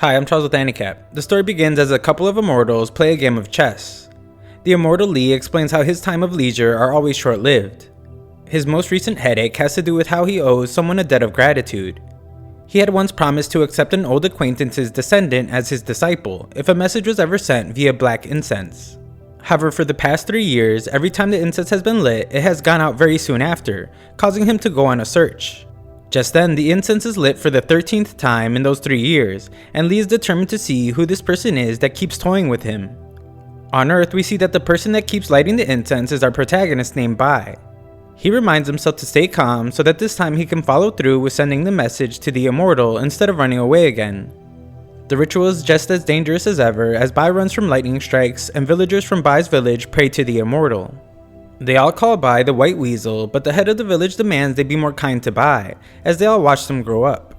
Hi, I'm Charles with AniCap. The story begins as a couple of immortals play a game of chess. The immortal Li explains how his time of leisure are always short-lived. His most recent headache has to do with how he owes someone a debt of gratitude. He had once promised to accept an old acquaintance's descendant as his disciple if a message was ever sent via black incense. However, for the past 3 years, every time the incense has been lit, it has gone out very soon after, causing him to go on a search. Just then, the incense is lit for the 13th time in those 3 years, and Li is determined to see who this person is that keeps toying with him. On Earth, we see that the person that keeps lighting the incense is our protagonist named Bai. He reminds himself to stay calm so that this time he can follow through with sending the message to the immortal instead of running away again. The ritual is just as dangerous as ever as Bai runs from lightning strikes and villagers from Bai's village pray to the immortal. They all call Bai the White Weasel, but the head of the village demands they be more kind to Bai, as they all watch them grow up.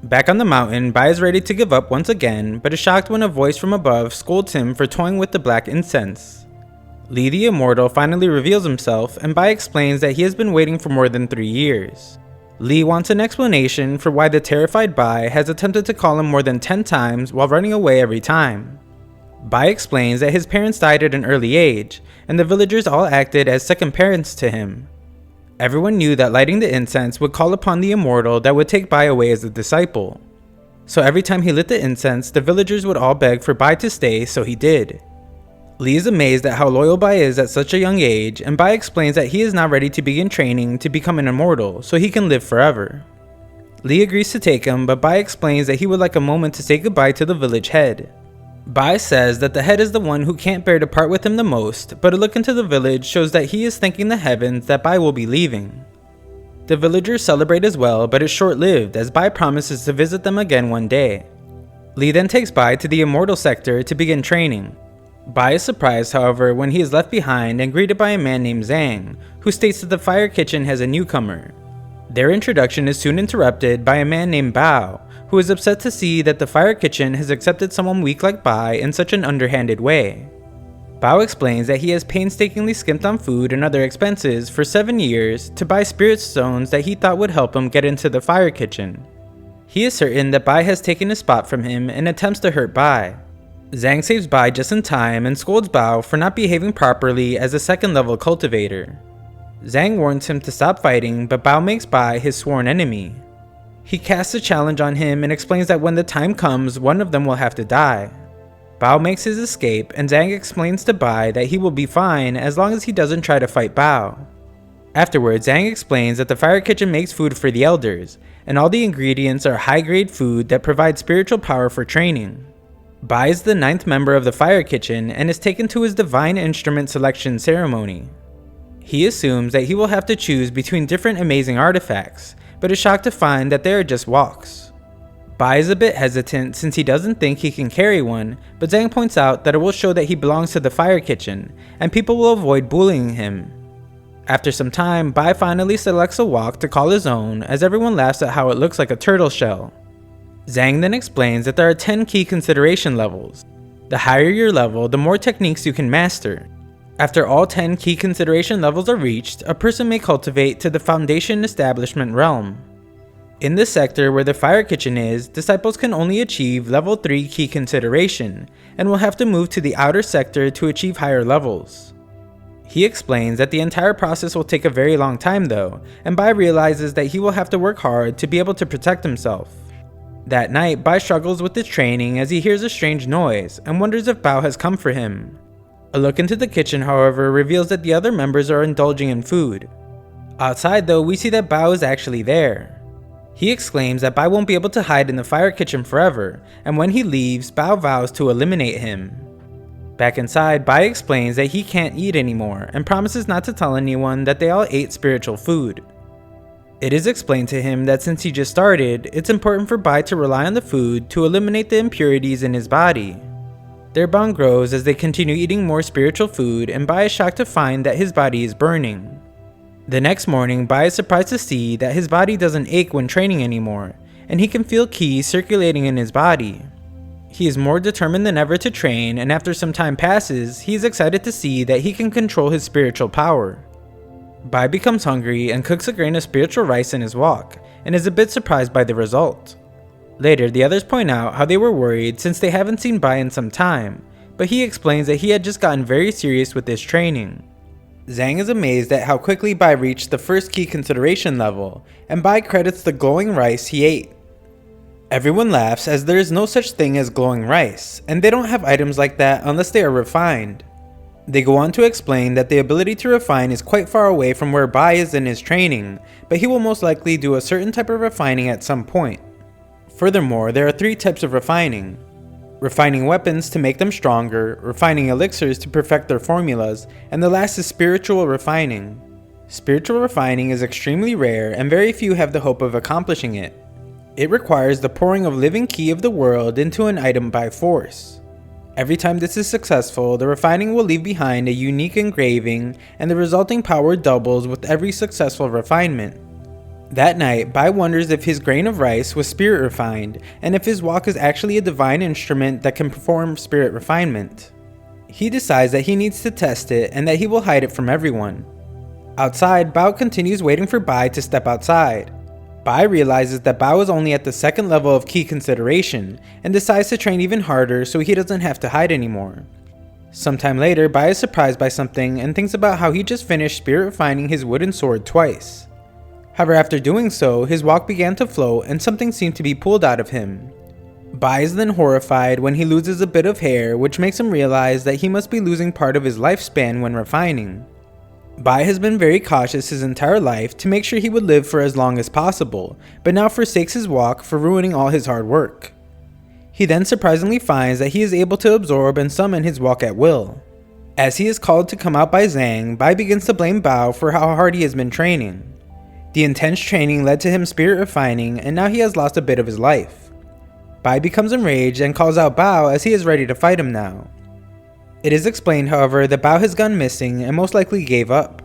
Back on the mountain, Bai is ready to give up once again, but is shocked when a voice from above scolds him for toying with the black incense. Li the immortal finally reveals himself, and Bai explains that he has been waiting for more than 3 years. Li wants an explanation for why the terrified Bai has attempted to call him more than 10 times while running away every time. Bai explains that his parents died at an early age, and the villagers all acted as second parents to him. Everyone knew that lighting the incense would call upon the immortal that would take Bai away as a disciple. So every time he lit the incense, the villagers would all beg for Bai to stay, so he did. Li is amazed at how loyal Bai is at such a young age, and Bai explains that he is now ready to begin training to become an immortal, so he can live forever. Li agrees to take him, but Bai explains that he would like a moment to say goodbye to the village head. Bai says that the head is the one who can't bear to part with him the most, but a look into the village shows that he is thanking the heavens that Bai will be leaving. The villagers celebrate as well, but it's short-lived as Bai promises to visit them again one day. Li then takes Bai to the immortal sector to begin training. Bai is surprised, however, when he is left behind and greeted by a man named Zhang, who states that the fire kitchen has a newcomer. Their introduction is soon interrupted by a man named Bao, who is upset to see that the fire kitchen has accepted someone weak like Bai in such an underhanded way. Bao explains that he has painstakingly skimped on food and other expenses for 7 years to buy spirit stones that he thought would help him get into the fire kitchen. He is certain that Bai has taken his spot from him and attempts to hurt Bai. Zhang saves Bai just in time and scolds Bao for not behaving properly as a second level cultivator. Zhang warns him to stop fighting, but Bao makes Bai his sworn enemy. He casts a challenge on him and explains that when the time comes, one of them will have to die. Bao makes his escape, and Zhang explains to Bai that he will be fine as long as he doesn't try to fight Bao. Afterwards, Zhang explains that the fire kitchen makes food for the elders, and all the ingredients are high-grade food that provide spiritual power for training. Bai is the 9th member of the fire kitchen and is taken to his divine instrument selection ceremony. He assumes that he will have to choose between different amazing artifacts, but is shocked to find that they are just walks. Bai is a bit hesitant since he doesn't think he can carry one, but Zhang points out that it will show that he belongs to the fire kitchen, and people will avoid bullying him. After some time, Bai finally selects a walk to call his own, as everyone laughs at how it looks like a turtle shell. Zhang then explains that there are 10 key consideration levels. The higher your level, the more techniques you can master. After all 10 key consideration levels are reached, a person may cultivate to the foundation establishment realm. In this sector where the fire kitchen is, disciples can only achieve level 3 key consideration, and will have to move to the outer sector to achieve higher levels. He explains that the entire process will take a very long time though, and Bai realizes that he will have to work hard to be able to protect himself. That night, Bai struggles with his training as he hears a strange noise, and wonders if Bao has come for him. A look into the kitchen, however, reveals that the other members are indulging in food. Outside though, we see that Bao is actually there. He exclaims that Bai won't be able to hide in the fire kitchen forever, and when he leaves, Bao vows to eliminate him. Back inside, Bai explains that he can't eat anymore, and promises not to tell anyone that they all ate spiritual food. It is explained to him that since he just started, it's important for Bai to rely on the food to eliminate the impurities in his body. Their bond grows as they continue eating more spiritual food, and Bai is shocked to find that his body is burning. The next morning, Bai is surprised to see that his body doesn't ache when training anymore, and he can feel ki circulating in his body. He is more determined than ever to train, and after some time passes, he is excited to see that he can control his spiritual power. Bai becomes hungry and cooks a grain of spiritual rice in his wok, and is a bit surprised by the result. Later, the others point out how they were worried since they haven't seen Bai in some time, but he explains that he had just gotten very serious with his training. Zhang is amazed at how quickly Bai reached the first key consideration level, and Bai credits the glowing rice he ate. Everyone laughs as there is no such thing as glowing rice, and they don't have items like that unless they are refined. They go on to explain that the ability to refine is quite far away from where Bai is in his training, but he will most likely do a certain type of refining at some point. Furthermore, there are 3 types of refining. Refining weapons to make them stronger, refining elixirs to perfect their formulas, and the last is spiritual refining. Spiritual refining is extremely rare and very few have the hope of accomplishing it. It requires the pouring of living key of the world into an item by force. Every time this is successful, the refining will leave behind a unique engraving and the resulting power doubles with every successful refinement. That night, Bai wonders if his grain of rice was spirit refined, and if his wok is actually a divine instrument that can perform spirit refinement. He decides that he needs to test it and that he will hide it from everyone. Outside, Bao continues waiting for Bai to step outside. Bai realizes that Bao is only at the 2nd level of key consideration, and decides to train even harder so he doesn't have to hide anymore. Sometime later, Bai is surprised by something and thinks about how he just finished spirit refining his wooden sword twice. However, after doing so, his wok began to float and something seemed to be pulled out of him. Bai is then horrified when he loses a bit of hair, which makes him realize that he must be losing part of his lifespan when refining. Bai has been very cautious his entire life to make sure he would live for as long as possible, but now forsakes his wok for ruining all his hard work. He then surprisingly finds that he is able to absorb and summon his wok at will. As he is called to come out by Zhang, Bai begins to blame Bao for how hard he has been training. The intense training led to him spirit refining, and now he has lost a bit of his life. Bai becomes enraged and calls out Bao as he is ready to fight him now. It is explained, however, that Bao has gone missing and most likely gave up.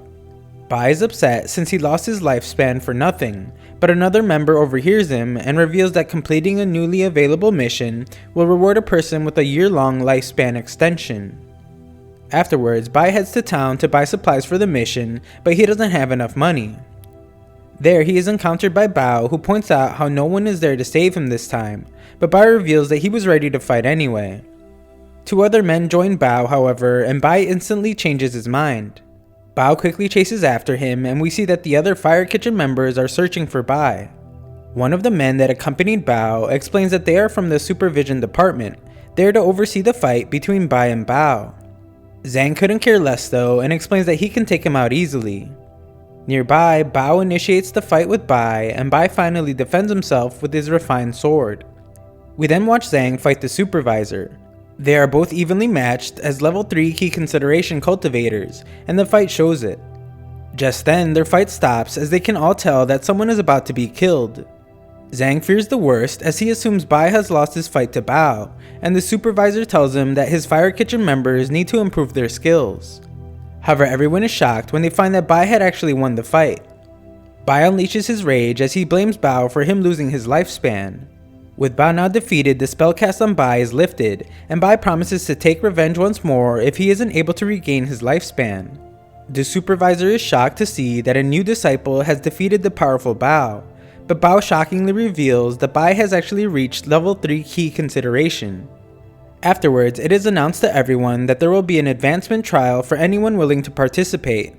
Bai is upset since he lost his lifespan for nothing, but another member overhears him and reveals that completing a newly available mission will reward a person with a year-long lifespan extension. Afterwards, Bai heads to town to buy supplies for the mission, but he doesn't have enough money. There, he is encountered by Bao, who points out how no one is there to save him this time, but Bai reveals that he was ready to fight anyway. 2 other men join Bao, however, and Bai instantly changes his mind. Bao quickly chases after him, and we see that the other Fire Kitchen members are searching for Bai. One of the men that accompanied Bao explains that they are from the Supervision Department, there to oversee the fight between Bai and Bao. Zhang couldn't care less though, and explains that he can take him out easily. Nearby, Bao initiates the fight with Bai, and Bai finally defends himself with his refined sword. We then watch Zhang fight the supervisor. They are both evenly matched as level 3 key consideration cultivators, and the fight shows it. Just then, their fight stops as they can all tell that someone is about to be killed. Zhang fears the worst as he assumes Bai has lost his fight to Bao, and the supervisor tells him that his Fire Kitchen members need to improve their skills. However, everyone is shocked when they find that Bai had actually won the fight. Bai unleashes his rage as he blames Bao for him losing his lifespan. With Bao now defeated, the spell cast on Bai is lifted, and Bai promises to take revenge once more if he isn't able to regain his lifespan. The supervisor is shocked to see that a new disciple has defeated the powerful Bao, but Bao shockingly reveals that Bai has actually reached level 3 key consideration. Afterwards, it is announced to everyone that there will be an advancement trial for anyone willing to participate.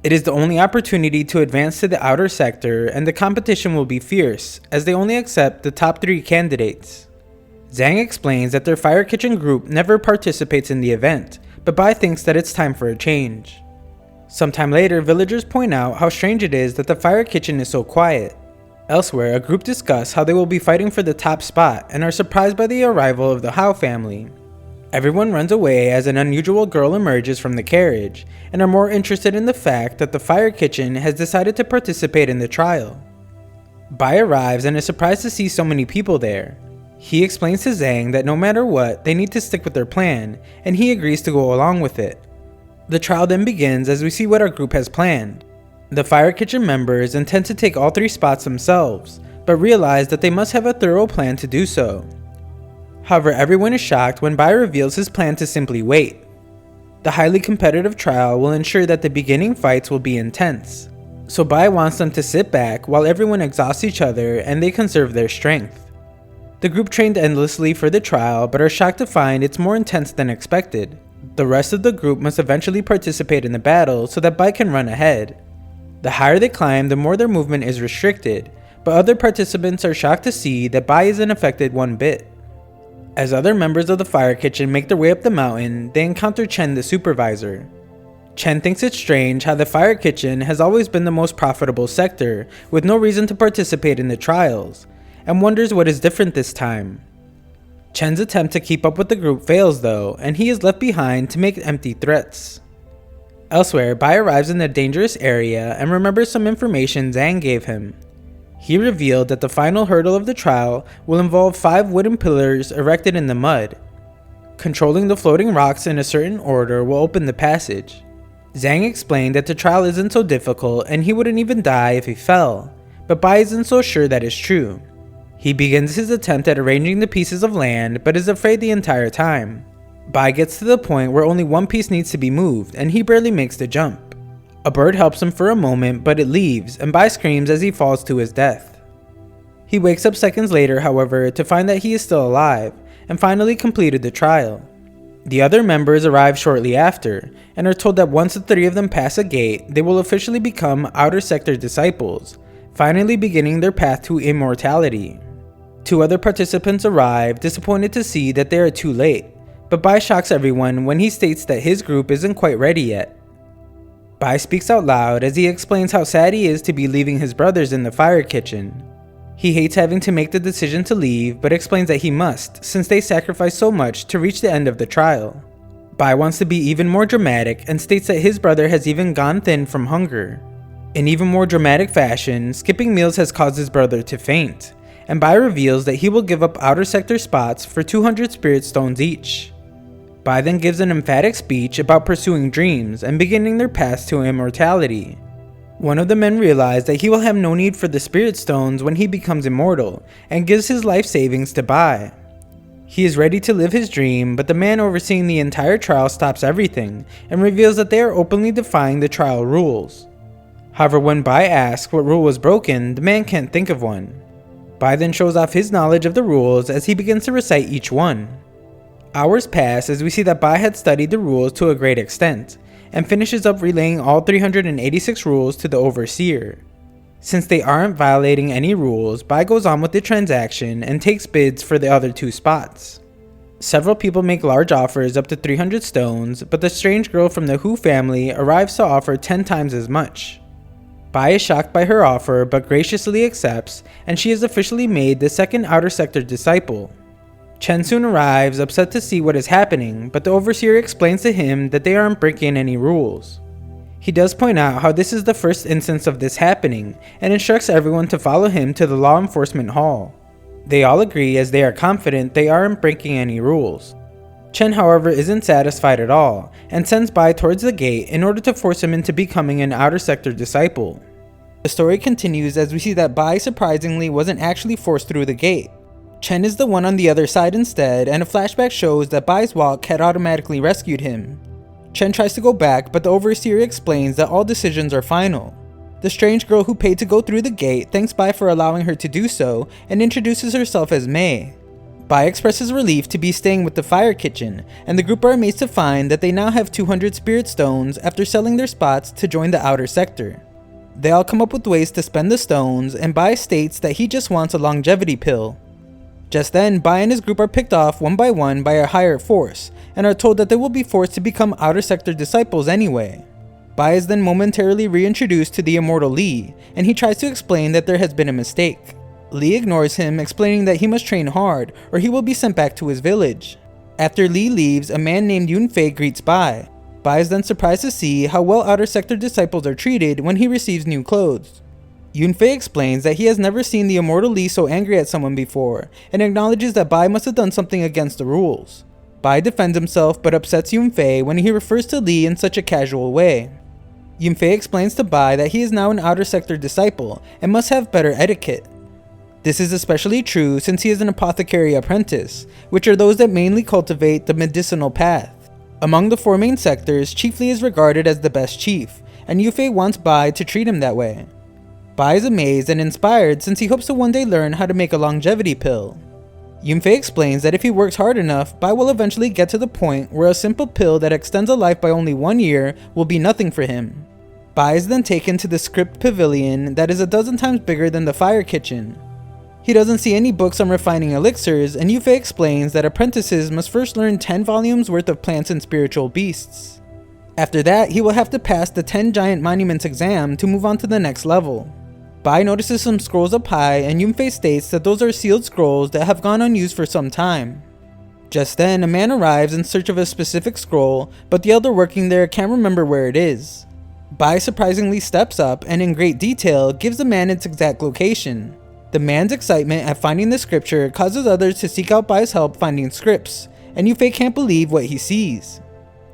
It is the only opportunity to advance to the outer sector, and the competition will be fierce, as they only accept the top 3 candidates. Zhang explains that their Fire Kitchen group never participates in the event, but Bai thinks that it's time for a change. Sometime later, villagers point out how strange it is that the Fire Kitchen is so quiet. Elsewhere, a group discuss how they will be fighting for the top spot and are surprised by the arrival of the Hao family. Everyone runs away as an unusual girl emerges from the carriage, and are more interested in the fact that the Fire Kitchen has decided to participate in the trial. Bai arrives and is surprised to see so many people there. He explains to Zhang that no matter what, they need to stick with their plan, and he agrees to go along with it. The trial then begins as we see what our group has planned. The Fire Kitchen members intend to take all 3 spots themselves, but realize that they must have a thorough plan to do so. However, everyone is shocked when Bai reveals his plan to simply wait. The highly competitive trial will ensure that the beginning fights will be intense, so Bai wants them to sit back while everyone exhausts each other and they conserve their strength. The group trained endlessly for the trial, but are shocked to find it's more intense than expected. The rest of the group must eventually participate in the battle so that Bai can run ahead. The higher they climb, the more their movement is restricted, but other participants are shocked to see that Bai isn't affected one bit. As other members of the fire kitchen make their way up the mountain, they encounter Chen, the supervisor. Chen thinks it's strange how the fire kitchen has always been the most profitable sector, with no reason to participate in the trials, and wonders what is different this time. Chen's attempt to keep up with the group fails though, and he is left behind to make empty threats. Elsewhere, Bai arrives in a dangerous area and remembers some information Zhang gave him. He revealed that the final hurdle of the trial will involve 5 wooden pillars erected in the mud. Controlling the floating rocks in a certain order will open the passage. Zhang explained that the trial isn't so difficult and he wouldn't even die if he fell, but Bai isn't so sure that is true. He begins his attempt at arranging the pieces of land, but is afraid the entire time. Bai gets to the point where only one piece needs to be moved, and he barely makes the jump. A bird helps him for a moment, but it leaves, and Bai screams as he falls to his death. He wakes up seconds later, however, to find that he is still alive, and finally completed the trial. The other members arrive shortly after, and are told that once the 3 of them pass a gate, they will officially become Outer Sector disciples, finally beginning their path to immortality. 2 other participants arrive, disappointed to see that they are too late, but Bai shocks everyone when he states that his group isn't quite ready yet. Bai speaks out loud as he explains how sad he is to be leaving his brothers in the fire kitchen. He hates having to make the decision to leave, but explains that he must, since they sacrificed so much to reach the end of the trial. Bai wants to be even more dramatic and states that his brother has even gone thin from hunger. In even more dramatic fashion, skipping meals has caused his brother to faint, and Bai reveals that he will give up outer sector spots for 200 spirit stones each. Bai then gives an emphatic speech about pursuing dreams and beginning their path to immortality. One of the men realizes that he will have no need for the spirit stones when he becomes immortal, and gives his life savings to Bai. He is ready to live his dream, but the man overseeing the entire trial stops everything, and reveals that they are openly defying the trial rules. However, when Bai asks what rule was broken, the man can't think of one. Bai then shows off his knowledge of the rules as he begins to recite each one. Hours pass as we see that Bai had studied the rules to a great extent, and finishes up relaying all 386 rules to the overseer. Since they aren't violating any rules, Bai goes on with the transaction and takes bids for the other 2 spots. Several people make large offers up to 300 stones, but the strange girl from the Hu family arrives to offer 10 times as much. Bai is shocked by her offer but graciously accepts, and she is officially made the second outer sector disciple. Chen soon arrives, upset to see what is happening, but the overseer explains to him that they aren't breaking any rules. He does point out how this is the first instance of this happening, and instructs everyone to follow him to the law enforcement hall. They all agree as they are confident they aren't breaking any rules. Chen, however, isn't satisfied at all, and sends Bai towards the gate in order to force him into becoming an outer sector disciple. The story continues as we see that Bai surprisingly wasn't actually forced through the gate. Chen is the one on the other side instead, and a flashback shows that Bai's walk had automatically rescued him. Chen tries to go back, but the overseer explains that all decisions are final. The strange girl who paid to go through the gate thanks Bai for allowing her to do so, and introduces herself as Mei. Bai expresses relief to be staying with the fire kitchen, and the group are amazed to find that they now have 200 spirit stones after selling their spots to join the outer sector. They all come up with ways to spend the stones, and Bai states that he just wants a longevity pill. Just then, Bai and his group are picked off one by one by a higher force, and are told that they will be forced to become outer sector disciples anyway. Bai is then momentarily reintroduced to the immortal Li, and he tries to explain that there has been a mistake. Li ignores him, explaining that he must train hard, or he will be sent back to his village. After Li leaves, a man named Yunfei greets Bai. Bai is then surprised to see how well outer sector disciples are treated when he receives new clothes. Yunfei explains that he has never seen the immortal Li so angry at someone before, and acknowledges that Bai must have done something against the rules. Bai defends himself but upsets Yunfei when he refers to Li in such a casual way. Yunfei explains to Bai that he is now an outer sector disciple and must have better etiquette. This is especially true since he is an apothecary apprentice, which are those that mainly cultivate the medicinal path. Among the 4 main sectors, Chief Li is regarded as the best chief, and Yunfei wants Bai to treat him that way. Bai is amazed and inspired since he hopes to one day learn how to make a longevity pill. Yunfei explains that if he works hard enough, Bai will eventually get to the point where a simple pill that extends a life by only 1 year will be nothing for him. Bai is then taken to the script pavilion that is a dozen times bigger than the fire kitchen. He doesn't see any books on refining elixirs, and Yunfei explains that apprentices must first learn 10 volumes worth of plants and spiritual beasts. After that, he will have to pass the 10 giant monuments exam to move on to the next level. Bai notices some scrolls up high, and Yunfei states that those are sealed scrolls that have gone unused for some time. Just then, a man arrives in search of a specific scroll, but the elder working there can't remember where it is. Bai surprisingly steps up and in great detail gives the man its exact location. The man's excitement at finding the scripture causes others to seek out Bai's help finding scripts, and Yunfei can't believe what he sees.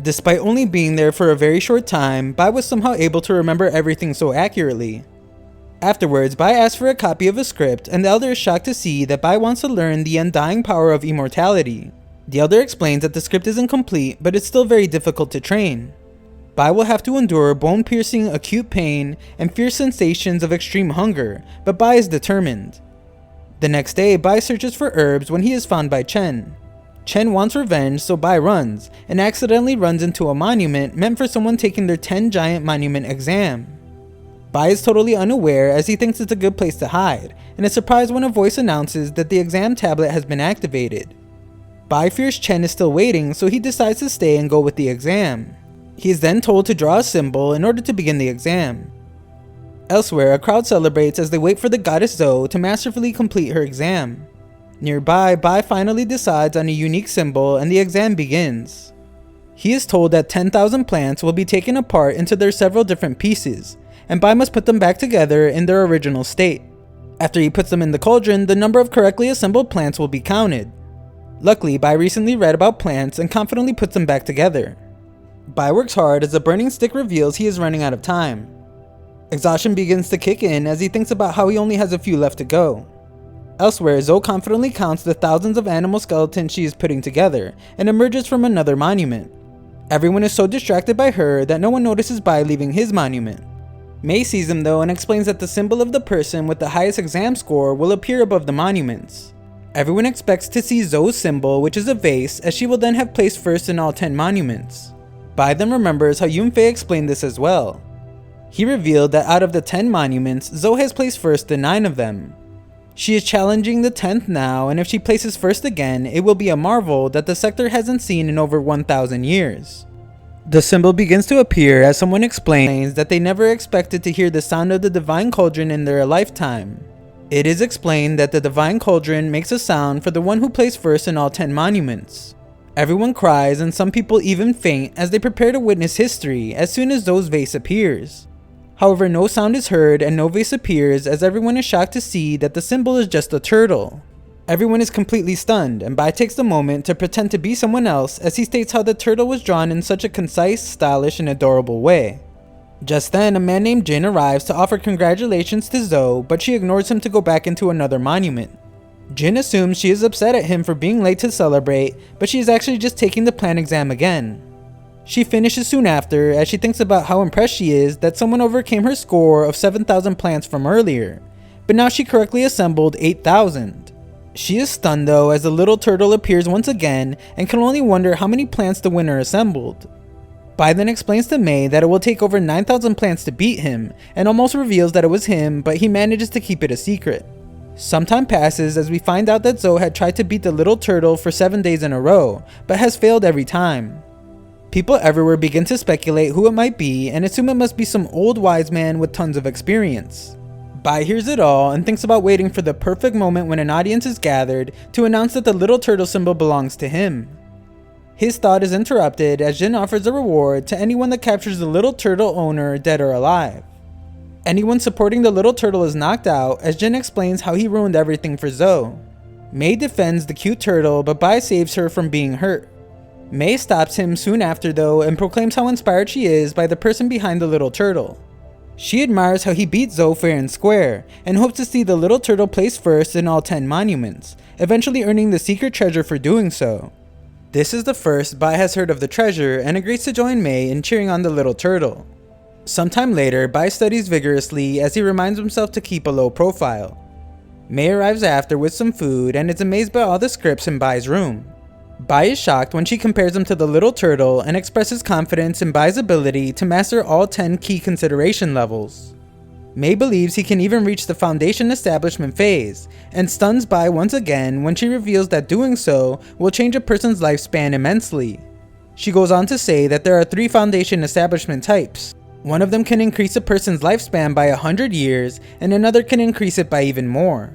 Despite only being there for a very short time, Bai was somehow able to remember everything so accurately. Afterwards, Bai asks for a copy of a script, and the elder is shocked to see that Bai wants to learn the undying power of immortality. The elder explains that the script isn't complete, but it's still very difficult to train. Bai will have to endure bone-piercing acute pain and fierce sensations of extreme hunger, but Bai is determined. The next day, Bai searches for herbs when he is found by Chen. Chen wants revenge, so Bai runs, and accidentally runs into a monument meant for someone taking their 10 giant monument exam. Bai is totally unaware as he thinks it's a good place to hide, and is surprised when a voice announces that the exam tablet has been activated. Bai fears Chen is still waiting, so he decides to stay and go with the exam. He is then told to draw a symbol in order to begin the exam. Elsewhere, a crowd celebrates as they wait for the goddess Zhou to masterfully complete her exam. Nearby, Bai finally decides on a unique symbol and the exam begins. He is told that 10,000 plants will be taken apart into their several different pieces, and Bai must put them back together in their original state. After he puts them in the cauldron, the number of correctly assembled plants will be counted. Luckily, Bai recently read about plants and confidently puts them back together. Bai works hard as the burning stick reveals he is running out of time. Exhaustion begins to kick in as he thinks about how he only has a few left to go. Elsewhere, Zhou confidently counts the thousands of animal skeletons she is putting together and emerges from another monument. Everyone is so distracted by her that no one notices Bai leaving his monument. Mei sees him though and explains that the symbol of the person with the highest exam score will appear above the monuments. Everyone expects to see Zhou's symbol, which is a vase, as she will then have placed first in all 10 monuments. Bai then remembers how Yunfei explained this as well. He revealed that out of the 10 monuments, Zhou has placed first in 9 of them. She is challenging the 10th now, and if she places first again, it will be a marvel that the sector hasn't seen in over 1,000 years. The symbol begins to appear as someone explains that they never expected to hear the sound of the divine cauldron in their lifetime. It is explained that the divine cauldron makes a sound for the one who placed first in all 10 monuments. Everyone cries and some people even faint as they prepare to witness history as soon as Zhou's vase appears. However, no sound is heard and no vase appears as everyone is shocked to see that the symbol is just a turtle. Everyone is completely stunned, and Bai takes the moment to pretend to be someone else as he states how the turtle was drawn in such a concise, stylish, and adorable way. Just then, a man named Jin arrives to offer congratulations to Zhou, but she ignores him to go back into another monument. Jin assumes she is upset at him for being late to celebrate, but she is actually just taking the plant exam again. She finishes soon after as she thinks about how impressed she is that someone overcame her score of 7,000 plants from earlier, but now she correctly assembled 8,000. She is stunned though as the little turtle appears once again and can only wonder how many plants the winner assembled. Bai then explains to Mei that it will take over 9,000 plants to beat him and almost reveals that it was him, but he manages to keep it a secret. Some time passes as we find out that Zhou had tried to beat the little turtle for 7 days in a row, but has failed every time. People everywhere begin to speculate who it might be and assume it must be some old wise man with tons of experience. Bai hears it all and thinks about waiting for the perfect moment when an audience is gathered to announce that the little turtle symbol belongs to him. His thought is interrupted as Jin offers a reward to anyone that captures the little turtle owner, dead or alive. Anyone supporting the little turtle is knocked out as Jin explains how he ruined everything for Zhou. Mei defends the cute turtle, but Bai saves her from being hurt. Mei stops him soon after though and proclaims how inspired she is by the person behind the little turtle. She admires how he beat Zhou fair and square, and hopes to see the little turtle placed first in all 10 monuments, eventually earning the secret treasure for doing so. This is the first Bai has heard of the treasure and agrees to join Mei in cheering on the little turtle. Sometime later, Bai studies vigorously as he reminds himself to keep a low profile. Mei arrives after with some food and is amazed by all the scripts in Bai's room. Bai is shocked when she compares him to the little turtle and expresses confidence in Bai's ability to master all 10 key consideration levels. Mei believes he can even reach the foundation establishment phase, and stuns Bai once again when she reveals that doing so will change a person's lifespan immensely. She goes on to say that there are 3 foundation establishment types. One of them can increase a person's lifespan by 100 years, and another can increase it by even more.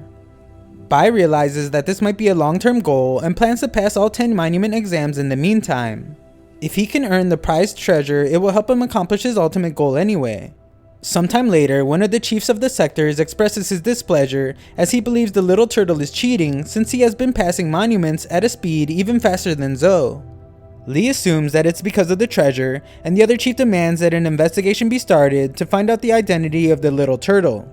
Bai realizes that this might be a long-term goal and plans to pass all 10 monument exams in the meantime. If he can earn the prized treasure, it will help him accomplish his ultimate goal anyway. Sometime later, one of the chiefs of the sectors expresses his displeasure as he believes the little turtle is cheating since he has been passing monuments at a speed even faster than Zhou. Li assumes that it's because of the treasure, and the other chief demands that an investigation be started to find out the identity of the little turtle.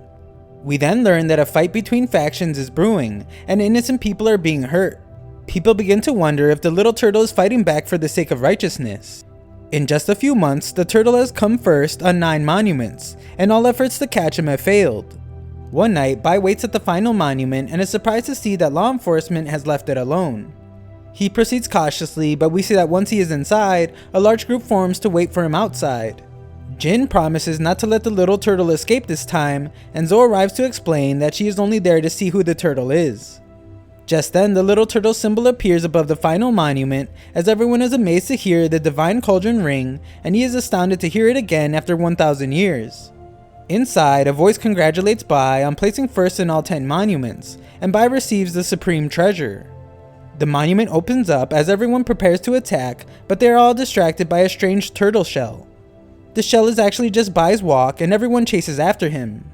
We then learn that a fight between factions is brewing, and innocent people are being hurt. People begin to wonder if the little turtle is fighting back for the sake of righteousness. In just a few months, the turtle has come first on 9 monuments, and all efforts to catch him have failed. One night, Bai waits at the final monument and is surprised to see that law enforcement has left it alone. He proceeds cautiously, but we see that once he is inside, a large group forms to wait for him outside. Jin promises not to let the little turtle escape this time, and Zhou arrives to explain that she is only there to see who the turtle is. Just then, the little turtle symbol appears above the final monument, as everyone is amazed to hear the divine cauldron ring, and he is astounded to hear it again after 1,000 years. Inside, a voice congratulates Bai on placing first in all 10 monuments, and Bai receives the supreme treasure. The monument opens up as everyone prepares to attack, but they are all distracted by a strange turtle shell. The shell is actually just Bai's walk, and everyone chases after him.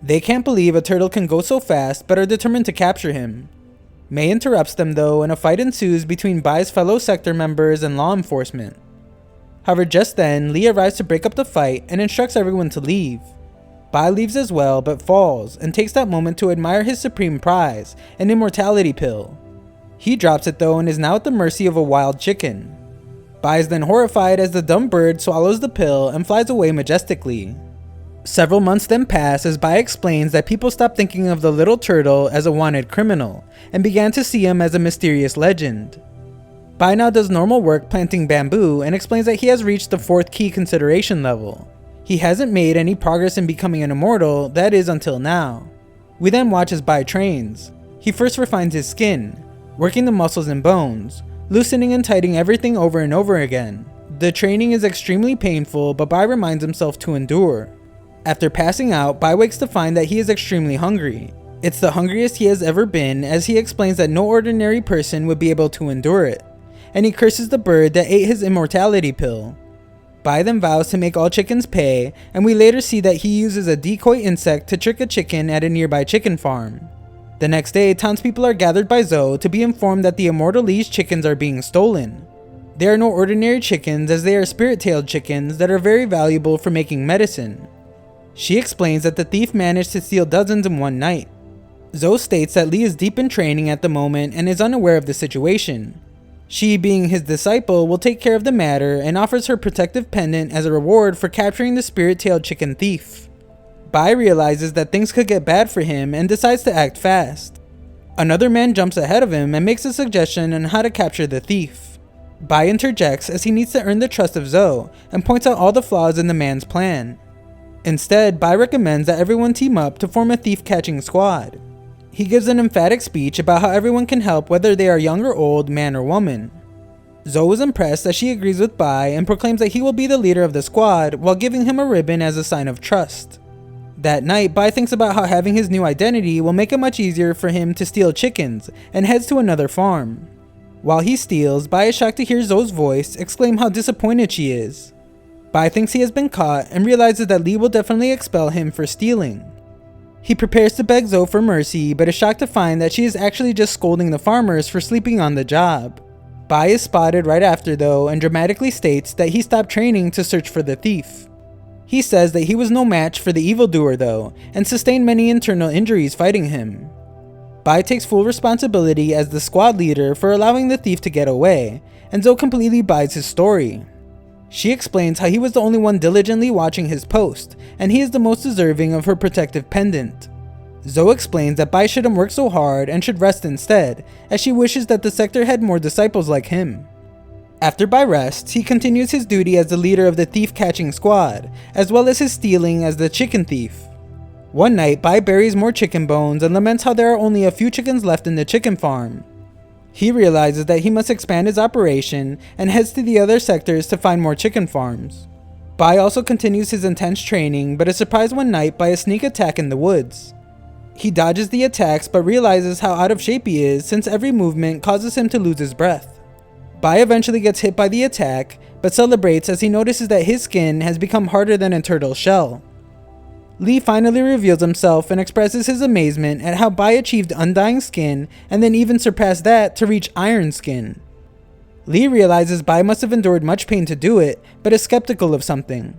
They can't believe a turtle can go so fast, but are determined to capture him. Mei interrupts them though, and a fight ensues between Bai's fellow sector members and law enforcement. However, just then, Li arrives to break up the fight and instructs everyone to leave. Bai leaves as well, but falls, and takes that moment to admire his supreme prize, an immortality pill. He drops it though and is now at the mercy of a wild chicken. Bai is then horrified as the dumb bird swallows the pill and flies away majestically. Several months then pass as Bai explains that people stopped thinking of the little turtle as a wanted criminal, and began to see him as a mysterious legend. Bai now does normal work planting bamboo and explains that he has reached the 4th key consideration level. He hasn't made any progress in becoming an immortal, that is until now. We then watch as Bai trains. He first refines his skin, working the muscles and bones, loosening and tightening everything over and over again. The training is extremely painful, but Bai reminds himself to endure. After passing out, Bai wakes to find that he is extremely hungry. It's the hungriest he has ever been, as he explains that no ordinary person would be able to endure it, and he curses the bird that ate his immortality pill. Bai then vows to make all chickens pay, and we later see that he uses a decoy insect to trick a chicken at a nearby chicken farm. The next day, townspeople are gathered by Zhou to be informed that the immortal Li's chickens are being stolen. They are no ordinary chickens, as they are spirit-tailed chickens that are very valuable for making medicine. She explains that the thief managed to steal dozens in one night. Zhou states that Li is deep in training at the moment and is unaware of the situation. She, being his disciple, will take care of the matter and offers her protective pendant as a reward for capturing the spirit-tailed chicken thief. Bai realizes that things could get bad for him and decides to act fast. Another man jumps ahead of him and makes a suggestion on how to capture the thief. Bai interjects as he needs to earn the trust of Zhou and points out all the flaws in the man's plan. Instead, Bai recommends that everyone team up to form a thief-catching squad. He gives an emphatic speech about how everyone can help whether they are young or old, man or woman. Zhou is impressed as she agrees with Bai and proclaims that he will be the leader of the squad while giving him a ribbon as a sign of trust. That night, Bai thinks about how having his new identity will make it much easier for him to steal chickens and heads to another farm. While he steals, Bai is shocked to hear Zhou's voice exclaim how disappointed she is. Bai thinks he has been caught and realizes that Li will definitely expel him for stealing. He prepares to beg Zhou for mercy, but is shocked to find that she is actually just scolding the farmers for sleeping on the job. Bai is spotted right after though and dramatically states that he stopped training to search for the thief. He says that he was no match for the evildoer though, and sustained many internal injuries fighting him. Bai takes full responsibility as the squad leader for allowing the thief to get away, and Zhou completely buys his story. She explains how he was the only one diligently watching his post, and he is the most deserving of her protective pendant. Zoe explains that Bai shouldn't work so hard and should rest instead, as she wishes that the sector had more disciples like him. After Bai rests, he continues his duty as the leader of the thief-catching squad, as well as his stealing as the chicken thief. One night, Bai buries more chicken bones and laments how there are only a few chickens left in the chicken farm. He realizes that he must expand his operation and heads to the other sectors to find more chicken farms. Bai also continues his intense training, but is surprised one night by a sneak attack in the woods. He dodges the attacks but realizes how out of shape he is since every movement causes him to lose his breath. Bai eventually gets hit by the attack, but celebrates as he notices that his skin has become harder than a turtle's shell. Li finally reveals himself and expresses his amazement at how Bai achieved undying skin and then even surpassed that to reach iron skin. Li realizes Bai must have endured much pain to do it, but is skeptical of something.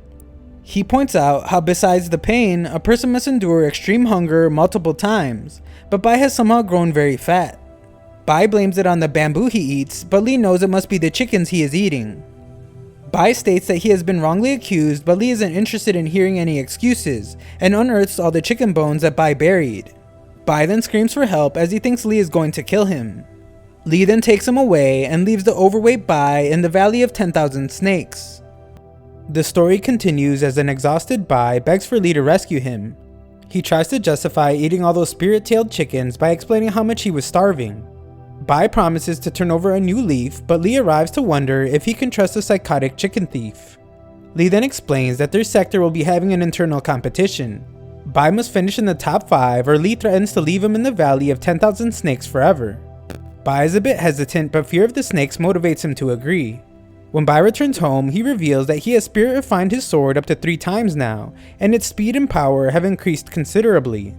He points out how besides the pain, a person must endure extreme hunger multiple times, but Bai has somehow grown very fat. Bai blames it on the bamboo he eats, but Li knows it must be the chickens he is eating. Bai states that he has been wrongly accused, but Li isn't interested in hearing any excuses, and unearths all the chicken bones that Bai buried. Bai then screams for help as he thinks Li is going to kill him. Li then takes him away and leaves the overweight Bai in the Valley of 10,000 Snakes. The story continues as an exhausted Bai begs for Li to rescue him. He tries to justify eating all those spirit-tailed chickens by explaining how much he was starving. Bai promises to turn over a new leaf, but Li arrives to wonder if he can trust a psychotic chicken thief. Li then explains that their sector will be having an internal competition. Bai must finish in the top 5 or Li threatens to leave him in the Valley of 10,000 Snakes forever. Bai is a bit hesitant, but fear of the snakes motivates him to agree. When Bai returns home, he reveals that he has spirit refined his sword up to 3 times now, and its speed and power have increased considerably.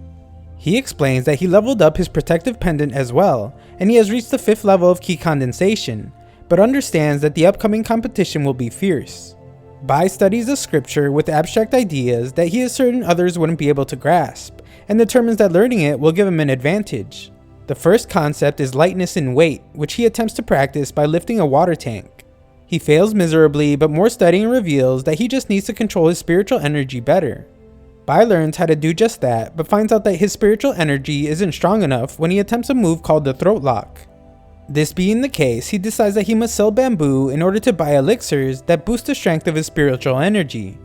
He explains that he leveled up his protective pendant as well, and he has reached the 5th level of ki condensation, but understands that the upcoming competition will be fierce. Bai studies the scripture with abstract ideas that he is certain others wouldn't be able to grasp, and determines that learning it will give him an advantage. The first concept is lightness in weight, which he attempts to practice by lifting a water tank. He fails miserably, but more studying reveals that he just needs to control his spiritual energy better. Bai learns how to do just that, but finds out that his spiritual energy isn't strong enough when he attempts a move called the throat lock. This being the case, he decides that he must sell bamboo in order to buy elixirs that boost the strength of his spiritual energy.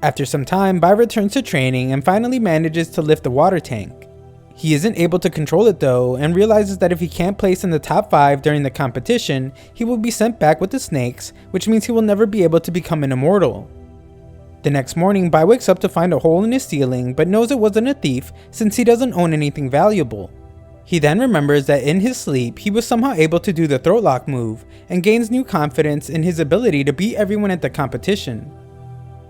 After some time, Bai returns to training and finally manages to lift the water tank. He isn't able to control it though, and realizes that if he can't place in the top 5 during the competition, he will be sent back with the snakes, which means he will never be able to become an immortal. The next morning, Bai wakes up to find a hole in his ceiling, but knows it wasn't a thief since he doesn't own anything valuable. He then remembers that in his sleep, he was somehow able to do the throat lock move, and gains new confidence in his ability to beat everyone at the competition.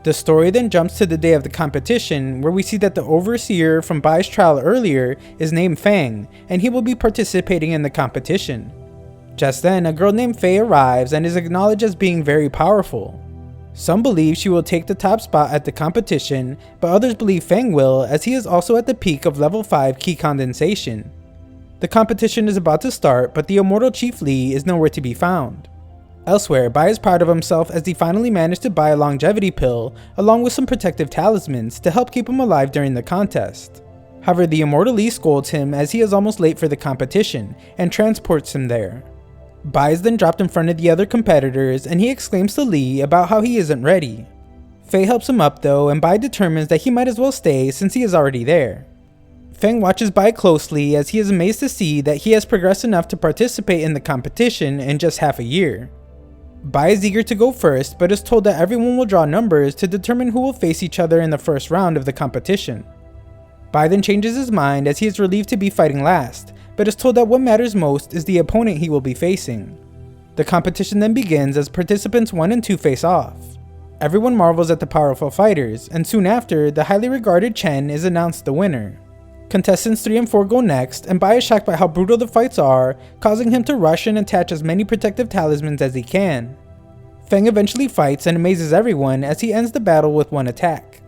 The story then jumps to the day of the competition, where we see that the overseer from Bai's trial earlier is named Fang, and he will be participating in the competition. Just then, a girl named Fei arrives and is acknowledged as being very powerful. Some believe she will take the top spot at the competition, but others believe Fang will, as he is also at the peak of level 5 ki condensation. The competition is about to start, but the immortal Chief Li is nowhere to be found. Elsewhere, Bai is proud of himself as he finally managed to buy a longevity pill along with some protective talismans to help keep him alive during the contest. However, the immortal Li scolds him as he is almost late for the competition and transports him there. Bai is then dropped in front of the other competitors and he exclaims to Li about how he isn't ready. Fei helps him up though, and Bai determines that he might as well stay since he is already there. Feng watches Bai closely as he is amazed to see that he has progressed enough to participate in the competition in just half a year. Bai is eager to go first, but is told that everyone will draw numbers to determine who will face each other in the first round of the competition. Bai then changes his mind as he is relieved to be fighting last, but is told that what matters most is the opponent he will be facing. The competition then begins as participants 1 and 2 face off. Everyone marvels at the powerful fighters, and soon after, the highly regarded Chen is announced the winner. Contestants 3 and 4 go next, and Bai is shocked by how brutal the fights are, causing him to rush and attach as many protective talismans as he can. Feng eventually fights and amazes everyone as he ends the battle with 1 attack.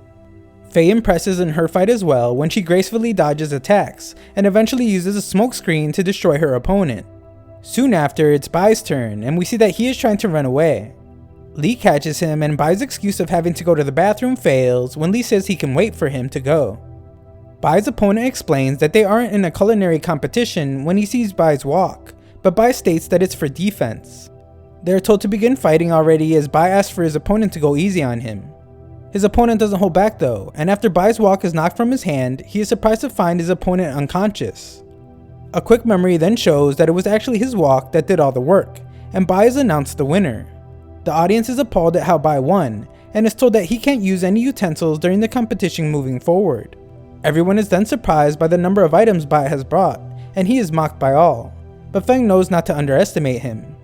Fei impresses in her fight as well when she gracefully dodges attacks, and eventually uses a smoke screen to destroy her opponent. Soon after, it's Bai's turn, and we see that he is trying to run away. Li catches him, and Bai's excuse of having to go to the bathroom fails when Li says he can wait for him to go. Bai's opponent explains that they aren't in a culinary competition when he sees Bai's walk, but Bai states that it's for defense. They are told to begin fighting already as Bai asks for his opponent to go easy on him. His opponent doesn't hold back though, and after Bai's walk is knocked from his hand, he is surprised to find his opponent unconscious. A quick memory then shows that it was actually his walk that did all the work, and Bai is announced the winner. The audience is appalled at how Bai won, and is told that he can't use any utensils during the competition moving forward. Everyone is then surprised by the number of items Bai has brought, and he is mocked by all, but Feng knows not to underestimate him.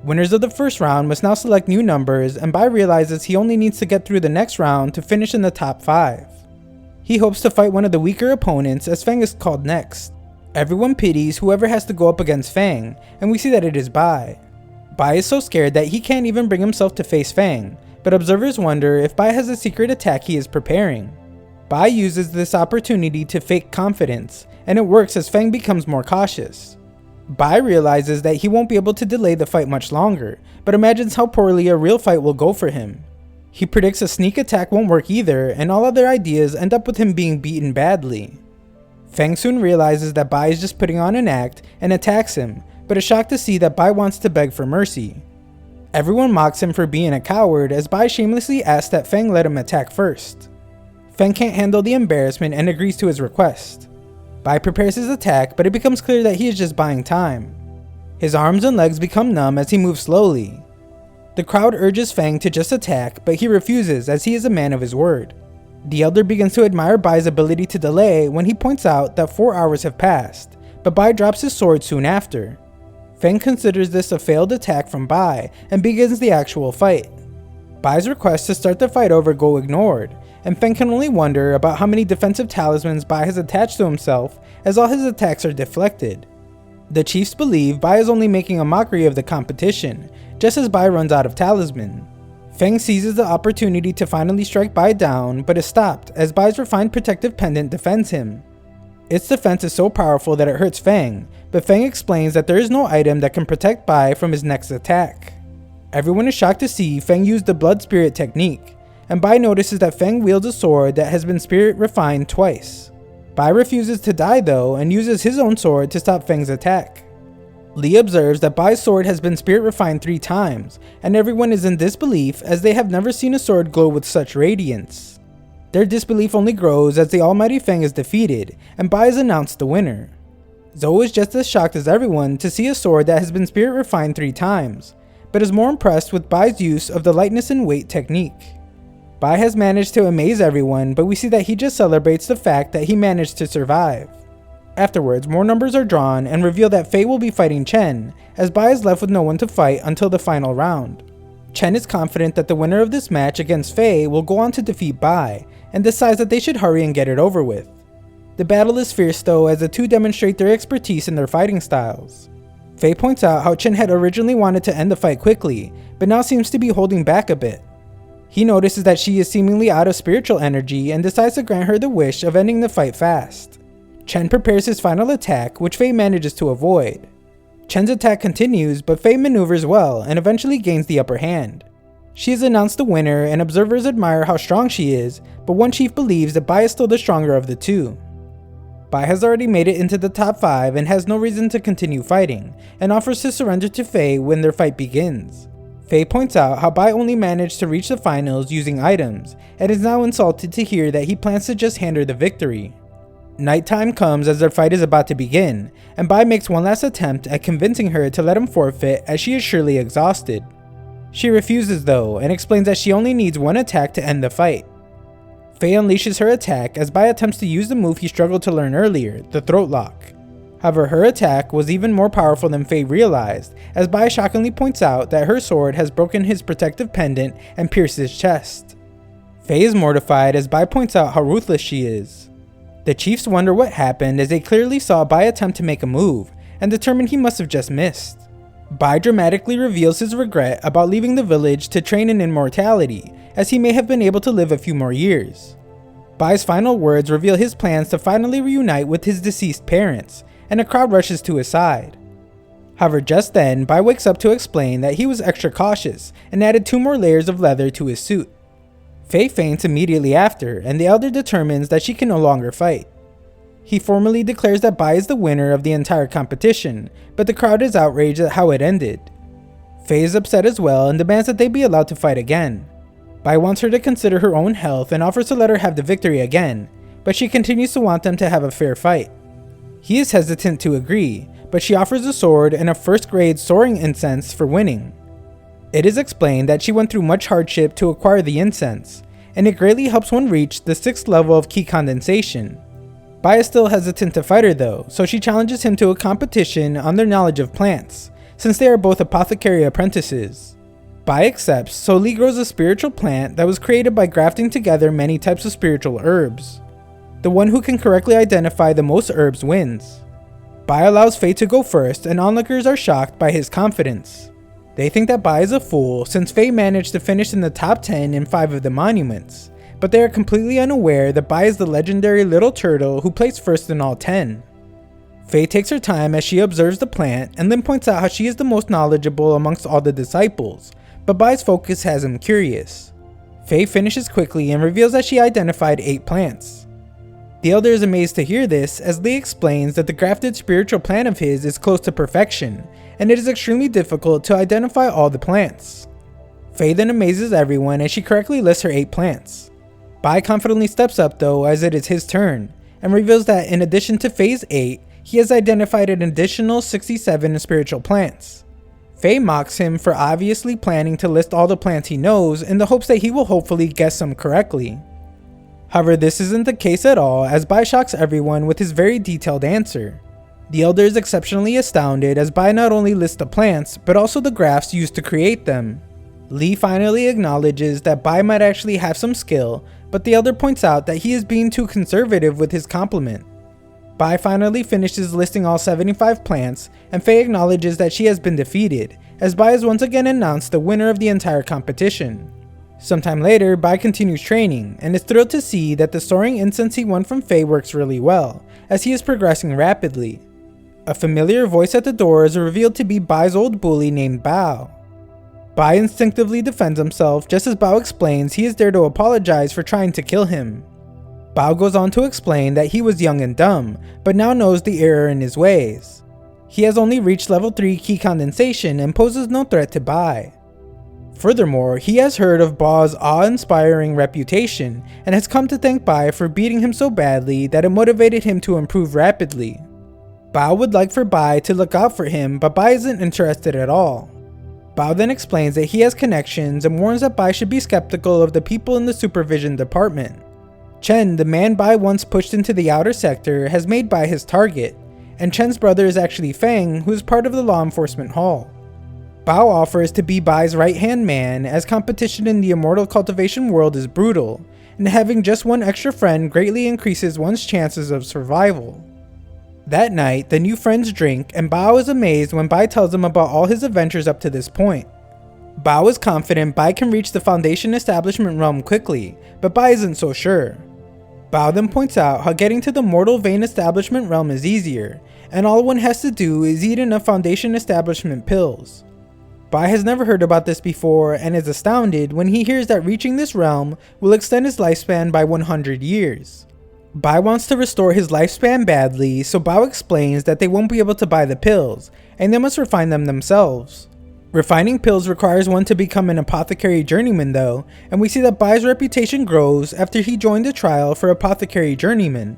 Winners of the first round must now select new numbers, and Bai realizes he only needs to get through the next round to finish in the top 5. He hopes to fight one of the weaker opponents as Feng is called next. Everyone pities whoever has to go up against Feng, and we see that it is Bai. Bai is so scared that he can't even bring himself to face Feng, but observers wonder if Bai has a secret attack he is preparing. Bai uses this opportunity to fake confidence, and it works as Feng becomes more cautious. Bai realizes that he won't be able to delay the fight much longer, but imagines how poorly a real fight will go for him. He predicts a sneak attack won't work either, and all other ideas end up with him being beaten badly. Feng soon realizes that Bai is just putting on an act and attacks him, but is shocked to see that Bai wants to beg for mercy. Everyone mocks him for being a coward as Bai shamelessly asks that Feng let him attack first. Feng can't handle the embarrassment and agrees to his request. Bai prepares his attack, but it becomes clear that he is just buying time. His arms and legs become numb as he moves slowly. The crowd urges Feng to just attack, but he refuses as he is a man of his word. The elder begins to admire Bai's ability to delay when he points out that 4 hours have passed, but Bai drops his sword soon after. Feng considers this a failed attack from Bai and begins the actual fight. Bai's requests to start the fight over go ignored, and Feng can only wonder about how many defensive talismans Bai has attached to himself as all his attacks are deflected. The chiefs believe Bai is only making a mockery of the competition, just as Bai runs out of talisman. Feng seizes the opportunity to finally strike Bai down, but is stopped as Bai's refined protective pendant defends him. Its defense is so powerful that it hurts Feng, but Feng explains that there is no item that can protect Bai from his next attack. Everyone is shocked to see Feng use the blood spirit technique, and Bai notices that Feng wields a sword that has been spirit refined twice. Bai refuses to die though and uses his own sword to stop Feng's attack. Li observes that Bai's sword has been spirit refined 3 times, and everyone is in disbelief as they have never seen a sword glow with such radiance. Their disbelief only grows as the almighty Feng is defeated, and Bai is announced the winner. Zhou is just as shocked as everyone to see a sword that has been spirit refined 3 times, but is more impressed with Bai's use of the lightness and weight technique. Bai has managed to amaze everyone, but we see that he just celebrates the fact that he managed to survive. Afterwards, more numbers are drawn and reveal that Fei will be fighting Chen, as Bai is left with no one to fight until the final round. Chen is confident that the winner of this match against Fei will go on to defeat Bai, and decides that they should hurry and get it over with. The battle is fierce though, as the two demonstrate their expertise in their fighting styles. Fei points out how Chen had originally wanted to end the fight quickly, but now seems to be holding back a bit. He notices that she is seemingly out of spiritual energy and decides to grant her the wish of ending the fight fast. Chen prepares his final attack, which Fei manages to avoid. Chen's attack continues, but Fei maneuvers well and eventually gains the upper hand. She is announced the winner, and observers admire how strong she is, but one chief believes that Bai is still the stronger of the two. Bai has already made it into the top 5 and has no reason to continue fighting, and offers to surrender to Fei when their fight begins. Fei points out how Bai only managed to reach the finals using items, and is now insulted to hear that he plans to just hand her the victory. Nighttime comes as their fight is about to begin, and Bai makes one last attempt at convincing her to let him forfeit as she is surely exhausted. She refuses though, and explains that she only needs one attack to end the fight. Fei unleashes her attack as Bai attempts to use the move he struggled to learn earlier, the throat lock. However, her attack was even more powerful than Fei realized, as Bai shockingly points out that her sword has broken his protective pendant and pierced his chest. Fei is mortified as Bai points out how ruthless she is. The chiefs wonder what happened as they clearly saw Bai attempt to make a move, and determine he must have just missed. Bai dramatically reveals his regret about leaving the village to train in immortality, as he may have been able to live a few more years. Bai's final words reveal his plans to finally reunite with his deceased parents, and a crowd rushes to his side. However, just then, Bai wakes up to explain that he was extra cautious and added 2 more layers of leather to his suit. Fei faints immediately after, and the elder determines that she can no longer fight. He formally declares that Bai is the winner of the entire competition, but the crowd is outraged at how it ended. Fei is upset as well and demands that they be allowed to fight again. Bai wants her to consider her own health and offers to let her have the victory again, but she continues to want them to have a fair fight. He is hesitant to agree, but she offers a sword and a first-grade soaring incense for winning. It is explained that she went through much hardship to acquire the incense, and it greatly helps one reach the 6th level of key condensation. Bai is still hesitant to fight her though, so she challenges him to a competition on their knowledge of plants, since they are both apothecary apprentices. Bai accepts, so Li grows a spiritual plant that was created by grafting together many types of spiritual herbs. The one who can correctly identify the most herbs wins. Bai allows Fei to go first, and onlookers are shocked by his confidence. They think that Bai is a fool since Fei managed to finish in the top 10 in 5 of the monuments, but they are completely unaware that Bai is the legendary little turtle who placed first in all 10. Fei takes her time as she observes the plant and then points out how she is the most knowledgeable amongst all the disciples, but Bai's focus has him curious. Fei finishes quickly and reveals that she identified 8 plants. The elder is amazed to hear this as Li explains that the grafted spiritual plant of his is close to perfection, and it is extremely difficult to identify all the plants. Fei then amazes everyone as she correctly lists her 8 plants. Bai confidently steps up though as it is his turn, and reveals that in addition to Fei's 8, he has identified an additional 67 spiritual plants. Fei mocks him for obviously planning to list all the plants he knows in the hopes that he will hopefully guess some correctly. However, this isn't the case at all as Bai shocks everyone with his very detailed answer. The elder is exceptionally astounded as Bai not only lists the plants, but also the grafts used to create them. Li finally acknowledges that Bai might actually have some skill, but the elder points out that he is being too conservative with his compliment. Bai finally finishes listing all 75 plants, and Fei acknowledges that she has been defeated, as Bai is once again announced the winner of the entire competition. Sometime later, Bai continues training, and is thrilled to see that the soaring incense he won from Fei works really well, as he is progressing rapidly. A familiar voice at the door is revealed to be Bai's old bully named Bao. Bai instinctively defends himself just as Bao explains he is there to apologize for trying to kill him. Bao goes on to explain that he was young and dumb, but now knows the error in his ways. He has only reached level 3 key condensation and poses no threat to Bai. Furthermore, he has heard of Bao's awe-inspiring reputation and has come to thank Bai for beating him so badly that it motivated him to improve rapidly. Bao would like for Bai to look out for him, but Bai isn't interested at all. Bao then explains that he has connections and warns that Bai should be skeptical of the people in the supervision department. Chen, the man Bai once pushed into the outer sector, has made Bai his target, and Chen's brother is actually Feng, who is part of the law enforcement hall. Bao offers to be Bai's right-hand man as competition in the immortal cultivation world is brutal, and having just one extra friend greatly increases one's chances of survival. That night, the new friends drink, and Bao is amazed when Bai tells him about all his adventures up to this point. Bao is confident Bai can reach the Foundation establishment realm quickly, but Bai isn't so sure. Bao then points out how getting to the Mortal Vein establishment realm is easier, and all one has to do is eat enough Foundation establishment pills. Bai has never heard about this before and is astounded when he hears that reaching this realm will extend his lifespan by 100 years. Bai wants to restore his lifespan badly, so Bao explains that they won't be able to buy the pills, and they must refine them themselves. Refining pills requires one to become an apothecary journeyman though, and we see that Bai's reputation grows after he joined the trial for apothecary journeyman.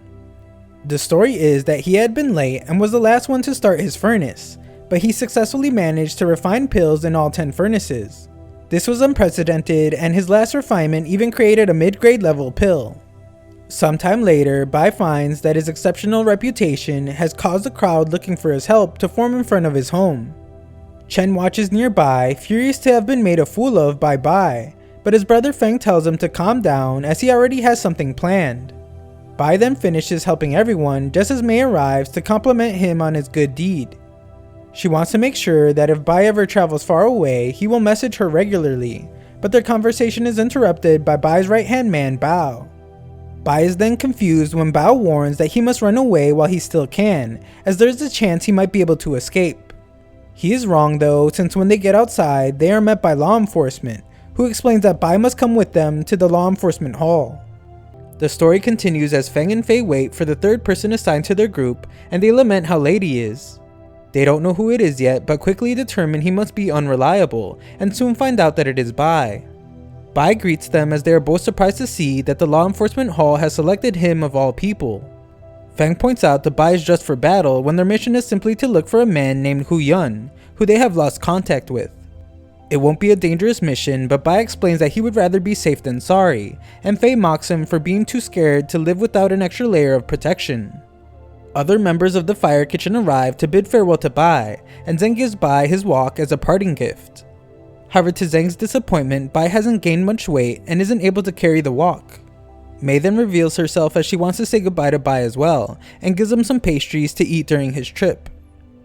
The story is that he had been late and was the last one to start his furnace, but he successfully managed to refine pills in all 10 furnaces. This was unprecedented, and his last refinement even created a mid-grade level pill. Sometime later, Bai finds that his exceptional reputation has caused a crowd looking for his help to form in front of his home. Chen watches nearby, furious to have been made a fool of by Bai, but his brother Feng tells him to calm down as he already has something planned. Bai then finishes helping everyone just as Mei arrives to compliment him on his good deed. She wants to make sure that if Bai ever travels far away, he will message her regularly, but their conversation is interrupted by Bai's right-hand man Bao. Bai is then confused when Bao warns that he must run away while he still can, as there is a chance he might be able to escape. He is wrong though, since when they get outside, they are met by law enforcement, who explains that Bai must come with them to the law enforcement hall. The story continues as Feng and Fei wait for the third person assigned to their group, and they lament how late he is. They don't know who it is yet, but quickly determine he must be unreliable, and soon find out that it is Bai. Bai greets them as they are both surprised to see that the law enforcement hall has selected him of all people. Feng points out that Bai is dressed for battle when their mission is simply to look for a man named Yongheng, who they have lost contact with. It won't be a dangerous mission, but Bai explains that he would rather be safe than sorry, and Fei mocks him for being too scared to live without an extra layer of protection. Other members of the fire kitchen arrive to bid farewell to Bai, and Zheng gives Bai his walk as a parting gift. However, to Zheng's disappointment, Bai hasn't gained much weight and isn't able to carry the walk. Mei then reveals herself as she wants to say goodbye to Bai as well, and gives him some pastries to eat during his trip.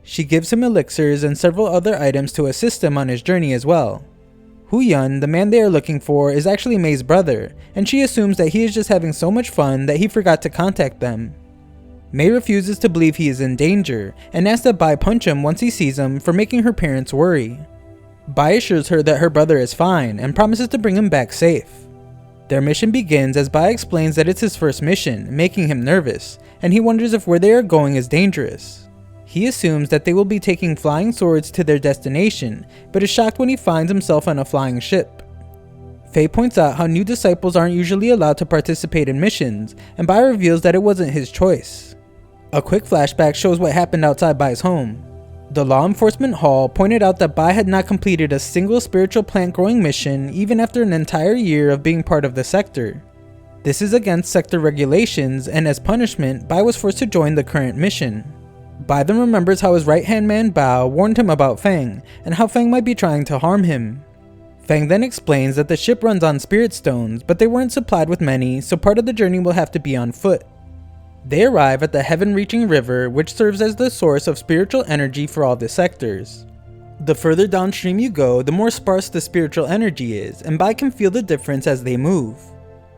She gives him elixirs and several other items to assist him on his journey as well. Yun, the man they are looking for, is actually Mei's brother, and she assumes that he is just having so much fun that he forgot to contact them. Mei refuses to believe he is in danger, and asks that Bai punch him once he sees him for making her parents worry. Bai assures her that her brother is fine, and promises to bring him back safe. Their mission begins as Bai explains that it's his first mission, making him nervous, and he wonders if where they are going is dangerous. He assumes that they will be taking flying swords to their destination, but is shocked when he finds himself on a flying ship. Fei points out how new disciples aren't usually allowed to participate in missions, and Bai reveals that it wasn't his choice. A quick flashback shows what happened outside Bai's home. The law enforcement hall pointed out that Bai had not completed a single spiritual plant growing mission even after an entire year of being part of the sector. This is against sector regulations, and as punishment, Bai was forced to join the current mission. Bai then remembers how his right-hand man Bao warned him about Feng, and how Feng might be trying to harm him. Feng then explains that the ship runs on spirit stones, but they weren't supplied with many, so part of the journey will have to be on foot. They arrive at the heaven-reaching river, which serves as the source of spiritual energy for all the sectors. The further downstream you go, the more sparse the spiritual energy is, and Bai can feel the difference as they move.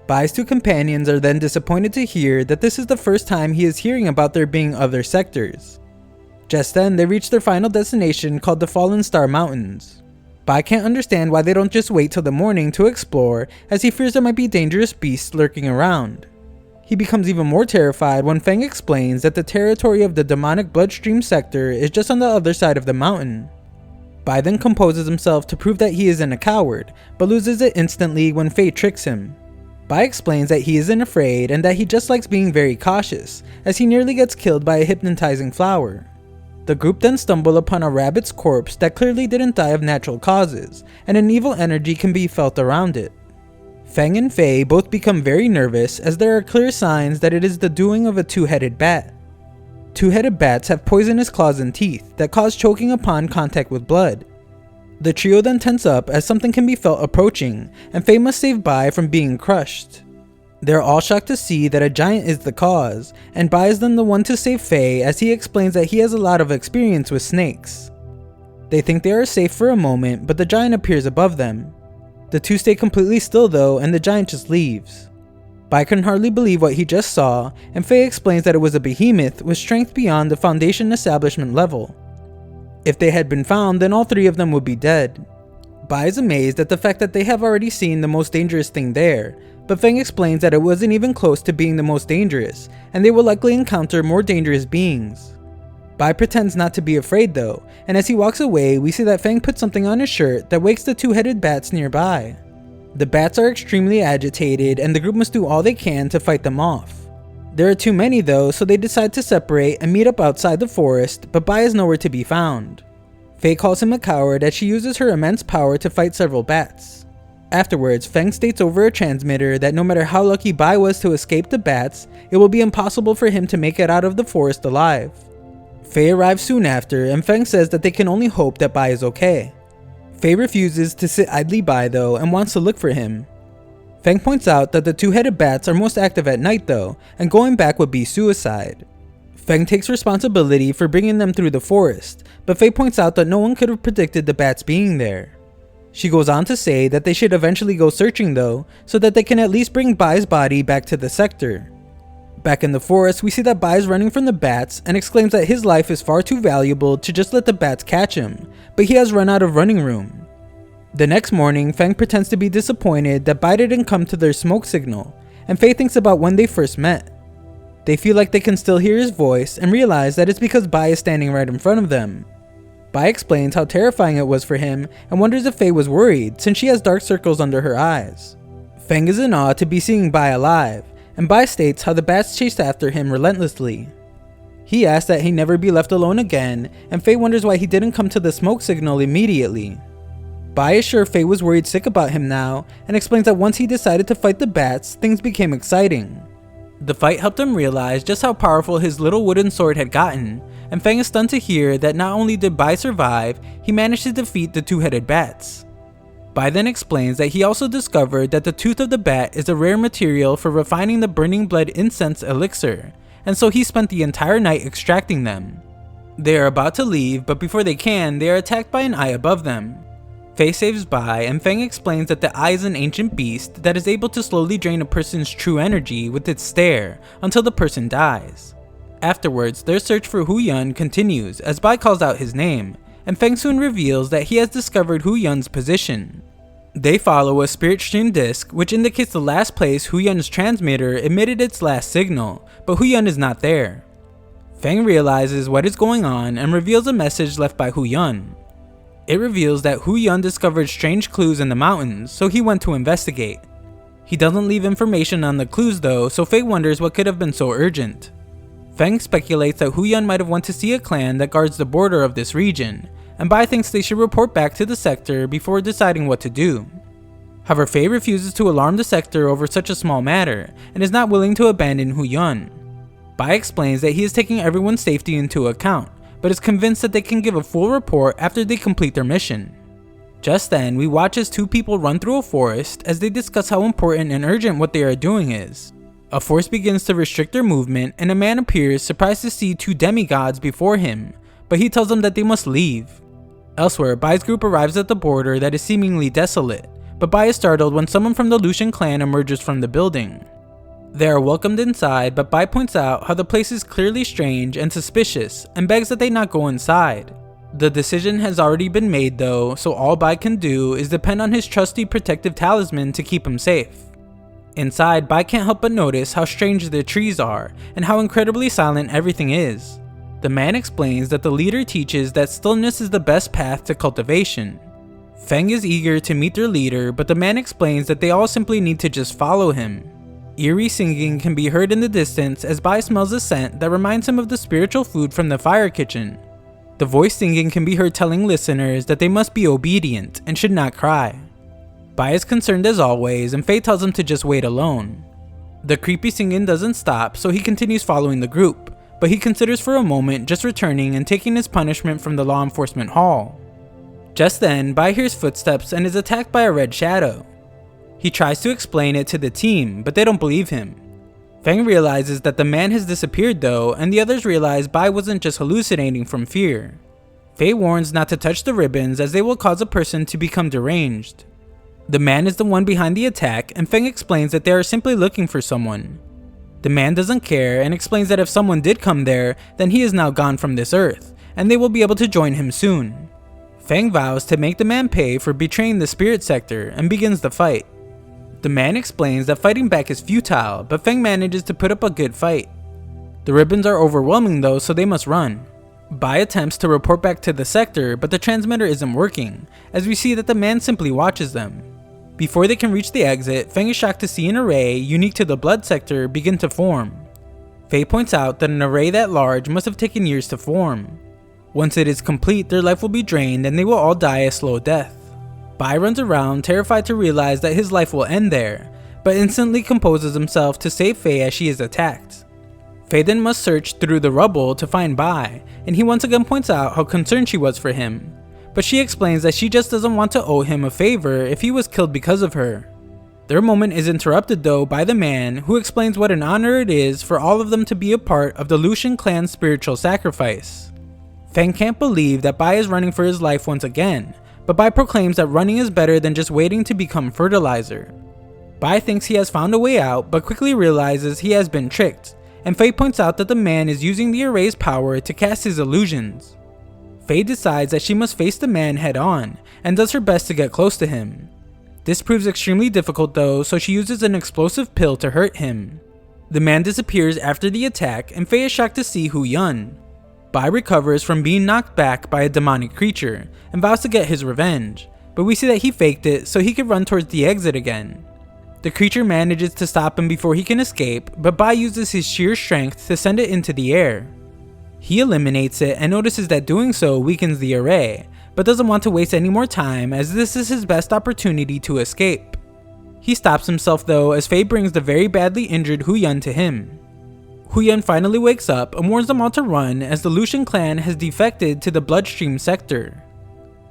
Bai's two companions are then disappointed to hear that this is the first time he is hearing about there being other sectors. Just then, they reach their final destination called the Fallen Star Mountains. Bai can't understand why they don't just wait till the morning to explore, as he fears there might be dangerous beasts lurking around. He becomes even more terrified when Feng explains that the territory of the demonic bloodstream sector is just on the other side of the mountain. Bai then composes himself to prove that he isn't a coward, but loses it instantly when Fei tricks him. Bai explains that he isn't afraid and that he just likes being very cautious, as he nearly gets killed by a hypnotizing flower. The group then stumble upon a rabbit's corpse that clearly didn't die of natural causes, and an evil energy can be felt around it. Feng and Fei both become very nervous as there are clear signs that it is the doing of a two-headed bat. Two-headed bats have poisonous claws and teeth that cause choking upon contact with blood. The trio then tense up as something can be felt approaching, and Fei must save Bai from being crushed. They are all shocked to see that a giant is the cause, and Bai is then the one to save Fei as he explains that he has a lot of experience with snakes. They think they are safe for a moment, but the giant appears above them. The two stay completely still though, and the giant just leaves. Bai can hardly believe what he just saw, and Fei explains that it was a behemoth with strength beyond the Foundation establishment level. If they had been found, then all three of them would be dead. Bai is amazed at the fact that they have already seen the most dangerous thing there, but Feng explains that it wasn't even close to being the most dangerous, and they will likely encounter more dangerous beings. Bai pretends not to be afraid though, and as he walks away, we see that Feng puts something on his shirt that wakes the two-headed bats nearby. The bats are extremely agitated, and the group must do all they can to fight them off. There are too many though, so they decide to separate and meet up outside the forest, but Bai is nowhere to be found. Fei calls him a coward as she uses her immense power to fight several bats. Afterwards, Feng states over a transmitter that no matter how lucky Bai was to escape the bats, it will be impossible for him to make it out of the forest alive. Fei arrives soon after, and Feng says that they can only hope that Bai is okay. Fei refuses to sit idly by though, and wants to look for him. Feng points out that the two-headed bats are most active at night though, and going back would be suicide. Feng takes responsibility for bringing them through the forest, but Fei points out that no one could have predicted the bats being there. She goes on to say that they should eventually go searching though, so that they can at least bring Bai's body back to the sector. Back in the forest, we see that Bai is running from the bats and exclaims that his life is far too valuable to just let the bats catch him, but he has run out of running room. The next morning, Feng pretends to be disappointed that Bai didn't come to their smoke signal, and Faye thinks about when they first met. They feel like they can still hear his voice and realize that it's because Bai is standing right in front of them. Bai explains how terrifying it was for him and wonders if Faye was worried since she has dark circles under her eyes. Feng is in awe to be seeing Bai alive, and Bai states how the bats chased after him relentlessly. He asks that he never be left alone again, and Faye wonders why he didn't come to the smoke signal immediately. Bai is sure Faye was worried sick about him now, and explains that once he decided to fight the bats, things became exciting. The fight helped him realize just how powerful his little wooden sword had gotten, and Feng is stunned to hear that not only did Bai survive, he managed to defeat the two-headed bats. Bai then explains that he also discovered that the tooth of the bat is a rare material for refining the burning blood incense elixir, and so he spent the entire night extracting them. They are about to leave, but before they can, they are attacked by an eye above them. Faye saves Bai, and Feng explains that the eye is an ancient beast that is able to slowly drain a person's true energy with its stare until the person dies. Afterwards, their search for Hu Yun continues as Bai calls out his name, and Feng soon reveals that he has discovered Hu Yun's position. They follow a spirit stream disc which indicates the last place Hu Yun's transmitter emitted its last signal, but Hu Yun is not there. Feng realizes what is going on and reveals a message left by Hu Yun. It reveals that Hu Yun discovered strange clues in the mountains, so he went to investigate. He doesn't leave information on the clues though, so Faye wonders what could have been so urgent. Feng speculates that Hu Yun might have went to see a clan that guards the border of this region, and Bai thinks they should report back to the sector before deciding what to do. However, Faye refuses to alarm the sector over such a small matter, and is not willing to abandon Hu Yun. Bai explains that he is taking everyone's safety into account, but is convinced that they can give a full report after they complete their mission. Just then, we watch as two people run through a forest as they discuss how important and urgent what they are doing is. A force begins to restrict their movement, and a man appears surprised to see two demigods before him, but he tells them that they must leave. Elsewhere, Bai's group arrives at the border that is seemingly desolate, but Bai is startled when someone from the Lucian clan emerges from the building. They are welcomed inside, but Bai points out how the place is clearly strange and suspicious and begs that they not go inside. The decision has already been made though, so all Bai can do is depend on his trusty protective talisman to keep him safe. Inside, Bai can't help but notice how strange the trees are and how incredibly silent everything is. The man explains that the leader teaches that stillness is the best path to cultivation. Feng is eager to meet their leader, but the man explains that they all simply need to just follow him. Eerie singing can be heard in the distance as Bai smells a scent that reminds him of the spiritual food from the fire kitchen. The voice singing can be heard telling listeners that they must be obedient and should not cry. Bai is concerned as always, and Faye tells him to just wait alone. The creepy singing doesn't stop, so he continues following the group, but he considers for a moment just returning and taking his punishment from the law enforcement hall. Just then, Bai hears footsteps and is attacked by a red shadow. He tries to explain it to the team, but they don't believe him. Feng realizes that the man has disappeared though, and the others realize Bai wasn't just hallucinating from fear. Faye warns not to touch the ribbons as they will cause a person to become deranged. The man is the one behind the attack, and Feng explains that they are simply looking for someone. The man doesn't care and explains that if someone did come there, then he is now gone from this earth, and they will be able to join him soon. Feng vows to make the man pay for betraying the spirit sector and begins the fight. The man explains that fighting back is futile, but Feng manages to put up a good fight. The ribbons are overwhelming though, so they must run. Bai attempts to report back to the sector, but the transmitter isn't working, as we see that the man simply watches them. Before they can reach the exit, Feng is shocked to see an array unique to the blood sector begin to form. Faye points out that an array that large must have taken years to form. Once it is complete, their life will be drained and they will all die a slow death. Bai runs around, terrified to realize that his life will end there, but instantly composes himself to save Faye as she is attacked. Faye then must search through the rubble to find Bai, and he once again points out how concerned she was for him, but she explains that she just doesn't want to owe him a favor if he was killed because of her. Their moment is interrupted though by the man, who explains what an honor it is for all of them to be a part of the Lucian clan's spiritual sacrifice. Feng can't believe that Bai is running for his life once again, but Bai proclaims that running is better than just waiting to become fertilizer. Bai thinks he has found a way out, but quickly realizes he has been tricked, and Faye points out that the man is using the array's power to cast his illusions. Faye decides that she must face the man head on, and does her best to get close to him. This proves extremely difficult though, so she uses an explosive pill to hurt him. The man disappears after the attack, and Faye is shocked to see Hu Yun. Bai recovers from being knocked back by a demonic creature and vows to get his revenge, but we see that he faked it so he could run towards the exit again. The creature manages to stop him before he can escape, but Bai uses his sheer strength to send it into the air. He eliminates it and notices that doing so weakens the array, but doesn't want to waste any more time as this is his best opportunity to escape. He stops himself though as Faye brings the very badly injured Hu Yun to him. Hu Yun finally wakes up and warns them all to run as the Lucian clan has defected to the bloodstream sector.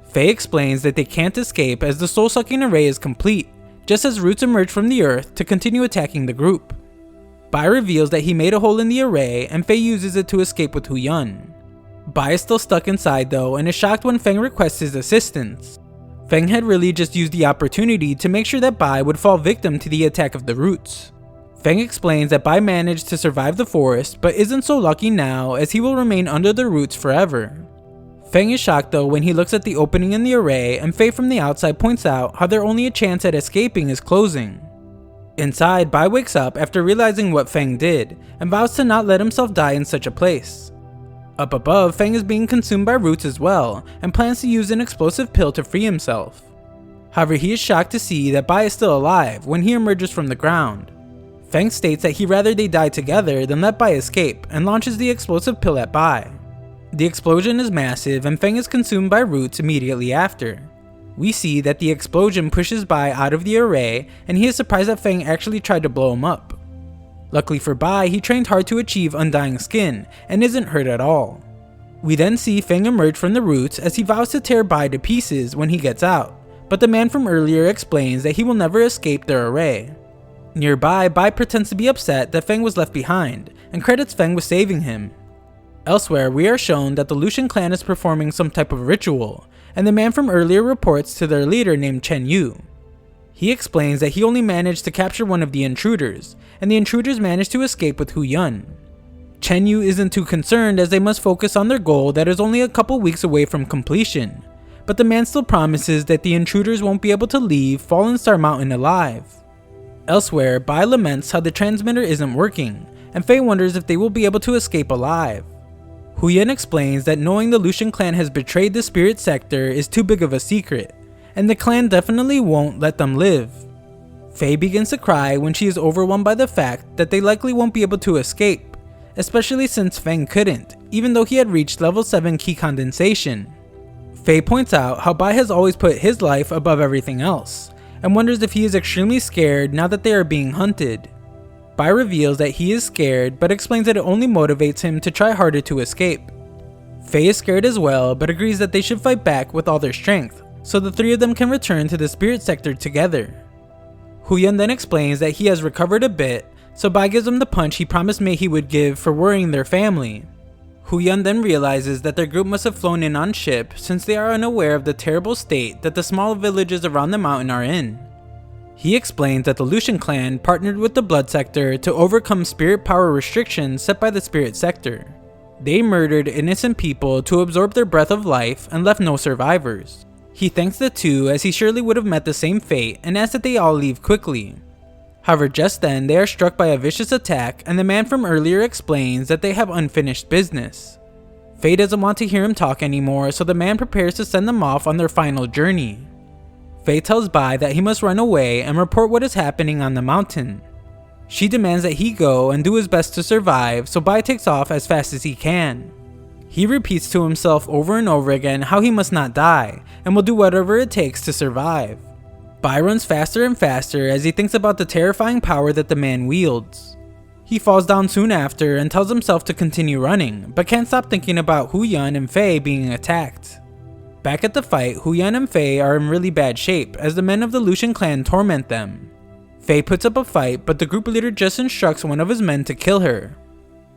Faye explains that they can't escape as the soul-sucking array is complete, just as roots emerge from the earth to continue attacking the group. Bai reveals that he made a hole in the array and Faye uses it to escape with Hu Yun. Bai is still stuck inside though and is shocked when Feng requests his assistance. Feng had really just used the opportunity to make sure that Bai would fall victim to the attack of the roots. Feng explains that Bai managed to survive the forest but isn't so lucky now as he will remain under the roots forever. Feng is shocked though when he looks at the opening in the array and Faye from the outside points out how their only chance at escaping is closing. Inside, Bai wakes up after realizing what Feng did and vows to not let himself die in such a place. Up above, Feng is being consumed by roots as well and plans to use an explosive pill to free himself. However, he is shocked to see that Bai is still alive when he emerges from the ground. Feng states that he'd rather they die together than let Bai escape and launches the explosive pill at Bai. The explosion is massive and Feng is consumed by roots immediately after. We see that the explosion pushes Bai out of the array and he is surprised that Feng actually tried to blow him up. Luckily for Bai, he trained hard to achieve undying skin and isn't hurt at all. We then see Feng emerge from the roots as he vows to tear Bai to pieces when he gets out, but the man from earlier explains that he will never escape their array. Nearby, Bai pretends to be upset that Feng was left behind and credits Feng with saving him. Elsewhere, we are shown that the Lucian clan is performing some type of ritual, and the man from earlier reports to their leader named Tian Yu. He explains that he only managed to capture one of the intruders, and the intruders managed to escape with Hu Yun. Tian Yu isn't too concerned as they must focus on their goal that is only a couple weeks away from completion, but the man still promises that the intruders won't be able to leave Fallen Star Mountain alive. Elsewhere, Bai laments how the transmitter isn't working, and Faye wonders if they will be able to escape alive. Hu Yun explains that knowing the Lucian clan has betrayed the spirit sector is too big of a secret, and the clan definitely won't let them live. Faye begins to cry when she is overwhelmed by the fact that they likely won't be able to escape, especially since Feng couldn't, even though he had reached level 7 key condensation. Faye points out how Bai has always put his life above everything else, and wonders if he is extremely scared now that they are being hunted. Bai reveals that he is scared, but explains that it only motivates him to try harder to escape. Faye is scared as well, but agrees that they should fight back with all their strength, so the three of them can return to the spirit sector together. Hu Yun then explains that he has recovered a bit, so Bai gives him the punch he promised Mei he would give for worrying their family. Hu Yun then realizes that their group must have flown in on ship since they are unaware of the terrible state that the small villages around the mountain are in. He explains that the Lucian clan partnered with the Blood Sector to overcome spirit power restrictions set by the Spirit Sector. They murdered innocent people to absorb their breath of life and left no survivors. He thanks the two as he surely would have met the same fate and asks that they all leave quickly. However, just then they are struck by a vicious attack and the man from earlier explains that they have unfinished business. Faye doesn't want to hear him talk anymore, so the man prepares to send them off on their final journey. Faye tells Bai that he must run away and report what is happening on the mountain. She demands that he go and do his best to survive, so Bai takes off as fast as he can. He repeats to himself over and over again how he must not die, and will do whatever it takes to survive. Bai runs faster and faster as he thinks about the terrifying power that the man wields. He falls down soon after and tells himself to continue running, but can't stop thinking about Hu Yun and Faye being attacked. Back at the fight, Hu Yun and Faye are in really bad shape as the men of the Lucian clan torment them. Faye puts up a fight, but the group leader just instructs one of his men to kill her.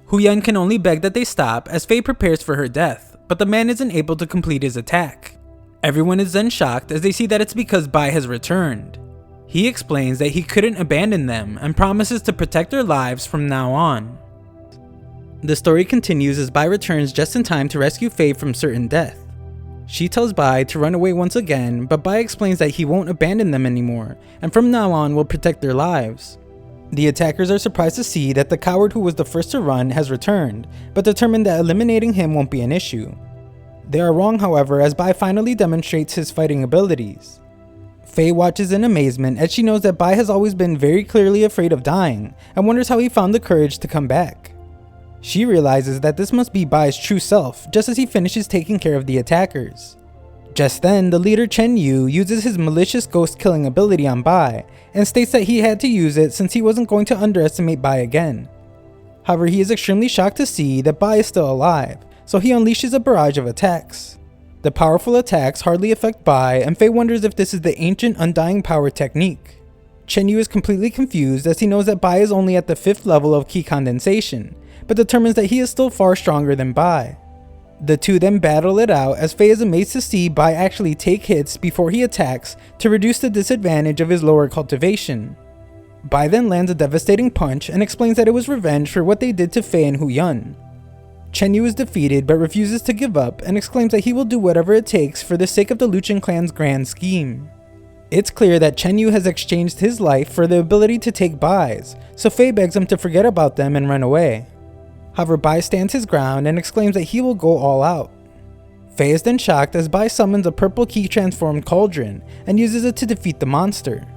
Hu Yun can only beg that they stop as Faye prepares for her death, but the man isn't able to complete his attack. Everyone is then shocked as they see that it's because Bai has returned. He explains that he couldn't abandon them and promises to protect their lives from now on. The story continues as Bai returns just in time to rescue Faye from certain death. She tells Bai to run away once again, but Bai explains that he won't abandon them anymore, and from now on will protect their lives. The attackers are surprised to see that the coward who was the first to run has returned, but determined that eliminating him won't be an issue. They are wrong, however, as Bai finally demonstrates his fighting abilities. Faye watches in amazement as she knows that Bai has always been very clearly afraid of dying, and wonders how he found the courage to come back. She realizes that this must be Bai's true self, just as he finishes taking care of the attackers. Just then, the leader Tian Yu uses his malicious ghost killing ability on Bai, and states that he had to use it since he wasn't going to underestimate Bai again. However, he is extremely shocked to see that Bai is still alive, so he unleashes a barrage of attacks. The powerful attacks hardly affect Bai, and Faye wonders if this is the ancient undying power technique. Tian Yu is completely confused as he knows that Bai is only at the 5th level of ki condensation, but determines that he is still far stronger than Bai. The two then battle it out as Faye is amazed to see Bai actually take hits before he attacks to reduce the disadvantage of his lower cultivation. Bai then lands a devastating punch and explains that it was revenge for what they did to Faye and Huyun. Tian Yu is defeated but refuses to give up and exclaims that he will do whatever it takes for the sake of the Lucian clan's grand scheme. It's clear that Tian Yu has exchanged his life for the ability to take Bai's, so Faye begs him to forget about them and run away. However, Bai stands his ground and exclaims that he will go all out. Faye is then shocked as Bai summons a purple ki transformed cauldron and uses it to defeat the monster.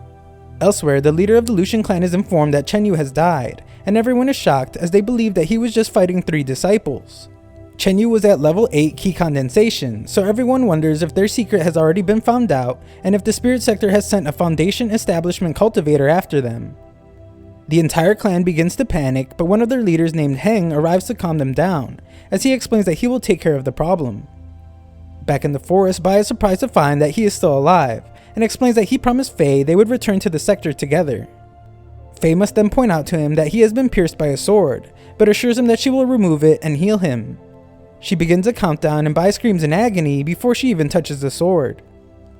Elsewhere, the leader of the Lucian clan is informed that Tian Yu has died, and everyone is shocked as they believe that he was just fighting 3 disciples. Tian Yu was at level 8 ki condensation, so everyone wonders if their secret has already been found out and if the spirit sector has sent a foundation establishment cultivator after them. The entire clan begins to panic, but one of their leaders named Heng arrives to calm them down, as he explains that he will take care of the problem. Back in the forest, Bai is surprised to find that he is still alive, and explains that he promised Faye they would return to the sector together. Faye must then point out to him that he has been pierced by a sword, but assures him that she will remove it and heal him. She begins a countdown and Bai screams in agony before she even touches the sword.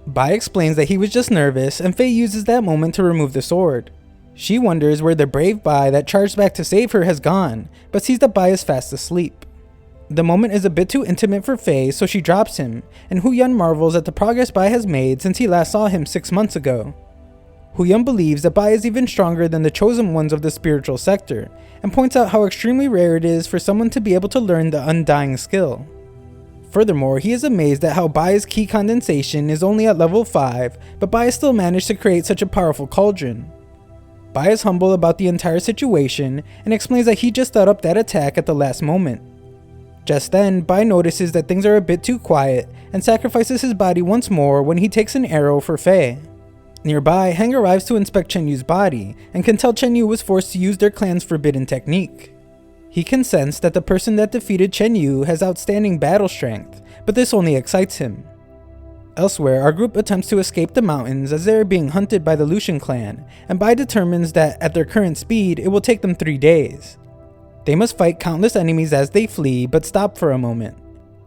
Bai explains that he was just nervous, and Faye uses that moment to remove the sword. She wonders where the brave Bai that charged back to save her has gone, but sees that Bai is fast asleep. The moment is a bit too intimate for Faye, so she drops him, and Huyun marvels at the progress Bai has made since he last saw him 6 months ago. Huyun believes that Bai is even stronger than the chosen ones of the spiritual sector, and points out how extremely rare it is for someone to be able to learn the undying skill. Furthermore, he is amazed at how Bai's ki condensation is only at level 5, but Bai still managed to create such a powerful cauldron. Bai is humble about the entire situation and explains that he just thought up that attack at the last moment. Just then, Bai notices that things are a bit too quiet and sacrifices his body once more when he takes an arrow for Faye. Nearby, Heng arrives to inspect Tian Yu's body and can tell Tian Yu was forced to use their clan's forbidden technique. He can sense that the person that defeated Tian Yu has outstanding battle strength, but this only excites him. Elsewhere, our group attempts to escape the mountains as they are being hunted by the Lucian clan, and Bai determines that at their current speed, it will take them 3 days. They must fight countless enemies as they flee, but stop for a moment.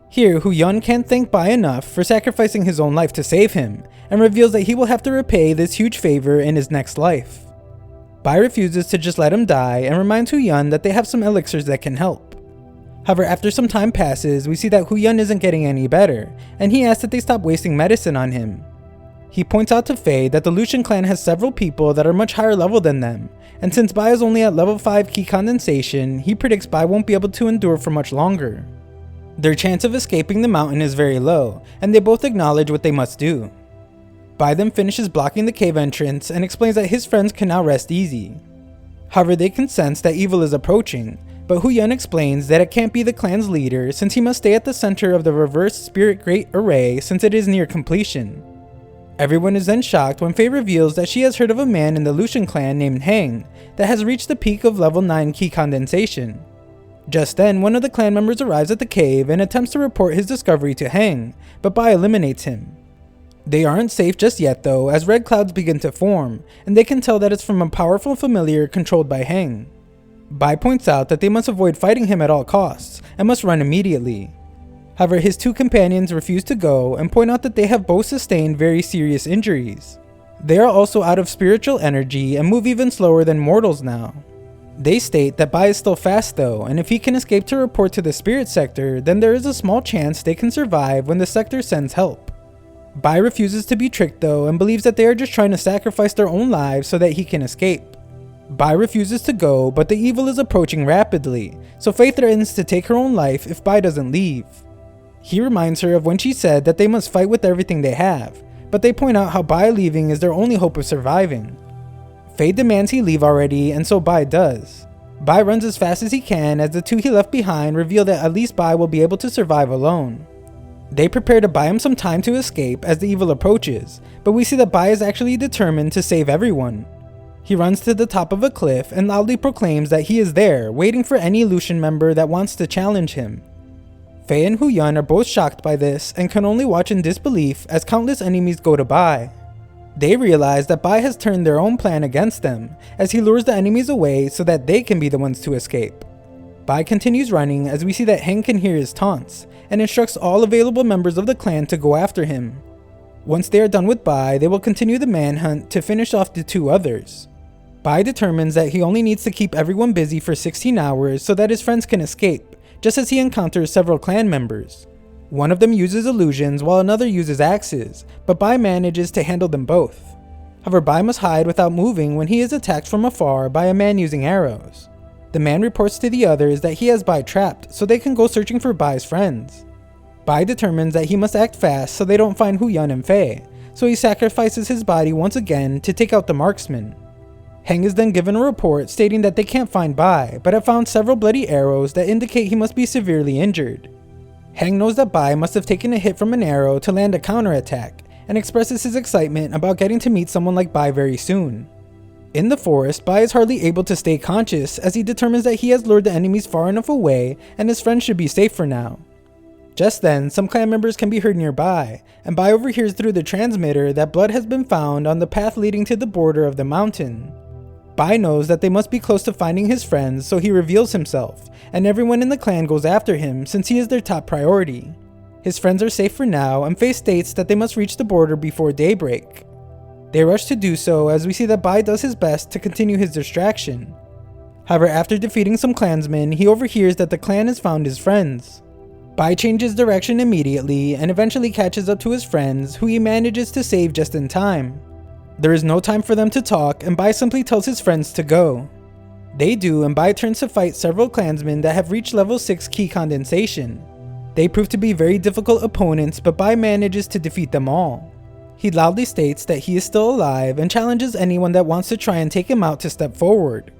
Here, Huyun can't thank Bai enough for sacrificing his own life to save him, and reveals that he will have to repay this huge favor in his next life. Bai refuses to just let him die and reminds Huyun that they have some elixirs that can help. However, after some time passes, we see that Huyun isn't getting any better, and he asks that they stop wasting medicine on him. He points out to Faye that the Lucian clan has several people that are much higher level than them, and since Bai is only at level 5 ki condensation, he predicts Bai won't be able to endure for much longer. Their chance of escaping the mountain is very low, and they both acknowledge what they must do. Bai then finishes blocking the cave entrance and explains that his friends can now rest easy. However, they can sense that evil is approaching, but Huyun explains that it can't be the clan's leader since he must stay at the center of the reverse spirit great array since it is near completion. Everyone is then shocked when Faye reveals that she has heard of a man in the Lucian clan named Heng that has reached the peak of level 9 ki condensation. Just then, one of the clan members arrives at the cave and attempts to report his discovery to Heng, but Bai eliminates him. They aren't safe just yet though, as red clouds begin to form, and they can tell that it's from a powerful familiar controlled by Heng. Bai points out that they must avoid fighting him at all costs, and must run immediately. However, his 2 companions refuse to go and point out that they have both sustained very serious injuries. They are also out of spiritual energy and move even slower than mortals now. They state that Bai is still fast though, and if he can escape to report to the spirit sector, then there is a small chance they can survive when the sector sends help. Bai refuses to be tricked though and believes that they are just trying to sacrifice their own lives so that he can escape. Bai refuses to go, but the evil is approaching rapidly, so Faye threatens to take her own life if Bai doesn't leave. He reminds her of when she said that they must fight with everything they have, but they point out how Bai leaving is their only hope of surviving. Faye demands he leave already, and so Bai does. Bai runs as fast as he can as the two he left behind reveal that at least Bai will be able to survive alone. They prepare to buy him some time to escape as the evil approaches, but we see that Bai is actually determined to save everyone. He runs to the top of a cliff and loudly proclaims that he is there, waiting for any Lucian member that wants to challenge him. Faye and Huyan are both shocked by this and can only watch in disbelief as countless enemies go to Bai. They realize that Bai has turned their own plan against them, as he lures the enemies away so that they can be the ones to escape. Bai continues running as we see that Heng can hear his taunts, and instructs all available members of the clan to go after him. Once they are done with Bai, they will continue the manhunt to finish off the two others. Bai determines that he only needs to keep everyone busy for 16 hours so that his friends can escape, just as he encounters several clan members. One of them uses illusions while another uses axes, but Bai manages to handle them both. However, Bai must hide without moving when he is attacked from afar by a man using arrows. The man reports to the others that he has Bai trapped so they can go searching for Bai's friends. Bai determines that he must act fast so they don't find Huyan and Faye, so he sacrifices his body once again to take out the marksman. Heng is then given a report stating that they can't find Bai, but have found several bloody arrows that indicate he must be severely injured. Heng knows that Bai must have taken a hit from an arrow to land a counterattack, and expresses his excitement about getting to meet someone like Bai very soon. In the forest, Bai is hardly able to stay conscious as he determines that he has lured the enemies far enough away and his friends should be safe for now. Just then, some clan members can be heard nearby, and Bai overhears through the transmitter that blood has been found on the path leading to the border of the mountain. Bai knows that they must be close to finding his friends, so he reveals himself, and everyone in the clan goes after him since he is their top priority. His friends are safe for now, and Faye states that they must reach the border before daybreak. They rush to do so as we see that Bai does his best to continue his distraction. However, after defeating some clansmen, he overhears that the clan has found his friends. Bai changes direction immediately and eventually catches up to his friends, who he manages to save just in time. There is no time for them to talk, and Bai simply tells his friends to go. They do, and Bai turns to fight several clansmen that have reached level 6 key condensation. They prove to be very difficult opponents, but Bai manages to defeat them all. He loudly states that he is still alive and challenges anyone that wants to try and take him out to step forward.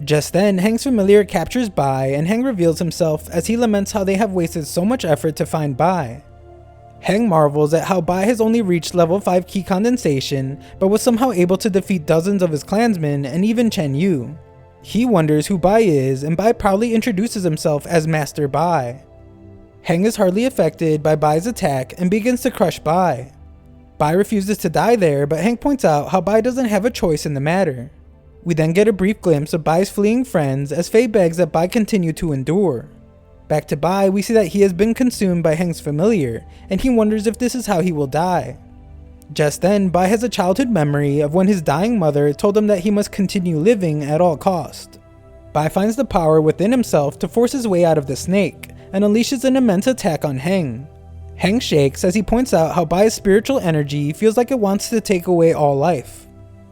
Just then, Heng's familiar captures Bai, and Heng reveals himself as he laments how they have wasted so much effort to find Bai. Heng marvels at how Bai has only reached level 5 key condensation, but was somehow able to defeat dozens of his clansmen and even Tian Yu. He wonders who Bai is, and Bai proudly introduces himself as Master Bai. Heng is hardly affected by Bai's attack and begins to crush Bai. Bai refuses to die there, but Heng points out how Bai doesn't have a choice in the matter. We then get a brief glimpse of Bai's fleeing friends as Faye begs that Bai continue to endure. Back to Bai, we see that he has been consumed by Heng's familiar, and he wonders if this is how he will die. Just then, Bai has a childhood memory of when his dying mother told him that he must continue living at all cost. Bai finds the power within himself to force his way out of the snake, and unleashes an immense attack on Heng. Heng shakes as he points out how Bai's spiritual energy feels like it wants to take away all life.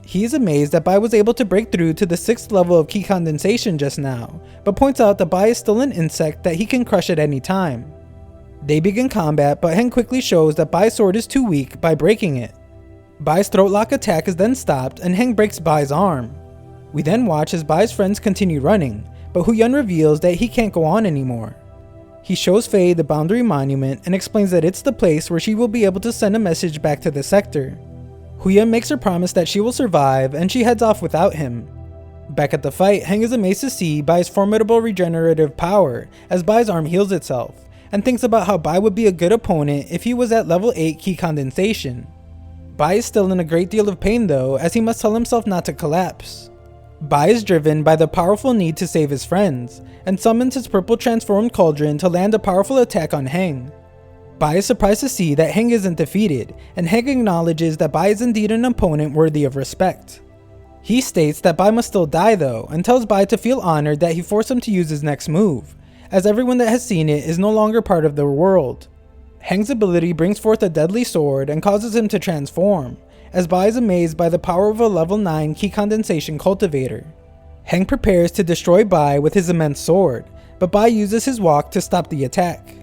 He is amazed that Bai was able to break through to the 6th level of key condensation just now, but points out that Bai is still an insect that he can crush at any time. They begin combat, but Heng quickly shows that Bai's sword is too weak by breaking it. Bai's throat lock attack is then stopped, and Heng breaks Bai's arm. We then watch as Bai's friends continue running, but Huyan reveals that he can't go on anymore. He shows Faye the boundary monument and explains that it's the place where she will be able to send a message back to the sector. Huyan makes her promise that she will survive, and she heads off without him. Back at the fight, Heng is amazed to see Bai's formidable regenerative power as Bai's arm heals itself, and thinks about how Bai would be a good opponent if he was at level 8 key condensation. Bai is still in a great deal of pain though, as he must tell himself not to collapse. Bai is driven by the powerful need to save his friends, and summons his purple transformed cauldron to land a powerful attack on Heng. Bai is surprised to see that Heng isn't defeated, and Heng acknowledges that Bai is indeed an opponent worthy of respect. He states that Bai must still die though, and tells Bai to feel honored that he forced him to use his next move, as everyone that has seen it is no longer part of their world. Heng's ability brings forth a deadly sword and causes him to transform, as Bai is amazed by the power of a level 9 key condensation cultivator. Heng prepares to destroy Bai with his immense sword, but Bai uses his walk to stop the attack.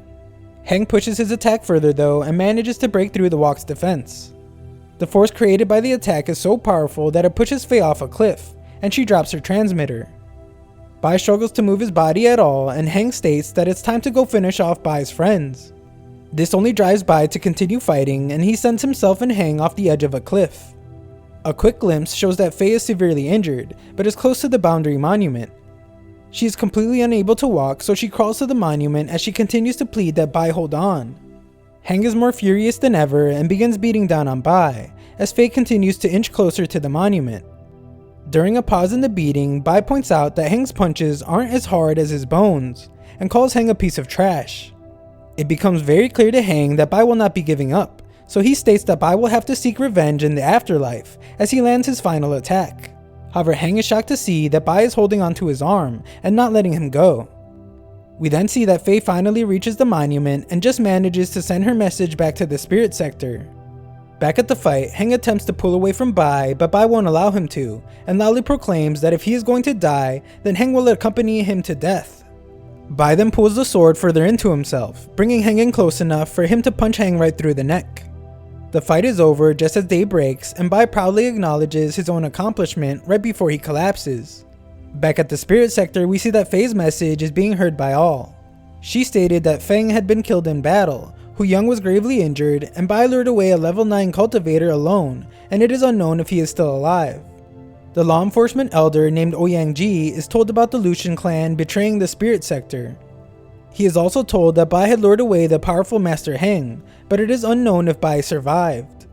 Heng pushes his attack further though and manages to break through the walk's defense. The force created by the attack is so powerful that it pushes Fei off a cliff, and she drops her transmitter. Bai struggles to move his body at all, and Heng states that it's time to go finish off Bai's friends. This only drives Bai to continue fighting, and he sends himself and Heng off the edge of a cliff. A quick glimpse shows that Fei is severely injured, but is close to the boundary monument. She is completely unable to walk, so she crawls to the monument as she continues to plead that Bai hold on. Heng is more furious than ever and begins beating down on Bai, as Fei continues to inch closer to the monument. During a pause in the beating, Bai points out that Heng's punches aren't as hard as his bones, and calls Heng a piece of trash. It becomes very clear to Heng that Bai will not be giving up, so he states that Bai will have to seek revenge in the afterlife as he lands his final attack. However, Heng is shocked to see that Bai is holding onto his arm and not letting him go. We then see that Fei finally reaches the monument and just manages to send her message back to the spirit sector. Back at the fight, Heng attempts to pull away from Bai, but Bai won't allow him to, and loudly proclaims that if he is going to die, then Heng will accompany him to death. Bai then pulls the sword further into himself, bringing Heng in close enough for him to punch Heng right through the neck. The fight is over just as day breaks, and Bai proudly acknowledges his own accomplishment right before he collapses. Back at the spirit sector, we see that Fei's message is being heard by all. She stated that Feng had been killed in battle, Hu Yang was gravely injured, and Bai lured away a level 9 cultivator alone, and it is unknown if he is still alive. The law enforcement elder named Ouyang Ji is told about the Lucian clan betraying the spirit sector. He is also told that Bai had lured away the powerful Master Heng, but it is unknown if Bai survived.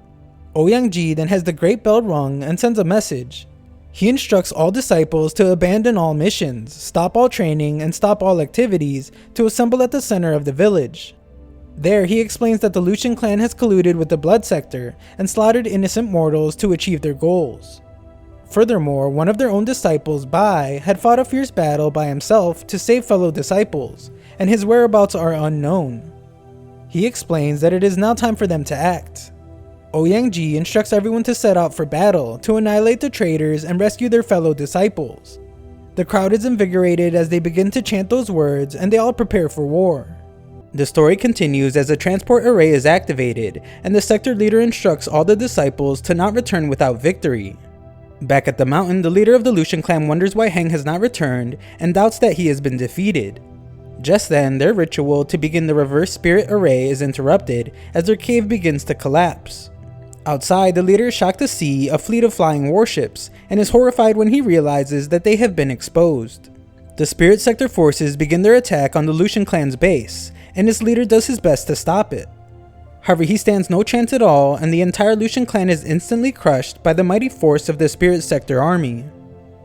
Ouyang Ji then has the great bell rung and sends a message. He instructs all disciples to abandon all missions, stop all training, and stop all activities to assemble at the center of the village. There, he explains that the Lucian clan has colluded with the Blood Sector and slaughtered innocent mortals to achieve their goals. Furthermore, one of their own disciples, Bai, had fought a fierce battle by himself to save fellow disciples, and his whereabouts are unknown. He explains that it is now time for them to act. Ouyang Ji instructs everyone to set out for battle to annihilate the traitors and rescue their fellow disciples. The crowd is invigorated as they begin to chant those words, and they all prepare for war. The story continues as a transport array is activated, and the sector leader instructs all the disciples to not return without victory. Back at the mountain, the leader of the Lucian clan wonders why Heng has not returned and doubts that he has been defeated. Just then, their ritual to begin the reverse spirit array is interrupted as their cave begins to collapse. Outside, the leader is shocked to see a fleet of flying warships and is horrified when he realizes that they have been exposed. The spirit sector forces begin their attack on the Lucian clan's base, and its leader does his best to stop it. However, he stands no chance at all, and the entire Lucian clan is instantly crushed by the mighty force of the spirit sector army.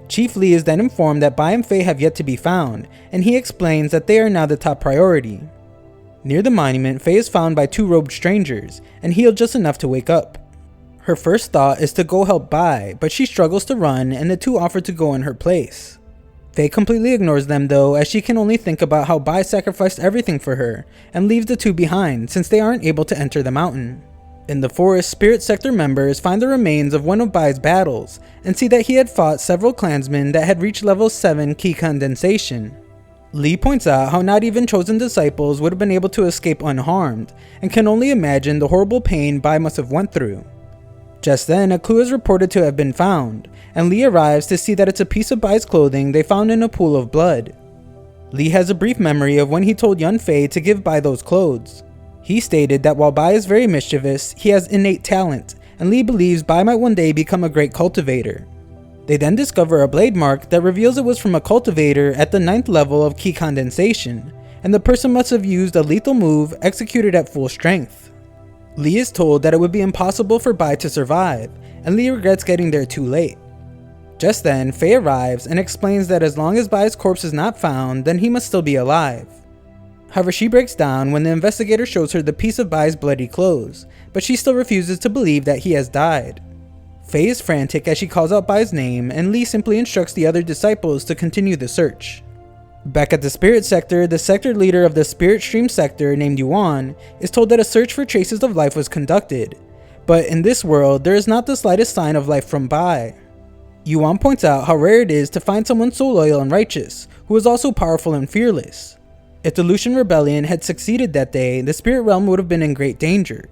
Chief Li is then informed that Bai and Fei have yet to be found, and he explains that they are now the top priority. Near the monument, Fei is found by two robed strangers, and healed just enough to wake up. Her first thought is to go help Bai, but she struggles to run, and the two offer to go in her place. Fei completely ignores them though, as she can only think about how Bai sacrificed everything for her, and leaves the two behind since they aren't able to enter the mountain. In the forest, Spirit Sector members find the remains of one of Bai's battles, and see that he had fought several clansmen that had reached level 7 key condensation. Li points out how not even chosen disciples would have been able to escape unharmed, and can only imagine the horrible pain Bai must have went through. Just then, a clue is reported to have been found, and Li arrives to see that it's a piece of Bai's clothing they found in a pool of blood. Li has a brief memory of when he told Yun Fei to give Bai those clothes. He stated that while Bai is very mischievous, he has innate talent, and Li believes Bai might one day become a great cultivator. They then discover a blade mark that reveals it was from a cultivator at the 9th level of key condensation, and the person must have used a lethal move executed at full strength. Li is told that it would be impossible for Bai to survive, and Li regrets getting there too late. Just then, Fei arrives and explains that as long as Bai's corpse is not found, then he must still be alive. However, she breaks down when the investigator shows her the piece of Bai's bloody clothes, but she still refuses to believe that he has died. Fei is frantic as she calls out Bai's name, and Li simply instructs the other disciples to continue the search. Back at the Spirit Sector, the sector leader of the Spirit Stream Sector, named Yuan, is told that a search for traces of life was conducted, but in this world, there is not the slightest sign of life from Bai. Yuan points out how rare it is to find someone so loyal and righteous, who is also powerful and fearless. If the Lucian Rebellion had succeeded that day, the Spirit Realm would have been in great danger.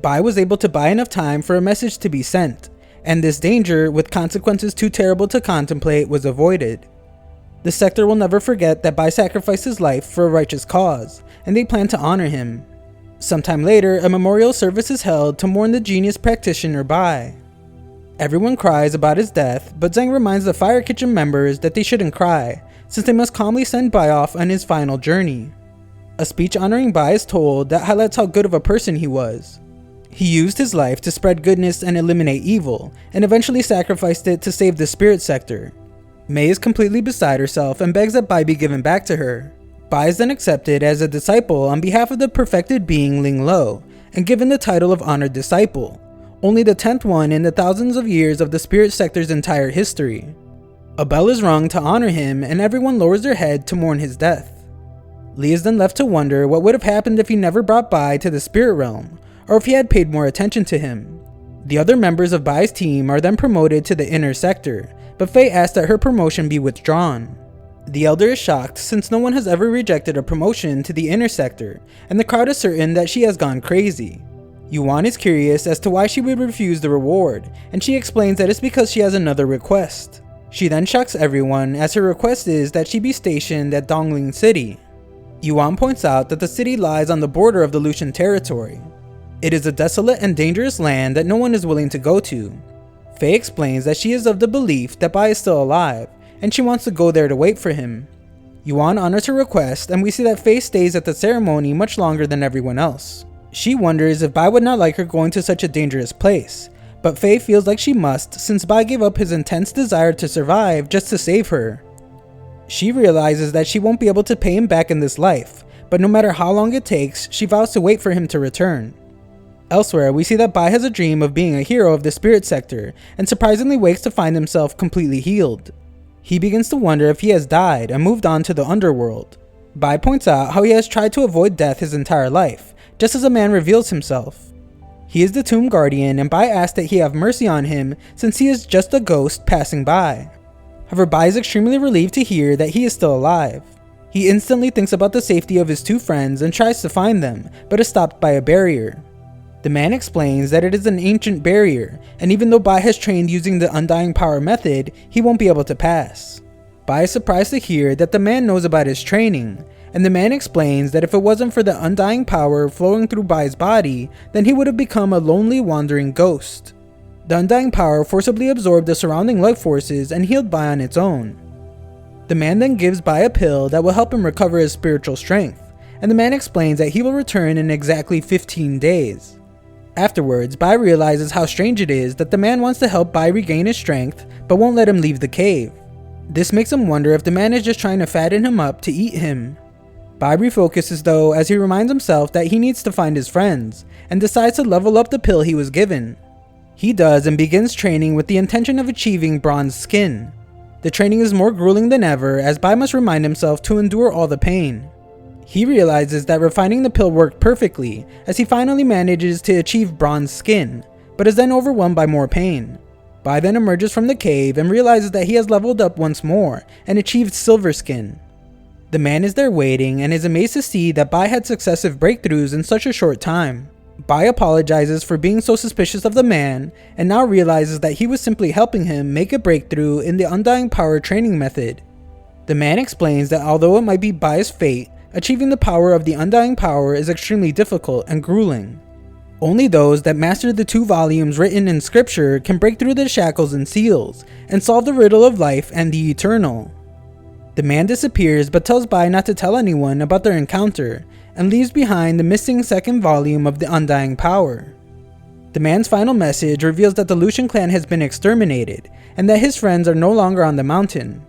Bai was able to buy enough time for a message to be sent, and this danger, with consequences too terrible to contemplate, was avoided. The sector will never forget that Bai sacrificed his life for a righteous cause, and they plan to honor him. Sometime later, a memorial service is held to mourn the genius practitioner Bai. Everyone cries about his death, but Zhang reminds the Fire Kitchen members that they shouldn't cry, since they must calmly send Bai off on his final journey. A speech honoring Bai is told that highlights how good of a person he was. He used his life to spread goodness and eliminate evil, and eventually sacrificed it to save the Spirit Sector. Mei is completely beside herself and begs that Bai be given back to her. Bai is then accepted as a disciple on behalf of the perfected being Ling Lo, and given the title of Honored Disciple, only the 10th one in the thousands of years of the Spirit Sector's entire history. A bell is rung to honor him, and everyone lowers their head to mourn his death. Li is then left to wonder what would have happened if he never brought Bai to the Spirit Realm, or if he had paid more attention to him. The other members of Bai's team are then promoted to the Inner Sector, but Fei asks that her promotion be withdrawn. The Elder is shocked since no one has ever rejected a promotion to the Inner Sector, and the crowd is certain that she has gone crazy. Yuan is curious as to why she would refuse the reward, and she explains that it's because she has another request. She then shocks everyone as her request is that she be stationed at Dongling City. Yuan points out that the city lies on the border of the Lucian territory. It is a desolate and dangerous land that no one is willing to go to. Fei explains that she is of the belief that Bai is still alive, and she wants to go there to wait for him. Yuan honors her request, and we see that Fei stays at the ceremony much longer than everyone else. She wonders if Bai would not like her going to such a dangerous place, but Fei feels like she must since Bai gave up his intense desire to survive just to save her. She realizes that she won't be able to pay him back in this life, but no matter how long it takes, she vows to wait for him to return. Elsewhere, we see that Bai has a dream of being a hero of the Spirit Sector, and surprisingly wakes to find himself completely healed. He begins to wonder if he has died and moved on to the underworld. Bai points out how he has tried to avoid death his entire life, just as a man reveals himself. He is the Tomb Guardian, and Bai asks that he have mercy on him since he is just a ghost passing by. However, Bai is extremely relieved to hear that he is still alive. He instantly thinks about the safety of his two friends and tries to find them, but is stopped by a barrier. The man explains that it is an ancient barrier, and even though Bai has trained using the Undying Power method, he won't be able to pass. Bai is surprised to hear that the man knows about his training, and the man explains that if it wasn't for the Undying Power flowing through Bai's body, then he would have become a lonely wandering ghost. The Undying Power forcibly absorbed the surrounding life forces and healed Bai on its own. The man then gives Bai a pill that will help him recover his spiritual strength, and the man explains that he will return in exactly 15 days. Afterwards, Bai realizes how strange it is that the man wants to help Bai regain his strength, but won't let him leave the cave. This makes him wonder if the man is just trying to fatten him up to eat him. Bai refocuses though as he reminds himself that he needs to find his friends, and decides to level up the pill he was given. He does and begins training with the intention of achieving bronze skin. The training is more grueling than ever as Bai must remind himself to endure all the pain. He realizes that refining the pill worked perfectly as he finally manages to achieve bronze skin, but is then overwhelmed by more pain. Bai then emerges from the cave and realizes that he has leveled up once more and achieved silver skin. The man is there waiting and is amazed to see that Bai had successive breakthroughs in such a short time. Bai apologizes for being so suspicious of the man and now realizes that he was simply helping him make a breakthrough in the Undying Power training method. The man explains that although it might be Bai's fate, achieving the power of the Undying Power is extremely difficult and grueling. Only those that master the 2 volumes written in scripture can break through the shackles and seals, and solve the riddle of life and the eternal. The man disappears but tells Bai not to tell anyone about their encounter, and leaves behind the missing 2nd volume of the Undying Power. The man's final message reveals that the Lucian clan has been exterminated, and that his friends are no longer on the mountain.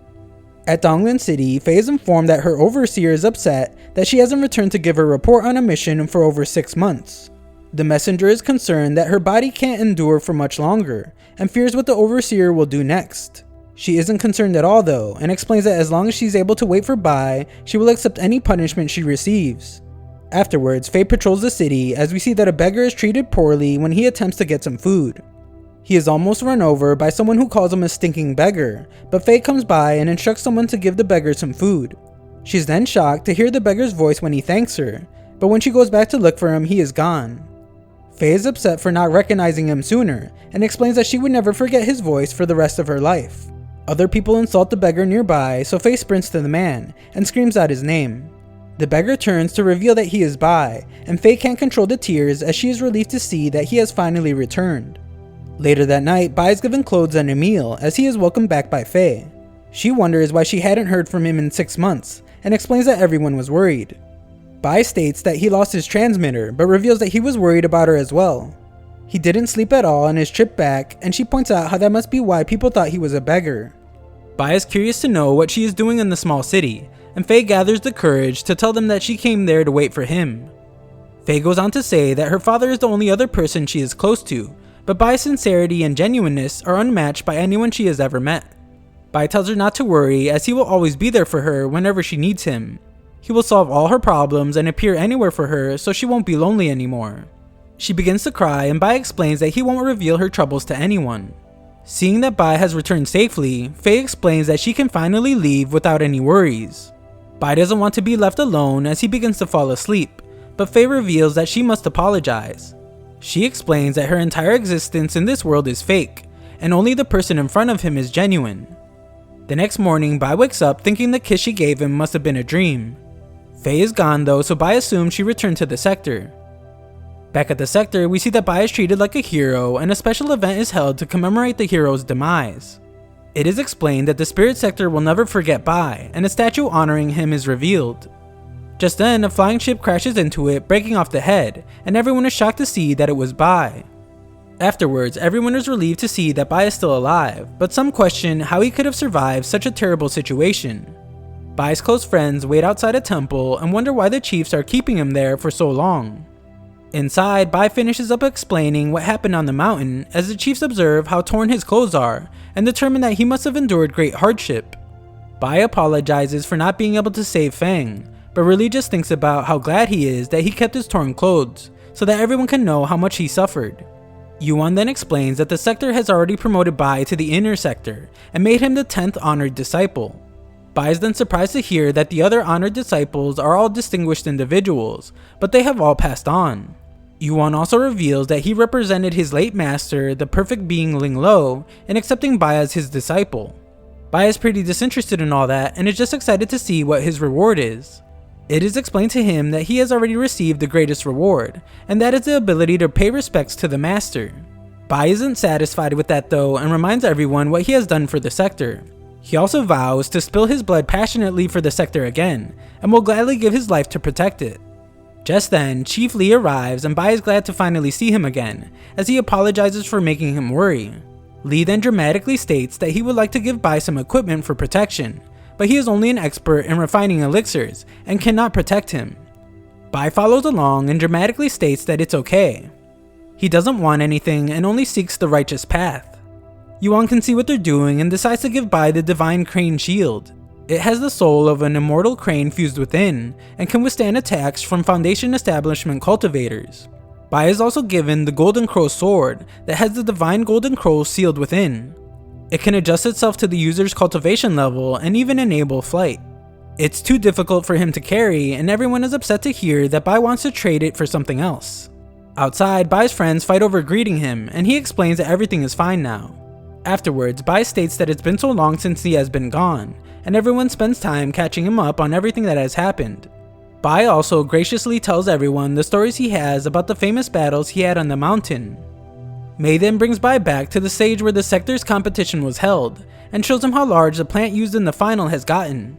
At Dongling City, Fei is informed that her overseer is upset that she hasn't returned to give her report on a mission for over 6 months. The messenger is concerned that her body can't endure for much longer, and fears what the overseer will do next. She isn't concerned at all though, and explains that as long as she's able to wait for Bai, she will accept any punishment she receives. Afterwards, Faye patrols the city as we see that a beggar is treated poorly when he attempts to get some food. He is almost run over by someone who calls him a stinking beggar, but Faye comes by and instructs someone to give the beggar some food. She's then shocked to hear the beggar's voice when he thanks her, but when she goes back to look for him, he is gone. Faye is upset for not recognizing him sooner, and explains that she would never forget his voice for the rest of her life. Other people insult the beggar nearby, so Faye sprints to the man, and screams out his name. The beggar turns to reveal that he is Bai, and Faye can't control the tears as she is relieved to see that he has finally returned. Later that night, Bai is given clothes and a meal as he is welcomed back by Faye. She wonders why she hadn't heard from him in 6 months, and explains that everyone was worried. Bai states that he lost his transmitter, but reveals that he was worried about her as well. He didn't sleep at all on his trip back, and she points out how that must be why people thought he was a beggar. Bai is curious to know what she is doing in the small city, and Faye gathers the courage to tell them that she came there to wait for him. Faye goes on to say that her father is the only other person she is close to, but Bai's sincerity and genuineness are unmatched by anyone she has ever met. Bai tells her not to worry as he will always be there for her whenever she needs him. He will solve all her problems and appear anywhere for her so she won't be lonely anymore. She begins to cry and Bai explains that he won't reveal her troubles to anyone. Seeing that Bai has returned safely, Faye explains that she can finally leave without any worries. Bai doesn't want to be left alone as he begins to fall asleep, but Faye reveals that she must apologize. She explains that her entire existence in this world is fake, and only the person in front of him is genuine. The next morning, Bai wakes up thinking the kiss she gave him must have been a dream. Faye is gone though, so Bai assumes she returned to the sector. Back at the sector, we see that Bai is treated like a hero and a special event is held to commemorate the hero's demise. It is explained that the spirit sector will never forget Bai, and a statue honoring him is revealed. Just then, a flying ship crashes into it, breaking off the head, and everyone is shocked to see that it was Bai. Afterwards, everyone is relieved to see that Bai is still alive, but some question how he could have survived such a terrible situation. Bai's close friends wait outside a temple and wonder why the chiefs are keeping him there for so long. Inside, Bai finishes up explaining what happened on the mountain as the chiefs observe how torn his clothes are and determine that he must have endured great hardship. Bai apologizes for not being able to save Feng, but really just thinks about how glad he is that he kept his torn clothes so that everyone can know how much he suffered. Yuan then explains that the sector has already promoted Bai to the inner sector and made him the 10th honored disciple. Bai is then surprised to hear that the other honored disciples are all distinguished individuals, but they have all passed on. Yuan also reveals that he represented his late master, the perfect being Ling Lo, in accepting Bai as his disciple. Bai is pretty disinterested in all that and is just excited to see what his reward is. It is explained to him that he has already received the greatest reward, and that is the ability to pay respects to the master. Bai isn't satisfied with that though and reminds everyone what he has done for the sector. He also vows to spill his blood passionately for the sector again, and will gladly give his life to protect it. Just then, Chief Li arrives and Bai is glad to finally see him again, as he apologizes for making him worry. Li then dramatically states that he would like to give Bai some equipment for protection, but he is only an expert in refining elixirs and cannot protect him. Bai follows along and dramatically states that it's okay. He doesn't want anything and only seeks the righteous path. Yuan can see what they're doing and decides to give Bai the Divine Crane Shield. It has the soul of an immortal crane fused within and can withstand attacks from Foundation Establishment cultivators. Bai is also given the Golden Crow Sword that has the Divine Golden Crow sealed within. It can adjust itself to the user's cultivation level and even enable flight. It's too difficult for him to carry and everyone is upset to hear that Bai wants to trade it for something else. Outside, Bai's friends fight over greeting him and he explains that everything is fine now. Afterwards, Bai states that it's been so long since he has been gone, and everyone spends time catching him up on everything that has happened. Bai also graciously tells everyone the stories he has about the famous battles he had on the mountain. Mei then brings Bai back to the stage where the sector's competition was held, and shows him how large the plant used in the final has gotten.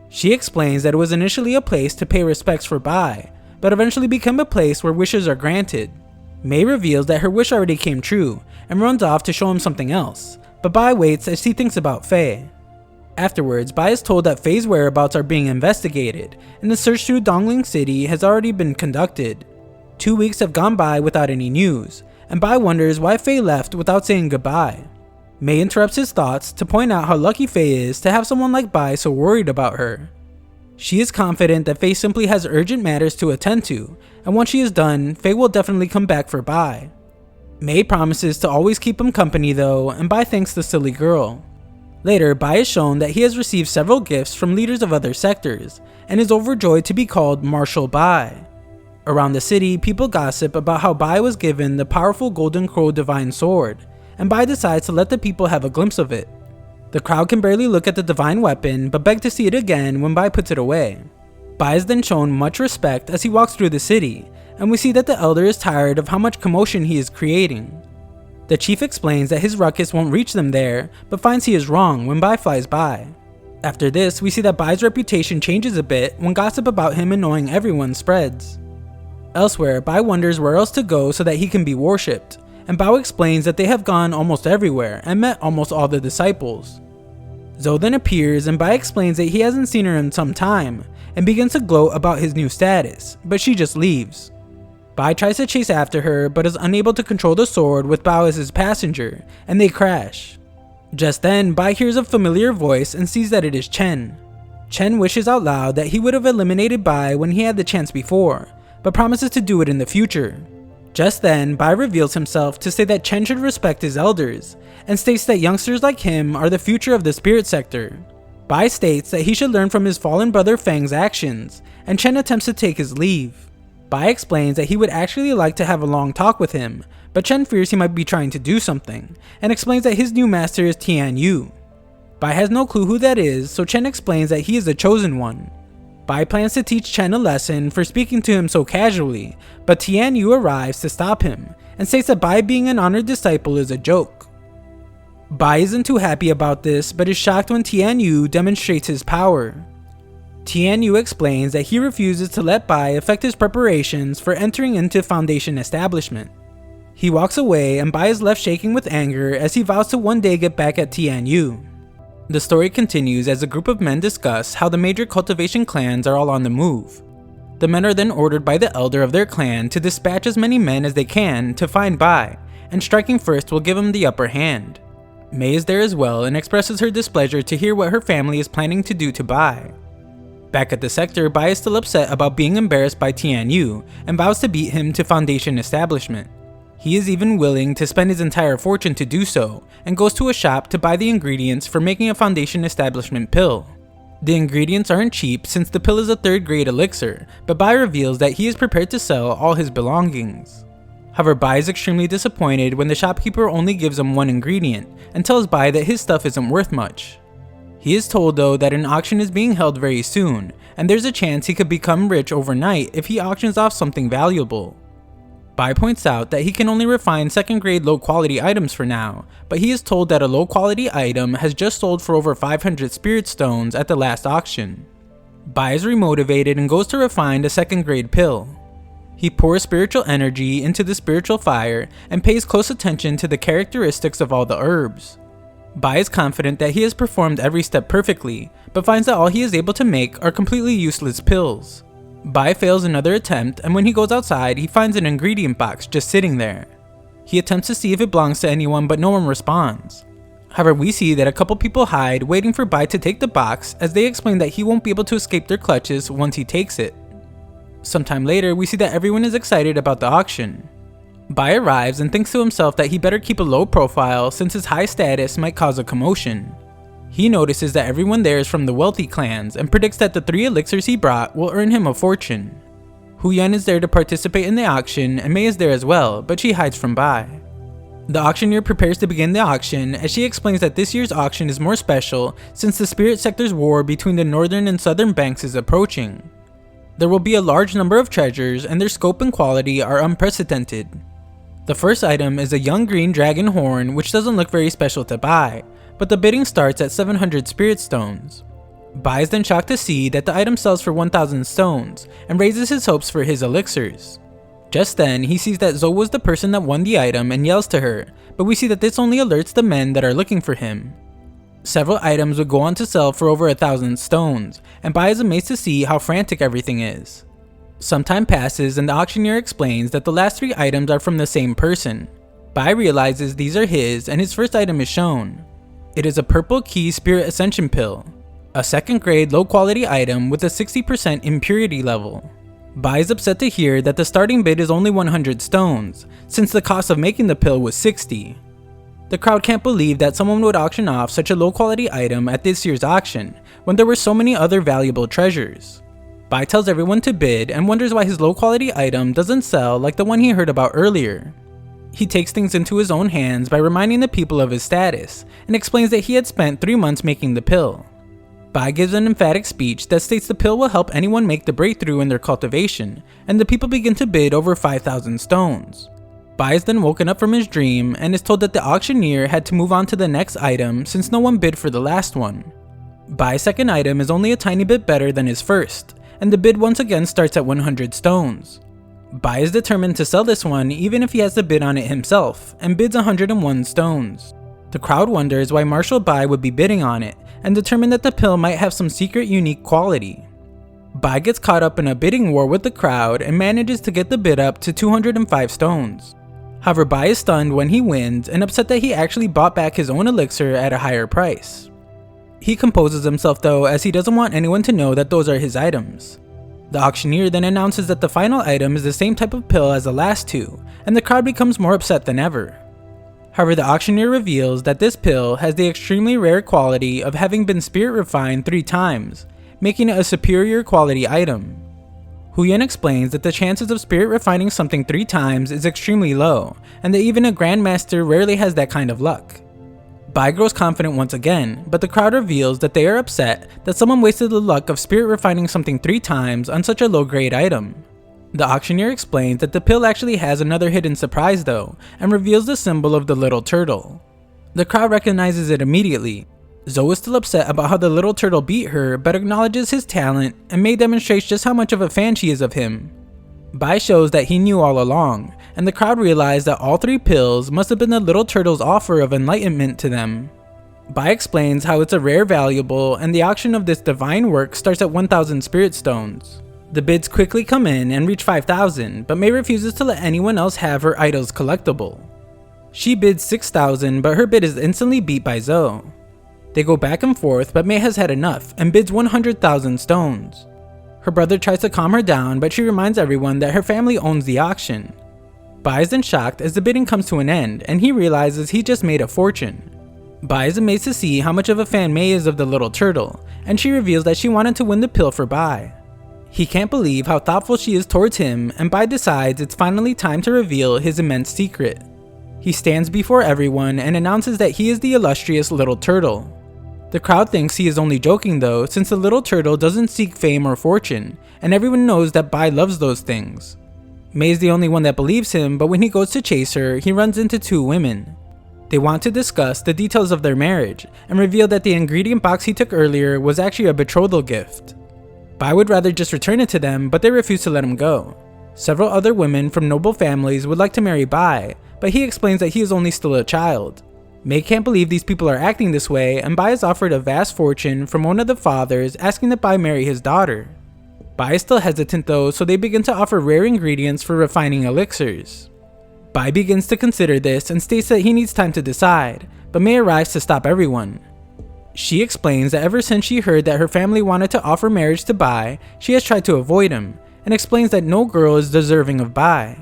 She explains that it was initially a place to pay respects for Bai, but eventually became a place where wishes are granted. Mei reveals that her wish already came true, and runs off to show him something else, but Bai waits as he thinks about Faye. Afterwards, Bai is told that Faye's whereabouts are being investigated, and the search through Dongling City has already been conducted. 2 weeks have gone by without any news, and Bai wonders why Faye left without saying goodbye. Mei interrupts his thoughts to point out how lucky Faye is to have someone like Bai so worried about her. She is confident that Faye simply has urgent matters to attend to, and once she is done, Faye will definitely come back for Bai. Mei promises to always keep him company though, and Bai thanks the silly girl. Later, Bai is shown that he has received several gifts from leaders of other sectors, and is overjoyed to be called Marshal Bai. Around the city, people gossip about how Bai was given the powerful Golden Crow Divine Sword, and Bai decides to let the people have a glimpse of it. The crowd can barely look at the divine weapon, but beg to see it again when Bai puts it away. Bai is then shown much respect as he walks through the city, and we see that the elder is tired of how much commotion he is creating. The chief explains that his ruckus won't reach them there, but finds he is wrong when Bai flies by. After this, we see that Bai's reputation changes a bit when gossip about him annoying everyone spreads. Elsewhere, Bai wonders where else to go so that he can be worshipped, and Bao explains that they have gone almost everywhere and met almost all the disciples. Zhou then appears and Bai explains that he hasn't seen her in some time, and begins to gloat about his new status, but she just leaves. Bai tries to chase after her, but is unable to control the sword with Bao as his passenger, and they crash. Just then, Bai hears a familiar voice and sees that it is Chen. Chen wishes out loud that he would have eliminated Bai when he had the chance before, but promises to do it in the future. Just then, Bai reveals himself to say that Chen should respect his elders, and states that youngsters like him are the future of the spirit sector. Bai states that he should learn from his fallen brother Feng's actions, and Chen attempts to take his leave. Bai explains that he would actually like to have a long talk with him, but Chen fears he might be trying to do something, and explains that his new master is Tian Yu. Bai has no clue who that is, so Chen explains that he is the chosen one. Bai plans to teach Chen a lesson for speaking to him so casually, but Tian Yu arrives to stop him, and states that Bai being an honored disciple is a joke. Bai isn't too happy about this, but is shocked when Tian Yu demonstrates his power. Tian Yu explains that he refuses to let Bai affect his preparations for entering into Foundation establishment. He walks away and Bai is left shaking with anger as he vows to one day get back at Tian Yu. The story continues as a group of men discuss how the major cultivation clans are all on the move. The men are then ordered by the elder of their clan to dispatch as many men as they can to find Bai, and striking first will give him the upper hand. Mei is there as well and expresses her displeasure to hear what her family is planning to do to Bai. Back at the sector, Bai is still upset about being embarrassed by Tian Yu and vows to beat him to Foundation establishment. He is even willing to spend his entire fortune to do so, and goes to a shop to buy the ingredients for making a Foundation establishment pill. The ingredients aren't cheap since the pill is a 3rd grade elixir, but Bai reveals that he is prepared to sell all his belongings. However, Bai is extremely disappointed when the shopkeeper only gives him 1 ingredient, and tells Bai that his stuff isn't worth much. He is told though that an auction is being held very soon, and there's a chance he could become rich overnight if he auctions off something valuable. Bai points out that he can only refine 2nd grade low quality items for now, but he is told that a low quality item has just sold for over 500 spirit stones at the last auction. Bai is remotivated and goes to refine a 2nd grade pill. He pours spiritual energy into the spiritual fire and pays close attention to the characteristics of all the herbs. Bai is confident that he has performed every step perfectly, but finds that all he is able to make are completely useless pills. Bai fails another attempt, and when he goes outside, he finds an ingredient box just sitting there. He attempts to see if it belongs to anyone, but no one responds. However, we see that a couple people hide, waiting for Bai to take the box, as they explain that he won't be able to escape their clutches once he takes it. Sometime later, we see that everyone is excited about the auction. Bai arrives and thinks to himself that he better keep a low profile since his high status might cause a commotion. He notices that everyone there is from the wealthy clans and predicts that the 3 elixirs he brought will earn him a fortune. Huyan is there to participate in the auction and Mei is there as well, but she hides from Bai. The auctioneer prepares to begin the auction as she explains that this year's auction is more special since the spirit sector's war between the northern and southern banks is approaching. There will be a large number of treasures and their scope and quality are unprecedented. The first item is a young green dragon horn which doesn't look very special to Bai, but the bidding starts at 700 spirit stones. Bai is then shocked to see that the item sells for 1000 stones and raises his hopes for his elixirs. Just then, he sees that Zhou was the person that won the item and yells to her, but we see that this only alerts the men that are looking for him. Several items would go on to sell for over 1000 stones, and Bai is amazed to see how frantic everything is. Some time passes and the auctioneer explains that the last 3 items are from the same person. Bai realizes these are his and his first item is shown. It is a purple key spirit ascension pill, a 2nd grade low quality item with a 60% impurity level. Bai is upset to hear that the starting bid is only 100 stones, since the cost of making the pill was 60. The crowd can't believe that someone would auction off such a low quality item at this year's auction, when there were so many other valuable treasures. Bai tells everyone to bid and wonders why his low quality item doesn't sell like the one he heard about earlier. He takes things into his own hands by reminding the people of his status, and explains that he had spent 3 months making the pill. Bai gives an emphatic speech that states the pill will help anyone make the breakthrough in their cultivation, and the people begin to bid over 5,000 stones. Bai is then woken up from his dream and is told that the auctioneer had to move on to the next item since no one bid for the last one. Bai's second item is only a tiny bit better than his first, and the bid once again starts at 100 stones. Bai is determined to sell this one even if he has to bid on it himself, and bids 101 stones. The crowd wonders why Marshal Bai would be bidding on it, and determine that the pill might have some secret unique quality. Bai gets caught up in a bidding war with the crowd and manages to get the bid up to 205 stones. However, Bai is stunned when he wins and upset that he actually bought back his own elixir at a higher price. He composes himself though, as he doesn't want anyone to know that those are his items. The auctioneer then announces that the final item is the same type of pill as the last 2, and the crowd becomes more upset than ever. However, the auctioneer reveals that this pill has the extremely rare quality of having been spirit refined 3 times, making it a superior quality item. Huyan explains that the chances of spirit refining something 3 times is extremely low, and that even a grandmaster rarely has that kind of luck. Bai grows confident once again, but the crowd reveals that they are upset that someone wasted the luck of spirit refining something 3 times on such a low grade item. The auctioneer explains that the pill actually has another hidden surprise though, and reveals the symbol of the little turtle. The crowd recognizes it immediately. Zoe is still upset about how the little turtle beat her, but acknowledges his talent and Mei demonstrates just how much of a fan she is of him. Bai shows that he knew all along, and the crowd realized that all 3 pills must have been the little turtle's offer of enlightenment to them. Bai explains how it's a rare valuable, and the auction of this divine work starts at 1,000 spirit stones. The bids quickly come in and reach 5,000, but Mei refuses to let anyone else have her idol's collectible. She bids 6,000, but her bid is instantly beat by Zoe. They go back and forth, but Mei has had enough and bids 100,000 stones. Her brother tries to calm her down, but she reminds everyone that her family owns the auction. Bai is then shocked as the bidding comes to an end, and he realizes he just made a fortune. Bai is amazed to see how much of a fan Mei is of the little turtle, and she reveals that she wanted to win the pill for Bai. He can't believe how thoughtful she is towards him, and Bai decides it's finally time to reveal his immense secret. He stands before everyone and announces that he is the illustrious little turtle. The crowd thinks he is only joking though, since the little turtle doesn't seek fame or fortune, and everyone knows that Bai loves those things. Mei is the only one that believes him, but when he goes to chase her, he runs into 2 women. They want to discuss the details of their marriage, and reveal that the ingredient box he took earlier was actually a betrothal gift. Bai would rather just return it to them, but they refuse to let him go. Several other women from noble families would like to marry Bai, but he explains that he is only still a child. Mei can't believe these people are acting this way, and Bai is offered a vast fortune from one of the fathers asking that Bai marry his daughter. Bai is still hesitant though, so they begin to offer rare ingredients for refining elixirs. Bai begins to consider this and states that he needs time to decide, but Mei arrives to stop everyone. She explains that ever since she heard that her family wanted to offer marriage to Bai, she has tried to avoid him, and explains that no girl is deserving of Bai.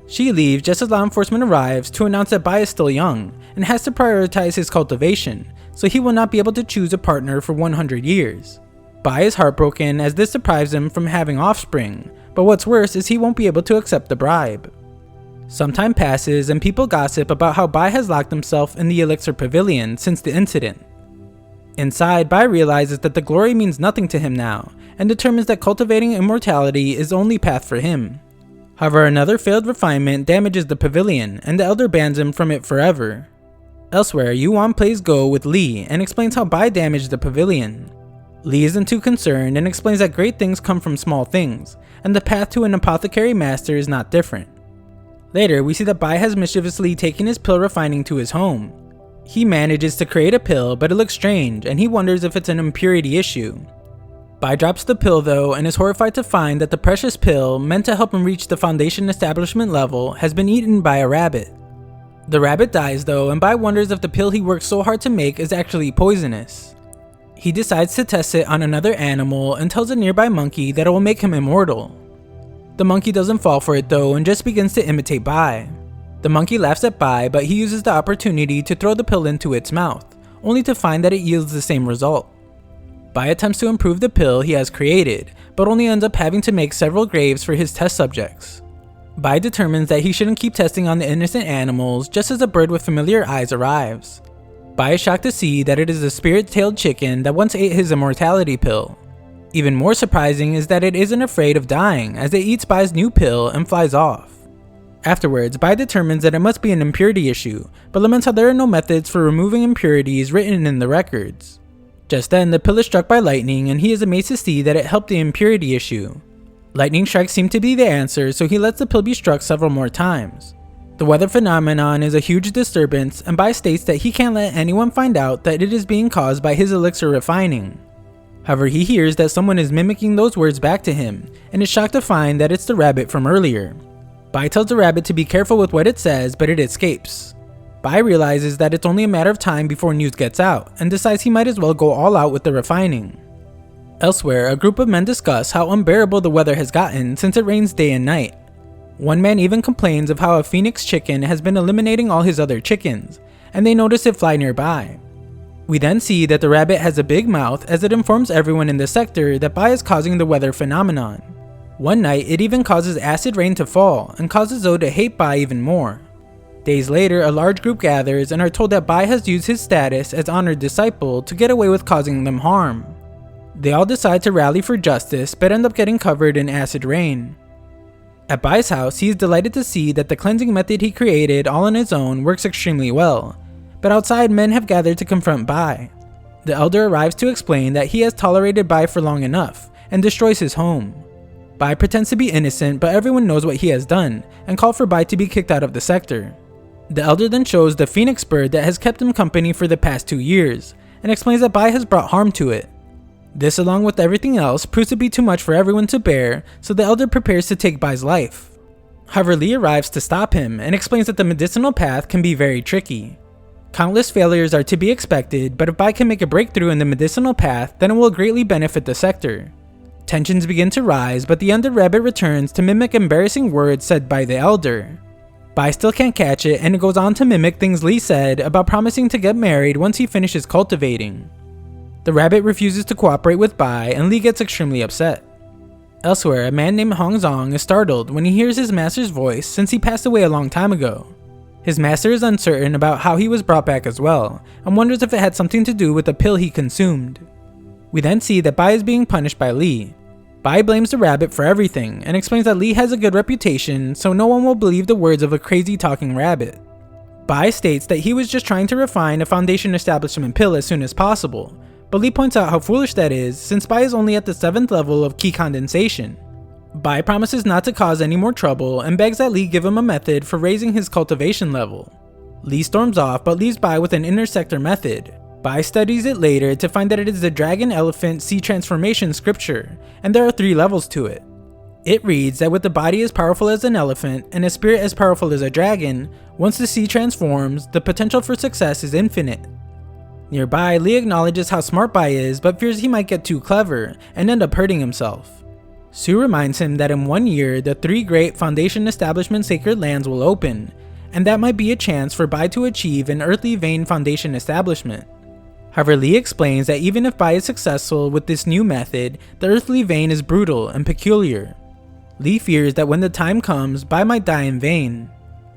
She leaves just as law enforcement arrives to announce that Bai is still young, and has to prioritize his cultivation, so he will not be able to choose a partner for 100 years. Bai is heartbroken as this deprives him from having offspring, but what's worse is he won't be able to accept the bribe. Some time passes and people gossip about how Bai has locked himself in the elixir pavilion since the incident. Inside, Bai realizes that the glory means nothing to him now, and determines that cultivating immortality is the only path for him. However, another failed refinement damages the pavilion, and the elder bans him from it forever. Elsewhere, Yuan plays Go with Li and explains how Bai damaged the pavilion. Li isn't too concerned and explains that great things come from small things, and the path to an apothecary master is not different. Later, we see that Bai has mischievously taken his pill refining to his home. He manages to create a pill, but it looks strange, and he wonders if it's an impurity issue. Bai drops the pill though and is horrified to find that the precious pill, meant to help him reach the Foundation establishment level, has been eaten by a rabbit. The rabbit dies though, and Bai wonders if the pill he worked so hard to make is actually poisonous. He decides to test it on another animal and tells a nearby monkey that it will make him immortal. The monkey doesn't fall for it though and just begins to imitate Bai. The monkey laughs at Bai, but he uses the opportunity to throw the pill into its mouth, only to find that it yields the same result. Bai attempts to improve the pill he has created, but only ends up having to make several graves for his test subjects. Bai determines that he shouldn't keep testing on the innocent animals just as a bird with familiar eyes arrives. Bai is shocked to see that it is a spirit-tailed chicken that once ate his immortality pill. Even more surprising is that it isn't afraid of dying as it eats Bai's new pill and flies off. Afterwards, Bai determines that it must be an impurity issue, but laments how there are no methods for removing impurities written in the records. Just then, the pill is struck by lightning and he is amazed to see that it helped the impurity issue. Lightning strikes seem to be the answer, so he lets the pill be struck several more times. The weather phenomenon is a huge disturbance, and Bai states that he can't let anyone find out that it is being caused by his elixir refining. However, he hears that someone is mimicking those words back to him, and is shocked to find that it's the rabbit from earlier. Bai tells the rabbit to be careful with what it says, but it escapes. Bai realizes that it's only a matter of time before news gets out, and decides he might as well go all out with the refining. Elsewhere, a group of men discuss how unbearable the weather has gotten since it rains day and night. One man even complains of how a phoenix chicken has been eliminating all his other chickens, and they notice it fly nearby. We then see that the rabbit has a big mouth as it informs everyone in the sector that Bai is causing the weather phenomenon. One night, it even causes acid rain to fall, and causes Zoe to hate Bai even more. Days later, a large group gathers and are told that Bai has used his status as honored disciple to get away with causing them harm. They all decide to rally for justice, but end up getting covered in acid rain. At Bai's house, he is delighted to see that the cleansing method he created all on his own works extremely well, but outside men have gathered to confront Bai. The elder arrives to explain that he has tolerated Bai for long enough, and destroys his home. Bai pretends to be innocent, but everyone knows what he has done, and call for Bai to be kicked out of the sector. The elder then shows the phoenix bird that has kept him company for the past 2 years, and explains that Bai has brought harm to it. This, along with everything else, proves to be too much for everyone to bear, so the elder prepares to take Bai's life. However, Li arrives to stop him, and explains that the medicinal path can be very tricky. Countless failures are to be expected, but if Bai can make a breakthrough in the medicinal path, then it will greatly benefit the sector. Tensions begin to rise, but the undead rabbit returns to mimic embarrassing words said by the elder. Bai still can't catch it, and it goes on to mimic things Li said about promising to get married once he finishes cultivating. The rabbit refuses to cooperate with Bai, and Li gets extremely upset. Elsewhere, a man named Hong Zong is startled when he hears his master's voice since he passed away a long time ago. His master is uncertain about how he was brought back as well, and wonders if it had something to do with the pill he consumed. We then see that Bai is being punished by Li. Bai blames the rabbit for everything, and explains that Li has a good reputation, so no one will believe the words of a crazy talking rabbit. Bai states that he was just trying to refine a Foundation establishment pill as soon as possible, but Li points out how foolish that is since Bai is only at the 7th level of key condensation. Bai promises not to cause any more trouble and begs that Li give him a method for raising his cultivation level. Li storms off but leaves Bai with an inner sector method. Bai studies it later to find that it is the Dragon Elephant Sea Transformation scripture, and there are 3 levels to it. It reads that with the body as powerful as an elephant and a spirit as powerful as a dragon, once the sea transforms, the potential for success is infinite. Nearby, Li acknowledges how smart Bai is but fears he might get too clever and end up hurting himself. Su reminds him that in 1 year, the 3 great Foundation Establishment Sacred Lands will open, and that might be a chance for Bai to achieve an earthly vein Foundation establishment. However, Li explains that even if Bai is successful with this new method, the earthly vein is brutal and peculiar. Li fears that when the time comes, Bai might die in vain.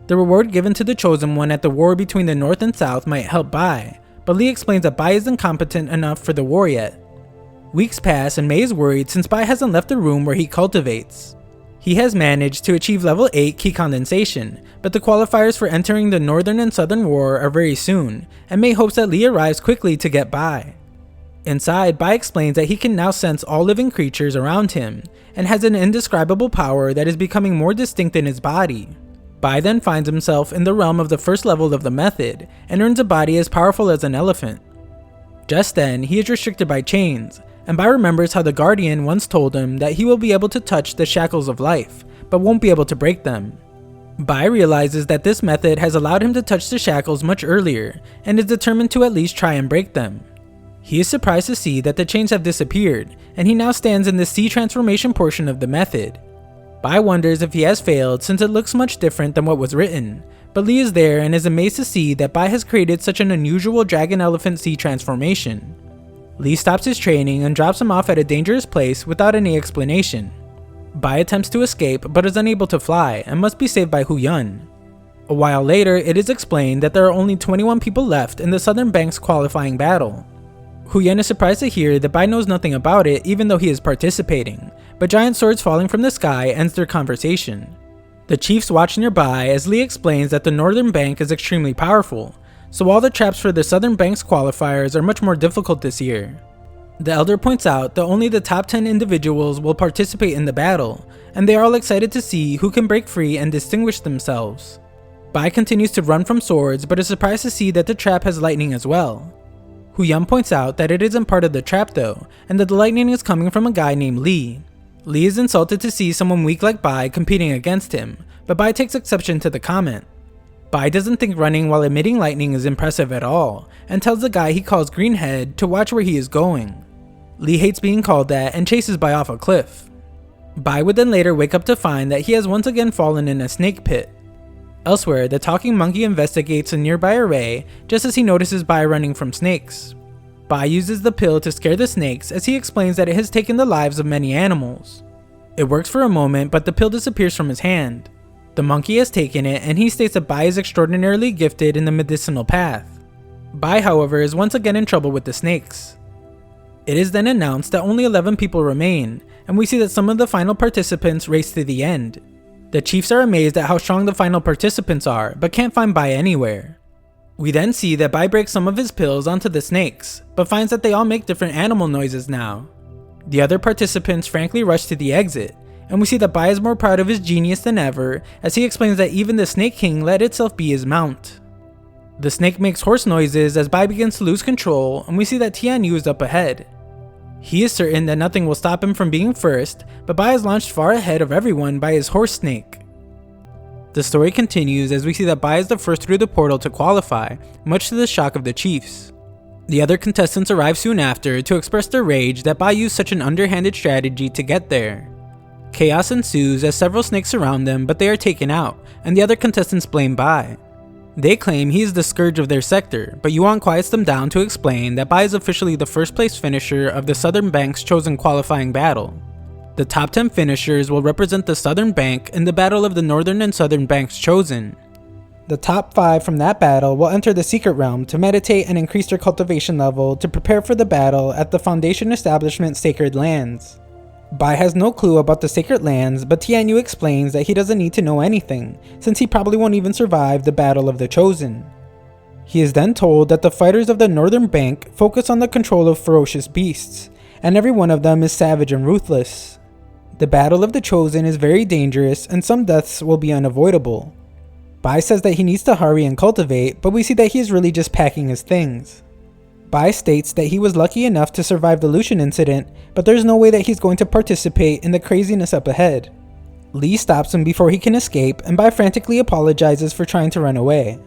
The reward given to the Chosen One at the war between the North and South might help Bai, but Li explains that Bai isn't competent enough for the war yet. Weeks pass and Mei is worried since Bai hasn't left the room where he cultivates. He has managed to achieve level 8 key condensation, but the qualifiers for entering the Northern and Southern War are very soon, and Mei hopes that Li arrives quickly to get Bai. Inside, Bai explains that he can now sense all living creatures around him, and has an indescribable power that is becoming more distinct in his body. Bai then finds himself in the realm of the first level of the method, and earns a body as powerful as an elephant. Just then, he is restricted by chains, and Bai remembers how the Guardian once told him that he will be able to touch the shackles of life, but won't be able to break them. Bai realizes that this method has allowed him to touch the shackles much earlier, and is determined to at least try and break them. He is surprised to see that the chains have disappeared, and he now stands in the sea transformation portion of the method. Bai wonders if he has failed since it looks much different than what was written, but Li is there and is amazed to see that Bai has created such an unusual dragon elephant sea transformation. Li stops his training and drops him off at a dangerous place without any explanation. Bai attempts to escape but is unable to fly and must be saved by Hu Yun. A while later, it is explained that there are only 21 people left in the Southern Bank's qualifying battle. Hu Yun is surprised to hear that Bai knows nothing about it even though he is participating, but giant swords falling from the sky ends their conversation. The chiefs watch nearby as Li explains that the Northern Bank is extremely powerful, so all the traps for the Southern Bank's qualifiers are much more difficult this year. The elder points out that only the top 10 individuals will participate in the battle, and they are all excited to see who can break free and distinguish themselves. Bai continues to run from swords but is surprised to see that the trap has lightning as well. Hu Yun points out that it isn't part of the trap though, and that the lightning is coming from a guy named Li. Li is insulted to see someone weak like Bai competing against him, but Bai takes exception to the comment. Bai doesn't think running while emitting lightning is impressive at all, and tells the guy he calls Greenhead to watch where he is going. Li hates being called that and chases Bai off a cliff. Bai would then later wake up to find that he has once again fallen in a snake pit. Elsewhere, the talking monkey investigates a nearby array just as he notices Bai running from snakes. Bai uses the pill to scare the snakes as he explains that it has taken the lives of many animals. It works for a moment, but the pill disappears from his hand. The monkey has taken it and he states that Bai is extraordinarily gifted in the medicinal path. Bai, however, is once again in trouble with the snakes. It is then announced that only 11 people remain, and we see that some of the final participants race to the end. The chiefs are amazed at how strong the final participants are, but can't find Bai anywhere. We then see that Bai breaks some of his pills onto the snakes, but finds that they all make different animal noises now. The other participants frankly rush to the exit, and we see that Bai is more proud of his genius than ever as he explains that even the Snake King let itself be his mount. The snake makes horse noises as Bai begins to lose control, and we see that Tian Yu is up ahead. He is certain that nothing will stop him from being first, but Bai is launched far ahead of everyone by his horse snake. The story continues as we see that Bai is the first through the portal to qualify, much to the shock of the chiefs. The other contestants arrive soon after to express their rage that Bai used such an underhanded strategy to get there. Chaos ensues as several snakes surround them, but they are taken out, and the other contestants blame Bai. They claim he is the scourge of their sector, but Yuan quiets them down to explain that Bai is officially the first place finisher of the Southern Bank's chosen qualifying battle. The top 10 finishers will represent the Southern Bank in the battle of the Northern and Southern Banks chosen. The top 5 from that battle will enter the Secret Realm to meditate and increase their cultivation level to prepare for the battle at the Foundation Establishment Sacred Lands. Bai has no clue about the Sacred Lands, but Tian Yu explains that he doesn't need to know anything, since he probably won't even survive the Battle of the Chosen. He is then told that the fighters of the Northern Bank focus on the control of ferocious beasts, and every one of them is savage and ruthless. The Battle of the Chosen is very dangerous and some deaths will be unavoidable. Bai says that he needs to hurry and cultivate, but we see that he is really just packing his things. Bai states that he was lucky enough to survive the Lucian incident, but there's no way that he's going to participate in the craziness up ahead. Li stops him before he can escape, and Bai frantically apologizes for trying to run away.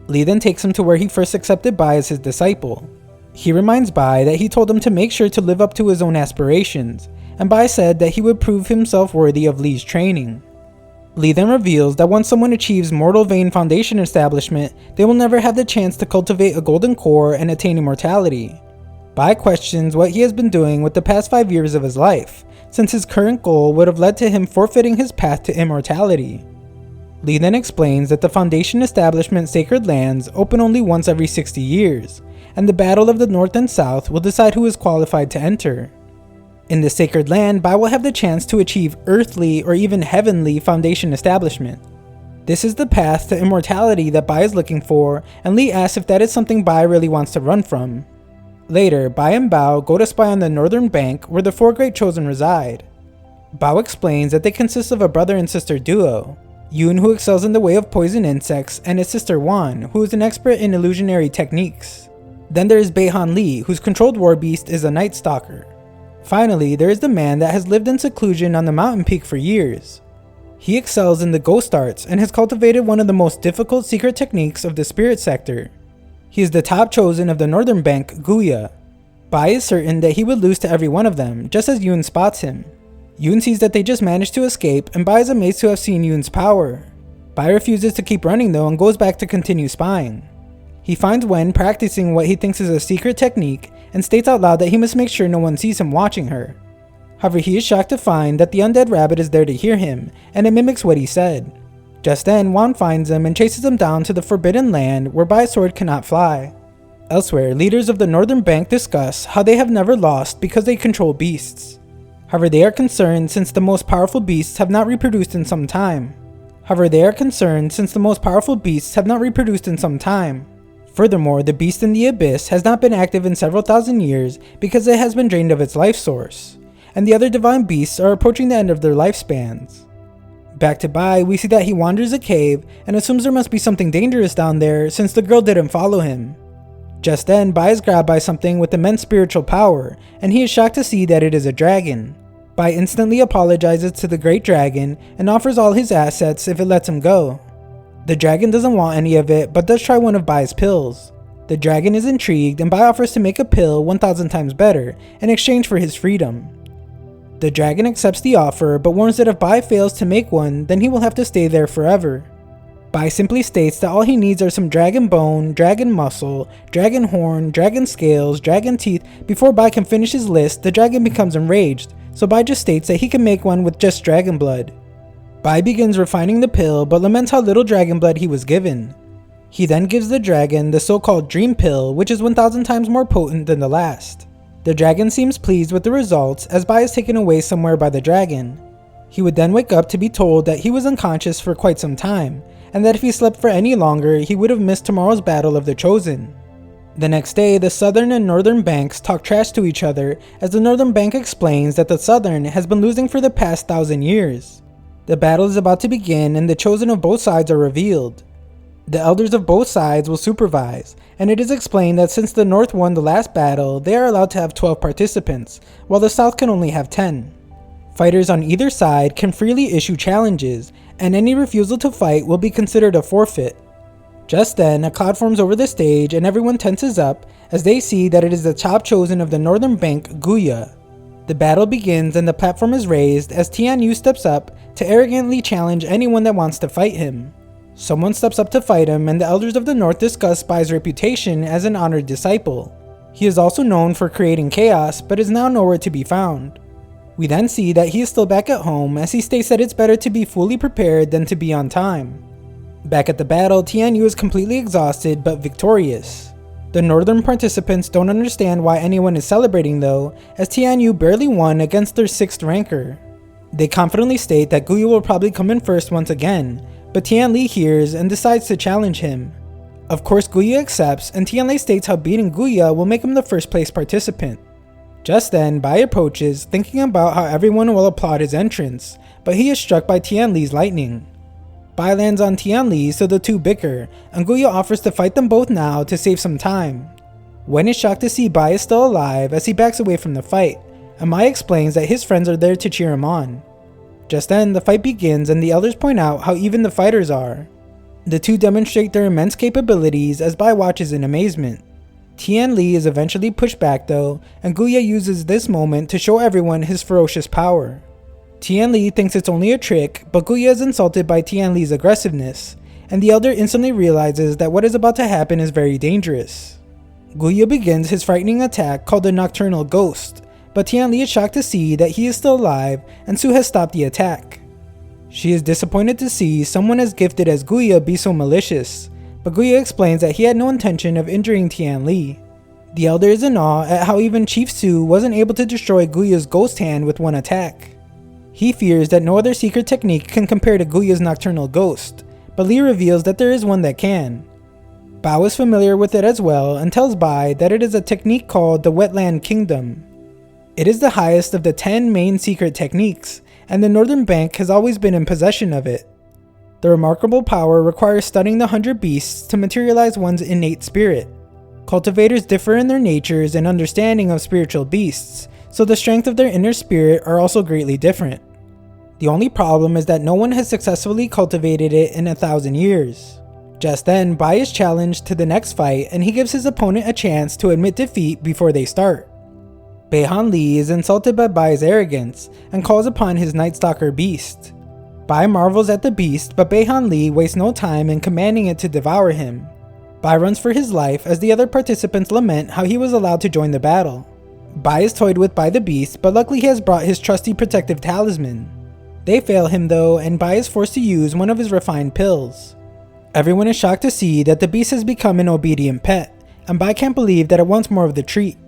Li then takes him to where he first accepted Bai as his disciple. He reminds Bai that he told him to make sure to live up to his own aspirations, and Bai said that he would prove himself worthy of Li's training. Li then reveals that once someone achieves Mortal Vein Foundation Establishment, they will never have the chance to cultivate a golden core and attain immortality. Bai questions what he has been doing with the past 5 years of his life, since his current goal would have led to him forfeiting his path to immortality. Li then explains that the Foundation Establishment Sacred Lands open only once every 60 years, and the Battle of the North and South will decide who is qualified to enter. In the Sacred Land, Bai will have the chance to achieve earthly or even heavenly Foundation Establishment. This is the path to immortality that Bai is looking for, and Li asks if that is something Bai really wants to run from. Later, Bai and Bao go to spy on the Northern Bank where the 4 Great Chosen reside. Bao explains that they consist of a brother and sister duo, Yun, who excels in the way of poison insects, and his sister Wan, who is an expert in illusionary techniques. Then there is Beihan Li, whose controlled war beast is a Night Stalker. Finally, there is the man that has lived in seclusion on the mountain peak for years. He excels in the ghost arts and has cultivated one of the most difficult secret techniques of the spirit sector. He is the top chosen of the northern bank, Guya. Bai is certain that he would lose to every one of them, just as Yun spots him. Yun sees that they just managed to escape, and Bai is amazed to have seen Yun's power. Bai refuses to keep running though and goes back to continue spying. He finds Wen practicing what he thinks is a secret technique and states out loud that he must make sure no one sees him watching her. However, he is shocked to find that the undead rabbit is there to hear him, and it mimics what he said. Just then, Wan finds him and chases him down to the Forbidden Land where Bai's sword cannot fly. Elsewhere, leaders of the Northern Bank discuss how they have never lost because they control beasts. However, they are concerned since the most powerful beasts have not reproduced in some time. Furthermore, the beast in the abyss has not been active in several thousand years because it has been drained of its life source, and the other divine beasts are approaching the end of their lifespans. Back to Bai, we see that he wanders a cave and assumes there must be something dangerous down there since the girl didn't follow him. Just then, Bai is grabbed by something with immense spiritual power, and he is shocked to see that it is a dragon. Bai instantly apologizes to the great dragon and offers all his assets if it lets him go. The dragon doesn't want any of it, but does try one of Bai's pills. The dragon is intrigued, and Bai offers to make a pill 1,000 times better in exchange for his freedom. The dragon accepts the offer, but warns that if Bai fails to make one, then he will have to stay there forever. Bai simply states that all he needs are some dragon bone, dragon muscle, dragon horn, dragon scales, dragon teeth. Before Bai can finish his list, the dragon becomes enraged, so Bai just states that he can make one with just dragon blood. Bai begins refining the pill, but laments how little dragon blood he was given. He then gives the dragon the so-called dream pill, which is 1,000 times more potent than the last. The dragon seems pleased with the results as Bai is taken away somewhere by the dragon. He would then wake up to be told that he was unconscious for quite some time, and that if he slept for any longer, he would have missed tomorrow's battle of the Chosen. The next day, the southern and northern banks talk trash to each other as the northern bank explains that the southern has been losing for the past 1,000 years. The battle is about to begin and the chosen of both sides are revealed. The elders of both sides will supervise, and it is explained that since the north won the last battle, they are allowed to have 12 participants, while the south can only have 10. Fighters on either side can freely issue challenges, and any refusal to fight will be considered a forfeit. Just then, a cloud forms over the stage and everyone tenses up as they see that it is the top chosen of the northern bank, Guya. The battle begins and the platform is raised as Tian Yu steps up to arrogantly challenge anyone that wants to fight him. Someone steps up to fight him, and the elders of the north discuss Bai's reputation as an honored disciple. He is also known for creating chaos, but is now nowhere to be found. We then see that he is still back at home as he states that it's better to be fully prepared than to be on time. Back at the battle, Tian Yu is completely exhausted but victorious. The northern participants don't understand why anyone is celebrating though, as Tian Yu barely won against their 6th ranker. They confidently state that Guya will probably come in first once again, but Tian Li hears and decides to challenge him. Of course, Guya accepts, and Tian Li states how beating Guya will make him the first place participant. Just then, Bai approaches, thinking about how everyone will applaud his entrance, but he is struck by Tian Li's lightning. Bai lands on Tian Li, so the two bicker, and Guya offers to fight them both now to save some time. Wen is shocked to see Bai is still alive as he backs away from the fight, and Mai explains that his friends are there to cheer him on. Just then, the fight begins and the elders point out how even the fighters are. The two demonstrate their immense capabilities as Bai watches in amazement. Tian Li is eventually pushed back though, and Guya uses this moment to show everyone his ferocious power. Tian Li thinks it's only a trick, but Guya is insulted by Tian Li's aggressiveness, and the elder instantly realizes that what is about to happen is very dangerous. Guya begins his frightening attack called the Nocturnal Ghost, but Tian Li is shocked to see that he is still alive and Su has stopped the attack. She is disappointed to see someone as gifted as Guya be so malicious, but Guya explains that he had no intention of injuring Tian Li. The elder is in awe at how even Chief Su wasn't able to destroy Guya's ghost hand with one attack. He fears that no other secret technique can compare to Guya's Nocturnal Ghost, but Li reveals that there is one that can. Bao is familiar with it as well and tells Bai that it is a technique called the Wetland Kingdom. It is the highest of the 10 main secret techniques, and the Northern Bank has always been in possession of it. The remarkable power requires studying the 100 beasts to materialize one's innate spirit. Cultivators differ in their natures and understanding of spiritual beasts, so the strength of their inner spirit are also greatly different. The only problem is that no one has successfully cultivated it in 1,000 years. Just then, Bai is challenged to the next fight and he gives his opponent a chance to admit defeat before they start. Beihan Li is insulted by Bai's arrogance and calls upon his Night Stalker beast. Bai marvels at the beast, but Beihan Li wastes no time in commanding it to devour him. Bai runs for his life as the other participants lament how he was allowed to join the battle. Bai is toyed with by the beast, but luckily he has brought his trusty protective talisman. They fail him though, and Bai is forced to use one of his refined pills. Everyone is shocked to see that the beast has become an obedient pet, and Bai can't believe that it wants more of the treat.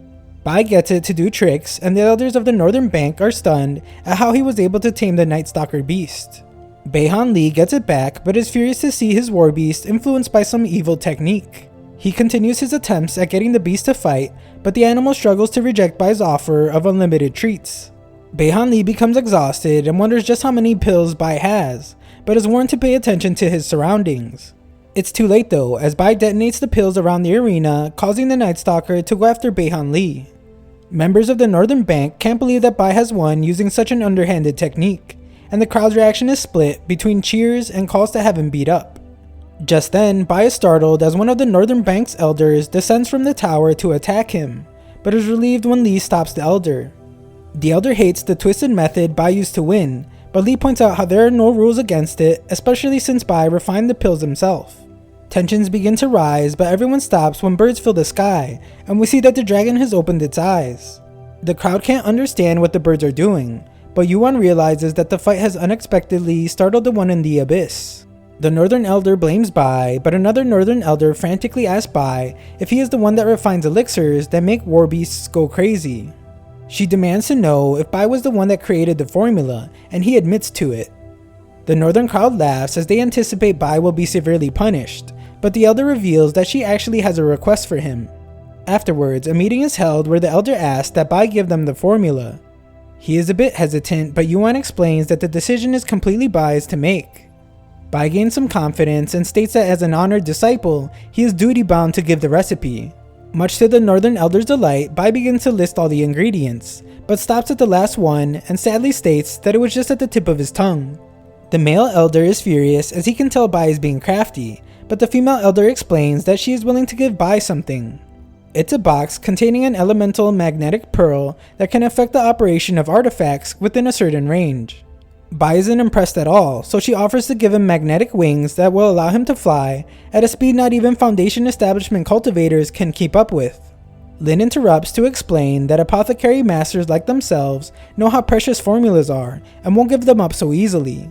Bai gets it to do tricks, and the elders of the Northern Bank are stunned at how he was able to tame the Night Stalker beast. Beihan Li gets it back, but is furious to see his war beast influenced by some evil technique. He continues his attempts at getting the beast to fight, but the animal struggles to reject Bai's offer of unlimited treats. Beihan Li becomes exhausted and wonders just how many pills Bai has, but is warned to pay attention to his surroundings. It's too late though, as Bai detonates the pills around the arena, causing the Night Stalker to go after Beihan Li. Members of the Northern Bank can't believe that Bai has won using such an underhanded technique, and the crowd's reaction is split between cheers and calls to have him beat up. Just then, Bai is startled as one of the Northern Bank's elders descends from the tower to attack him, but is relieved when Li stops the elder. The elder hates the twisted method Bai used to win, but Li points out how there are no rules against it, especially since Bai refined the pills himself. Tensions begin to rise, but everyone stops when birds fill the sky, and we see that the dragon has opened its eyes. The crowd can't understand what the birds are doing, but Yuan realizes that the fight has unexpectedly startled the one in the abyss. The Northern Elder blames Bai, but another Northern Elder frantically asks Bai if he is the one that refines elixirs that make war beasts go crazy. She demands to know if Bai was the one that created the formula, and he admits to it. The Northern crowd laughs as they anticipate Bai will be severely punished, but the elder reveals that she actually has a request for him. Afterwards, a meeting is held where the elder asks that Bai give them the formula. He is a bit hesitant, but Yuan explains that the decision is completely Bai's to make. Bai gains some confidence and states that as an honored disciple, he is duty-bound to give the recipe. Much to the Northern Elder's delight, Bai begins to list all the ingredients, but stops at the last one and sadly states that it was just at the tip of his tongue. The male elder is furious as he can tell Bai is being crafty, but the female elder explains that she is willing to give Bai something. It's a box containing an elemental magnetic pearl that can affect the operation of artifacts within a certain range. Bai isn't impressed at all, so she offers to give him magnetic wings that will allow him to fly at a speed not even Foundation establishment cultivators can keep up with. Lin interrupts to explain that apothecary masters like themselves know how precious formulas are and won't give them up so easily.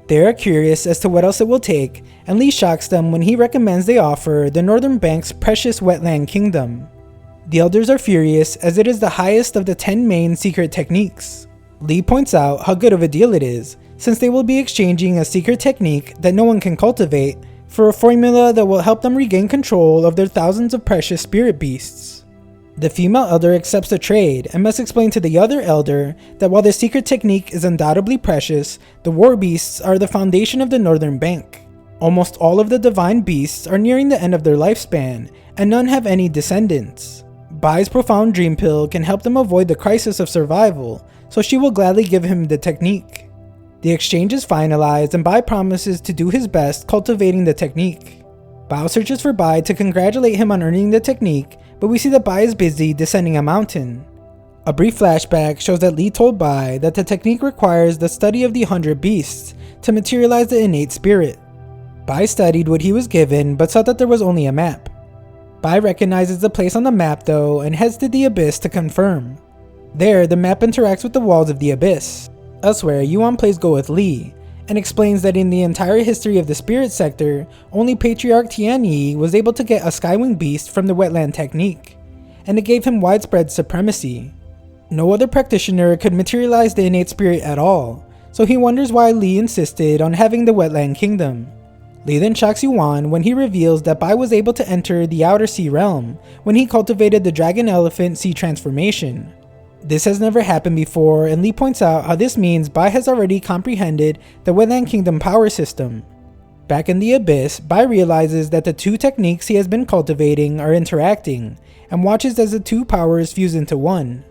They are curious as to what else it will take, and Li shocks them when he recommends they offer the Northern Bank's precious Wetland Kingdom. The elders are furious as it is the highest of the 10 main secret techniques. Li points out how good of a deal it is, since they will be exchanging a secret technique that no one can cultivate for a formula that will help them regain control of their thousands of precious spirit beasts. The female elder accepts the trade and must explain to the other elder that while the secret technique is undoubtedly precious, the war beasts are the foundation of the Northern Bank. Almost all of the divine beasts are nearing the end of their lifespan, and none have any descendants. Bai's profound dream pill can help them avoid the crisis of survival, so she will gladly give him the technique. The exchange is finalized and Bai promises to do his best cultivating the technique. Bao searches for Bai to congratulate him on earning the technique, but we see that Bai is busy descending a mountain. A brief flashback shows that Li told Bai that the technique requires the study of the 100 beasts to materialize the innate spirit. Bai studied what he was given but saw that there was only a map. Bai recognizes the place on the map though and heads to the abyss to confirm. There, the map interacts with the walls of the abyss. Elsewhere, Yuan plays go with Li, and explains that in the entire history of the spirit sector, only Patriarch Tian Yu was able to get a skywing beast from the Wetland technique, and it gave him widespread supremacy. No other practitioner could materialize the innate spirit at all, so he wonders why Li insisted on having the Wetland Kingdom. Li then shocks Yuan when he reveals that Bai was able to enter the Outer Sea Realm when he cultivated the Dragon Elephant Sea Transformation. This has never happened before, and Li points out how this means Bai has already comprehended the Wetland Kingdom power system. Back in the abyss, Bai realizes that the two techniques he has been cultivating are interacting, and watches as the two powers fuse into one.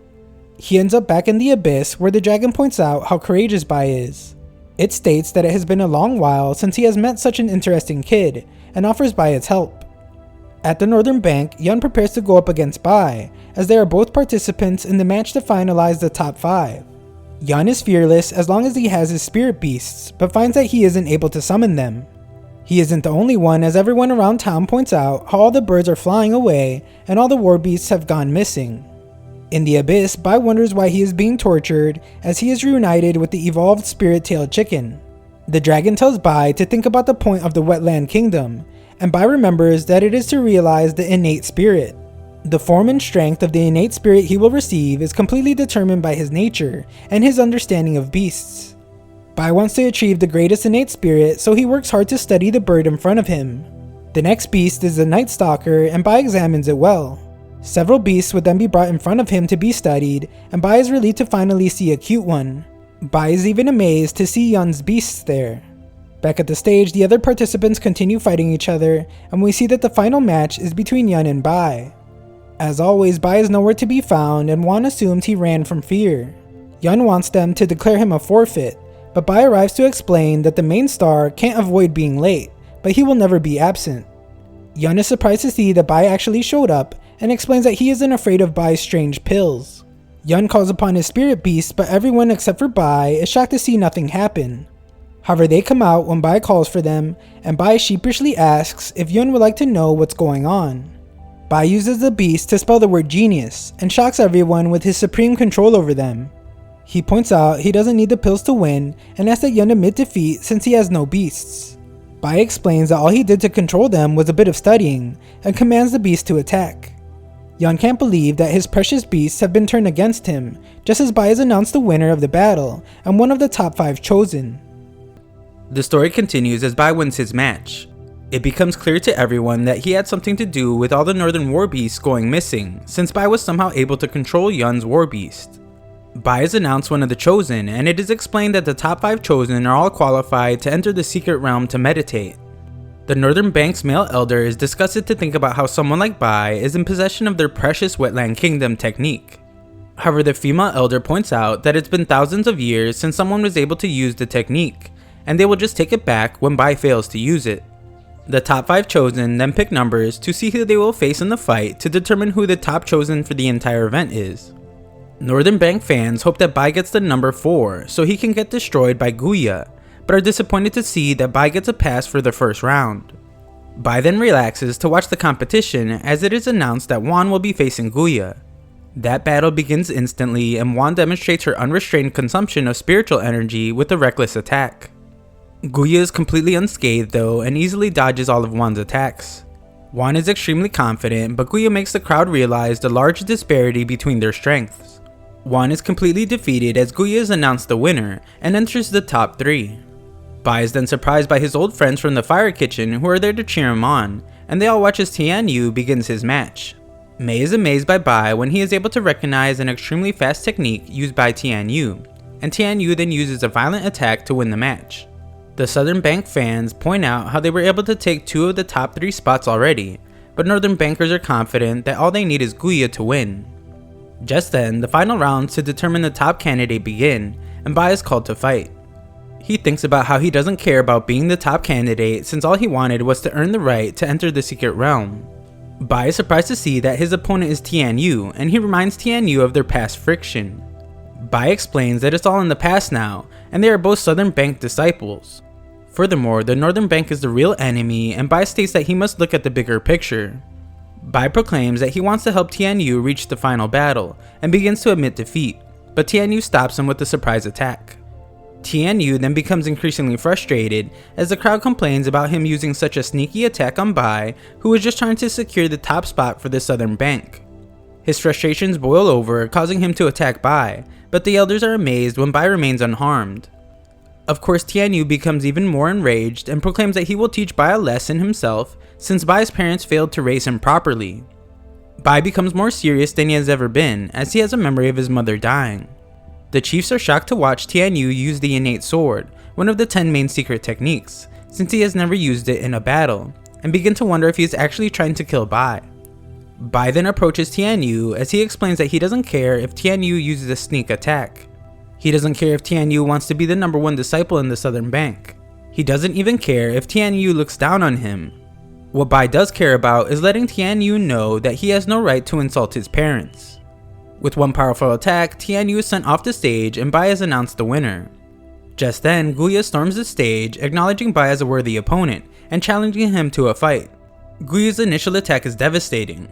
He ends up back in the abyss, where the dragon points out how courageous Bai is. It states that it has been a long while since he has met such an interesting kid, and offers Bai its help. At the northern bank, Yun prepares to go up against Bai, as they are both participants in the match to finalize the top 5. Yun is fearless as long as he has his spirit beasts, but finds that he isn't able to summon them. He isn't the only one, as everyone around town points out how all the birds are flying away and all the war beasts have gone missing. In the abyss, Bai wonders why he is being tortured, as he is reunited with the evolved spirit-tailed chicken. The dragon tells Bai to think about the point of the Wetland Kingdom, and Bai remembers that it is to realize the innate spirit. The form and strength of the innate spirit he will receive is completely determined by his nature and his understanding of beasts. Bai wants to achieve the greatest innate spirit, so he works hard to study the bird in front of him. The next beast is the Night Stalker, and Bai examines it well. Several beasts would then be brought in front of him to be studied, and Bai is relieved to finally see a cute one. Bai is even amazed to see Yun's beasts there. Back at the stage, the other participants continue fighting each other, and we see that the final match is between Yun and Bai. As always, Bai is nowhere to be found, and Wan assumed he ran from fear. Yun wants them to declare him a forfeit, but Bai arrives to explain that the main star can't avoid being late, but he will never be absent. Yun is surprised to see that Bai actually showed up, and explains that he isn't afraid of Bai's strange pills. Yun calls upon his spirit beasts, but everyone except for Bai is shocked to see nothing happen. However, they come out when Bai calls for them, and Bai sheepishly asks if Yun would like to know what's going on. Bai uses the beast to spell the word genius, and shocks everyone with his supreme control over them. He points out he doesn't need the pills to win, and asks that Yun admit defeat since he has no beasts. Bai explains that all he did to control them was a bit of studying, and commands the beast to attack. Yun can't believe that his precious beasts have been turned against him, just as Bai is announced the winner of the battle, and one of the top 5 chosen. The story continues as Bai wins his match. It becomes clear to everyone that he had something to do with all the northern war beasts going missing, since Bai was somehow able to control Yun's war beast. Bai is announced one of the chosen, and it is explained that the top 5 chosen are all qualified to enter the secret realm to meditate. The Northern Bank's male elder is disgusted to think about how someone like Bai is in possession of their precious Wetland Kingdom technique. However, the female elder points out that it's been thousands of years since someone was able to use the technique, and they will just take it back when Bai fails to use it. The top 5 chosen then pick numbers to see who they will face in the fight to determine who the top chosen for the entire event is. Northern Bank fans hope that Bai gets the number 4 so he can get destroyed by Guya, but are disappointed to see that Bai gets a pass for the first round. Bai then relaxes to watch the competition as it is announced that Wan will be facing Guya. That battle begins instantly, and Wan demonstrates her unrestrained consumption of spiritual energy with a reckless attack. Guya is completely unscathed though, and easily dodges all of Wan's attacks. Wan is extremely confident, but Guya makes the crowd realize the large disparity between their strengths. Wan is completely defeated as Guya is announced the winner, and enters the top 3. Bai is then surprised by his old friends from the fire kitchen who are there to cheer him on, and they all watch as Tian Yu begins his match. Mei is amazed by Bai when he is able to recognize an extremely fast technique used by Tian Yu, and Tian Yu then uses a violent attack to win the match. The Southern Bank fans point out how they were able to take 2 of the top 3 spots already, but Northern Bankers are confident that all they need is Guya to win. Just then, the final rounds to determine the top candidate begin, and Bai is called to fight. He thinks about how he doesn't care about being the top candidate since all he wanted was to earn the right to enter the secret realm. Bai is surprised to see that his opponent is Tian Yu, and he reminds Tian Yu of their past friction. Bai explains that it's all in the past now, and they are both Southern Bank disciples. Furthermore, the Northern Bank is the real enemy, and Bai states that he must look at the bigger picture. Bai proclaims that he wants to help Tian Yu reach the final battle, and begins to admit defeat, but Tian Yu stops him with a surprise attack. Tian Yu then becomes increasingly frustrated as the crowd complains about him using such a sneaky attack on Bai, who was just trying to secure the top spot for the Southern Bank. His frustrations boil over, causing him to attack Bai, but the elders are amazed when Bai remains unharmed. Of course, Tian Yu becomes even more enraged and proclaims that he will teach Bai a lesson himself since Bai's parents failed to raise him properly. Bai becomes more serious than he has ever been as he has a memory of his mother dying. The chiefs are shocked to watch Tian Yu use the innate sword, one of the 10 main secret techniques, since he has never used it in a battle, and begin to wonder if he is actually trying to kill Bai. Bai then approaches Tian Yu as he explains that he doesn't care if Tian Yu uses a sneak attack. He doesn't care if Tian Yu wants to be the #1 disciple in the Southern Bank. He doesn't even care if Tian Yu looks down on him. What Bai does care about is letting Tian Yu know that he has no right to insult his parents. With one powerful attack, Tian Yu is sent off the stage and Bai is announced the winner. Just then, Guya storms the stage, acknowledging Bai as a worthy opponent and challenging him to a fight. Guya's initial attack is devastating.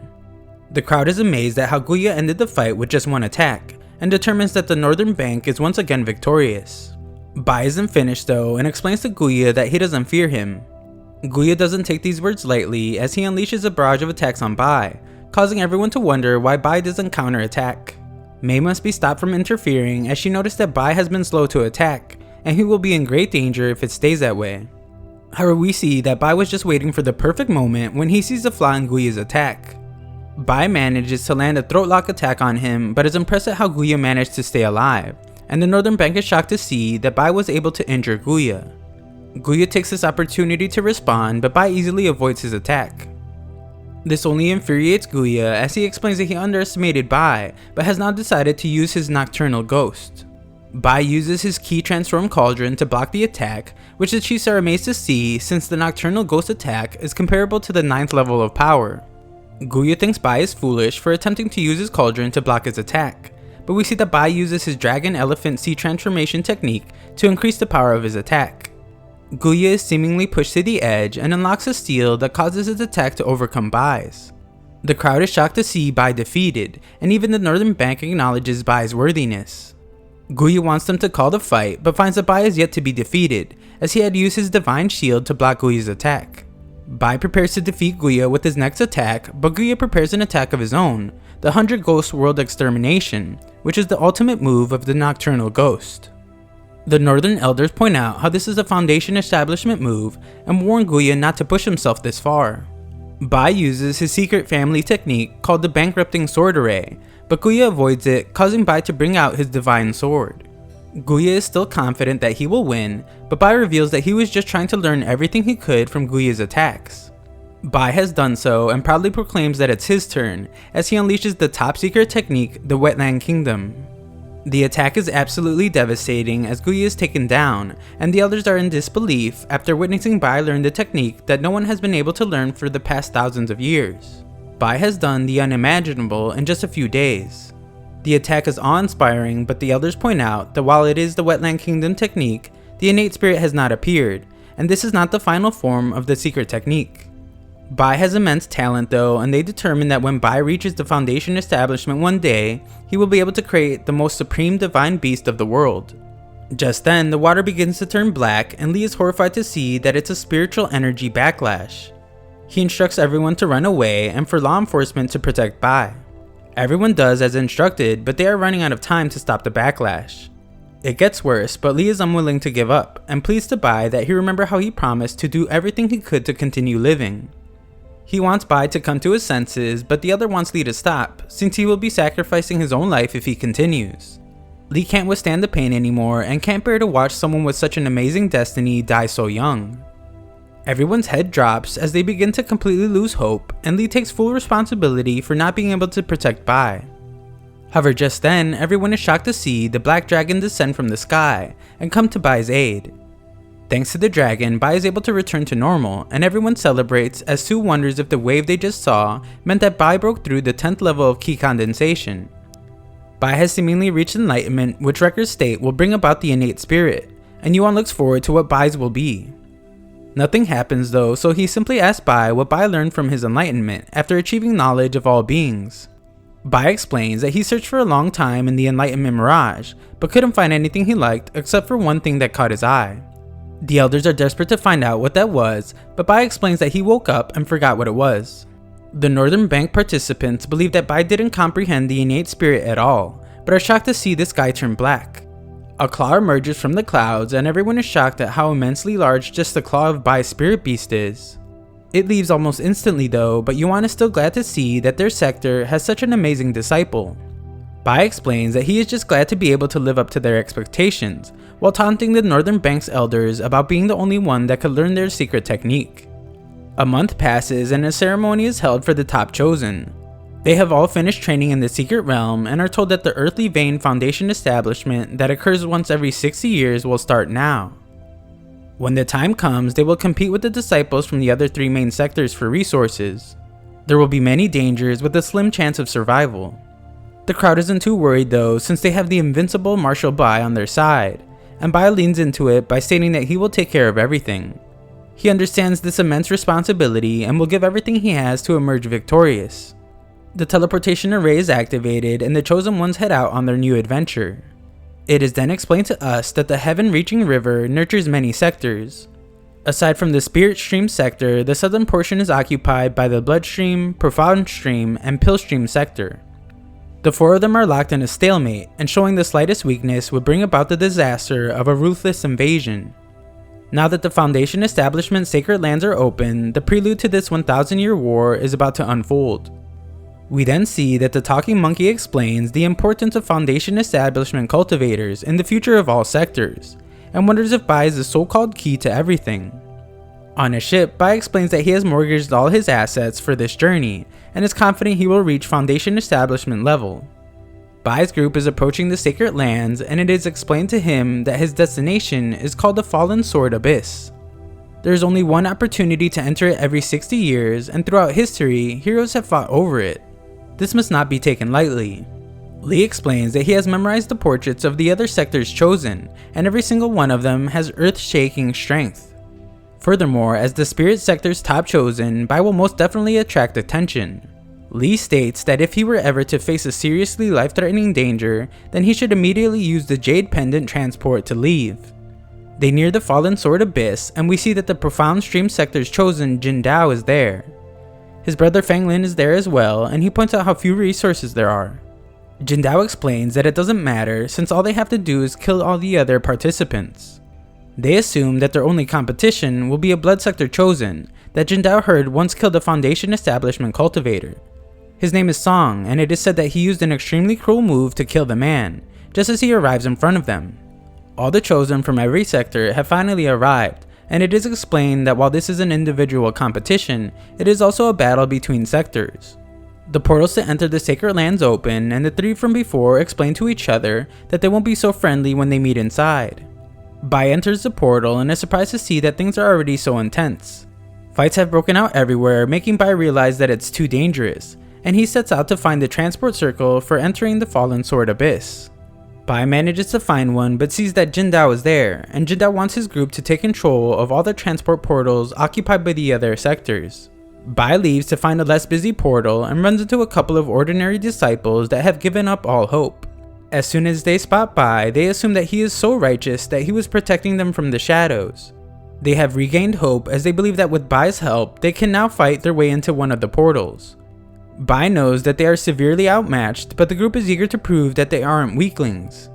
The crowd is amazed at how Guya ended the fight with just one attack, and determines that the Northern Bank is once again victorious. Bai isn't finished though and explains to Guya that he doesn't fear him. Guya doesn't take these words lightly as he unleashes a barrage of attacks on Bai, causing everyone to wonder why Bai doesn't counterattack. Mei must be stopped from interfering as she noticed that Bai has been slow to attack, and he will be in great danger if it stays that way. However, we see that Bai was just waiting for the perfect moment when he sees a flaw in Guya's attack. Bai manages to land a throat lock attack on him, but is impressed at how Guya managed to stay alive, and the Northern Bank is shocked to see that Bai was able to injure Guya. Guya takes this opportunity to respond, but Bai easily avoids his attack. This only infuriates Guya as he explains that he underestimated Bai, but has now decided to use his nocturnal ghost. Bai uses his Ki transform cauldron to block the attack, which the chiefs are amazed to see since the nocturnal ghost attack is comparable to the 9th level of power. Guya thinks Bai is foolish for attempting to use his cauldron to block his attack, but we see that Bai uses his dragon elephant sea transformation technique to increase the power of his attack. Guya is seemingly pushed to the edge and unlocks a steal that causes his attack to overcome Bai's. The crowd is shocked to see Bai defeated, and even the Northern Bank acknowledges Bai's worthiness. Guya wants them to call the fight, but finds that Bai is yet to be defeated, as he had used his divine shield to block Guya's attack. Bai prepares to defeat Guya with his next attack, but Guya prepares an attack of his own, the 100 Ghost World Extermination, which is the ultimate move of the Nocturnal Ghost. The Northern Elders point out how this is a Foundation establishment move and warn Guya not to push himself this far. Bai uses his secret family technique called the Bankrupting Sword Array, but Guya avoids it, causing Bai to bring out his divine sword. Guya is still confident that he will win, but Bai reveals that he was just trying to learn everything he could from Guya's attacks. Bai has done so and proudly proclaims that it's his turn, as he unleashes the top secret technique, the Wetland Kingdom. The attack is absolutely devastating as Guya is taken down, and the elders are in disbelief after witnessing Bai learn the technique that no one has been able to learn for the past thousands of years. Bai has done the unimaginable in just a few days. The attack is awe-inspiring, but the elders point out that while it is the Wetland Kingdom technique, the innate spirit has not appeared, and this is not the final form of the secret technique. Bai has immense talent though, and they determine that when Bai reaches the Foundation establishment one day, he will be able to create the most supreme divine beast of the world. Just then, the water begins to turn black, and Lee is horrified to see that it's a spiritual energy backlash. He instructs everyone to run away and for law enforcement to protect Bai. Everyone does as instructed, but they are running out of time to stop the backlash. It gets worse, but Lee is unwilling to give up, and pleads to Bai that he remember how he promised to do everything he could to continue living. He wants Bai to come to his senses, but the other wants Lee to stop, since he will be sacrificing his own life if he continues. Lee can't withstand the pain anymore and can't bear to watch someone with such an amazing destiny die so young. Everyone's head drops as they begin to completely lose hope, and Lee takes full responsibility for not being able to protect Bai. However, just then, everyone is shocked to see the black dragon descend from the sky and come to Bai's aid. Thanks to the dragon, Bai is able to return to normal, and everyone celebrates as Sue wonders if the wave they just saw meant that Bai broke through the 10th level of Ki condensation. Bai has seemingly reached enlightenment, which records state will bring about the innate spirit, and Yuan looks forward to what Bai's will be. Nothing happens though, so he simply asks Bai what Bai learned from his enlightenment after achieving knowledge of all beings. Bai explains that he searched for a long time in the enlightenment mirage, but couldn't find anything he liked except for one thing that caught his eye. The elders are desperate to find out what that was, but Bai explains that he woke up and forgot what it was. The Northern Bank participants believe that Bai didn't comprehend the innate spirit at all, but are shocked to see this guy turn black. A claw emerges from the clouds, and everyone is shocked at how immensely large just the claw of Bai's spirit beast is. It leaves almost instantly though, but Yuan is still glad to see that their sector has such an amazing disciple. Bai explains that he is just glad to be able to live up to their expectations, while taunting the Northern Bank's elders about being the only one that could learn their secret technique. A month passes and a ceremony is held for the top chosen. They have all finished training in the secret realm and are told that the earthly vein foundation establishment that occurs once every 60 years will start now. When the time comes, they will compete with the disciples from the other 3 main sectors for resources. There will be many dangers with a slim chance of survival. The crowd isn't too worried though, since they have the invincible Marshal Bai on their side, and Bai leans into it by stating that he will take care of everything. He understands this immense responsibility and will give everything he has to emerge victorious. The teleportation array is activated and the chosen ones head out on their new adventure. It is then explained to us that the heaven-reaching river nurtures many sectors. Aside from the Spirit Stream sector, the southern portion is occupied by the Bloodstream, Profound Stream, and Pill Stream sector. The 4 of them are locked in a stalemate, and showing the slightest weakness would bring about the disaster of a ruthless invasion. Now that the Foundation Establishment's sacred lands are open, the prelude to this 1,000-year war is about to unfold. We then see that the talking monkey explains the importance of Foundation Establishment cultivators in the future of all sectors, and wonders if Bai is the so-called key to everything. On a ship, Bai explains that he has mortgaged all his assets for this journey, and is confident he will reach Foundation Establishment level. Bai's group is approaching the sacred lands, and it is explained to him that his destination is called the Fallen Sword Abyss. There is only one opportunity to enter it every 60 years, and throughout history, heroes have fought over it. This must not be taken lightly. Lee explains that he has memorized the portraits of the other sectors chosen, and every single one of them has earth-shaking strength. Furthermore, as the Spirit Sector's top chosen, Bai will most definitely attract attention. Lee states that if he were ever to face a seriously life-threatening danger, then he should immediately use the Jade Pendant transport to leave. They near the Fallen Sword Abyss, and we see that the Profound Stream Sector's chosen Jin Dao is there. His brother Feng Lin is there as well, and he points out how few resources there are. Jin Dao explains that it doesn't matter since all they have to do is kill all the other participants. They assume that their only competition will be a blood sector chosen that Jin Dao heard once killed a Foundation Establishment cultivator. His name is Song, and it is said that he used an extremely cruel move to kill the man, just as he arrives in front of them. All the chosen from every sector have finally arrived, and it is explained that while this is an individual competition, it is also a battle between sectors. The portals to enter the sacred lands open, and the 3 from before explain to each other that they won't be so friendly when they meet inside. Bai enters the portal and is surprised to see that things are already so intense. Fights have broken out everywhere, making Bai realize that it's too dangerous, and he sets out to find the transport circle for entering the Fallen Sword Abyss. Bai manages to find one but sees that Jin Dao is there, and Jin Dao wants his group to take control of all the transport portals occupied by the other sectors. Bai leaves to find a less busy portal and runs into a couple of ordinary disciples that have given up all hope. As soon as they spot Bai, they assume that he is so righteous that he was protecting them from the shadows. They have regained hope as they believe that with Bai's help, they can now fight their way into one of the portals. Bai knows that they are severely outmatched, but the group is eager to prove that they aren't weaklings.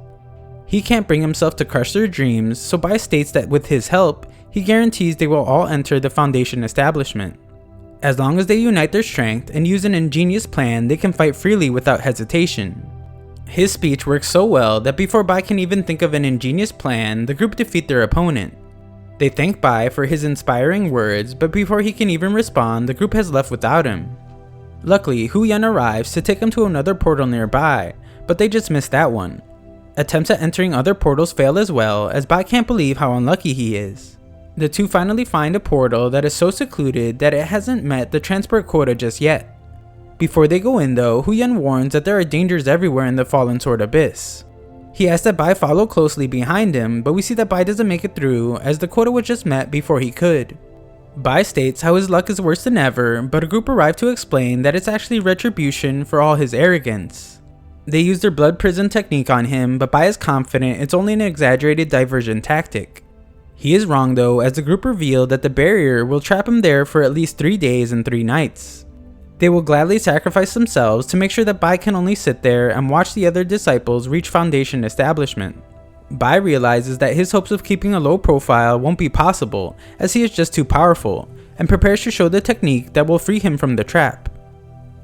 He can't bring himself to crush their dreams, so Bai states that with his help, he guarantees they will all enter the Foundation Establishment. As long as they unite their strength and use an ingenious plan, they can fight freely without hesitation. His speech works so well that before Bai can even think of an ingenious plan, the group defeat their opponent. They thank Bai for his inspiring words, but before he can even respond, the group has left without him. Luckily, Hu Yan arrives to take him to another portal nearby, but they just missed that one. Attempts at entering other portals fail as well, as Bai can't believe how unlucky he is. The two finally find a portal that is so secluded that it hasn't met the transport quota just yet. Before they go in though, Hu Yan warns that there are dangers everywhere in the Fallen Sword Abyss. He asks that Bai follow closely behind him, but we see that Bai doesn't make it through as the quota was just met before he could. Bai states how his luck is worse than ever, but a group arrive to explain that it's actually retribution for all his arrogance. They use their blood prison technique on him, but Bai is confident it's only an exaggerated diversion tactic. He is wrong though, as the group reveal that the barrier will trap him there for at least 3 days and 3 nights. They will gladly sacrifice themselves to make sure that Bai can only sit there and watch the other disciples reach Foundation Establishment. Bai realizes that his hopes of keeping a low profile won't be possible, as he is just too powerful, and prepares to show the technique that will free him from the trap.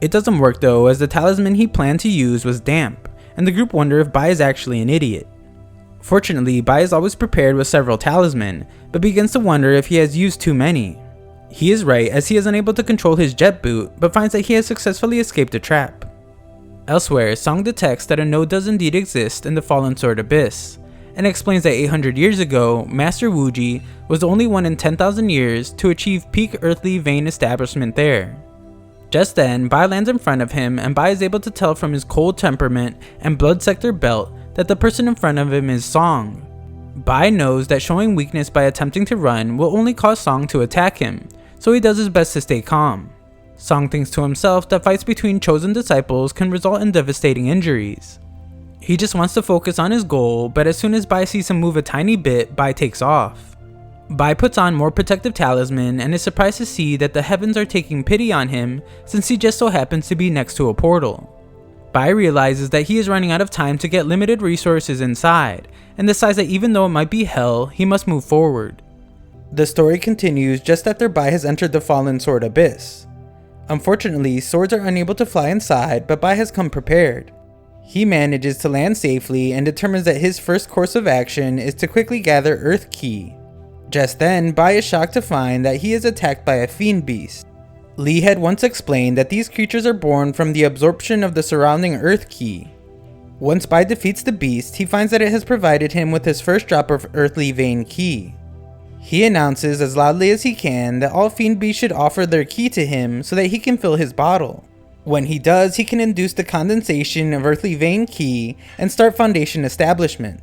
It doesn't work though, as the talisman he planned to use was damp, and the group wonder if Bai is actually an idiot. Fortunately, Bai is always prepared with several talisman, but begins to wonder if he has used too many. He is right, as he is unable to control his jet boot, but finds that he has successfully escaped a trap. Elsewhere, Song detects that a node does indeed exist in the Fallen Sword Abyss, and explains that 800 years ago, Master Wuji was the only one in 10,000 years to achieve peak earthly vein establishment there. Just then, Bai lands in front of him, and Bai is able to tell from his cold temperament and blood sector belt that the person in front of him is Song. Bai knows that showing weakness by attempting to run will only cause Song to attack him, so he does his best to stay calm. Song thinks to himself that fights between chosen disciples can result in devastating injuries. He just wants to focus on his goal, but as soon as Bai sees him move a tiny bit, Bai takes off. Bai puts on more protective talisman and is surprised to see that the heavens are taking pity on him since he just so happens to be next to a portal. Bai realizes that he is running out of time to get limited resources inside, and decides that even though it might be hell, he must move forward. The story continues just after Bai has entered the Fallen Sword Abyss. Unfortunately, swords are unable to fly inside, but Bai has come prepared. He manages to land safely and determines that his first course of action is to quickly gather Earth Ki. Just then, Bai is shocked to find that he is attacked by a fiend beast. Lee had once explained that these creatures are born from the absorption of the surrounding Earth Ki. Once Bai defeats the beast, he finds that it has provided him with his first drop of Earthly Vein Ki. He announces as loudly as he can that all fiend beasts should offer their ki to him so that he can fill his bottle. When he does, he can induce the condensation of Earthly Vein Ki and start Foundation establishment.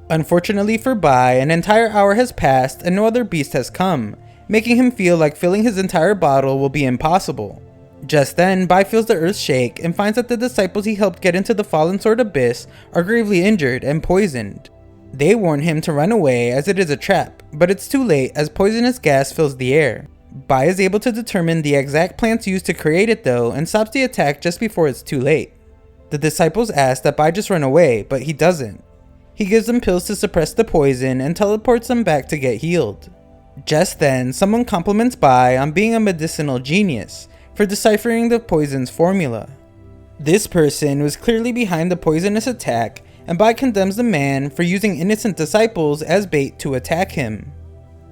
Unfortunately for Bai, an entire hour has passed and no other beast has come, making him feel like filling his entire bottle will be impossible. Just then, Bai feels the earth shake and finds that the disciples he helped get into the Fallen Sword Abyss are gravely injured and poisoned. They warn him to run away as it is a trap, but it's too late as poisonous gas fills the air. Bai is able to determine the exact plants used to create it though and stops the attack just before it's too late. The disciples ask that Bai just run away, but he doesn't. He gives them pills to suppress the poison and teleports them back to get healed. Just then, someone compliments Bai on being a medicinal genius for deciphering the poison's formula. This person was clearly behind the poisonous attack, and Bai condemns the man for using innocent disciples as bait to attack him.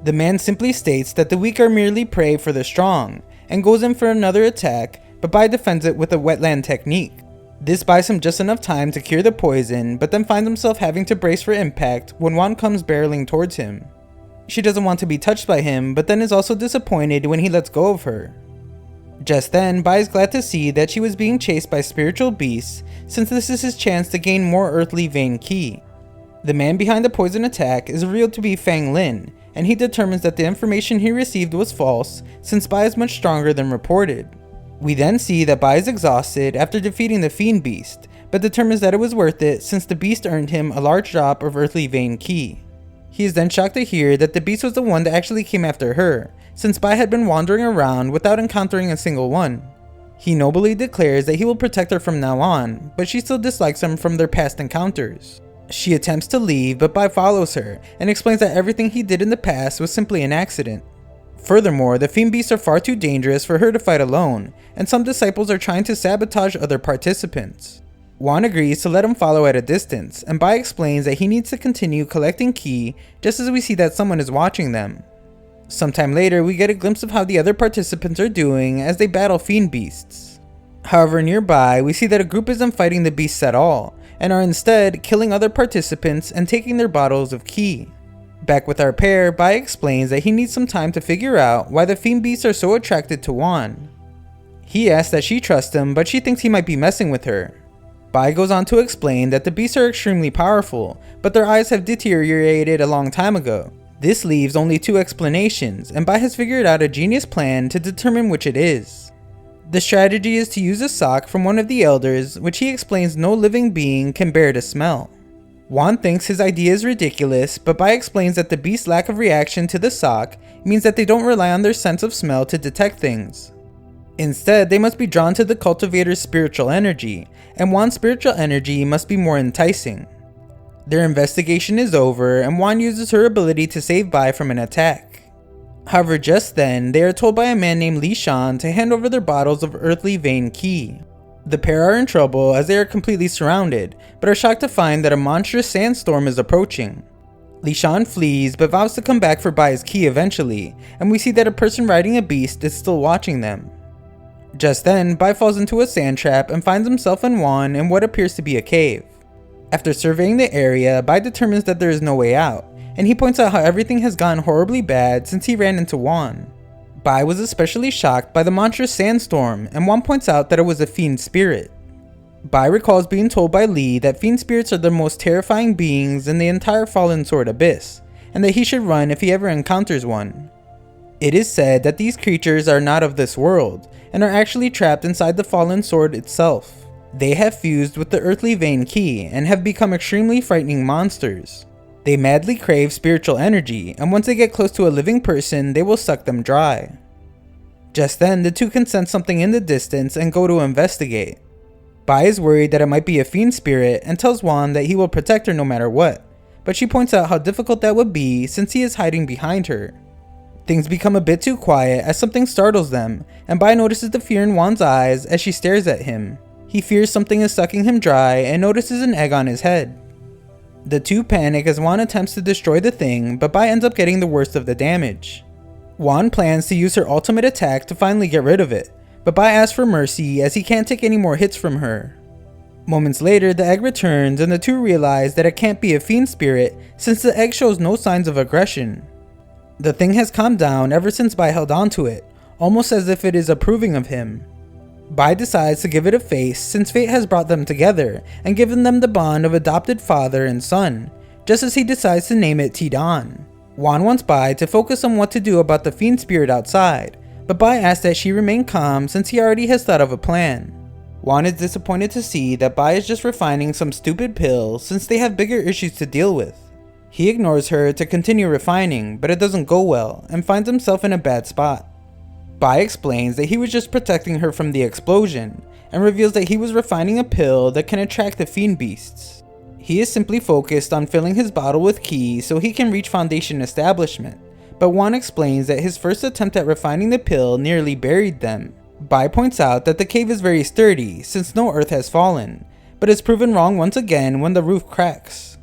The man simply states that the weak are merely prey for the strong, and goes in for another attack, but Bai defends it with a wetland technique. This buys him just enough time to cure the poison, but then finds himself having to brace for impact when Wan comes barreling towards him. She doesn't want to be touched by him, but then is also disappointed when he lets go of her. Just then, Bai is glad to see that she was being chased by spiritual beasts, since this is his chance to gain more Earthly Vein Ki. The man behind the poison attack is revealed to be Fang Lin, and he determines that the information he received was false, since Bai is much stronger than reported. We then see that Bai is exhausted after defeating the fiend beast, but determines that it was worth it since the beast earned him a large drop of Earthly Vein Ki. He is then shocked to hear that the beast was the one that actually came after her, since Bai had been wandering around without encountering a single one. He nobly declares that he will protect her from now on, but she still dislikes him from their past encounters. She attempts to leave, but Bai follows her and explains that everything he did in the past was simply an accident. Furthermore, the fiend beasts are far too dangerous for her to fight alone, and some disciples are trying to sabotage other participants. Wan agrees to let him follow at a distance, and Bai explains that he needs to continue collecting ki just as we see that someone is watching them. Sometime later, we get a glimpse of how the other participants are doing as they battle fiend beasts. However, nearby, we see that a group isn't fighting the beasts at all, and are instead killing other participants and taking their bottles of ki. Back with our pair, Bai explains that he needs some time to figure out why the fiend beasts are so attracted to Wan. He asks that she trusts him, but she thinks he might be messing with her. Bai goes on to explain that the beasts are extremely powerful, but their eyes have deteriorated a long time ago. This leaves only two explanations, and Bai has figured out a genius plan to determine which it is. The strategy is to use a sock from one of the elders, which he explains no living being can bear to smell. Wan thinks his idea is ridiculous, but Bai explains that the beast's lack of reaction to the sock means that they don't rely on their sense of smell to detect things. Instead, they must be drawn to the cultivator's spiritual energy, and Wan's spiritual energy must be more enticing. Their investigation is over, and Wan uses her ability to save Bai from an attack. However, just then, they are told by a man named Li Shan to hand over their bottles of Earthly Vein Ki. The pair are in trouble as they are completely surrounded, but are shocked to find that a monstrous sandstorm is approaching. Lishan flees but vows to come back for Bai's key eventually, and we see that a person riding a beast is still watching them. Just then, Bai falls into a sand trap and finds himself and Wan in what appears to be a cave. After surveying the area, Bai determines that there is no way out, and he points out how everything has gone horribly bad since he ran into Wan. Bai was especially shocked by the monstrous sandstorm, and Wan points out that it was a fiend spirit. Bai recalls being told by Li that fiend spirits are the most terrifying beings in the entire Fallen Sword Abyss, and that he should run if he ever encounters one. It is said that these creatures are not of this world, and are actually trapped inside the Fallen Sword itself. They have fused with the earthly vein key, and have become extremely frightening monsters. They madly crave spiritual energy, and once they get close to a living person, they will suck them dry. Just then, the two can sense something in the distance and go to investigate. Bai is worried that it might be a fiend spirit and tells Wan that he will protect her no matter what, but she points out how difficult that would be since he is hiding behind her. Things become a bit too quiet as something startles them, and Bai notices the fear in Wan's eyes as she stares at him. He fears something is sucking him dry and notices an egg on his head. The two panic as Wan attempts to destroy the thing, but Bai ends up getting the worst of the damage. Wan plans to use her ultimate attack to finally get rid of it, but Bai asks for mercy as he can't take any more hits from her. Moments later, the egg returns and the two realize that it can't be a fiend spirit since the egg shows no signs of aggression. The thing has calmed down ever since Bai held onto it, almost as if it is approving of him. Bai decides to give it a face since fate has brought them together and given them the bond of adopted father and son, just as he decides to name it Tidan. Wan wants Bai to focus on what to do about the fiend spirit outside, but Bai asks that she remain calm since he already has thought of a plan. Wan is disappointed to see that Bai is just refining some stupid pill since they have bigger issues to deal with. He ignores her to continue refining, but it doesn't go well and finds himself in a bad spot. Bai explains that he was just protecting her from the explosion, and reveals that he was refining a pill that can attract the fiend beasts. He is simply focused on filling his bottle with ki so he can reach Foundation establishment, but Wan explains that his first attempt at refining the pill nearly buried them. Bai points out that the cave is very sturdy since no earth has fallen, but is proven wrong once again when the roof cracks.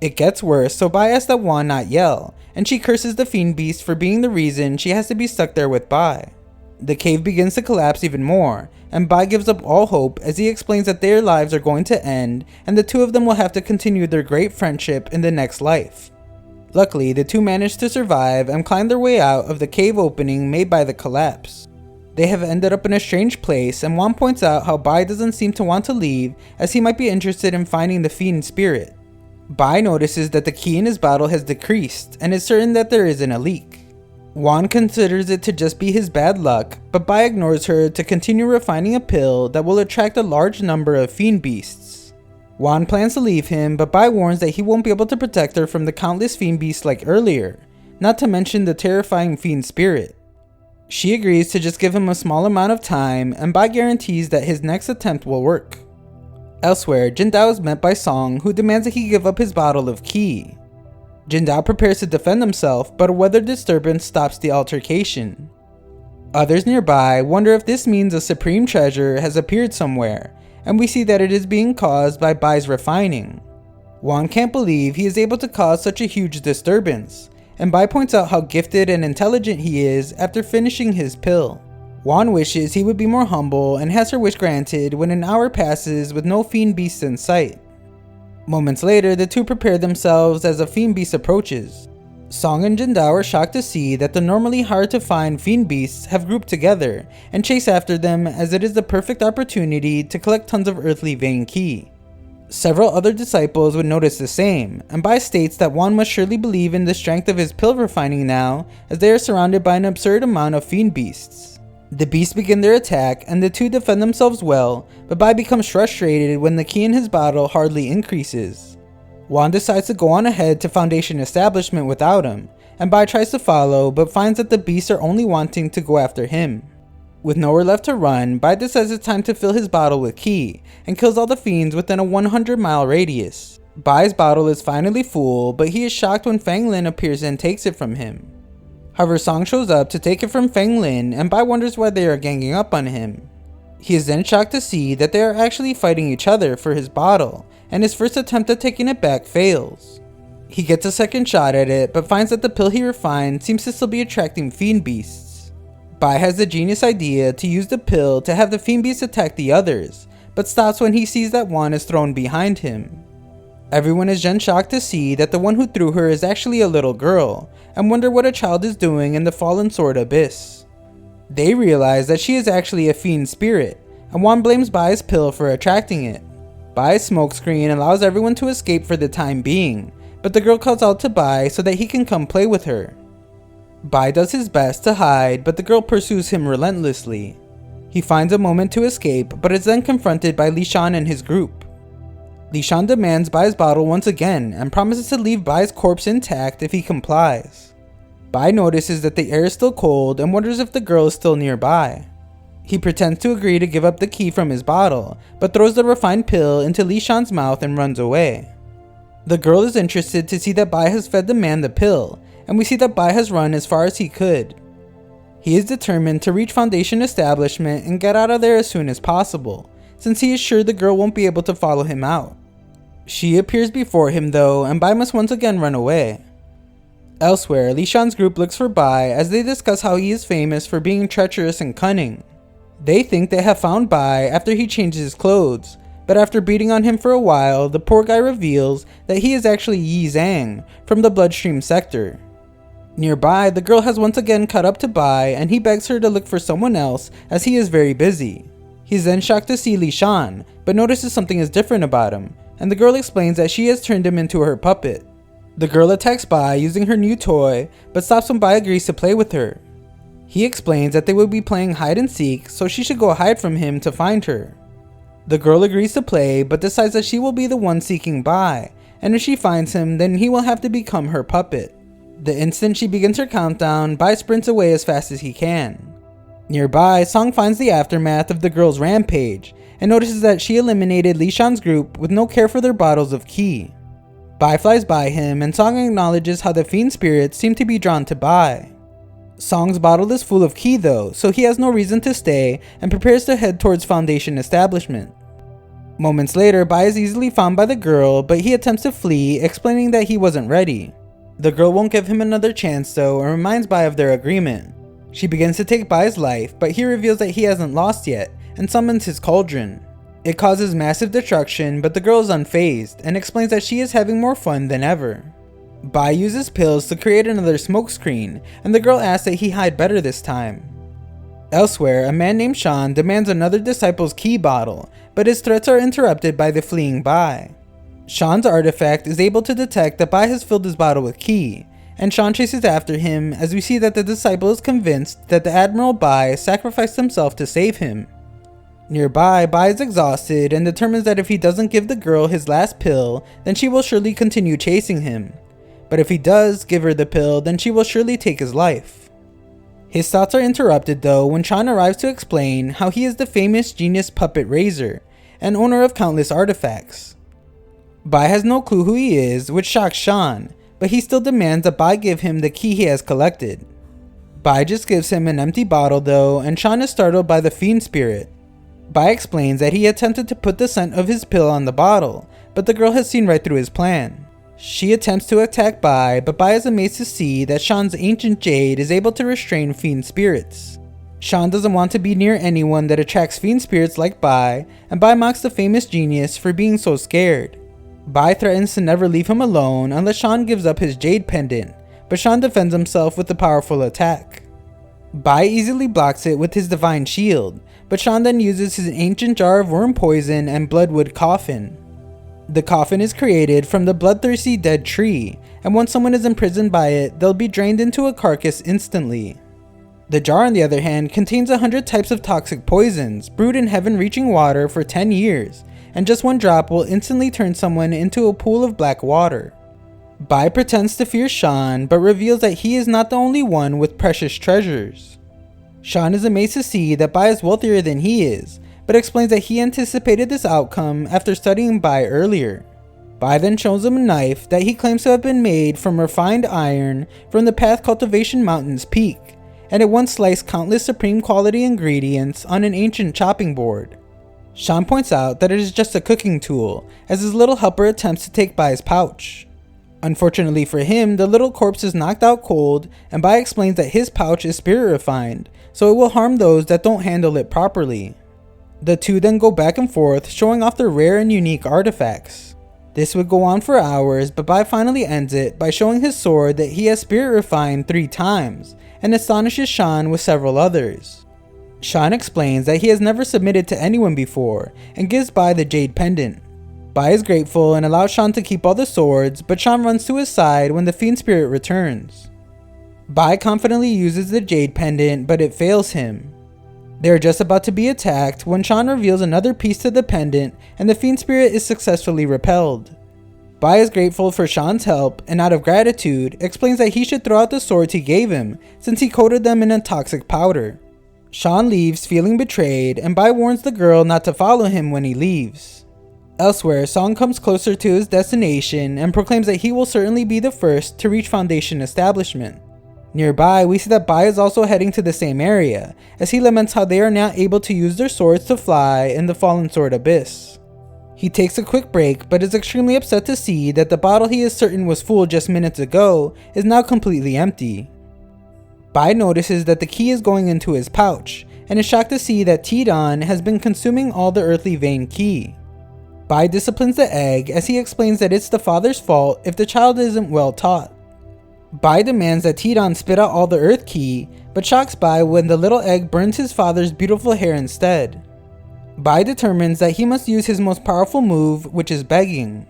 It gets worse, so Bai asks that Wan not yell, and she curses the fiend beast for being the reason she has to be stuck there with Bai. The cave begins to collapse even more, and Bai gives up all hope as he explains that their lives are going to end and the two of them will have to continue their great friendship in the next life. Luckily, the two manage to survive and climb their way out of the cave opening made by the collapse. They have ended up in a strange place, and Wan points out how Bai doesn't seem to want to leave as he might be interested in finding the fiend spirit. Bai notices that the key in his bottle has decreased and is certain that there isn't a leak. Wan considers it to just be his bad luck, but Bai ignores her to continue refining a pill that will attract a large number of fiend beasts. Wan plans to leave him, but Bai warns that he won't be able to protect her from the countless fiend beasts like earlier, not to mention the terrifying fiend spirit. She agrees to just give him a small amount of time, and Bai guarantees that his next attempt will work. Elsewhere, Jindao is met by Song, who demands that he give up his bottle of ki. Jindao prepares to defend himself, but a weather disturbance stops the altercation. Others nearby wonder if this means a supreme treasure has appeared somewhere, and we see that it is being caused by Bai's refining. Wan can't believe he is able to cause such a huge disturbance, and Bai points out how gifted and intelligent he is after finishing his pill. Wan wishes he would be more humble and has her wish granted when an hour passes with no fiend beasts in sight. Moments later, the two prepare themselves as a fiend beast approaches. Song and Jindao are shocked to see that the normally hard to find fiend beasts have grouped together and chase after them as it is the perfect opportunity to collect tons of earthly vein ki. Several other disciples would notice the same, and Bai states that Wan must surely believe in the strength of his pill refining now as they are surrounded by an absurd amount of fiend beasts. The beasts begin their attack and the two defend themselves well, but Bai becomes frustrated when the ki in his bottle hardly increases. Wan decides to go on ahead to Foundation establishment without him, and Bai tries to follow but finds that the beasts are only wanting to go after him. With nowhere left to run, Bai decides it's time to fill his bottle with ki, and kills all the fiends within a 100-mile radius. Bai's bottle is finally full, but he is shocked when Fang Lin appears and takes it from him. However, Song shows up to take it from Fang Lin, and Bai wonders why they are ganging up on him. He is then shocked to see that they are actually fighting each other for his bottle, and his first attempt at taking it back fails. He gets a second shot at it, but finds that the pill he refined seems to still be attracting fiend beasts. Bai has the genius idea to use the pill to have the fiend beasts attack the others, but stops when he sees that Wan is thrown behind him. Everyone is then shocked to see that the one who threw her is actually a little girl, and wonder what a child is doing in the fallen sword abyss. They realize that she is actually a fiend spirit, and Wan blames Bai's pill for attracting it. Bai's smokescreen allows everyone to escape for the time being, but the girl calls out to Bai so that he can come play with her. Bai does his best to hide, but the girl pursues him relentlessly. He finds a moment to escape, but is then confronted by Li Shan and his group. Li Shan demands Bai's bottle once again and promises to leave Bai's corpse intact if he complies. Bai notices that the air is still cold and wonders if the girl is still nearby. He pretends to agree to give up the key from his bottle, but throws the refined pill into Li Shan's mouth and runs away. The girl is interested to see that Bai has fed the man the pill, and we see that Bai has run as far as he could. He is determined to reach Foundation establishment and get out of there as soon as possible, since he is sure the girl won't be able to follow him out. She appears before him though, and Bai must once again run away. Elsewhere, Li Shan's group looks for Bai as they discuss how he is famous for being treacherous and cunning. They think they have found Bai after he changes his clothes, but after beating on him for a while, the poor guy reveals that he is actually Yi Zhang from the Bloodstream sector. Nearby, the girl has once again caught up to Bai and he begs her to look for someone else as he is very busy. He's then shocked to see Li Shan, but notices something is different about him, and the girl explains that she has turned him into her puppet. The girl attacks Bai using her new toy, but stops when Bai agrees to play with her. He explains that they will be playing hide and seek, so she should go hide from him to find her. The girl agrees to play, but decides that she will be the one seeking Bai, and if she finds him, then he will have to become her puppet. The instant she begins her countdown, Bai sprints away as fast as he can. Nearby, Song finds the aftermath of the girl's rampage, and notices that she eliminated Li Shan's group with no care for their bottles of Qi. Bai flies by him, and Song acknowledges how the fiend spirits seem to be drawn to Bai. Song's bottle is full of Qi though, so he has no reason to stay and prepares to head towards Foundation establishment. Moments later, Bai is easily found by the girl, but he attempts to flee, explaining that he wasn't ready. The girl won't give him another chance though, and reminds Bai of their agreement. She begins to take Bai's life, but he reveals that he hasn't lost yet, and summons his cauldron. It causes massive destruction, but the girl is unfazed, and explains that she is having more fun than ever. Bai uses pills to create another smokescreen, and the girl asks that he hide better this time. Elsewhere, a man named Shan demands another disciple's Qi bottle, but his threats are interrupted by the fleeing Bai. Shan's artifact is able to detect that Bai has filled his bottle with Qi, and Shan chases after him as we see that the disciple is convinced that the Admiral Bai sacrificed himself to save him. Nearby, Bai is exhausted and determines that if he doesn't give the girl his last pill, then she will surely continue chasing him. But if he does give her the pill, then she will surely take his life. His thoughts are interrupted though when Shan arrives to explain how he is the famous genius puppet Razor, and owner of countless artifacts. Bai has no clue who he is, which shocks Shan, but he still demands that Bai give him the key he has collected. Bai just gives him an empty bottle though, and Shan is startled by the fiend spirit. Bai explains that he attempted to put the scent of his pill on the bottle, but the girl has seen right through his plan. She attempts to attack Bai, but Bai is amazed to see that Shan's ancient jade is able to restrain fiend spirits. Shan doesn't want to be near anyone that attracts fiend spirits like Bai, and Bai mocks the famous genius for being so scared. Bai threatens to never leave him alone unless Shan gives up his jade pendant, but Shan defends himself with a powerful attack. Bai easily blocks it with his divine shield, but Shan then uses his ancient jar of worm poison and bloodwood coffin. The coffin is created from the bloodthirsty dead tree, and once someone is imprisoned by it, they'll be drained into a carcass instantly. The jar, on the other hand, contains 100 types of toxic poisons, brewed in heaven-reaching water for 10 years, and just one drop will instantly turn someone into a pool of black water. Bai pretends to fear Shan, but reveals that he is not the only one with precious treasures. Shan is amazed to see that Bai is wealthier than he is, but explains that he anticipated this outcome after studying Bai earlier. Bai then shows him a knife that he claims to have been made from refined iron from the Path Cultivation Mountain's peak, and it once sliced countless supreme quality ingredients on an ancient chopping board. Shan points out that it is just a cooking tool, as his little helper attempts to take Bai's pouch. Unfortunately for him, the little corpse is knocked out cold, and Bai explains that his pouch is spirit refined, so it will harm those that don't handle it properly. The two then go back and forth, showing off their rare and unique artifacts. This would go on for hours, but Bai finally ends it by showing his sword that he has spirit refined 3 times, and astonishes Shan with several others. Shan explains that he has never submitted to anyone before, and gives Bai the jade pendant. Bai is grateful and allows Shan to keep all the swords, but Shan runs to his side when the fiend spirit returns. Bai confidently uses the jade pendant, but it fails him. They are just about to be attacked when Shan reveals another piece to the pendant, and the fiend spirit is successfully repelled. Bai is grateful for Shan's help, and out of gratitude, explains that he should throw out the swords he gave him, since he coated them in a toxic powder. Shan leaves feeling betrayed, and Bai warns the girl not to follow him when he leaves. Elsewhere, Song comes closer to his destination and proclaims that he will certainly be the first to reach Foundation establishment. Nearby, we see that Bai is also heading to the same area, as he laments how they are not able to use their swords to fly in the Fallen Sword Abyss. He takes a quick break, but is extremely upset to see that the bottle he is certain was full just minutes ago is now completely empty. Bai notices that the key is going into his pouch, and is shocked to see that Tian has been consuming all the earthly vein ki. Bai disciplines the egg as he explains that it's the father's fault if the child isn't well taught. Bai demands that Tian spit out all the earth ki, but shocks Bai when the little egg burns his father's beautiful hair instead. Bai determines that he must use his most powerful move, which is begging.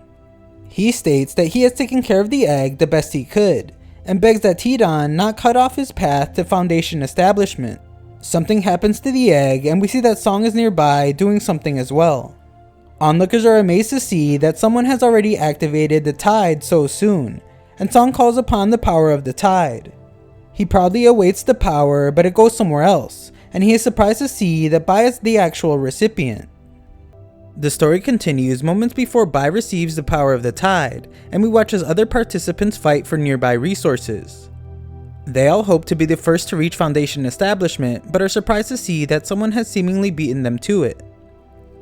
He states that he has taken care of the egg the best he could, and begs that Tian not cut off his path to Foundation establishment. Something happens to the egg, and we see that Song is nearby doing something as well. Onlookers are amazed to see that someone has already activated the tide so soon, and Song calls upon the power of the tide. He proudly awaits the power, but it goes somewhere else, and he is surprised to see that Bai is the actual recipient. The story continues moments before Bai receives the power of the tide, and we watch as other participants fight for nearby resources. They all hope to be the first to reach Foundation establishment, but are surprised to see that someone has seemingly beaten them to it.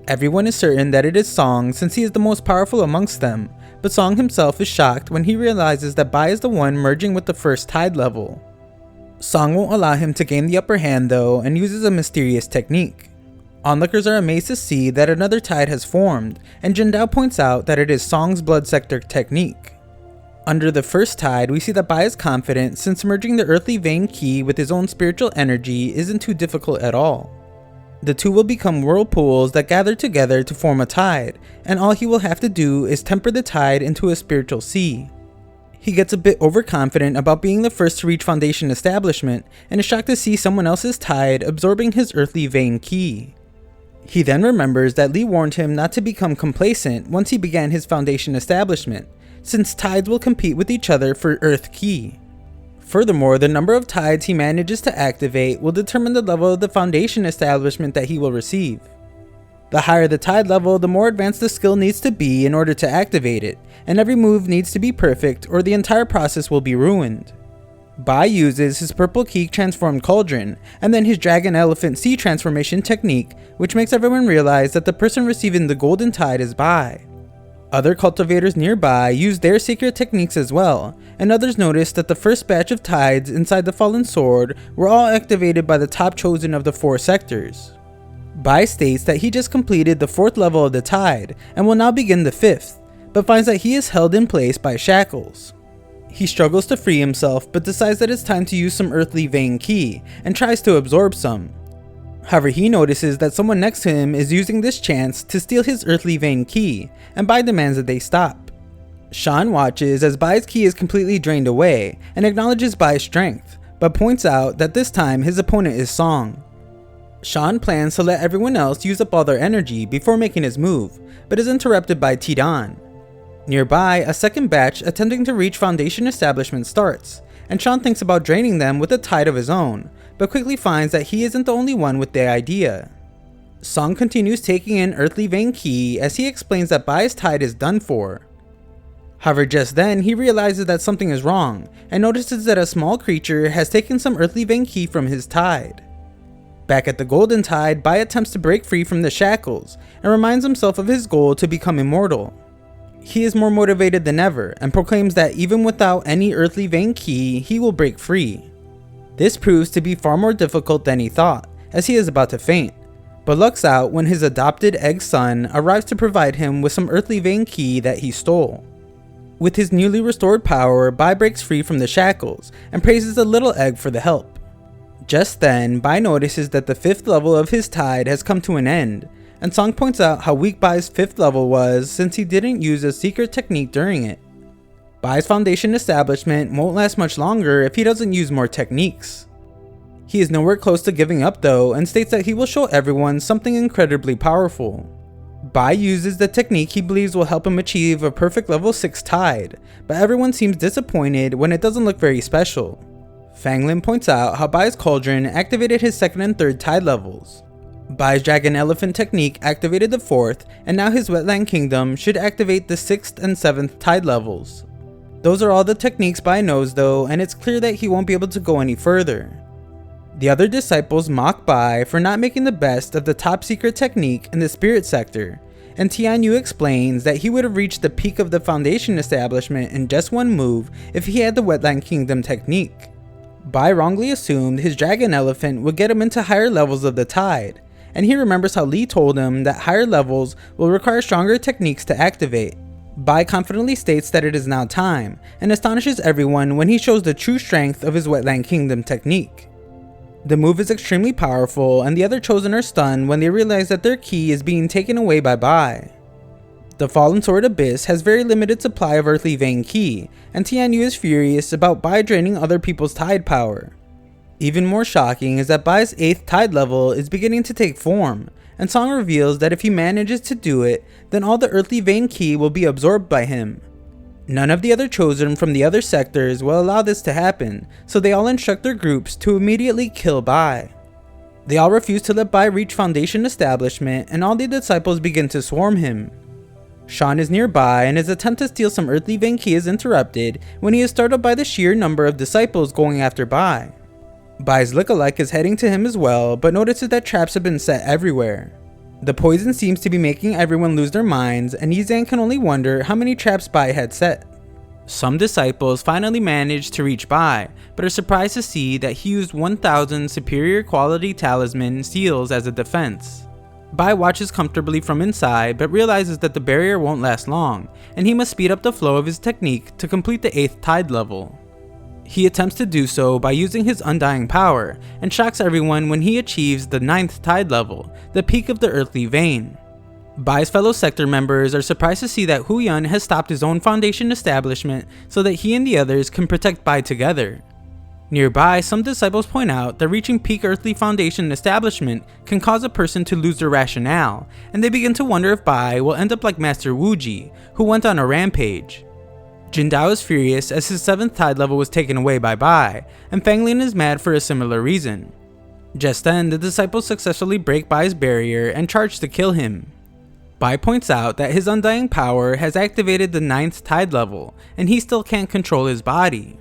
Everyone is certain that it is Song since he is the most powerful amongst them, but Song himself is shocked when he realizes that Bai is the one merging with the first tide level. Song won't allow him to gain the upper hand though, and uses a mysterious technique. Onlookers are amazed to see that another tide has formed, and Jindao points out that it is Song's blood sector technique. Under the first tide, we see that Bai is confident since merging the earthly vein ki with his own spiritual energy isn't too difficult at all. The two will become whirlpools that gather together to form a tide, and all he will have to do is temper the tide into a spiritual sea. He gets a bit overconfident about being the first to reach Foundation establishment, and is shocked to see someone else's tide absorbing his earthly vein ki. He then remembers that Li warned him not to become complacent once he began his Foundation establishment, since tides will compete with each other for earth ki. Furthermore, the number of tides he manages to activate will determine the level of the Foundation establishment that he will receive. The higher the tide level, the more advanced the skill needs to be in order to activate it, and every move needs to be perfect or the entire process will be ruined. Bai uses his purple ki transformed cauldron, and then his dragon elephant sea transformation technique, which makes everyone realize that the person receiving the golden tide is Bai. Other cultivators nearby use their secret techniques as well, and others notice that the first batch of tides inside the fallen sword were all activated by the top chosen of the 4 sectors. Bai states that he just completed the 4th level of the tide and will now begin the 5th, but finds that he is held in place by shackles. He struggles to free himself, but decides that it's time to use some earthly vein ki, and tries to absorb some. However, he notices that someone next to him is using this chance to steal his earthly vein ki, and Bai demands that they stop. Shan watches as Bai's ki is completely drained away, and acknowledges Bai's strength, but points out that this time his opponent is Song. Shan plans to let everyone else use up all their energy before making his move, but is interrupted by Tian. Nearby, a second batch attempting to reach Foundation establishment starts, and Shan thinks about draining them with a tide of his own, but quickly finds that he isn't the only one with the idea. Song continues taking in earthly vein ki as he explains that Bai's tide is done for. However, just then he realizes that something is wrong, and notices that a small creature has taken some earthly vein ki from his tide. Back at the golden tide, Bai attempts to break free from the shackles, and reminds himself of his goal to become immortal. He is more motivated than ever and proclaims that even without any earthly vein key, he will break free. This proves to be far more difficult than he thought, as he is about to faint, but lucks out when his adopted egg son arrives to provide him with some earthly vein key that he stole. With his newly restored power, Bai breaks free from the shackles and praises the little egg for the help. Just then, Bai notices that the 5th level of his tide has come to an end, and Song points out how weak Bai's 5th level was since he didn't use a secret technique during it. Bai's foundation establishment won't last much longer if he doesn't use more techniques. He is nowhere close to giving up though, and states that he will show everyone something incredibly powerful. Bai uses the technique he believes will help him achieve a perfect level 6 tide, but everyone seems disappointed when it doesn't look very special. Fanglin points out how Bai's cauldron activated his 2nd and 3rd tide levels. Bai's dragon elephant technique activated the 4th, and now his wetland kingdom should activate the 6th and 7th tide levels. Those are all the techniques Bai knows though, and it's clear that he won't be able to go any further. The other disciples mock Bai for not making the best of the top secret technique in the spirit sector, and Tian Yu explains that he would have reached the peak of the foundation establishment in just one move if he had the wetland kingdom technique. Bai wrongly assumed his dragon elephant would get him into higher levels of the tide, and he remembers how Li told him that higher levels will require stronger techniques to activate. Bai confidently states that it is now time, and astonishes everyone when he shows the true strength of his wetland kingdom technique. The move is extremely powerful, and the other chosen are stunned when they realize that their key is being taken away by Bai. The Fallen Sword Abyss has very limited supply of earthly vein key, and Tian Yu is furious about Bai draining other people's tide power. Even more shocking is that Bai's 8th tide level is beginning to take form, and Song reveals that if he manages to do it, then all the earthly vein key will be absorbed by him. None of the other chosen from the other sectors will allow this to happen, so they all instruct their groups to immediately kill Bai. They all refuse to let Bai reach foundation establishment, and all the disciples begin to swarm him. Sean is nearby, and his attempt to steal some earthly vein key is interrupted when he is startled by the sheer number of disciples going after Bai. Bai's lookalike is heading to him as well, but notices that traps have been set everywhere. The poison seems to be making everyone lose their minds, and Yizan can only wonder how many traps Bai had set. Some disciples finally manage to reach Bai, but are surprised to see that he used 1000 superior quality talisman seals as a defense. Bai watches comfortably from inside, but realizes that the barrier won't last long, and he must speed up the flow of his technique to complete the 8th tide level. He attempts to do so by using his undying power, and shocks everyone when he achieves the 9th tide level, the peak of the earthly vein. Bai's fellow sector members are surprised to see that Huyan has stopped his own foundation establishment so that he and the others can protect Bai together. Nearby, some disciples point out that reaching peak earthly foundation establishment can cause a person to lose their rationale, and they begin to wonder if Bai will end up like Master Wuji, who went on a rampage. Jindao is furious as his 7th tide level was taken away by Bai, and Fanglin is mad for a similar reason. Just then, the disciples successfully break Bai's barrier and charge to kill him. Bai points out that his undying power has activated the 9th tide level, and he still can't control his body.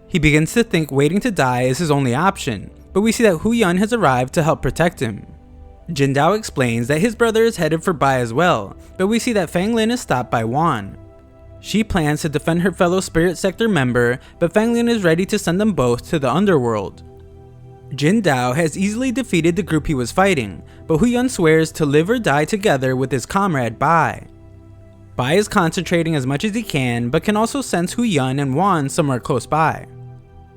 He begins to think waiting to die is his only option, but we see that Huyan has arrived to help protect him. Jindao explains that his brother is headed for Bai as well, but we see that Fanglin is stopped by Wan. She plans to defend her fellow Spirit Sector member, but Fanglin is ready to send them both to the underworld. Jindao has easily defeated the group he was fighting, but Huyan swears to live or die together with his comrade Bai. Bai is concentrating as much as he can, but can also sense Huyan and Wan somewhere close by.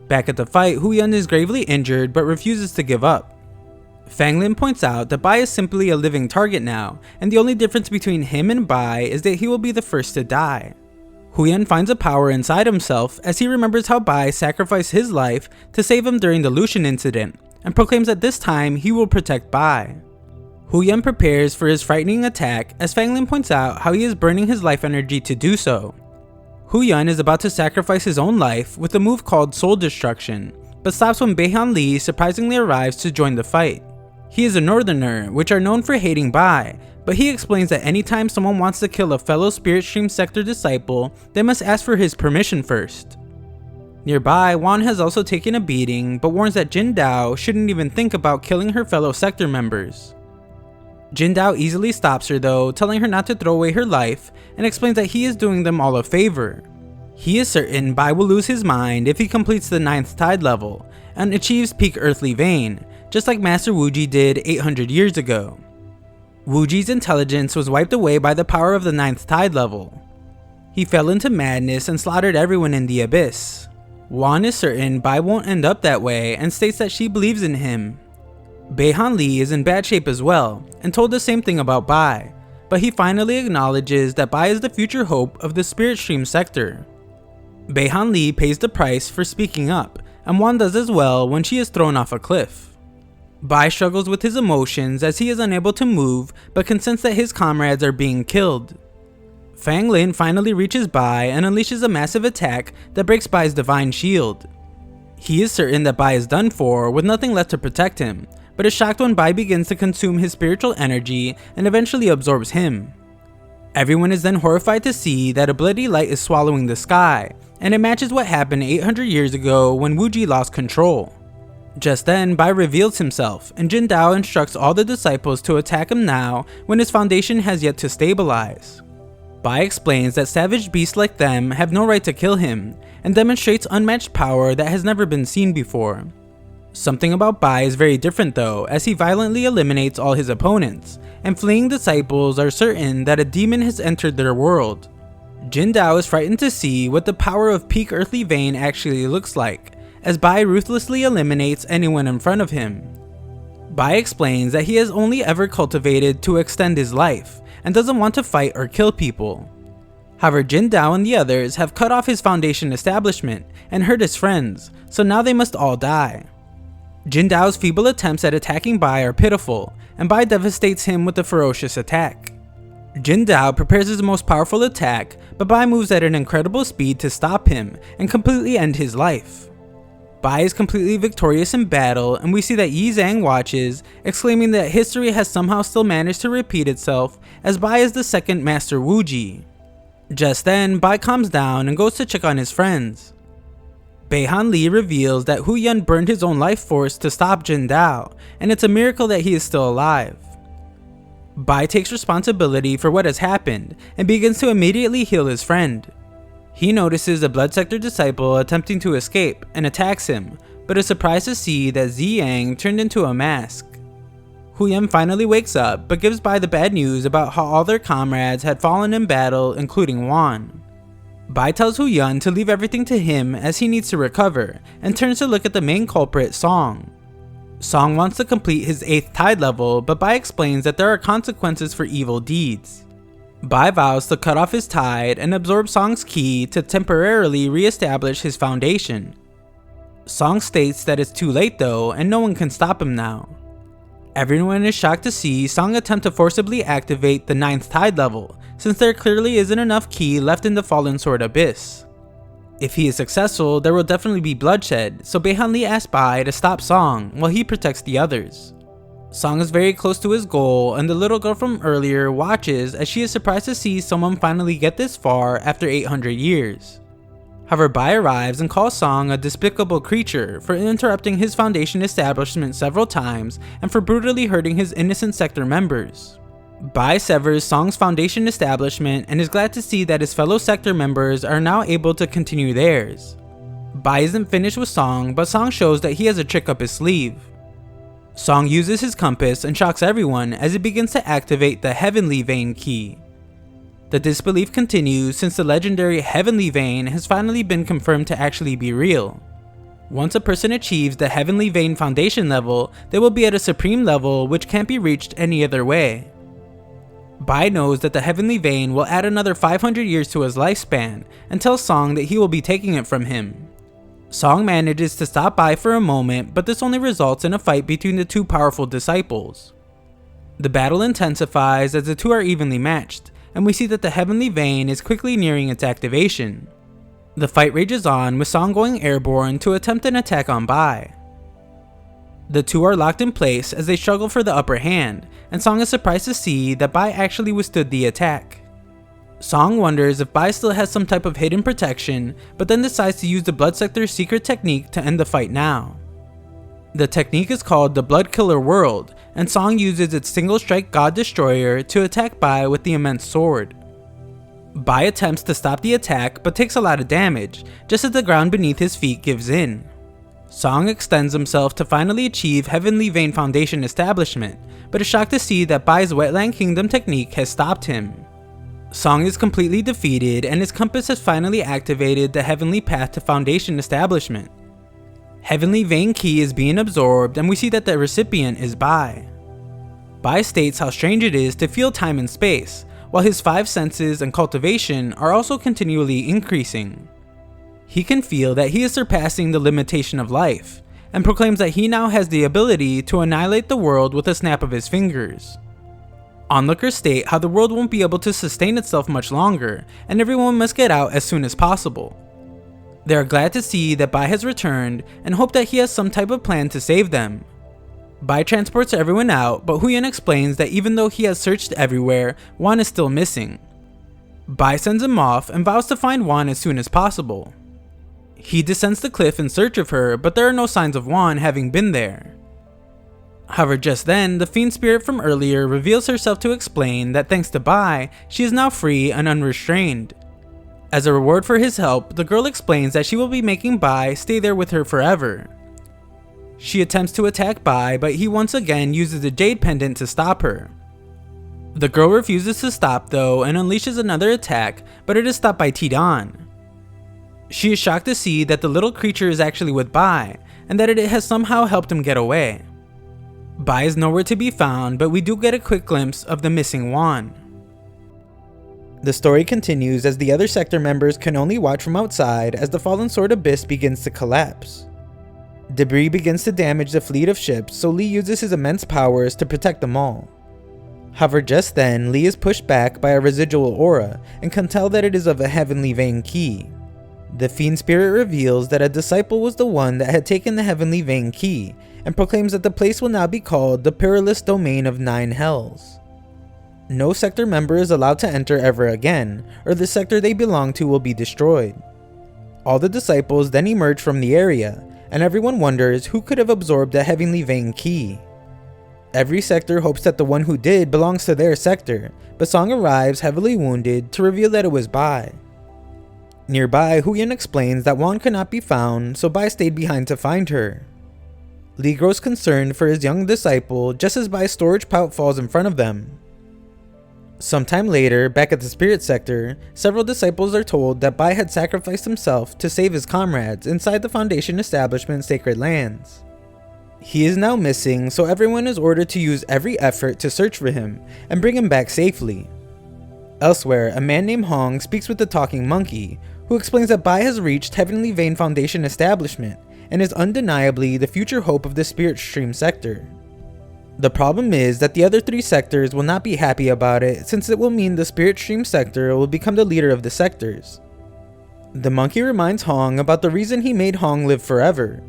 Back at the fight, Huyan is gravely injured but refuses to give up. Fanglin points out that Bai is simply a living target now, and the only difference between him and Bai is that he will be the first to die. Huyan finds a power inside himself as he remembers how Bai sacrificed his life to save him during the Lucian incident, and proclaims that this time he will protect Bai. Huyan prepares for his frightening attack as Fanglin points out how he is burning his life energy to do so. Huyan is about to sacrifice his own life with a move called Soul Destruction, but stops when Beihan Li surprisingly arrives to join the fight. He is a northerner, which are known for hating Bai, but he explains that anytime someone wants to kill a fellow Spirit Stream Sector disciple, they must ask for his permission first. Nearby, Wan has also taken a beating, but warns that Jindao shouldn't even think about killing her fellow sector members. Jin Dao easily stops her though, telling her not to throw away her life, and explains that he is doing them all a favor. He is certain Bai will lose his mind if he completes the 9th tide level, and achieves peak earthly vein, just like Master Wuji did 800 years ago. Wuji's intelligence was wiped away by the power of the 9th tide level. He fell into madness and slaughtered everyone in the abyss. Wan is certain Bai won't end up that way and states that she believes in him. Beihan Li is in bad shape as well, and told the same thing about Bai, but he finally acknowledges that Bai is the future hope of the Spirit Stream sector. Beihan Li pays the price for speaking up, and Wan does as well when she is thrown off a cliff. Bai struggles with his emotions as he is unable to move, but can sense that his comrades are being killed. Fang Lin finally reaches Bai and unleashes a massive attack that breaks Bai's divine shield. He is certain that Bai is done for, with nothing left to protect him, but is shocked when Bai begins to consume his spiritual energy and eventually absorbs him. Everyone is then horrified to see that a bloody light is swallowing the sky, and it matches what happened 800 years ago when Wuji lost control. Just then, Bai reveals himself, and Jin Dao instructs all the disciples to attack him now when his foundation has yet to stabilize. Bai explains that savage beasts like them have no right to kill him, and demonstrates unmatched power that has never been seen before. Something about Bai is very different though, as he violently eliminates all his opponents, and fleeing disciples are certain that a demon has entered their world. Jin Dao is frightened to see what the power of peak earthly vein actually looks like, as Bai ruthlessly eliminates anyone in front of him. Bai explains that he has only ever cultivated to extend his life, and doesn't want to fight or kill people. However, Jin Dao and the others have cut off his foundation establishment and hurt his friends, so now they must all die. Jin Dao's feeble attempts at attacking Bai are pitiful, and Bai devastates him with a ferocious attack. Jin Dao prepares his most powerful attack, but Bai moves at an incredible speed to stop him and completely end his life. Bai is completely victorious in battle, and we see that Yi Zhang watches, exclaiming that history has somehow still managed to repeat itself, as Bai is the second Master Wuji. Just then, Bai calms down and goes to check on his friends. Beihan Li reveals that Hu Yan burned his own life force to stop Jin Dao, and it's a miracle that he is still alive. Bai takes responsibility for what has happened, and begins to immediately heal his friend. He notices a Blood Sector disciple attempting to escape and attacks him, but is surprised to see that Ziyang turned into a mask. Huyan finally wakes up, but gives Bai the bad news about how all their comrades had fallen in battle, including Wan. Bai tells Huyan to leave everything to him as he needs to recover, and turns to look at the main culprit, Song. Song wants to complete his 8th tide level, but Bai explains that there are consequences for evil deeds. Bai vows to cut off his tide and absorb Song's ki to temporarily re-establish his foundation. Song states that it's too late though, and no one can stop him now. Everyone is shocked to see Song attempt to forcibly activate the 9th tide level, since there clearly isn't enough ki left in the Fallen Sword Abyss. If he is successful, there will definitely be bloodshed, so Beihan Li asks Bai to stop Song while he protects the others. Song is very close to his goal, and the little girl from earlier watches as she is surprised to see someone finally get this far after 800 years. However, Bai arrives and calls Song a despicable creature for interrupting his foundation establishment several times and for brutally hurting his innocent sector members. Bai severs Song's foundation establishment and is glad to see that his fellow sector members are now able to continue theirs. Bai isn't finished with Song, but Song shows that he has a trick up his sleeve. Song uses his compass and shocks everyone as he begins to activate the Heavenly Vein key. The disbelief continues since the legendary Heavenly Vein has finally been confirmed to actually be real. Once a person achieves the Heavenly Vein foundation level, they will be at a supreme level which can't be reached any other way. Bai knows that the Heavenly Vein will add another 500 years to his lifespan, and tells Song that he will be taking it from him. Song manages to stop Bai for a moment, but this only results in a fight between the two powerful disciples. The battle intensifies as the two are evenly matched, and we see that the Heavenly Vein is quickly nearing its activation. The fight rages on, with Song going airborne to attempt an attack on Bai. The two are locked in place as they struggle for the upper hand, and Song is surprised to see that Bai actually withstood the attack. Song wonders if Bai still has some type of hidden protection, but then decides to use the Blood Sector's secret technique to end the fight now. The technique is called the Blood Killer World, and Song uses its single strike God Destroyer to attack Bai with the immense sword. Bai attempts to stop the attack but takes a lot of damage, just as the ground beneath his feet gives in. Song extends himself to finally achieve Heavenly Vein Foundation establishment, but is shocked to see that Bai's Wetland Kingdom technique has stopped him. Song is completely defeated and his compass has finally activated the Heavenly Path to Foundation establishment. Heavenly Vein Key is being absorbed and we see that the recipient is Bai. Bai states how strange it is to feel time and space, while his 5 senses and cultivation are also continually increasing. He can feel that he is surpassing the limitation of life, and proclaims that he now has the ability to annihilate the world with a snap of his fingers. Onlookers state how the world won't be able to sustain itself much longer, and everyone must get out as soon as possible. They are glad to see that Bai has returned, and hope that he has some type of plan to save them. Bai transports everyone out, but Huyan explains that even though he has searched everywhere, Wan is still missing. Bai sends him off and vows to find Wan as soon as possible. He descends the cliff in search of her, but there are no signs of Wan having been there. However, just then, the fiend spirit from earlier reveals herself to explain that thanks to Bai, she is now free and unrestrained. As a reward for his help, the girl explains that she will be making Bai stay there with her forever. She attempts to attack Bai, but he once again uses a jade pendant to stop her. The girl refuses to stop though and unleashes another attack, but it is stopped by Tian. She is shocked to see that the little creature is actually with Bai, and that it has somehow helped him get away. Bai is nowhere to be found, but we do get a quick glimpse of the missing Wan. The story continues as the other sector members can only watch from outside as the Fallen Sword Abyss begins to collapse. Debris begins to damage the fleet of ships, so Lee uses his immense powers to protect them all. However, just then, Lee is pushed back by a residual aura and can tell that it is of a Heavenly Vein Key. The fiend spirit reveals that a disciple was the one that had taken the Heavenly Vein Key, and proclaims that the place will now be called the Perilous Domain of 9 Hells. No sector member is allowed to enter ever again, or the sector they belong to will be destroyed. All the disciples then emerge from the area, and everyone wonders who could have absorbed the Heavenly Vein Key. Every sector hopes that the one who did belongs to their sector, but Song arrives heavily wounded to reveal that it was Bai. Nearby, Huyan explains that Wan could not be found, so Bai stayed behind to find her. Lee grows concerned for his young disciple just as Bai's storage pouch falls in front of them. Sometime later, back at the spirit sector, several disciples are told that Bai had sacrificed himself to save his comrades inside the Foundation Establishment's sacred lands. He is now missing, so everyone is ordered to use every effort to search for him and bring him back safely. Elsewhere, a man named Hong speaks with the talking monkey, who explains that Bai has reached Heavenly Vein Foundation Establishment and is undeniably the future hope of the Spirit Stream sector. The problem is that the other 3 sectors will not be happy about it, since it will mean the Spirit Stream sector will become the leader of the sectors. The monkey reminds Hong about the reason he made Hong live forever.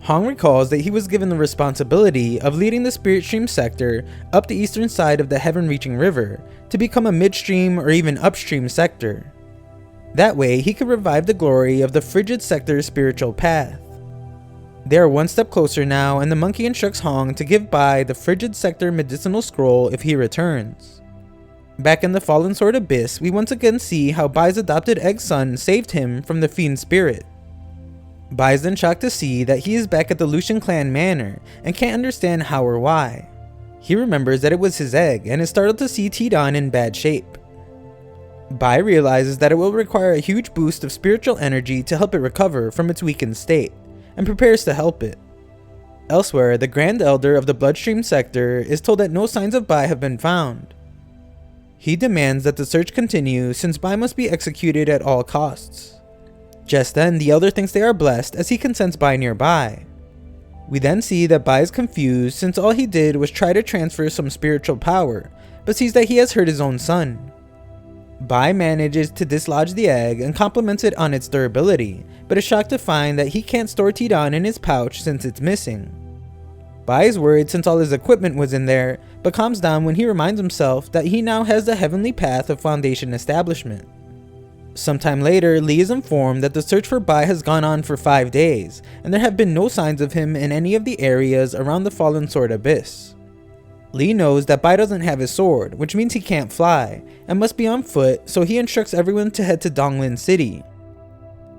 Hong recalls that he was given the responsibility of leading the Spirit Stream sector up the eastern side of the Heaven-reaching river to become a midstream or even upstream sector. That way, he could revive the glory of the frigid sector's spiritual path. They are one step closer now, and the monkey instructs Hong to give Bai the frigid sector medicinal scroll if he returns. Back in the Fallen Sword Abyss, we once again see how Bai's adopted egg son saved him from the fiend spirit. Bai is then shocked to see that he is back at the Lucian clan manor and can't understand how or why. He remembers that it was his egg and is startled to see Tidan in bad shape. Bai realizes that it will require a huge boost of spiritual energy to help it recover from its weakened state, and prepares to help it. Elsewhere, the Grand Elder of the Bloodstream sector is told that no signs of Bai have been found. He demands that the search continue since Bai must be executed at all costs. Just then, the Elder thinks they are blessed as he can sense Bai nearby. We then see that Bai is confused since all he did was try to transfer some spiritual power, but sees that he has hurt his own son. Bai manages to dislodge the egg and compliments it on its durability, but is shocked to find that he can't store Tidan in his pouch since it's missing. Bai is worried since all his equipment was in there, but calms down when he reminds himself that he now has the heavenly path of Foundation Establishment. Sometime later, Li is informed that the search for Bai has gone on for 5 days, and there have been no signs of him in any of the areas around the Fallen Sword Abyss. Li knows that Bai doesn't have his sword, which means he can't fly, and must be on foot, so he instructs everyone to head to Donglin City.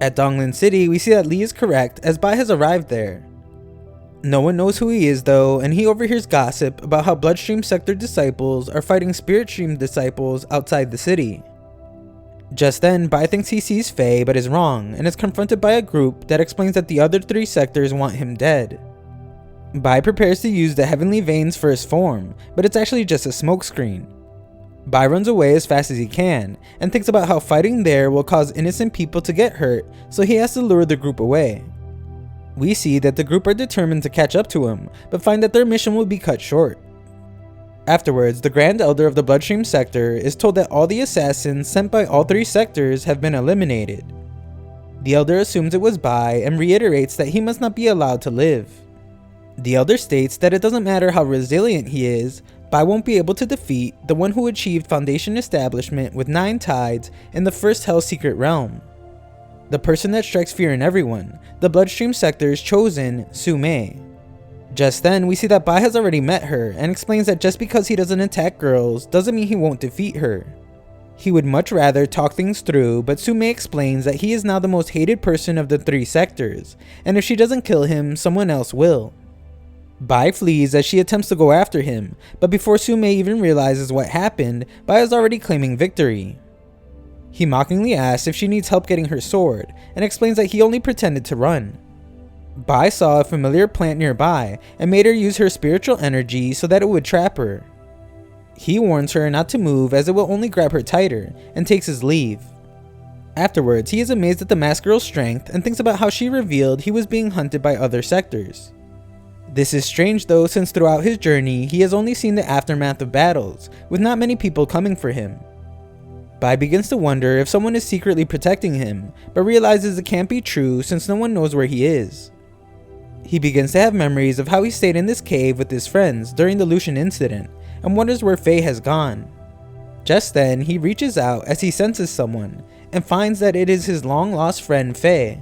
At Donglin City, we see that Li is correct, as Bai has arrived there. No one knows who he is though, and he overhears gossip about how Bloodstream Sector disciples are fighting Spirit Stream disciples outside the city. Just then, Bai thinks he sees Faye but is wrong, and is confronted by a group that explains that the other 3 sectors want him dead. Bai prepares to use the Heavenly Veins for his form, but it's actually just a smokescreen. Bai runs away as fast as he can, and thinks about how fighting there will cause innocent people to get hurt, so he has to lure the group away. We see that the group are determined to catch up to him, but find that their mission will be cut short. Afterwards, the Grand Elder of the Bloodstream Sector is told that all the assassins sent by all 3 sectors have been eliminated. The Elder assumes it was Bai and reiterates that he must not be allowed to live. The Elder states that it doesn't matter how resilient he is, Bai won't be able to defeat the one who achieved Foundation establishment with 9 tides in the first Hell Secret Realm. The person that strikes fear in everyone, the Bloodstream Sector's chosen Su Mei. Just then, we see that Bai has already met her, and explains that just because he doesn't attack girls doesn't mean he won't defeat her. He would much rather talk things through, but Su Mei explains that he is now the most hated person of the 3 sectors, and if she doesn't kill him, someone else will. Bai flees as she attempts to go after him, but before Su Mei even realizes what happened, Bai is already claiming victory. He mockingly asks if she needs help getting her sword, and explains that he only pretended to run. Bai saw a familiar plant nearby and made her use her spiritual energy so that it would trap her. He warns her not to move as it will only grab her tighter, and takes his leave. Afterwards, he is amazed at the masked girl's strength and thinks about how she revealed he was being hunted by other sectors. This is strange though, since throughout his journey he has only seen the aftermath of battles, with not many people coming for him. Bai begins to wonder if someone is secretly protecting him, but realizes it can't be true since no one knows where he is. He begins to have memories of how he stayed in this cave with his friends during the Lucian incident, and wonders where Faye has gone. Just then, he reaches out as he senses someone, and finds that it is his long lost friend Faye.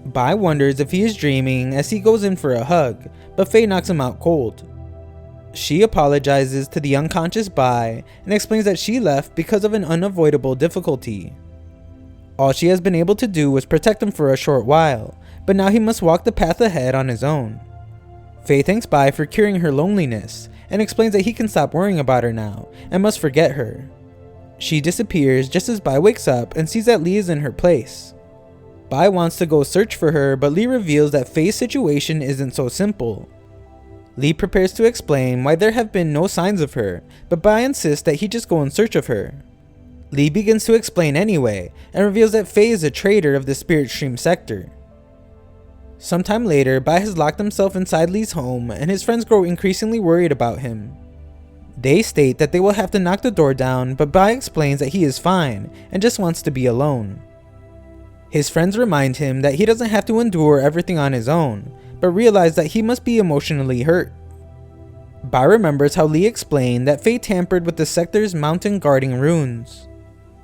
Bai wonders if he is dreaming as he goes in for a hug, but Faye knocks him out cold. She apologizes to the unconscious Bai, and explains that she left because of an unavoidable difficulty. All she has been able to do was protect him for a short while, but now he must walk the path ahead on his own. Faye thanks Bai for curing her loneliness, and explains that he can stop worrying about her now, and must forget her. She disappears just as Bai wakes up and sees that Li is in her place. Bai wants to go search for her, but Li reveals that Faye's situation isn't so simple. Li prepares to explain why there have been no signs of her, but Bai insists that he just go in search of her. Li begins to explain anyway, and reveals that Faye is a traitor of the Spirit Stream sector. Sometime later, Bai has locked himself inside Li's home, and his friends grow increasingly worried about him. They state that they will have to knock the door down, but Bai explains that he is fine, and just wants to be alone. His friends remind him that he doesn't have to endure everything on his own, but realize that he must be emotionally hurt. Bai remembers how Li explained that Faye tampered with the sector's mountain guarding runes.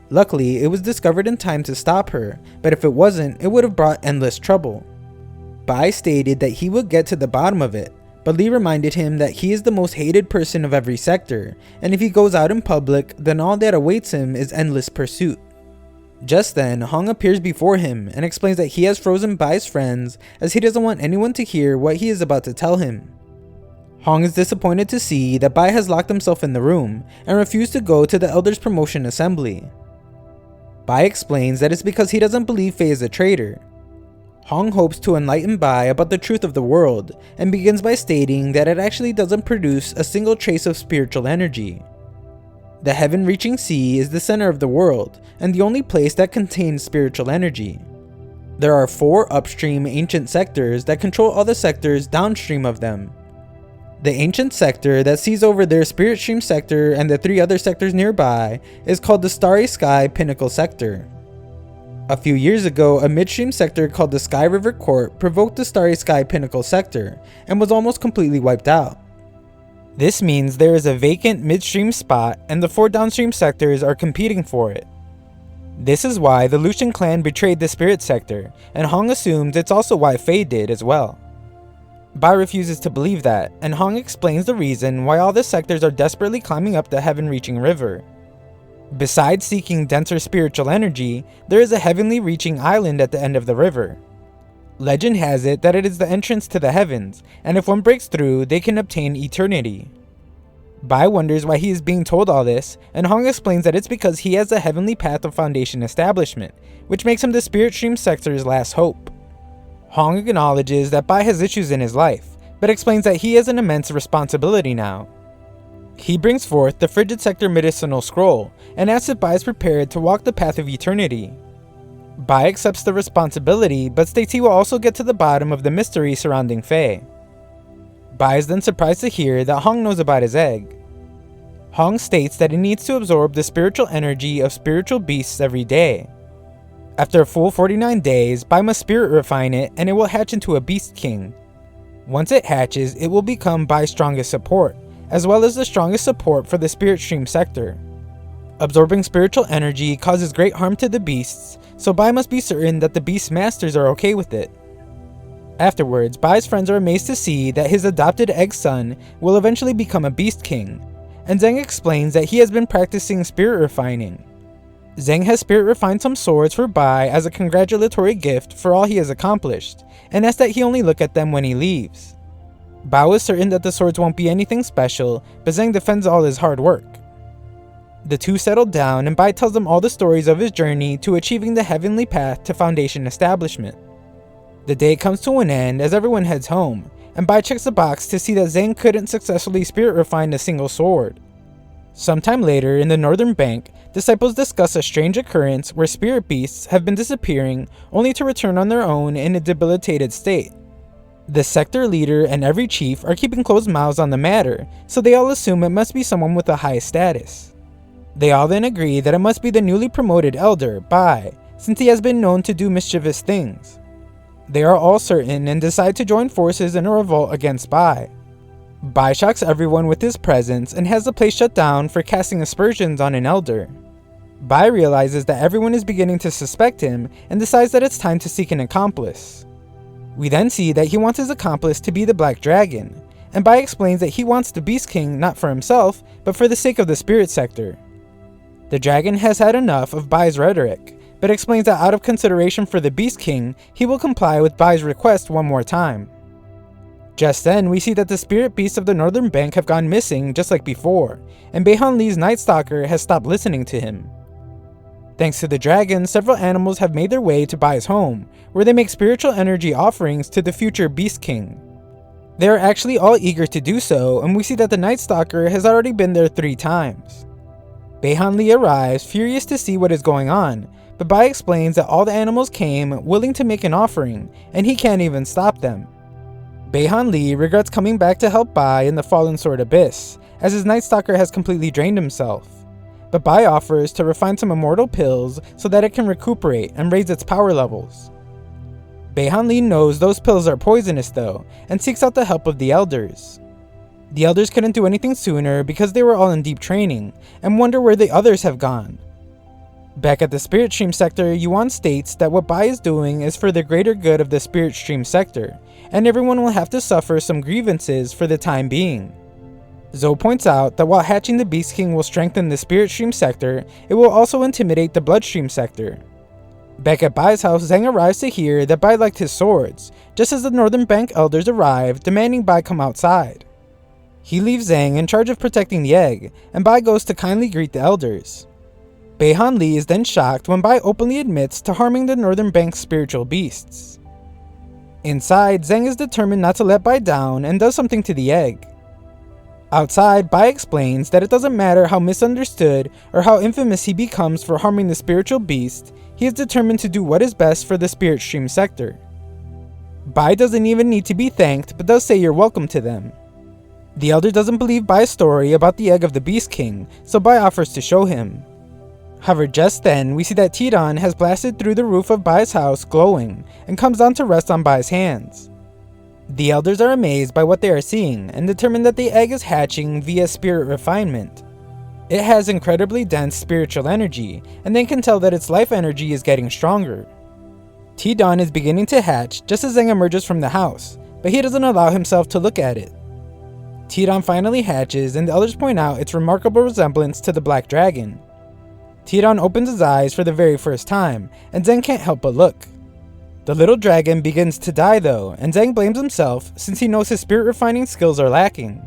Luckily, it was discovered in time to stop her, but if it wasn't, it would have brought endless trouble. Bai stated that he would get to the bottom of it, but Li reminded him that he is the most hated person of every sector, and if he goes out in public, then all that awaits him is endless pursuit. Just then, Hong appears before him and explains that he has frozen Bai's friends as he doesn't want anyone to hear what he is about to tell him. Hong is disappointed to see that Bai has locked himself in the room and refused to go to the Elder's promotion assembly. Bai explains that it's because he doesn't believe Faye is a traitor. Hong hopes to enlighten Bai about the truth of the world, and begins by stating that it actually doesn't produce a single trace of spiritual energy. The heaven-reaching sea is the center of the world, and the only place that contains spiritual energy. There are 4 upstream ancient sectors that control all the sectors downstream of them. The ancient sector that sees over their Spirit Stream sector and the 3 other sectors nearby is called the Starry Sky Pinnacle Sector. A few years ago, a midstream sector called the Sky River Court provoked the Starry Sky Pinnacle sector, and was almost completely wiped out. This means there is a vacant midstream spot, and the 4 downstream sectors are competing for it. This is why the Lucian clan betrayed the spirit sector, and Hong assumes it's also why Fei did as well. Bai refuses to believe that, and Hong explains the reason why all the sectors are desperately climbing up the heaven-reaching river. Besides seeking denser spiritual energy, there is a heavenly reaching island at the end of the river. Legend has it that it is the entrance to the heavens, and if one breaks through, they can obtain eternity. Bai wonders why he is being told all this, and Hong explains that it's because he has the heavenly path of Foundation establishment, which makes him the Spirit Stream sector's last hope. Hong acknowledges that Bai has issues in his life, but explains that he has an immense responsibility now. He brings forth the Frigid Sector medicinal scroll, and asks if Bai is prepared to walk the path of eternity. Bai accepts the responsibility, but states he will also get to the bottom of the mystery surrounding Fei. Bai is then surprised to hear that Hong knows about his egg. Hong states that it needs to absorb the spiritual energy of spiritual beasts every day. After a full 49 days, Bai must spirit refine it and it will hatch into a beast king. Once it hatches, it will become Bai's strongest support, as well as the strongest support for the Spirit Stream sector. Absorbing spiritual energy causes great harm to the beasts, so Bai must be certain that the beast masters are okay with it. Afterwards, Bai's friends are amazed to see that his adopted egg son will eventually become a beast king, and Zheng explains that he has been practicing spirit refining. Zheng has spirit refined some swords for Bai as a congratulatory gift for all he has accomplished, and asks that he only look at them when he leaves. Bai is certain that the swords won't be anything special, but Zheng defends all his hard work. The two settle down and Bai tells them all the stories of his journey to achieving the heavenly path to Foundation establishment. The day comes to an end as everyone heads home, and Bai checks the box to see that Zheng couldn't successfully spirit refine a single sword. Sometime later, in the northern bank, disciples discuss a strange occurrence where spirit beasts have been disappearing only to return on their own in a debilitated state. The sector leader and every chief are keeping closed mouths on the matter, so they all assume it must be someone with a high status. They all then agree that it must be the newly promoted elder, Bai, since he has been known to do mischievous things. They are all certain and decide to join forces in a revolt against Bai. Bai shocks everyone with his presence and has the place shut down for casting aspersions on an elder. Bai realizes that everyone is beginning to suspect him and decides that it's time to seek an accomplice. We then see that he wants his accomplice to be the Black Dragon, and Bai explains that he wants the Beast King not for himself, but for the sake of the Spirit Sector. The dragon has had enough of Bai's rhetoric, but explains that out of consideration for the Beast King, he will comply with Bai's request one more time. Just then, we see that the spirit beasts of the northern bank have gone missing just like before, and Beihan Li's Night Stalker has stopped listening to him. Thanks to the dragon, several animals have made their way to Bai's home, where they make spiritual energy offerings to the future Beast King. They are actually all eager to do so, and we see that the Night Stalker has already been there 3 times. Beihan Li arrives, furious to see what is going on, but Bai explains that all the animals came willing to make an offering, and he can't even stop them. Beihan Li regrets coming back to help Bai in the Fallen Sword Abyss, as his Night Stalker has completely drained himself. But Bai offers to refine some immortal pills so that it can recuperate and raise its power levels. Beihan Li knows those pills are poisonous though, and seeks out the help of the elders. The elders couldn't do anything sooner because they were all in deep training, and wonder where the others have gone. Back at the Spirit Stream sector, Yuan states that what Bai is doing is for the greater good of the Spirit Stream sector, and everyone will have to suffer some grievances for the time being. Zhou points out that while hatching the Beast King will strengthen the Spirit Stream sector, it will also intimidate the Bloodstream sector. Back at Bai's house, Zhang arrives to hear that Bai liked his swords, just as the Northern Bank elders arrive, demanding Bai come outside. He leaves Zhang in charge of protecting the egg, and Bai goes to kindly greet the elders. Beihan Li is then shocked when Bai openly admits to harming the Northern Bank's spiritual beasts. Inside, Zhang is determined not to let Bai down and does something to the egg. Outside, Bai explains that it doesn't matter how misunderstood or how infamous he becomes for harming the spiritual beast, he is determined to do what is best for the Spirit Stream sector. Bai doesn't even need to be thanked, but does say you're welcome to them. The elder doesn't believe Bai's story about the egg of the Beast King, so Bai offers to show him. However, just then, we see that Tian has blasted through the roof of Bai's house glowing, and comes down to rest on Bai's hands. The elders are amazed by what they are seeing, and determine that the egg is hatching via spirit refinement. It has incredibly dense spiritual energy, and they can tell that its life energy is getting stronger. Tidon is beginning to hatch just as Zheng emerges from the house, but he doesn't allow himself to look at it. Tidon finally hatches, and the others point out its remarkable resemblance to the Black Dragon. Tidon opens his eyes for the very first time, and Zheng can't help but look. The little dragon begins to die though, and Zheng blames himself since he knows his spirit refining skills are lacking.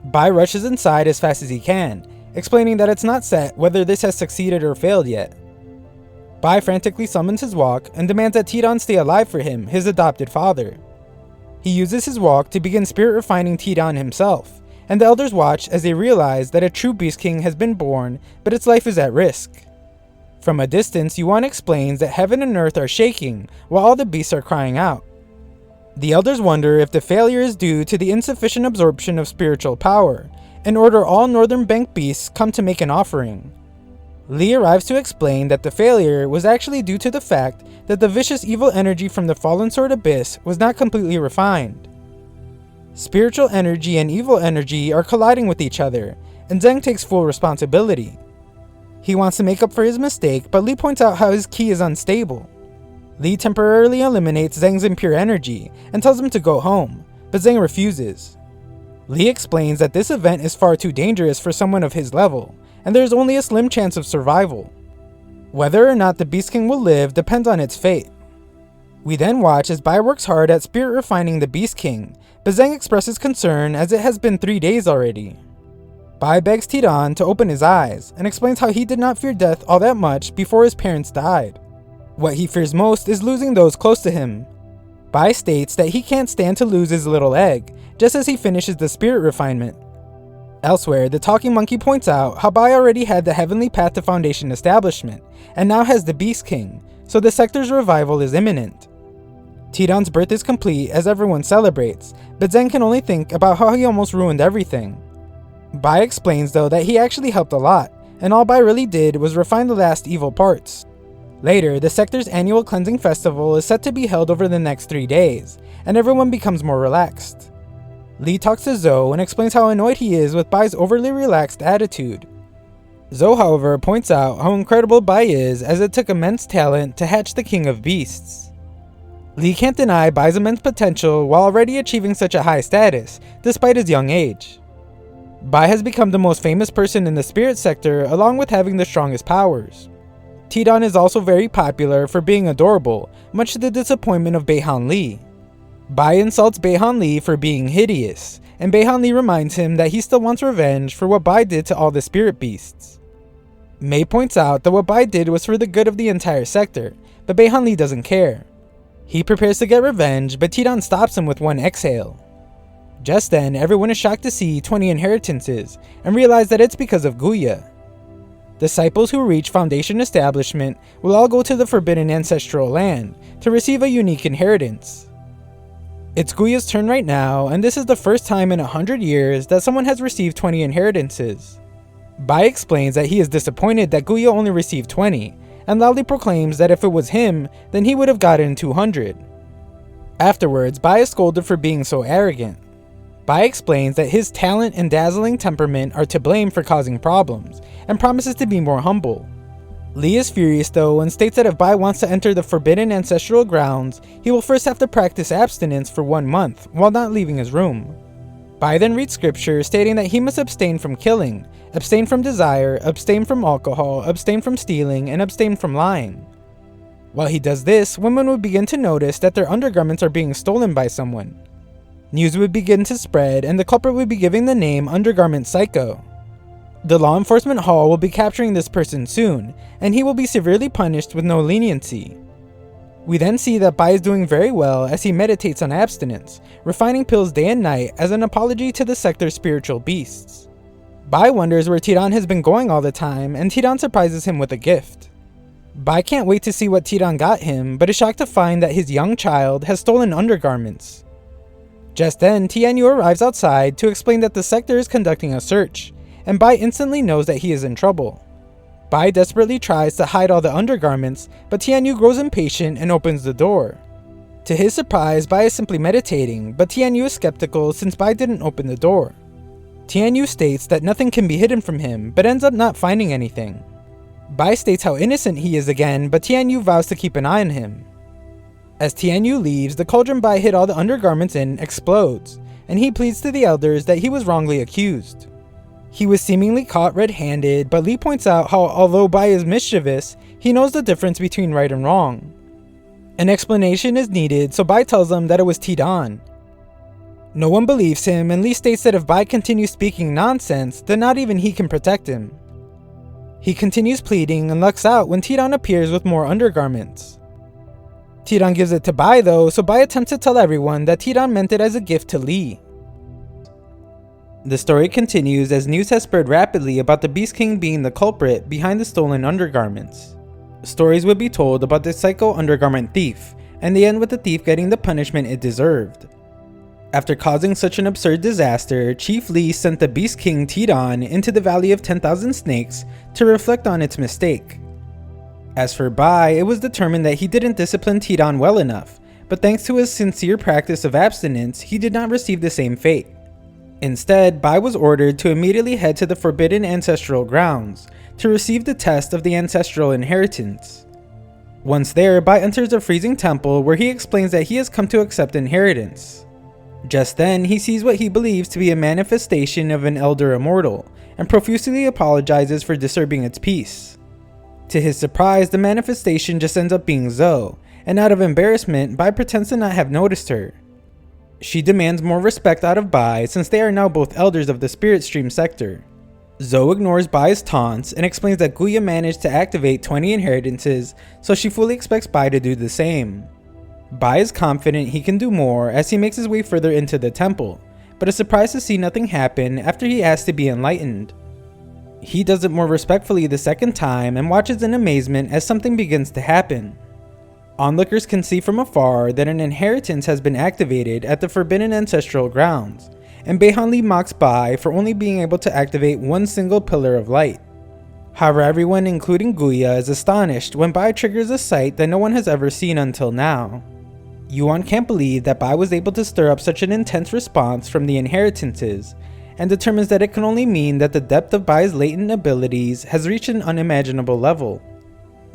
Bai rushes inside as fast as he can, explaining that it's not set whether this has succeeded or failed yet. Bai frantically summons his walk and demands that Tidon stay alive for him, his adopted father. He uses his walk to begin spirit refining Tidon himself, and the elders watch as they realize that a true Beast King has been born, but its life is at risk. From a distance, Yuan explains that heaven and earth are shaking while all the beasts are crying out. The elders wonder if the failure is due to the insufficient absorption of spiritual power, and order all Northern Bank beasts come to make an offering. Li arrives to explain that the failure was actually due to the fact that the vicious evil energy from the Fallen Sword Abyss was not completely refined. Spiritual energy and evil energy are colliding with each other, and Zheng takes full responsibility. He wants to make up for his mistake, but Li points out how his ki is unstable. Li temporarily eliminates Zheng's impure energy and tells him to go home, but Zheng refuses. Li explains that this event is far too dangerous for someone of his level, and there is only a slim chance of survival. Whether or not the Beast King will live depends on its fate. We then watch as Bai works hard at spirit refining the Beast King, but Zheng expresses concern as it has been 3 days already. Bai begs Tidon to open his eyes, and explains how he did not fear death all that much before his parents died. What he fears most is losing those close to him. Bai states that he can't stand to lose his little egg, just as he finishes the spirit refinement. Elsewhere, the talking monkey points out how Bai already had the heavenly path to Foundation establishment, and now has the Beast King, so the sector's revival is imminent. Tidon's birth is complete as everyone celebrates, but Zheng can only think about how he almost ruined everything. Bai explains though that he actually helped a lot, and all Bai really did was refine the last evil parts. Later, the sector's annual cleansing festival is set to be held over the next 3 days, and everyone becomes more relaxed. Li talks to Zhou and explains how annoyed he is with Bai's overly relaxed attitude. Zhou, however, points out how incredible Bai is, as it took immense talent to hatch the King of Beasts. Li can't deny Bai's immense potential while already achieving such a high status, despite his young age. Bai has become the most famous person in the spirit sector, along with having the strongest powers. Tidon is also very popular for being adorable, much to the disappointment of Beihan Li. Bai insults Beihan Li for being hideous, and Beihan Li reminds him that he still wants revenge for what Bai did to all the spirit beasts. Mei points out that what Bai did was for the good of the entire sector, but Beihan Li doesn't care. He prepares to get revenge, but Tidon stops him with one exhale. Just then, everyone is shocked to see 20 inheritances, and realize that it's because of Guya. Disciples who reach Foundation establishment will all go to the Forbidden Ancestral Land to receive a unique inheritance. It's Guya's turn right now, and this is the first time in 100 years that someone has received 20 inheritances. Bai explains that he is disappointed that Guya only received 20, and loudly proclaims that if it was him, then he would have gotten 200. Afterwards, Bai is scolded for being so arrogant. Bai explains that his talent and dazzling temperament are to blame for causing problems, and promises to be more humble. Li is furious though, and states that if Bai wants to enter the Forbidden Ancestral Grounds, he will first have to practice abstinence for 1 month, while not leaving his room. Bai then reads scripture stating that he must abstain from killing, abstain from desire, abstain from alcohol, abstain from stealing, and abstain from lying. While he does this, women would begin to notice that their undergarments are being stolen by someone. News would begin to spread, and the culprit would be giving the name Undergarment Psycho. The law enforcement hall will be capturing this person soon, and he will be severely punished with no leniency. We then see that Bai is doing very well as he meditates on abstinence, refining pills day and night as an apology to the sector's spiritual beasts. Bai wonders where Tidon has been going all the time, and Tidon surprises him with a gift. Bai can't wait to see what Tidon got him, but is shocked to find that his young child has stolen undergarments. Just then, Tian Yu arrives outside to explain that the sector is conducting a search, and Bai instantly knows that he is in trouble. Bai desperately tries to hide all the undergarments, but Tian Yu grows impatient and opens the door. To his surprise, Bai is simply meditating, but Tian Yu is skeptical since Bai didn't open the door. Tian Yu states that nothing can be hidden from him, but ends up not finding anything. Bai states how innocent he is again, but Tian Yu vows to keep an eye on him. As Tian Yu leaves, the cauldron Bai hid all the undergarments in explodes, and he pleads to the elders that he was wrongly accused. He was seemingly caught red-handed, but Li points out how although Bai is mischievous, he knows the difference between right and wrong. An explanation is needed, so Bai tells them that it was Tian. No one believes him, and Li states that if Bai continues speaking nonsense, then not even he can protect him. He continues pleading and lucks out when Tian appears with more undergarments. Tian gives it to Bai though, so Bai attempts to tell everyone that Tian meant it as a gift to Li. The story continues as news has spread rapidly about the Beast King being the culprit behind the stolen undergarments. Stories would be told about the psycho undergarment thief, and they end with the thief getting the punishment it deserved. After causing such an absurd disaster, Chief Li sent the Beast King Tian into the Valley of 10,000 Snakes to reflect on its mistake. As for Bai, it was determined that he didn't discipline Tian well enough, but thanks to his sincere practice of abstinence, he did not receive the same fate. Instead, Bai was ordered to immediately head to the Forbidden Ancestral Grounds to receive the test of the ancestral inheritance. Once there, Bai enters a freezing temple where he explains that he has come to accept inheritance. Just then, he sees what he believes to be a manifestation of an elder immortal, and profusely apologizes for disturbing its peace. To his surprise, the manifestation just ends up being Zhou, and out of embarrassment, Bai pretends to not have noticed her. She demands more respect out of Bai since they are now both elders of the Spirit Stream sector. Zhou ignores Bai's taunts and explains that Guya managed to activate 20 inheritances, so she fully expects Bai to do the same. Bai is confident he can do more as he makes his way further into the temple, but is surprised to see nothing happen after he asks to be enlightened. He does it more respectfully the second time and watches in amazement as something begins to happen. Onlookers can see from afar that an inheritance has been activated at the Forbidden Ancestral Grounds, and Beihanli mocks Bai for only being able to activate one single pillar of light. However, everyone including Guya is astonished when Bai triggers a sight that no one has ever seen until now. Yuan can't believe that Bai was able to stir up such an intense response from the inheritances, and determines that it can only mean that the depth of Bai's latent abilities has reached an unimaginable level.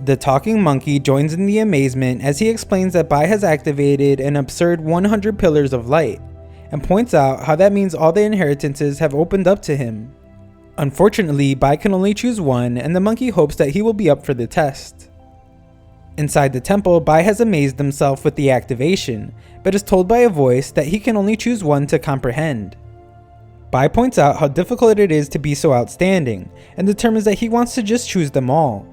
The talking monkey joins in the amazement as he explains that Bai has activated an absurd 100 pillars of light, and points out how that means all the inheritances have opened up to him. Unfortunately, Bai can only choose one, and the monkey hopes that he will be up for the test. Inside the temple, Bai has amazed himself with the activation, but is told by a voice that he can only choose one to comprehend. Bai points out how difficult it is to be so outstanding, and determines that he wants to just choose them all.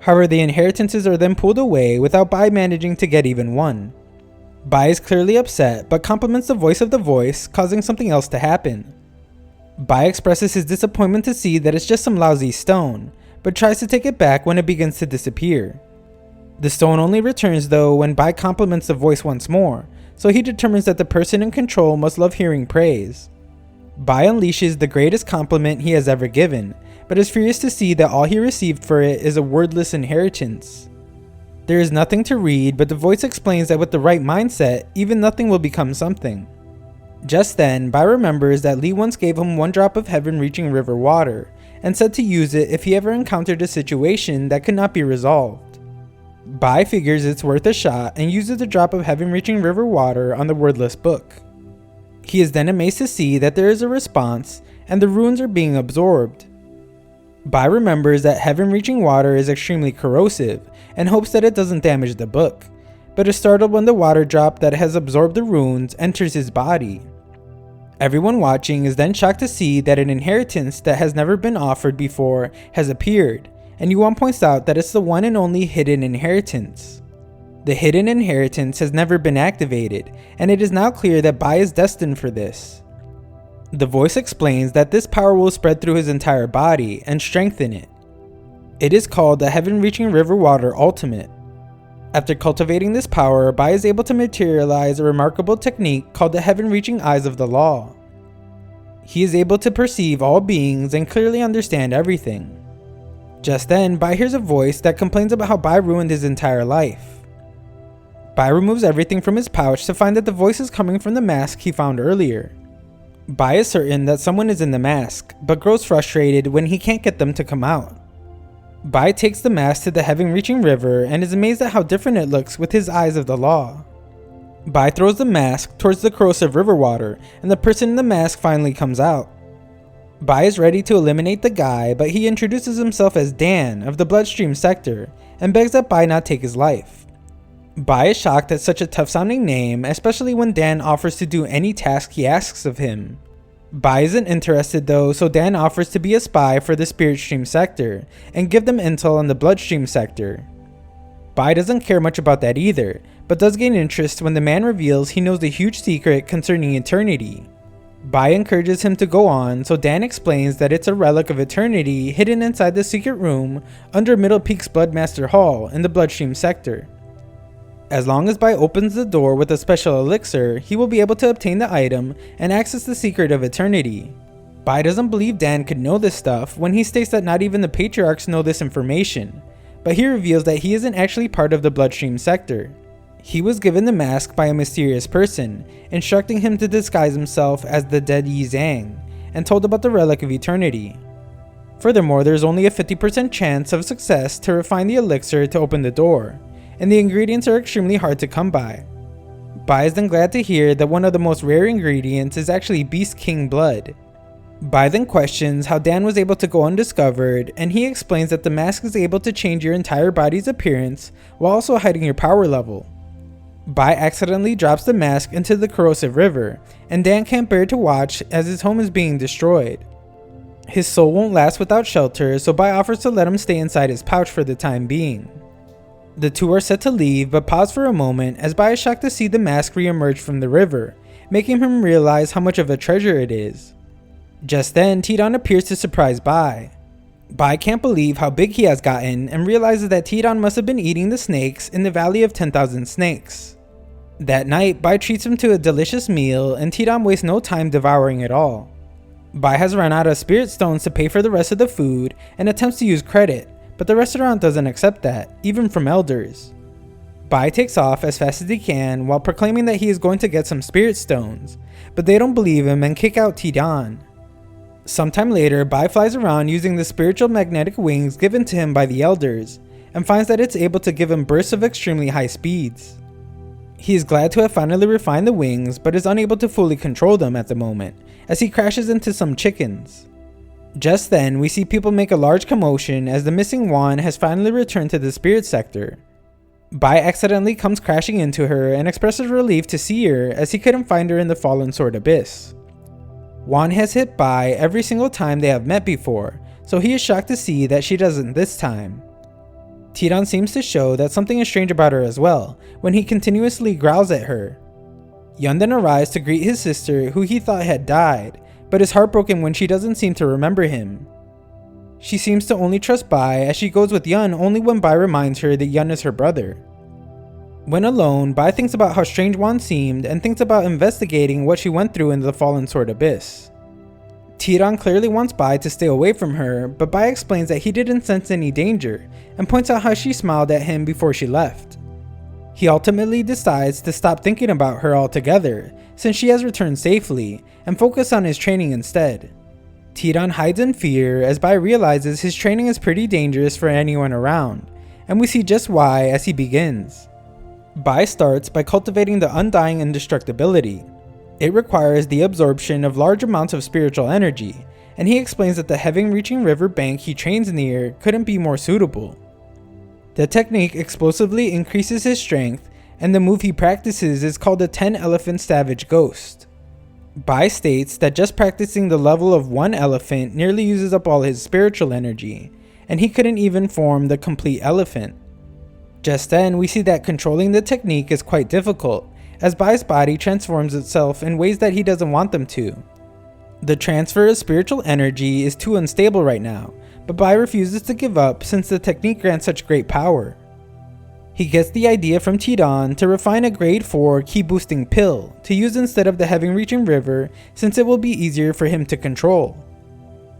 However, the inheritances are then pulled away without Bai managing to get even one. Bai is clearly upset, but compliments the voice of the voice, causing something else to happen. Bai expresses his disappointment to see that it's just some lousy stone, but tries to take it back when it begins to disappear. The stone only returns though when Bai compliments the voice once more, so he determines that the person in control must love hearing praise. Bai unleashes the greatest compliment he has ever given, but is furious to see that all he received for it is a wordless inheritance. There is nothing to read, but the voice explains that with the right mindset, even nothing will become something. Just then, Bai remembers that Li once gave him one drop of heaven-reaching river water, and said to use it if he ever encountered a situation that could not be resolved. Bai figures it's worth a shot and uses the drop of heaven-reaching river water on the wordless book. He is then amazed to see that there is a response, and the runes are being absorbed. Bai remembers that heaven-reaching water is extremely corrosive, and hopes that it doesn't damage the book, but is startled when the water drop that has absorbed the runes enters his body. Everyone watching is then shocked to see that an inheritance that has never been offered before has appeared, and Yuan points out that it's the one and only hidden inheritance. The hidden inheritance has never been activated, and it is now clear that Bai is destined for this. The voice explains that this power will spread through his entire body and strengthen it. It is called the Heaven-Reaching River Water Ultimate. After cultivating this power, Bai is able to materialize a remarkable technique called the Heaven-Reaching Eyes of the Law. He is able to perceive all beings and clearly understand everything. Just then, Bai hears a voice that complains about how Bai ruined his entire life. Bai removes everything from his pouch to find that the voice is coming from the mask he found earlier. Bai is certain that someone is in the mask, but grows frustrated when he can't get them to come out. Bai takes the mask to the heaven-reaching river and is amazed at how different it looks with his eyes of the law. Bai throws the mask towards the corrosive river water, and the person in the mask finally comes out. Bai is ready to eliminate the guy, but he introduces himself as Dan of the Bloodstream sector and begs that Bai not take his life. Bai is shocked at such a tough-sounding name, especially when Dan offers to do any task he asks of him. Bai isn't interested though, so Dan offers to be a spy for the Spiritstream sector and give them intel on the Bloodstream sector. Bai doesn't care much about that either, but does gain interest when the man reveals he knows a huge secret concerning eternity. Bai encourages him to go on, so Dan explains that it's a relic of eternity hidden inside the secret room under Middle Peak's Bloodmaster Hall in the Bloodstream sector. As long as Bai opens the door with a special elixir, he will be able to obtain the item and access the secret of eternity. Bai doesn't believe Dan could know this stuff when he states that not even the patriarchs know this information, but he reveals that he isn't actually part of the Bloodstream sector. He was given the mask by a mysterious person, instructing him to disguise himself as the dead Yi Zhang, and told about the relic of eternity. Furthermore, there's only a 50% chance of success to refine the elixir to open the door, and the ingredients are extremely hard to come by. Bai is then glad to hear that one of the most rare ingredients is actually Beast King blood. Bai then questions how Dan was able to go undiscovered, and he explains that the mask is able to change your entire body's appearance while also hiding your power level. Bai accidentally drops the mask into the corrosive river, and Dan can't bear to watch as his home is being destroyed. His soul won't last without shelter, so Bai offers to let him stay inside his pouch for the time being. The two are set to leave, but pause for a moment as Bai is shocked to see the mask re-emerge from the river, making him realize how much of a treasure it is. Just then, Tidon appears to surprise Bai. Bai can't believe how big he has gotten and realizes that Tidon must have been eating the snakes in the Valley of 10,000 Snakes. That night, Bai treats him to a delicious meal, and Tidon wastes no time devouring it all. Bai has run out of spirit stones to pay for the rest of the food and attempts to use credit, but the restaurant doesn't accept that, even from elders. Bai takes off as fast as he can while proclaiming that he is going to get some spirit stones, but they don't believe him and kick out Tidon. Sometime later, Bai flies around using the spiritual magnetic wings given to him by the elders, and finds that it's able to give him bursts of extremely high speeds. He is glad to have finally refined the wings, but is unable to fully control them at the moment, as he crashes into some chickens. Just then, we see people make a large commotion as the missing Wan has finally returned to the spirit sector. Bai accidentally comes crashing into her and expresses relief to see her as he couldn't find her in the Fallen Sword Abyss. Wan has hit Bai every single time they have met before, so he is shocked to see that she doesn't this time. Tidon seems to show that something is strange about her as well, when he continuously growls at her. Yun then arrives to greet his sister, who he thought had died, but is heartbroken when she doesn't seem to remember him. She seems to only trust Bai as she goes with Yun only when Bai reminds her that Yun is her brother. When alone, Bai thinks about how strange Wan seemed and thinks about investigating what she went through in the Fallen Sword Abyss. Tidon clearly wants Bai to stay away from her, but Bai explains that he didn't sense any danger and points out how she smiled at him before she left. He ultimately decides to stop thinking about her altogether since she has returned safely and focus on his training instead. Tidon hides in fear as Bai realizes his training is pretty dangerous for anyone around, and we see just why as he begins. Bai starts by cultivating the undying indestructibility. It requires the absorption of large amounts of spiritual energy, and he explains that the heaven-reaching river bank he trains near couldn't be more suitable. The technique explosively increases his strength, and the move he practices is called the 10-elephant savage ghost. Bai states that just practicing the level of 1 elephant nearly uses up all his spiritual energy, and he couldn't even form the complete elephant. Just then, we see that controlling the technique is quite difficult, as Bai's body transforms itself in ways that he doesn't want them to. The transfer of spiritual energy is too unstable right now, but Bai refuses to give up since the technique grants such great power. He gets the idea from Tidon to refine a grade 4 ki boosting pill to use instead of the heaven-reaching river since it will be easier for him to control.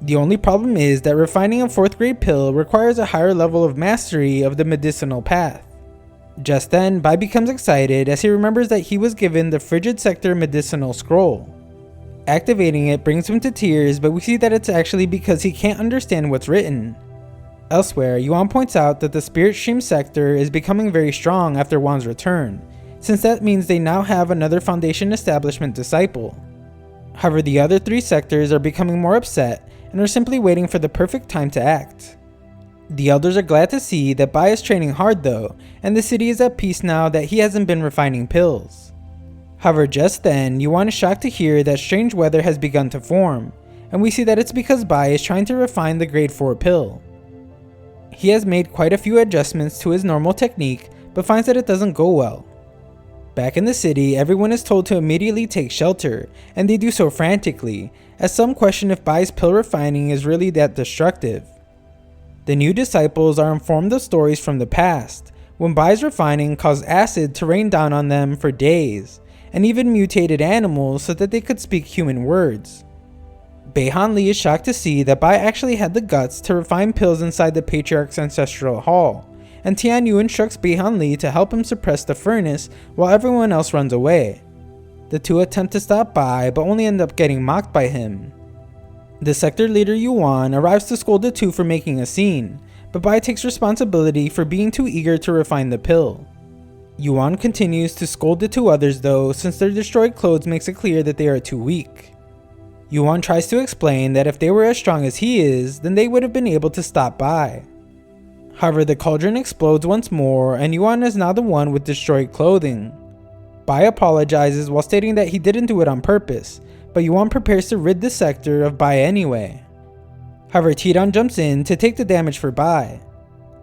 The only problem is that refining a 4th grade pill requires a higher level of mastery of the medicinal path. Just then, Bai becomes excited as he remembers that he was given the Frigid Sector medicinal scroll. Activating it brings him to tears, but we see that it's actually because he can't understand what's written. Elsewhere, Yuan points out that the Spirit Stream sector is becoming very strong after Wan's return, since that means they now have another Foundation establishment disciple. However, the other 3 sectors are becoming more upset and are simply waiting for the perfect time to act. The elders are glad to see that Bai is training hard though, and the city is at peace now that he hasn't been refining pills. However, just then, Yuan is shocked to hear that strange weather has begun to form, and we see that it's because Bai is trying to refine the grade 4 pill. He has made quite a few adjustments to his normal technique, but finds that it doesn't go well. Back in the city, everyone is told to immediately take shelter, and they do so frantically, as some question if Bai's pill refining is really that destructive. The new disciples are informed of stories from the past, when Bai's refining caused acid to rain down on them for days, and even mutated animals so that they could speak human words. Beihan Li is shocked to see that Bai actually had the guts to refine pills inside the Patriarch's ancestral hall, and Tian Yu instructs Beihan Li to help him suppress the furnace while everyone else runs away. The two attempt to stop Bai, but only end up getting mocked by him. The sector leader Yuan arrives to scold the two for making a scene, but Bai takes responsibility for being too eager to refine the pill. Yuan continues to scold the 2 others though, since their destroyed clothes makes it clear that they are too weak. Yuan tries to explain that if they were as strong as he is, then they would have been able to stop Bai. However, the cauldron explodes once more, and Yuan is now the one with destroyed clothing. Bai apologizes while stating that he didn't do it on purpose, but Yuan prepares to rid the sector of Bai anyway. However, Tidon jumps in to take the damage for Bai.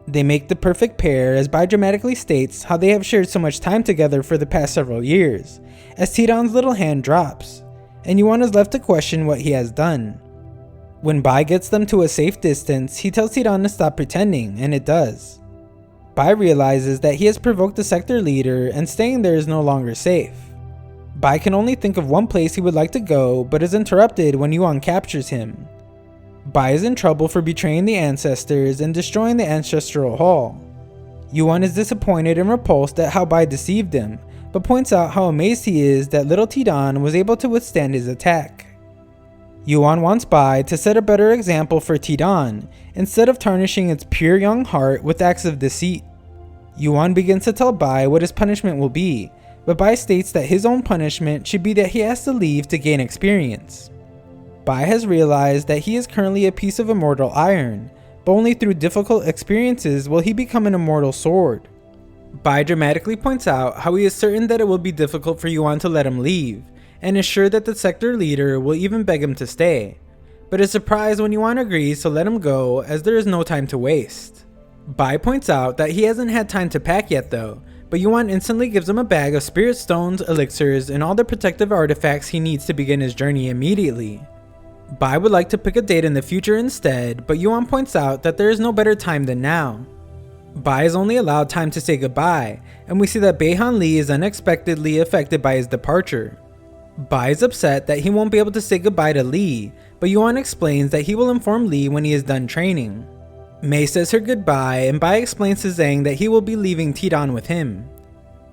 They make the perfect pair as Bai dramatically states how they have shared so much time together for the past several years, as Tidon's little hand drops, and Yuan is left to question what he has done. When Bai gets them to a safe distance, he tells Tidon to stop pretending, and it does. Bai realizes that he has provoked the sector leader and staying there is no longer safe. Bai can only think of one place he would like to go, but is interrupted when Yuan captures him. Bai is in trouble for betraying the ancestors and destroying the ancestral hall. Yuan is disappointed and repulsed at how Bai deceived him, but points out how amazed he is that little Tidon was able to withstand his attack. Yuan wants Bai to set a better example for Tidon, instead of tarnishing its pure young heart with acts of deceit. Yuan begins to tell Bai what his punishment will be, but Bai states that his own punishment should be that he has to leave to gain experience. Bai has realized that he is currently a piece of immortal iron, but only through difficult experiences will he become an immortal sword. Bai dramatically points out how he is certain that it will be difficult for Yuan to let him leave, and is sure that the sector leader will even beg him to stay, but is surprised when Yuan agrees to let him go as there is no time to waste. Bai points out that he hasn't had time to pack yet though, but Yuan instantly gives him a bag of spirit stones, elixirs, and all the protective artifacts he needs to begin his journey immediately. Bai would like to pick a date in the future instead, but Yuan points out that there is no better time than now. Bai is only allowed time to say goodbye, and we see that Beihan Li is unexpectedly affected by his departure. Bai is upset that he won't be able to say goodbye to Li, but Yuan explains that he will inform Li when he is done training. Mei says her goodbye, and Bai explains to Zhang that he will be leaving Tidon with him.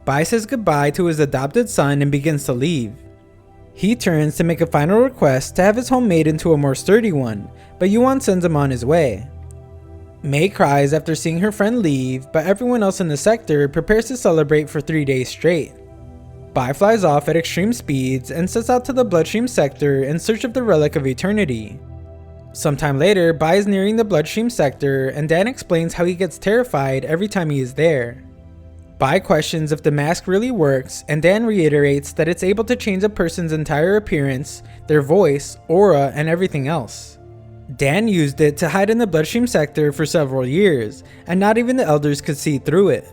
Bai says goodbye to his adopted son and begins to leave. He turns to make a final request to have his home made into a more sturdy one, but Yuan sends him on his way. Mei cries after seeing her friend leave, but everyone else in the sector prepares to celebrate for 3 days straight. Bai flies off at extreme speeds and sets out to the Bloodstream sector in search of the Relic of Eternity. Sometime later, Bai is nearing the Bloodstream sector, and Dan explains how he gets terrified every time he is there. Bai questions if the mask really works, and Dan reiterates that it's able to change a person's entire appearance, their voice, aura, and everything else. Dan used it to hide in the Bloodstream sector for several years, and not even the elders could see through it.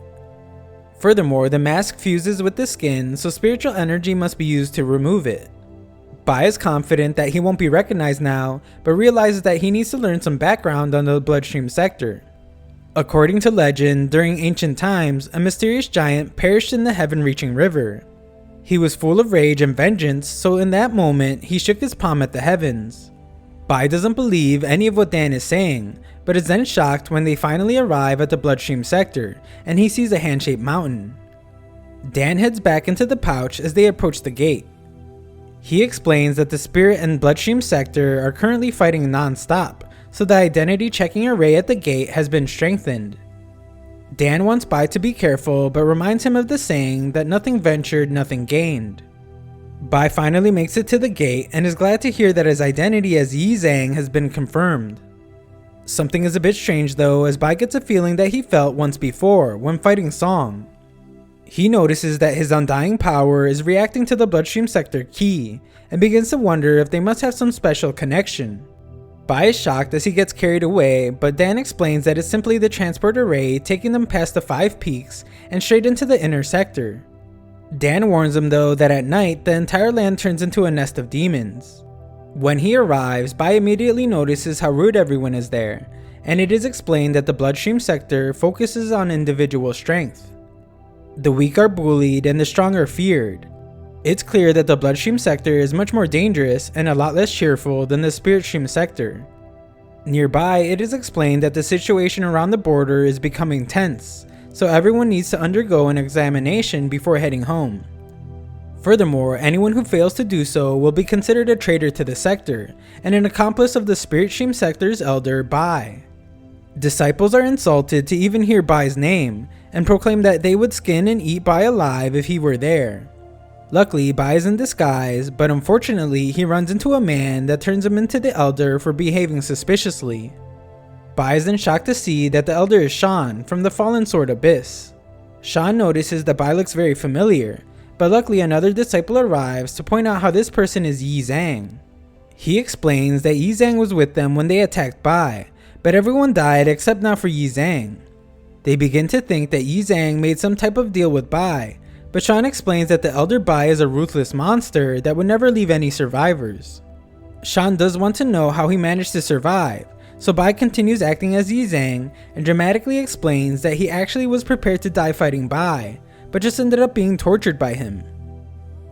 Furthermore, the mask fuses with the skin, so spiritual energy must be used to remove it. Bai is confident that he won't be recognized now, but realizes that he needs to learn some background on the Bloodstream sector. According to legend, during ancient times, a mysterious giant perished in the heaven-reaching river. He was full of rage and vengeance, so in that moment, he shook his palm at the heavens. Bai doesn't believe any of what Dan is saying, but is then shocked when they finally arrive at the Bloodstream sector, and he sees a hand-shaped mountain. Dan heads back into the pouch as they approach the gate. He explains that the Spirit and Bloodstream sector are currently fighting non-stop, so the identity checking array at the gate has been strengthened. Dan wants Bai to be careful, but reminds him of the saying that nothing ventured, nothing gained. Bai finally makes it to the gate and is glad to hear that his identity as Yi Zhang has been confirmed. Something is a bit strange though, as Bai gets a feeling that he felt once before when fighting Song. He notices that his undying power is reacting to the Bloodstream sector key and begins to wonder if they must have some special connection. Bai is shocked as he gets carried away, but Dan explains that it's simply the transport array taking them past the 5 peaks and straight into the inner sector. Dan warns him though that at night the entire land turns into a nest of demons. When he arrives, Bai immediately notices how rude everyone is there, and it is explained that the Bloodstream sector focuses on individual strength. The weak are bullied and the strong are feared. It's clear that the Bloodstream sector is much more dangerous and a lot less cheerful than the Spiritstream sector. Nearby, it is explained that the situation around the border is becoming tense, so everyone needs to undergo an examination before heading home. Furthermore, anyone who fails to do so will be considered a traitor to the sector, and an accomplice of the Spiritstream sector's elder, Bai. Disciples are insulted to even hear Bai's name, and proclaim that they would skin and eat Bai alive if he were there. Luckily, Bai is in disguise, but unfortunately he runs into a man that turns him into the elder for behaving suspiciously. Bai is then shocked to see that the elder is Shan from the Fallen Sword Abyss. Shan notices that Bai looks very familiar, but luckily another disciple arrives to point out how this person is Yi Zhang. He explains that Yi Zhang was with them when they attacked Bai, but everyone died except now for Yi Zhang. They begin to think that Yi Zhang made some type of deal with Bai, but Shan explains that the elder Bai is a ruthless monster that would never leave any survivors. Shan does want to know how he managed to survive, so Bai continues acting as Yi Zhang and dramatically explains that he actually was prepared to die fighting Bai, but just ended up being tortured by him.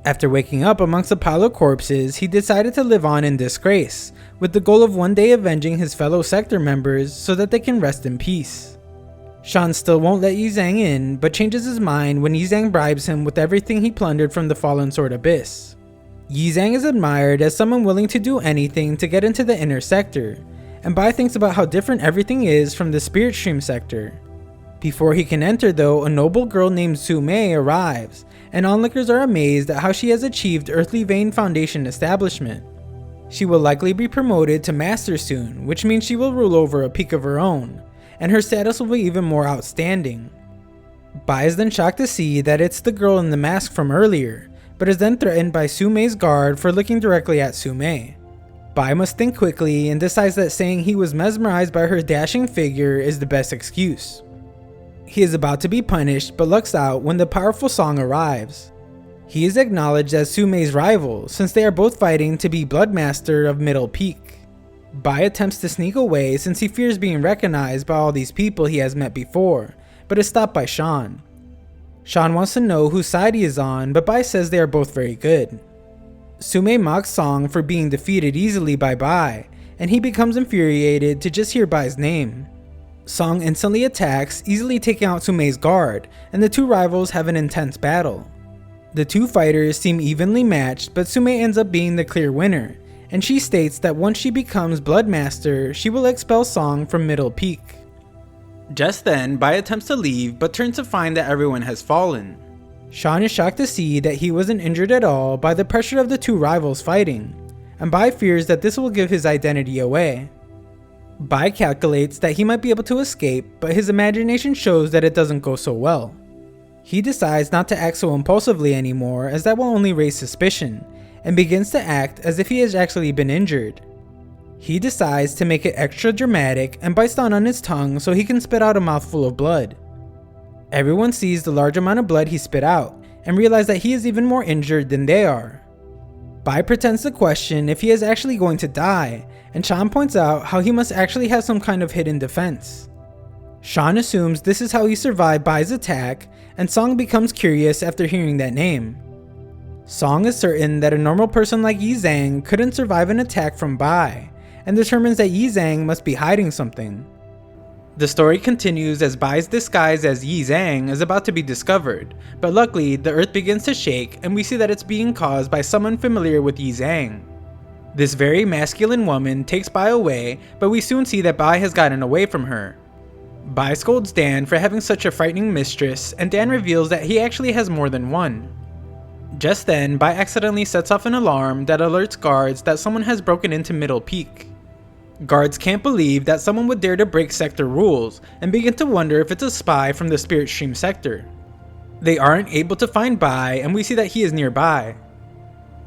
After waking up amongst a pile of corpses, he decided to live on in disgrace, with the goal of one day avenging his fellow sector members so that they can rest in peace. Shan still won't let Yi Zhang in, but changes his mind when Yi Zhang bribes him with everything he plundered from the Fallen Sword Abyss. Yi Zhang is admired as someone willing to do anything to get into the inner sector, and Bai thinks about how different everything is from the Spiritstream sector. Before he can enter though, a noble girl named Su Mei arrives, and onlookers are amazed at how she has achieved Earthly Vein Foundation establishment. She will likely be promoted to Master soon, which means she will rule over a peak of her own, and her status will be even more outstanding. Bai is then shocked to see that it's the girl in the mask from earlier, but is then threatened by Su Mei's guard for looking directly at Su Mei. Bai must think quickly and decides that saying he was mesmerized by her dashing figure is the best excuse. He is about to be punished but lucks out when the powerful Song arrives. He is acknowledged as Su Mei's rival since they are both fighting to be bloodmaster of Middle Peak. Bai attempts to sneak away since he fears being recognized by all these people he has met before, but is stopped by Shan. Shan wants to know whose side he is on, but Bai says they are both very good. Su Mei mocks Song for being defeated easily by Bai, and he becomes infuriated to just hear Bai's name. Song instantly attacks, easily taking out Su Mei's guard, and the two rivals have an intense battle. The two fighters seem evenly matched, but Su Mei ends up being the clear winner, and she states that once she becomes bloodmaster, she will expel Song from Middle Peak. Just then, Bai attempts to leave but turns to find that everyone has fallen. Shan is shocked to see that he wasn't injured at all by the pressure of the two rivals fighting, and Bai fears that this will give his identity away. Bai calculates that he might be able to escape, but his imagination shows that it doesn't go so well. He decides not to act so impulsively anymore, as that will only raise suspicion, and begins to act as if he has actually been injured. He decides to make it extra dramatic and bites down on his tongue so he can spit out a mouthful of blood. Everyone sees the large amount of blood he spit out and realize that he is even more injured than they are. Bai pretends to question if he is actually going to die, and Shan points out how he must actually have some kind of hidden defense. Shan assumes this is how he survived Bai's attack, and Song becomes curious after hearing that name. Song is certain that a normal person like Yi Zhang couldn't survive an attack from Bai, and determines that Yi Zhang must be hiding something. The story continues as Bai's disguise as Yi Zhang is about to be discovered, but luckily the earth begins to shake and we see that it's being caused by someone familiar with Yi Zhang. This very masculine woman takes Bai away, but we soon see that Bai has gotten away from her. Bai scolds Dan for having such a frightening mistress, and Dan reveals that he actually has more than one. Just then, Bai accidentally sets off an alarm that alerts guards that someone has broken into Middle Peak. Guards can't believe that someone would dare to break sector rules, and begin to wonder if it's a spy from the Spirit Stream sector. They aren't able to find Bai, and we see that he is nearby.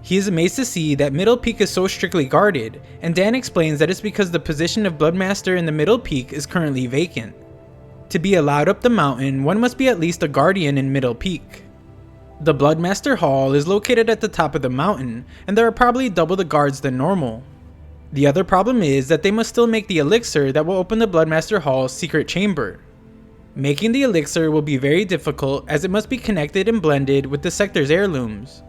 He is amazed to see that Middle Peak is so strictly guarded, and Dan explains that it's because the position of bloodmaster in the Middle Peak is currently vacant. To be allowed up the mountain, one must be at least a guardian in Middle Peak. The bloodmaster hall is located at the top of the mountain, and there are probably double the guards than normal. The other problem is that they must still make the elixir that will open the bloodmaster hall's secret chamber. Making the elixir will be very difficult as it must be connected and blended with the sector's heirlooms.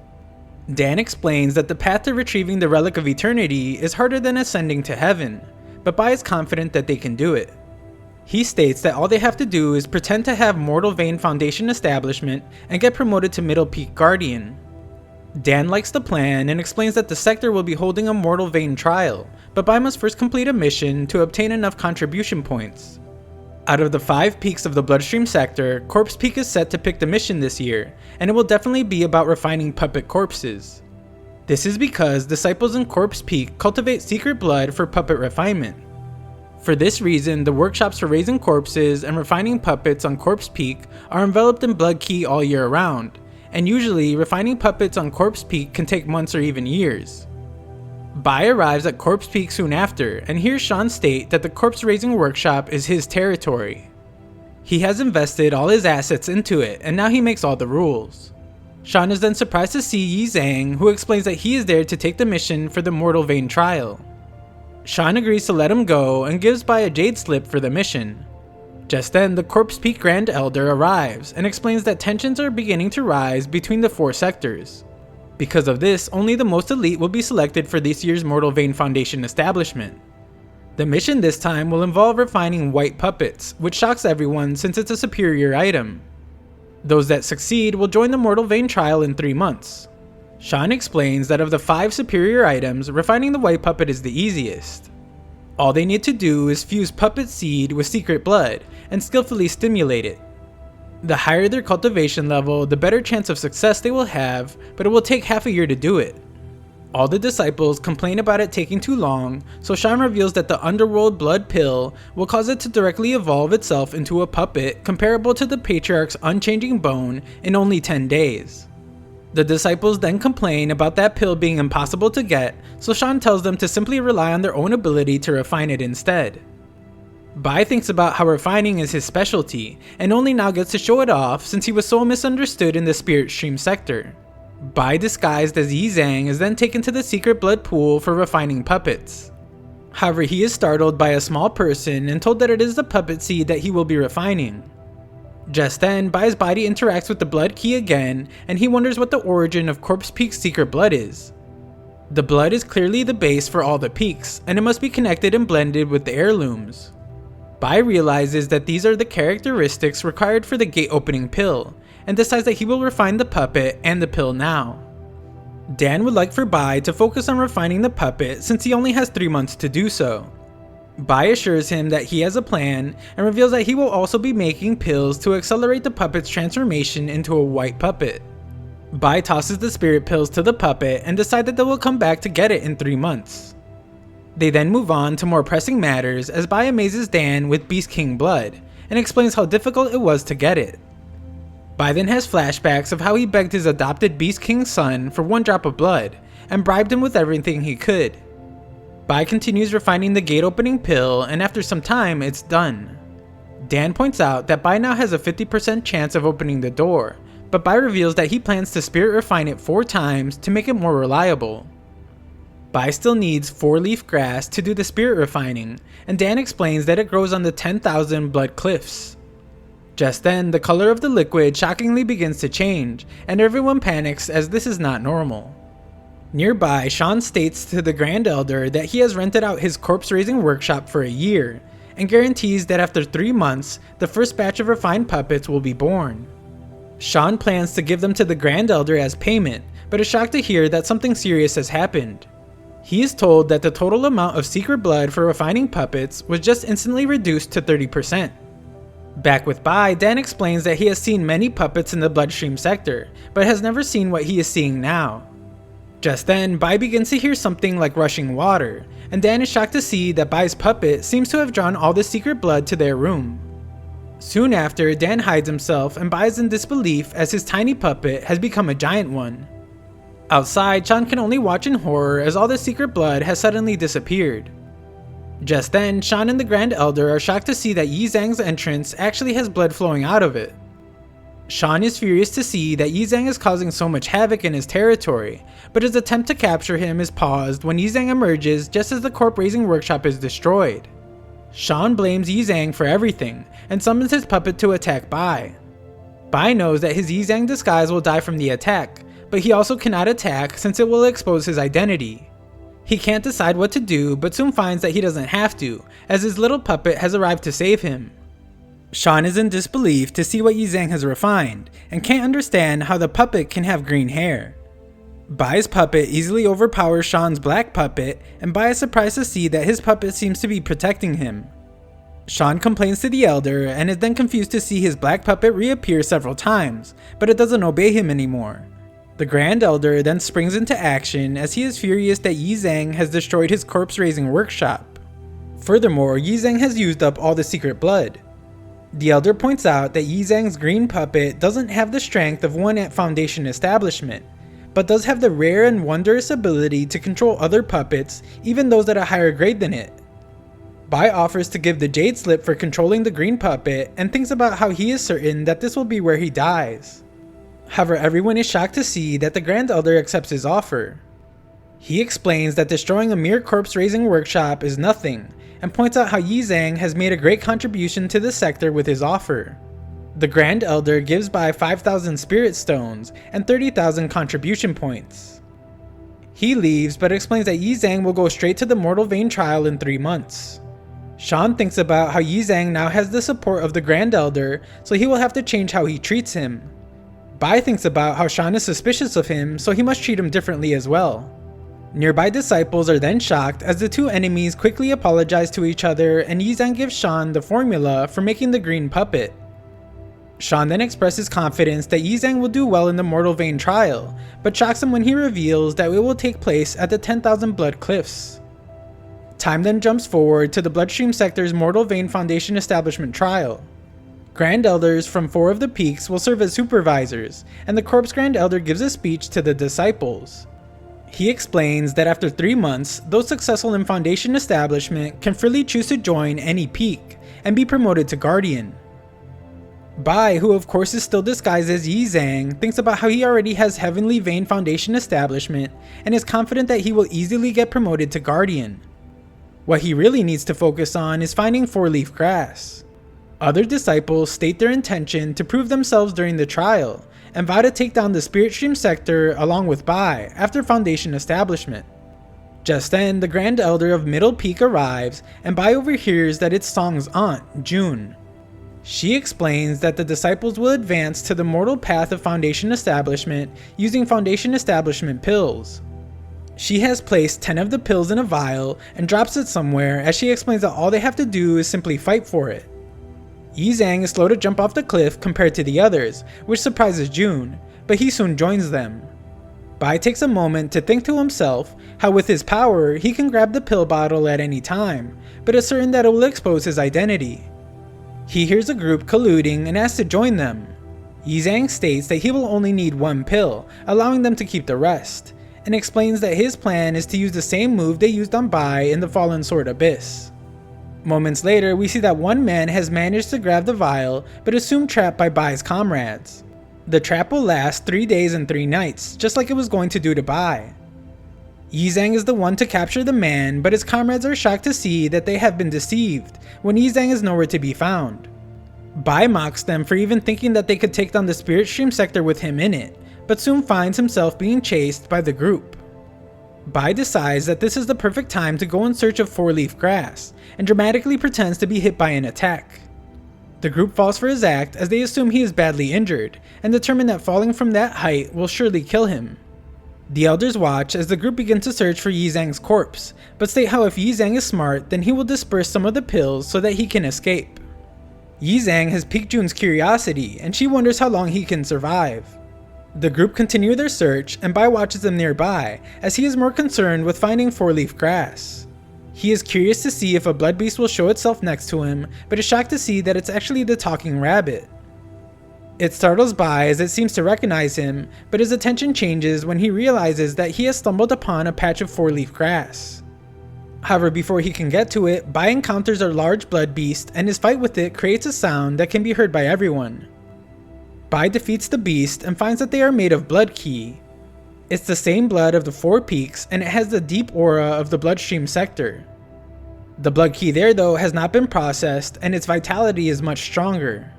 Dan explains that the path to retrieving the relic of eternity is harder than ascending to heaven, but Bai is confident that they can do it. He states that all they have to do is pretend to have Mortal Vein Foundation establishment and get promoted to Middle Peak Guardian. Dan likes the plan and explains that the sector will be holding a Mortal Vein trial, but Bai must first complete a mission to obtain enough contribution points. Out of the 5 peaks of the Bloodstream sector, Corpse Peak is set to pick the mission this year, and it will definitely be about refining puppet corpses. This is because disciples in Corpse Peak cultivate secret blood for puppet refinement. For this reason, the workshops for raising corpses and refining puppets on Corpse Peak are enveloped in blood ki all year round, and usually refining puppets on Corpse Peak can take months or even years. Bai arrives at Corpse Peak soon after and hears Sean state that the corpse raising workshop is his territory. He has invested all his assets into it and now he makes all the rules. Sean is then surprised to see Yi Zhang, who explains that he is there to take the mission for the Mortal Vein trial. Sean agrees to let him go and gives Bai a jade slip for the mission. Just then, the Corpse Peak Grand Elder arrives and explains that tensions are beginning to rise between the 4 sectors. Because of this, only the most elite will be selected for this year's Mortal Vein Foundation establishment. The mission this time will involve refining white puppets, which shocks everyone since it's a superior item. Those that succeed will join the Mortal Vein trial in 3 months. Sean explains that of the 5 superior items, refining the white puppet is the easiest. All they need to do is fuse puppet seed with secret blood and skillfully stimulate it. The higher their cultivation level, the better chance of success they will have, but it will take half a year to do it. All the disciples complain about it taking too long, so Sean reveals that the underworld blood pill will cause it to directly evolve itself into a puppet comparable to the Patriarch's unchanging bone in only 10 days. The disciples then complain about that pill being impossible to get, so Sean tells them to simply rely on their own ability to refine it instead. Bai thinks about how refining is his specialty, and only now gets to show it off since he was so misunderstood in the Spirit Stream sector. Bai, disguised as Yi Zhang, is then taken to the secret blood pool for refining puppets. However, he is startled by a small person and told that it is the puppet seed that he will be refining. Just then, Bai's body interacts with the blood key again, and he wonders what the origin of Corpse Peak's secret blood is. The blood is clearly the base for all the peaks, and it must be connected and blended with the heirlooms. Bai realizes that these are the characteristics required for the gate opening pill, and decides that he will refine the puppet and the pill now. Dan would like for Bai to focus on refining the puppet since he only has 3 months to do so. Bai assures him that he has a plan and reveals that he will also be making pills to accelerate the puppet's transformation into a white puppet. Bai tosses the spirit pills to the puppet and decide that they will come back to get it in 3 months. They then move on to more pressing matters as Bai amazes Dan with Beast King blood and explains how difficult it was to get it. Bai then has flashbacks of how he begged his adopted Beast King's son for 1 drop of blood and bribed him with everything he could. Bai continues refining the gate opening pill, and after some time it's done. Dan points out that Bai now has a 50% chance of opening the door, but Bai reveals that he plans to spirit refine it 4 times to make it more reliable. Bai still needs 4-leaf grass to do the spirit refining, and Dan explains that it grows on the 10,000 blood cliffs. Just then, the color of the liquid shockingly begins to change, and everyone panics as this is not normal. Nearby, Sean states to the Grand Elder that he has rented out his corpse raising workshop for a year, and guarantees that after 3 months, the first batch of refined puppets will be born. Sean plans to give them to the Grand Elder as payment, but is shocked to hear that something serious has happened. He is told that the total amount of secret blood for refining puppets was just instantly reduced to 30%. Back with Bai, Dan explains that he has seen many puppets in the bloodstream sector, but has never seen what he is seeing now. Just then, Bai begins to hear something like rushing water, and Dan is shocked to see that Bai's puppet seems to have drawn all the secret blood to their room. Soon after, Dan hides himself and Bai is in disbelief as his tiny puppet has become a giant one. Outside, Sean can only watch in horror as all the secret blood has suddenly disappeared. Just then, Sean and the Grand Elder are shocked to see that Yi Zhang's entrance actually has blood flowing out of it. Sean is furious to see that Yi Zhang is causing so much havoc in his territory, but his attempt to capture him is paused when Yi Zhang emerges just as the corp raising workshop is destroyed. Sean blames Yi Zhang for everything and summons his puppet to attack Bai. Bai knows that his Yi Zhang disguise will die from the attack, but he also cannot attack since it will expose his identity. He can't decide what to do, but soon finds that he doesn't have to, as his little puppet has arrived to save him. Sean is in disbelief to see what Yi Zhang has refined, and can't understand how the puppet can have green hair. Bai's puppet easily overpowers Sean's black puppet, and Bai is surprised to see that his puppet seems to be protecting him. Sean complains to the Elder, and is then confused to see his black puppet reappear several times, but it doesn't obey him anymore. The Grand Elder then springs into action as he is furious that Yi Zhang has destroyed his corpse-raising workshop. Furthermore, Yi Zhang has used up all the secret blood. The Elder points out that Yi Zhang's green puppet doesn't have the strength of one at Foundation Establishment, but does have the rare and wondrous ability to control other puppets, even those at a higher grade than it. Bai offers to give the Jade Slip for controlling the green puppet and thinks about how he is certain that this will be where he dies. However, everyone is shocked to see that the Grand Elder accepts his offer. He explains that destroying a mere corpse-raising workshop is nothing, and points out how Yi Zhang has made a great contribution to the sector with his offer. The Grand Elder gives Bai 5,000 Spirit Stones and 30,000 contribution points. He leaves, but explains that Yi Zhang will go straight to the Mortal Vein trial in 3 months. Sean thinks about how Yi Zhang now has the support of the Grand Elder, so he will have to change how he treats him. Bai thinks about how Sean is suspicious of him, so he must treat him differently as well. Nearby disciples are then shocked as the two enemies quickly apologize to each other, and Yi Zhang gives Sean the formula for making the green puppet. Sean then expresses confidence that Yi Zhang will do well in the Mortal Vein trial, but shocks him when he reveals that it will take place at the 10,000 Blood Cliffs. Time then jumps forward to the Bloodstream Sector's Mortal Vein Foundation Establishment trial. Grand Elders from 4 of the peaks will serve as supervisors, and the Corp's Grand Elder gives a speech to the disciples. He explains that after 3 months, those successful in Foundation Establishment can freely choose to join any peak, and be promoted to Guardian. Bai, who of course is still disguised as Yi Zhang, thinks about how he already has Heavenly Vein Foundation Establishment, and is confident that he will easily get promoted to Guardian. What he really needs to focus on is finding 4-leaf grass. Other disciples state their intention to prove themselves during the trial, and vow to take down the Spirit Stream sector along with Bai after Foundation Establishment. Just then, the Grand Elder of Middle Peak arrives, and Bai overhears that it's Song's aunt, June. She explains that the disciples will advance to the mortal path of Foundation Establishment using Foundation Establishment pills. She has placed 10 of the pills in a vial and drops it somewhere as she explains that all they have to do is simply fight for it. Yi Zhang is slow to jump off the cliff compared to the others, which surprises June, but he soon joins them. Bai takes a moment to think to himself how with his power he can grab the pill bottle at any time, but is certain that it will expose his identity. He hears a group colluding and asks to join them. Yi Zhang states that he will only need 1 pill, allowing them to keep the rest, and explains that his plan is to use the same move they used on Bai in the Fallen Sword Abyss. Moments later, we see that one man has managed to grab the vial, but is soon trapped by Bai's comrades. The trap will last 3 days and 3 nights, just like it was going to do to Bai. Yi Zhang is the one to capture the man, but his comrades are shocked to see that they have been deceived, when Yi Zhang is nowhere to be found. Bai mocks them for even thinking that they could take down the Spirit Stream sector with him in it, but soon finds himself being chased by the group. Bai decides that this is the perfect time to go in search of 4-leaf grass, and dramatically pretends to be hit by an attack. The group falls for his act as they assume he is badly injured, and determine that falling from that height will surely kill him. The elders watch as the group begins to search for Yi Zhang's corpse, but state how if Yi Zhang is smart, then he will disperse some of the pills so that he can escape. Yi Zhang has piqued Jun's curiosity, and she wonders how long he can survive. The group continue their search, and Bai watches them nearby, as he is more concerned with finding 4-leaf grass. He is curious to see if a blood beast will show itself next to him, but is shocked to see that it's actually the talking rabbit. It startles Bai as it seems to recognize him, but his attention changes when he realizes that he has stumbled upon a patch of 4-leaf grass. However, before he can get to it, Bai encounters a large blood beast, and his fight with it creates a sound that can be heard by everyone. Bai defeats the beast and finds that they are made of blood ki. It's the same blood of the 4 peaks, and it has the deep aura of the bloodstream sector. The blood ki there though has not been processed, and its vitality is much stronger.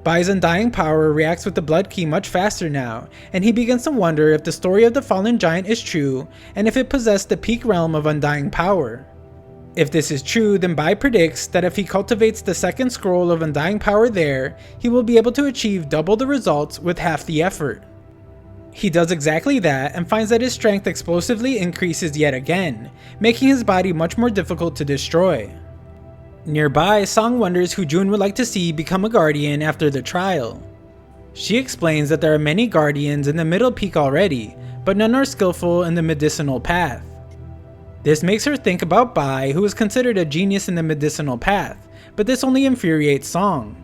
Bai's undying power reacts with the blood ki much faster now, and he begins to wonder if the story of the fallen giant is true, and if it possessed the peak realm of undying power. If this is true, then Bai predicts that if he cultivates the second scroll of undying power there, he will be able to achieve double the results with half the effort. He does exactly that and finds that his strength explosively increases yet again, making his body much more difficult to destroy. Nearby, Song wonders who Jun would like to see become a guardian after the trial. She explains that there are many guardians in the middle peak already, but none are skillful in the medicinal path. This makes her think about Bai, who is considered a genius in the medicinal path, but this only infuriates Song.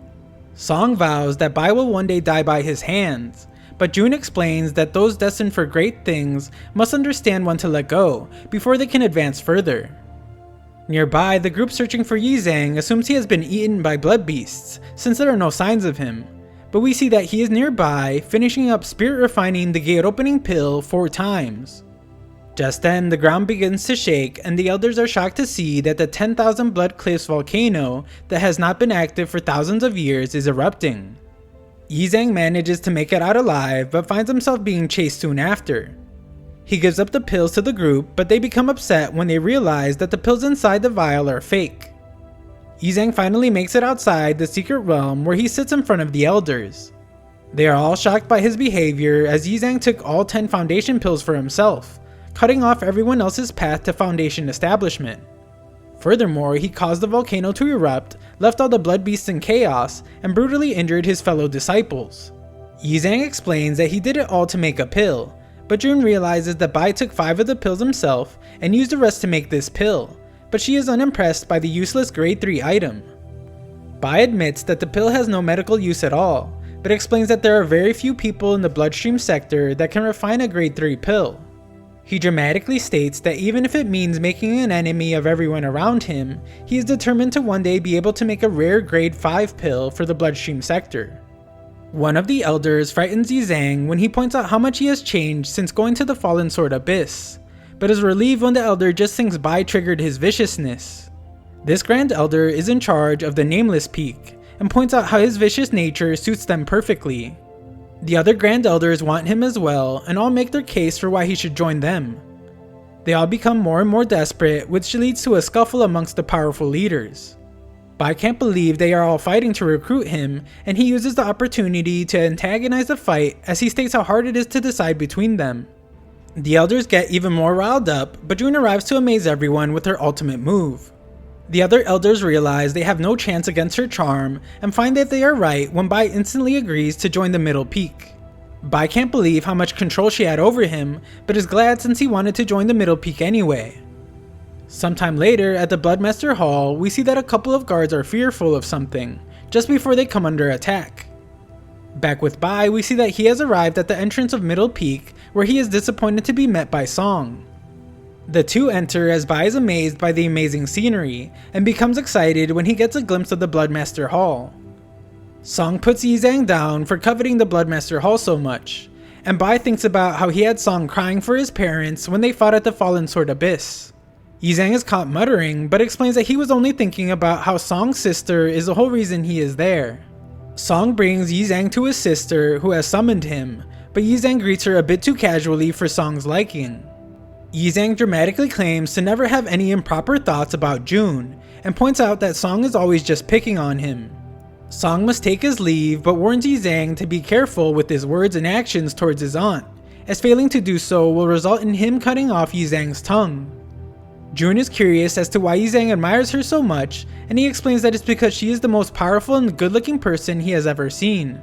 Song vows that Bai will one day die by his hands, but Jun explains that those destined for great things must understand when to let go before they can advance further. Nearby, the group searching for Yi Zhang assumes he has been eaten by blood beasts, since there are no signs of him, but we see that he is nearby, finishing up spirit refining the gate opening pill 4 times. Just then, the ground begins to shake, and the elders are shocked to see that the 10,000 Blood Cliffs volcano that has not been active for thousands of years is erupting. Yi Zhang manages to make it out alive, but finds himself being chased soon after. He gives up the pills to the group, but they become upset when they realize that the pills inside the vial are fake. Yi Zhang finally makes it outside the secret realm where he sits in front of the elders. They are all shocked by his behavior as Yi Zhang took all 10 foundation pills for himself, cutting off everyone else's path to foundation establishment. Furthermore, he caused the volcano to erupt, left all the blood beasts in chaos, and brutally injured his fellow disciples. Yi Zhang explains that he did it all to make a pill, but Jun realizes that Bai took 5 of the pills himself and used the rest to make this pill, but she is unimpressed by the useless grade 3 item. Bai admits that the pill has no medical use at all, but explains that there are very few people in the bloodstream sector that can refine a grade 3 pill. He dramatically states that even if it means making an enemy of everyone around him, he is determined to one day be able to make a rare grade 5 pill for the bloodstream sector. One of the elders frightens Yi Zhang when he points out how much he has changed since going to the Fallen Sword Abyss, but is relieved when the elder just thinks Bai triggered his viciousness. This Grand Elder is in charge of the Nameless Peak, and points out how his vicious nature suits them perfectly. The other Grand Elders want him as well, and all make their case for why he should join them. They all become more and more desperate, which leads to a scuffle amongst the powerful leaders. Bai can't believe they are all fighting to recruit him, and he uses the opportunity to antagonize the fight as he states how hard it is to decide between them. The elders get even more riled up, but Jun arrives to amaze everyone with her ultimate move. The other elders realize they have no chance against her charm, and find that they are right when Bai instantly agrees to join the middle peak. Bai can't believe how much control she had over him, but is glad since he wanted to join the middle peak anyway. Sometime later, at the Bloodmaster Hall, we see that a couple of guards are fearful of something, just before they come under attack. Back with Bai, we see that he has arrived at the entrance of Middle Peak, where he is disappointed to be met by Song. The two enter as Bai is amazed by the amazing scenery, and becomes excited when he gets a glimpse of the Bloodmaster Hall. Song puts Yi Zhang down for coveting the Bloodmaster Hall so much, and Bai thinks about how he had Song crying for his parents when they fought at the Fallen Sword Abyss. Yi Zhang is caught muttering, but explains that he was only thinking about how Song's sister is the whole reason he is there. Song brings Yi Zhang to his sister, who has summoned him, but Yi Zhang greets her a bit too casually for Song's liking. Yizang dramatically claims to never have any improper thoughts about Jun, and points out that Song is always just picking on him. Song must take his leave, but warns Yizang to be careful with his words and actions towards his aunt, as failing to do so will result in him cutting off Yizang's tongue. Jun is curious as to why Yizang admires her so much, and he explains that it's because she is the most powerful and good-looking person he has ever seen.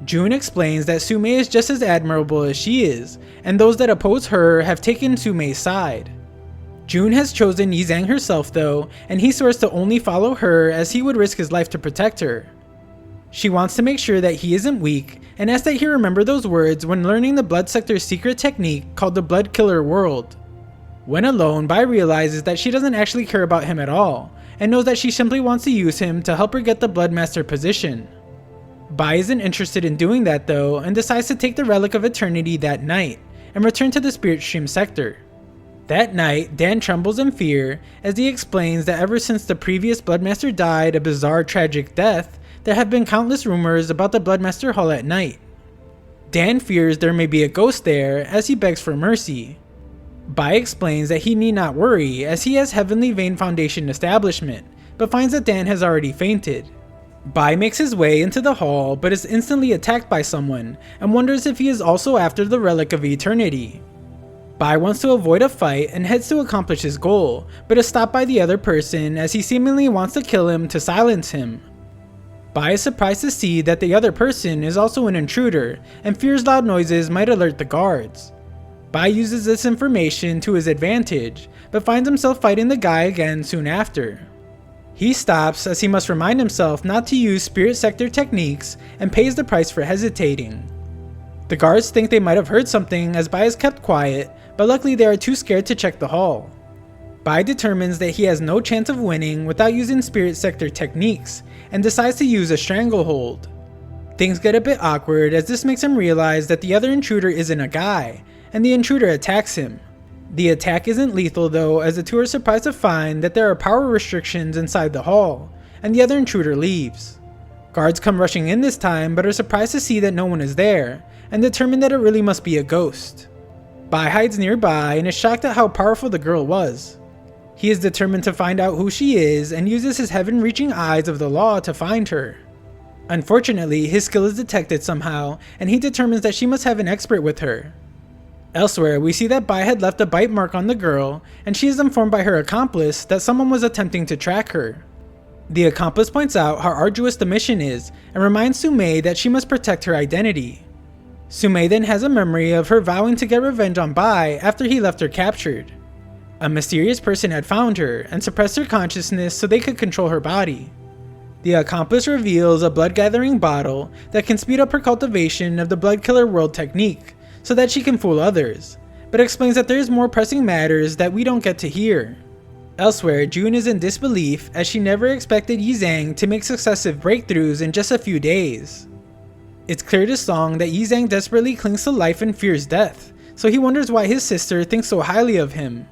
Jun explains that Su Mei is just as admirable as she is, and those that oppose her have taken Su Mei's side. Jun has chosen Yizang herself though, and he swears to only follow her as he would risk his life to protect her. She wants to make sure that he isn't weak, and asks that he remember those words when learning the Blood Sector's secret technique called the Blood Killer World. When alone, Bai realizes that she doesn't actually care about him at all, and knows that she simply wants to use him to help her get the bloodmaster position. Bai isn't interested in doing that though, and decides to take the Relic of Eternity that night, and return to the Spirit Stream sector. That night, Dan trembles in fear, as he explains that ever since the previous bloodmaster died a bizarre tragic death, there have been countless rumors about the bloodmaster hall at night. Dan fears there may be a ghost there, as he begs for mercy. Bai explains that he need not worry, as he has Heavenly Vein Foundation establishment, but finds that Dan has already fainted. Bai makes his way into the hall, but is instantly attacked by someone, and wonders if he is also after the Relic of Eternity. Bai wants to avoid a fight and heads to accomplish his goal, but is stopped by the other person as he seemingly wants to kill him to silence him. Bai is surprised to see that the other person is also an intruder, and fears loud noises might alert the guards. Bai uses this information to his advantage, but finds himself fighting the guy again soon after. He stops as he must remind himself not to use Spirit Sector techniques and pays the price for hesitating. The guards think they might have heard something as Bai is kept quiet, but luckily they are too scared to check the hall. Bai determines that he has no chance of winning without using Spirit Sector techniques, and decides to use a stranglehold. Things get a bit awkward as this makes him realize that the other intruder isn't a guy, and the intruder attacks him. The attack isn't lethal though, as the two are surprised to find that there are power restrictions inside the hall, and the other intruder leaves. Guards come rushing in this time but are surprised to see that no one is there, and determine that it really must be a ghost. Bai hides nearby and is shocked at how powerful the girl was. He is determined to find out who she is and uses his heaven-reaching eyes of the law to find her. Unfortunately, his skill is detected somehow, and he determines that she must have an expert with her. Elsewhere, we see that Bai had left a bite mark on the girl, and she is informed by her accomplice that someone was attempting to track her. The accomplice points out how arduous the mission is, and reminds Su Mei that she must protect her identity. Su Mei then has a memory of her vowing to get revenge on Bai after he left her captured. A mysterious person had found her, and suppressed her consciousness so they could control her body. The accomplice reveals a blood-gathering bottle that can speed up her cultivation of the Blood Killer World technique, so that she can fool others, but explains that there is more pressing matters that we don't get to hear. Elsewhere, Jun is in disbelief as she never expected Yizang to make successive breakthroughs in just a few days. It's clear to Song that Yizang desperately clings to life and fears death, so he wonders why his sister thinks so highly of him.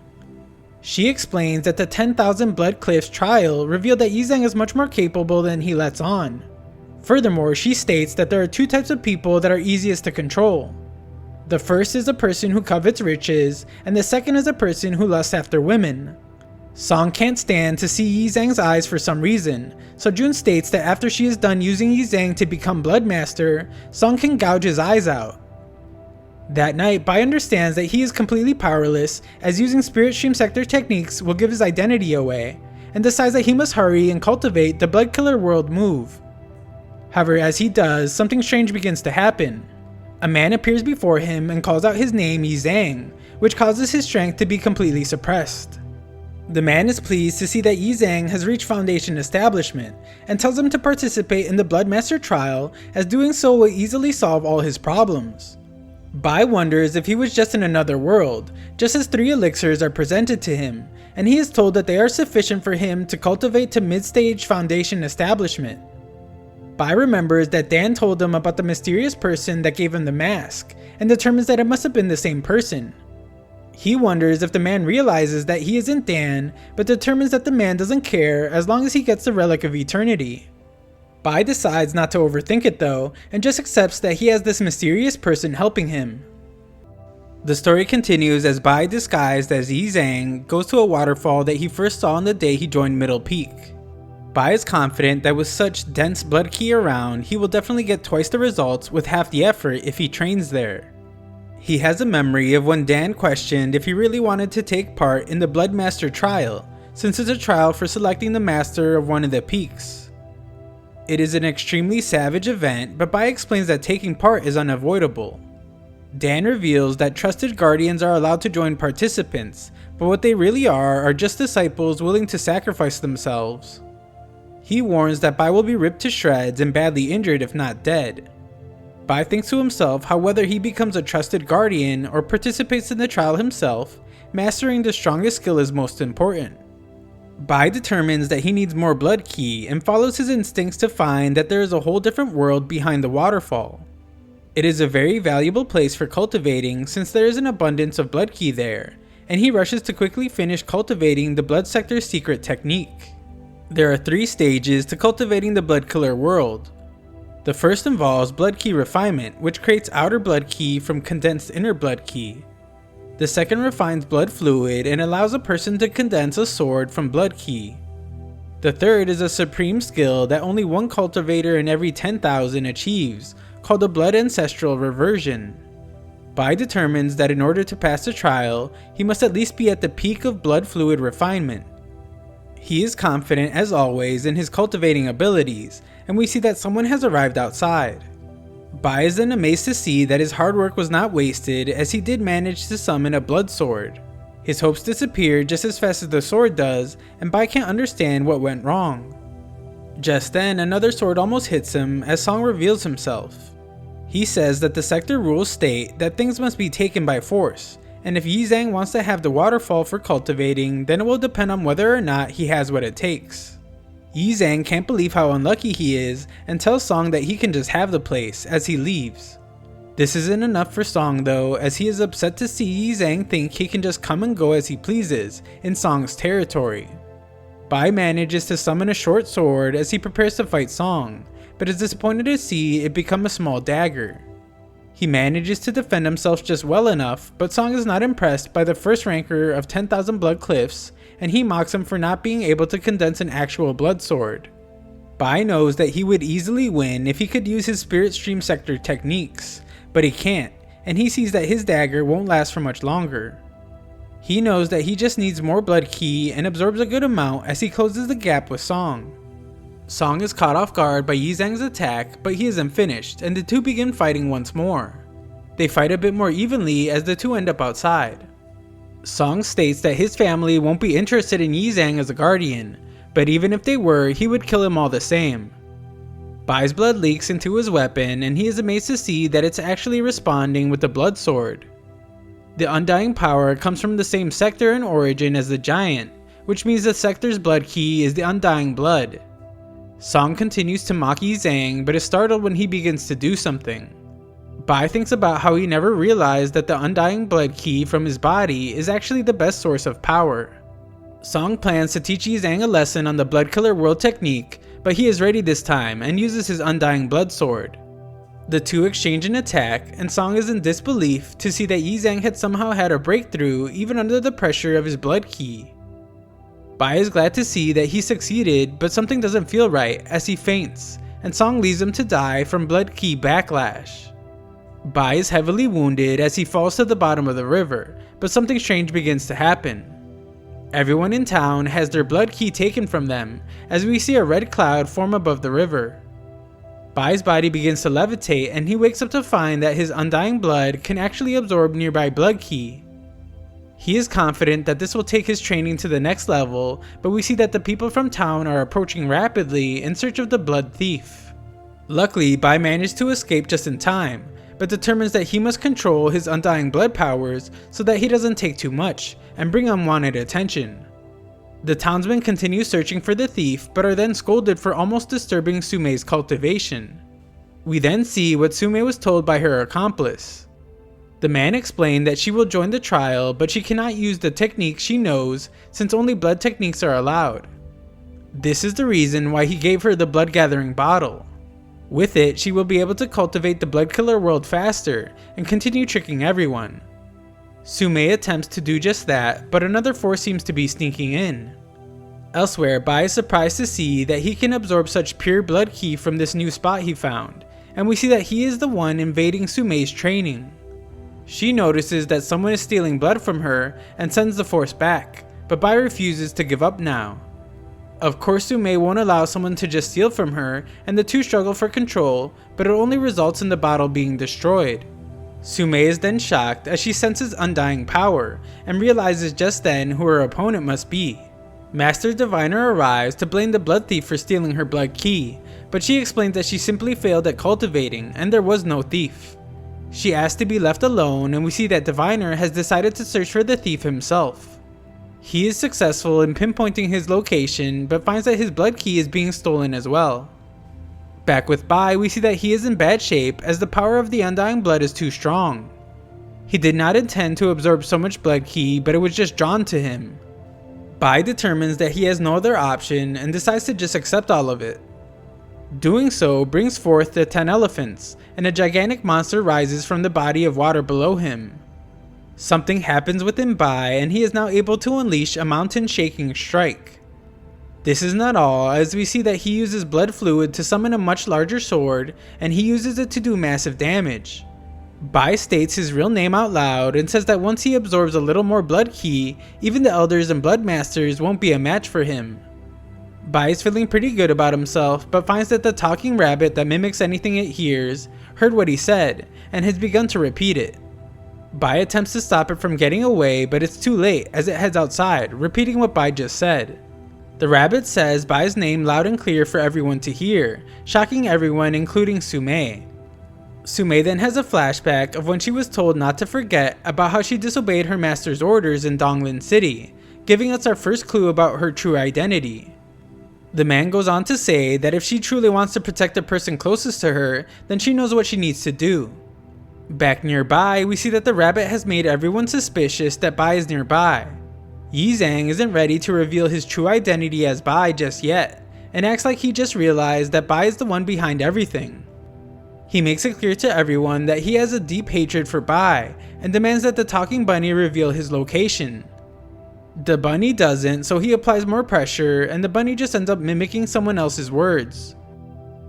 She explains that the 10,000 Blood Cliffs trial revealed that Yizang is much more capable than he lets on. Furthermore, she states that there are two types of people that are easiest to control. The first is a person who covets riches, and the second is a person who lusts after women. Song can't stand to see Yizang's eyes for some reason, so Jun states that after she is done using Yizang to become bloodmaster, Song can gouge his eyes out. That night, Bai understands that he is completely powerless, as using Spirit Stream Sector techniques will give his identity away, and decides that he must hurry and cultivate the Blood Killer World move. However, as he does, something strange begins to happen. A man appears before him and calls out his name Yizang, which causes his strength to be completely suppressed. The man is pleased to see that Yizang has reached Foundation establishment, and tells him to participate in the Bloodmaster trial, as doing so will easily solve all his problems. Bai wonders if he was just in another world, just as 3 elixirs are presented to him, and he is told that they are sufficient for him to cultivate to mid-stage Foundation establishment. Bai remembers that Dan told him about the mysterious person that gave him the mask, and determines that it must have been the same person. He wonders if the man realizes that he isn't Dan, but determines that the man doesn't care as long as he gets the Relic of Eternity. Bai decides not to overthink it though, and just accepts that he has this mysterious person helping him. The story continues as Bai, disguised as Yi Zhang, goes to a waterfall that he first saw on the day he joined Middle Peak. Bai is confident that with such dense blood ki around, he will definitely get twice the results with half the effort if he trains there. He has a memory of when Dan questioned if he really wanted to take part in the bloodmaster trial, since it's a trial for selecting the master of one of the peaks. It is an extremely savage event, but Bai explains that taking part is unavoidable. Dan reveals that trusted guardians are allowed to join participants, but what they really are just disciples willing to sacrifice themselves. He warns that Bai will be ripped to shreds and badly injured if not dead. Bai thinks to himself how whether he becomes a trusted guardian or participates in the trial himself, mastering the strongest skill is most important. Bai determines that he needs more blood ki and follows his instincts to find that there is a whole different world behind the waterfall. It is a very valuable place for cultivating since there is an abundance of blood ki there, and he rushes to quickly finish cultivating the blood sector's secret technique. There are 3 stages to cultivating the blood killer world. The first involves blood ki refinement, which creates outer blood ki from condensed inner blood ki. The second refines blood fluid and allows a person to condense a sword from blood ki. The third is a supreme skill that only one cultivator in every 10,000 achieves, called the blood ancestral reversion. Bai determines that in order to pass the trial, he must at least be at the peak of blood fluid refinement. He is confident as always in his cultivating abilities, and we see that someone has arrived outside. Bai is then amazed to see that his hard work was not wasted, as he did manage to summon a blood sword. His hopes disappear just as fast as the sword does, and Bai can't understand what went wrong. Just then, another sword almost hits him as Song reveals himself. He says that the sector rules state that things must be taken by force, and if Yi Zhang wants to have the waterfall for cultivating, then it will depend on whether or not he has what it takes. Yi Zhang can't believe how unlucky he is and tells Song that he can just have the place as he leaves. This isn't enough for Song though, as he is upset to see Yi Zhang think he can just come and go as he pleases in Song's territory. Bai manages to summon a short sword as he prepares to fight Song, but is disappointed to see it become a small dagger. He manages to defend himself just well enough, but Song is not impressed by the first ranker of 10,000 blood cliffs, and he mocks him for not being able to condense an actual blood sword. Bai knows that he would easily win if he could use his spirit stream sector techniques, but he can't, and he sees that his dagger won't last for much longer. He knows that he just needs more blood ki and absorbs a good amount as he closes the gap with Song. Song is caught off guard by Yi Zhang's attack, but he isn't finished, and the two begin fighting once more. They fight a bit more evenly as the two end up outside. Song states that his family won't be interested in Yi Zhang as a guardian, but even if they were, he would kill him all the same. Bai's blood leaks into his weapon, and he is amazed to see that it's actually responding with the blood sword. The undying power comes from the same sector and origin as the giant, which means the sector's blood ki is the undying blood. Song continues to mock Yi Zhang, but is startled when he begins to do something. Bai thinks about how he never realized that the undying blood ki from his body is actually the best source of power. Song plans to teach Yi Zhang a lesson on the blood killer world technique, but he is ready this time and uses his undying blood sword. The two exchange an attack, and Song is in disbelief to see that Yi Zhang had somehow had a breakthrough even under the pressure of his blood ki. Bai is glad to see that he succeeded, but something doesn't feel right as he faints, and Song leaves him to die from blood ki backlash. Bai is heavily wounded as he falls to the bottom of the river, but something strange begins to happen. Everyone in town has their blood ki taken from them, as we see a red cloud form above the river. Bai's body begins to levitate, and he wakes up to find that his undying blood can actually absorb nearby blood ki. He is confident that this will take his training to the next level, but we see that the people from town are approaching rapidly in search of the blood thief. Luckily, Bai managed to escape just in time, but determines that he must control his undying blood powers so that he doesn't take too much and bring unwanted attention. The townsmen continue searching for the thief, but are then scolded for almost disturbing Sumei's cultivation. We then see what Sumei was told by her accomplice. The man explained that she will join the trial, but she cannot use the techniques she knows since only blood techniques are allowed. This is the reason why he gave her the blood gathering bottle. With it, she will be able to cultivate the blood killer world faster and continue tricking everyone. Sume attempts to do just that, but another force seems to be sneaking in. Elsewhere, Bai is surprised to see that he can absorb such pure blood ki from this new spot he found, and we see that he is the one invading Sume's training. She notices that someone is stealing blood from her and sends the force back, but Bai refuses to give up now. Of course, Sume won't allow someone to just steal from her, and the two struggle for control, but it only results in the bottle being destroyed. Sume is then shocked as she senses undying power, and realizes just then who her opponent must be. Master Diviner arrives to blame the blood thief for stealing her blood ki, but she explains that she simply failed at cultivating and there was no thief. She asks to be left alone, and we see that Diviner has decided to search for the thief himself. He is successful in pinpointing his location, but finds that his blood ki is being stolen as well. Back with Bai, we see that he is in bad shape as the power of the undying blood is too strong. He did not intend to absorb so much blood ki, but it was just drawn to him. Bai determines that he has no other option and decides to just accept all of it. Doing so brings forth the 10 elephants, and a gigantic monster rises from the body of water below him. Something happens within Bai, and he is now able to unleash a mountain-shaking strike. This is not all, as we see that he uses blood fluid to summon a much larger sword, and he uses it to do massive damage. Bai states his real name out loud and says that once he absorbs a little more blood ki, even the elders and bloodmasters won't be a match for him. Bai is feeling pretty good about himself, but finds that the talking rabbit that mimics anything it hears heard what he said, and has begun to repeat it. Bai attempts to stop it from getting away, but it's too late as it heads outside, repeating what Bai just said. The rabbit says Bai's name loud and clear for everyone to hear, shocking everyone including Sume. Sume then has a flashback of when she was told not to forget about how she disobeyed her master's orders in Donglin City, giving us our first clue about her true identity. The man goes on to say that if she truly wants to protect the person closest to her, then she knows what she needs to do. Back nearby, we see that the rabbit has made everyone suspicious that Bai is nearby. Yi Zhang isn't ready to reveal his true identity as Bai just yet, and acts like he just realized that Bai is the one behind everything. He makes it clear to everyone that he has a deep hatred for Bai, and demands that the talking bunny reveal his location. The bunny doesn't, so he applies more pressure, and the bunny just ends up mimicking someone else's words.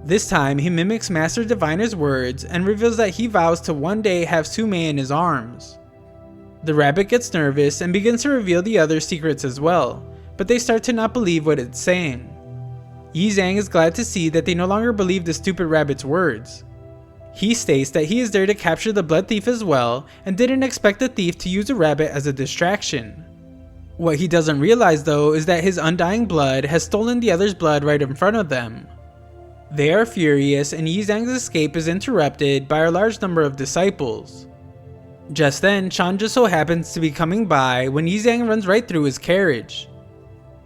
This time, he mimics Master Diviner's words, and reveals that he vows to one day have Sume in his arms. The rabbit gets nervous and begins to reveal the other secrets as well, but they start to not believe what it's saying. Yi Zhang is glad to see that they no longer believe the stupid rabbit's words. He states that he is there to capture the blood thief as well, and didn't expect the thief to use a rabbit as a distraction. What he doesn't realize though is that his undying blood has stolen the other's blood right in front of them. They are furious, and Yi Zhang's escape is interrupted by a large number of disciples. Just then, Chan just so happens to be coming by when Yi Zhang runs right through his carriage.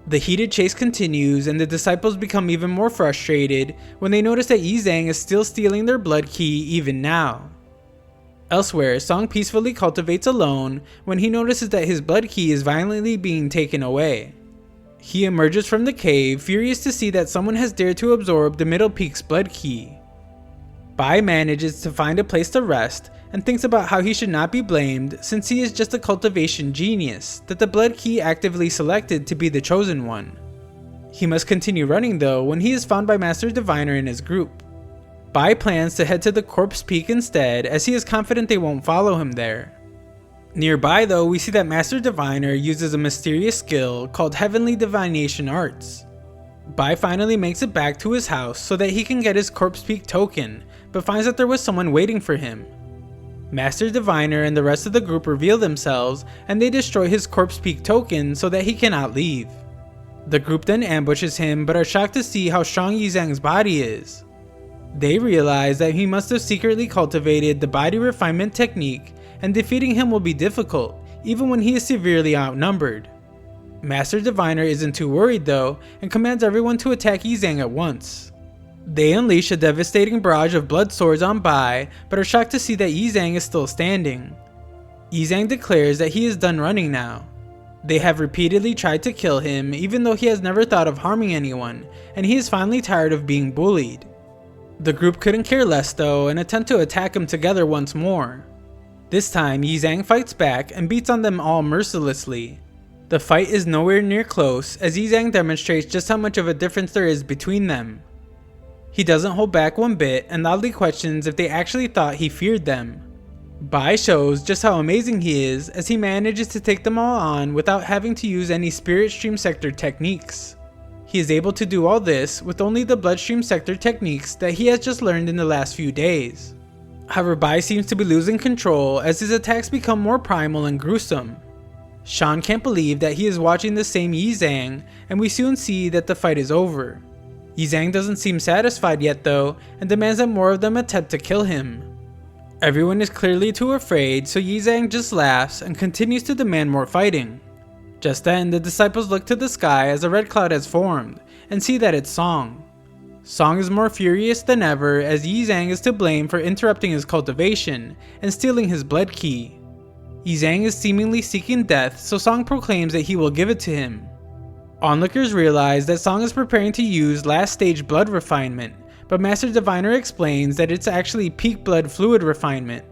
The heated chase continues, and the disciples become even more frustrated when they notice that Yi Zhang is still stealing their blood ki even now. Elsewhere, Song peacefully cultivates alone when he notices that his blood ki is violently being taken away. He emerges from the cave, furious to see that someone has dared to absorb the Middle Peak's blood ki. Bai manages to find a place to rest, and thinks about how he should not be blamed since he is just a cultivation genius that the blood ki actively selected to be the chosen one. He must continue running though when he is found by Master Diviner and his group. Bai plans to head to the Corpse Peak instead, as he is confident they won't follow him there. Nearby though, we see that Master Diviner uses a mysterious skill called Heavenly Divination Arts. Bai finally makes it back to his house so that he can get his Corpse Peak token, but finds that there was someone waiting for him. Master Diviner and the rest of the group reveal themselves, and they destroy his Corpse Peak token so that he cannot leave. The group then ambushes him, but are shocked to see how strong Yi Zhang's body is. They realize that he must have secretly cultivated the body refinement technique, and defeating him will be difficult, even when he is severely outnumbered. Master Diviner isn't too worried though, and commands everyone to attack Yi Zhang at once. They unleash a devastating barrage of blood swords on Bai, but are shocked to see that Yi Zhang is still standing. Yi Zhang declares that he is done running now. They have repeatedly tried to kill him, even though he has never thought of harming anyone, and he is finally tired of being bullied. The group couldn't care less though, and attempt to attack him together once more. This time, Yizang fights back and beats on them all mercilessly. The fight is nowhere near close, as Yizang demonstrates just how much of a difference there is between them. He doesn't hold back one bit and loudly questions if they actually thought he feared them. Bai shows just how amazing he is, as he manages to take them all on without having to use any spirit stream sector techniques. He is able to do all this with only the bloodstream sector techniques that he has just learned in the last few days. However, Bai seems to be losing control as his attacks become more primal and gruesome. Shan can't believe that he is watching the same Yizang, and we soon see that the fight is over. Yizang doesn't seem satisfied yet though, and demands that more of them attempt to kill him. Everyone is clearly too afraid, so Yizang just laughs and continues to demand more fighting. Just then, the disciples look to the sky as a red cloud has formed, and see that it's Song. Song is more furious than ever, as Yizang is to blame for interrupting his cultivation and stealing his blood key. Yizang is seemingly seeking death, so Song proclaims that he will give it to him. Onlookers realize that Song is preparing to use last stage blood refinement, but Master Diviner explains that it's actually peak blood fluid refinement.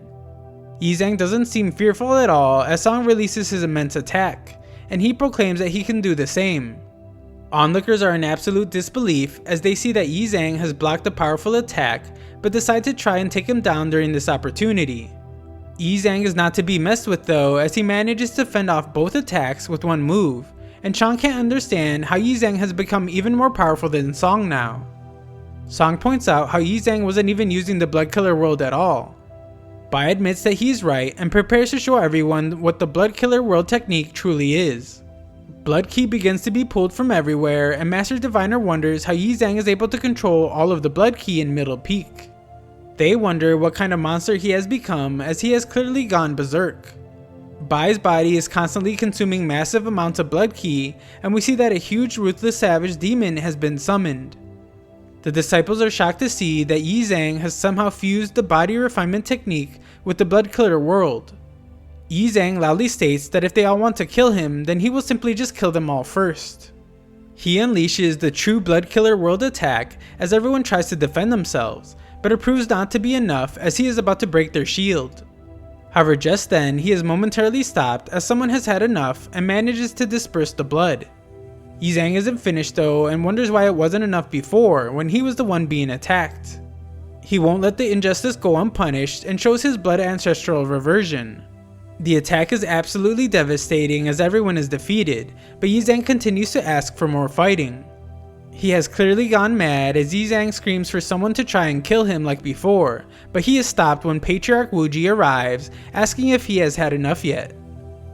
Yizang doesn't seem fearful at all as Song releases his immense attack, and he proclaims that he can do the same. Onlookers are in absolute disbelief as they see that Yizang has blocked a powerful attack, but decide to try and take him down during this opportunity. Yizang is not to be messed with though, as he manages to fend off both attacks with one move, and Shan can't understand how Yizang has become even more powerful than Song now. Song points out how Yizang wasn't even using the Blood Killer World at all. Bai admits that he's right and prepares to show everyone what the Blood Killer World technique truly is. Blood Key begins to be pulled from everywhere, and Master Diviner wonders how Yizang is able to control all of the Blood Key in Middle Peak. They wonder what kind of monster he has become, as he has clearly gone berserk. Bai's body is constantly consuming massive amounts of Blood Key, and we see that a huge ruthless savage demon has been summoned. The disciples are shocked to see that Yizang has somehow fused the body refinement technique with the Blood Killer World. Yizang loudly states that if they all want to kill him, then he will simply just kill them all first. He unleashes the true Blood Killer World attack as everyone tries to defend themselves, but it proves not to be enough as he is about to break their shield. However, just then he is momentarily stopped as someone has had enough and manages to disperse the blood. Yizang isn't finished though and wonders why it wasn't enough before when he was the one being attacked. He won't let the injustice go unpunished and shows his blood ancestral reversion. The attack is absolutely devastating as everyone is defeated, but Yizang continues to ask for more fighting. He has clearly gone mad as Yizang screams for someone to try and kill him like before, but he is stopped when Patriarch Wuji arrives, asking if he has had enough yet.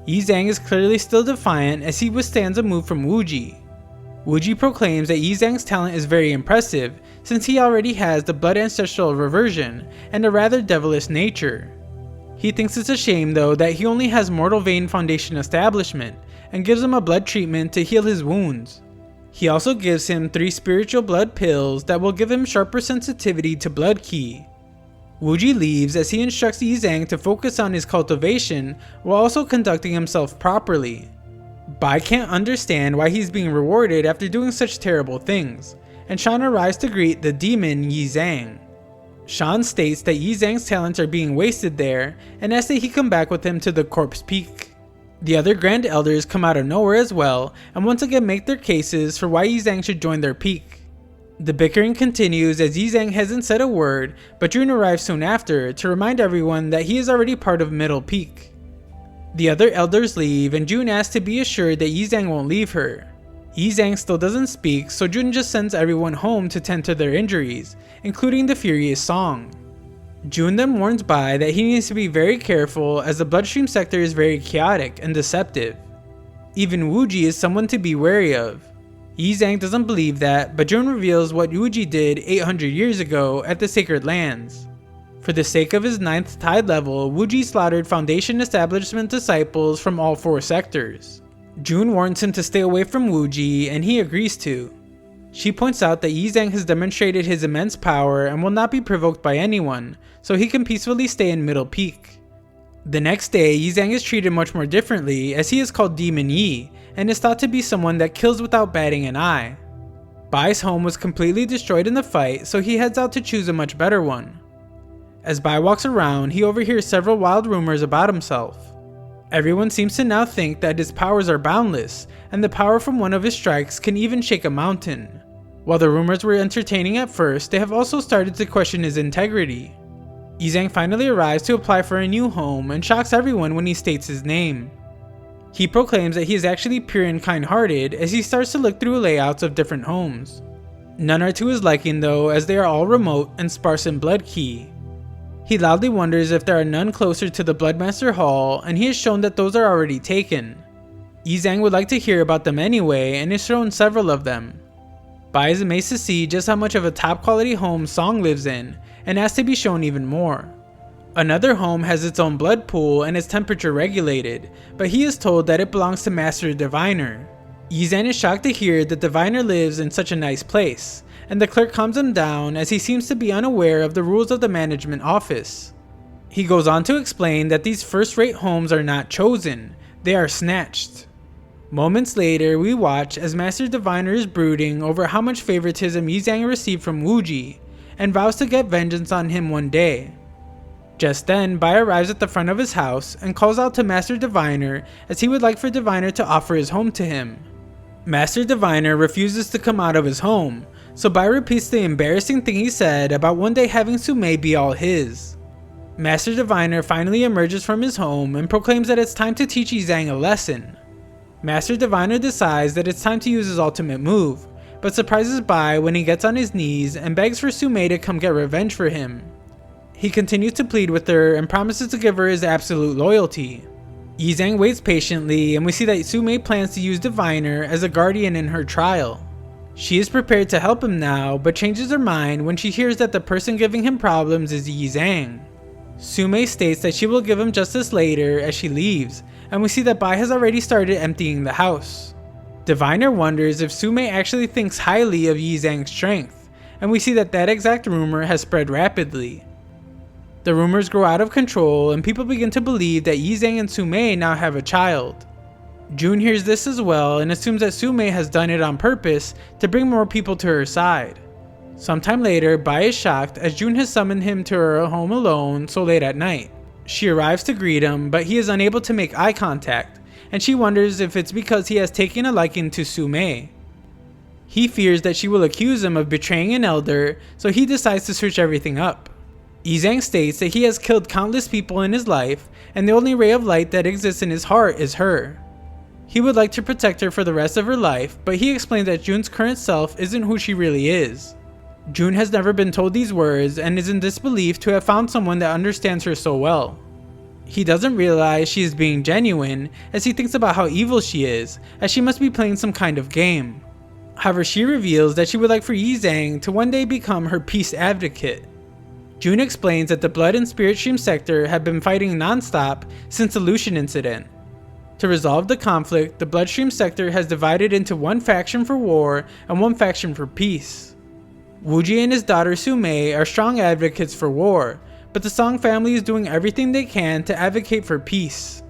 Yizang is clearly still defiant as he withstands a move from Wuji. Wuji proclaims that Yizang's talent is very impressive since he already has the blood ancestral reversion and a rather devilish nature. He thinks it's a shame though that he only has Mortal Vein Foundation establishment and gives him a blood treatment to heal his wounds. He also gives him 3 spiritual blood pills that will give him sharper sensitivity to blood key. Wuji leaves as he instructs Yizang to focus on his cultivation while also conducting himself properly. Bai can't understand why he's being rewarded after doing such terrible things, and Shan arrives to greet the demon Yizang. Shan states that Yizang's talents are being wasted there and asks that he come back with him to the Corpse Peak. The other Grand Elders come out of nowhere as well and once again make their cases for why Yizang should join their peak. The bickering continues as Yizang hasn't said a word, but Jun arrives soon after to remind everyone that he is already part of Middle Peak. The other elders leave and Jun asks to be assured that Yizang won't leave her. Yizang still doesn't speak, so Jun just sends everyone home to tend to their injuries, including the furious Song. Jun then warns Bai that he needs to be very careful as the bloodstream sector is very chaotic and deceptive. Even Wuji is someone to be wary of. Yizang doesn't believe that, but Jun reveals what Wuji did 800 years ago at the Sacred Lands. For the sake of his 9th tide level, Wuji slaughtered Foundation Establishment disciples from all 4 sectors. Jun warns him to stay away from Wuji and he agrees to. She points out that Yizang has demonstrated his immense power and will not be provoked by anyone, so he can peacefully stay in Middle Peak. The next day, Yizang is treated much more differently as he is called Demon Yi and is thought to be someone that kills without batting an eye. Bai's home was completely destroyed in the fight, so he heads out to choose a much better one. As Bai walks around, he overhears several wild rumors about himself. Everyone seems to now think that his powers are boundless, and the power from one of his strikes can even shake a mountain. While the rumors were entertaining at first, they have also started to question his integrity. Yizang finally arrives to apply for a new home and shocks everyone when he states his name. He proclaims that he is actually pure and kind-hearted as he starts to look through layouts of different homes. None are to his liking though, as they are all remote and sparse in blood key. He loudly wonders if there are none closer to the bloodmaster hall, and he is shown that those are already taken. Yizang would like to hear about them anyway and is shown several of them. Bai is amazed to see just how much of a top quality home Song lives in, and asks to be shown even more. Another home has its own blood pool and is temperature regulated, but he is told that it belongs to Master Diviner. Yizang is shocked to hear that Diviner lives in such a nice place, and the clerk calms him down as he seems to be unaware of the rules of the management office. He goes on to explain that these first-rate homes are not chosen, they are snatched. Moments later, we watch as Master Diviner is brooding over how much favoritism Yizang received from Wuji, and vows to get vengeance on him one day. Just then, Bai arrives at the front of his house and calls out to Master Diviner as he would like for Diviner to offer his home to him. Master Diviner refuses to come out of his home, so Bai repeats the embarrassing thing he said about one day having Sumei be all his. Master Diviner finally emerges from his home and proclaims that it's time to teach Yizang a lesson. Master Diviner decides that it's time to use his ultimate move, but surprises Bai when he gets on his knees and begs for Sumei to come get revenge for him. He continues to plead with her and promises to give her his absolute loyalty. Yizang waits patiently, and we see that Sumei plans to use Diviner as a guardian in her trial. She is prepared to help him now, but changes her mind when she hears that the person giving him problems is Yizang. Sumei states that she will give him justice later as she leaves, and we see that Bai has already started emptying the house. Diviner wonders if Sumei actually thinks highly of Yizang's strength, and we see that that exact rumor has spread rapidly. The rumors grow out of control, and people begin to believe that Yizang and Sumei now have a child. Jun hears this as well and assumes that Sumei has done it on purpose to bring more people to her side. Sometime later, Bai is shocked as Jun has summoned him to her home alone so late at night. She arrives to greet him, but he is unable to make eye contact, and she wonders if it's because he has taken a liking to Sumei. He fears that she will accuse him of betraying an elder, so he decides to search everything up. Yizang states that he has killed countless people in his life, and the only ray of light that exists in his heart is her. He would like to protect her for the rest of her life, but he explains that Jun's current self isn't who she really is. Jun has never been told these words and is in disbelief to have found someone that understands her so well. He doesn't realize she is being genuine as he thinks about how evil she is, as she must be playing some kind of game. However, she reveals that she would like for Yizang to one day become her peace advocate. Jun explains that the Blood and Spirit Stream sector have been fighting non-stop since the Lucian incident. To resolve the conflict, the Bloodstream sector has divided into one faction for war and one faction for peace. Wuji and his daughter Sumei are strong advocates for war, but the Song family is doing everything they can to advocate for peace.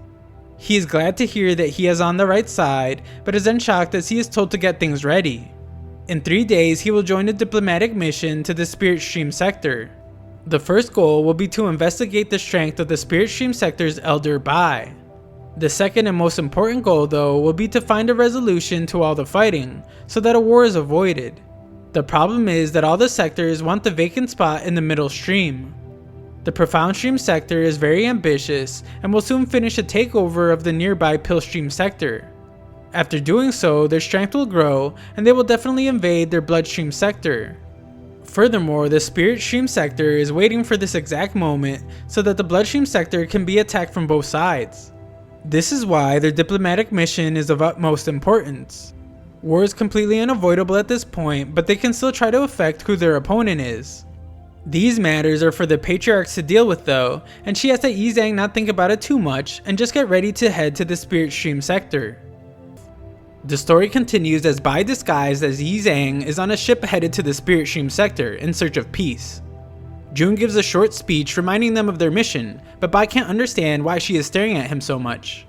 He is glad to hear that he is on the right side, but is then shocked as he is told to get things ready. In 3 days, he will join a diplomatic mission to the Spirit Stream sector. The first goal will be to investigate the strength of the Spirit Stream sector's Elder Bai. The second and most important goal though will be to find a resolution to all the fighting, so that a war is avoided. The problem is that all the sectors want the vacant spot in the middle stream. The Profound Stream sector is very ambitious and will soon finish a takeover of the nearby Pill Stream sector. After doing so, their strength will grow and they will definitely invade their Bloodstream sector. Furthermore, the Spirit Stream sector is waiting for this exact moment so that the Bloodstream sector can be attacked from both sides. This is why their diplomatic mission is of utmost importance. War is completely unavoidable at this point, but they can still try to affect who their opponent is. These matters are for the patriarchs to deal with though, and she asks that Yizang not think about it too much and just get ready to head to the Spirit Stream sector. The story continues as Bai disguised as Yizang is on a ship headed to the Spirit Stream sector in search of peace. Jun gives a short speech reminding them of their mission, but Bai can't understand why she is staring at him so much.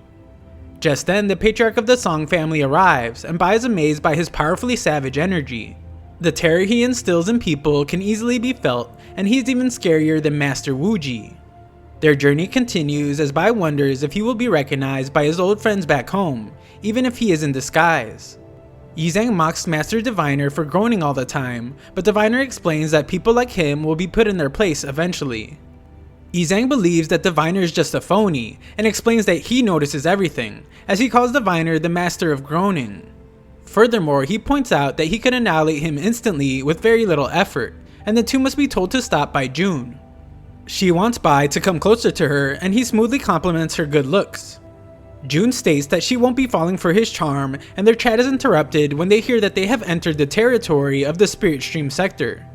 Just then, the patriarch of the Song family arrives, and Bai is amazed by his powerfully savage energy. The terror he instills in people can easily be felt, and he's even scarier than Master Wuji. Their journey continues as Bai wonders if he will be recognized by his old friends back home, even if he is in disguise. Yizang mocks Master Diviner for groaning all the time, but Diviner explains that people like him will be put in their place eventually. Yizang believes that Diviner is just a phony, and explains that he notices everything, as he calls Diviner the Master of Groaning. Furthermore, he points out that he can annihilate him instantly with very little effort, and the two must be told to stop by June. She wants Bai to come closer to her, and he smoothly compliments her good looks. June states that she won't be falling for his charm, and their chat is interrupted when they hear that they have entered the territory of the Spirit Stream sector.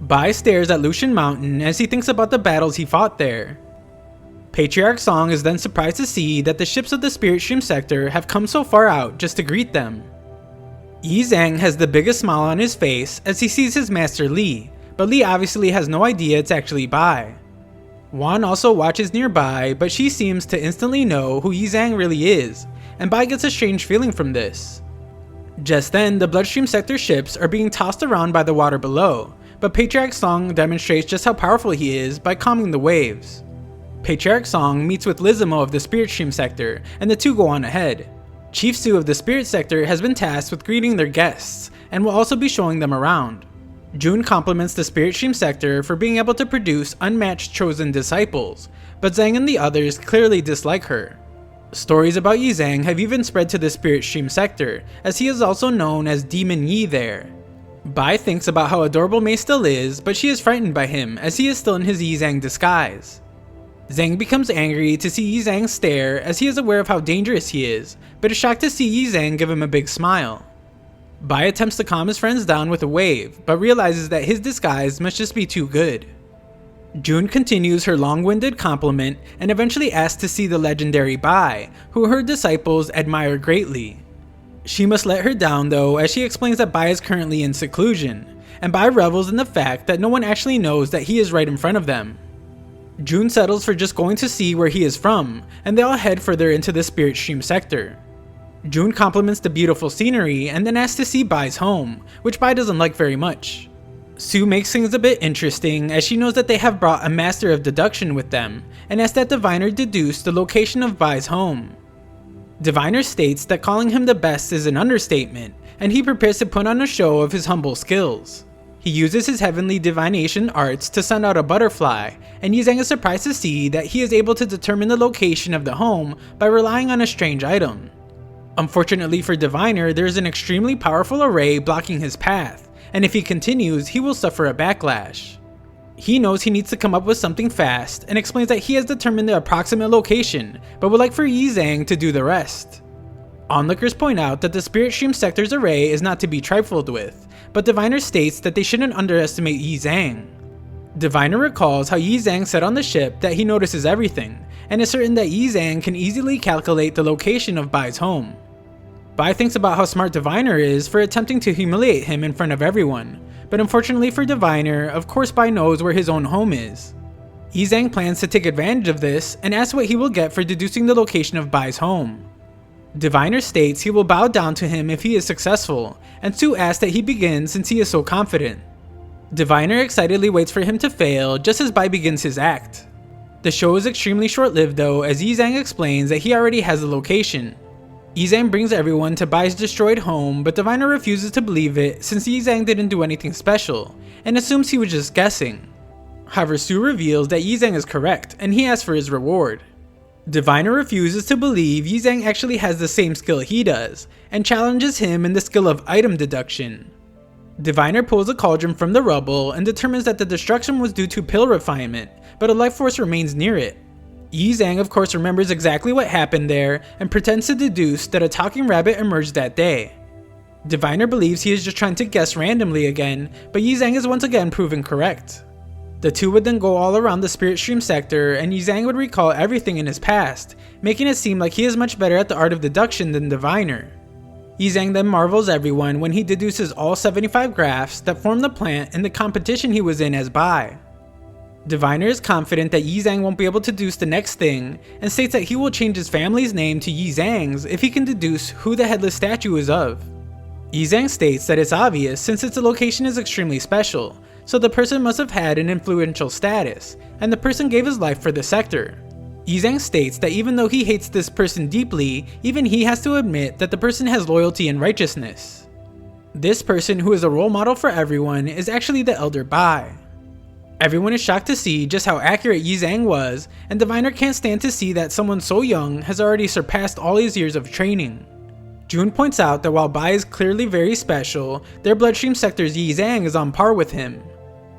Bai stares at Lucian Mountain as he thinks about the battles he fought there. Patriarch Song is then surprised to see that the ships of the Spirit Stream sector have come so far out just to greet them. Yizang has the biggest smile on his face as he sees his master Li, but Li obviously has no idea it's actually Bai. Wan also watches nearby, but she seems to instantly know who Yizang really is, and Bai gets a strange feeling from this. Just then, the Bloodstream sector ships are being tossed around by the water below, but Patriarch Song demonstrates just how powerful he is by calming the waves. Patriarch Song meets with Lizimo of the Spirit Stream sector, and the two go on ahead. Chief Su of the Spirit sector has been tasked with greeting their guests, and will also be showing them around. June compliments the Spirit Stream sector for being able to produce unmatched chosen disciples, but Zhang and the others clearly dislike her. Stories about Yizang have even spread to the Spirit Stream sector, as he is also known as Demon Yi there. Bai thinks about how adorable Mei still is, but she is frightened by him as he is still in his Yizang disguise. Zhang becomes angry to see Yizang stare as he is aware of how dangerous he is, but is shocked to see Yizang give him a big smile. Bai attempts to calm his friends down with a wave, but realizes that his disguise must just be too good. June continues her long-winded compliment and eventually asks to see the legendary Bai, who her disciples admire greatly. She must let her down though, as she explains that Bai is currently in seclusion, and Bai revels in the fact that no one actually knows that he is right in front of them. June settles for just going to see where he is from, and they all head further into the Spirit Stream sector. June compliments the beautiful scenery and then asks to see Bai's home, which Bai doesn't like very much. Su makes things a bit interesting as she knows that they have brought a master of deduction with them, and asks that Diviner deduce the location of Bai's home. Diviner states that calling him the best is an understatement, and he prepares to put on a show of his humble skills. He uses his heavenly divination arts to send out a butterfly, and Yizang is surprised to see that he is able to determine the location of the home by relying on a strange item. Unfortunately for Diviner, there is an extremely powerful array blocking his path, and if he continues, he will suffer a backlash. He knows he needs to come up with something fast, and explains that he has determined the approximate location, but would like for Yizang to do the rest. Onlookers point out that the Spirit Stream sector's array is not to be trifled with, but Diviner states that they shouldn't underestimate Yizang. Diviner recalls how Yizang said on the ship that he notices everything, and is certain that Yizang can easily calculate the location of Bai's home. Bai thinks about how smart Diviner is for attempting to humiliate him in front of everyone, but unfortunately for Diviner, of course Bai knows where his own home is. Yizang plans to take advantage of this and asks what he will get for deducing the location of Bai's home. Diviner states he will bow down to him if he is successful, and Su asks that he begin since he is so confident. Diviner excitedly waits for him to fail just as Bai begins his act. The show is extremely short-lived though, as Yizang explains that he already has the location. Yizang brings everyone to Bai's destroyed home, but Diviner refuses to believe it since Yizang didn't do anything special, and assumes he was just guessing. However, Su reveals that Yizang is correct, and he asks for his reward. Diviner refuses to believe Yizang actually has the same skill he does, and challenges him in the skill of item deduction. Diviner pulls a cauldron from the rubble and determines that the destruction was due to pill refinement, but a life force remains near it. Yizang of course remembers exactly what happened there, and pretends to deduce that a talking rabbit emerged that day. Diviner believes he is just trying to guess randomly again, but Yizang is once again proven correct. The two would then go all around the Spirit Stream sector, and Yizang would recall everything in his past, making it seem like he is much better at the art of deduction than Diviner. Yizang then marvels everyone when he deduces all 75 graphs that form the plant in the competition he was in as Bai. Diviner is confident that Yizang won't be able to deduce the next thing, and states that he will change his family's name to Yizang's if he can deduce who the headless statue is of. Yizang states that it's obvious since its location is extremely special, so the person must have had an influential status, and the person gave his life for the sector. Yizang states that even though he hates this person deeply, even he has to admit that the person has loyalty and righteousness. This person, who is a role model for everyone, is actually the elder Bai. Everyone is shocked to see just how accurate Yizang was, and Diviner can't stand to see that someone so young has already surpassed all his years of training. Jun points out that while Bai is clearly very special, their bloodstream sector's Yizang is on par with him.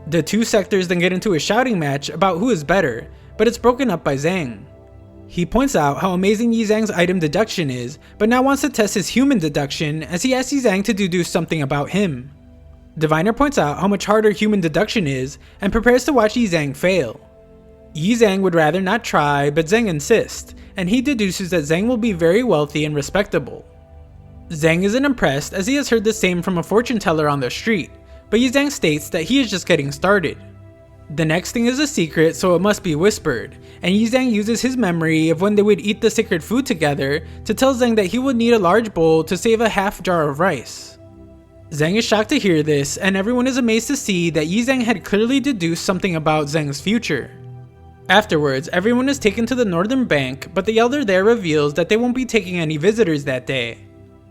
The two sectors then get into a shouting match about who is better, but it's broken up by Zhang. He points out how amazing Yizang's item deduction is, but now wants to test his human deduction as he asks Yizang to do something about him. Diviner points out how much harder human deduction is and prepares to watch Yizang fail. Yizang would rather not try, but Zhang insists, and he deduces that Zhang will be very wealthy and respectable. Zhang isn't impressed as he has heard the same from a fortune teller on the street, but Yizang states that he is just getting started. The next thing is a secret, so it must be whispered, and Yizang uses his memory of when they would eat the sacred food together to tell Zhang that he would need a large bowl to save a half jar of rice. Zhang is shocked to hear this, and everyone is amazed to see that Yizang had clearly deduced something about Zhang's future. Afterwards, everyone is taken to the northern bank, but the elder there reveals that they won't be taking any visitors that day.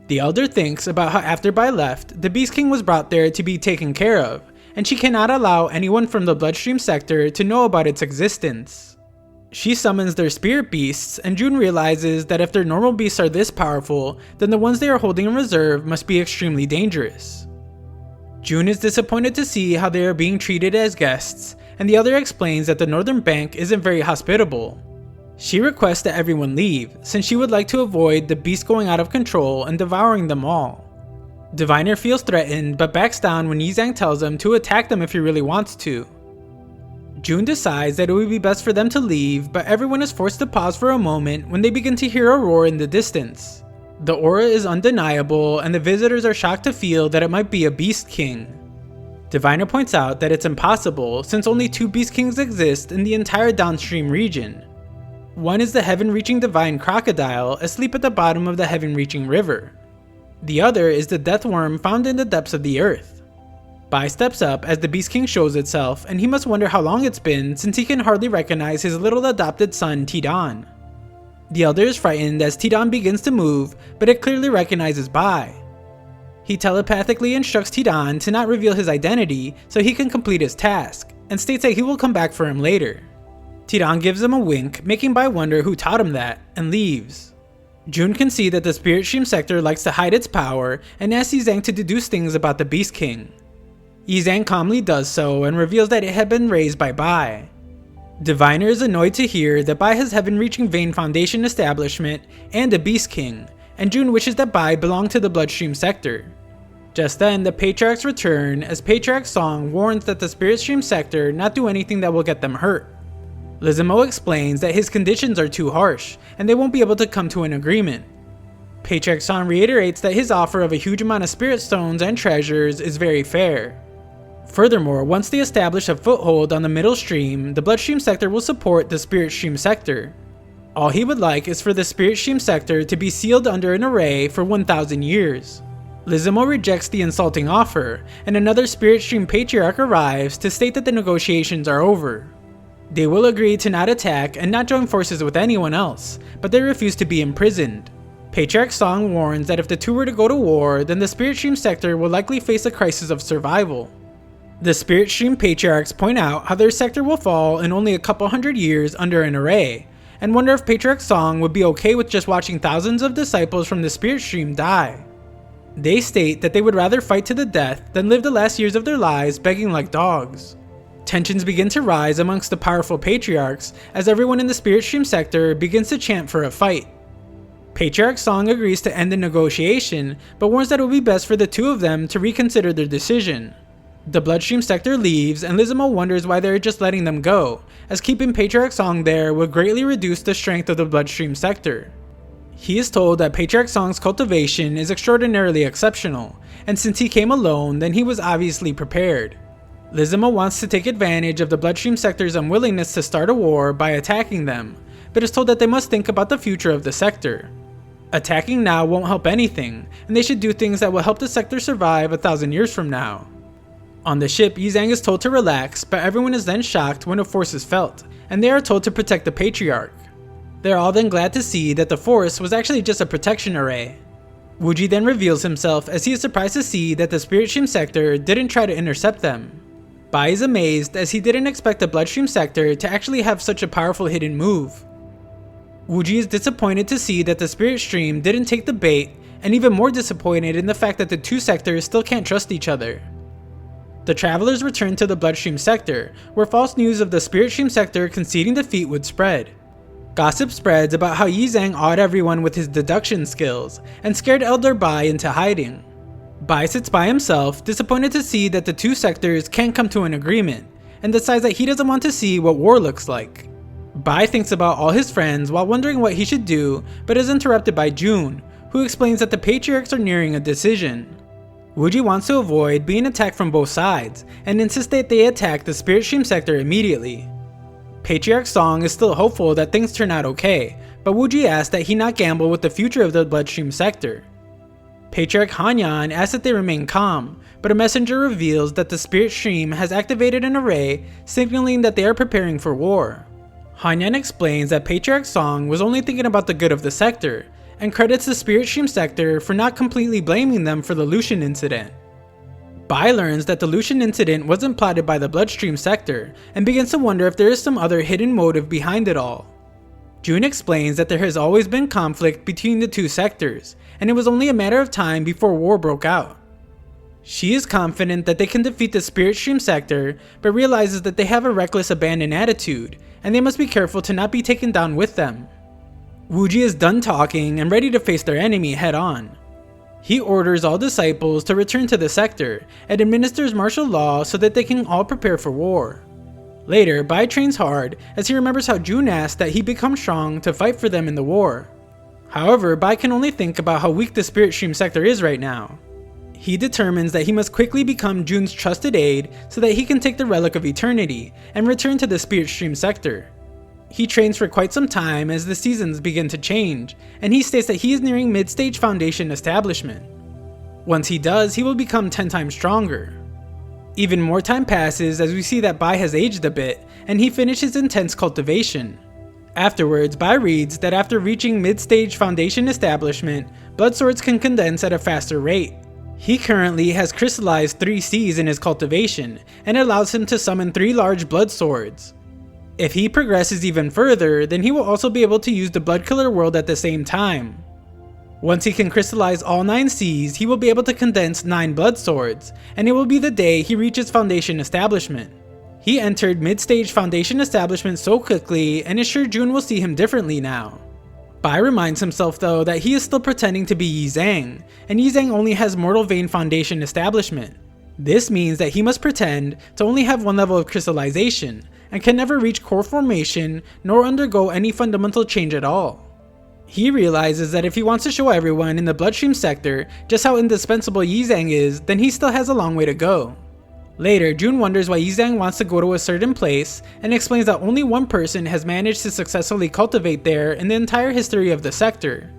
The elder thinks about how after Bai left, the Beast King was brought there to be taken care of, and she cannot allow anyone from the bloodstream sector to know about its existence. She summons their spirit beasts, and Jun realizes that if their normal beasts are this powerful, then the ones they are holding in reserve must be extremely dangerous. Jun is disappointed to see how they are being treated as guests, and the other explains that the northern bank isn't very hospitable. She requests that everyone leave, since she would like to avoid the beast going out of control and devouring them all. Diviner feels threatened, but backs down when Yizang tells him to attack them if he really wants to. Jun decides that it would be best for them to leave, but everyone is forced to pause for a moment when they begin to hear a roar in the distance. The aura is undeniable, and the visitors are shocked to feel that it might be a Beast King. Diviner points out that it's impossible, since only two Beast Kings exist in the entire downstream region. One is the heaven-reaching divine crocodile asleep at the bottom of the heaven-reaching river. The other is the death worm found in the depths of the earth. Bai steps up as the Beast King shows itself, and he must wonder how long it's been since he can hardly recognize his little adopted son Tidan. The elder is frightened as Tidan begins to move, but it clearly recognizes Bai. He telepathically instructs Tidan to not reveal his identity so he can complete his task, and states that he will come back for him later. Tidan gives him a wink, making Bai wonder who taught him that, and leaves. Jun can see that the spirit stream sector likes to hide its power and asks Yizang to deduce things about the Beast King. Yizang calmly does so and reveals that it had been raised by Bai. Diviner is annoyed to hear that Bai has heaven-reaching Vein Foundation establishment and a Beast King, and Jun wishes that Bai belonged to the bloodstream sector. Just then, the Patriarchs return as Patriarch Song warns that the spirit stream sector not do anything that will get them hurt. Lizimo explains that his conditions are too harsh, and they won't be able to come to an agreement. Patriarch Song reiterates that his offer of a huge amount of spirit stones and treasures is very fair. Furthermore, once they establish a foothold on the middle stream, the bloodstream sector will support the spirit stream sector. All he would like is for the spirit stream sector to be sealed under an array for 1,000 years. Lizimo rejects the insulting offer, and another spirit stream patriarch arrives to state that the negotiations are over. They will agree to not attack and not join forces with anyone else, but they refuse to be imprisoned. Patriarch Song warns that if the two were to go to war, then the Spirit Stream sector will likely face a crisis of survival. The Spirit Stream Patriarchs point out how their sector will fall in only a couple hundred years under an array, and wonder if Patriarch Song would be okay with just watching thousands of disciples from the Spirit Stream die. They state that they would rather fight to the death than live the last years of their lives begging like dogs. Tensions begin to rise amongst the powerful patriarchs as everyone in the Spirit Stream sector begins to chant for a fight. Patriarch Song agrees to end the negotiation, but warns that it would be best for the two of them to reconsider their decision. The Bloodstream sector leaves, and Lizimo wonders why they are just letting them go, as keeping Patriarch Song there would greatly reduce the strength of the Bloodstream sector. He is told that Patriarch Song's cultivation is extraordinarily exceptional, and since he came alone, then he was obviously prepared. Lizimo wants to take advantage of the Bloodstream sector's unwillingness to start a war by attacking them, but is told that they must think about the future of the sector. Attacking now won't help anything, and they should do things that will help the sector survive 1,000 years from now. On the ship, Yizhang is told to relax, but everyone is then shocked when a force is felt, and they are told to protect the Patriarch. They're all then glad to see that the force was actually just a protection array. Wuji then reveals himself as he is surprised to see that the Spirit Stream sector didn't try to intercept them. Bai is amazed as he didn't expect the Bloodstream sector to actually have such a powerful hidden move. Wuji is disappointed to see that the Spirit Stream didn't take the bait, and even more disappointed in the fact that the two sectors still can't trust each other. The travelers return to the Bloodstream sector, where false news of the Spirit Stream sector conceding defeat would spread. Gossip spreads about how Yizhang awed everyone with his deduction skills, and scared Elder Bai into hiding. Bai sits by himself, disappointed to see that the two sectors can't come to an agreement, and decides that he doesn't want to see what war looks like. Bai thinks about all his friends while wondering what he should do, but is interrupted by Jun, who explains that the Patriarchs are nearing a decision. Wuji wants to avoid being attacked from both sides, and insists that they attack the Spirit Stream sector immediately. Patriarch Song is still hopeful that things turn out okay, but Wuji asks that he not gamble with the future of the Bloodstream sector. Patriarch Hanyan asks that they remain calm, but a messenger reveals that the Spirit Stream has activated an array signaling that they are preparing for war. Hanyan explains that Patriarch Song was only thinking about the good of the sector, and credits the Spirit Stream sector for not completely blaming them for the Lucian incident. Bai learns that the Lucian incident wasn't plotted by the Bloodstream sector, and begins to wonder if there is some other hidden motive behind it all. Jun explains that there has always been conflict between the two sectors, and it was only a matter of time before war broke out. She is confident that they can defeat the Spirit Stream sector, but realizes that they have a reckless abandoned attitude, and they must be careful to not be taken down with them. Wuji is done talking and ready to face their enemy head on. He orders all disciples to return to the sector, and administers martial law so that they can all prepare for war. Later, Bai trains hard as he remembers how Jun asked that he become strong to fight for them in the war. However, Bai can only think about how weak the Spirit Stream sector is right now. He determines that he must quickly become Jun's trusted aide so that he can take the Relic of Eternity and return to the Spirit Stream sector. He trains for quite some time as the seasons begin to change, and he states that he is nearing mid-stage foundation establishment. Once he does, he will become 10 times stronger. Even more time passes as we see that Bai has aged a bit, and he finishes intense cultivation. Afterwards, Bai reads that after reaching mid-stage foundation establishment, blood swords can condense at a faster rate. He currently has crystallized 3 Cs in his cultivation, and it allows him to summon 3 large blood swords. If he progresses even further, then he will also be able to use the Blood Killer World at the same time. Once he can crystallize all 9 Cs, he will be able to condense 9 blood swords, and it will be the day he reaches Foundation Establishment. He entered mid-stage Foundation Establishment so quickly, and is sure Jun will see him differently now. Bai reminds himself though that he is still pretending to be Yizhang, and Yizhang only has Mortal Vein Foundation Establishment. This means that he must pretend to only have 1 level of crystallization, and can never reach core formation nor undergo any fundamental change at all. He realizes that if he wants to show everyone in the Bloodstream sector just how indispensable Yizhang is, then he still has a long way to go. Later, Jun wonders why Yizhang wants to go to a certain place, and explains that only one person has managed to successfully cultivate there in the entire history of the sector.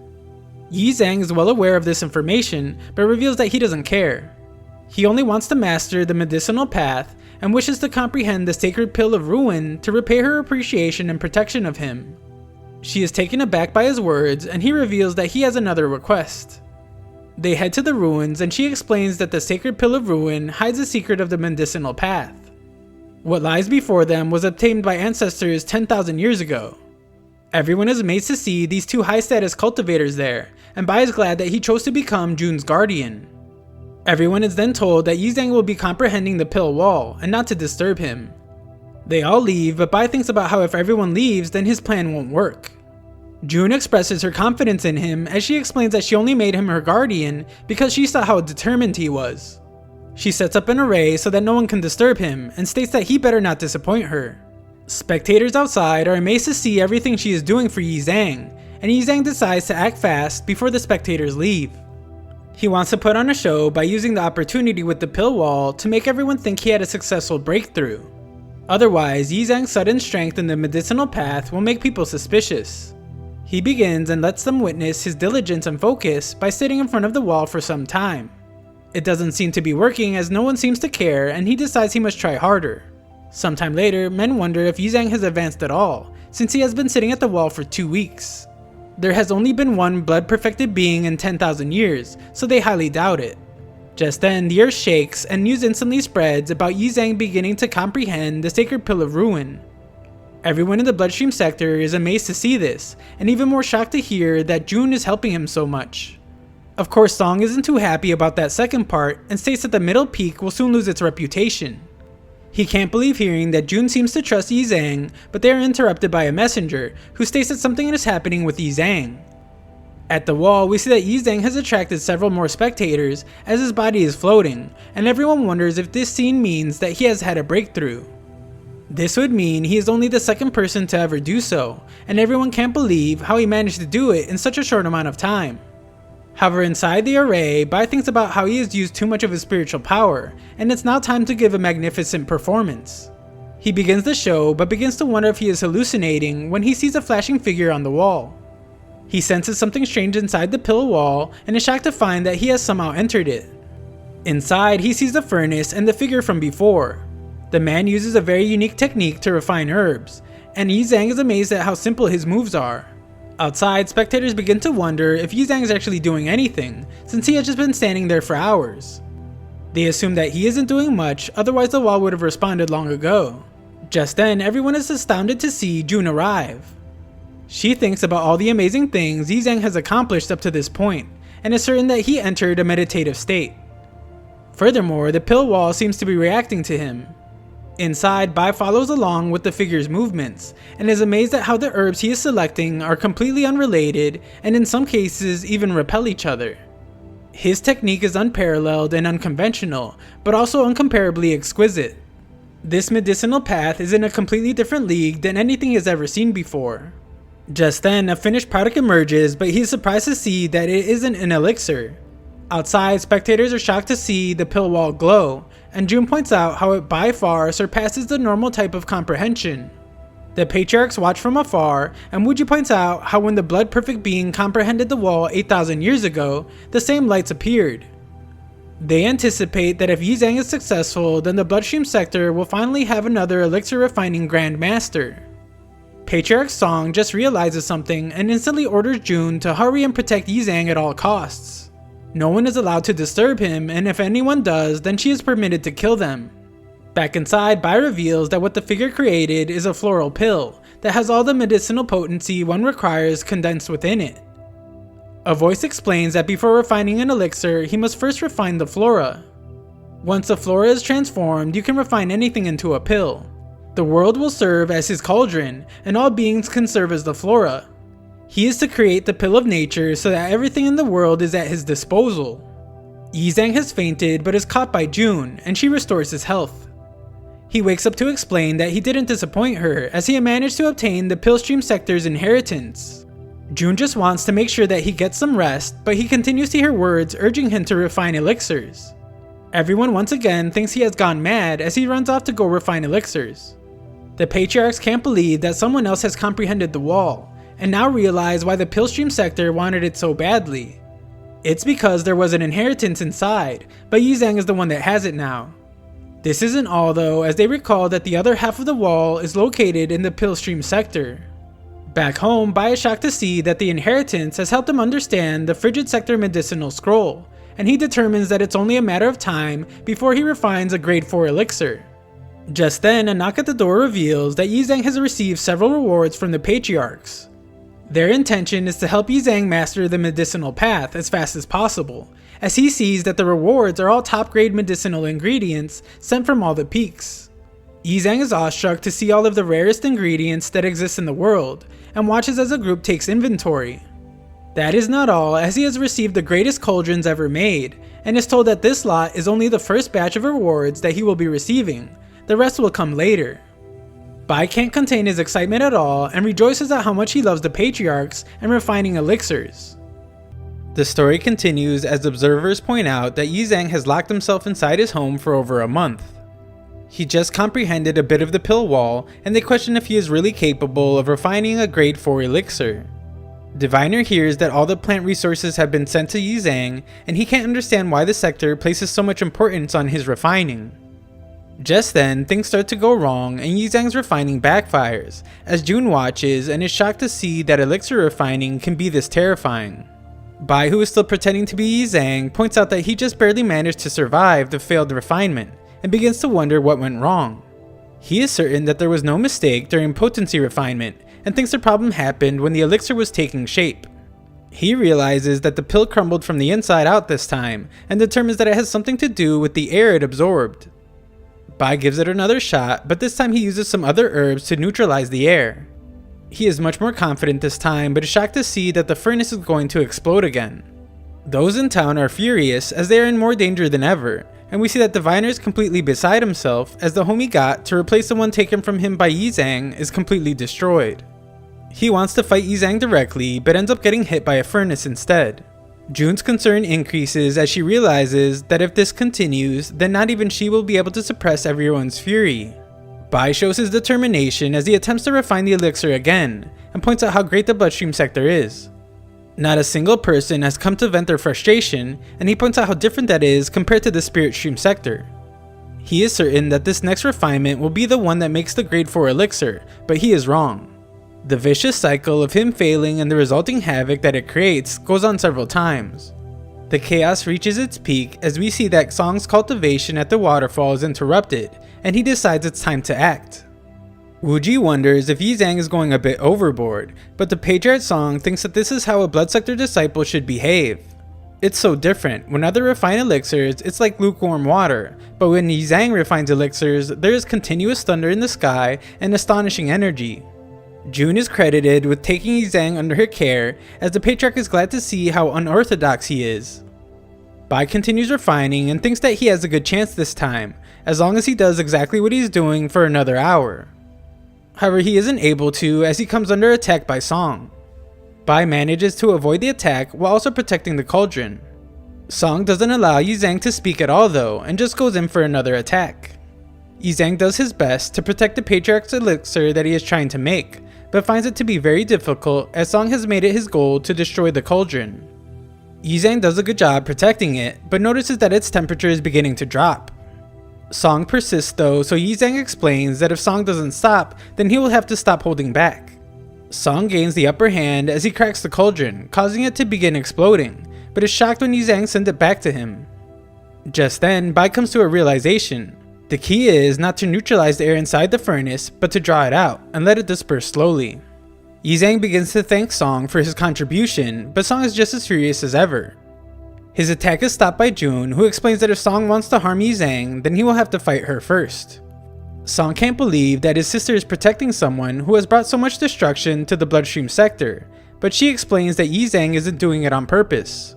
Yizhang is well aware of this information, but reveals that he doesn't care. He only wants to master the medicinal path, and wishes to comprehend the sacred pill of ruin to repay her appreciation and protection of him. She is taken aback by his words, and he reveals that he has another request. They head to the ruins, and she explains that the sacred pill of ruin hides the secret of the medicinal path. What lies before them was obtained by ancestors 10,000 years ago. Everyone is amazed to see these 2 high-status cultivators there, and Bai is glad that he chose to become Jun's guardian. Everyone is then told that Yizhang will be comprehending the pill wall, and not to disturb him. They all leave, but Bai thinks about how if everyone leaves, then his plan won't work. Jun expresses her confidence in him as she explains that she only made him her guardian because she saw how determined he was. She sets up an array so that no one can disturb him, and states that he better not disappoint her. Spectators outside are amazed to see everything she is doing for Yizhang, and Yizhang decides to act fast before the spectators leave. He wants to put on a show by using the opportunity with the pill wall to make everyone think he had a successful breakthrough. Otherwise, Yizhang's sudden strength in the medicinal path will make people suspicious. He begins and lets them witness his diligence and focus by sitting in front of the wall for some time. It doesn't seem to be working as no one seems to care, and he decides he must try harder. Sometime later, men wonder if Yizang has advanced at all, since he has been sitting at the wall for 2 weeks. There has only been one blood-perfected being in 10,000 years, so they highly doubt it. Just then, the earth shakes and news instantly spreads about Yizang beginning to comprehend the sacred pill of ruin. Everyone in the bloodstream sector is amazed to see this, and even more shocked to hear that Jun is helping him so much. Of course, Song isn't too happy about that second part and states that the middle peak will soon lose its reputation. He can't believe hearing that Jun seems to trust Yizang, but they are interrupted by a messenger who states that something is happening with Yizang. At the wall, we see that Yizang has attracted several more spectators as his body is floating, and everyone wonders if this scene means that he has had a breakthrough. This would mean he is only the second person to ever do so, and everyone can't believe how he managed to do it in such a short amount of time. However, inside the array, Bai thinks about how he has used too much of his spiritual power, and it's now time to give a magnificent performance. He begins the show, but begins to wonder if he is hallucinating when he sees a flashing figure on the wall. He senses something strange inside the pill wall, and is shocked to find that he has somehow entered it. Inside, he sees the furnace and the figure from before. The man uses a very unique technique to refine herbs, and Yizang is amazed at how simple his moves are. Outside, spectators begin to wonder if Yizang is actually doing anything, since he has just been standing there for hours. They assume that he isn't doing much, otherwise the wall would have responded long ago. Just then, everyone is astounded to see Jun arrive. She thinks about all the amazing things Yizang has accomplished up to this point, and is certain that he entered a meditative state. Furthermore, the pill wall seems to be reacting to him. Inside, Bai follows along with the figure's movements, and is amazed at how the herbs he is selecting are completely unrelated and in some cases even repel each other. His technique is unparalleled and unconventional, but also incomparably exquisite. This medicinal path is in a completely different league than anything he has ever seen before. Just then, a finished product emerges, but he is surprised to see that it isn't an elixir. Outside, spectators are shocked to see the pill wall glow, and Jun points out how it by far surpasses the normal type of comprehension. The patriarchs watch from afar, and Wuji points out how when the blood-perfect being comprehended the wall 8,000 years ago, the same lights appeared. They anticipate that if Yizang is successful, then the bloodstream sector will finally have another elixir refining Grand Master. Patriarch Song just realizes something and instantly orders Jun to hurry and protect Yizang at all costs. No one is allowed to disturb him, and if anyone does, then she is permitted to kill them. Back inside, Bai reveals that what the figure created is a floral pill that has all the medicinal potency one requires condensed within it. A voice explains that before refining an elixir, he must first refine the flora. Once the flora is transformed, you can refine anything into a pill. The world will serve as his cauldron, and all beings can serve as the flora. He is to create the pill of nature so that everything in the world is at his disposal. Yizang has fainted but is caught by Jun, and she restores his health. He wakes up to explain that he didn't disappoint her, as he had managed to obtain the Pillstream sector's inheritance. Jun just wants to make sure that he gets some rest, but he continues to hear words urging him to refine elixirs. Everyone once again thinks he has gone mad as he runs off to go refine elixirs. The patriarchs can't believe that someone else has comprehended the wall, and now realize why the Pillstream sector wanted it so badly. It's because there was an inheritance inside, but Yizang is the one that has it now. This isn't all though, as they recall that the other half of the wall is located in the Pillstream sector. Back home, Bai is shocked to see that the inheritance has helped him understand the Frigid Sector medicinal scroll, and he determines that it's only a matter of time before he refines a grade 4 elixir. Just then, a knock at the door reveals that Yizang has received several rewards from the patriarchs. Their intention is to help Yizang master the medicinal path as fast as possible, as he sees that the rewards are all top grade medicinal ingredients sent from all the peaks. Yizang is awestruck to see all of the rarest ingredients that exist in the world, and watches as the group takes inventory. That is not all, as he has received the greatest cauldrons ever made, and is told that this lot is only the first batch of rewards that he will be receiving. The rest will come later. Bai can't contain his excitement at all and rejoices at how much he loves the patriarchs and refining elixirs. The story continues as observers point out that Yizang has locked himself inside his home for over a month. He just comprehended a bit of the pill wall, and they question if he is really capable of refining a grade 4 elixir. Diviner hears that all the plant resources have been sent to Yi Zhang, and he can't understand why the sector places so much importance on his refining. Just then, things start to go wrong and Yi Zhang's refining backfires, as Jun watches and is shocked to see that elixir refining can be this terrifying. Bai, who is still pretending to be Yi Zhang, points out that he just barely managed to survive the failed refinement, and begins to wonder what went wrong. He is certain that there was no mistake during potency refinement, and thinks the problem happened when the elixir was taking shape. He realizes that the pill crumbled from the inside out this time, and determines that it has something to do with the air it absorbed. Bai gives it another shot, but this time he uses some other herbs to neutralize the air. He is much more confident this time, but is shocked to see that the furnace is going to explode again. Those in town are furious as they are in more danger than ever, and we see that Diviner is completely beside himself as the home he got to replace the one taken from him by Yi Zhang is completely destroyed. He wants to fight Yi Zhang directly, but ends up getting hit by a furnace instead. Jun's concern increases as she realizes that if this continues, then not even she will be able to suppress everyone's fury. Bai shows his determination as he attempts to refine the elixir again, and points out how great the bloodstream sector is. Not a single person has come to vent their frustration, and he points out how different that is compared to the spirit stream sector. He is certain that this next refinement will be the one that makes the grade 4 elixir, but he is wrong. The vicious cycle of him failing and the resulting havoc that it creates goes on several times. The chaos reaches its peak as we see that Song's cultivation at the waterfall is interrupted, and he decides it's time to act. Wuji wonders if Yi Zhang is going a bit overboard, but the patriarch Song thinks that this is how a blood sector disciple should behave. It's so different. When other refine elixirs, it's like lukewarm water, but when Yi Zhang refines elixirs, there is continuous thunder in the sky and astonishing energy. Jun is credited with taking Yi Zhang under her care, as the patriarch is glad to see how unorthodox he is. Bai continues refining and thinks that he has a good chance this time, as long as he does exactly what he's doing for another hour. However, he isn't able to as he comes under attack by Song. Bai manages to avoid the attack while also protecting the cauldron. Song doesn't allow Yi Zhang to speak at all though, and just goes in for another attack. Yi Zhang does his best to protect the patriarch's elixir that he is trying to make, but finds it to be very difficult as Song has made it his goal to destroy the cauldron. Yi Zhang does a good job protecting it, but notices that its temperature is beginning to drop. Song persists though, so Yi Zhang explains that if Song doesn't stop, then he will have to stop holding back. Song gains the upper hand as he cracks the cauldron, causing it to begin exploding, but is shocked when Yi Zhang sends it back to him. Just then, Bai comes to a realization. The key is not to neutralize the air inside the furnace, but to draw it out and let it disperse slowly. Yi Zhang begins to thank Song for his contribution, but Song is just as furious as ever. His attack is stopped by Jun, who explains that if Song wants to harm Yi Zhang, then he will have to fight her first. Song can't believe that his sister is protecting someone who has brought so much destruction to the bloodstream sector, but she explains that Yi Zhang isn't doing it on purpose.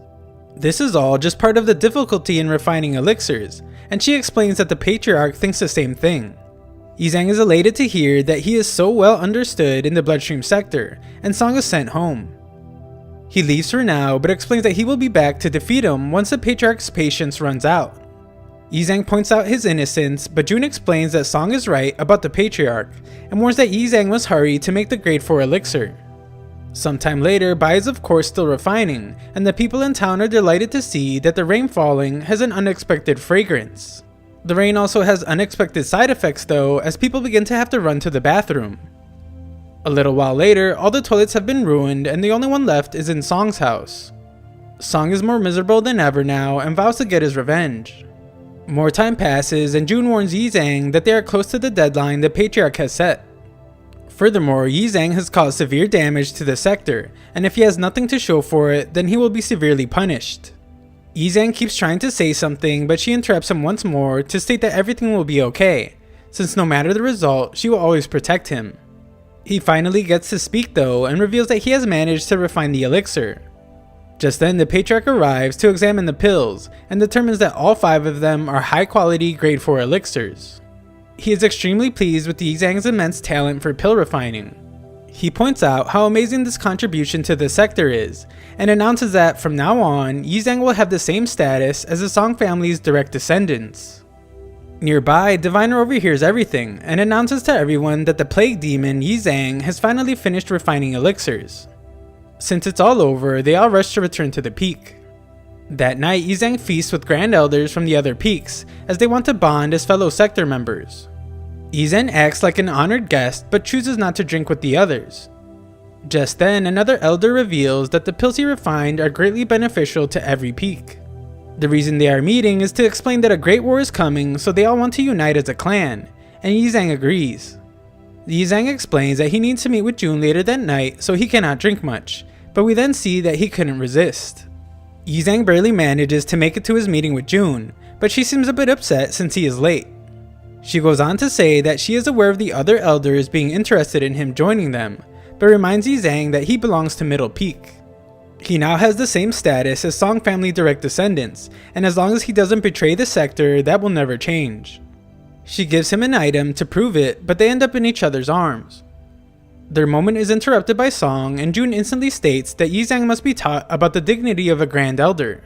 This is all just part of the difficulty in refining elixirs, and she explains that the patriarch thinks the same thing. Yi Zhang is elated to hear that he is so well understood in the bloodstream sector, and Song is sent home. He leaves for now, but explains that he will be back to defeat him once the patriarch's patience runs out. Yi Zhang points out his innocence, but Jun explains that Song is right about the patriarch, and warns that Yi Zhang must hurry to make the grade 4 elixir. Sometime later, Bai is of course still refining, and the people in town are delighted to see that the rain falling has an unexpected fragrance. The rain also has unexpected side effects though, as people begin to have to run to the bathroom. A little while later, all the toilets have been ruined and the only one left is in Song's house. Song is more miserable than ever now and vows to get his revenge. More time passes and Jun warns Yi Zhang that they are close to the deadline the patriarch has set. Furthermore, Yi Zhang has caused severe damage to the sector, and if he has nothing to show for it, then he will be severely punished. Yi Zhang keeps trying to say something, but she interrupts him once more to state that everything will be okay, since no matter the result, she will always protect him. He finally gets to speak though, and reveals that he has managed to refine the elixir. Just then, the patriarch arrives to examine the pills, and determines that all 5 of them are high quality grade 4 elixirs. He is extremely pleased with Yi Zhang's immense talent for pill refining. He points out how amazing this contribution to the sector is, and announces that from now on, Yi Zhang will have the same status as the Song family's direct descendants. Nearby, Diviner overhears everything, and announces to everyone that the plague demon Yi Zhang has finally finished refining elixirs. Since it's all over, they all rush to return to the peak. That night, Yizang feasts with Grand Elders from the other peaks, as they want to bond as fellow sector members. Yizang acts like an honored guest, but chooses not to drink with the others. Just then, another Elder reveals that the pills he refined are greatly beneficial to every peak. The reason they are meeting is to explain that a great war is coming, so they all want to unite as a clan, and Yizang agrees. Yizang explains that he needs to meet with Jun later that night, so he cannot drink much, but we then see that he couldn't resist. Yizang barely manages to make it to his meeting with Jun, but she seems a bit upset since he is late. She goes on to say that she is aware of the other elders being interested in him joining them, but reminds Yizang that he belongs to Middle Peak. He now has the same status as Song family direct descendants, and as long as he doesn't betray the sector, that will never change. She gives him an item to prove it, but they end up in each other's arms. Their moment is interrupted by Song, and Jun instantly states that Yizang must be taught about the dignity of a Grand Elder.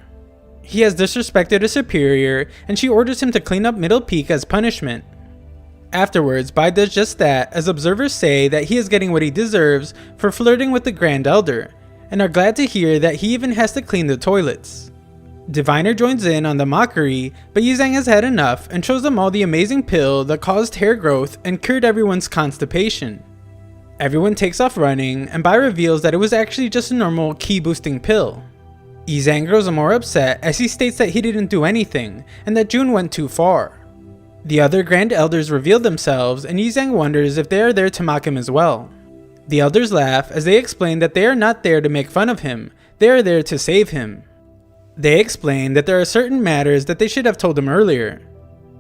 He has disrespected a superior, and she orders him to clean up Middle Peak as punishment. Afterwards, Bai does just that, as observers say that he is getting what he deserves for flirting with the Grand Elder, and are glad to hear that he even has to clean the toilets. Diviner joins in on the mockery, but Yizang has had enough and shows them all the amazing pill that caused hair growth and cured everyone's constipation. Everyone takes off running, and Bai reveals that it was actually just a normal ki boosting pill. Yizang grows more upset as he states that he didn't do anything, and that Jun went too far. The other Grand Elders reveal themselves, and Yizang wonders if they are there to mock him as well. The Elders laugh as they explain that they are not there to make fun of him, they are there to save him. They explain that there are certain matters that they should have told him earlier.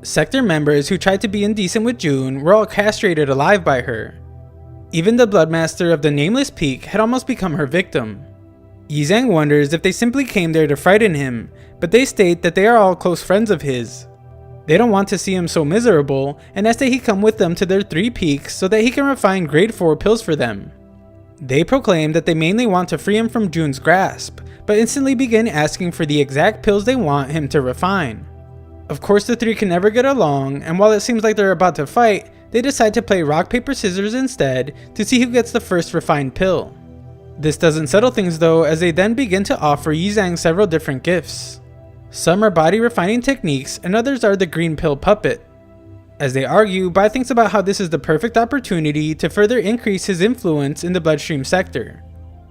Sector members who tried to be indecent with Jun were all castrated alive by her. Even the bloodmaster of the Nameless Peak had almost become her victim. Yizang wonders if they simply came there to frighten him, but they state that they are all close friends of his. They don't want to see him so miserable, and ask that he come with them to their 3 peaks so that he can refine grade 4 pills for them. They proclaim that they mainly want to free him from Jun's grasp, but instantly begin asking for the exact pills they want him to refine. Of course, the 3 can never get along, and while it seems like they're about to fight, they decide to play rock paper scissors instead to see who gets the first refined pill. This doesn't settle things though, as they then begin to offer Yizang several different gifts. Some are body refining techniques, and others are the green pill puppet. As they argue, Bai thinks about how this is the perfect opportunity to further increase his influence in the bloodstream sector.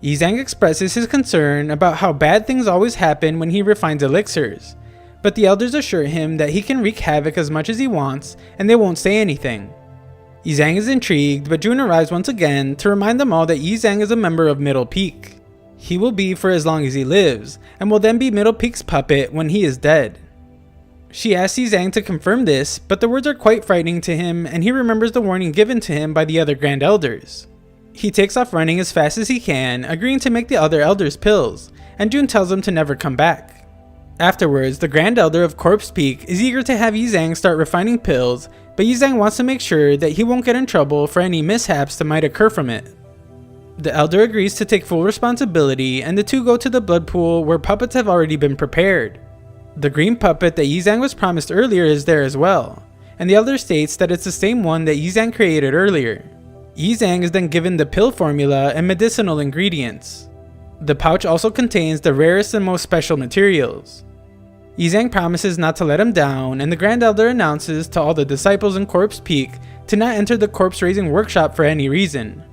Yizang expresses his concern about how bad things always happen when he refines elixirs, but the elders assure him that he can wreak havoc as much as he wants, and they won't say anything. Yizang is intrigued, but Jun arrives once again to remind them all that Yizang is a member of Middle Peak. He will be for as long as he lives, and will then be Middle Peak's puppet when he is dead. She asks Yizang to confirm this, but the words are quite frightening to him, and he remembers the warning given to him by the other Grand Elders. He takes off running as fast as he can, agreeing to make the other Elders pills, and Jun tells him to never come back. Afterwards, the Grand Elder of Corpse Peak is eager to have Yizang start refining pills, but Yizang wants to make sure that he won't get in trouble for any mishaps that might occur from it. The Elder agrees to take full responsibility, and the 2 go to the blood pool where puppets have already been prepared. The green puppet that Yizang was promised earlier is there as well, and the Elder states that it's the same one that Yizang created earlier. Yizang is then given the pill formula and medicinal ingredients. The pouch also contains the rarest and most special materials. Yizang promises not to let him down, and the Grand Elder announces to all the disciples in Corpse Peak to not enter the corpse raising workshop for any reason.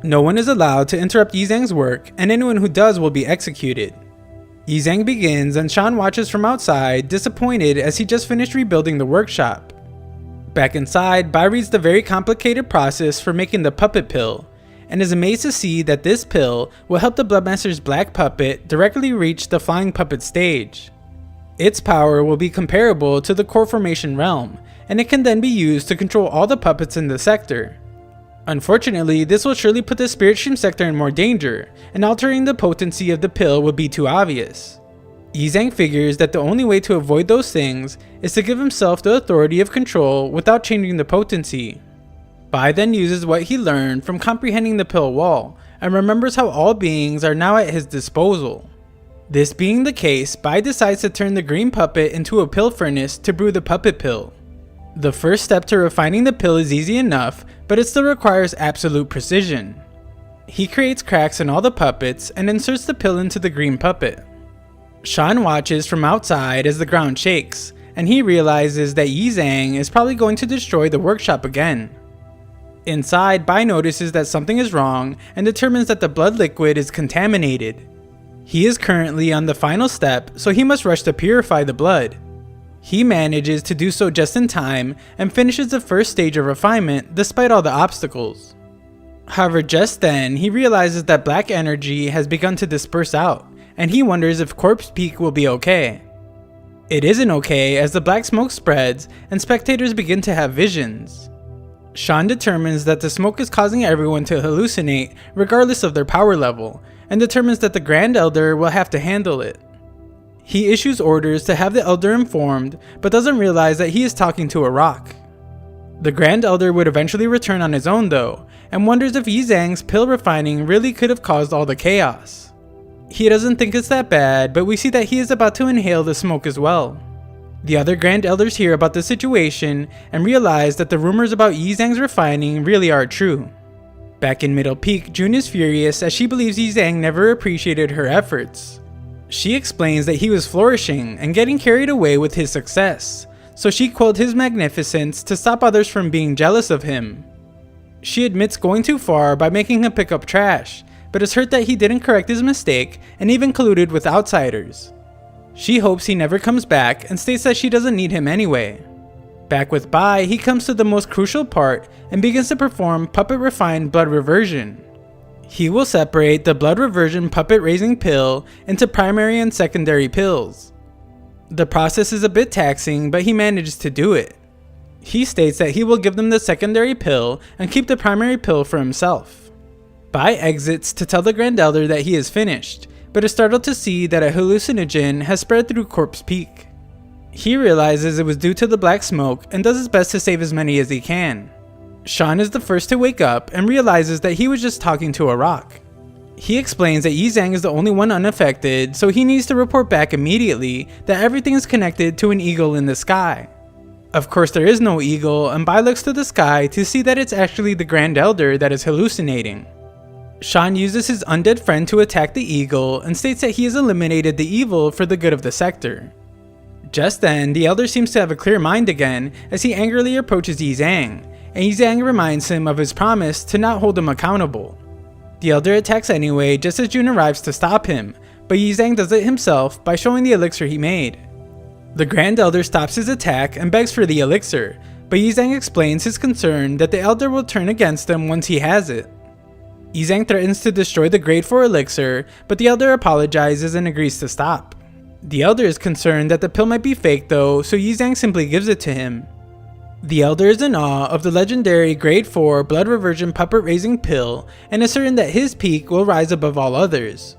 No one is allowed to interrupt Yizang's work, and anyone who does will be executed. Yizang begins, and Shan watches from outside, disappointed as he just finished rebuilding the workshop. Back inside, Bai reads the very complicated process for making the puppet pill, and is amazed to see that this pill will help the Bloodmaster's black puppet directly reach the flying puppet stage. Its power will be comparable to the core formation realm, and it can then be used to control all the puppets in the sector. Unfortunately, this will surely put the Spirit Stream sector in more danger, and altering the potency of the pill would be too obvious. Yizang figures that the only way to avoid those things is to give himself the authority of control without changing the potency. Bai then uses what he learned from comprehending the pill wall, and remembers how all beings are now at his disposal. This being the case, Bai decides to turn the green puppet into a pill furnace to brew the puppet pill. The first step to refining the pill is easy enough, but it still requires absolute precision. He creates cracks in all the puppets and inserts the pill into the green puppet. Shan watches from outside as the ground shakes, and he realizes that Yi Zhang is probably going to destroy the workshop again. Inside, Bai notices that something is wrong and determines that the blood liquid is contaminated. He is currently on the final step, so he must rush to purify the blood. He manages to do so just in time and finishes the first stage of refinement despite all the obstacles. However, just then, he realizes that black energy has begun to disperse out, and he wonders if Corpse Peak will be okay. It isn't okay as the black smoke spreads and spectators begin to have visions. Shan determines that the smoke is causing everyone to hallucinate regardless of their power level, and determines that the Grand Elder will have to handle it. He issues orders to have the Elder informed, but doesn't realize that he is talking to a rock. The Grand Elder would eventually return on his own though, and wonders if Yi Zhang's pill refining really could have caused all the chaos. He doesn't think it's that bad, but we see that he is about to inhale the smoke as well. The other Grand Elders hear about the situation and realize that the rumors about Yi Zhang's refining really are true. Back in Middle Peak, Jun is furious as she believes Yi Zhang never appreciated her efforts. She explains that he was flourishing and getting carried away with his success, so she quelled his magnificence to stop others from being jealous of him. She admits going too far by making him pick up trash, but is hurt that he didn't correct his mistake and even colluded with outsiders. She hopes he never comes back and states that she doesn't need him anyway. Back with Bai, he comes to the most crucial part and begins to perform puppet refined blood reversion. He will separate the blood reversion puppet raising pill into primary and secondary pills. The process is a bit taxing, but he manages to do it. He states that he will give them the secondary pill and keep the primary pill for himself. Bai exits to tell the Grand Elder that he is finished, but is startled to see that a hallucinogen has spread through Corpse Peak. He realizes it was due to the black smoke and does his best to save as many as he can. Shan is the first to wake up and realizes that he was just talking to a rock. He explains that Yi Zhang is the only one unaffected, so he needs to report back immediately that everything is connected to an eagle in the sky. Of course there is no eagle, and Bai looks to the sky to see that it's actually the Grand Elder that is hallucinating. Shan uses his undead friend to attack the eagle and states that he has eliminated the evil for the good of the sector. Just then, the Elder seems to have a clear mind again as he angrily approaches Yi Zhang, and Yi Zhang reminds him of his promise to not hold him accountable. The Elder attacks anyway just as Jun arrives to stop him, but Yi Zhang does it himself by showing the elixir he made. The Grand Elder stops his attack and begs for the elixir, but Yi Zhang explains his concern that the Elder will turn against him once he has it. Yi Zhang threatens to destroy the grade 4 elixir, but the Elder apologizes and agrees to stop. The Elder is concerned that the pill might be fake though, so Yi Zhang simply gives it to him. The Elder is in awe of the legendary grade 4 blood reversion puppet raising pill and is certain that his peak will rise above all others.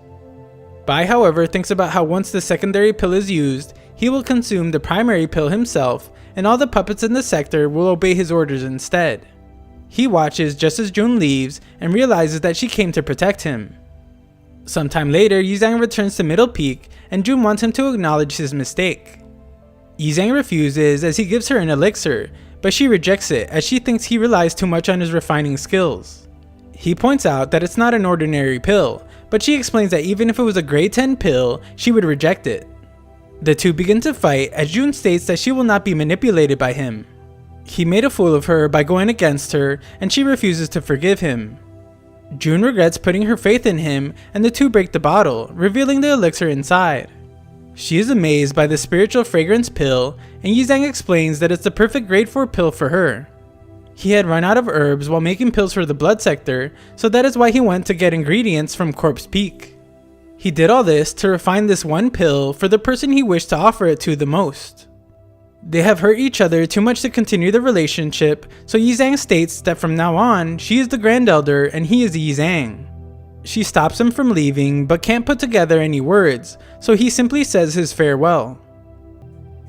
Bai, however, thinks about how once the secondary pill is used, he will consume the primary pill himself and all the puppets in the sector will obey his orders instead. He watches just as Jun leaves and realizes that she came to protect him. Sometime later, Yi Zhang returns to Middle Peak and Jun wants him to acknowledge his mistake. Yi Zhang refuses as he gives her an elixir, but she rejects it as she thinks he relies too much on his refining skills. He points out that it's not an ordinary pill, but she explains that even if it was a grade 10 pill, she would reject it. The two begin to fight as Jun states that she will not be manipulated by him. He made a fool of her by going against her and she refuses to forgive him. Jun regrets putting her faith in him and the two break the bottle, revealing the elixir inside. She is amazed by the spiritual fragrance pill and Yi Zhang explains that it's the perfect grade 4 pill for her. He had run out of herbs while making pills for the blood sector, so that is why he went to get ingredients from Corpse Peak. He did all this to refine this one pill for the person he wished to offer it to the most. They have hurt each other too much to continue the relationship, so Yi Zhang states that from now on, she is the Grand Elder and he is Yi Zhang. She stops him from leaving, but can't put together any words, so he simply says his farewell.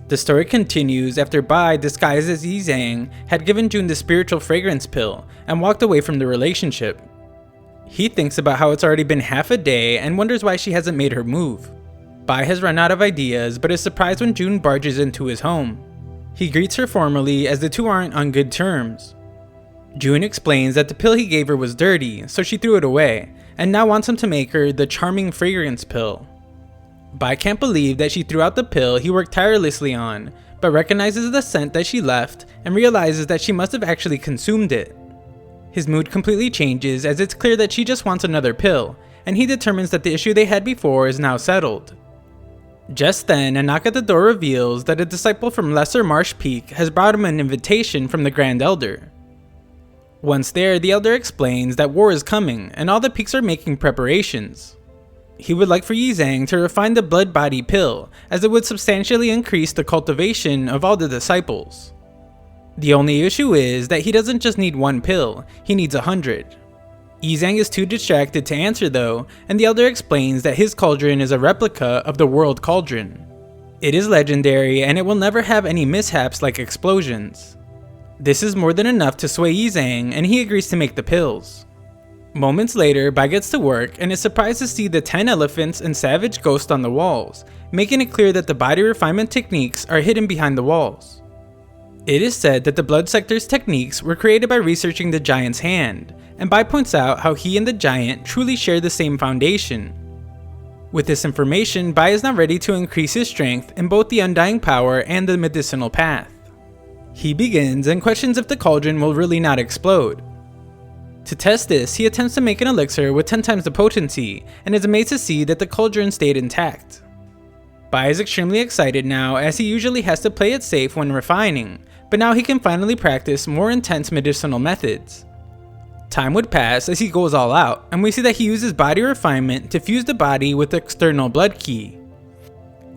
The story continues after Bai, disguised as Yi Zhang, had given Jun the spiritual fragrance pill and walked away from the relationship. He thinks about how it's already been half a day and wonders why she hasn't made her move. Bai has run out of ideas, but is surprised when Jun barges into his home. He greets her formally as the two aren't on good terms. June explains that the pill he gave her was dirty, so she threw it away, and now wants him to make her the charming fragrance pill. Bai can't believe that she threw out the pill he worked tirelessly on, but recognizes the scent that she left and realizes that she must have actually consumed it. His mood completely changes as it's clear that she just wants another pill, and he determines that the issue they had before is now settled. Just then, a knock at the door reveals that a disciple from Lesser Marsh Peak has brought him an invitation from the Grand Elder. Once there, the Elder explains that war is coming and all the peaks are making preparations. He would like for Yi Zhang to refine the blood body pill, as it would substantially increase the cultivation of all the disciples. The only issue is that he doesn't just need one pill, he needs 100. Yi Zhang is too distracted to answer though, and the Elder explains that his cauldron is a replica of the World Cauldron. It is legendary and it will never have any mishaps like explosions. This is more than enough to sway Yi Zhang, and he agrees to make the pills. Moments later, Bai gets to work and is surprised to see the 10 elephants and savage ghosts on the walls, making it clear that the body refinement techniques are hidden behind the walls. It is said that the Blood Sector's techniques were created by researching the giant's hand, and Bai points out how he and the giant truly share the same foundation. With this information, Bai is now ready to increase his strength in both the undying power and the medicinal path. He begins and questions if the cauldron will really not explode. To test this, he attempts to make an elixir with 10 times the potency, and is amazed to see that the cauldron stayed intact. Bai is extremely excited now, as he usually has to play it safe when refining, but now he can finally practice more intense medicinal methods. Time would pass as he goes all out, and we see that he uses body refinement to fuse the body with the external blood key.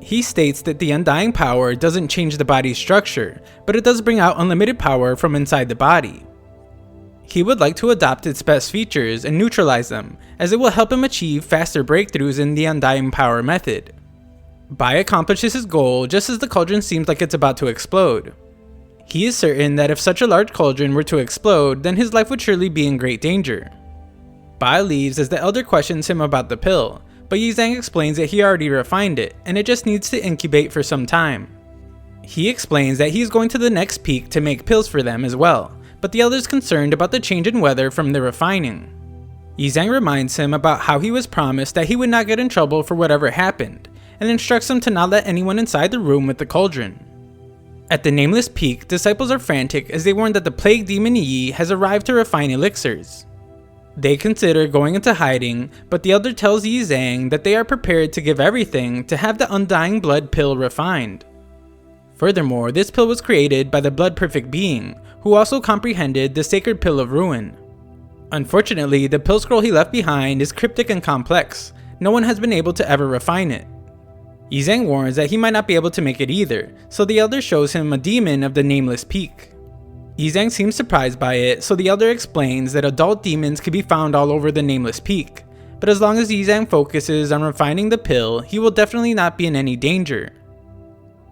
He states that the undying power doesn't change the body's structure, but it does bring out unlimited power from inside the body. He would like to adopt its best features and neutralize them, as it will help him achieve faster breakthroughs in the undying power method. Bai accomplishes his goal just as the cauldron seems like it's about to explode. He is certain that if such a large cauldron were to explode, then his life would surely be in great danger. Bai leaves as the Elder questions him about the pill, but Yi Zhang explains that he already refined it, and it just needs to incubate for some time. He explains that he is going to the next peak to make pills for them as well, but the Elder is concerned about the change in weather from the refining. Yi Zhang reminds him about how he was promised that he would not get in trouble for whatever happened, and instructs him to not let anyone inside the room with the cauldron. At the Nameless Peak, disciples are frantic as they warn that the plague demon Yi has arrived to refine elixirs. They consider going into hiding, but the Elder tells Yi Zhang that they are prepared to give everything to have the undying blood pill refined. Furthermore, this pill was created by the Blood Perfect Being, who also comprehended the Sacred Pill of Ruin. Unfortunately, the pill scroll he left behind is cryptic and complex. No one has been able to ever refine it. Yi Zhang warns that he might not be able to make it either, so the Elder shows him a demon of the Nameless Peak. Yi Zhang seems surprised by it, so the Elder explains that adult demons can be found all over the Nameless Peak, but as long as Yi Zhang focuses on refining the pill, he will definitely not be in any danger.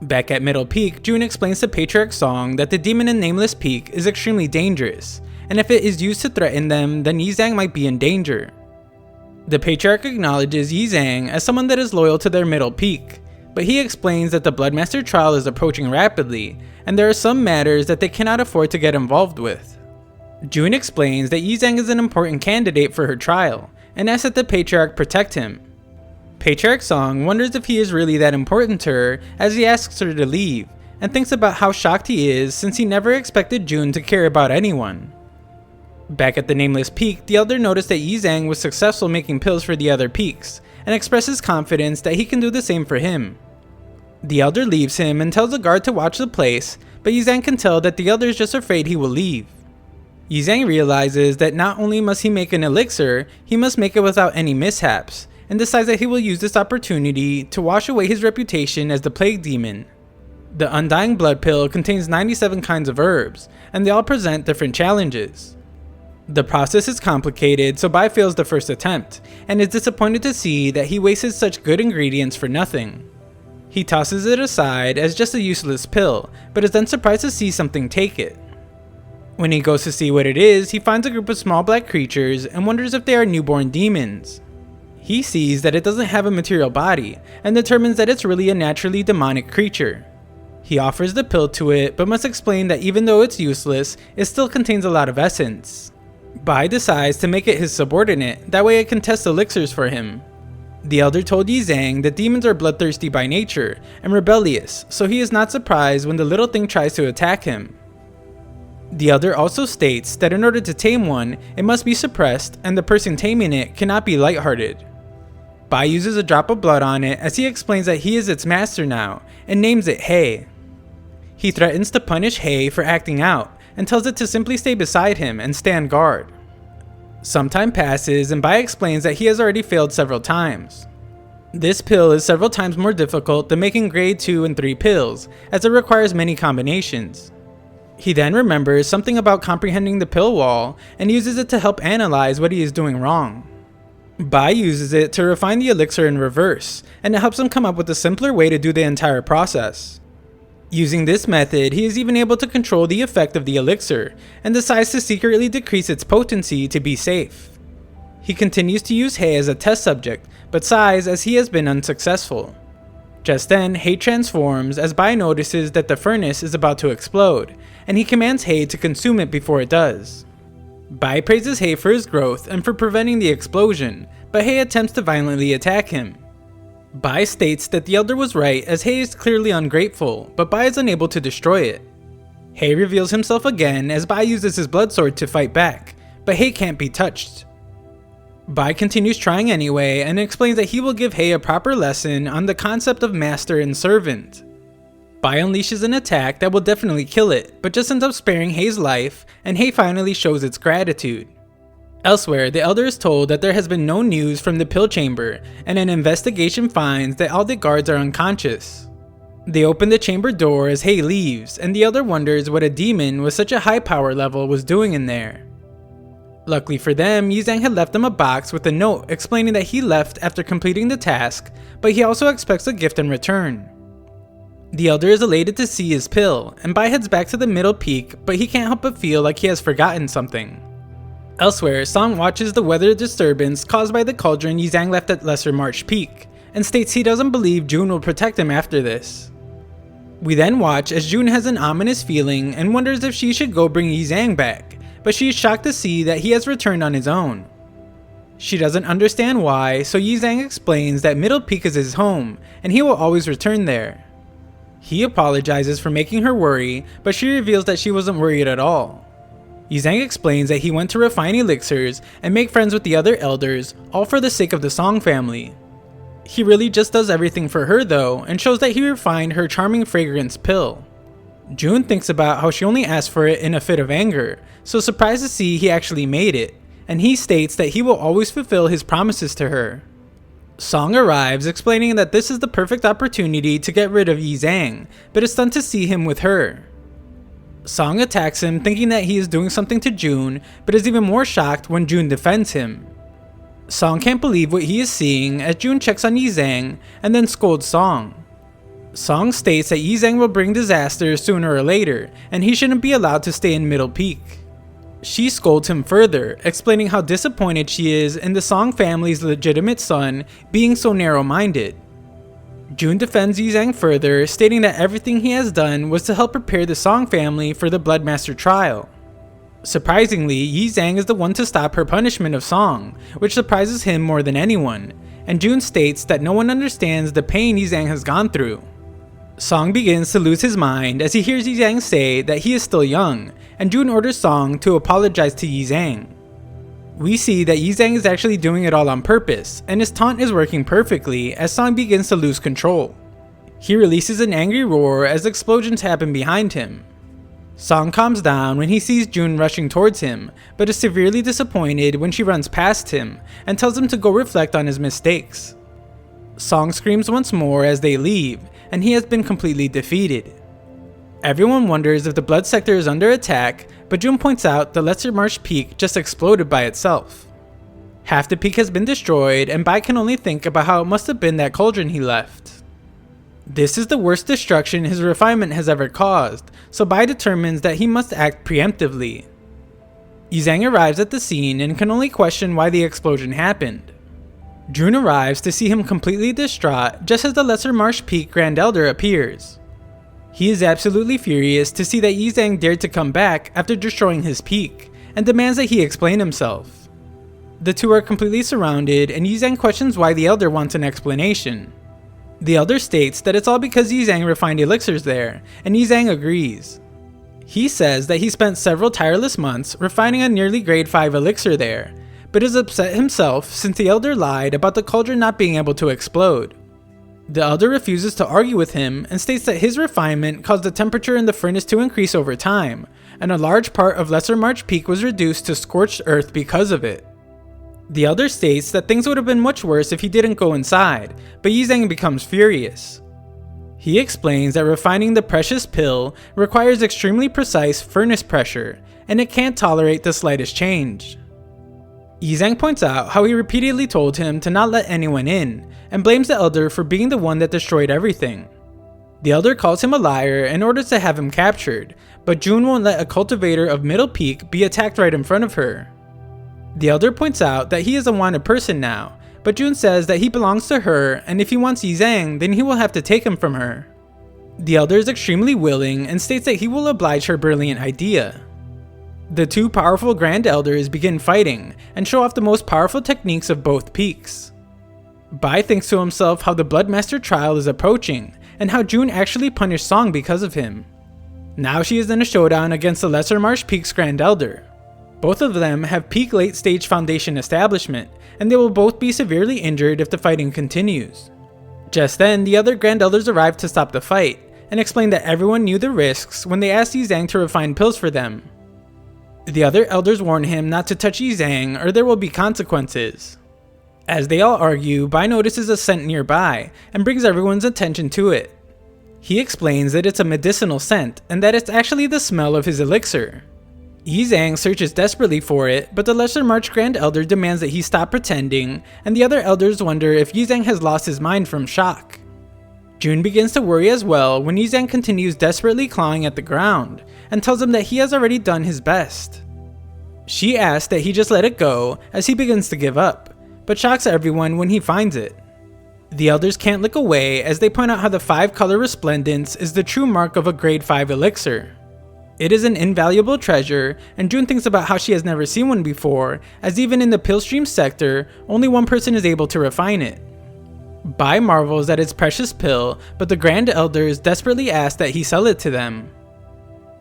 Back at Middle Peak, June explains to Patriarch Song that the demon in Nameless Peak is extremely dangerous, and if it is used to threaten them, then Yi Zhang might be in danger. The Patriarch acknowledges Yi Zhang as someone that is loyal to their Middle Peak, but he explains that the bloodmaster trial is approaching rapidly, and there are some matters that they cannot afford to get involved with. June explains that Yi Zhang is an important candidate for her trial, and asks that the Patriarch protect him. Patriarch Song wonders if he is really that important to her as he asks her to leave, and thinks about how shocked he is since he never expected June to care about anyone. Back at the Nameless Peak, the Elder noticed that Yi Zhang was successful making pills for the other peaks, and expresses confidence that he can do the same for him. The Elder leaves him and tells the guard to watch the place, but Yi Zhang can tell that the Elder is just afraid he will leave. Yi Zhang realizes that not only must he make an elixir, he must make it without any mishaps, and decides that he will use this opportunity to wash away his reputation as the plague demon. The Undying Blood Pill contains 97 kinds of herbs, and they all present different challenges. The process is complicated, so Bai fails the first attempt, and is disappointed to see that he wasted such good ingredients for nothing. He tosses it aside as just a useless pill, but is then surprised to see something take it. When he goes to see what it is, he finds a group of small black creatures and wonders if they are newborn demons. He sees that it doesn't have a material body, and determines that it's really a naturally demonic creature. He offers the pill to it, but must explain that even though it's useless, it still contains a lot of essence. Bai decides to make it his subordinate, that way it can test elixirs for him. The elder told Yi Zhang that demons are bloodthirsty by nature and rebellious, so he is not surprised when the little thing tries to attack him. The elder also states that in order to tame one, it must be suppressed and the person taming it cannot be lighthearted. Bai uses a drop of blood on it as he explains that he is its master now and names it Hei. He threatens to punish Hei for acting out and tells it to simply stay beside him and stand guard. Some time passes and Bai explains that he has already failed several times. This pill is several times more difficult than making grade 2 and 3 pills, as it requires many combinations. He then remembers something about comprehending the pill wall and uses it to help analyze what he is doing wrong. Bai uses it to refine the elixir in reverse, and it helps him come up with a simpler way to do the entire process. Using this method, he is even able to control the effect of the elixir, and decides to secretly decrease its potency to be safe. He continues to use Hei as a test subject, but sighs as he has been unsuccessful. Just then, Hei transforms as Bai notices that the furnace is about to explode, and he commands Hei to consume it before it does. Bai praises Hei for his growth and for preventing the explosion, but Hei attempts to violently attack him. Bai states that the elder was right as Hei is clearly ungrateful, but Bai is unable to destroy it. Hei reveals himself again as Bai uses his blood sword to fight back, but Hei can't be touched. Bai continues trying anyway and explains that he will give Hei a proper lesson on the concept of master and servant. Bai unleashes an attack that will definitely kill it, but just ends up sparing Hei's life, and Hei finally shows its gratitude. Elsewhere, the elder is told that there has been no news from the pill chamber, and an investigation finds that all the guards are unconscious. They open the chamber door as Hei leaves, and the elder wonders what a demon with such a high power level was doing in there. Luckily for them, Yi Zhang had left them a box with a note explaining that he left after completing the task, but he also expects a gift in return. The elder is elated to see his pill, and Bai heads back to the middle peak, but he can't help but feel like he has forgotten something. Elsewhere, Song watches the weather disturbance caused by the cauldron Yi Zhang left at Lesser March Peak, and states he doesn't believe June will protect him after this. We then watch as June has an ominous feeling and wonders if she should go bring Yi Zhang back, but she is shocked to see that he has returned on his own. She doesn't understand why, so Yi Zhang explains that Middle Peak is his home, and he will always return there. He apologizes for making her worry, but she reveals that she wasn't worried at all. Yi Zhang explains that he went to refine elixirs and make friends with the other elders, all for the sake of the Song family. He really just does everything for her though, and shows that he refined her charming fragrance pill. June thinks about how she only asked for it in a fit of anger, so surprised to see he actually made it, and he states that he will always fulfill his promises to her. Song arrives explaining that this is the perfect opportunity to get rid of Yi Zhang, but is stunned to see him with her. Song attacks him thinking that he is doing something to June, but is even more shocked when June defends him. Song can't believe what he is seeing as June checks on Yi Zhang and then scolds Song. Song states that Yi Zhang will bring disaster sooner or later, and he shouldn't be allowed to stay in Middle Peak. She scolds him further, explaining how disappointed she is in the Song family's legitimate son being so narrow-minded. June defends Yi Zhang further, stating that everything he has done was to help prepare the Song family for the bloodmaster trial. Surprisingly, Yi Zhang is the one to stop her punishment of Song, which surprises him more than anyone, and June states that no one understands the pain Yi Zhang has gone through. Song begins to lose his mind as he hears Yi Zhang say that he is still young, and June orders Song to apologize to Yi Zhang. We see that Yi Zhang is actually doing it all on purpose, and his taunt is working perfectly as Song begins to lose control. He releases an angry roar as explosions happen behind him. Song calms down when he sees June rushing towards him, but is severely disappointed when she runs past him and tells him to go reflect on his mistakes. Song screams once more as they leave, and he has been completely defeated. Everyone wonders if the Blood Sector is under attack, but June points out the Lesser Marsh Peak just exploded by itself. Half the peak has been destroyed, and Bai can only think about how it must have been that cauldron he left. This is the worst destruction his refinement has ever caused, so Bai determines that he must act preemptively. Yi Zhang arrives at the scene and can only question why the explosion happened. June arrives to see him completely distraught just as the Lesser Marsh Peak Grand Elder appears. He is absolutely furious to see that Yi Zhang dared to come back after destroying his peak, and demands that he explain himself. The two are completely surrounded, and Yi Zhang questions why the Elder wants an explanation. The Elder states that it's all because Yi Zhang refined elixirs there, and Yi Zhang agrees. He says that he spent several tireless months refining a nearly grade 5 elixir there, but is upset himself since the Elder lied about the cauldron not being able to explode. The Elder refuses to argue with him and states that his refinement caused the temperature in the furnace to increase over time, and a large part of Lesser March Peak was reduced to scorched earth because of it. The Elder states that things would have been much worse if he didn't go inside, but Yi Zhang becomes furious. He explains that refining the precious pill requires extremely precise furnace pressure, and it can't tolerate the slightest change. Yi Zhang points out how he repeatedly told him to not let anyone in, and blames the Elder for being the one that destroyed everything. The Elder calls him a liar and orders to have him captured, but June won't let a cultivator of Middle Peak be attacked right in front of her. The Elder points out that he is a wanted person now, but June says that he belongs to her, and if he wants Yi Zhang, then he will have to take him from her. The Elder is extremely willing and states that he will oblige her brilliant idea. The two powerful Grand Elders begin fighting and show off the most powerful techniques of both peaks. Bai thinks to himself how the Bloodmaster trial is approaching and how June actually punished Song because of him. Now she is in a showdown against the Lesser Marsh Peak's Grand Elder. Both of them have peak late stage foundation establishment, and they will both be severely injured if the fighting continues. Just then, the other Grand Elders arrive to stop the fight, and explain that everyone knew the risks when they asked Yi Zhang to refine pills for them. The other Elders warn him not to touch Yi Zhang or there will be consequences. As they all argue, Bai notices a scent nearby, and brings everyone's attention to it. He explains that it's a medicinal scent, and that it's actually the smell of his elixir. Yi Zhang searches desperately for it, but the Lesser March Grand Elder demands that he stop pretending, and the other Elders wonder if Yi Zhang has lost his mind from shock. June begins to worry as well when Yi Zhang continues desperately clawing at the ground, and tells him that he has already done his best. She asks that he just let it go as he begins to give up, but shocks everyone when he finds it. The Elders can't look away as they point out how the 5-color resplendence is the true mark of a grade 5 elixir. It is an invaluable treasure, and June thinks about how she has never seen one before, as even in the Pillstream sector, only one person is able to refine it. Bai marvels at its precious pill, but the Grand Elders desperately ask that he sell it to them.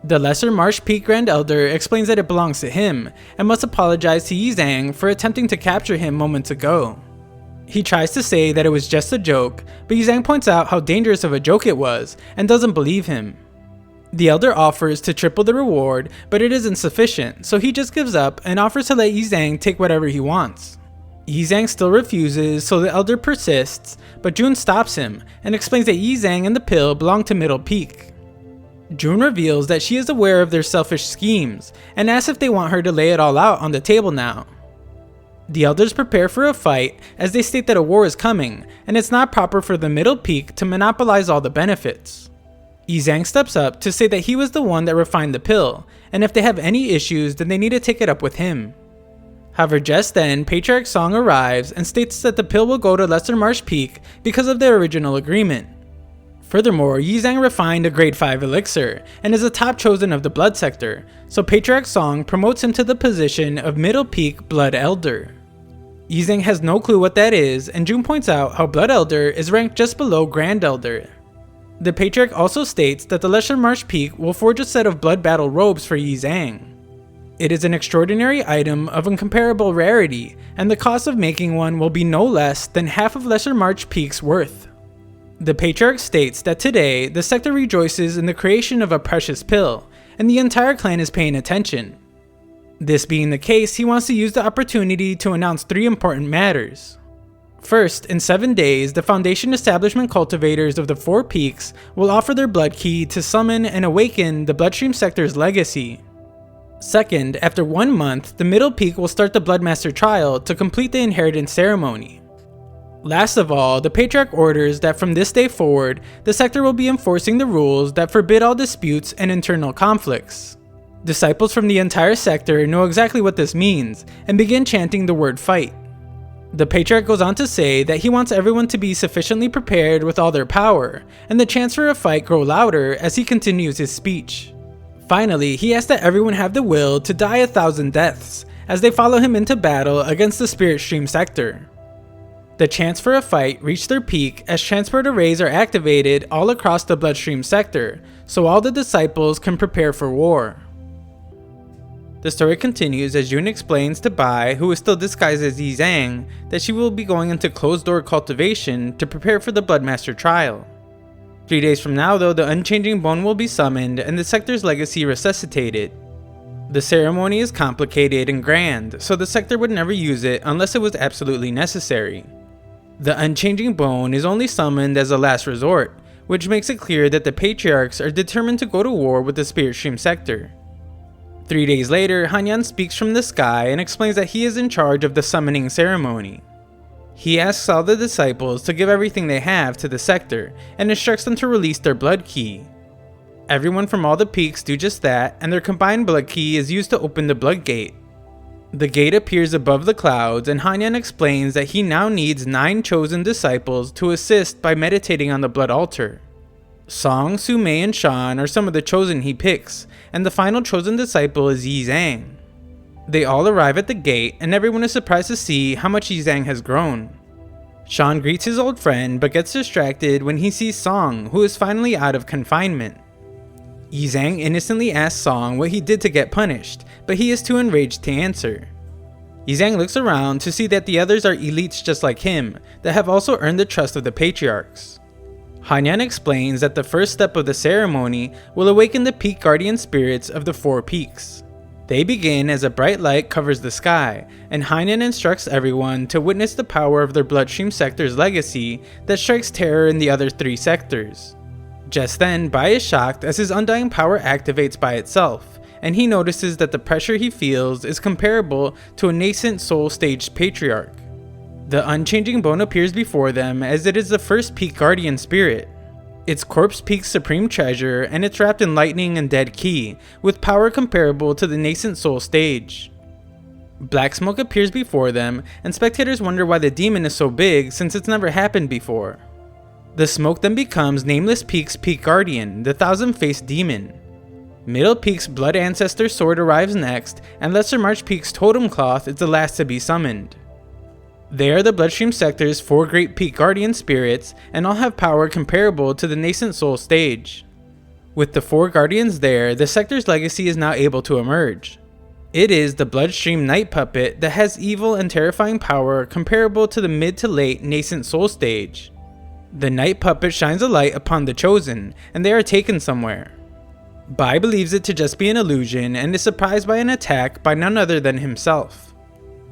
The Lesser Marsh Peak Grand Elder explains that it belongs to him, and must apologize to Yi Zhang for attempting to capture him moments ago. He tries to say that it was just a joke, but Yi Zhang points out how dangerous of a joke it was, and doesn't believe him. The Elder offers to triple the reward, but it isn't sufficient, so he just gives up and offers to let Yi Zhang take whatever he wants. Yi Zhang still refuses, so the Elder persists, but June stops him and explains that Yi Zhang and the pill belong to Middle Peak. June reveals that she is aware of their selfish schemes, and asks if they want her to lay it all out on the table now. The Elders prepare for a fight as they state that a war is coming, and it's not proper for the Middle Peak to monopolize all the benefits. Yi Zhang steps up to say that he was the one that refined the pill, and if they have any issues then they need to take it up with him. However, just then, Patriarch Song arrives and states that the pill will go to Lesser Marsh Peak because of their original agreement. Furthermore, Yi Zhang refined a grade 5 elixir, and is a top chosen of the Blood Sector, so Patriarch Song promotes him to the position of Middle Peak Blood Elder. Yi Zhang has no clue what that is, and June points out how Blood Elder is ranked just below Grand Elder. The Patriarch also states that the Lesser Marsh Peak will forge a set of Blood Battle robes for Yi Zhang. It is an extraordinary item of incomparable rarity, and the cost of making one will be no less than half of Lesser March Peak's worth. The Patriarch states that today, the sector rejoices in the creation of a precious pill, and the entire clan is paying attention. This being the case, he wants to use the opportunity to announce 3 important matters. First, in 7 days, the Foundation Establishment cultivators of the 4 peaks will offer their blood key to summon and awaken the Bloodstream sector's legacy. Second, after 1 month, the Middle Peak will start the Bloodmaster trial to complete the inheritance ceremony. Last of all, the Patriarch orders that from this day forward, the sector will be enforcing the rules that forbid all disputes and internal conflicts. Disciples from the entire sector know exactly what this means, and begin chanting the word fight. The patriarch goes on to say that he wants everyone to be sufficiently prepared with all their power, and the chants for a fight grow louder as he continues his speech. Finally, he asks that everyone have the will to die 1,000 deaths, as they follow him into battle against the Spirit Stream sector. The chants for a fight reach their peak as transport arrays are activated all across the Bloodstream sector, so all the disciples can prepare for war. The story continues as Yun explains to Bai, who is still disguised as Yi Zhang, that she will be going into closed-door cultivation to prepare for the Bloodmaster trial. 3 days from now though, the Unchanging Bone will be summoned and the sector's legacy resuscitated. The ceremony is complicated and grand, so the sector would never use it unless it was absolutely necessary. The Unchanging Bone is only summoned as a last resort, which makes it clear that the patriarchs are determined to go to war with the Spirit Stream sector. 3 days later, Hanyan speaks from the sky and explains that he is in charge of the summoning ceremony. He asks all the disciples to give everything they have to the sector and instructs them to release their blood key. Everyone from all the peaks do just that, and their combined blood key is used to open the blood gate. The gate appears above the clouds, and Hanyan explains that he now needs 9 chosen disciples to assist by meditating on the blood altar. Song, Su Mei, and Shan are some of the chosen he picks, and the final chosen disciple is Yi Zhang. They all arrive at the gate, and everyone is surprised to see how much Yi Zhang has grown. Shan greets his old friend but gets distracted when he sees Song, who is finally out of confinement. Yi Zhang innocently asks Song what he did to get punished, but he is too enraged to answer. Yi Zhang looks around to see that the others are elites just like him, that have also earned the trust of the patriarchs. Hanyan explains that the first step of the ceremony will awaken the peak guardian spirits of the 4 peaks. They begin as a bright light covers the sky, and Hanyan instructs everyone to witness the power of their Bloodstream sector's legacy that strikes terror in the other 3 sectors. Just then, Bai is shocked as his undying power activates by itself, and he notices that the pressure he feels is comparable to a nascent soul-staged patriarch. The Unchanging Bone appears before them as it is the first peak guardian spirit. Its corpse peaks supreme treasure, and it's wrapped in lightning and dead ki, with power comparable to the nascent soul stage. Black smoke appears before them, and spectators wonder why the demon is so big since it's never happened before. The smoke then becomes Nameless Peak's peak guardian, the thousand-faced demon. Middle Peak's blood ancestor sword arrives next, and Lesser March Peak's totem cloth is the last to be summoned. They are the Bloodstream sector's 4 great peak guardian spirits, and all have power comparable to the nascent soul stage. With the 4 guardians there, the sector's legacy is now able to emerge. It is the Bloodstream Night Puppet that has evil and terrifying power comparable to the mid to late nascent soul stage. The Night Puppet shines a light upon the chosen, and they are taken somewhere. Bai believes it to just be an illusion and is surprised by an attack by none other than himself.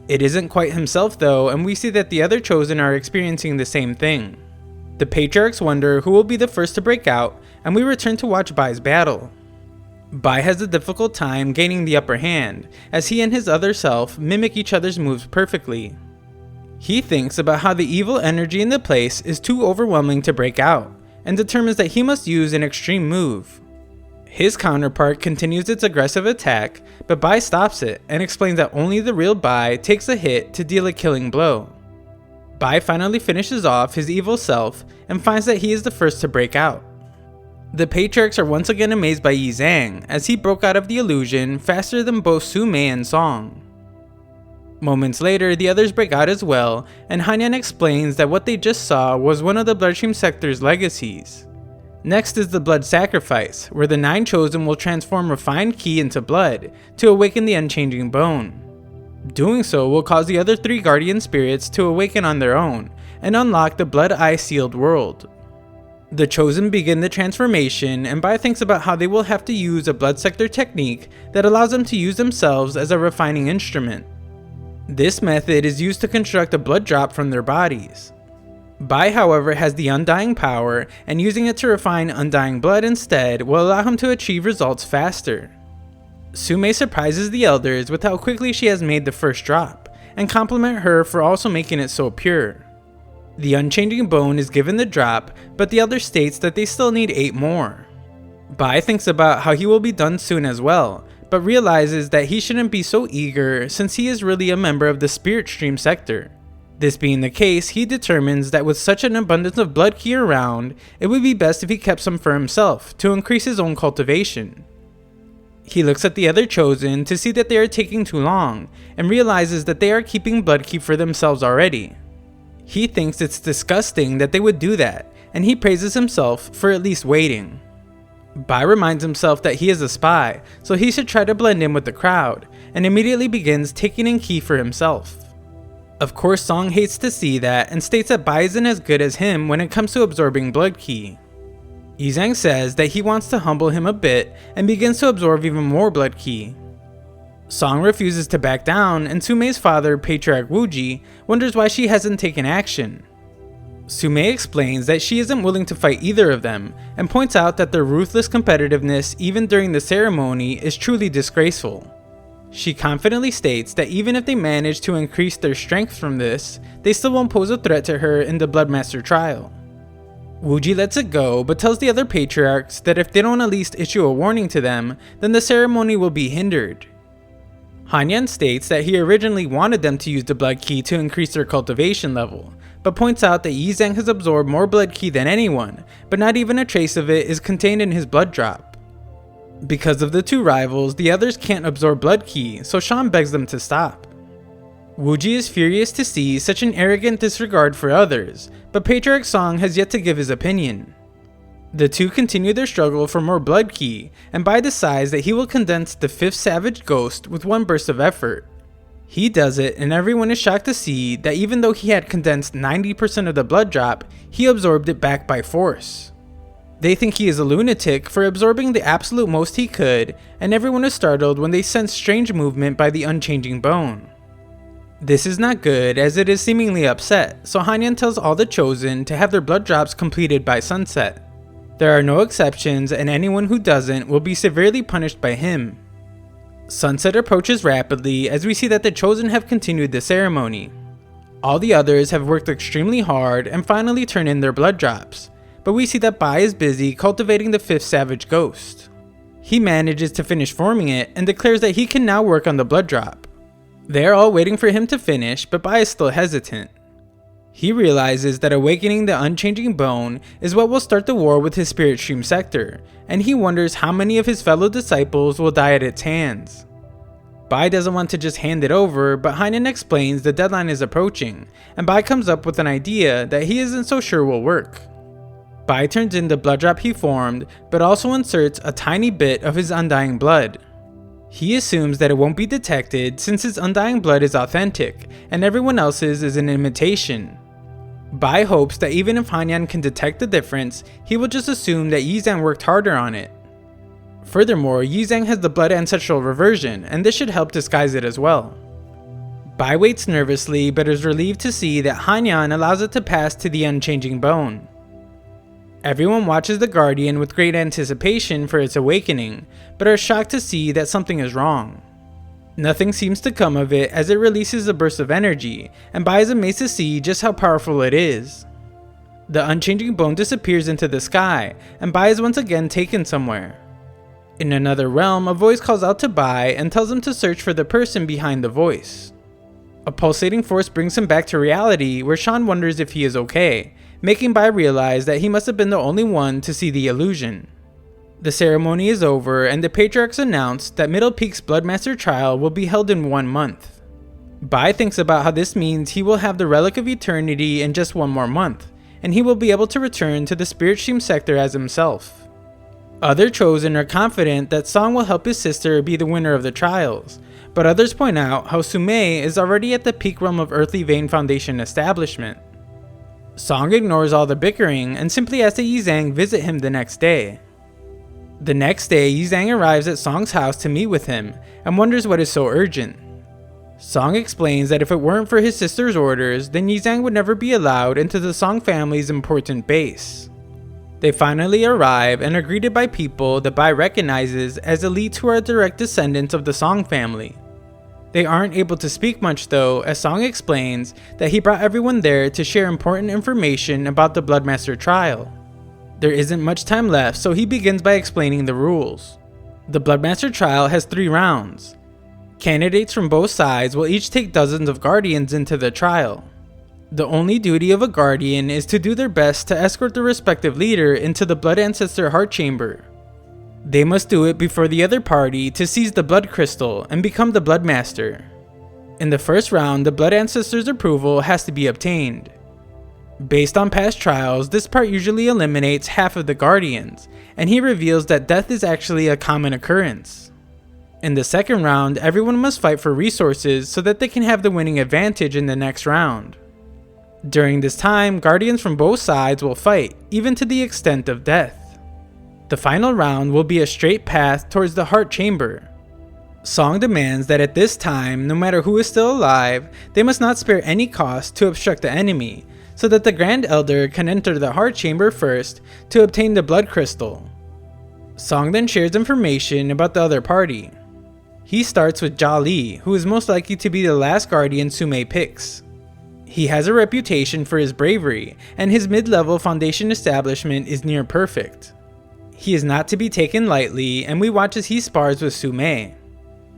It isn't quite himself though, and we see that the other chosen are experiencing the same thing. The patriarchs wonder who will be the first to break out, and we return to watch Bai's battle. Bai has a difficult time gaining the upper hand, as he and his other self mimic each other's moves perfectly. He thinks about how the evil energy in the place is too overwhelming to break out, and determines that he must use an extreme move. His counterpart continues its aggressive attack, but Bai stops it and explains that only the real Bai takes a hit to deal a killing blow. Bai finally finishes off his evil self and finds that he is the first to break out. The patriarchs are once again amazed by Yi Zhang, as he broke out of the illusion faster than both Su Mei and Song. Moments later, the others break out as well, and Hanyan explains that what they just saw was one of the Bloodstream sector's legacies. Next is the blood sacrifice, where the 9 chosen will transform refined ki into blood to awaken the Unchanging Bone. Doing so will cause the other 3 guardian spirits to awaken on their own and unlock the Blood Eye sealed world. The chosen begin the transformation, and Bai thinks about how they will have to use a blood sector technique that allows them to use themselves as a refining instrument. This method is used to construct a blood drop from their bodies. Bai, however, has the undying power, and using it to refine undying blood instead will allow him to achieve results faster. Su Mei surprises the elders with how quickly she has made the first drop, and compliment her for also making it so pure. The Unchanging Bone is given the drop, but the elder states that they still need 8 more. Bai thinks about how he will be done soon as well, but realizes that he shouldn't be so eager since he is really a member of the Spirit Stream sector. This being the case, he determines that with such an abundance of blood key around, it would be best if he kept some for himself to increase his own cultivation. He looks at the other chosen to see that they are taking too long and realizes that they are keeping blood key for themselves already. He thinks it's disgusting that they would do that, and he praises himself for at least waiting. Bai reminds himself that he is a spy, so he should try to blend in with the crowd, and immediately begins taking in key for himself. Of course, Song hates to see that and states that Bai isn't as good as him when it comes to absorbing blood ki. Yizhang says that he wants to humble him a bit and begins to absorb even more blood ki. Song refuses to back down, and Sumei's father, Patriarch Wuji, wonders why she hasn't taken action. Sumei explains that she isn't willing to fight either of them, and points out that their ruthless competitiveness even during the ceremony is truly disgraceful. She confidently states that even if they manage to increase their strength from this, they still won't pose a threat to her in the bloodmaster trial. Wuji lets it go, but tells the other patriarchs that if they don't at least issue a warning to them, then the ceremony will be hindered. Nian states that he originally wanted them to use the blood key to increase their cultivation level, but points out that Yizhang has absorbed more blood ki than anyone, but not even a trace of it is contained in his blood drop. Because of the two rivals, the others can't absorb blood ki, so Shan begs them to stop. Wuji is furious to see such an arrogant disregard for others, but Patriarch Song has yet to give his opinion. The two continue their struggle for more blood ki, and Bai decides that he will condense the 5th savage ghost with one burst of effort. He does it, and everyone is shocked to see that even though he had condensed 90% of the blood drop, he absorbed it back by force. They think he is a lunatic for absorbing the absolute most he could, and everyone is startled when they sense strange movement by the unchanging bone. This is not good, as it is seemingly upset, so Nian tells all the chosen to have their blood drops completed by sunset. There are no exceptions, and anyone who doesn't will be severely punished by him. Sunset approaches rapidly as we see that the chosen have continued the ceremony. All the others have worked extremely hard and finally turn in their blood drops, but we see that Bai is busy cultivating the 5th savage ghost. He manages to finish forming it and declares that he can now work on the blood drop. They are all waiting for him to finish, but Bai is still hesitant. He realizes that awakening the unchanging bone is what will start the war with his spirit stream sector, and he wonders how many of his fellow disciples will die at its hands. Bai doesn't want to just hand it over, but Nian explains the deadline is approaching, and Bai comes up with an idea that he isn't so sure will work. Bai turns in the blood drop he formed, but also inserts a tiny bit of his undying blood. He assumes that it won't be detected since his undying blood is authentic, and everyone else's is an imitation. Bai hopes that even if Nian can detect the difference, he will just assume that Yizhang worked harder on it. Furthermore, Yizhang has the blood ancestral reversion, and this should help disguise it as well. Bai waits nervously, but is relieved to see that Nian allows it to pass to the unchanging bone. Everyone watches the Guardian with great anticipation for its awakening, but are shocked to see that something is wrong. Nothing seems to come of it as it releases a burst of energy, and Bai is amazed to see just how powerful it is. The unchanging bone disappears into the sky, and Bai is once again taken somewhere. In another realm, a voice calls out to Bai and tells him to search for the person behind the voice. A pulsating force brings him back to reality, where Shan wonders if he is okay, making Bai realize that he must have been the only one to see the illusion. The ceremony is over, and the patriarchs announce that Middle Peak's bloodmaster trial will be held in 1 month. Bai thinks about how this means he will have the relic of eternity in just 1 more month, and he will be able to return to the spirit stream sector as himself. Other chosen are confident that Song will help his sister be the winner of the trials, but others point out how Sumei is already at the peak realm of Earthly Vein Foundation establishment. Song ignores all the bickering and simply asks that Yizhang visit him the next day. The next day, Yizhang arrives at Song's house to meet with him and wonders what is so urgent. Song explains that if it weren't for his sister's orders, then Yizhang would never be allowed into the Song family's important base. They finally arrive and are greeted by people that Bai recognizes as elites who are direct descendants of the Song family. They aren't able to speak much though, as Song explains that he brought everyone there to share important information about the Bloodmaster trial. There isn't much time left, so he begins by explaining the rules. The Bloodmaster trial has 3 rounds. Candidates from both sides will each take dozens of guardians into the trial. The only duty of a guardian is to do their best to escort the respective leader into the Blood Ancestor heart chamber. They must do it before the other party to seize the blood crystal and become the bloodmaster. In the first round, the Blood Ancestor's approval has to be obtained. Based on past trials, this part usually eliminates half of the guardians, and he reveals that death is actually a common occurrence. In the second round, everyone must fight for resources so that they can have the winning advantage in the next round. During this time, guardians from both sides will fight, even to the extent of death. The final round will be a straight path towards the heart chamber. Song demands that at this time, no matter who is still alive, they must not spare any cost to obstruct the enemy, so that the Grand Elder can enter the heart chamber first to obtain the blood crystal. Song then shares information about the other party. He starts with Jia Li, who is most likely to be the last guardian Sumei picks. He has a reputation for his bravery, and his mid-level foundation establishment is near perfect. He is not to be taken lightly, and we watch as he spars with Sumei.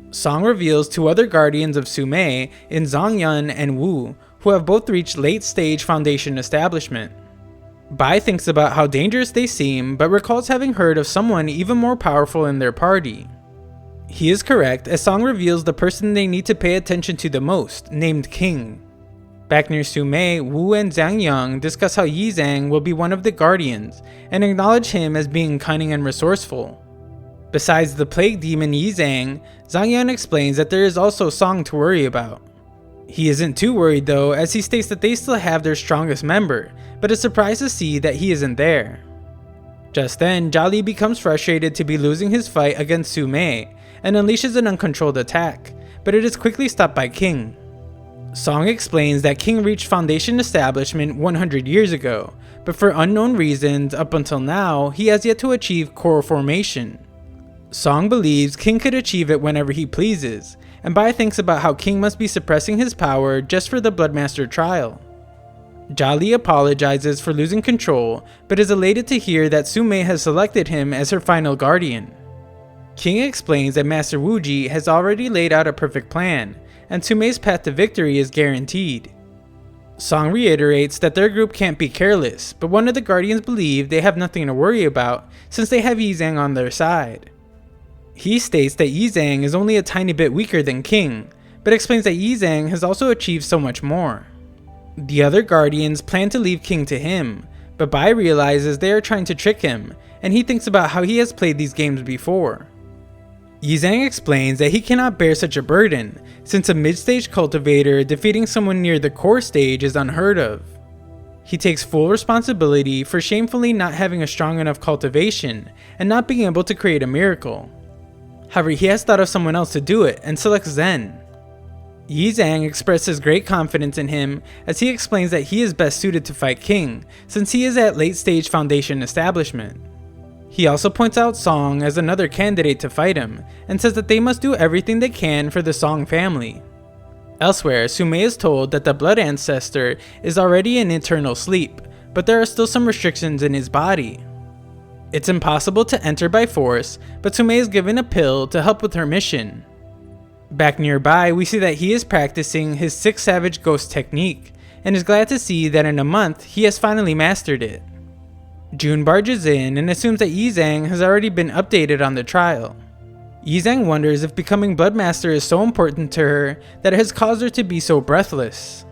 Song reveals two other guardians of Sumei in Zhongyun and Wu, who have both reached late-stage foundation establishment. Bai thinks about how dangerous they seem, but recalls having heard of someone even more powerful in their party. He is correct, as Song reveals the person they need to pay attention to the most, named King. Back near Sumei, Wu and Zhang Yang discuss how Yi Zhang will be one of the guardians, and acknowledge him as being cunning and resourceful. Besides the plague demon Yi Zhang, Zhang Yang explains that there is also Song to worry about. He isn't too worried though, as he states that they still have their strongest member, but is surprised to see that he isn't there. Just then, Jia Li becomes frustrated to be losing his fight against Sumei, and unleashes an uncontrolled attack, but it is quickly stopped by King. Song explains that King reached foundation establishment 100 years ago, but for unknown reasons, up until now, he has yet to achieve core formation. Song believes King could achieve it whenever he pleases, and Bai thinks about how King must be suppressing his power just for the Bloodmaster trial. Jia Li apologizes for losing control, but is elated to hear that Sumei has selected him as her final guardian. King explains that Master Wuji has already laid out a perfect plan, and Sumei's path to victory is guaranteed. Song reiterates that their group can't be careless, but one of the guardians believe they have nothing to worry about since they have Yi Zhang on their side. He states that Yi Zhang is only a tiny bit weaker than King, but explains that Yi Zhang has also achieved so much more. The other guardians plan to leave King to him, but Bai realizes they are trying to trick him, and he thinks about how he has played these games before. Yi Zhang explains that he cannot bear such a burden, since a mid-stage cultivator defeating someone near the core stage is unheard of. He takes full responsibility for shamefully not having a strong enough cultivation and not being able to create a miracle. However, he has thought of someone else to do it and selects Zen. Yi Zhang expresses great confidence in him as he explains that he is best suited to fight King, since he is at late-stage foundation establishment. He also points out Song as another candidate to fight him, and says that they must do everything they can for the Song family. Elsewhere, Sumei is told that the Blood Ancestor is already in eternal sleep, but there are still some restrictions in his body. It's impossible to enter by force, but Sumei is given a pill to help with her mission. Back nearby, we see that he is practicing his 6 Savage Ghost technique, and is glad to see that in a month he has finally mastered it. Jun barges in and assumes that Yi Zhang has already been updated on the trial. Yi Zhang wonders if becoming Bloodmaster is so important to her that it has caused her to be so breathless.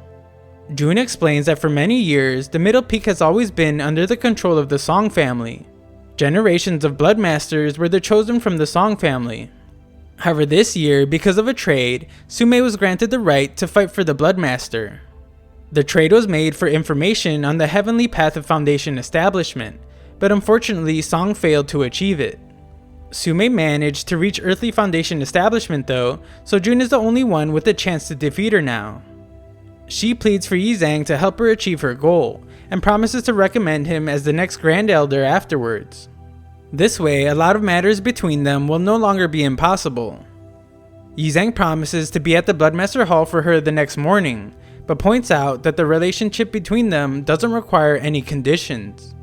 Jun explains that for many years, the Middle Peak has always been under the control of the Song family. Generations of Bloodmasters were the chosen from the Song family. However, this year, because of a trade, Sumei was granted the right to fight for the Bloodmaster. The trade was made for information on the heavenly path of foundation establishment, but unfortunately Song failed to achieve it. Sumei managed to reach earthly foundation establishment though, so Jun is the only one with a chance to defeat her now. She pleads for Yi Zhang to help her achieve her goal, and promises to recommend him as the next Grand Elder afterwards. This way, a lot of matters between them will no longer be impossible. Yi Zhang promises to be at the Bloodmaster Hall for her the next morning, but points out that the relationship between them doesn't require any conditions.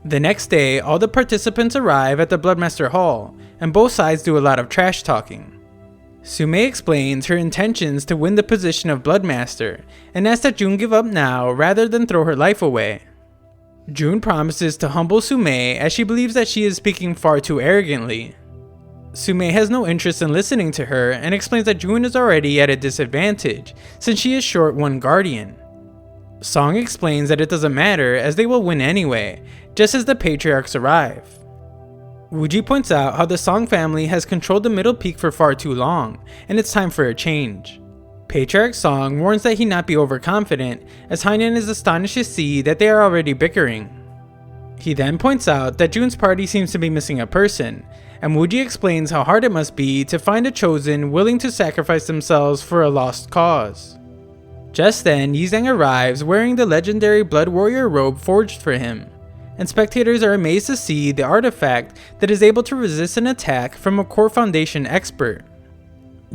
The next day, all the participants arrive at the Bloodmaster Hall, and both sides do a lot of trash talking. Sume explains her intentions to win the position of bloodmaster and asks that June give up now rather than throw her life away. June promises to humble Sume as she believes that she is speaking far too arrogantly. Sume has no interest in listening to her and explains that June is already at a disadvantage since she is short one guardian. Song explains that it doesn't matter as they will win anyway, just as the patriarchs arrive. Wuji points out how the Song family has controlled the Middle Peak for far too long, and it's time for a change. Patriarch Song warns that he not be overconfident, as Hainan is astonished to see that they are already bickering. He then points out that June's party seems to be missing a person, and Wuji explains how hard it must be to find a chosen willing to sacrifice themselves for a lost cause. Just then, Yizang arrives wearing the legendary Blood Warrior robe forged for him, and spectators are amazed to see the artifact that is able to resist an attack from a core foundation expert.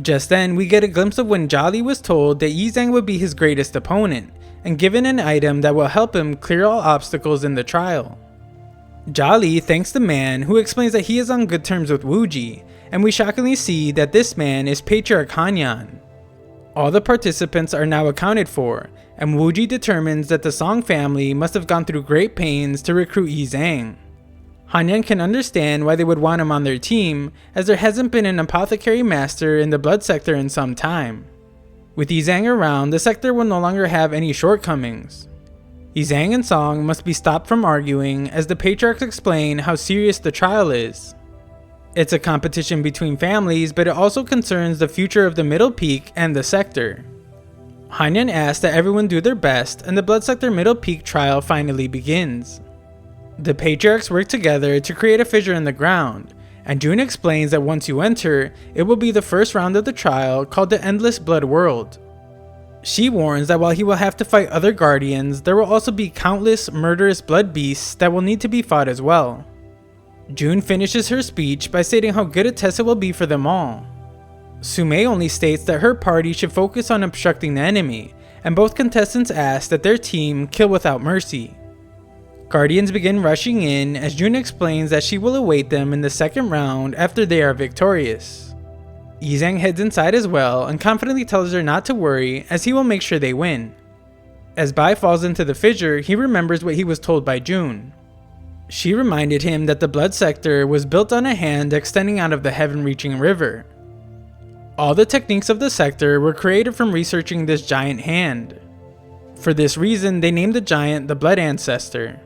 Just then, we get a glimpse of when Jolly was told that Yizang would be his greatest opponent, and given an item that will help him clear all obstacles in the trial. Jolly thanks the man, who explains that he is on good terms with Wuji, and we shockingly see that this man is Patriarch Hainan. All the participants are now accounted for, and Wuji determines that the Song family must have gone through great pains to recruit Yizang. Hainan can understand why they would want him on their team, as there hasn't been an apothecary master in the blood sector in some time. With Yizang around, the sector will no longer have any shortcomings. Yizang and Song must be stopped from arguing, as the patriarchs explain how serious the trial is. It's a competition between families, but it also concerns the future of the Middle Peak and the sector. Hainan asks that everyone do their best, and the Blood Sector Middle Peak trial finally begins. The patriarchs work together to create a fissure in the ground, and June explains that once you enter, it will be the first round of the trial called the Endless Blood World. She warns that while he will have to fight other guardians, there will also be countless murderous blood beasts that will need to be fought as well. June finishes her speech by stating how good a test it will be for them all. Sume only states that her party should focus on obstructing the enemy, and both contestants ask that their team kill without mercy. Guardians begin rushing in as June explains that she will await them in the second round after they are victorious. Yizang heads inside as well and confidently tells her not to worry as he will make sure they win. As Bai falls into the fissure, he remembers what he was told by June. She reminded him that the blood sector was built on a hand extending out of the heaven-reaching river. All the techniques of the sector were created from researching this giant hand. For this reason, they named the giant the Blood Ancestor.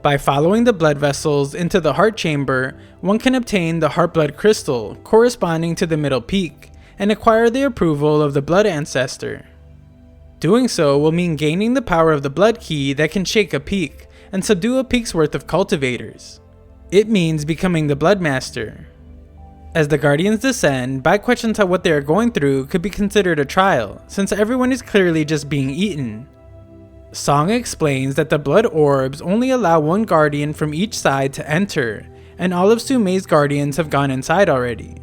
By following the blood vessels into the heart chamber, one can obtain the heart blood crystal corresponding to the Middle Peak and acquire the approval of the Blood Ancestor. Doing so will mean gaining the power of the blood key that can shake a peak and subdue a peak's worth of cultivators. It means becoming the bloodmaster. As the Guardians descend, Bai questions how what they are going through could be considered a trial, since everyone is clearly just being eaten. Song explains that the blood orbs only allow one guardian from each side to enter, and all of Sume's guardians have gone inside already.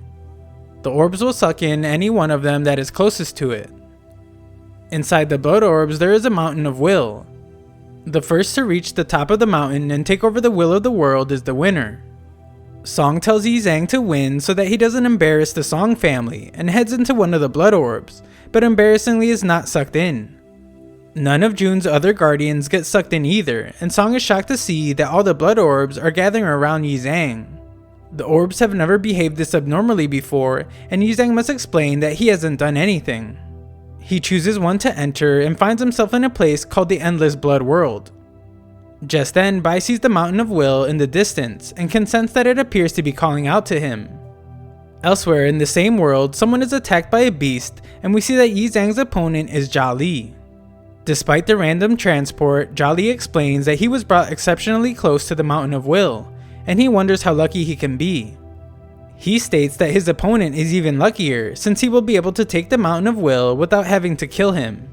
The orbs will suck in any one of them that is closest to it. Inside the blood orbs there is a mountain of will. The first to reach the top of the mountain and take over the will of the world is the winner. Song tells Yizang to win so that he doesn't embarrass the Song family and heads into one of the blood orbs, but embarrassingly is not sucked in. None of June's other guardians get sucked in either, and Song is shocked to see that all the blood orbs are gathering around Yizang. The orbs have never behaved this abnormally before, and Yizang must explain that he hasn't done anything. He chooses one to enter and finds himself in a place called the Endless Blood World. Just then, Bai sees the Mountain of Will in the distance and can sense that it appears to be calling out to him. Elsewhere in the same world, someone is attacked by a beast, and we see that Yizang's opponent is Jolly. Despite the random transport, Jolly explains that he was brought exceptionally close to the Mountain of Will, and he wonders how lucky he can be. He states that his opponent is even luckier, since he will be able to take the Mountain of Will without having to kill him.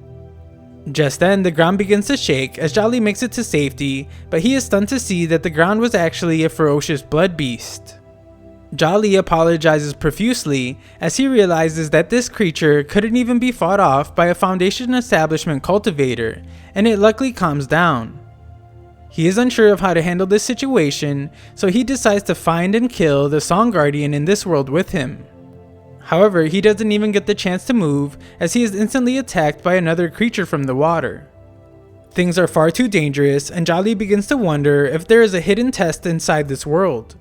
Just then, the ground begins to shake as Jolly makes it to safety, but he is stunned to see that the ground was actually a ferocious blood beast. Jolly apologizes profusely as he realizes that this creature couldn't even be fought off by a Foundation establishment cultivator, and it luckily calms down. He is unsure of how to handle this situation, so he decides to find and kill the Song Guardian in this world with him. However, he doesn't even get the chance to move as he is instantly attacked by another creature from the water. Things are far too dangerous and Jolly begins to wonder if there is a hidden test inside this world.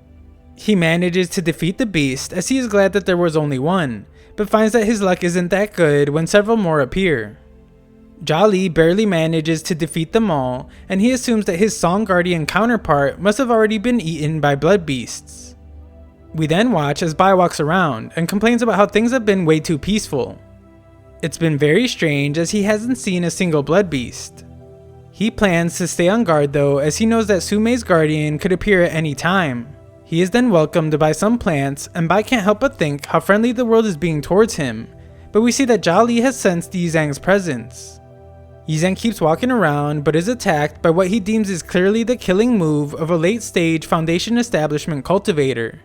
He manages to defeat the beast as he is glad that there was only one, but finds that his luck isn't that good when several more appear. Jolly barely manages to defeat them all, and he assumes that his Song Guardian counterpart must have already been eaten by blood beasts. We then watch as Bai walks around and complains about how things have been way too peaceful. It's been very strange as he hasn't seen a single blood beast. He plans to stay on guard though, as he knows that Sumei's guardian could appear at any time. He is then welcomed by some plants, and Bai can't help but think how friendly the world is being towards him, but we see that Jolly has sensed Yizang's presence. Yizang keeps walking around but is attacked by what he deems is clearly the killing move of a late stage Foundation Establishment cultivator.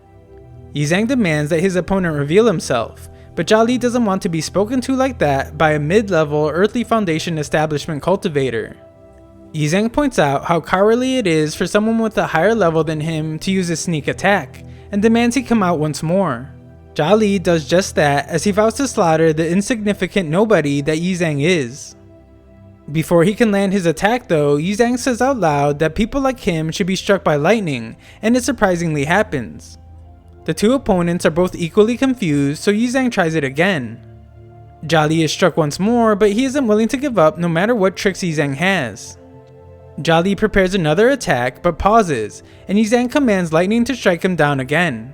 Yizang demands that his opponent reveal himself, but Jolly doesn't want to be spoken to like that by a mid-level Earthly Foundation Establishment cultivator. Yizang points out how cowardly it is for someone with a higher level than him to use a sneak attack, and demands he come out once more. Jolly does just that as he vows to slaughter the insignificant nobody that Yizang is. Before he can land his attack though, Yizang says out loud that people like him should be struck by lightning, and it surprisingly happens. The two opponents are both equally confused, so Yizang tries it again. Jolly is struck once more, but he isn't willing to give up no matter what tricks Yizang has. Jolly prepares another attack but pauses, and Yizang commands lightning to strike him down again.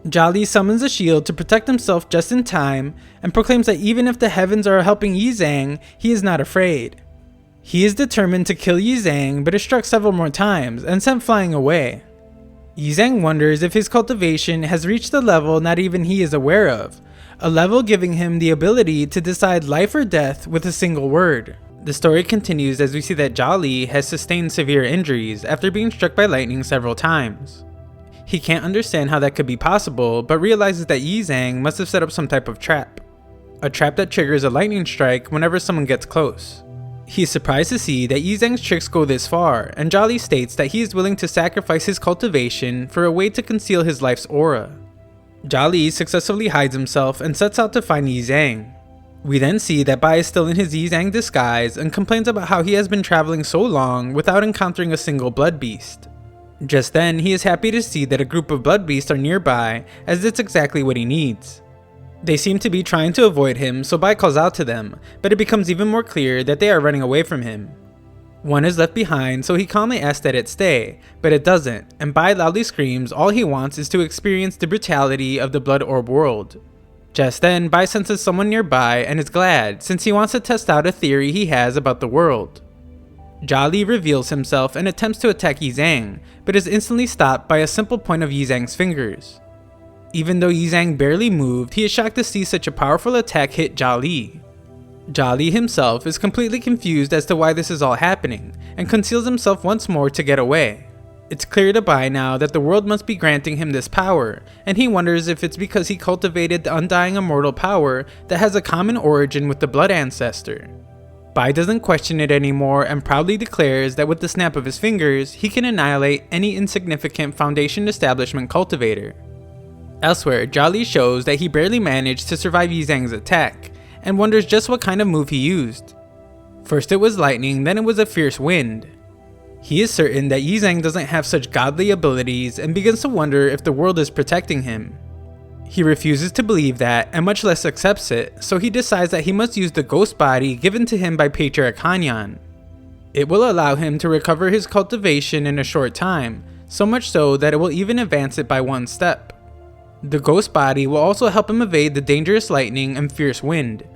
Jolly summons a shield to protect himself just in time, and proclaims that even if the heavens are helping Yizang, he is not afraid. He is determined to kill Yizang, but is struck several more times and sent flying away. Yizang wonders if his cultivation has reached a level not even he is aware of, a level giving him the ability to decide life or death with a single word. The story continues as we see that Jolly has sustained severe injuries after being struck by lightning several times. He can't understand how that could be possible, but realizes that Yizang must have set up some type of trap. A trap that triggers a lightning strike whenever someone gets close. He is surprised to see that Yizang's tricks go this far, and Jolly states that he is willing to sacrifice his cultivation for a way to conceal his life's aura. Jolly successfully hides himself and sets out to find Yizang. We then see that Bai is still in his Yizang disguise and complains about how he has been traveling so long without encountering a single blood beast. Just then, he is happy to see that a group of blood beasts are nearby, as it's exactly what he needs. They seem to be trying to avoid him, so Bai calls out to them, but it becomes even more clear that they are running away from him. One is left behind, so he calmly asks that it stay, but it doesn't, and Bai loudly screams all he wants is to experience the brutality of the Blood Orb world. Just then, Bai senses someone nearby and is glad, since he wants to test out a theory he has about the world. Jolly reveals himself and attempts to attack Yizang, but is instantly stopped by a simple point of Yizang's fingers. Even though Yizang barely moved, he is shocked to see such a powerful attack hit Jolly. Jolly himself is completely confused as to why this is all happening, and conceals himself once more to get away. It's clear to Bai now that the world must be granting him this power, and he wonders if it's because he cultivated the undying immortal power that has a common origin with the blood ancestor. Bai doesn't question it anymore and proudly declares that with the snap of his fingers, he can annihilate any insignificant Foundation Establishment cultivator. Elsewhere, Jolly shows that he barely managed to survive Yizang's attack, and wonders just what kind of move he used. First it was lightning, then it was a fierce wind. He is certain that Yizang doesn't have such godly abilities and begins to wonder if the world is protecting him. He refuses to believe that, and much less accepts it, so he decides that he must use the ghost body given to him by Patriarch Hanyan. It will allow him to recover his cultivation in a short time, so much so that it will even advance it by one step. The ghost body will also help him evade the dangerous lightning and fierce wind.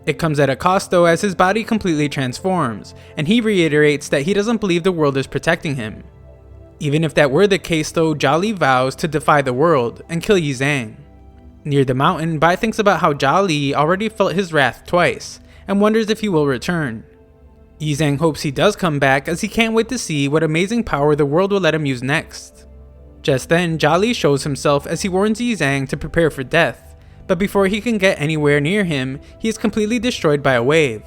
It comes at a cost though, as his body completely transforms, and he reiterates that he doesn't believe the world is protecting him. Even if that were the case though, Jolly vows to defy the world and kill Yizang. Near the mountain, Bai thinks about how Jolly already felt his wrath twice, and wonders if he will return. Yizang hopes he does come back, as he can't wait to see what amazing power the world will let him use next. Just then, Jolly shows himself as he warns Yizang to prepare for death, but before he can get anywhere near him, he is completely destroyed by a wave.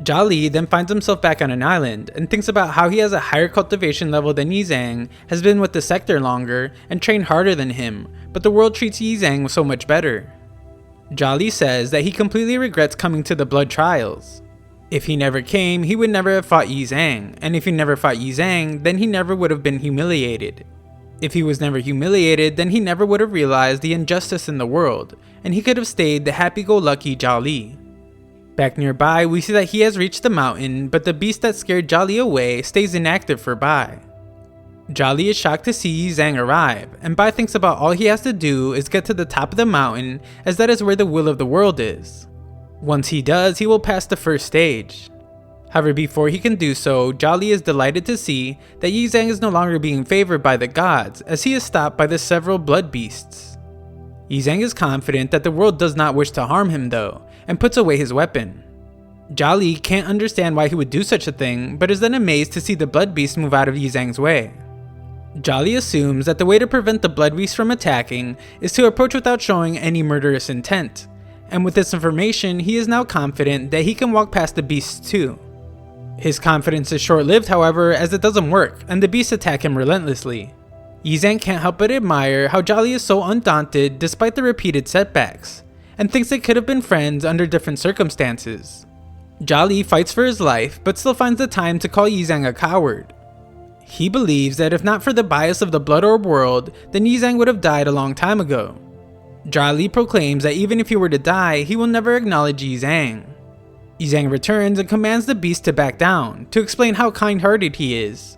Jolly then finds himself back on an island, and thinks about how he has a higher cultivation level than Yizang, has been with the sector longer, and trained harder than him, but the world treats Yizang so much better. Jolly says that he completely regrets coming to the blood trials. If he never came, he would never have fought Yi Zhang, and if he never fought Yi Zhang, then he never would have been humiliated. If he was never humiliated, then he never would have realized the injustice in the world, and he could have stayed the happy-go-lucky Jolly. Back nearby, we see that he has reached the mountain, but the beast that scared Jolly away stays inactive for Bai. Jolly is shocked to see Yi Zhang arrive, and Bai thinks about all he has to do is get to the top of the mountain, as that is where the will of the world is. Once he does, he will pass the first stage. However, before he can do so, Jolly is delighted to see that Yi Zhang is no longer being favored by the gods, as he is stopped by the several blood beasts. Yi Zhang is confident that the world does not wish to harm him though, and puts away his weapon. Jolly can't understand why he would do such a thing, but is then amazed to see the blood beast move out of Yi Zhang's way. Jolly assumes that the way to prevent the blood beast from attacking is to approach without showing any murderous intent, and with this information, he is now confident that he can walk past the beasts too. His confidence is short-lived, however, as it doesn't work, and the beasts attack him relentlessly. Yi Zhang can't help but admire how Jolly is so undaunted despite the repeated setbacks, and thinks they could have been friends under different circumstances. Jolly fights for his life, but still finds the time to call Yi Zhang a coward. He believes that if not for the bias of the Blood Orb world, then Yi Zhang would have died a long time ago. Jolly proclaims that even if he were to die, he will never acknowledge Yi Zhang. Yi Zhang returns and commands the beast to back down, to explain how kind-hearted he is.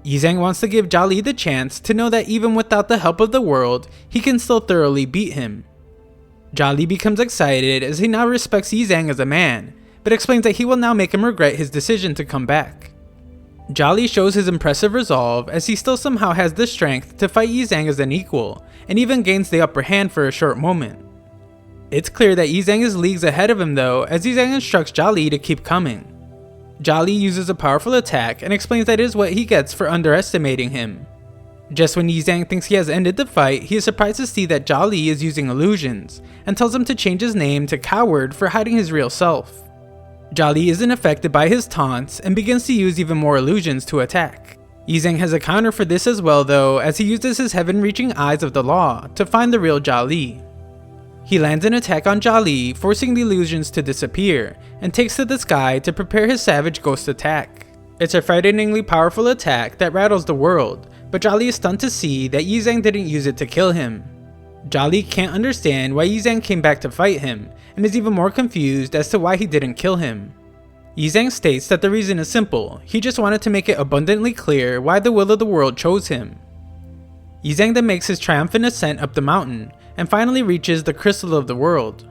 Yi Zhang wants to give Jolly the chance to know that even without the help of the world, he can still thoroughly beat him. Jolly becomes excited as he now respects Yi Zhang as a man, but explains that he will now make him regret his decision to come back. Jolly shows his impressive resolve as he still somehow has the strength to fight Yi Zhang as an equal, and even gains the upper hand for a short moment. It's clear that Yi Zhang is leagues ahead of him though, as Yi Zhang instructs Jolly to keep coming. Jolly uses a powerful attack and explains that it is what he gets for underestimating him. Just when Yi Zhang thinks he has ended the fight, he is surprised to see that Jolly is using illusions, and tells him to change his name to Coward for hiding his real self. Jolly isn't affected by his taunts and begins to use even more illusions to attack. Yi Zhang has a counter for this as well though, as he uses his heaven-reaching eyes of the law to find the real Jolly. He lands an attack on Jolly, forcing the illusions to disappear, and takes to the sky to prepare his savage ghost attack. It's a frighteningly powerful attack that rattles the world, but Jolly is stunned to see that Yi Zhang didn't use it to kill him. Jolly can't understand why Yi Zhang came back to fight him, and is even more confused as to why he didn't kill him. Yi Zhang states that the reason is simple, he just wanted to make it abundantly clear why the will of the world chose him. Yi Zhang then makes his triumphant ascent up the mountain, and finally reaches the crystal of the world.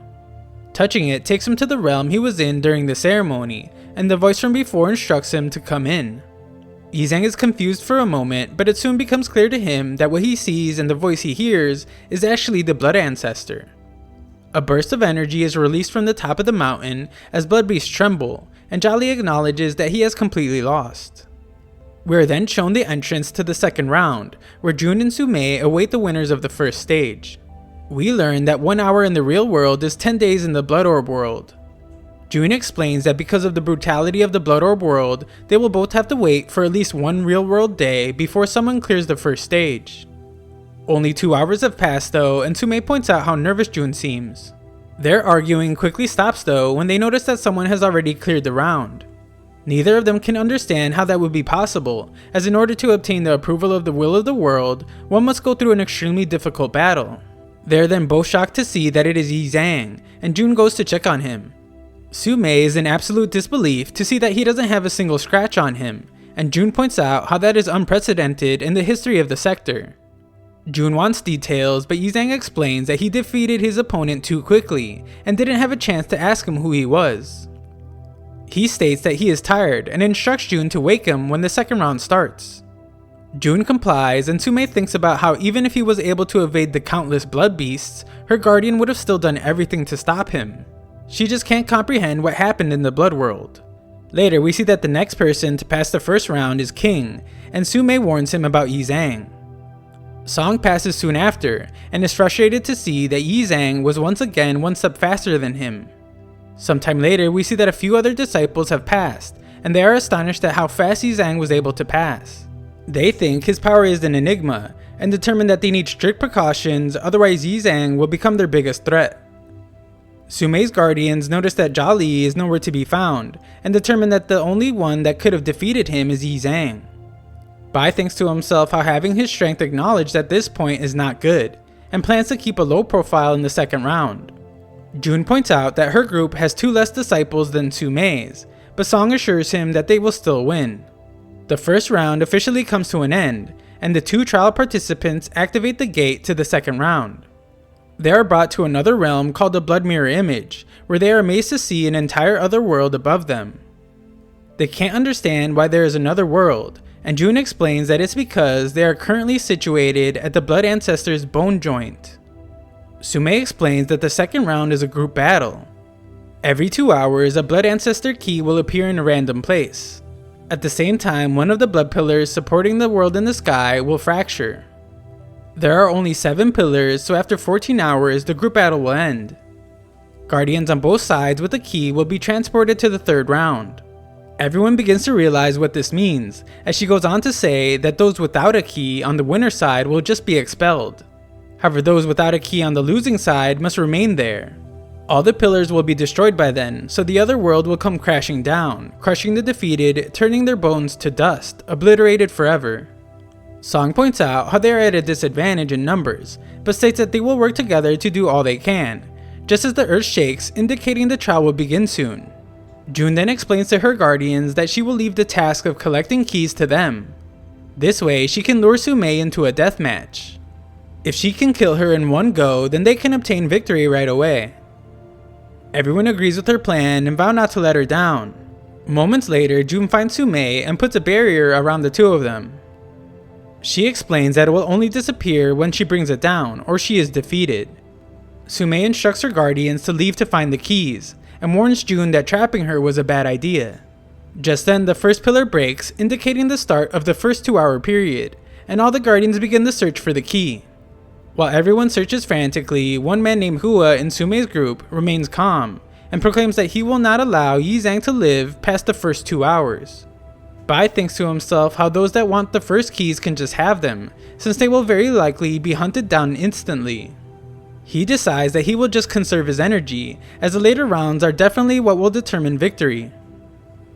Touching it takes him to the realm he was in during the ceremony, and the voice from before instructs him to come in. Yi Zhang is confused for a moment, but it soon becomes clear to him that what he sees and the voice he hears is actually the blood ancestor. A burst of energy is released from the top of the mountain as blood beasts tremble, and Jolly acknowledges that he has completely lost. We are then shown the entrance to the second round, where Jun and Sumei await the winners of the first stage. We learn that 1 hour in the real world is 10 days in the Blood Orb world. Jun explains that because of the brutality of the Blood Orb world, they will both have to wait for at least 1 real world day before someone clears the first stage. Only 2 hours have passed though, and Sumei points out how nervous Jun seems. Their arguing quickly stops though when they notice that someone has already cleared the round. Neither of them can understand how that would be possible, as in order to obtain the approval of the will of the world, one must go through an extremely difficult battle. They are then both shocked to see that it is Yi Zhang, and Jun goes to check on him. Sumei is in absolute disbelief to see that he doesn't have a single scratch on him, and Jun points out how that is unprecedented in the history of the sector. Jun wants details, but Yi Zhang explains that he defeated his opponent too quickly, and didn't have a chance to ask him who he was. He states that he is tired, and instructs Jun to wake him when the second round starts. Jun complies, and Sumei thinks about how even if he was able to evade the countless blood beasts, her guardian would have still done everything to stop him. She just can't comprehend what happened in the blood world. Later, we see that the next person to pass the first round is King, and Sumei warns him about Yi Zhang. Song passes soon after, and is frustrated to see that Yi Zhang was once again 1 step faster than him. Sometime later, we see that a few other disciples have passed, and they are astonished at how fast Yi Zhang was able to pass. They think his power is an enigma, and determine that they need strict precautions, otherwise Yi Zhang will become their biggest threat. Sumei's guardians notice that Jia Li is nowhere to be found, and determine that the only one that could have defeated him is Yi Zhang. Bai thinks to himself how having his strength acknowledged at this point is not good, and plans to keep a low profile in the second round. Jun points out that her group has 2 less disciples than Sumei's, but Song assures him that they will still win. The first round officially comes to an end, and the 2 trial participants activate the gate to the second round. They are brought to another realm called the Blood Mirror Image, where they are amazed to see an entire other world above them. They can't understand why there is another world, and Jun explains that it's because they are currently situated at the Blood Ancestor's bone joint. Sumei explains that the second round is a group battle. Every 2 hours, a Blood Ancestor key will appear in a random place. At the same time, one of the blood pillars supporting the world in the sky will fracture. There are only 7 pillars, so after 14 hours, the group battle will end. Guardians on both sides with a key will be transported to the third round. Everyone begins to realize what this means, as she goes on to say that those without a key on the winner's side will just be expelled. However, those without a key on the losing side must remain there. All the pillars will be destroyed by then, so the other world will come crashing down, crushing the defeated, turning their bones to dust, obliterated forever. Song points out how they are at a disadvantage in numbers, but states that they will work together to do all they can, just as the earth shakes, indicating the trial will begin soon. Jun then explains to her guardians that she will leave the task of collecting keys to them. This way, she can lure Sumei into a death match. If she can kill her in one go, then they can obtain victory right away. Everyone agrees with her plan and vow not to let her down. Moments later, Jun finds Sumei and puts a barrier around the 2 of them. She explains that it will only disappear when she brings it down, or she is defeated. Sumei instructs her guardians to leave to find the keys, and warns Jun that trapping her was a bad idea. Just then, the first pillar breaks, indicating the start of the first 2-hour period, and all the guardians begin the search for the key. While everyone searches frantically, one man named Hua in Sumei's group remains calm, and proclaims that he will not allow Yi Zhang to live past the first 2 hours. Bai thinks to himself how those that want the first keys can just have them, since they will very likely be hunted down instantly. He decides that he will just conserve his energy, as the later rounds are definitely what will determine victory.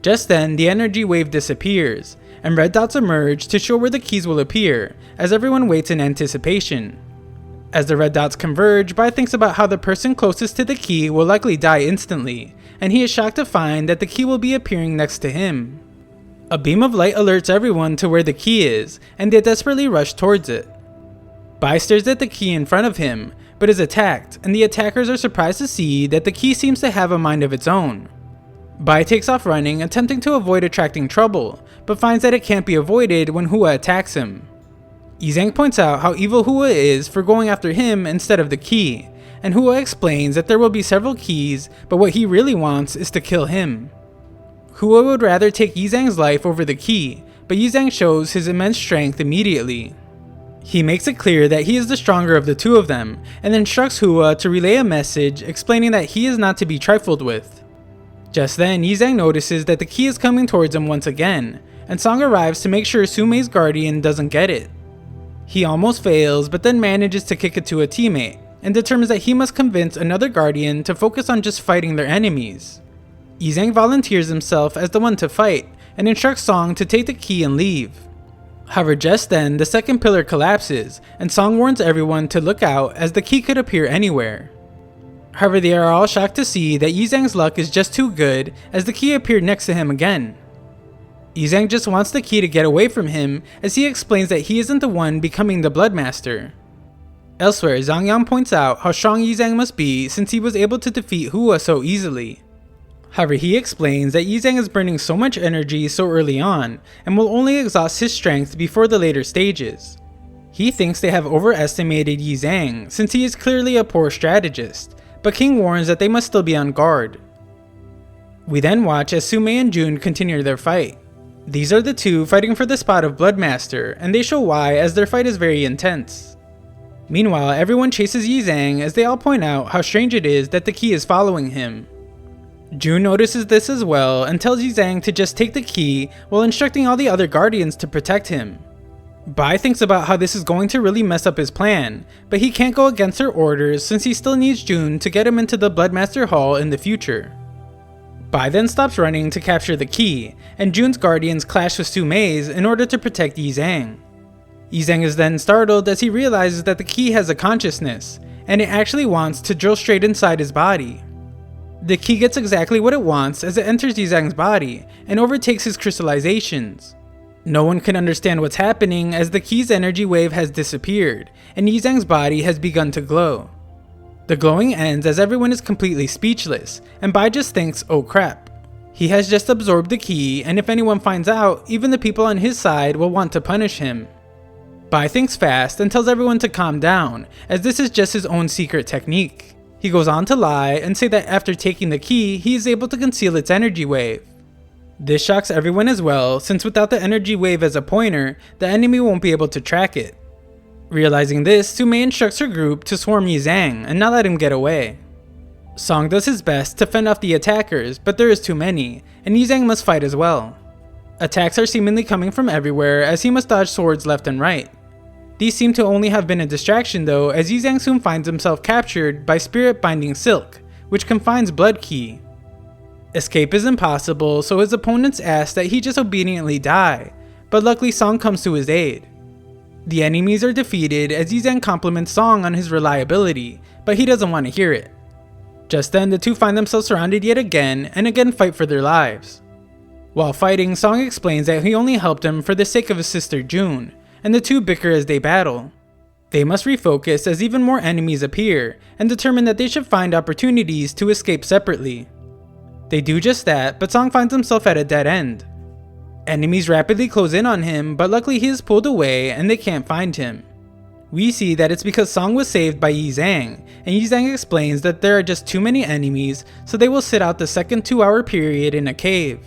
Just then, the energy wave disappears, and red dots emerge to show where the keys will appear, as everyone waits in anticipation. As the red dots converge, Bai thinks about how the person closest to the key will likely die instantly, and he is shocked to find that the key will be appearing next to him. A beam of light alerts everyone to where the key is, and they desperately rush towards it. Bai stares at the key in front of him, but is attacked, and the attackers are surprised to see that the key seems to have a mind of its own. Bai takes off running, attempting to avoid attracting trouble, but finds that it can't be avoided when Hua attacks him. Yi Zhang points out how evil Hua is for going after him instead of the key, and Hua explains that there will be several keys, but what he really wants is to kill him. Hua would rather take Yi Zhang's life over the key, but Yi Zhang shows his immense strength immediately. He makes it clear that he is the stronger of the 2 of them, and instructs Hua to relay a message explaining that he is not to be trifled with. Just then, Yi Zhang notices that the key is coming towards him once again, and Song arrives to make sure Sumei's guardian doesn't get it. He almost fails, but then manages to kick it to a teammate, and determines that he must convince another guardian to focus on just fighting their enemies. Yi Zhang volunteers himself as the one to fight, and instructs Song to take the key and leave. However, just then, the second pillar collapses, and Song warns everyone to look out as the key could appear anywhere. However, they are all shocked to see that Yi Zhang's luck is just too good, as the key appeared next to him again. Yi Zhang just wants the key to get away from him, as he explains that he isn't the one becoming the bloodmaster. Elsewhere, Zhang Yang points out how strong Yi Zhang must be since he was able to defeat Hua so easily. However, he explains that Yi Zhang is burning so much energy so early on, and will only exhaust his strength before the later stages. He thinks they have overestimated Yi Zhang, since he is clearly a poor strategist, but King warns that they must still be on guard. We then watch as Sumei and Jun continue their fight. These are the 2 fighting for the spot of Bloodmaster, and they show why as their fight is very intense. Meanwhile, everyone chases Yi Zhang as they all point out how strange it is that the key is following him. Jun notices this as well and tells Yi Zhang to just take the key while instructing all the other guardians to protect him. Bai thinks about how this is going to really mess up his plan, but he can't go against her orders since he still needs Jun to get him into the Bloodmaster Hall in the future. Bai then stops running to capture the key, and Jun's guardians clash with Su Mei's in order to protect Yi Zhang. Yi Zhang is then startled as he realizes that the key has a consciousness, and it actually wants to drill straight inside his body. The key gets exactly what it wants as it enters Yi Zhang's body and overtakes his crystallizations. No one can understand what's happening as the key's energy wave has disappeared, and Yi Zhang's body has begun to glow. The glowing ends as everyone is completely speechless, and Bai just thinks, oh crap. He has just absorbed the key, and if anyone finds out, even the people on his side will want to punish him. Bai thinks fast and tells everyone to calm down, as this is just his own secret technique. He goes on to lie and say that after taking the key, he is able to conceal its energy wave. This shocks everyone as well, since without the energy wave as a pointer, the enemy won't be able to track it. Realizing this, Su Mei instructs her group to swarm Yi Zhang and not let him get away. Song does his best to fend off the attackers, but there is too many, and Yi Zhang must fight as well. Attacks are seemingly coming from everywhere as he must dodge swords left and right. These seem to only have been a distraction though, as Yi Zhang soon finds himself captured by Spirit Binding Silk, which confines Blood Key. Escape is impossible, so his opponents ask that he just obediently die, but luckily Song comes to his aid. The enemies are defeated as Yi Zhang compliments Song on his reliability, but he doesn't want to hear it. Just then, the two find themselves surrounded yet again and again fight for their lives. While fighting, Song explains that he only helped him for the sake of his sister Jun, and the two bicker as they battle. They must refocus as even more enemies appear, and determine that they should find opportunities to escape separately. They do just that, but Song finds himself at a dead end. Enemies rapidly close in on him, but luckily he is pulled away and they can't find him. We see that it's because Song was saved by Yi Zhang, and Yi Zhang explains that there are just too many enemies, so they will sit out the second 2-hour period in a cave.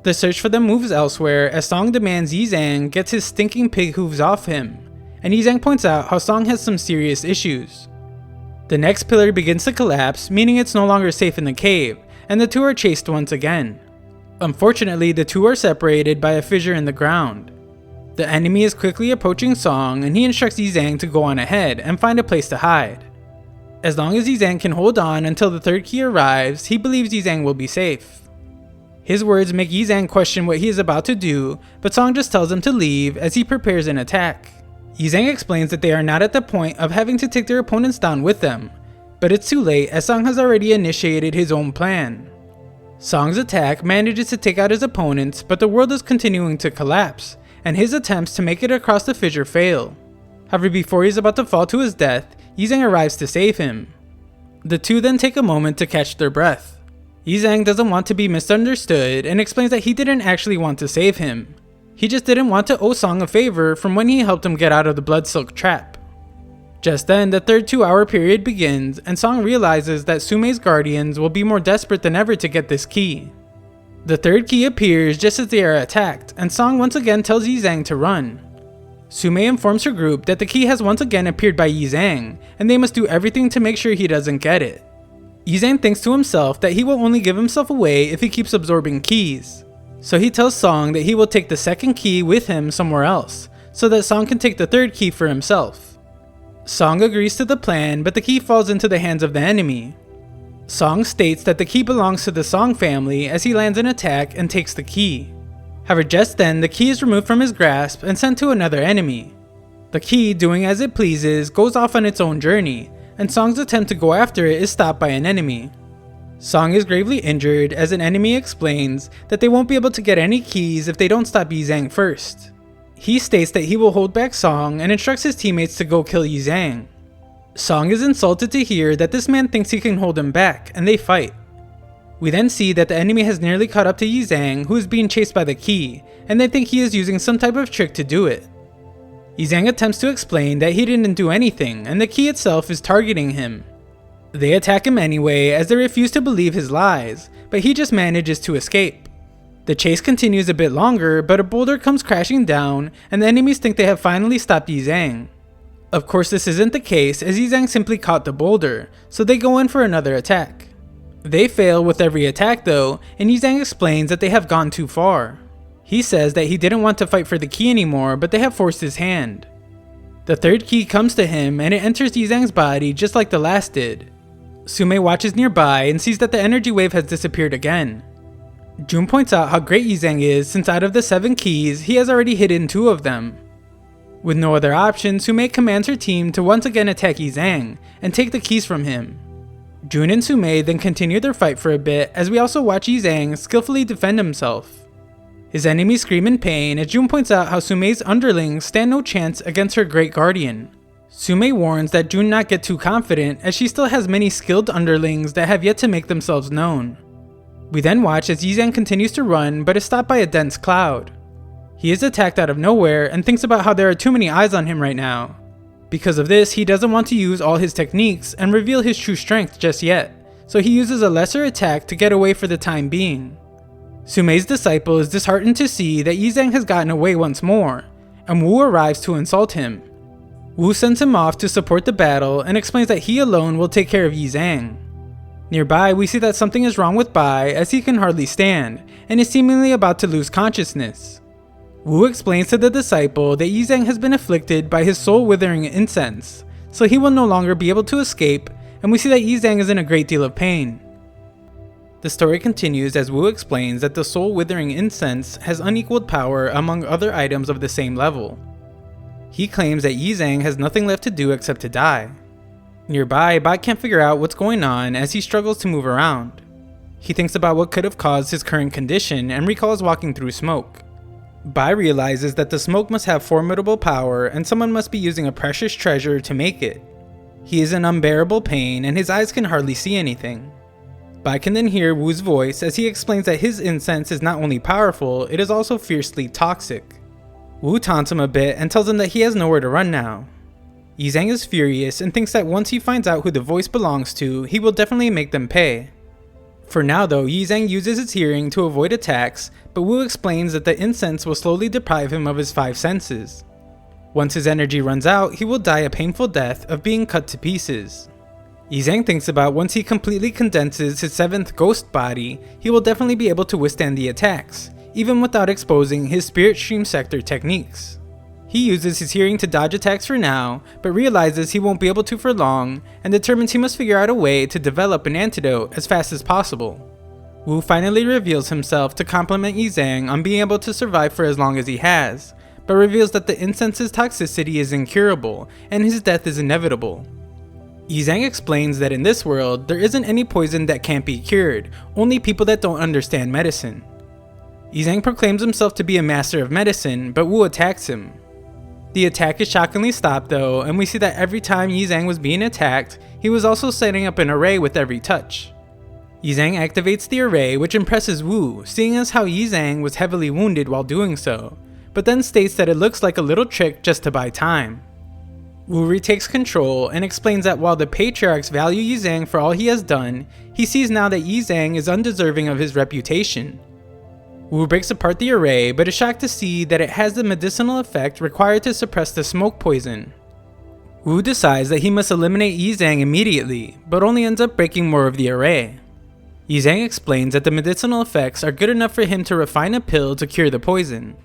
The search for them moves elsewhere as Song demands Yi Zhang gets his stinking pig hooves off him, and Yi Zhang points out how Song has some serious issues. The next pillar begins to collapse, meaning it's no longer safe in the cave, and the two are chased once again. Unfortunately, the two are separated by a fissure in the ground. The enemy is quickly approaching Song, and he instructs Yi Zhang to go on ahead and find a place to hide. As long as Yi Zhang can hold on until the third key arrives, he believes Yi Zhang will be safe. His words make Yi Zhang question what he is about to do, but Song just tells him to leave as he prepares an attack. Yi Zhang explains that they are not at the point of having to take their opponents down with them, but it's too late as Song has already initiated his own plan. Song's attack manages to take out his opponents, but the world is continuing to collapse, and his attempts to make it across the fissure fail. However, before he is about to fall to his death, Yi Zhang arrives to save him. The two then take a moment to catch their breath. Yi Zhang doesn't want to be misunderstood and explains that he didn't actually want to save him. He just didn't want to owe Song a favor from when he helped him get out of the blood silk trap. Just then, the third 2-hour period begins, and Song realizes that Su Mei's guardians will be more desperate than ever to get this key. The third key appears just as they are attacked, and Song once again tells Yi Zhang to run. Su Mei informs her group that the key has once again appeared by Yi Zhang, and they must do everything to make sure he doesn't get it. Yi Zhang thinks to himself that he will only give himself away if he keeps absorbing keys. So he tells Song that he will take the second key with him somewhere else, so that Song can take the third key for himself. Song agrees to the plan, but the key falls into the hands of the enemy. Song states that the key belongs to the Song family as he lands an attack and takes the key. However, just then, the key is removed from his grasp and sent to another enemy. The key, doing as it pleases, goes off on its own journey, and Song's attempt to go after it is stopped by an enemy. Song is gravely injured as an enemy explains that they won't be able to get any keys if they don't stop Yi Zhang first. He states that he will hold back Song and instructs his teammates to go kill Yi Zhang. Song is insulted to hear that this man thinks he can hold him back, and they fight. We then see that the enemy has nearly caught up to Yi Zhang, who is being chased by the key, and they think he is using some type of trick to do it. Yi Zhang attempts to explain that he didn't do anything, and the key itself is targeting him. They attack him anyway as they refuse to believe his lies, but he just manages to escape. The chase continues a bit longer, but a boulder comes crashing down, and the enemies think they have finally stopped Yi Zhang. Of course, this isn't the case as Yi Zhang simply caught the boulder, so they go in for another attack. They fail with every attack though, and Yi Zhang explains that they have gone too far. He says that he didn't want to fight for the key anymore, but they have forced his hand. The third key comes to him and it enters Yizang's body just like the last did. Sume watches nearby and sees that the energy wave has disappeared again. Jun points out how great Yizang is since out of the 7 keys, he has already hidden 2 of them. With no other option, Sume commands her team to once again attack Yizang and take the keys from him. Jun and Sume then continue their fight for a bit as we also watch Yizang skillfully defend himself. His enemies scream in pain as Jun points out how Sume's underlings stand no chance against her great guardian. Sume warns that Jun not get too confident as she still has many skilled underlings that have yet to make themselves known. We then watch as Yizang continues to run but is stopped by a dense cloud. He is attacked out of nowhere and thinks about how there are too many eyes on him right now. Because of this, he doesn't want to use all his techniques and reveal his true strength just yet, so he uses a lesser attack to get away for the time being. Sume's disciple is disheartened to see that Yizang has gotten away once more, and Wu arrives to insult him. Wu sends him off to support the battle and explains that he alone will take care of Yizang. Nearby, we see that something is wrong with Bai as he can hardly stand, and is seemingly about to lose consciousness. Wu explains to the disciple that Yizang has been afflicted by his soul-withering incense, so he will no longer be able to escape, and we see that Yizang is in a great deal of pain. The story continues as Wu explains that the soul-withering incense has unequaled power among other items of the same level. He claims that Yizang has nothing left to do except to die. Nearby, Bai can't figure out what's going on as he struggles to move around. He thinks about what could have caused his current condition and recalls walking through smoke. Bai realizes that the smoke must have formidable power and someone must be using a precious treasure to make it. He is in unbearable pain and his eyes can hardly see anything. Bai can then hear Wu's voice as he explains that his incense is not only powerful, it is also fiercely toxic. Wu taunts him a bit and tells him that he has nowhere to run now. Yizang is furious and thinks that once he finds out who the voice belongs to, he will definitely make them pay. For now though, Yizang uses his hearing to avoid attacks, but Wu explains that the incense will slowly deprive him of his 5 senses. Once his energy runs out, he will die a painful death of being cut to pieces. Yizang thinks about once he completely condenses his 7th ghost body, he will definitely be able to withstand the attacks, even without exposing his spirit stream sector techniques. He uses his hearing to dodge attacks for now, but realizes he won't be able to for long, and determines he must figure out a way to develop an antidote as fast as possible. Wu finally reveals himself to compliment Yizang on being able to survive for as long as he has, but reveals that the incense's toxicity is incurable, and his death is inevitable. Yizang explains that in this world, there isn't any poison that can't be cured, only people that don't understand medicine. Yizang proclaims himself to be a master of medicine, but Wu attacks him. The attack is shockingly stopped though, and we see that every time Yizang was being attacked, he was also setting up an array with every touch. Yizang activates the array, which impresses Wu, seeing as how Yizang was heavily wounded while doing so, but then states that it looks like a little trick just to buy time. Wu retakes control and explains that while the patriarchs value Yizang for all he has done, he sees now that Yizang is undeserving of his reputation. Wu breaks apart the array, but is shocked to see that it has the medicinal effect required to suppress the smoke poison. Wu decides that he must eliminate Yizang immediately, but only ends up breaking more of the array. Yizang explains that the medicinal effects are good enough for him to refine a pill to cure the poison.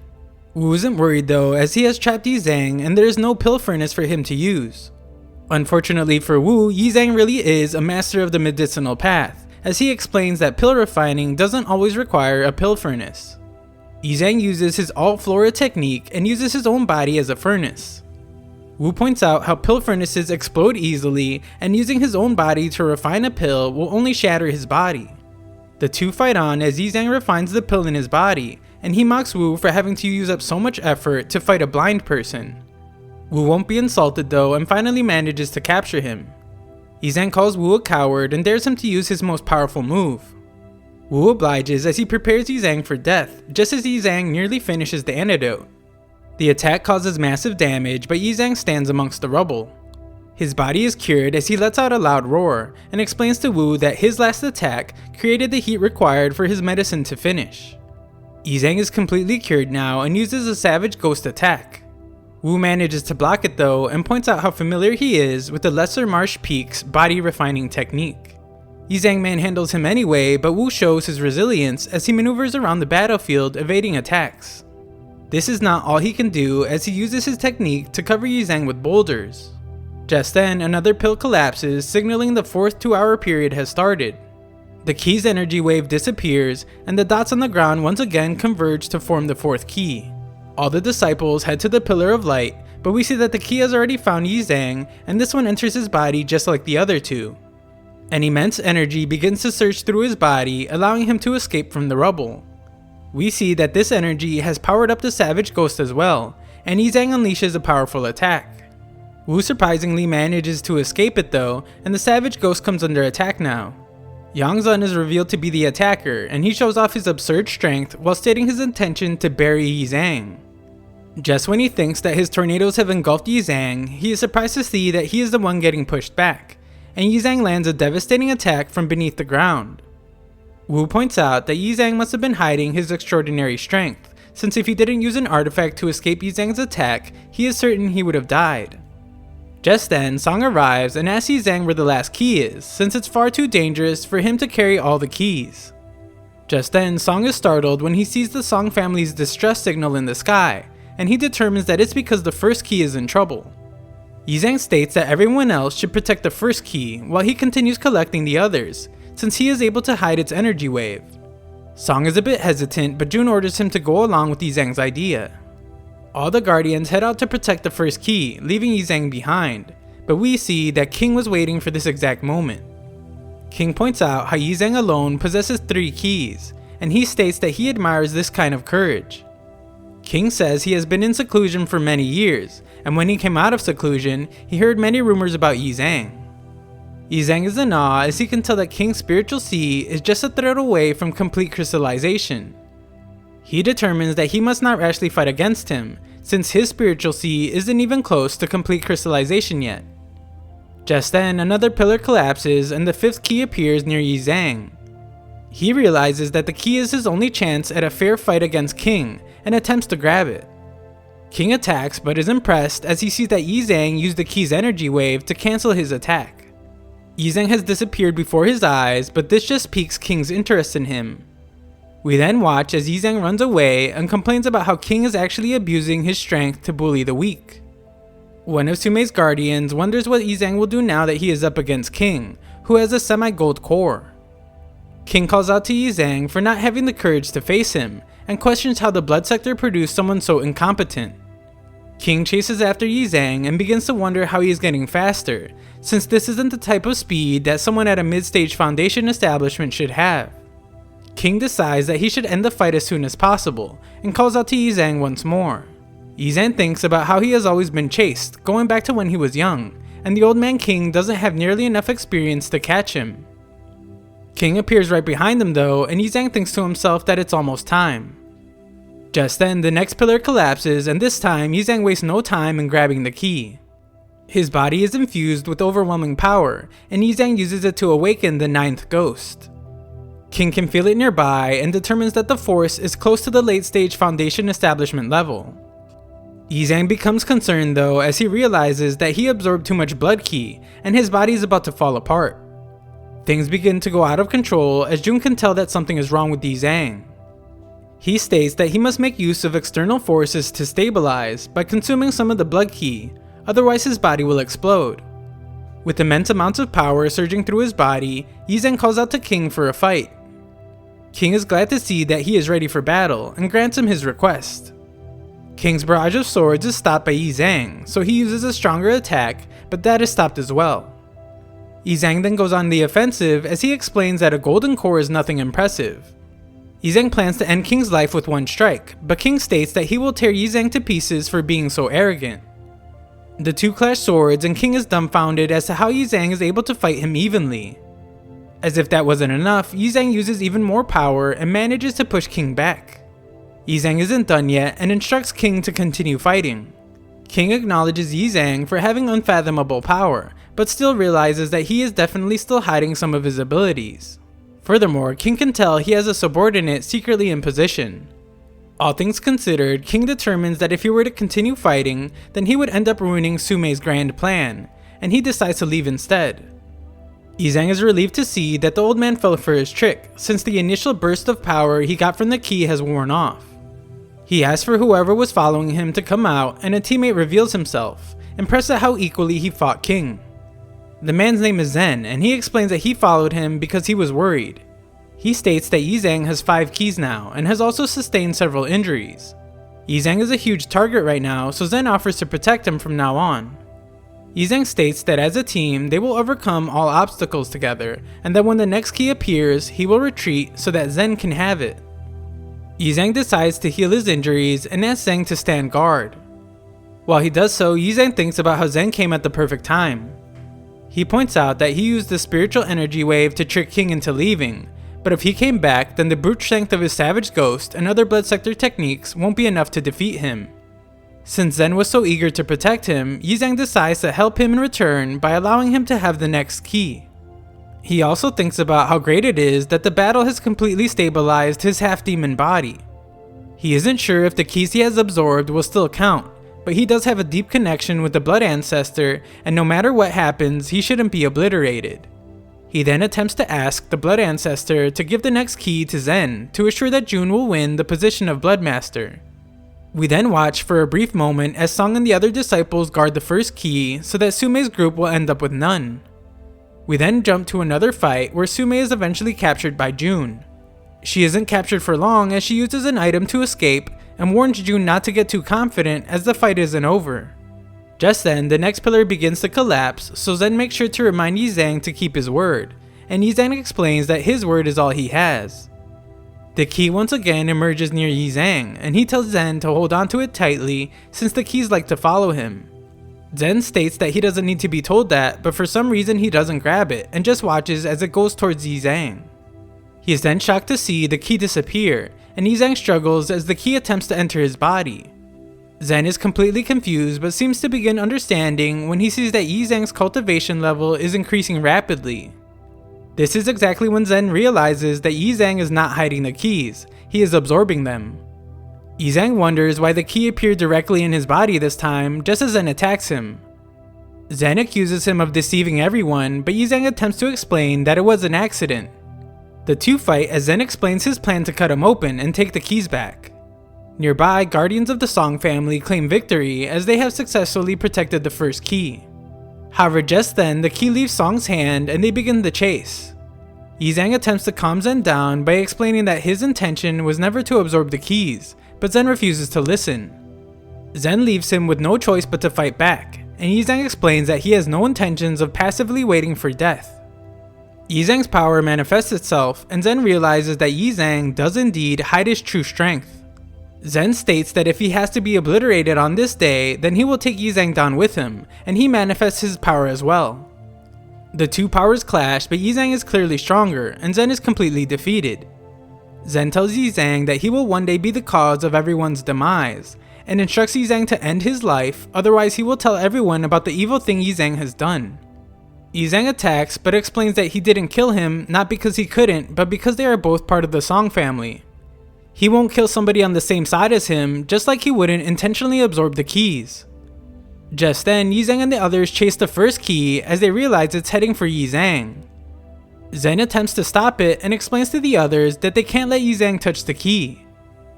Wu isn't worried though, as he has trapped Yizang and there is no pill furnace for him to use. Unfortunately for Wu, Yizang really is a master of the medicinal path, as he explains that pill refining doesn't always require a pill furnace. Yizang uses his all-flora technique and uses his own body as a furnace. Wu points out how pill furnaces explode easily, and using his own body to refine a pill will only shatter his body. The two fight on as Yizang refines the pill in his body, and he mocks Wu for having to use up so much effort to fight a blind person. Wu won't be insulted though and finally manages to capture him. Yizang calls Wu a coward and dares him to use his most powerful move. Wu obliges as he prepares Yizang for death, just as Yizang nearly finishes the antidote. The attack causes massive damage, but Yizang stands amongst the rubble. His body is cured as he lets out a loud roar, and explains to Wu that his last attack created the heat required for his medicine to finish. Yizang is completely cured now and uses a savage ghost attack. Wu manages to block it though and points out how familiar he is with the Lesser Marsh Peak's body refining technique. Yi Zhang manhandles him anyway, but Wu shows his resilience as he maneuvers around the battlefield, evading attacks. This is not all he can do, as he uses his technique to cover Yi Zhang with boulders. Just then, another pill collapses, signaling the 4th 2-hour period has started. The key's energy wave disappears, and the dots on the ground once again converge to form the 4th key. All the disciples head to the Pillar of Light, but we see that the key has already found Yi Zhang, and this one enters his body just like the other two. An immense energy begins to surge through his body, allowing him to escape from the rubble. We see that this energy has powered up the Savage Ghost as well, and Yi Zhang unleashes a powerful attack. Wu surprisingly manages to escape it though, and the Savage Ghost comes under attack now. Yang Zun is revealed to be the attacker, and he shows off his absurd strength while stating his intention to bury Yi Zhang. Just when he thinks that his tornadoes have engulfed Yi Zhang, he is surprised to see that he is the one getting pushed back, and Yi Zhang lands a devastating attack from beneath the ground. Wu points out that Yi Zhang must have been hiding his extraordinary strength, since if he didn't use an artifact to escape Yi Zhang's attack, he is certain he would have died. Just then, Song arrives and asks Yi Zhang where the last key is, since it's far too dangerous for him to carry all the keys. Just then, Song is startled when he sees the Song family's distress signal in the sky, and he determines that it's because the first key is in trouble. Yi Zhang states that everyone else should protect the first key while he continues collecting the others, since he is able to hide its energy wave. Song is a bit hesitant, but Jun orders him to go along with Yi Zhang's idea. All the guardians head out to protect the first key, leaving Yi Zhang behind, but we see that King was waiting for this exact moment. King points out how Yi Zhang alone possesses 3 keys, and he states that he admires this kind of courage. King says he has been in seclusion for many years, and when he came out of seclusion, he heard many rumors about Yi Zhang. Yi Zhang is in awe as he can tell that King's spiritual sea is just a thread away from complete crystallization. He determines that he must not rashly fight against him, since his spiritual sea isn't even close to complete crystallization yet. Just then, another pillar collapses and the 5th key appears near Yi Zhang. He realizes that the key is his only chance at a fair fight against King, and attempts to grab it. King attacks but is impressed as he sees that Yi Zhang used the key's energy wave to cancel his attack. Yi Zhang has disappeared before his eyes, but this just piques King's interest in him. We then watch as Yi Zhang runs away and complains about how King is actually abusing his strength to bully the weak. One of Sumei's guardians wonders what Yi Zhang will do now that he is up against King, who has a semi-gold core. King calls out to Yi Zhang for not having the courage to face him, and questions how the blood sector produced someone so incompetent. King chases after Yi Zhang and begins to wonder how he is getting faster, since this isn't the type of speed that someone at a mid-stage Foundation establishment should have. King decides that he should end the fight as soon as possible, and calls out to Yi Zhang once more. Yi Zhang thinks about how he has always been chased, going back to when he was young, and the old man King doesn't have nearly enough experience to catch him. King appears right behind him though, and Yi Zhang thinks to himself that it's almost time. Just then, the next pillar collapses, and this time Yi Zhang wastes no time in grabbing the key. His body is infused with overwhelming power, and Yi Zhang uses it to awaken the 9th ghost. King can feel it nearby and determines that the force is close to the late stage Foundation establishment level. Yi Zhang becomes concerned though as he realizes that he absorbed too much blood ki and his body is about to fall apart. Things begin to go out of control as Jun can tell that something is wrong with Yi Zhang. He states that he must make use of external forces to stabilize by consuming some of the blood ki, otherwise his body will explode. With immense amounts of power surging through his body, Yi Zhang calls out to King for a fight. King is glad to see that he is ready for battle and grants him his request. King's barrage of swords is stopped by Yi Zhang, so he uses a stronger attack, but that is stopped as well. Yi Zhang then goes on the offensive as he explains that a golden core is nothing impressive. Yi Zhang plans to end King's life with one strike, but King states that he will tear Yi Zhang to pieces for being so arrogant. The two clash swords and King is dumbfounded as to how Yi Zhang is able to fight him evenly. As if that wasn't enough, Yi Zhang uses even more power and manages to push King back. Yi Zhang isn't done yet and instructs King to continue fighting. King acknowledges Yi Zhang for having unfathomable power, but still realizes that he is definitely still hiding some of his abilities. Furthermore, King can tell he has a subordinate secretly in position. All things considered, King determines that if he were to continue fighting, then he would end up ruining Sumei's grand plan, and he decides to leave instead. Yizang is relieved to see that the old man fell for his trick, since the initial burst of power he got from the key has worn off. He asks for whoever was following him to come out, and a teammate reveals himself, impressed at how equally he fought King. The man's name is Zen, and he explains that he followed him because he was worried. He states that Yizang has 5 keys now, and has also sustained several injuries. Yizang is a huge target right now, so Zen offers to protect him from now on. Yizang states that as a team, they will overcome all obstacles together, and that when the next key appears, he will retreat so that Zen can have it. Yizang decides to heal his injuries and asks Zen to stand guard. While he does so, Yizang thinks about how Zen came at the perfect time. He points out that he used the spiritual energy wave to trick King into leaving, but if he came back, then the brute strength of his savage ghost and other blood sector techniques won't be enough to defeat him. Since Zen was so eager to protect him, Yizang decides to help him in return by allowing him to have the next key. He also thinks about how great it is that the battle has completely stabilized his half-demon body. He isn't sure if the keys he has absorbed will still count, but he does have a deep connection with the blood ancestor, and no matter what happens, he shouldn't be obliterated. He then attempts to ask the blood ancestor to give the next key to Zen to assure that Jun will win the position of bloodmaster. We then watch for a brief moment as Song and the other disciples guard the first key so that Sumei's group will end up with none. We then jump to another fight where Sumei is eventually captured by Jun. She isn't captured for long as she uses an item to escape and warns Jun not to get too confident as the fight isn't over. Just then, the next pillar begins to collapse, so Zen makes sure to remind Yizang to keep his word, and Yizang explains that his word is all he has. The key once again emerges near Yizang, and he tells Zen to hold onto it tightly since the keys like to follow him. Zen states that he doesn't need to be told that, but for some reason he doesn't grab it and just watches as it goes towards Yizang. He is then shocked to see the key disappear, and Yizang struggles as the key attempts to enter his body. Zen is completely confused but seems to begin understanding when he sees that Yizang's cultivation level is increasing rapidly. This is exactly when Zen realizes that Yizang is not hiding the keys, he is absorbing them. Yizang wonders why the key appeared directly in his body this time just as Zen attacks him. Zen accuses him of deceiving everyone, but Yizang attempts to explain that it was an accident. The two fight as Zen explains his plan to cut him open and take the keys back. Nearby, guardians of the Song family claim victory as they have successfully protected the first key. However, just then, the key leaves Song's hand and they begin the chase. Yizang attempts to calm Zen down by explaining that his intention was never to absorb the keys, but Zen refuses to listen. Zen leaves him with no choice but to fight back, and Yizang explains that he has no intentions of passively waiting for death. Yizang's power manifests itself, and Zen realizes that Yizang does indeed hide his true strength. Zen states that if he has to be obliterated on this day, then he will take Yizang down with him, and he manifests his power as well. The two powers clash, but Yizang is clearly stronger, and Zen is completely defeated. Zen tells Yizang that he will one day be the cause of everyone's demise, and instructs Yizang to end his life, otherwise he will tell everyone about the evil thing Yizang has done. Yizang attacks, but explains that he didn't kill him not because he couldn't, but because they are both part of the Song family. He won't kill somebody on the same side as him, just like he wouldn't intentionally absorb the keys. Just then, Yizang and the others chase the first key as they realize it's heading for Yizang. Zen attempts to stop it and explains to the others that they can't let Yizang touch the key.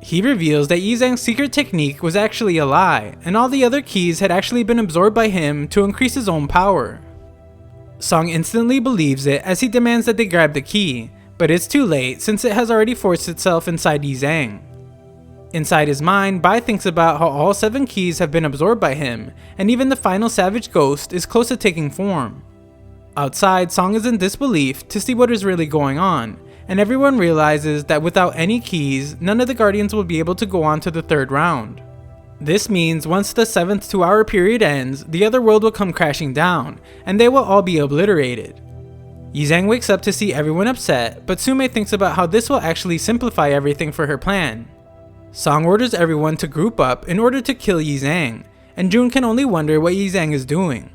He reveals that Yizang's secret technique was actually a lie, and all the other keys had actually been absorbed by him to increase his own power. Song instantly believes it as he demands that they grab the key, but it's too late since it has already forced itself inside Yizang. Inside his mind, Bai thinks about how all 7 keys have been absorbed by him, and even the final savage ghost is close to taking form. Outside, Song is in disbelief to see what is really going on, and everyone realizes that without any keys, none of the Guardians will be able to go on to the 3rd round. This means once the 7th 2-hour period ends, the other world will come crashing down, and they will all be obliterated. Yizang wakes up to see everyone upset, but Sumei thinks about how this will actually simplify everything for her plan. Song orders everyone to group up in order to kill Yizang, and Jun can only wonder what Yizang is doing.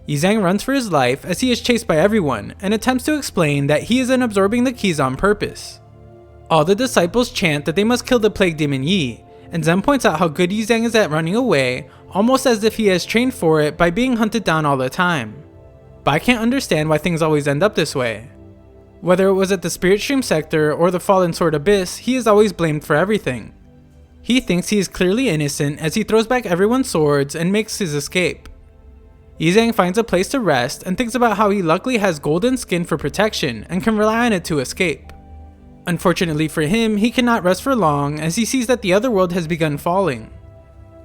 Yizang runs for his life as he is chased by everyone and attempts to explain that he isn't absorbing the keys on purpose. All the disciples chant that they must kill the plague demon Yi, and Zen points out how good Yizang is at running away, almost as if he has trained for it by being hunted down all the time. Bai can't understand why things always end up this way. Whether it was at the Spirit Stream sector or the Fallen Sword Abyss, he is always blamed for everything. He thinks he is clearly innocent as he throws back everyone's swords and makes his escape. Yizang finds a place to rest and thinks about how he luckily has golden skin for protection and can rely on it to escape. Unfortunately for him, he cannot rest for long as he sees that the other world has begun falling.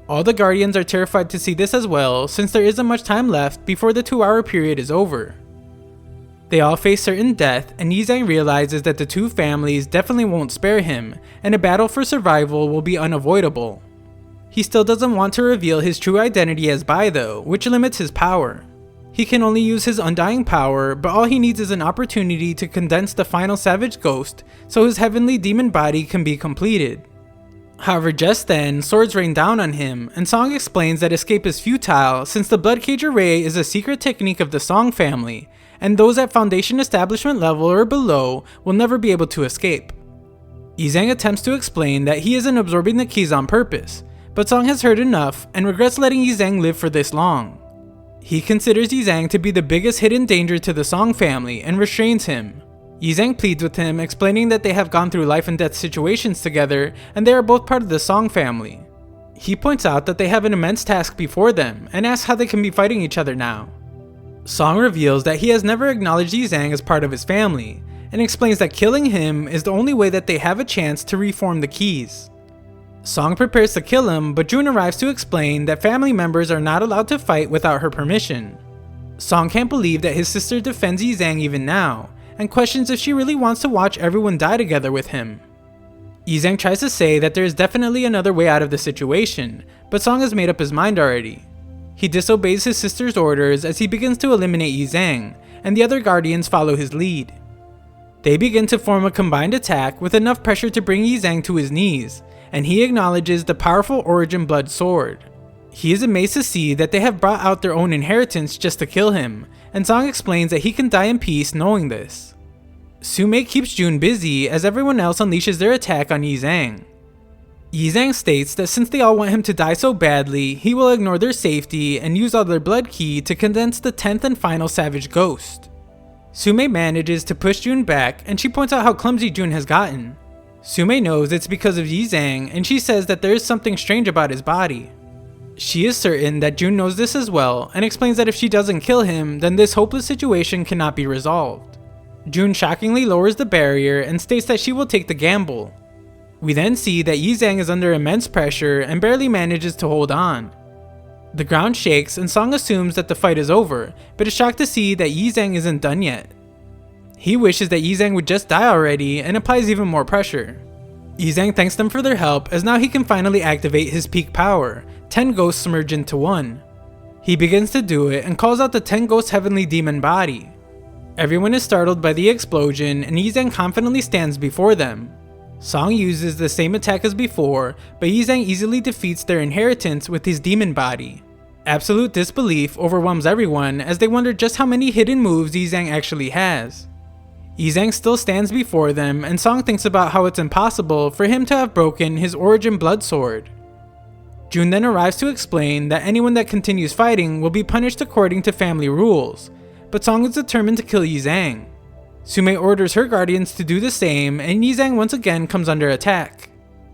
All the Guardians are terrified to see this as well, since there isn't much time left before the 2-hour period is over. They all face certain death, and Yizang realizes that the two families definitely won't spare him, and a battle for survival will be unavoidable. He still doesn't want to reveal his true identity as Bai though, which limits his power. He can only use his undying power, but all he needs is an opportunity to condense the final savage ghost so his heavenly demon body can be completed. However, just then, swords rain down on him, and Song explains that escape is futile since the Blood Cage Array is a secret technique of the Song family, and those at Foundation Establishment level or below will never be able to escape. Yizang attempts to explain that he isn't absorbing the keys on purpose, but Song has heard enough and regrets letting Yizang live for this long. He considers Yizang to be the biggest hidden danger to the Song family and restrains him. Yizang pleads with him, explaining that they have gone through life and death situations together and they are both part of the Song family. He points out that they have an immense task before them and asks how they can be fighting each other now. Song reveals that he has never acknowledged Yizang as part of his family and explains that killing him is the only way that they have a chance to reform the keys. Song prepares to kill him, but June arrives to explain that family members are not allowed to fight without her permission. Song can't believe that his sister defends Yizang even now, and questions if she really wants to watch everyone die together with him. Yizang tries to say that there is definitely another way out of the situation, but Song has made up his mind already. He disobeys his sister's orders as he begins to eliminate Yizang, and the other Guardians follow his lead. They begin to form a combined attack with enough pressure to bring Yizang to his knees, and he acknowledges the powerful Origin Blood Sword. He is amazed to see that they have brought out their own inheritance just to kill him, and Song explains that he can die in peace knowing this. Sume keeps June busy as everyone else unleashes their attack on Yizang. Yizang states that since they all want him to die so badly, he will ignore their safety and use all their blood ki to condense the 10th and final savage ghost. Sume manages to push June back, and she points out how clumsy June has gotten. Sume knows it's because of Yizang, and she says that there is something strange about his body. She is certain that June knows this as well, and explains that if she doesn't kill him, then this hopeless situation cannot be resolved. June shockingly lowers the barrier and states that she will take the gamble. We then see that Yizang is under immense pressure and barely manages to hold on. The ground shakes and Song assumes that the fight is over, but is shocked to see that Yizang isn't done yet. He wishes that Yizang would just die already and applies even more pressure. Yizang thanks them for their help as now he can finally activate his peak power, 10 ghosts merge into one. He begins to do it and calls out the 10 ghost heavenly demon body. Everyone is startled by the explosion and Yizang confidently stands before them. Song uses the same attack as before, but Yizang easily defeats their inheritance with his demon body. Absolute disbelief overwhelms everyone as they wonder just how many hidden moves Yizang actually has. Yizang still stands before them, and Song thinks about how it's impossible for him to have broken his Origin Blood Sword. June then arrives to explain that anyone that continues fighting will be punished according to family rules, but Song is determined to kill Yizang. Sume orders her guardians to do the same, and Yizang once again comes under attack.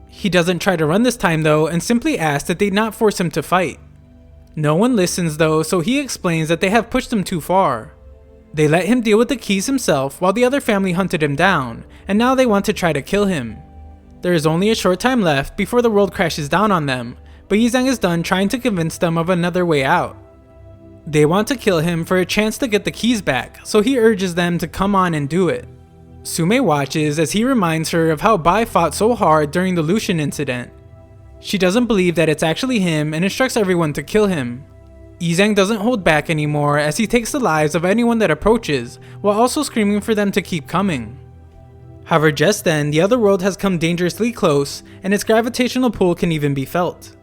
He doesn't try to run this time though, and simply asks that they not force him to fight. No one listens though, so he explains that they have pushed him too far. They let him deal with the keys himself while the other family hunted him down, and now they want to try to kill him. There is only a short time left before the world crashes down on them, but Yizang is done trying to convince them of another way out. They want to kill him for a chance to get the keys back, so he urges them to come on and do it. Sume watches as he reminds her of how Bai fought so hard during the Lucian incident. She doesn't believe that it's actually him and instructs everyone to kill him. Yizang doesn't hold back anymore as he takes the lives of anyone that approaches, while also screaming for them to keep coming. However, just then, the other world has come dangerously close, and its gravitational pull can even be felt.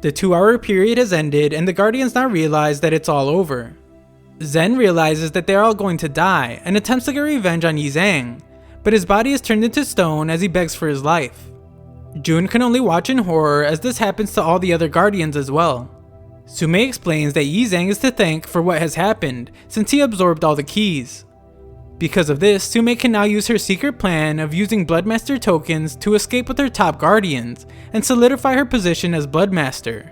The 2-hour period has ended, and the Guardians now realize that it's all over. Zen realizes that they are all going to die, and attempts to get revenge on Yizang, but his body is turned into stone as he begs for his life. June can only watch in horror as this happens to all the other Guardians as well. Sume explains that Yi Zhang is to thank for what has happened, since he absorbed all the keys. Because of this, Sume can now use her secret plan of using bloodmaster tokens to escape with her top guardians, and solidify her position as bloodmaster.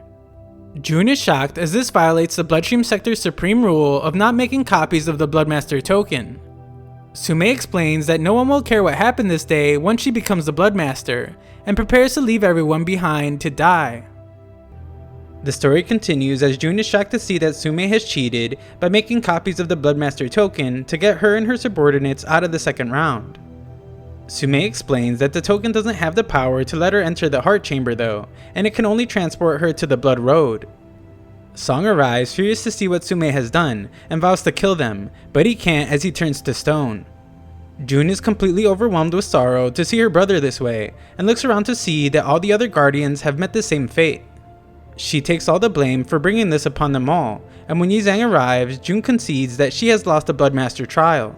Jun is shocked as this violates the Bloodstream Sector's supreme rule of not making copies of the bloodmaster token. Sume explains that no one will care what happened this day once she becomes the bloodmaster, and prepares to leave everyone behind to die. The story continues as Jun is shocked to see that Sume has cheated by making copies of the bloodmaster token to get her and her subordinates out of the second round. Sume explains that the token doesn't have the power to let her enter the heart chamber though, and it can only transport her to the blood road. Song arrives furious to see what Sume has done and vows to kill them, but he can't as he turns to stone. Jun is completely overwhelmed with sorrow to see her brother this way, and looks around to see that all the other guardians have met the same fate. She takes all the blame for bringing this upon them all, and when Yi Zhang arrives, Jun concedes that she has lost the bloodmaster trial.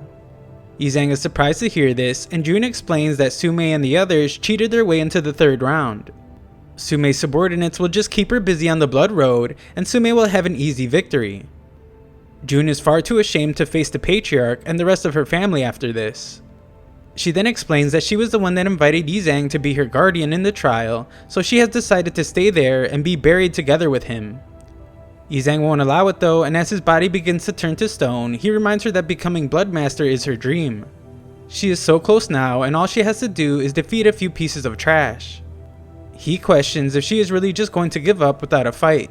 Yi Zhang is surprised to hear this, and Jun explains that Sume and the others cheated their way into the third round. Sume's subordinates will just keep her busy on the blood road, and Sume will have an easy victory. Jun is far too ashamed to face the patriarch and the rest of her family after this. She then explains that she was the one that invited Yi Zhang to be her guardian in the trial, so she has decided to stay there and be buried together with him. Yi Zhang won't allow it though, and as his body begins to turn to stone, he reminds her that becoming bloodmaster is her dream. She is so close now, and all she has to do is defeat a few pieces of trash. He questions if she is really just going to give up without a fight.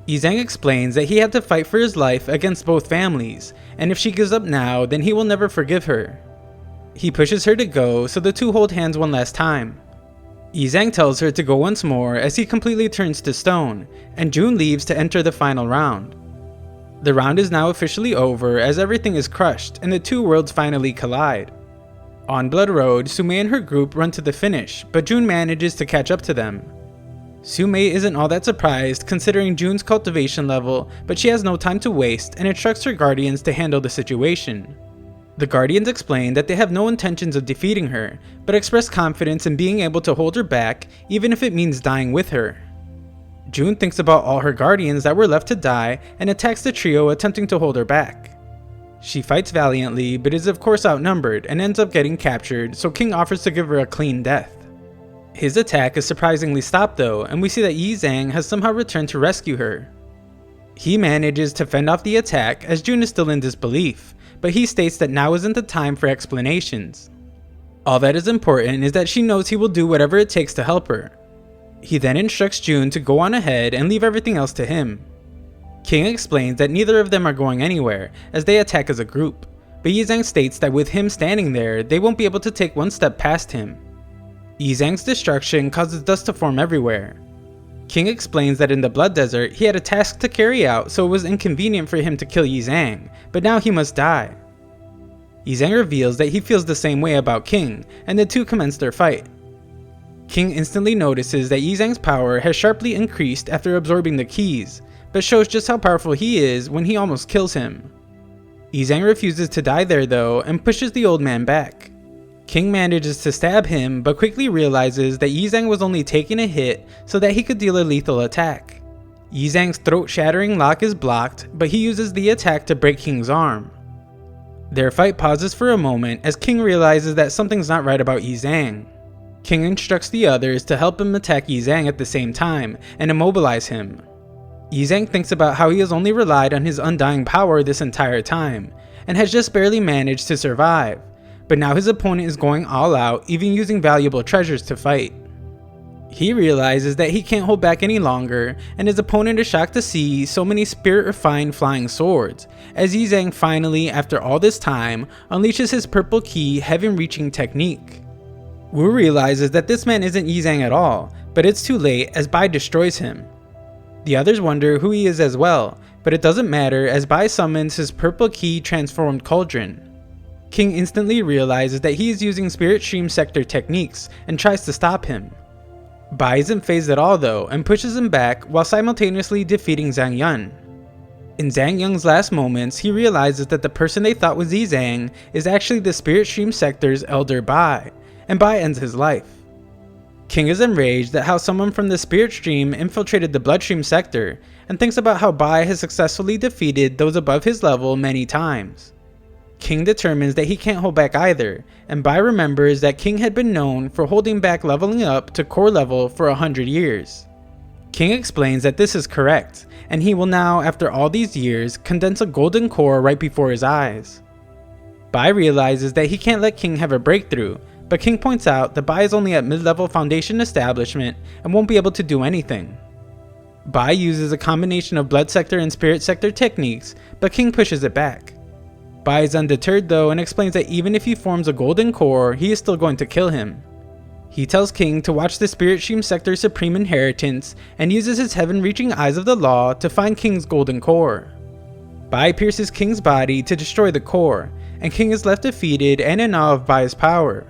Yi Zhang explains that he had to fight for his life against both families, and if she gives up now, then he will never forgive her. He pushes her to go, so the two hold hands one last time. Yi Zhang tells her to go once more as he completely turns to stone, and Jun leaves to enter the final round. The round is now officially over as everything is crushed and the two worlds finally collide. On Blood Road, Sume and her group run to the finish, but Jun manages to catch up to them. Sume isn't all that surprised considering Jun's cultivation level, but she has no time to waste and instructs her guardians to handle the situation. The guardians explain that they have no intentions of defeating her, but express confidence in being able to hold her back even if it means dying with her. Jun thinks about all her guardians that were left to die and attacks the trio attempting to hold her back. She fights valiantly but is of course outnumbered and ends up getting captured, so King offers to give her a clean death. His attack is surprisingly stopped though, and we see that Yi Zhang has somehow returned to rescue her. He manages to fend off the attack as Jun is still in disbelief, but he states that now isn't the time for explanations. All that is important is that she knows he will do whatever it takes to help her. He then instructs Jun to go on ahead and leave everything else to him. King explains that neither of them are going anywhere as they attack as a group, but Yi Zhang states that with him standing there, they won't be able to take one step past him. Yi Zhang's destruction causes dust to form everywhere. King explains that in the Blood Desert, he had a task to carry out, so it was inconvenient for him to kill Yi Zhang, but now he must die. Yi Zhang reveals that he feels the same way about King, and the two commence their fight. King instantly notices that Yi Zhang's power has sharply increased after absorbing the keys, but shows just how powerful he is when he almost kills him. Yi Zhang refuses to die there though, and pushes the old man back. King manages to stab him, but quickly realizes that Yi Zhang was only taking a hit so that he could deal a lethal attack. Yi Zhang's throat-shattering lock is blocked, but he uses the attack to break King's arm. Their fight pauses for a moment as King realizes that something's not right about Yi Zhang. King instructs the others to help him attack Yi Zhang at the same time and immobilize him. Yi Zhang thinks about how he has only relied on his undying power this entire time, and has just barely managed to survive. But now his opponent is going all out, even using valuable treasures to fight. He realizes that he can't hold back any longer, and his opponent is shocked to see so many spirit-refined flying swords, as Yi Zhang finally, after all this time, unleashes his purple key heaven-reaching technique. Wu realizes that this man isn't Yi Zhang at all, but it's too late as Bai destroys him. The others wonder who he is as well, but it doesn't matter as Bai summons his purple key transformed cauldron. King instantly realizes that he is using Spirit Stream Sector techniques and tries to stop him. Bai isn't phased at all though and pushes him back while simultaneously defeating Zhang Yun. In Zhang Yun's last moments, he realizes that the person they thought was Yi Zhang is actually the Spirit Stream Sector's Elder Bai, and Bai ends his life. King is enraged at how someone from the spirit stream infiltrated the bloodstream sector, and thinks about how Bai has successfully defeated those above his level many times. King determines that he can't hold back either, and Bai remembers that King had been known for holding back leveling up to core level for 100 years. King explains that this is correct, and he will now, after all these years, condense a golden core right before his eyes. Bai realizes that he can't let King have a breakthrough, but King points out that Bai is only at mid-level foundation establishment and won't be able to do anything. Bai uses a combination of blood sector and spirit sector techniques, but King pushes it back. Bai is undeterred though and explains that even if he forms a golden core, he is still going to kill him. He tells King to watch the spirit stream sector's supreme inheritance and uses his heaven-reaching eyes of the law to find King's golden core. Bai pierces King's body to destroy the core, and King is left defeated and in awe of Bai's power.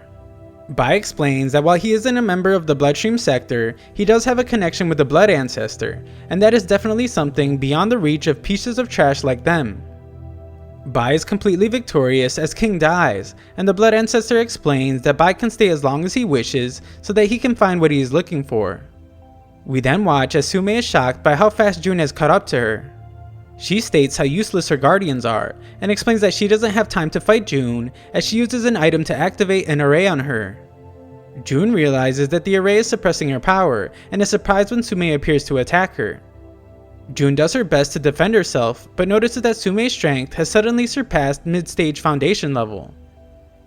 Bai explains that while he isn't a member of the bloodstream sector, he does have a connection with the blood ancestor, and that is definitely something beyond the reach of pieces of trash like them. Bai is completely victorious as King dies, and the blood ancestor explains that Bai can stay as long as he wishes so that he can find what he is looking for. We then watch as Sume is shocked by how fast Jun has caught up to her. She states how useless her guardians are, and explains that she doesn't have time to fight Jun as she uses an item to activate an array on her. Jun realizes that the array is suppressing her power, and is surprised when Sume appears to attack her. Jun does her best to defend herself, but notices that Sume's strength has suddenly surpassed mid-stage foundation level.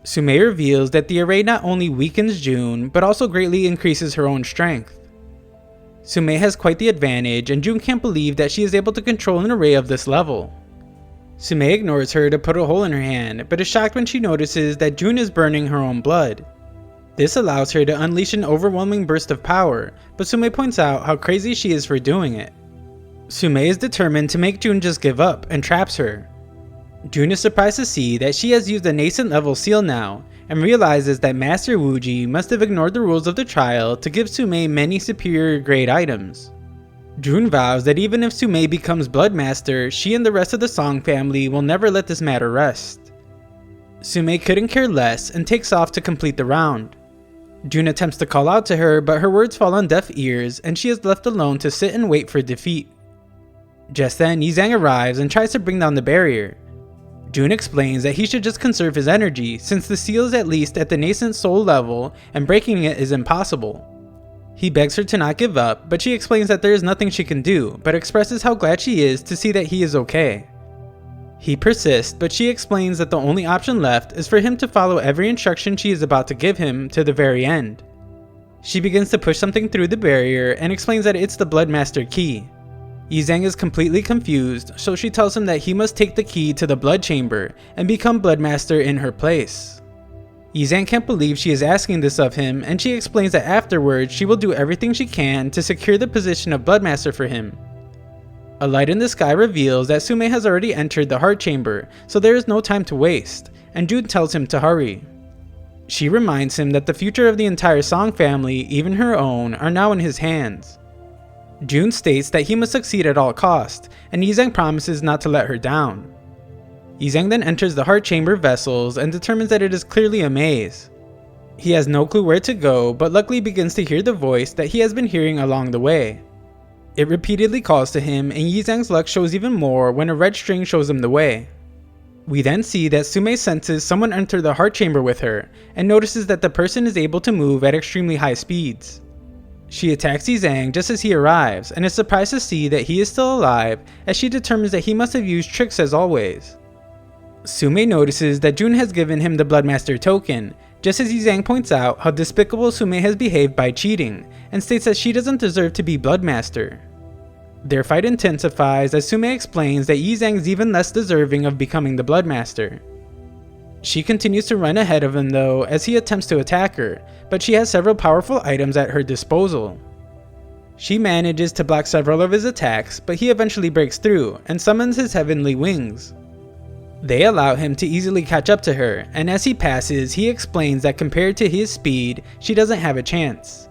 Sume reveals that the array not only weakens Jun, but also greatly increases her own strength. Sume has quite the advantage, and Jun can't believe that she is able to control an array of this level. Sume ignores her to put a hole in her hand, but is shocked when she notices that Jun is burning her own blood. This allows her to unleash an overwhelming burst of power, but Sume points out how crazy she is for doing it. Sume is determined to make Jun just give up, and traps her. Jun is surprised to see that she has used a nascent level seal now, and realizes that Master Wuji must have ignored the rules of the trial to give Sume many superior grade items. Jun vows that even if Sume becomes bloodmaster, she and the rest of the Song family will never let this matter rest. Sume couldn't care less and takes off to complete the round. Jun attempts to call out to her, but her words fall on deaf ears and she is left alone to sit and wait for defeat. Just then, Yizang arrives and tries to bring down the barrier. Jun explains that he should just conserve his energy since the seal is at least at the nascent soul level and breaking it is impossible. He begs her to not give up, but she explains that there is nothing she can do, but expresses how glad she is to see that he is okay. He persists, but she explains that the only option left is for him to follow every instruction she is about to give him to the very end. She begins to push something through the barrier and explains that it's the bloodmaster key. Yizang is completely confused, so she tells him that he must take the key to the blood chamber and become bloodmaster in her place. Yizang can't believe she is asking this of him, and she explains that afterwards she will do everything she can to secure the position of bloodmaster for him. A light in the sky reveals that Sume has already entered the heart chamber, so there is no time to waste, and Jun tells him to hurry. She reminds him that the future of the entire Song family, even her own, are now in his hands. Jun states that he must succeed at all costs, and Yizang promises not to let her down. Yizang then enters the heart chamber vessels and determines that it is clearly a maze. He has no clue where to go, but luckily begins to hear the voice that he has been hearing along the way. It repeatedly calls to him, and Yizang's luck shows even more when a red string shows him the way. We then see that Sume senses someone enter the heart chamber with her, and notices that the person is able to move at extremely high speeds. She attacks Yizang just as he arrives, and is surprised to see that he is still alive, as she determines that he must have used tricks as always. Sume notices that Jun has given him the Bloodmaster token, just as Yizang points out how despicable Sume has behaved by cheating, and states that she doesn't deserve to be Bloodmaster. Their fight intensifies as Sume explains that Yizang is even less deserving of becoming the Bloodmaster. She continues to run ahead of him though as he attempts to attack her, but she has several powerful items at her disposal. She manages to block several of his attacks, but he eventually breaks through and summons his heavenly wings. They allow him to easily catch up to her, and as he passes, he explains that compared to his speed, she doesn't have a chance.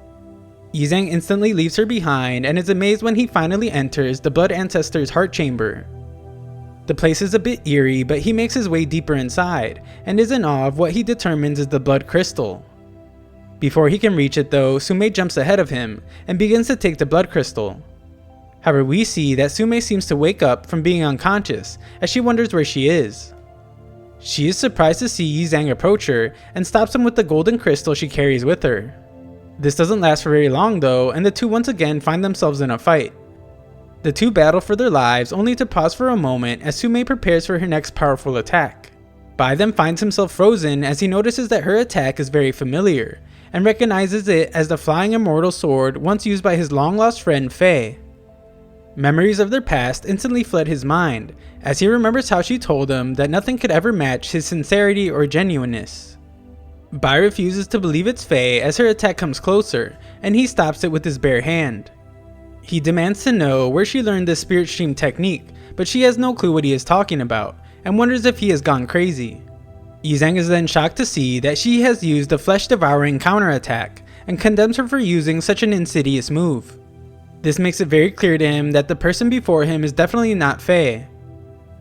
Yizang instantly leaves her behind and is amazed when he finally enters the Blood Ancestor's heart chamber. The place is a bit eerie, but he makes his way deeper inside, and is in awe of what he determines is the blood crystal. Before he can reach it though, Sume jumps ahead of him and begins to take the blood crystal. However, we see that Sume seems to wake up from being unconscious as she wonders where she is. She is surprised to see Yi Zhang approach her and stops him with the golden crystal she carries with her. This doesn't last for very long though, and the two once again find themselves in a fight. The two battle for their lives only to pause for a moment as Sume prepares for her next powerful attack. Bai then finds himself frozen as he notices that her attack is very familiar, and recognizes it as the flying immortal sword once used by his long-lost friend Fei. Memories of their past instantly fled his mind, as he remembers how she told him that nothing could ever match his sincerity or genuineness. Bai refuses to believe it's Fei as her attack comes closer, and he stops it with his bare hand. He demands to know where she learned this spirit stream technique, but she has no clue what he is talking about, and wonders if he has gone crazy. Yi Zhang is then shocked to see that she has used a flesh-devouring counterattack, and condemns her for using such an insidious move. This makes it very clear to him that the person before him is definitely not Fei.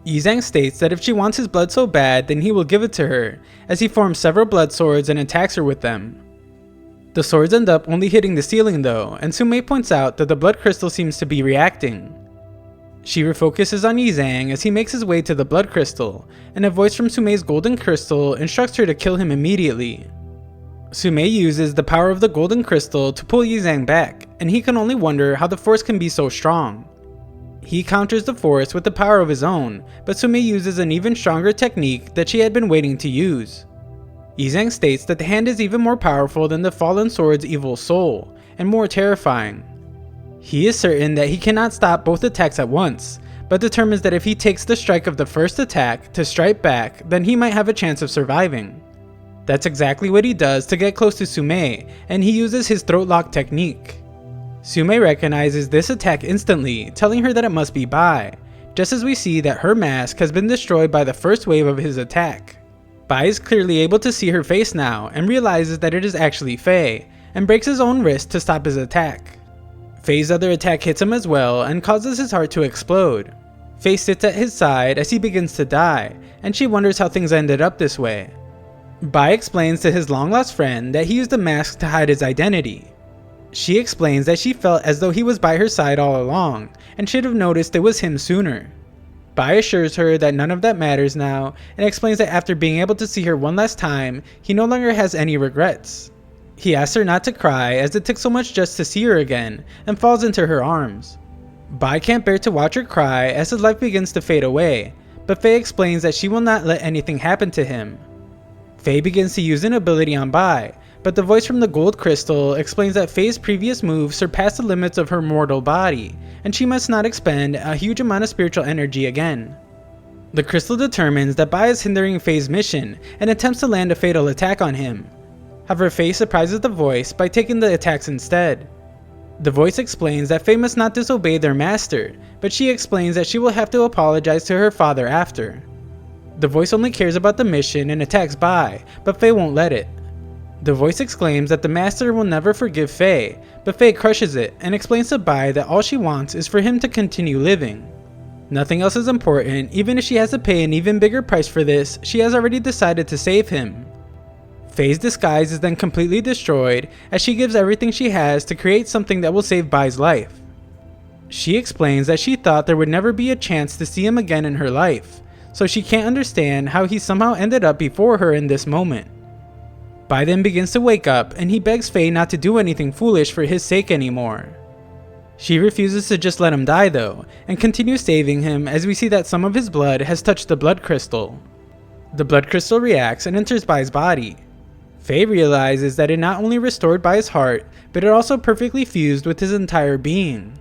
Yi Zhang states that if she wants his blood so bad, then he will give it to her, as he forms several blood swords and attacks her with them. The swords end up only hitting the ceiling though, and Sume points out that the blood crystal seems to be reacting. She refocuses on Yi Zhang as he makes his way to the blood crystal, and a voice from Sume's golden crystal instructs her to kill him immediately. Sume uses the power of the golden crystal to pull Yi Zhang back, and he can only wonder how the force can be so strong. He counters the force with the power of his own, but Sume uses an even stronger technique that she had been waiting to use. Yi Zhang states that the hand is even more powerful than the fallen sword's evil soul, and more terrifying. He is certain that he cannot stop both attacks at once, but determines that if he takes the strike of the first attack to strike back, then he might have a chance of surviving. That's exactly what he does to get close to Sume, and he uses his throat lock technique. Sume recognizes this attack instantly, telling her that it must be Bai, just as we see that her mask has been destroyed by the first wave of his attack. Bai is clearly able to see her face now, and realizes that it is actually Fei, and breaks his own wrist to stop his attack. Fei's other attack hits him as well, and causes his heart to explode. Fei sits at his side as he begins to die, and she wonders how things ended up this way. Bai explains to his long-lost friend that he used a mask to hide his identity. She explains that she felt as though he was by her side all along, and should have noticed it was him sooner. Bai assures her that none of that matters now, and explains that after being able to see her one last time, he no longer has any regrets. He asks her not to cry as it took so much just to see her again, and falls into her arms. Bai can't bear to watch her cry as his life begins to fade away, but Fei explains that she will not let anything happen to him. Fei begins to use an ability on Bai, but the voice from the gold crystal explains that Fei's previous move surpassed the limits of her mortal body, and she must not expend a huge amount of spiritual energy again. The crystal determines that Bai is hindering Fei's mission and attempts to land a fatal attack on him. However, Fei surprises the voice by taking the attacks instead. The voice explains that Fei must not disobey their master, but she explains that she will have to apologize to her father after. The voice only cares about the mission and attacks Bai, but Fei won't let it. The voice exclaims that the master will never forgive Fei, but Fei crushes it and explains to Bai that all she wants is for him to continue living. Nothing else is important, even if she has to pay an even bigger price for this, she has already decided to save him. Fei's disguise is then completely destroyed as she gives everything she has to create something that will save Bai's life. She explains that she thought there would never be a chance to see him again in her life, so she can't understand how he somehow ended up before her in this moment. Bai then begins to wake up and he begs Fei not to do anything foolish for his sake anymore. She refuses to just let him die though, and continues saving him as we see that some of his blood has touched the blood crystal. The blood crystal reacts and enters Bai's body. Fei realizes that it not only restored Bai's heart, but it also perfectly fused with his entire being,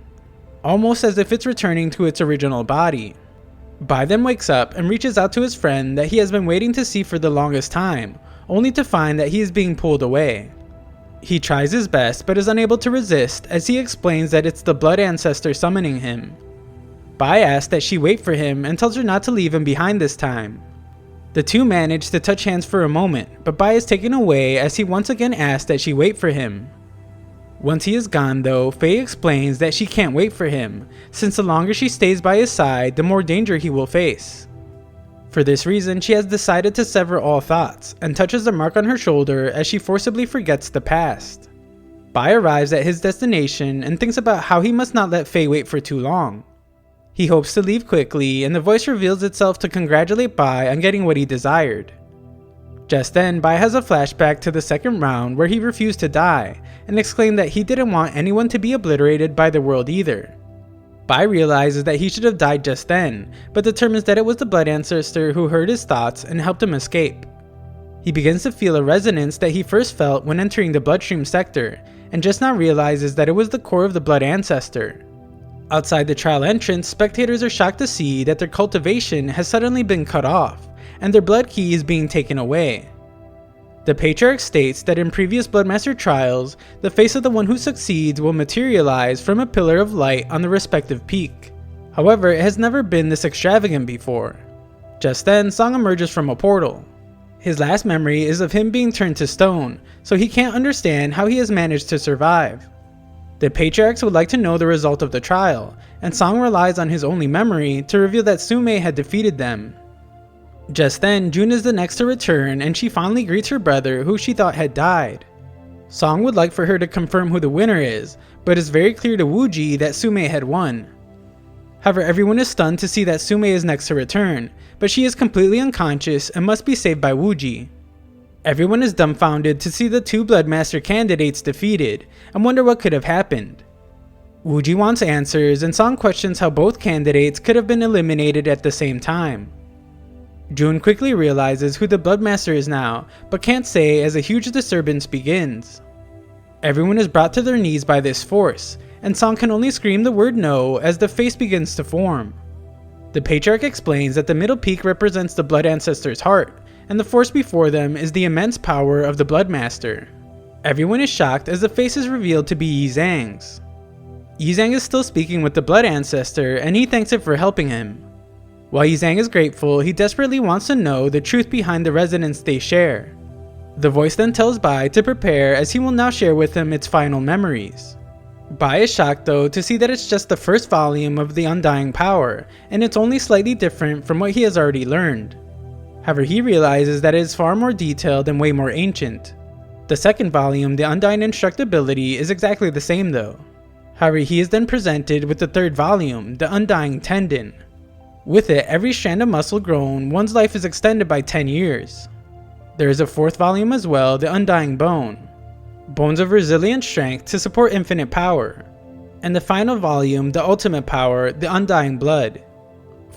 almost as if it's returning to its original body. Bai then wakes up and reaches out to his friend that he has been waiting to see for the longest time, only to find that he is being pulled away. He tries his best but is unable to resist as he explains that it's the blood ancestor summoning him. Bai asks that she wait for him and tells her not to leave him behind this time. The two manage to touch hands for a moment, but Bai is taken away as he once again asks that she wait for him. Once he is gone though, Fei explains that she can't wait for him, since the longer she stays by his side, the more danger he will face. For this reason, she has decided to sever all thoughts, and touches the mark on her shoulder as she forcibly forgets the past. Bai arrives at his destination and thinks about how he must not let Fei wait for too long. He hopes to leave quickly, and the voice reveals itself to congratulate Bai on getting what he desired. Just then, Bai has a flashback to the second round where he refused to die, and exclaimed that he didn't want anyone to be obliterated by the world either. Bai realizes that he should have died just then, but determines that it was the blood ancestor who heard his thoughts and helped him escape. He begins to feel a resonance that he first felt when entering the bloodstream sector, and just now realizes that it was the core of the blood ancestor. Outside the trial entrance, spectators are shocked to see that their cultivation has suddenly been cut off, and their blood key is being taken away. The Patriarch states that in previous Bloodmaster trials, the face of the one who succeeds will materialize from a pillar of light on the respective peak. However, it has never been this extravagant before. Just then, Song emerges from a portal. His last memory is of him being turned to stone, so he can't understand how he has managed to survive. The Patriarchs would like to know the result of the trial, and Song relies on his only memory to reveal that Sume had defeated them. Just then, Jun is the next to return, and she fondly greets her brother who she thought had died. Song would like for her to confirm who the winner is, but it's very clear to Wuji that Sume had won. However, everyone is stunned to see that Sume is next to return, but she is completely unconscious and must be saved by Wuji. Everyone is dumbfounded to see the two Bloodmaster candidates defeated, and wonder what could have happened. Wuji wants answers, and Song questions how both candidates could have been eliminated at the same time. Jun quickly realizes who the Bloodmaster is now, but can't say as a huge disturbance begins. Everyone is brought to their knees by this force, and Song can only scream the word no as the face begins to form. The Patriarch explains that the middle peak represents the Blood Ancestor's heart, and the force before them is the immense power of the Bloodmaster. Everyone is shocked as the face is revealed to be Yi Zhang's. Yi Zhang is still speaking with the Blood Ancestor, and he thanks it for helping him. While Yi Zhang is grateful, he desperately wants to know the truth behind the resonance they share. The voice then tells Bai to prepare, as he will now share with him its final memories. Bai is shocked though to see that it's just the first volume of the Undying Power, and it's only slightly different from what he has already learned. However, he realizes that it is far more detailed and way more ancient. The second volume, the Undying Instructability, is exactly the same though. However, he is then presented with the third volume, the Undying Tendon. With it, every strand of muscle grown, one's life is extended by 10 years. There is a fourth volume as well, the Undying Bone. Bones of resilient strength to support infinite power. And the final volume, the Ultimate Power, the Undying Blood.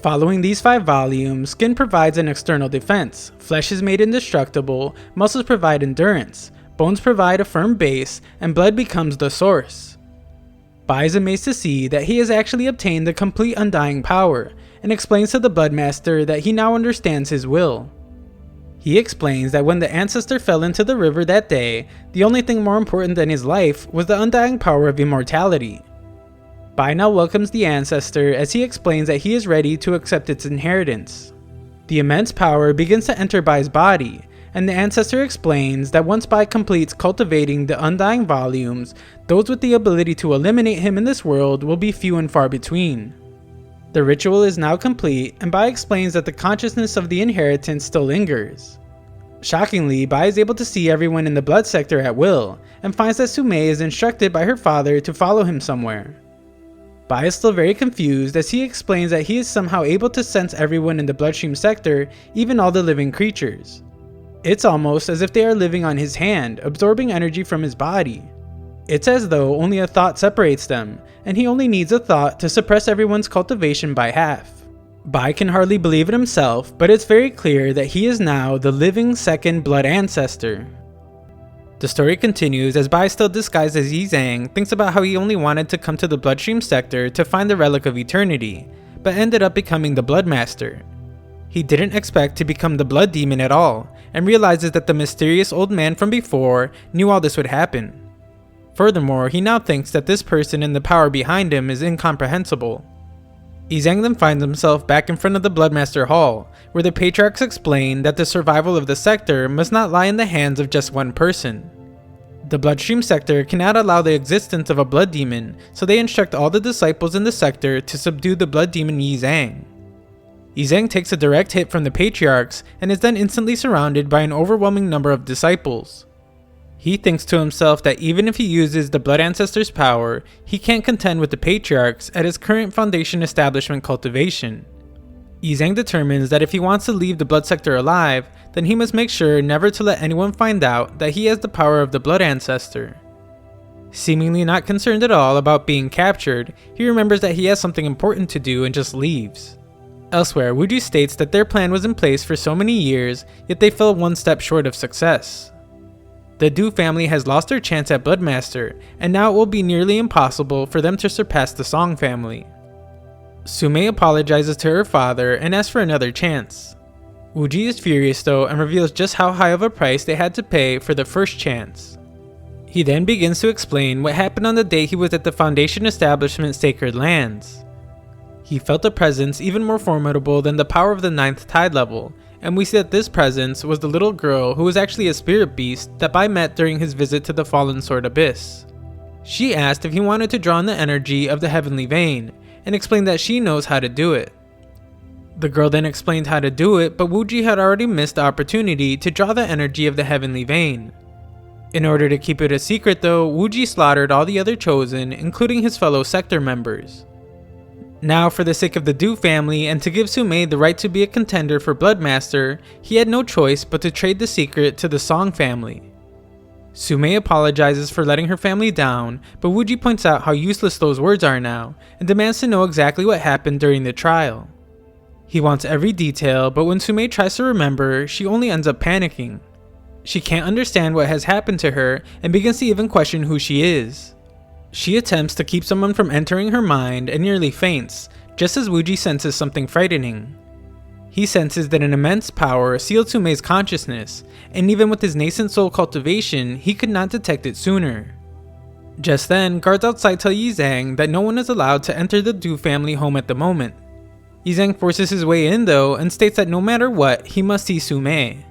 Following these 5 volumes, skin provides an external defense, flesh is made indestructible, muscles provide endurance, bones provide a firm base, and blood becomes the source. Bai is amazed to see that he has actually obtained the complete Undying Power, and explains to the Bloodmaster that he now understands his will. He explains that when the ancestor fell into the river that day, the only thing more important than his life was the undying power of immortality. Bai now welcomes the ancestor as he explains that he is ready to accept its inheritance. The immense power begins to enter Bai's body, and the ancestor explains that once Bai completes cultivating the undying volumes, those with the ability to eliminate him in this world will be few and far between. The ritual is now complete, and Bai explains that the consciousness of the inheritance still lingers. Shockingly, Bai is able to see everyone in the blood sector at will, and finds that Sume is instructed by her father to follow him somewhere. Bai is still very confused as he explains that he is somehow able to sense everyone in the bloodstream sector, even all the living creatures. It's almost as if they are living on his hand, absorbing energy from his body. It's as though only a thought separates them, and he only needs a thought to suppress everyone's cultivation by half. Bai can hardly believe it himself, but it's very clear that he is now the living second blood ancestor. The story continues as Bai, still disguised as Yi Zhang, thinks about how he only wanted to come to the bloodstream sector to find the relic of eternity, but ended up becoming the Bloodmaster. He didn't expect to become the blood demon at all, and realizes that the mysterious old man from before knew all this would happen. Furthermore, he now thinks that this person and the power behind him is incomprehensible. Yi Zhang then finds himself back in front of the Bloodmaster Hall, where the Patriarchs explain that the survival of the sector must not lie in the hands of just one person. The bloodstream sector cannot allow the existence of a blood demon, so they instruct all the disciples in the sector to subdue the blood demon Yi Zhang. Yizang takes a direct hit from the patriarchs and is then instantly surrounded by an overwhelming number of disciples. He thinks to himself that even if he uses the Blood Ancestor's power, he can't contend with the patriarchs at his current Foundation establishment cultivation. Yizang determines that if he wants to leave the Blood Sector alive, then he must make sure never to let anyone find out that he has the power of the Blood Ancestor. Seemingly not concerned at all about being captured, he remembers that he has something important to do and just leaves. Elsewhere, Wuji states that their plan was in place for so many years, yet they fell one step short of success. The Du family has lost their chance at Bloodmaster, and now it will be nearly impossible for them to surpass the Song family. Sumei apologizes to her father and asks for another chance. Wuji is furious though and reveals just how high of a price they had to pay for the first chance. He then begins to explain what happened on the day he was at the Foundation establishment's sacred lands. He felt a presence even more formidable than the power of the 9th tide level, and we see that this presence was the little girl who was actually a spirit beast that Bai met during his visit to the Fallen Sword Abyss. She asked if he wanted to draw on the energy of the Heavenly Vein, and explained that she knows how to do it. The girl then explained how to do it, but Wuji had already missed the opportunity to draw the energy of the Heavenly Vein. In order to keep it a secret though, Wuji slaughtered all the other chosen, including his fellow sector members. Now, for the sake of the Du family and to give Sumei the right to be a contender for Bloodmaster, he had no choice but to trade the secret to the Song family. Sumei apologizes for letting her family down, but Wuji points out how useless those words are now, and demands to know exactly what happened during the trial. He wants every detail, but when Sumei tries to remember, she only ends up panicking. She can't understand what has happened to her, and begins to even question who she is. She attempts to keep someone from entering her mind and nearly faints, just as Wuji senses something frightening. He senses that an immense power sealed Sumei's consciousness, and even with his nascent soul cultivation, he could not detect it sooner. Just then, guards outside tell Yizang that no one is allowed to enter the Du family home at the moment. Yizang forces his way in though, and states that no matter what, he must see Sumei.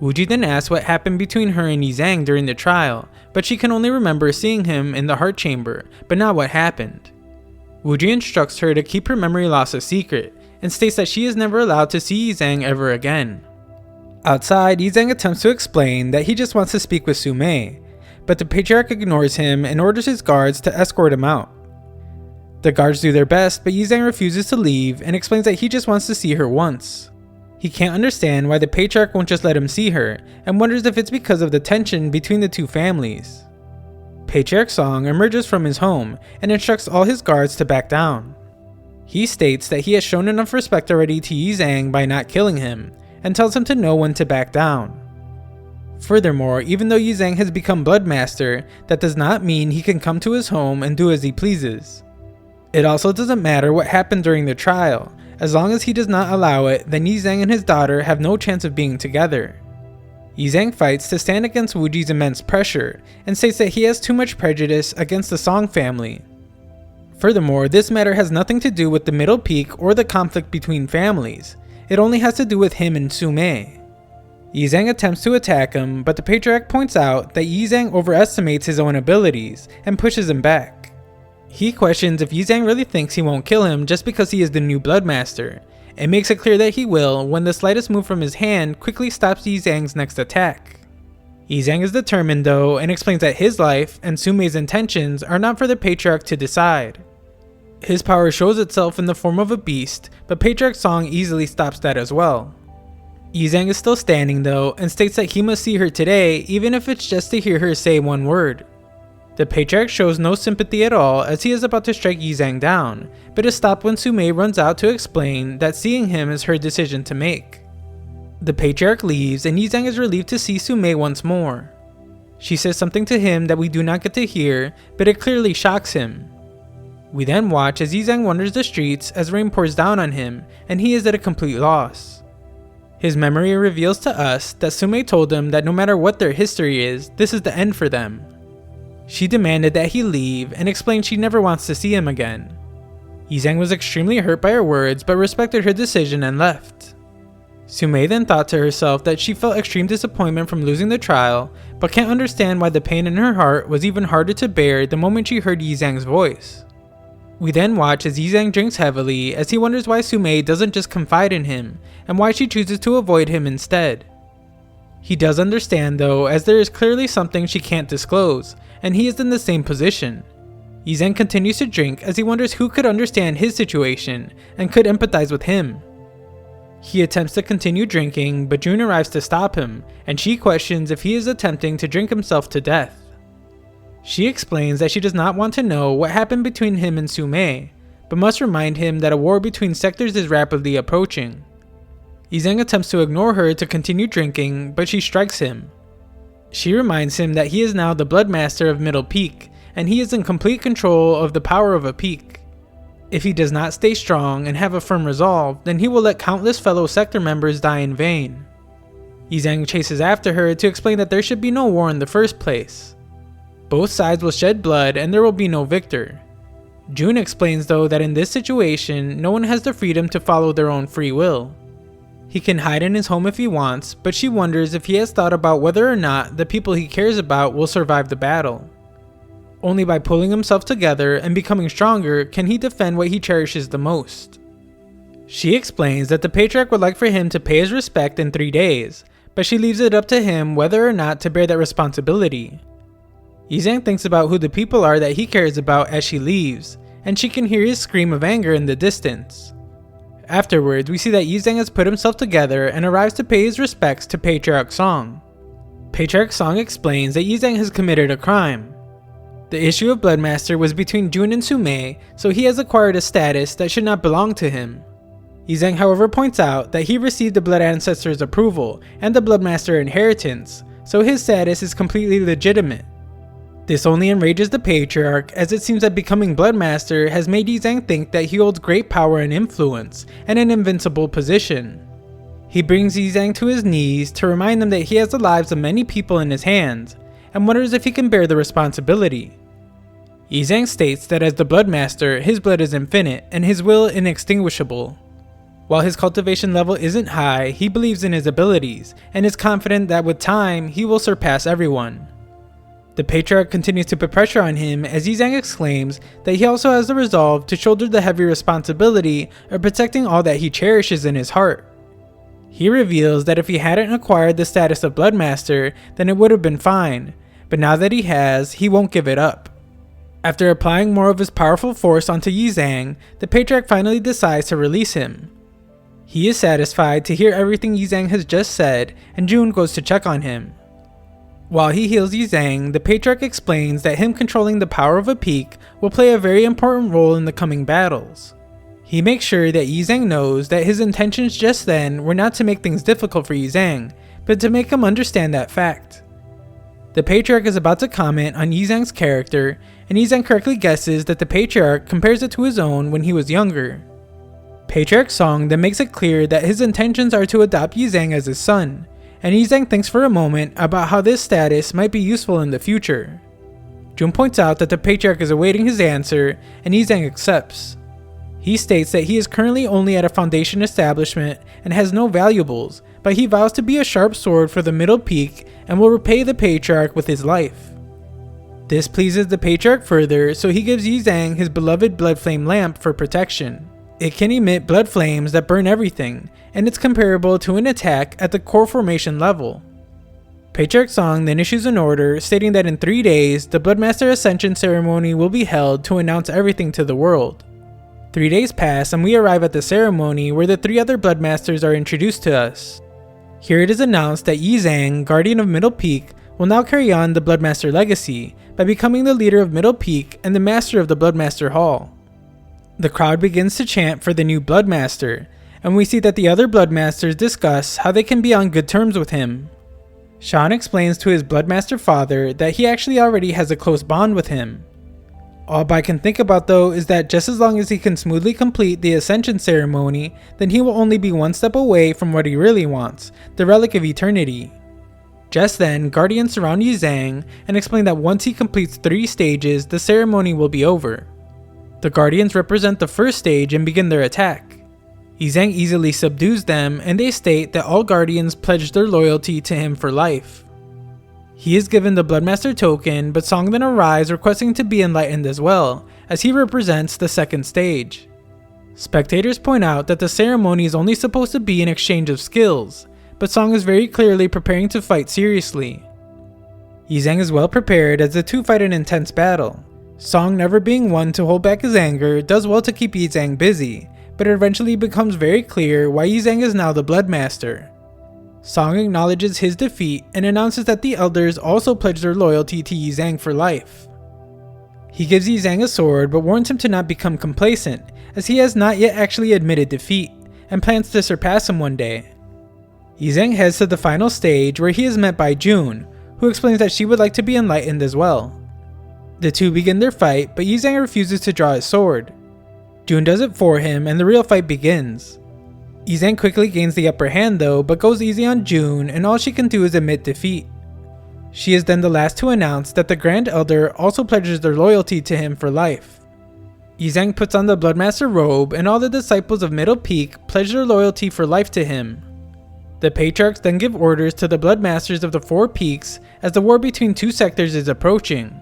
Wuji then asks what happened between her and Yizang during the trial, but she can only remember seeing him in the heart chamber, but not what happened. Wuji instructs her to keep her memory loss a secret, and states that she is never allowed to see Yizang ever again. Outside, Yizang attempts to explain that he just wants to speak with Sumei, but the patriarch ignores him and orders his guards to escort him out. The guards do their best, but Yizang refuses to leave and explains that he just wants to see her once. He can't understand why the patriarch won't just let him see her, and wonders if it's because of the tension between the two families. Patriarch Song emerges from his home and instructs all his guards to back down. He states that he has shown enough respect already to Yizang by not killing him, and tells him to know when to back down. Furthermore, even though Yizang has become Bloodmaster, that does not mean he can come to his home and do as he pleases. It also doesn't matter what happened during the trial. As long as he does not allow it, then Yizang and his daughter have no chance of being together. Yizang fights to stand against Wuji's immense pressure, and states that he has too much prejudice against the Song family. Furthermore, this matter has nothing to do with the Middle Peak or the conflict between families. It only has to do with him and Sumei. Yizang attempts to attack him, but the patriarch points out that Yizang overestimates his own abilities, and pushes him back. He questions if Yizang really thinks he won't kill him just because he is the new Bloodmaster, and makes it clear that he will when the slightest move from his hand quickly stops Yizang's next attack. Yizang is determined though, and explains that his life and Sumei's intentions are not for the patriarch to decide. His power shows itself in the form of a beast, but Patriarch Song easily stops that as well. Yizang is still standing though, and states that he must see her today even if it's just to hear her say one word. The patriarch shows no sympathy at all as he is about to strike Yizang down, but is stopped when Sumei runs out to explain that seeing him is her decision to make. The patriarch leaves and Yizang is relieved to see Sumei once more. She says something to him that we do not get to hear, but it clearly shocks him. We then watch as Yizang wanders the streets as rain pours down on him, and he is at a complete loss. His memory reveals to us that Sumei told him that no matter what their history is, this is the end for them. She demanded that he leave and explained she never wants to see him again. Yizang was extremely hurt by her words but respected her decision and left. Sumei then thought to herself that she felt extreme disappointment from losing the trial, but can't understand why the pain in her heart was even harder to bear the moment she heard Yizang's voice. We then watch as Yizang drinks heavily as he wonders why Sumei doesn't just confide in him, and why she chooses to avoid him instead. He does understand though, as there is clearly something she can't disclose, and he is in the same position. Yizang continues to drink as he wonders who could understand his situation, and could empathize with him. He attempts to continue drinking, but June arrives to stop him, and she questions if he is attempting to drink himself to death. She explains that she does not want to know what happened between him and Sumei, but must remind him that a war between sectors is rapidly approaching. Yizang attempts to ignore her to continue drinking, but she strikes him. She reminds him that he is now the bloodmaster of Middle Peak, and he is in complete control of the power of a peak. If he does not stay strong and have a firm resolve, then he will let countless fellow sector members die in vain. Yizang chases after her to explain that there should be no war in the first place. Both sides will shed blood and there will be no victor. June explains though that in this situation, no one has the freedom to follow their own free will. He can hide in his home if he wants, but she wonders if he has thought about whether or not the people he cares about will survive the battle. Only by pulling himself together and becoming stronger can he defend what he cherishes the most. She explains that the patriarch would like for him to pay his respect in 3 days, but she leaves it up to him whether or not to bear that responsibility. Yizang thinks about who the people are that he cares about as she leaves, and she can hear his scream of anger in the distance. Afterwards, we see that Yizang has put himself together and arrives to pay his respects to Patriarch Song. Patriarch Song explains that Yizang has committed a crime. The issue of Bloodmaster was between June and Sumei, so he has acquired a status that should not belong to him. Yizang however points out that he received the Blood Ancestor's approval and the Bloodmaster inheritance, so his status is completely legitimate. This only enrages the Patriarch, as it seems that becoming Bloodmaster has made Yizang think that he holds great power and influence, and an invincible position. He brings Yizang to his knees to remind them that he has the lives of many people in his hands, and wonders if he can bear the responsibility. Yizang states that as the Bloodmaster, his blood is infinite, and his will inextinguishable. While his cultivation level isn't high, he believes in his abilities, and is confident that with time, he will surpass everyone. The Patriarch continues to put pressure on him as Yizang exclaims that he also has the resolve to shoulder the heavy responsibility of protecting all that he cherishes in his heart. He reveals that if he hadn't acquired the status of Bloodmaster, then it would have been fine, but now that he has, he won't give it up. After applying more of his powerful force onto Yizang, the Patriarch finally decides to release him. He is satisfied to hear everything Yizang has just said, and June goes to check on him. While he heals Yizang, the Patriarch explains that him controlling the power of a peak will play a very important role in the coming battles. He makes sure that Yizang knows that his intentions just then were not to make things difficult for Yizang, but to make him understand that fact. The Patriarch is about to comment on Yizang's character, and Yizang correctly guesses that the Patriarch compares it to his own when he was younger. Patriarch Song then makes it clear that his intentions are to adopt Yizang as his son, and Yizang thinks for a moment about how this status might be useful in the future. Jun points out that the Patriarch is awaiting his answer, and Yizang accepts. He states that he is currently only at a foundation establishment and has no valuables, but he vows to be a sharp sword for the Middle Peak and will repay the Patriarch with his life. This pleases the Patriarch further, so he gives Yizang his beloved blood flame lamp for protection. It can emit blood flames that burn everything, and it's comparable to an attack at the core formation level. Patriarch Song then issues an order stating that in 3 days, the Bloodmaster Ascension ceremony will be held to announce everything to the world. 3 days pass and we arrive at the ceremony where the 3 other Bloodmasters are introduced to us. Here it is announced that Yizang, Guardian of Middle Peak, will now carry on the Bloodmaster legacy by becoming the leader of Middle Peak and the master of the Bloodmaster Hall. The crowd begins to chant for the new Bloodmaster, and we see that the other Bloodmasters discuss how they can be on good terms with him. Sean explains to his Bloodmaster father that he actually already has a close bond with him. All Bai can think about though is that just as long as he can smoothly complete the Ascension ceremony, then he will only be one step away from what he really wants, the Relic of Eternity. Just then, Guardians surround Yizang and explain that once he completes 3 stages, the ceremony will be over. The Guardians represent the first stage and begin their attack. Yizang easily subdues them, and they state that all Guardians pledge their loyalty to him for life. He is given the bloodmaster token, but Song then arrives requesting to be enlightened as well, as he represents the second stage. Spectators point out that the ceremony is only supposed to be an exchange of skills, but Song is very clearly preparing to fight seriously. Yizheng is well prepared as the two fight an intense battle. Song, never being one to hold back his anger, does well to keep Yizheng busy, but it eventually becomes very clear why Yizheng is now the bloodmaster. Song acknowledges his defeat and announces that the elders also pledge their loyalty to Yizheng for life. He gives Yizheng a sword but warns him to not become complacent, as he has not yet actually admitted defeat, and plans to surpass him one day. Yizheng heads to the final stage where he is met by June, who explains that she would like to be enlightened as well. The two begin their fight, but Yizheng refuses to draw his sword. June does it for him and the real fight begins. Yizheng quickly gains the upper hand though, but goes easy on June, and all she can do is admit defeat. She is then the last to announce that the Grand Elder also pledges their loyalty to him for life. Yizheng puts on the Bloodmaster robe, and all the disciples of Middle Peak pledge their loyalty for life to him. The Patriarchs then give orders to the Bloodmasters of the Four Peaks as the war between two sectors is approaching.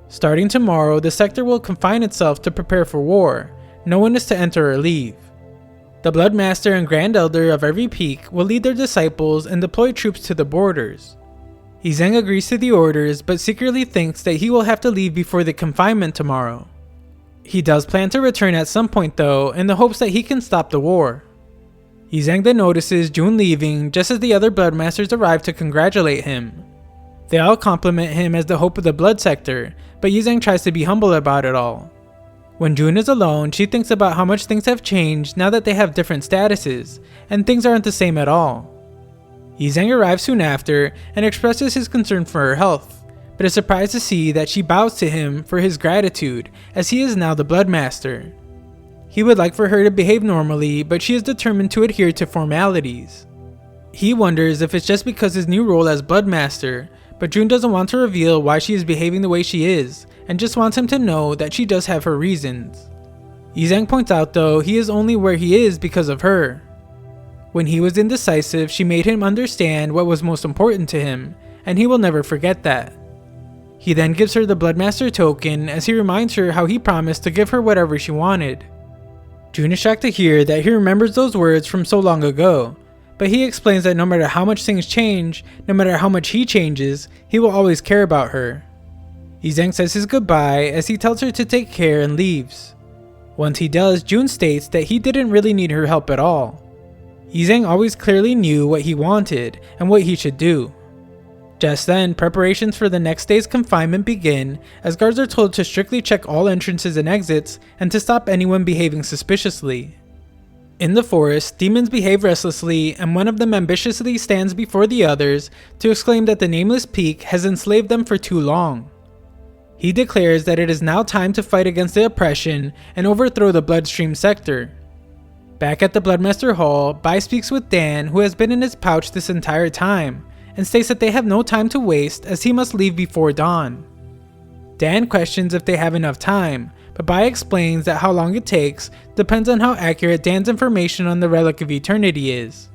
Starting tomorrow, the sector will confine itself to prepare for war. No one is to enter or leave. The Bloodmaster and Grand Elder of every peak will lead their disciples and deploy troops to the borders. Yizheng agrees to the orders, but secretly thinks that he will have to leave before the confinement tomorrow. He does plan to return at some point though, in the hopes that he can stop the war. Yizheng then notices June leaving just as the other Bloodmasters arrive to congratulate him. They all compliment him as the hope of the Blood Sector, but Yizheng tries to be humble about it all. When June is alone, she thinks about how much things have changed now that they have different statuses, and things aren't the same at all. Yizheng arrives soon after and expresses his concern for her health, but is surprised to see that she bows to him for his gratitude, as he is now the Bloodmaster. He would like for her to behave normally, but she is determined to adhere to formalities. He wonders if it's just because his new role as Bloodmaster, but June doesn't want to reveal why she is behaving the way she is, and just wants him to know that she does have her reasons. Yizheng points out though he is only where he is because of her. When he was indecisive, she made him understand what was most important to him, and he will never forget that. He then gives her the Bloodmaster token as he reminds her how he promised to give her whatever she wanted. June is shocked to hear that he remembers those words from so long ago, but he explains that no matter how much things change, no matter how much he changes, he will always care about her. Yizheng says his goodbye as he tells her to take care and leaves. Once he does, June states that he didn't really need her help at all. Yizheng always clearly knew what he wanted and what he should do. Just then, preparations for the next day's confinement begin as guards are told to strictly check all entrances and exits and to stop anyone behaving suspiciously. In the forest, demons behave restlessly, and one of them ambitiously stands before the others to exclaim that the Nameless Peak has enslaved them for too long. He declares that it is now time to fight against the oppression and overthrow the Bloodstream sector. Back at the Bloodmaster Hall, Bai speaks with Dan, who has been in his pouch this entire time, and states that they have no time to waste as he must leave before dawn. Dan questions if they have enough time, but Bai explains that how long it takes depends on how accurate Dan's information on the Relic of Eternity is.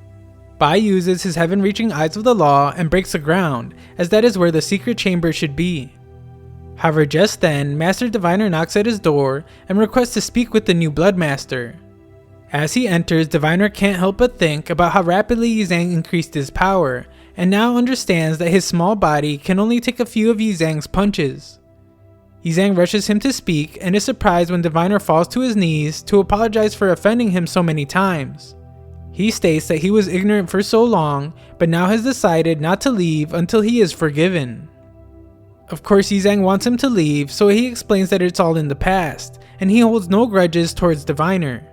Bai uses his heaven-reaching eyes of the law and breaks the ground, as that is where the secret chamber should be. However, just then, Master Diviner knocks at his door and requests to speak with the new Bloodmaster. As he enters, Diviner can't help but think about how rapidly Yizheng increased his power, and now understands that his small body can only take a few of Yizheng's punches. Yizheng rushes him to speak and is surprised when Diviner falls to his knees to apologize for offending him so many times. He states that he was ignorant for so long, but now has decided not to leave until he is forgiven. Of course, Yizheng wants him to leave, so he explains that it's all in the past, and he holds no grudges towards Diviner.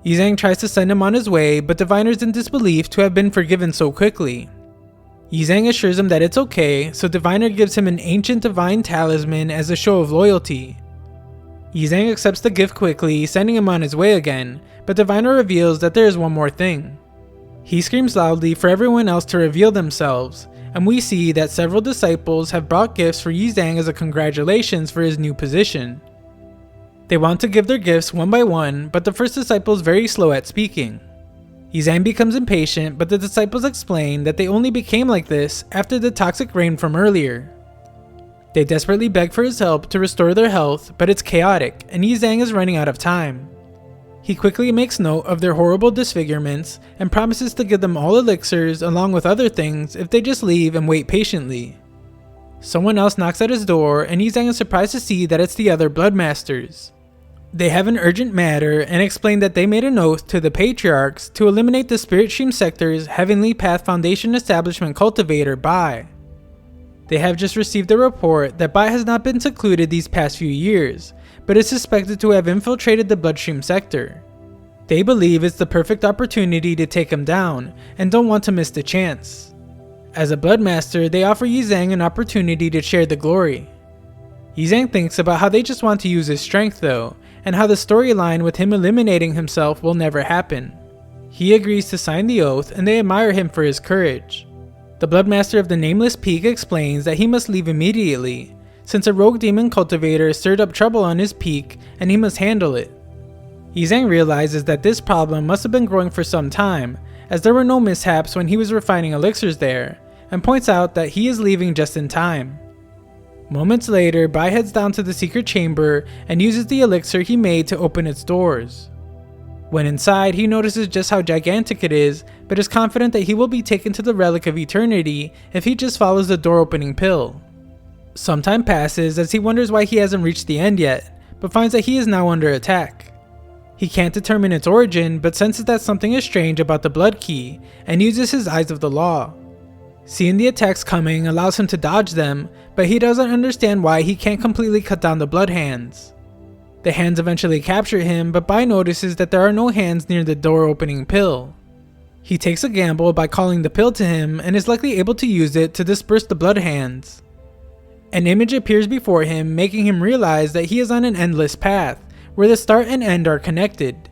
Yizheng tries to send him on his way, but Diviner is in disbelief to have been forgiven so quickly. Yizheng assures him that it's okay, so Diviner gives him an ancient divine talisman as a show of loyalty. Yizheng accepts the gift quickly, sending him on his way again, but Diviner reveals that there is one more thing. He screams loudly for everyone else to reveal themselves, and we see that several disciples have brought gifts for Yizheng as a congratulations for his new position. They want to give their gifts one by one, but the first disciple is very slow at speaking. Yizang becomes impatient, but the disciples explain that they only became like this after the toxic rain from earlier. They desperately beg for his help to restore their health, but it's chaotic, and Yizang is running out of time. He quickly makes note of their horrible disfigurements and promises to give them all elixirs along with other things if they just leave and wait patiently. Someone else knocks at his door, and Yizang is surprised to see that it's the other bloodmasters. They have an urgent matter and explain that they made an oath to the patriarchs to eliminate the Spirit Stream Sector's Heavenly Path Foundation Establishment cultivator, Bai. They have just received a report that Bai has not been secluded these past few years, but is suspected to have infiltrated the Bloodstream Sector. They believe it's the perfect opportunity to take him down, and don't want to miss the chance. As a Bloodmaster, they offer Yizang an opportunity to share the glory. Yizang thinks about how they just want to use his strength though, and how the storyline with him eliminating himself will never happen. He agrees to sign the oath, and they admire him for his courage. The Bloodmaster of the Nameless Peak explains that he must leave immediately, since a rogue demon cultivator stirred up trouble on his peak and he must handle it. Yizang realizes that this problem must have been growing for some time, as there were no mishaps when he was refining elixirs there, and points out that he is leaving just in time. Moments later, Bai heads down to the secret chamber and uses the elixir he made to open its doors. When inside, he notices just how gigantic it is, but is confident that he will be taken to the Relic of Eternity if he just follows the door opening pill. Some time passes as he wonders why he hasn't reached the end yet, but finds that he is now under attack. He can't determine its origin, but senses that something is strange about the blood key, and uses his eyes of the law. Seeing the attacks coming allows him to dodge them, but he doesn't understand why he can't completely cut down the blood hands. The hands eventually capture him, but Bai notices that there are no hands near the door opening pill. He takes a gamble by calling the pill to him and is likely able to use it to disperse the blood hands. An image appears before him, making him realize that he is on an endless path, where the start and end are connected.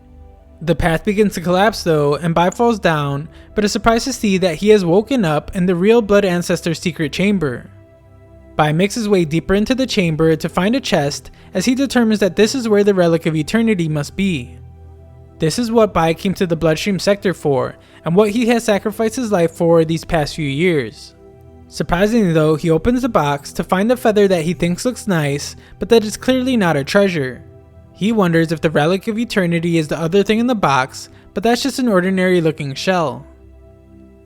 The path begins to collapse though, and Bai falls down, but is surprised to see that he has woken up in the real Blood Ancestor's secret chamber. Bai makes his way deeper into the chamber to find a chest, as he determines that this is where the Relic of Eternity must be. This is what Bai came to the Bloodstream Sector for, and what he has sacrificed his life for these past few years. Surprisingly though, he opens the box to find the feather that he thinks looks nice, but that is clearly not a treasure. He wonders if the Relic of Eternity is the other thing in the box, but that's just an ordinary looking shell.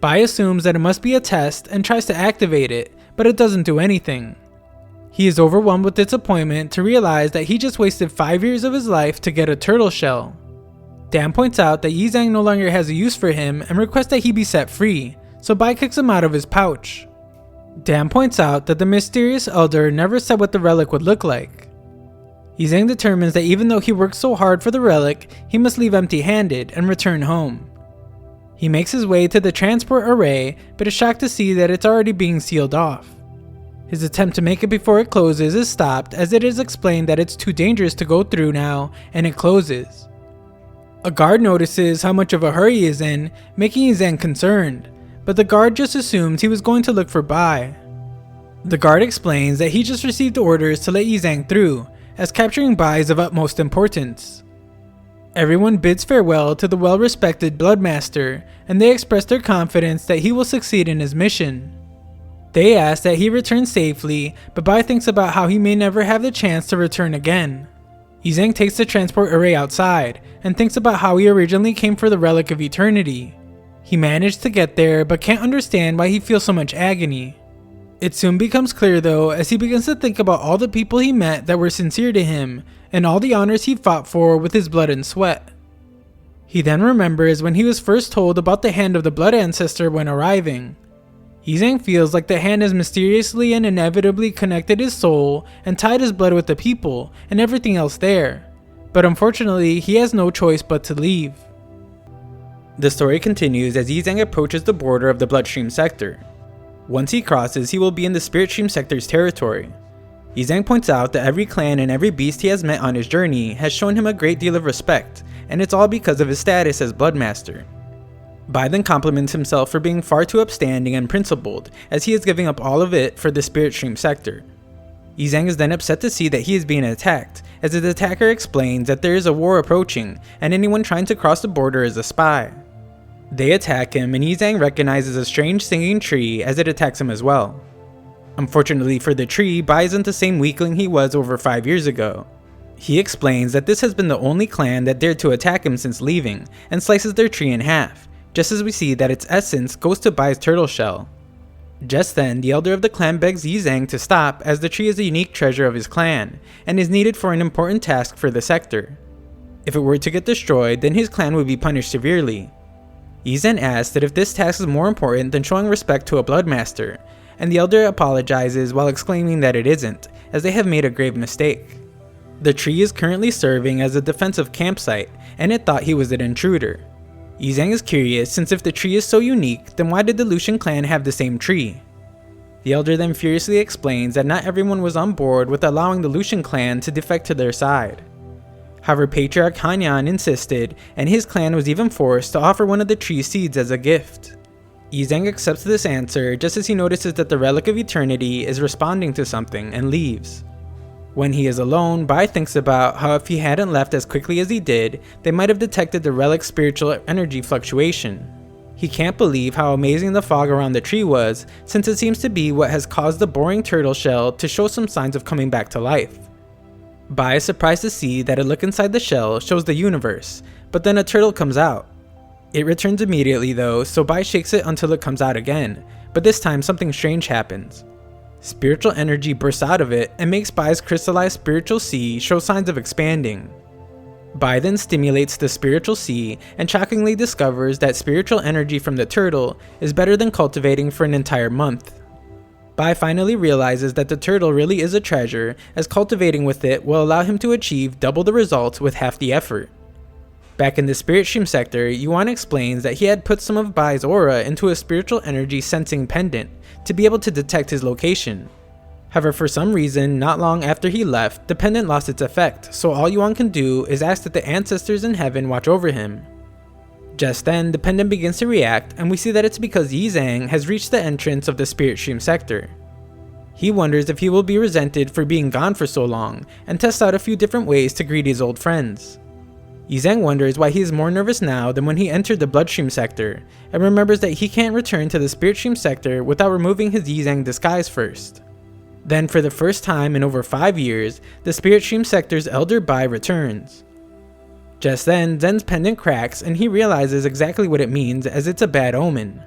Bai assumes that it must be a test and tries to activate it, but it doesn't do anything. He is overwhelmed with disappointment to realize that he just wasted 5 years of his life to get a turtle shell. Dan points out that Yizang no longer has a use for him and requests that he be set free, so Bai kicks him out of his pouch. Dan points out that the mysterious elder never said what the relic would look like. Yizang determines that even though he worked so hard for the relic, he must leave empty-handed and return home. He makes his way to the transport array, but is shocked to see that it's already being sealed off. His attempt to make it before it closes is stopped, as it is explained that it's too dangerous to go through now, and it closes. A guard notices how much of a hurry he is in, making Yizang concerned, but the guard just assumes he was going to look for Bai. The guard explains that he just received orders to let Yizang through, as capturing Bai is of utmost importance. Everyone bids farewell to the well-respected Bloodmaster, and they express their confidence that he will succeed in his mission. They ask that he return safely, but Bai thinks about how he may never have the chance to return again. Yizang takes the transport array outside, and thinks about how he originally came for the Relic of Eternity. He managed to get there, but can't understand why he feels so much agony. It soon becomes clear though, as he begins to think about all the people he met that were sincere to him, and all the honors he fought for with his blood and sweat. He then remembers when he was first told about the hand of the Blood Ancestor when arriving. Yizang feels like the hand has mysteriously and inevitably connected his soul and tied his blood with the people and everything else there, but unfortunately he has no choice but to leave. The story continues as Yizang approaches the border of the Bloodstream Sector. Once he crosses, he will be in the Spirit Stream Sector's territory. Yizang points out that every clan and every beast he has met on his journey has shown him a great deal of respect, and it's all because of his status as Bloodmaster. Bai then compliments himself for being far too upstanding and principled, as he is giving up all of it for the Spirit Stream Sector. Yizang is then upset to see that he is being attacked, as his attacker explains that there is a war approaching, and anyone trying to cross the border is a spy. They attack him, and Yizang recognizes a strange singing tree as it attacks him as well. Unfortunately for the tree, Bai isn't the same weakling he was over 5 years ago. He explains that this has been the only clan that dared to attack him since leaving, and slices their tree in half, just as we see that its essence goes to Bai's turtle shell. Just then, the elder of the clan begs Yizang to stop, as the tree is a unique treasure of his clan, and is needed for an important task for the sector. If it were to get destroyed, then his clan would be punished severely. Yizang asks that if this task is more important than showing respect to a bloodmaster, and the elder apologizes while exclaiming that it isn't, as they have made a grave mistake. The tree is currently serving as a defensive campsite, and it thought he was an intruder. Yizang is curious, since if the tree is so unique, then why did the Lucian clan have the same tree? The elder then furiously explains that not everyone was on board with allowing the Lucian clan to defect to their side. However, Patriarch Nian insisted, and his clan was even forced to offer one of the tree's seeds as a gift. Yizang accepts this answer just as he notices that the relic of eternity is responding to something and leaves. When he is alone, Bai thinks about how if he hadn't left as quickly as he did, they might have detected the relic's spiritual energy fluctuation. He can't believe how amazing the fog around the tree was, since it seems to be what has caused the boring turtle shell to show some signs of coming back to life. Bai is surprised to see that a look inside the shell shows the universe, but then a turtle comes out. It returns immediately though, so Bai shakes it until it comes out again, but this time something strange happens. Spiritual energy bursts out of it and makes Bai's crystallized spiritual sea show signs of expanding. Bai then stimulates the spiritual sea and shockingly discovers that spiritual energy from the turtle is better than cultivating for an entire month. Bai finally realizes that the turtle really is a treasure, as cultivating with it will allow him to achieve double the results with half the effort. Back in the spirit stream sector, Yuan explains that he had put some of Bai's aura into a spiritual energy sensing pendant to be able to detect his location. However, for some reason, not long after he left, the pendant lost its effect, so all Yuan can do is ask that the ancestors in heaven watch over him. Just then, the pendant begins to react, and we see that it's because Yizang has reached the entrance of the spirit stream sector. He wonders if he will be resented for being gone for so long, and tests out a few different ways to greet his old friends. Yizang wonders why he is more nervous now than when he entered the bloodstream sector, and remembers that he can't return to the spirit stream sector without removing his Yizang disguise first. Then, for the first time in over 5 years, the spirit stream sector's elder Bai returns. Just then, Zen's pendant cracks and he realizes exactly what it means, as it's a bad omen.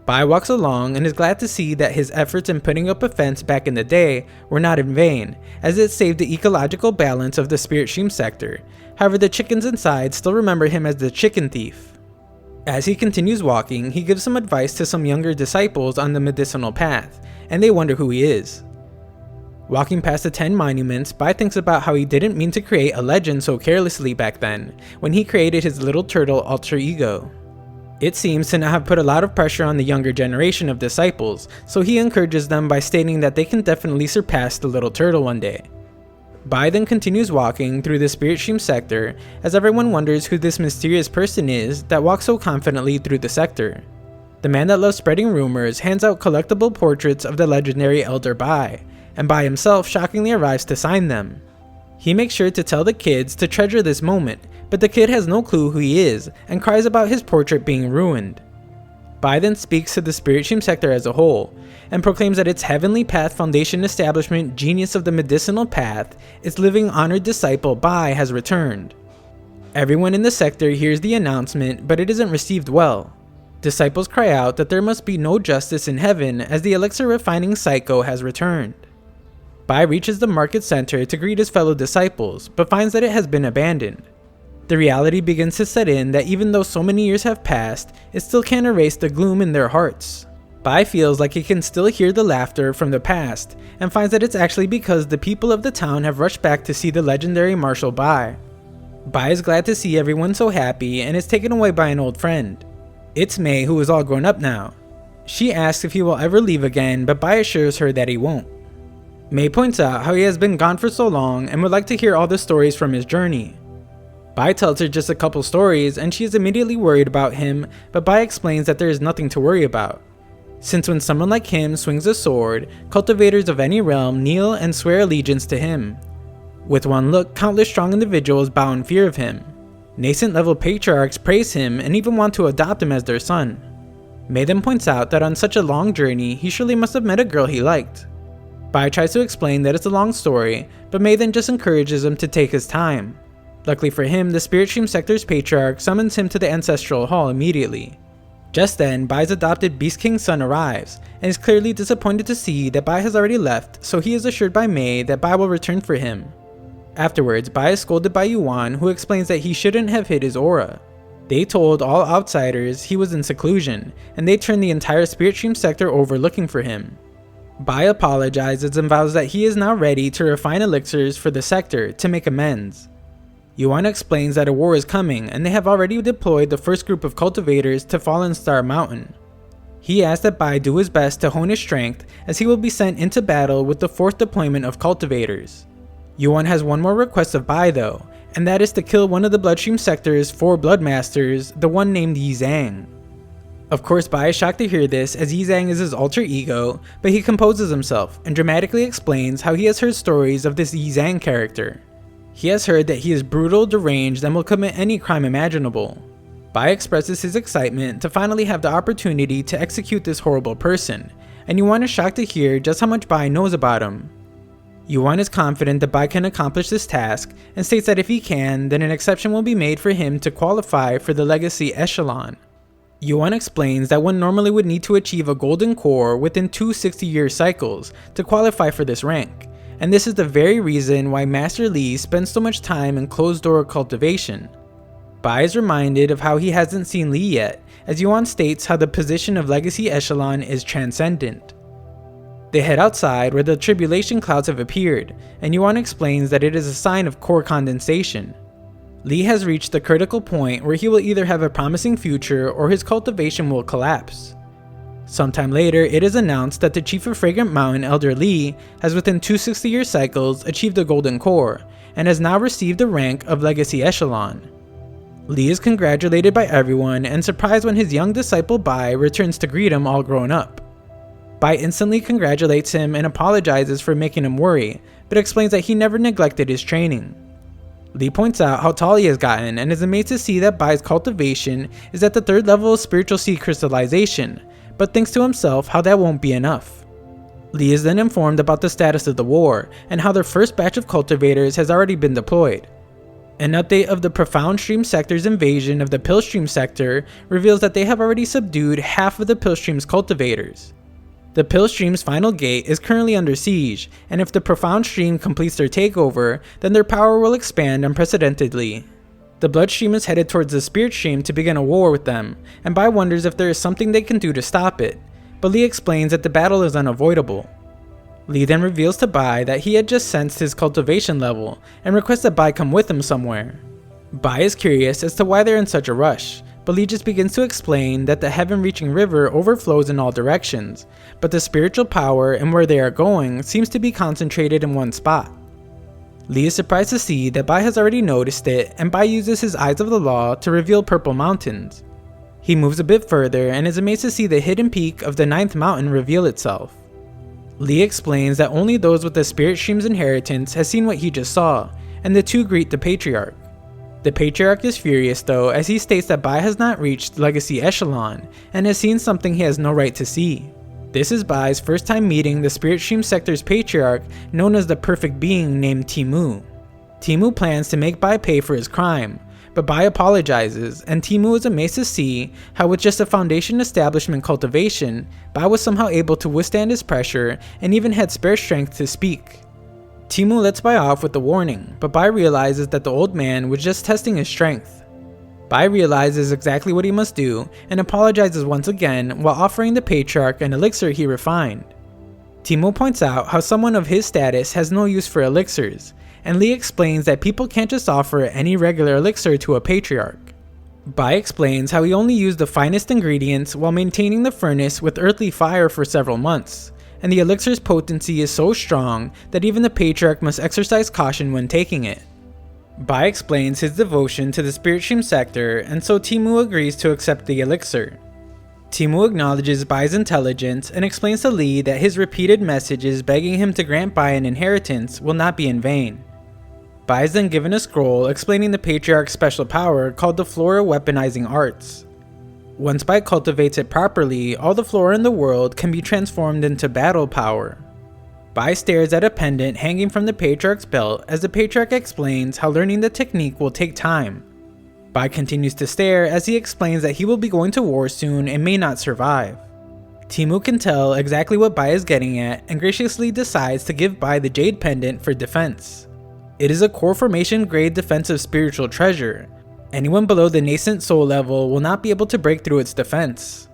Bai walks along and is glad to see that his efforts in putting up a fence back in the day were not in vain, as it saved the ecological balance of the spirit stream sector. However, the chickens inside still remember him as the chicken thief. As he continues walking, he gives some advice to some younger disciples on the medicinal path, and they wonder who he is. Walking past the 10 monuments, Bai thinks about how he didn't mean to create a legend so carelessly back then, when he created his little turtle alter ego. It seems to now have put a lot of pressure on the younger generation of disciples, so he encourages them by stating that they can definitely surpass the little turtle one day. Bai then continues walking through the spirit stream sector, as everyone wonders who this mysterious person is that walks so confidently through the sector. The man that loves spreading rumors hands out collectible portraits of the legendary elder Bai, and Bai himself shockingly arrives to sign them. He makes sure to tell the kids to treasure this moment, but the kid has no clue who he is and cries about his portrait being ruined. Bai then speaks to the spirit stream sector as a whole, and proclaims that its Heavenly Path Foundation establishment genius of the medicinal path, its living honored disciple Bai, has returned. Everyone in the sector hears the announcement, but it isn't received well. Disciples cry out that there must be no justice in heaven, as the elixir refining psycho has returned. Bai reaches the market center to greet his fellow disciples, but finds that it has been abandoned. The reality begins to set in that even though so many years have passed, it still can't erase the gloom in their hearts. Bai feels like he can still hear the laughter from the past, and finds that it's actually because the people of the town have rushed back to see the legendary Marshal Bai. Bai is glad to see everyone so happy and is taken away by an old friend. It's Mei, who is all grown up now. She asks if he will ever leave again, but Bai assures her that he won't. Mei points out how he has been gone for so long and would like to hear all the stories from his journey. Bai tells her just a couple stories and she is immediately worried about him, but Bai explains that there is nothing to worry about. Since when someone like him swings a sword, cultivators of any realm kneel and swear allegiance to him. With one look, countless strong individuals bow in fear of him. Nascent level patriarchs praise him and even want to adopt him as their son. Mei then points out that on such a long journey, he surely must have met a girl he liked. Bai tries to explain that it's a long story, but Mei then just encourages him to take his time. Luckily for him, the Spirit Stream Sector's patriarch summons him to the Ancestral Hall immediately. Just then, Bai's adopted Beast King's son arrives, and is clearly disappointed to see that Bai has already left, so he is assured by Mei that Bai will return for him. Afterwards, Bai is scolded by Yuan, who explains that he shouldn't have hid his aura. They told all outsiders he was in seclusion, and they turned the entire Spirit Stream sector over looking for him. Bai apologizes and vows that he is now ready to refine elixirs for the sector to make amends. Yuan explains that a war is coming and they have already deployed the first group of cultivators to Fallen Star Mountain. He asks that Bai do his best to hone his strength as he will be sent into battle with the 4th deployment of cultivators. Yuan has one more request of Bai though, and that is to kill one of the Bloodstream sector's 4 bloodmasters, the one named Yizang. Of course, Bai is shocked to hear this as Yizang is his alter ego, but he composes himself and dramatically explains how he has heard stories of this Yizang character. He has heard that he is brutal, deranged, and will commit any crime imaginable. Bai expresses his excitement to finally have the opportunity to execute this horrible person, and Yuan is shocked to hear just how much Bai knows about him. Yuan is confident that Bai can accomplish this task and states that if he can, then an exception will be made for him to qualify for the Legacy Echelon. Yuan explains that one normally would need to achieve a golden core within 2 60-year cycles to qualify for this rank, and this is the very reason why Master Li spends so much time in closed-door cultivation. Bai is reminded of how he hasn't seen Li yet, as Yuan states how the position of Legacy Echelon is transcendent. They head outside where the tribulation clouds have appeared, and Yuan explains that it is a sign of core condensation. Li has reached the critical point where he will either have a promising future or his cultivation will collapse. Sometime later, it is announced that the Chief of Fragrant Mountain, Elder Li, has within 2 60-year cycles achieved a golden core, and has now received the rank of Legacy Echelon. Li is congratulated by everyone and surprised when his young disciple Bai returns to greet him all grown up. Bai instantly congratulates him and apologizes for making him worry, but explains that he never neglected his training. Li points out how tall he has gotten and is amazed to see that Bai's cultivation is at the 3rd level of spiritual seed crystallization, but thinks to himself how that won't be enough. Li is then informed about the status of the war and how their first batch of cultivators has already been deployed. An update of the Profound Stream sector's invasion of the Pillstream sector reveals that they have already subdued half of the Pillstream's cultivators. The Pillstream's final gate is currently under siege, and if the Profound Stream completes their takeover, then their power will expand unprecedentedly. The Bloodstream is headed towards the Spirit Stream to begin a war with them, and Bai wonders if there is something they can do to stop it, but Li explains that the battle is unavoidable. Li then reveals to Bai that he had just sensed his cultivation level, and requests that Bai come with him somewhere. Bai is curious as to why they're in such a rush, but Li just begins to explain that the heaven-reaching river overflows in all directions, but the spiritual power and where they are going seems to be concentrated in one spot. Li is surprised to see that Bai has already noticed it, and Bai uses his Eyes of the Law to reveal Purple Mountains. He moves a bit further and is amazed to see the hidden peak of the 9th mountain reveal itself. Li explains that only those with the Spirit Stream's inheritance has seen what he just saw, and the two greet the Patriarch. The Patriarch is furious though, as he states that Bai has not reached Legacy Echelon, and has seen something he has no right to see. This is Bai's first time meeting the Spirit Stream sector's Patriarch, known as the Perfect Being named Timu. Timu plans to make Bai pay for his crime, but Bai apologizes, and Timu is amazed to see how with just a Foundation Establishment cultivation, Bai was somehow able to withstand his pressure and even had spare strength to speak. Timu lets Bai off with a warning, but Bai realizes that the old man was just testing his strength. Bai realizes exactly what he must do and apologizes once again while offering the Patriarch an elixir he refined. Timu points out how someone of his status has no use for elixirs, and Li explains that people can't just offer any regular elixir to a Patriarch. Bai explains how he only used the finest ingredients while maintaining the furnace with earthly fire for several months, and the elixir's potency is so strong that even the Patriarch must exercise caution when taking it. Bai explains his devotion to the Spirit Stream sector, and so Timu agrees to accept the elixir. Timu acknowledges Bai's intelligence and explains to Li that his repeated messages begging him to grant Bai an inheritance will not be in vain. Bai is then given a scroll explaining the Patriarch's special power called the Flora Weaponizing Arts. Once Bai cultivates it properly, all the flora in the world can be transformed into battle power. Bai stares at a pendant hanging from the Patriarch's belt as the Patriarch explains how learning the technique will take time. Bai continues to stare as he explains that he will be going to war soon and may not survive. Timu can tell exactly what Bai is getting at and graciously decides to give Bai the Jade Pendant for defense. It is a core formation grade defensive spiritual treasure. Anyone below the nascent soul level will not be able to break through its defense.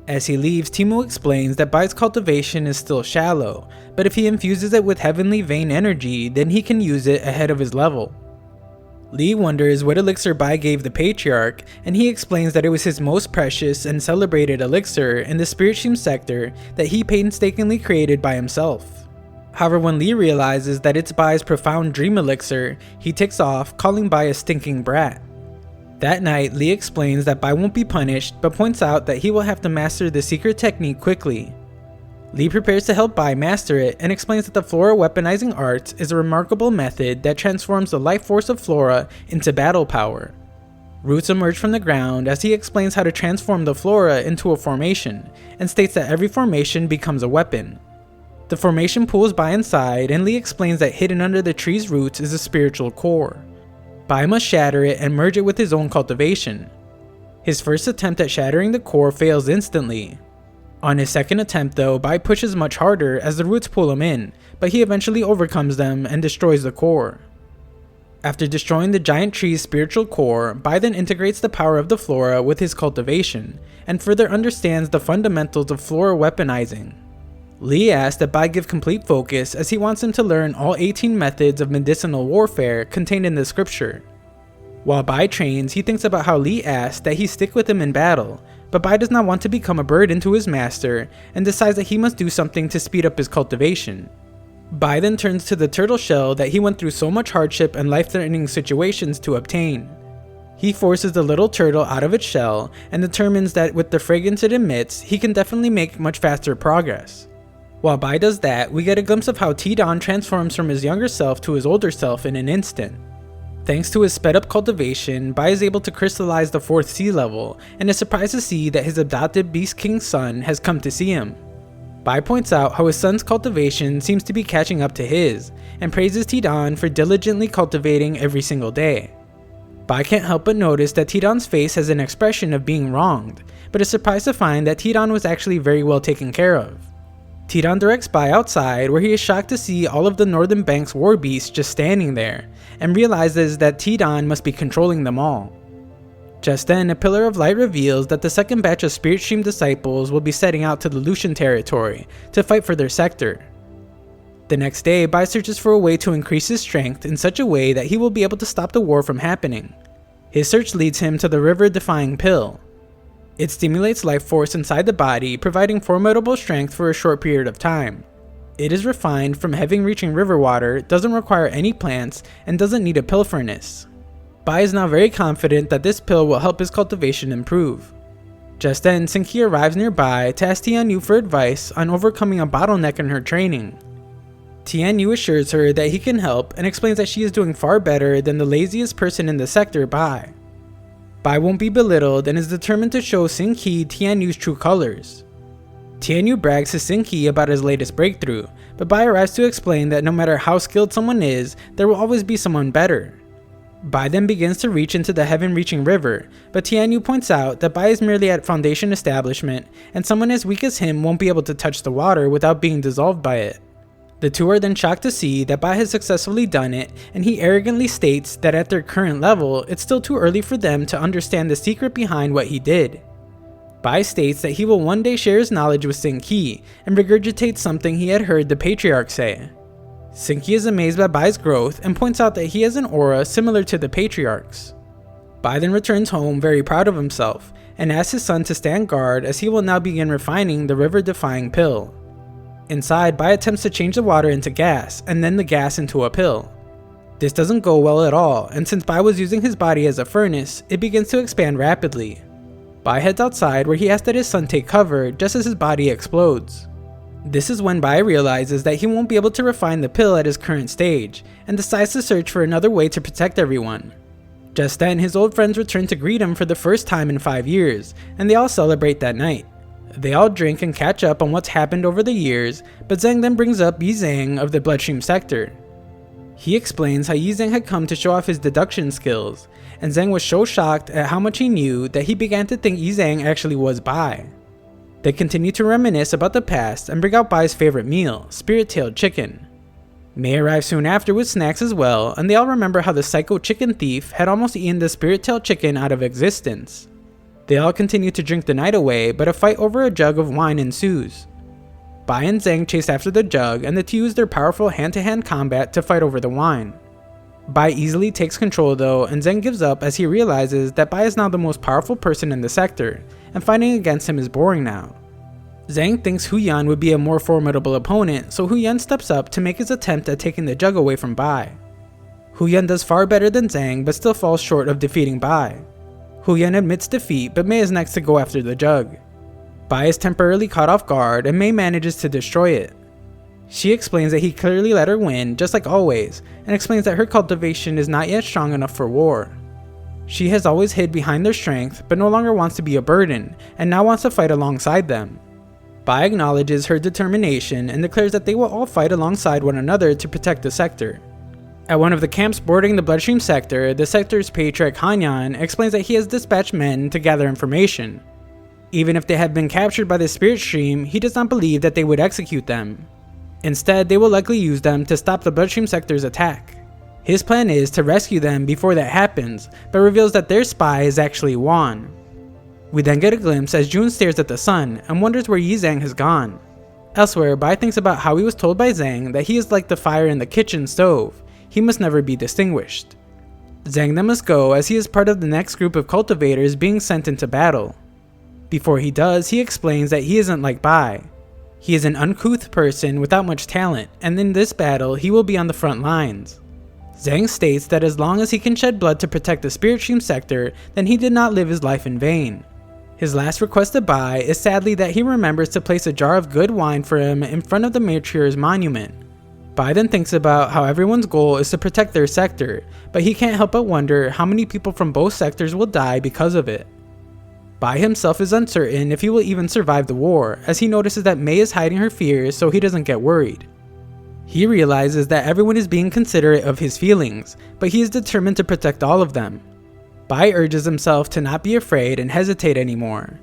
As he leaves, Timu explains that Bai's cultivation is still shallow, but if he infuses it with heavenly vein energy, then he can use it ahead of his level. Lee wonders what elixir Bai gave the Patriarch, and he explains that it was his most precious and celebrated elixir in the Spirit Stream sector that he painstakingly created by himself. However, when Lee realizes that it's Bai's profound dream elixir, he takes off, calling Bai a stinking brat. That night, Lee explains that Bai won't be punished, but points out that he will have to master the secret technique quickly. Lee prepares to help Bai master it and explains that the Flora Weaponizing Arts is a remarkable method that transforms the life force of Flora into battle power. Roots emerge from the ground as he explains how to transform the Flora into a formation, and states that every formation becomes a weapon. The formation pulls Bai inside, and Lee explains that hidden under the tree's roots is a spiritual core. Bai must shatter it and merge it with his own cultivation. His first attempt at shattering the core fails instantly. On his second attempt though, Bai pushes much harder as the roots pull him in, but he eventually overcomes them and destroys the core. After destroying the giant tree's spiritual core, Bai then integrates the power of the flora with his cultivation, and further understands the fundamentals of flora weaponizing. Lee asks that Bai give complete focus as he wants him to learn all 18 methods of medicinal warfare contained in the scripture. While Bai trains, he thinks about how Lee asked that he stick with him in battle, but Bai does not want to become a burden to his master and decides that he must do something to speed up his cultivation. Bai then turns to the turtle shell that he went through so much hardship and life-threatening situations to obtain. He forces the little turtle out of its shell and determines that with the fragrance it emits, he can definitely make much faster progress. While Bai does that, we get a glimpse of how Tidon transforms from his younger self to his older self in an instant. Thanks to his sped up cultivation, Bai is able to crystallize the 4th sea level, and is surprised to see that his adopted Beast King's son has come to see him. Bai points out how his son's cultivation seems to be catching up to his, and praises Tidon for diligently cultivating every single day. Bai can't help but notice that Tidon's face has an expression of being wronged, but is surprised to find that Tidon was actually very well taken care of. Tidon directs Bai outside, where he is shocked to see all of the Northern Bank's war beasts just standing there, and realizes that Tidon must be controlling them all. Just then, a pillar of light reveals that the second batch of Spirit Stream disciples will be setting out to the Lucian territory to fight for their sector. The next day, Bai searches for a way to increase his strength in such a way that he will be able to stop the war from happening. His search leads him to the river-defying pill. It stimulates life force inside the body, providing formidable strength for a short period of time. It is refined from heaven-reaching river water, doesn't require any plants, and doesn't need a pill furnace. Bai is now very confident that this pill will help his cultivation improve. Just then, Xingqi arrives nearby to ask Tian Yu for advice on overcoming a bottleneck in her training. Tian Yu assures her that he can help and explains that she is doing far better than the laziest person in the sector, Bai. Bai won't be belittled and is determined to show Xingqi Tian Yu's true colors. Tian Yu brags to Xingqi about his latest breakthrough, but Bai arrives to explain that no matter how skilled someone is, there will always be someone better. Bai then begins to reach into the heaven-reaching river, but Tian Yu points out that Bai is merely at Foundation Establishment, and someone as weak as him won't be able to touch the water without being dissolved by it. The two are then shocked to see that Bai has successfully done it, and he arrogantly states that at their current level, it's still too early for them to understand the secret behind what he did. Bai states that he will one day share his knowledge with Xingqi, and regurgitates something he had heard the Patriarch say. Xingqi is amazed by Bai's growth and points out that he has an aura similar to the Patriarch's. Bai then returns home very proud of himself, and asks his son to stand guard as he will now begin refining the river-defying pill. Inside, Bai attempts to change the water into gas, and then the gas into a pill. This doesn't go well at all, and since Bai was using his body as a furnace, it begins to expand rapidly. Bai heads outside where he asks that his son take cover just as his body explodes. This is when Bai realizes that he won't be able to refine the pill at his current stage, and decides to search for another way to protect everyone. Just then, his old friends return to greet him for the first time in 5 years, and they all celebrate that night. They all drink and catch up on what's happened over the years, but Zheng then brings up Yi Zhang of the Bloodstream sector. He explains how Yi Zhang had come to show off his deduction skills, and Zheng was so shocked at how much he knew that he began to think Yi Zhang actually was Bai. They continue to reminisce about the past and bring out Bai's favorite meal, spirit-tailed chicken. Mei arrives soon after with snacks as well, and they all remember how the psycho chicken thief had almost eaten the spirit-tailed chicken out of existence. They all continue to drink the night away, but a fight over a jug of wine ensues. Bai and Zheng chase after the jug, and the two use their powerful hand-to-hand combat to fight over the wine. Bai easily takes control though, and Zheng gives up as he realizes that Bai is now the most powerful person in the sector, and fighting against him is boring now. Zheng thinks Hu Yan would be a more formidable opponent, so Hu Yan steps up to make his attempt at taking the jug away from Bai. Hu Yan does far better than Zheng, but still falls short of defeating Bai. Hu Yan admits defeat, but Mei is next to go after the jug. Bai is temporarily caught off guard, and Mei manages to destroy it. She explains that he clearly let her win, just like always, and explains that her cultivation is not yet strong enough for war. She has always hid behind their strength, but no longer wants to be a burden, and now wants to fight alongside them. Bai acknowledges her determination and declares that they will all fight alongside one another to protect the sector. At one of the camps bordering the Bloodstream sector, the sector's patriarch Nian explains that he has dispatched men to gather information. Even if they have been captured by the spirit stream, he does not believe that they would execute them. Instead, they will likely use them to stop the Bloodstream sector's attack. His plan is to rescue them before that happens, but reveals that their spy is actually Wan. We then get a glimpse as Jun stares at the sun and wonders where Yi Zhang has gone. Elsewhere, Bai thinks about how he was told by Zhang that he is like the fire in the kitchen stove, he must never be distinguished. Zhang then must go as he is part of the next group of cultivators being sent into battle. Before he does, he explains that he isn't like Bai. He is an uncouth person without much talent, and in this battle, he will be on the front lines. Zhang states that as long as he can shed blood to protect the Spirit Stream sector, then he did not live his life in vain. His last request to Bai is sadly that he remembers to place a jar of good wine for him in front of the matriarch's monument. Bai then thinks about how everyone's goal is to protect their sector, but he can't help but wonder how many people from both sectors will die because of it. Bai himself is uncertain if he will even survive the war, as he notices that Mei is hiding her fears so he doesn't get worried. He realizes that everyone is being considerate of his feelings, but he is determined to protect all of them. Bai urges himself to not be afraid and hesitate anymore.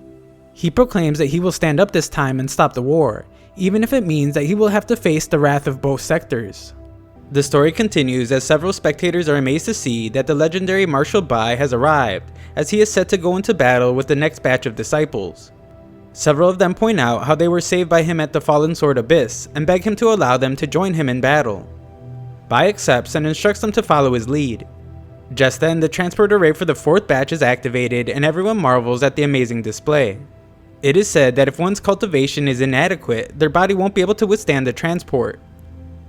He proclaims that he will stand up this time and stop the war, even if it means that he will have to face the wrath of both sectors. The story continues as several spectators are amazed to see that the legendary Marshal Bai has arrived, as he is set to go into battle with the next batch of disciples. Several of them point out how they were saved by him at the Fallen Sword Abyss and beg him to allow them to join him in battle. Bai accepts and instructs them to follow his lead. Just then, the transport array for the 4th batch is activated and everyone marvels at the amazing display. It is said that if one's cultivation is inadequate, their body won't be able to withstand the transport.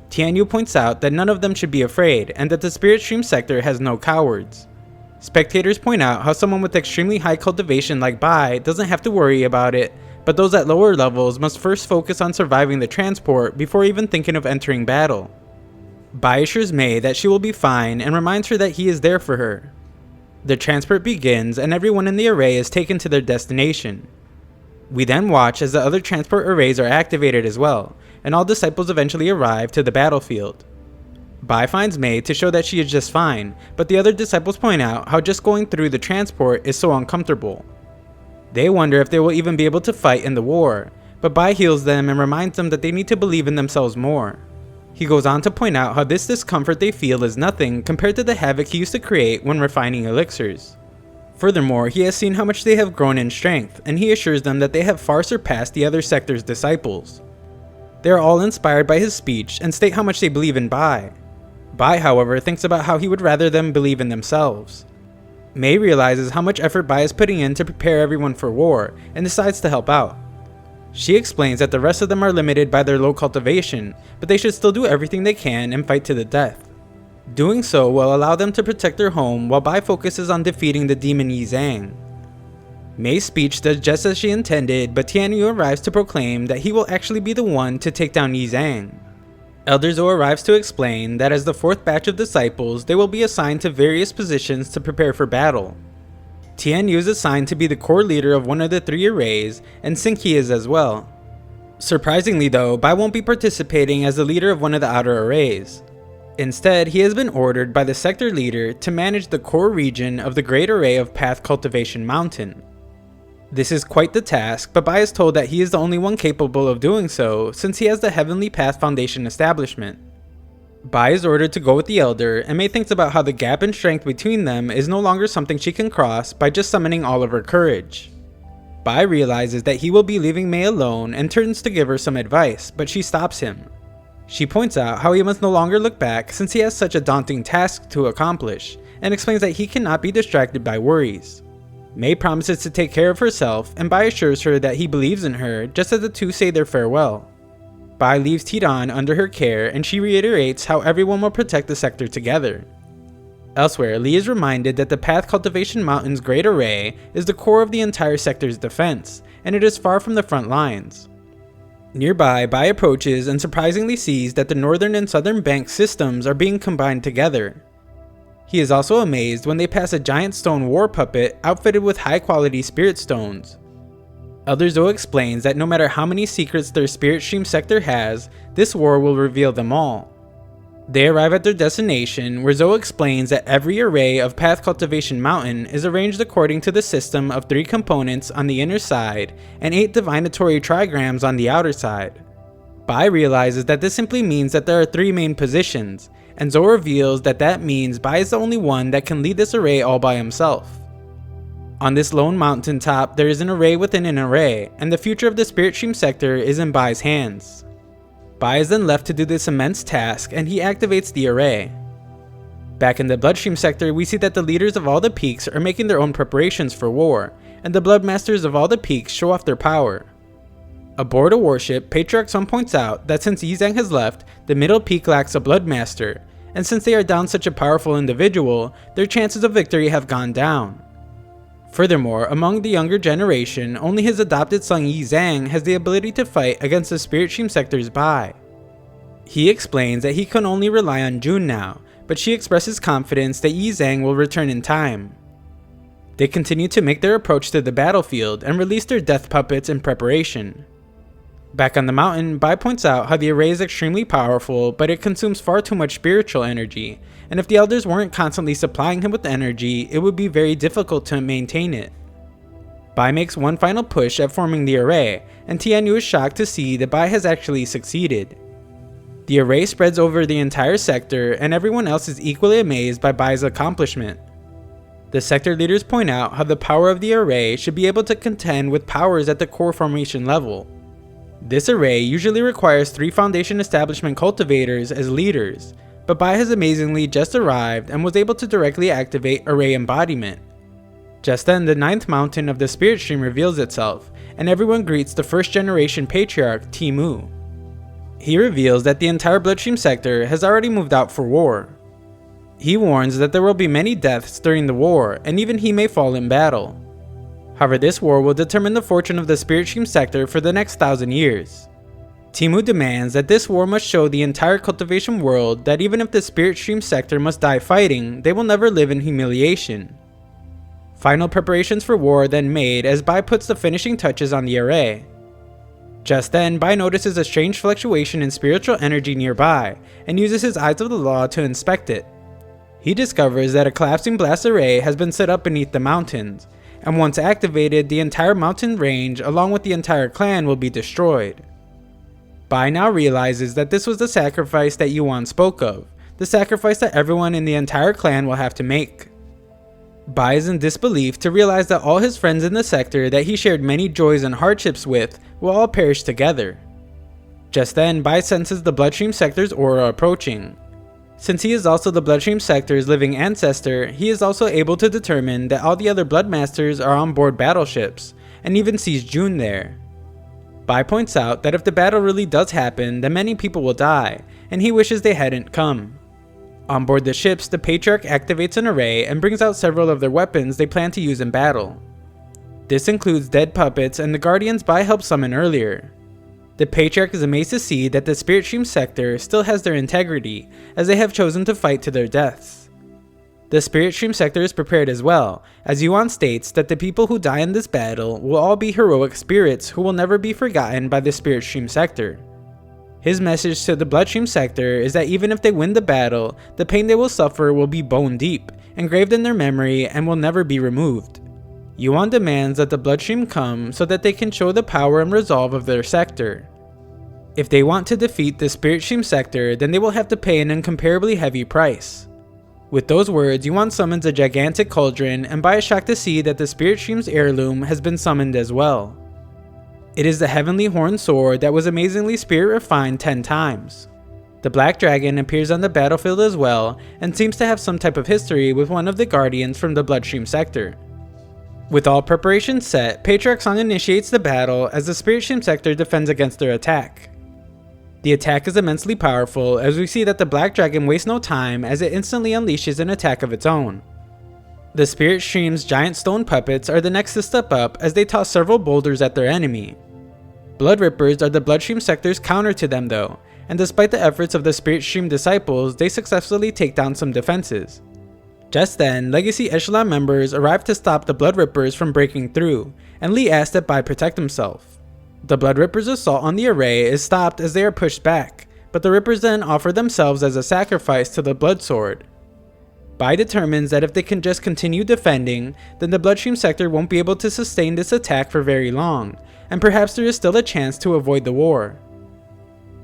Tian Yu points out that none of them should be afraid and that the Spirit Stream sector has no cowards. Spectators point out how someone with extremely high cultivation like Bai doesn't have to worry about it, but those at lower levels must first focus on surviving the transport before even thinking of entering battle. Bai assures Mei that she will be fine and reminds her that he is there for her. The transport begins and everyone in the array is taken to their destination. We then watch as the other transport arrays are activated as well, and all disciples eventually arrive to the battlefield. Bai finds Mei to show that she is just fine, but the other disciples point out how just going through the transport is so uncomfortable. They wonder if they will even be able to fight in the war, but Bai heals them and reminds them that they need to believe in themselves more. He goes on to point out how this discomfort they feel is nothing compared to the havoc he used to create when refining elixirs. Furthermore, he has seen how much they have grown in strength, and he assures them that they have far surpassed the other sector's disciples. They are all inspired by his speech and state how much they believe in Bai. Bai, however, thinks about how he would rather them believe in themselves. Mei realizes how much effort Bai is putting in to prepare everyone for war, and decides to help out. She explains that the rest of them are limited by their low cultivation, but they should still do everything they can and fight to the death. Doing so will allow them to protect their home while Bai focuses on defeating the demon Yi Zhang. Mei's speech does just as she intended, but Tian Yu arrives to proclaim that he will actually be the one to take down Yi Zhang. Elder Zhou arrives to explain that as the 4th batch of disciples, they will be assigned to various positions to prepare for battle. Tian Yu is assigned to be the core leader of one of the 3 arrays, and Xingqi is as well. Surprisingly though, Bai won't be participating as the leader of one of the outer arrays. Instead, he has been ordered by the sector leader to manage the core region of the Great Array of Path Cultivation Mountain. This is quite the task, but Bai is told that he is the only one capable of doing so since he has the Heavenly Path Foundation establishment. Bai is ordered to go with the Elder, and Mei thinks about how the gap in strength between them is no longer something she can cross by just summoning all of her courage. Bai realizes that he will be leaving Mei alone and turns to give her some advice, but she stops him. She points out how he must no longer look back since he has such a daunting task to accomplish, and explains that he cannot be distracted by worries. Mei promises to take care of herself, and Bai assures her that he believes in her just as the two say their farewell. Bai leaves Tiran under her care, and she reiterates how everyone will protect the sector together. Elsewhere, Li is reminded that the Path Cultivation Mountain's Great Array is the core of the entire sector's defense, and it is far from the front lines. Nearby, Bai approaches and surprisingly sees that the northern and southern bank systems are being combined together. He is also amazed when they pass a giant stone war puppet outfitted with high-quality spirit stones. Elder Zhou explains that no matter how many secrets their spirit stream sector has, this war will reveal them all. They arrive at their destination, where Zhou explains that every array of Path Cultivation Mountain is arranged according to the system of 3 components on the inner side and 8 divinatory trigrams on the outer side. Bai realizes that this simply means that there are 3 main positions, and Zhou reveals that that means Bai is the only one that can lead this array all by himself. On this lone mountaintop, there is an array within an array, and the future of the Spirit Stream sector is in Bai's hands. Bai is then left to do this immense task, and he activates the array. Back in the Bloodstream sector, we see that the leaders of all the peaks are making their own preparations for war, and the bloodmasters of all the peaks show off their power. Aboard a warship, Patriarch Sun points out that since Yi Zhang has left, the middle peak lacks a bloodmaster, and since they are down such a powerful individual, their chances of victory have gone down. Furthermore, among the younger generation, only his adopted son Yi Zhang has the ability to fight against the Spirit Stream sector's Bai. He explains that he can only rely on Jun now, but she expresses confidence that Yi Zhang will return in time. They continue to make their approach to the battlefield and release their death puppets in preparation. Back on the mountain, Bai points out how the array is extremely powerful, but it consumes far too much spiritual energy, and if the elders weren't constantly supplying him with energy, it would be very difficult to maintain it. Bai makes one final push at forming the array, and Tian Yu is shocked to see that Bai has actually succeeded. The array spreads over the entire sector, and everyone else is equally amazed by Bai's accomplishment. The sector leaders point out how the power of the array should be able to contend with powers at the core formation level. This array usually requires 3 Foundation Establishment cultivators as leaders, but Bai has amazingly just arrived and was able to directly activate Array Embodiment. Just then, the 9th mountain of the Spirit Stream reveals itself, and everyone greets the 1st generation Patriarch, Timu. He reveals that the entire Bloodstream sector has already moved out for war. He warns that there will be many deaths during the war, and even he may fall in battle. However, this war will determine the fortune of the Spirit Stream sector for the next 1,000 years. Timu demands that this war must show the entire cultivation world that even if the Spirit Stream sector must die fighting, they will never live in humiliation. Final preparations for war are then made as Bai puts the finishing touches on the array. Just then, Bai notices a strange fluctuation in spiritual energy nearby, and uses his Eyes of the Law to inspect it. He discovers that a collapsing blast array has been set up beneath the mountains, and once activated, the entire mountain range along with the entire clan will be destroyed. Bai now realizes that this was the sacrifice that Yuan spoke of, the sacrifice that everyone in the entire clan will have to make. Bai is in disbelief to realize that all his friends in the sector that he shared many joys and hardships with will all perish together. Just then, Bai senses the Bloodstream sector's aura approaching. Since he is also the Bloodstream sector's living ancestor, he is also able to determine that all the other Bloodmasters are on board battleships, and even sees Jun there. Bai points out that if the battle really does happen, then many people will die, and he wishes they hadn't come. On board the ships, the Patriarch activates an array and brings out several of their weapons they plan to use in battle. This includes dead puppets and the guardians Bai helped summon earlier. The Patriarch is amazed to see that the Spirit Stream sector still has their integrity, as they have chosen to fight to their deaths. The Spirit Stream sector is prepared as well, as Yuan states that the people who die in this battle will all be heroic spirits who will never be forgotten by the Spirit Stream sector. His message to the Bloodstream sector is that even if they win the battle, the pain they will suffer will be bone deep, engraved in their memory, and will never be removed. Yuan demands that the Bloodstream come so that they can show the power and resolve of their sector. If they want to defeat the Spirit Stream sector, then they will have to pay an incomparably heavy price. With those words, Yuan summons a gigantic cauldron, and Bai is shocked to see that the Spirit Stream's heirloom has been summoned as well. It is the Heavenly Horn Sword that was amazingly spirit refined 10 times. The Black Dragon appears on the battlefield as well, and seems to have some type of history with one of the guardians from the Bloodstream sector. With all preparations set, Patriarch Song initiates the battle as the Spirit Stream sector defends against their attack. The attack is immensely powerful, as we see that the Black Dragon wastes no time as it instantly unleashes an attack of its own. The Spirit Stream's giant stone puppets are the next to step up as they toss several boulders at their enemy. Blood Rippers are the Bloodstream sector's counter to them though, and despite the efforts of the Spirit Stream disciples, they successfully take down some defenses. Just then, Legacy Echelon members arrive to stop the Blood Rippers from breaking through, and Lee asks that Bai protect himself. The Blood Rippers' assault on the array is stopped as they are pushed back, but the Rippers then offer themselves as a sacrifice to the Blood Sword. Bai determines that if they can just continue defending, then the Bloodstream sector won't be able to sustain this attack for very long, and perhaps there is still a chance to avoid the war.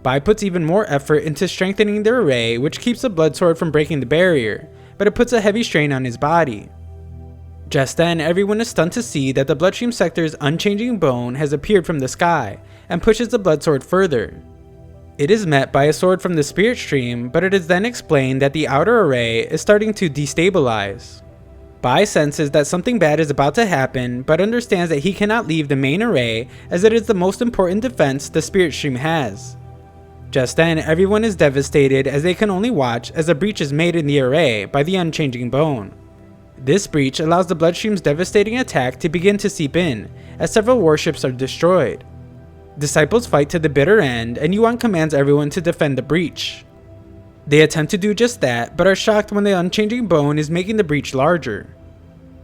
Bai puts even more effort into strengthening their array, which keeps the Blood Sword from breaking the barrier, but it puts a heavy strain on his body. Just then, everyone is stunned to see that the Bloodstream sector's unchanging bone has appeared from the sky, and pushes the Blood Sword further. It is met by a sword from the Spirit Stream, but it is then explained that the outer array is starting to destabilize. Bai senses that something bad is about to happen, but understands that he cannot leave the main array as it is the most important defense the Spirit Stream has. Just then, everyone is devastated as they can only watch as a breach is made in the array by the unchanging bone. This breach allows the Bloodstream's devastating attack to begin to seep in, as several warships are destroyed. Disciples fight to the bitter end, and Yuan commands everyone to defend the breach. They attempt to do just that, but are shocked when the unchanging bone is making the breach larger.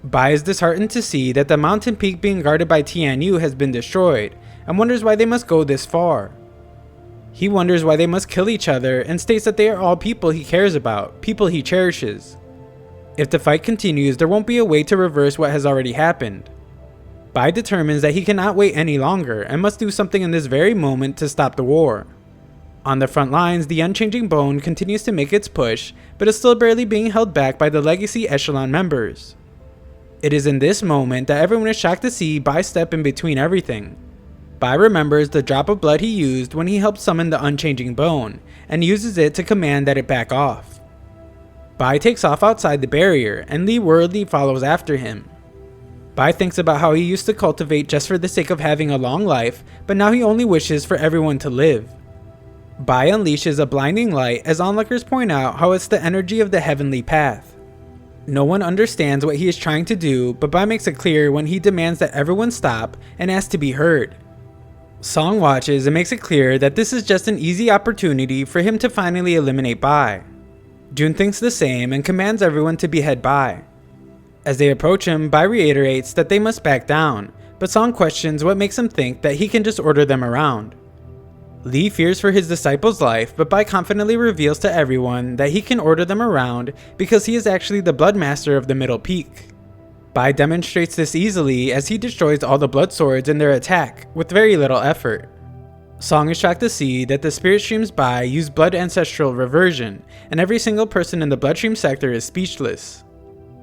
Bai is disheartened to see that the mountain peak being guarded by Tian Yu has been destroyed, and wonders why they must go this far. He wonders why they must kill each other, and states that they are all people he cares about, people he cherishes. If the fight continues, there won't be a way to reverse what has already happened. Bai determines that he cannot wait any longer, and must do something in this very moment to stop the war. On the front lines, the unchanging bone continues to make its push, but is still barely being held back by the Legacy Echelon members. It is in this moment that everyone is shocked to see Bai step in between everything. Bai remembers the drop of blood he used when he helped summon the unchanging bone, and uses it to command that it back off. Bai takes off outside the barrier, and Lee worriedly follows after him. Bai thinks about how he used to cultivate just for the sake of having a long life, but now he only wishes for everyone to live. Bai unleashes a blinding light as onlookers point out how it's the energy of the heavenly path. No one understands what he is trying to do, but Bai makes it clear when he demands that everyone stop and asks to be heard. Song watches and makes it clear that this is just an easy opportunity for him to finally eliminate Bai. Jun thinks the same and commands everyone to behead Bai. As they approach him, Bai reiterates that they must back down, but Song questions what makes him think that he can just order them around. Lee fears for his disciple's life, but Bai confidently reveals to everyone that he can order them around because he is actually the bloodmaster of the Middle Peak. Bai demonstrates this easily as he destroys all the blood swords in their attack with very little effort. Song is shocked to see that the Spirit Stream's Bai use blood ancestral reversion, and every single person in the Bloodstream sector is speechless.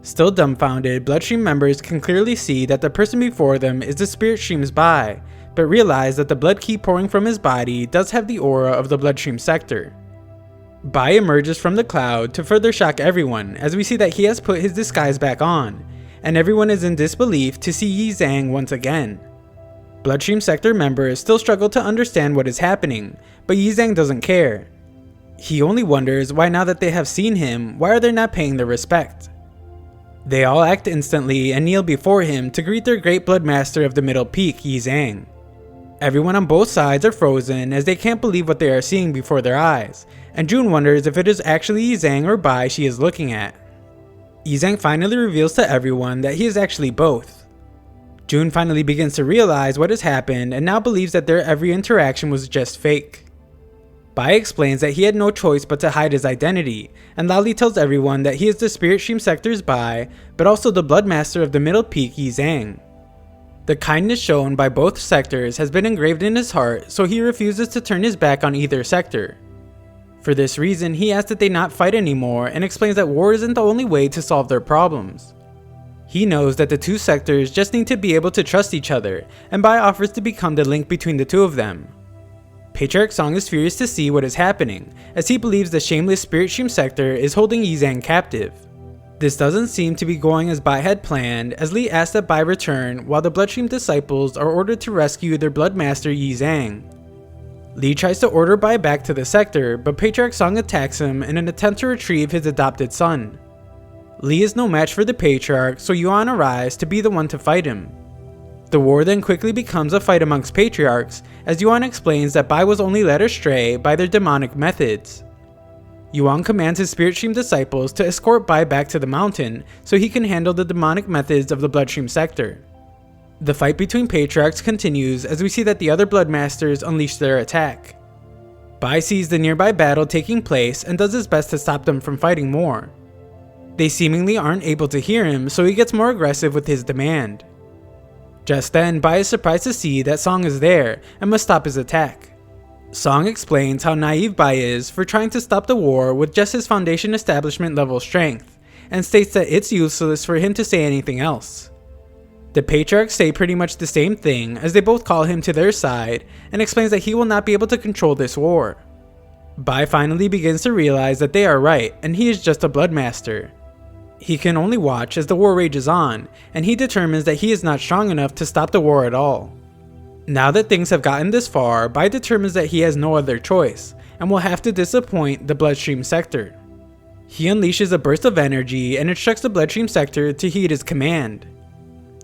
Still dumbfounded, Bloodstream members can clearly see that the person before them is the Spirit Stream's Bai, but realize that the blood keep pouring from his body does have the aura of the Bloodstream sector. Bai emerges from the cloud to further shock everyone as we see that he has put his disguise back on, and everyone is in disbelief to see Yi Zhang once again. Bloodstream sector members still struggle to understand what is happening, but Yi Zhang doesn't care. He only wonders why now that they have seen him, why are they not paying their respect? They all act instantly and kneel before him to greet their great bloodmaster of the middle peak, Yi Zhang. Everyone on both sides are frozen as they can't believe what they are seeing before their eyes, and Jun wonders if it is actually Yi Zhang or Bai she is looking at. Yi Zhang finally reveals to everyone that he is actually both. Jun finally begins to realize what has happened and now believes that their every interaction was just fake. Bai explains that he had no choice but to hide his identity, and loudly tells everyone that he is the Spirit Stream Sector's Bai, but also the Bloodmaster of the Middle Peak, Yi Zhang. The kindness shown by both sectors has been engraved in his heart, so he refuses to turn his back on either sector. For this reason, he asks that they not fight anymore and explains that war isn't the only way to solve their problems. He knows that the two sectors just need to be able to trust each other, and Bai offers to become the link between the two of them. Patriarch Song is furious to see what is happening, as he believes the shameless Spirit Stream sector is holding Yi Zhang captive. This doesn't seem to be going as Bai had planned, as Li asks that Bai return while the Bloodstream disciples are ordered to rescue their Bloodmaster Yi Zhang. Li tries to order Bai back to the sector, but Patriarch Song attacks him in an attempt to retrieve his adopted son. Li is no match for the Patriarch, so Yuan arrives to be the one to fight him. The war then quickly becomes a fight amongst Patriarchs, as Yuan explains that Bai was only led astray by their demonic methods. Yuan commands his Spirit Stream disciples to escort Bai back to the mountain so he can handle the demonic methods of the Bloodstream sector. The fight between Patriarchs continues as we see that the other Bloodmasters unleash their attack. Bai sees the nearby battle taking place and does his best to stop them from fighting more. They seemingly aren't able to hear him, so he gets more aggressive with his demand. Just then, Bai is surprised to see that Song is there and must stop his attack. Song explains how naive Bai is for trying to stop the war with just his Foundation Establishment level strength, and states that it's useless for him to say anything else. The Patriarchs say pretty much the same thing as they both call him to their side and explains that he will not be able to control this war. Bai finally begins to realize that they are right and he is just a Bloodmaster. He can only watch as the war rages on, and he determines that he is not strong enough to stop the war at all. Now that things have gotten this far, Bai determines that he has no other choice, and will have to disappoint the Bloodstream sector. He unleashes a burst of energy and instructs the Bloodstream sector to heed his command.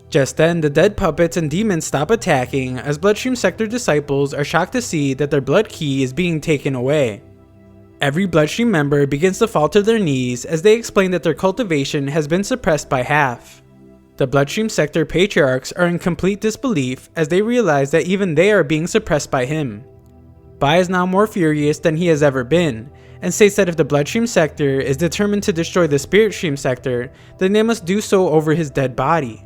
Just then, the dead puppets and demons stop attacking as Bloodstream sector disciples are shocked to see that their blood key is being taken away. Every Bloodstream member begins to fall to their knees as they explain that their cultivation has been suppressed by half. The Bloodstream sector Patriarchs are in complete disbelief as they realize that even they are being suppressed by him. Bai is now more furious than he has ever been, and states that if the Bloodstream sector is determined to destroy the Spirit Stream sector, then they must do so over his dead body.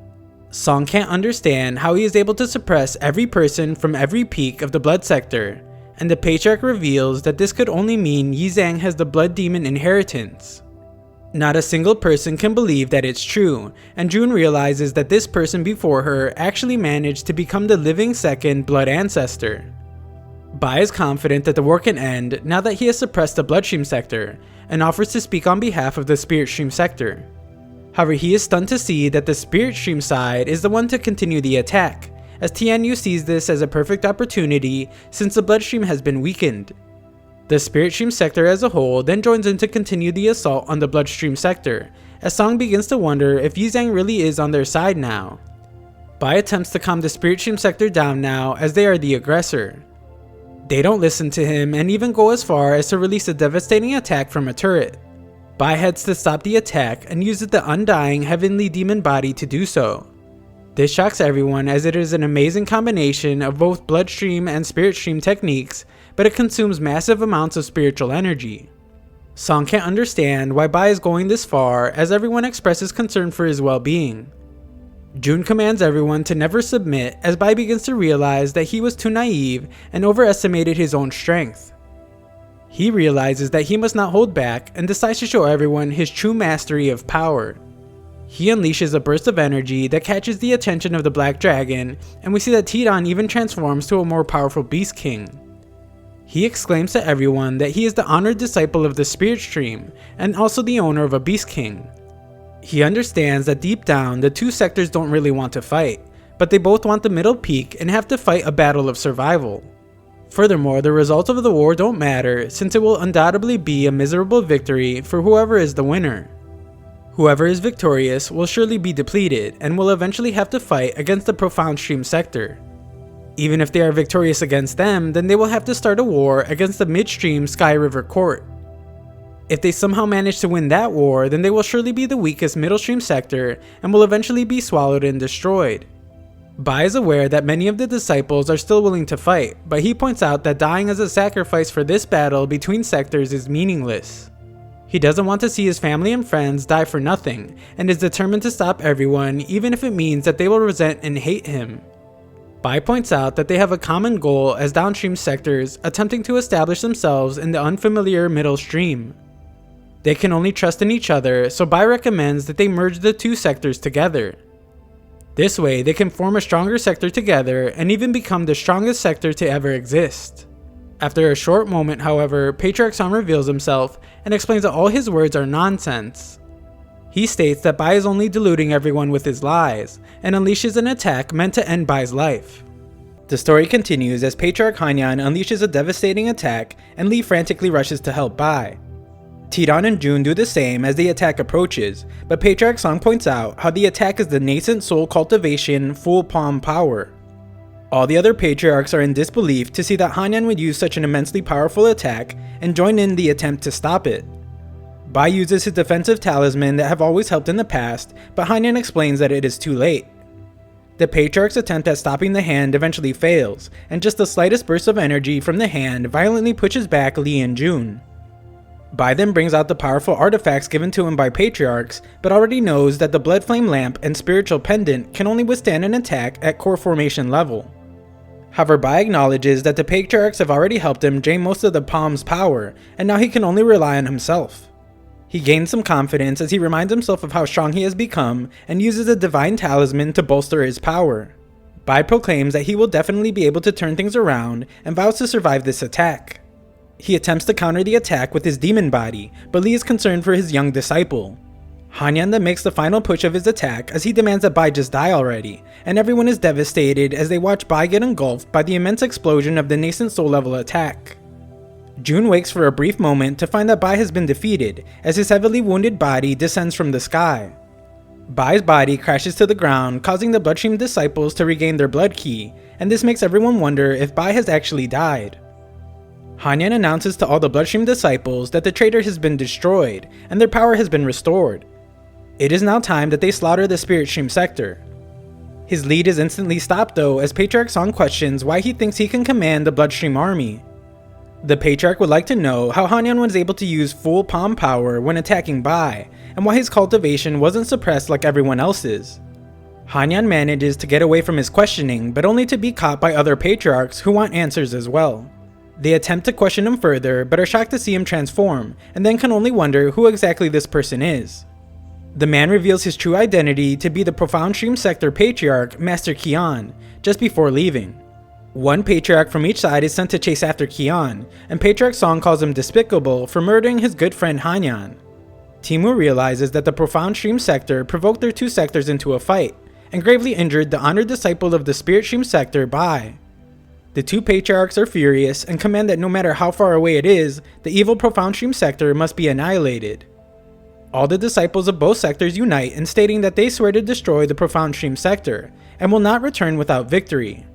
Song can't understand how he is able to suppress every person from every peak of the Blood sector, and the Patriarch reveals that this could only mean Yi Zhang has the Blood Demon inheritance. Not a single person can believe that it's true, and Jun realizes that this person before her actually managed to become the living second Blood Ancestor. Bai is confident that the war can end now that he has suppressed the Bloodstream sector, and offers to speak on behalf of the Spirit Stream sector. However, he is stunned to see that the Spirit Stream side is the one to continue the attack, as Tian Yu sees this as a perfect opportunity since the Bloodstream has been weakened. The Spirit Stream sector as a whole then joins in to continue the assault on the Bloodstream sector, as Song begins to wonder if Yi Zhang really is on their side now. Bai attempts to calm the Spirit Stream sector down now as they are the aggressor. They don't listen to him and even go as far as to release a devastating attack from a turret. Bai heads to stop the attack and uses the undying heavenly demon body to do so. This shocks everyone as it is an amazing combination of both Bloodstream and Spirit Stream techniques, but it consumes massive amounts of spiritual energy. Song can't understand why Bai is going this far as everyone expresses concern for his well-being. Jun commands everyone to never submit as Bai begins to realize that he was too naive and overestimated his own strength. He realizes that he must not hold back and decides to show everyone his true mastery of power. He unleashes a burst of energy that catches the attention of the Black Dragon, and we see that Tidon even transforms to a more powerful Beast King. He exclaims to everyone that he is the honored disciple of the Spirit Stream, and also the owner of a Beast King. He understands that deep down, the two sectors don't really want to fight, but they both want the middle peak and have to fight a battle of survival. Furthermore, the results of the war don't matter since it will undoubtedly be a miserable victory for whoever is the winner. Whoever is victorious will surely be depleted and will eventually have to fight against the Profound Stream sector. Even if they are victorious against them, then they will have to start a war against the midstream Sky River Court. If they somehow manage to win that war, then they will surely be the weakest middle stream sector and will eventually be swallowed and destroyed. Bai is aware that many of the disciples are still willing to fight, but he points out that dying as a sacrifice for this battle between sectors is meaningless. He doesn't want to see his family and friends die for nothing, and is determined to stop everyone even if it means that they will resent and hate him. Bai points out that they have a common goal as downstream sectors attempting to establish themselves in the unfamiliar middle stream. They can only trust in each other, so Bai recommends that they merge the two sectors together. This way, they can form a stronger sector together and even become the strongest sector to ever exist. After a short moment, however, Patriarch Song reveals himself and explains that all his words are nonsense. He states that Bai is only deluding everyone with his lies, and unleashes an attack meant to end Bai's life. The story continues as Patriarch Nian unleashes a devastating attack and Li frantically rushes to help Bai. Tidon and Jun do the same as the attack approaches, but Patriarch Song points out how the attack is the nascent soul cultivation full palm power. All the other patriarchs are in disbelief to see that Hanyan would use such an immensely powerful attack and join in the attempt to stop it. Bai uses his defensive talisman that have always helped in the past, but Hanyan explains that it is too late. The patriarch's attempt at stopping the hand eventually fails, and just the slightest burst of energy from the hand violently pushes back Li and Jun. Bai then brings out the powerful artifacts given to him by patriarchs, but already knows that the blood flame lamp and spiritual pendant can only withstand an attack at core formation level. However, Bai acknowledges that the patriarchs have already helped him drain most of the palm's power, and now he can only rely on himself. He gains some confidence as he reminds himself of how strong he has become and uses a divine talisman to bolster his power. Bai proclaims that he will definitely be able to turn things around and vows to survive this attack. He attempts to counter the attack with his demon body, but Li is concerned for his young disciple. Hanyan then makes the final push of his attack as he demands that Bai just die already, and everyone is devastated as they watch Bai get engulfed by the immense explosion of the nascent soul level attack. Jun wakes for a brief moment to find that Bai has been defeated as his heavily wounded body descends from the sky. Bai's body crashes to the ground, causing the Bloodstream disciples to regain their blood key, and this makes everyone wonder if Bai has actually died. Hanyan announces to all the Bloodstream disciples that the traitor has been destroyed and their power has been restored. It is now time that they slaughter the Spirit Stream sector. His lead is instantly stopped though as Patriarch Song questions why he thinks he can command the Bloodstream army. The Patriarch would like to know how Hanyan was able to use full palm power when attacking Bai, and why his cultivation wasn't suppressed like everyone else's. Hanyan manages to get away from his questioning, but only to be caught by other Patriarchs who want answers as well. They attempt to question him further, but are shocked to see him transform, and then can only wonder who exactly this person is. The man reveals his true identity to be the Profound Stream Sector Patriarch, Master Kion, just before leaving. One Patriarch from each side is sent to chase after Kion, and Patriarch Song calls him despicable for murdering his good friend Hanyan. Timu realizes that the Profound Stream Sector provoked their two sectors into a fight, and gravely injured the honored disciple of the Spirit Stream Sector, Bai. The two Patriarchs are furious and command that no matter how far away it is, the evil Profound Stream Sector must be annihilated. All the disciples of both sectors unite in stating that they swear to destroy the Profound Stream Sector, and will not return without victory.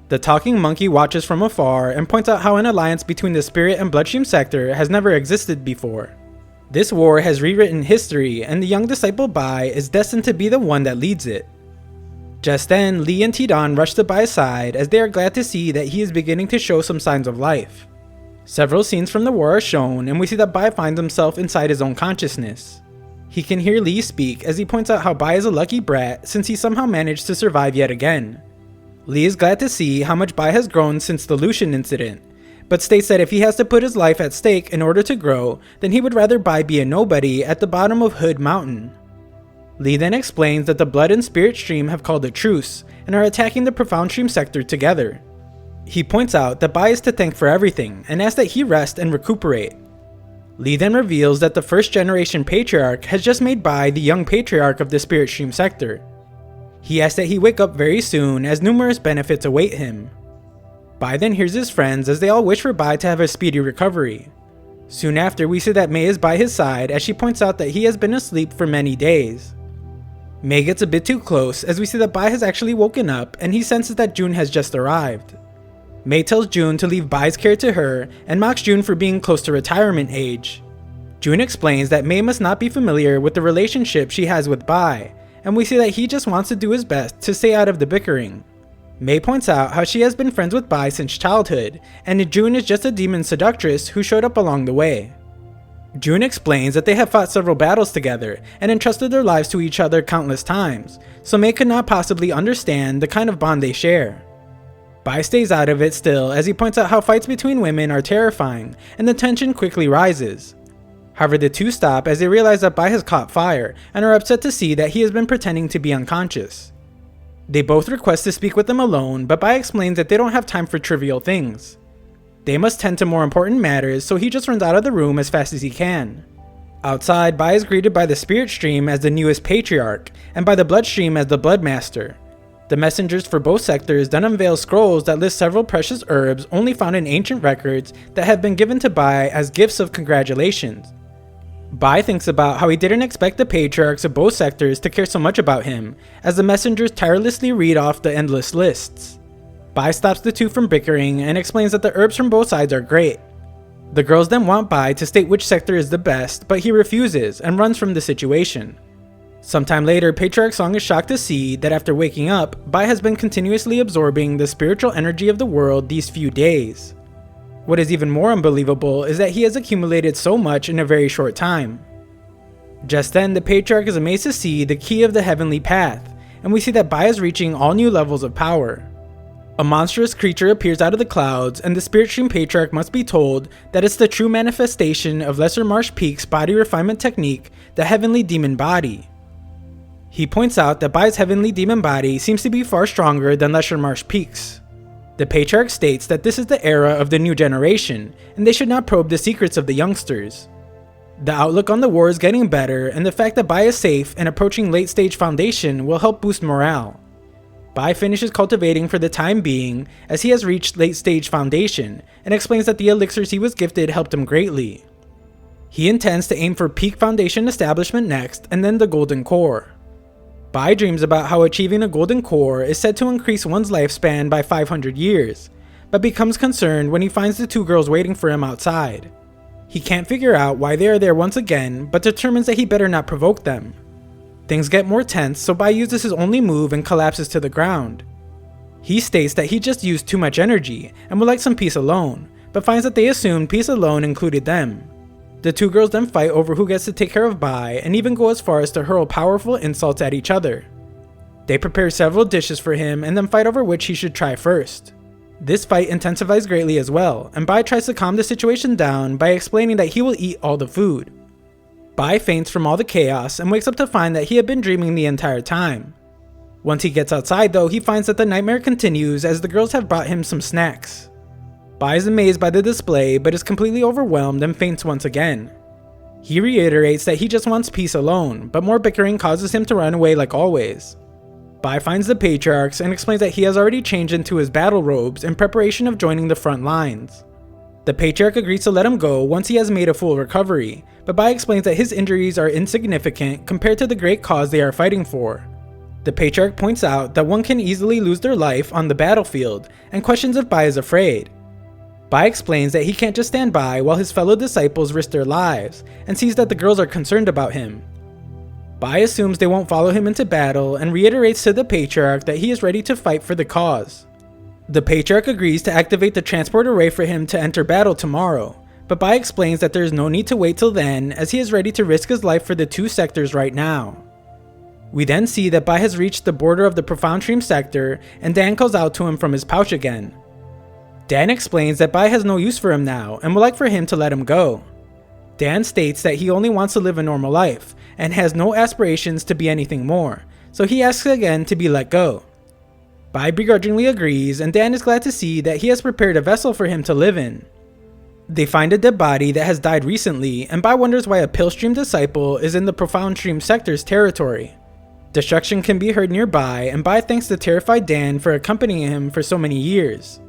The talking monkey watches from afar and points out how an alliance between the Spirit and Bloodstream Sector has never existed before. This war has rewritten history, and the young disciple Bai is destined to be the one that leads it. Just then, Li and Tidon rush to Bai's side as they are glad to see that he is beginning to show some signs of life. Several scenes from the war are shown, and we see that Bai finds himself inside his own consciousness. He can hear Li speak as he points out how Bai is a lucky brat since he somehow managed to survive yet again. Li is glad to see how much Bai has grown since the Lucian incident, but states that if he has to put his life at stake in order to grow, then he would rather Bai be a nobody at the bottom of Hood Mountain. Li then explains that the Blood and Spirit Stream have called a truce and are attacking the Profound Stream sector together. He points out that Bai is to thank for everything and asks that he rest and recuperate. Li then reveals that the first generation Patriarch has just made Bai the young Patriarch of the Spirit Stream sector. He asks that he wake up very soon as numerous benefits await him. Bai then hears his friends as they all wish for Bai to have a speedy recovery. Soon after, we see that Mei is by his side as she points out that he has been asleep for many days. Mei gets a bit too close as we see that Bai has actually woken up and he senses that Jun has just arrived. Mei tells Jun to leave Bai's care to her and mocks Jun for being close to retirement age. Jun explains that Mei must not be familiar with the relationship she has with Bai, and we see that he just wants to do his best to stay out of the bickering. Mei points out how she has been friends with Bai since childhood, and Jun is just a demon seductress who showed up along the way. Jun explains that they have fought several battles together and entrusted their lives to each other countless times, so Mei could not possibly understand the kind of bond they share. Bai stays out of it still as he points out how fights between women are terrifying and the tension quickly rises. However, the two stop as they realize that Bai has caught fire and are upset to see that he has been pretending to be unconscious. They both request to speak with him alone, but Bai explains that they don't have time for trivial things. They must tend to more important matters, so he just runs out of the room as fast as he can. Outside, Bai is greeted by the Spirit Stream as the newest patriarch, and by the Bloodstream as the bloodmaster. The messengers for both sectors then unveil scrolls that list several precious herbs only found in ancient records that have been given to Bai as gifts of congratulations. Bai thinks about how he didn't expect the patriarchs of both sectors to care so much about him, as the messengers tirelessly read off the endless lists. Bai stops the two from bickering and explains that the herbs from both sides are great. The girls then want Bai to state which sector is the best, but he refuses and runs from the situation. Sometime later, Patriarch Song is shocked to see that after waking up, Bai has been continuously absorbing the spiritual energy of the world these few days. What is even more unbelievable is that he has accumulated so much in a very short time. Just then, the Patriarch is amazed to see the key of the heavenly path, and we see that Bai is reaching all new levels of power. A monstrous creature appears out of the clouds, and the Spirit Stream Patriarch must be told that it's the true manifestation of Lesser Marsh Peak's body refinement technique, the Heavenly Demon Body. He points out that Bai's Heavenly Demon Body seems to be far stronger than Lesser Marsh Peak's. The Patriarch states that this is the era of the new generation, and they should not probe the secrets of the youngsters. The outlook on the war is getting better, and the fact that Bai is safe and approaching late stage foundation will help boost morale. Bai finishes cultivating for the time being, as he has reached late stage foundation, and explains that the elixirs he was gifted helped him greatly. He intends to aim for peak foundation establishment next, and then the golden core. Bai dreams about how achieving the golden core is said to increase one's lifespan by 500 years, but becomes concerned when he finds the two girls waiting for him outside. He can't figure out why they are there once again, but determines that he better not provoke them. Things get more tense, so Bai uses his only move and collapses to the ground. He states that he just used too much energy and would like some peace alone, but finds that they assumed peace alone included them. The two girls then fight over who gets to take care of Bai and even go as far as to hurl powerful insults at each other. They prepare several dishes for him and then fight over which he should try first. This fight intensifies greatly as well, and Bai tries to calm the situation down by explaining that he will eat all the food. Bai faints from all the chaos and wakes up to find that he had been dreaming the entire time. Once he gets outside though, he finds that the nightmare continues as the girls have brought him some snacks. Bai is amazed by the display but is completely overwhelmed and faints once again. He reiterates that he just wants peace alone, but more bickering causes him to run away like always. Bai finds the patriarchs and explains that he has already changed into his battle robes in preparation of joining the front lines. The patriarch agrees to let him go once he has made a full recovery, but Bai explains that his injuries are insignificant compared to the great cause they are fighting for. The patriarch points out that one can easily lose their life on the battlefield, and questions if Bai is afraid. Bai explains that he can't just stand by while his fellow disciples risk their lives, and sees that the girls are concerned about him. Bai assumes they won't follow him into battle and reiterates to the patriarch that he is ready to fight for the cause. The patriarch agrees to activate the transport array for him to enter battle tomorrow, but Bai explains that there is no need to wait till then as he is ready to risk his life for the two sectors right now. We then see that Bai has reached the border of the Profound Stream sector and Dan calls out to him from his pouch again. Dan explains that Bai has no use for him now and would like for him to let him go. Dan states that he only wants to live a normal life and has no aspirations to be anything more, so he asks again to be let go. Bai begrudgingly agrees, and Dan is glad to see that he has prepared a vessel for him to live in. They find a dead body that has died recently, and Bai wonders why a Pillstream disciple is in the Profound Stream sector's territory. Destruction can be heard nearby, and Bai thanks the terrified Dan for accompanying him for so many years.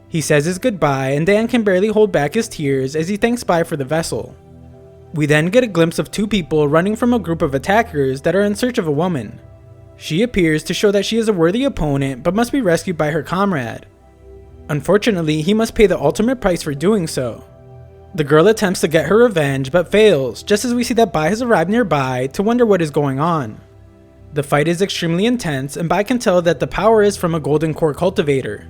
He says his goodbye, and Dan can barely hold back his tears as he thanks Bai for the vessel. We then get a glimpse of two people running from a group of attackers that are in search of a woman. She appears to show that she is a worthy opponent but must be rescued by her comrade. Unfortunately, he must pay the ultimate price for doing so. The girl attempts to get her revenge but fails, just as we see that Bai has arrived nearby to wonder what is going on. The fight is extremely intense, and Bai can tell that the power is from a golden core cultivator.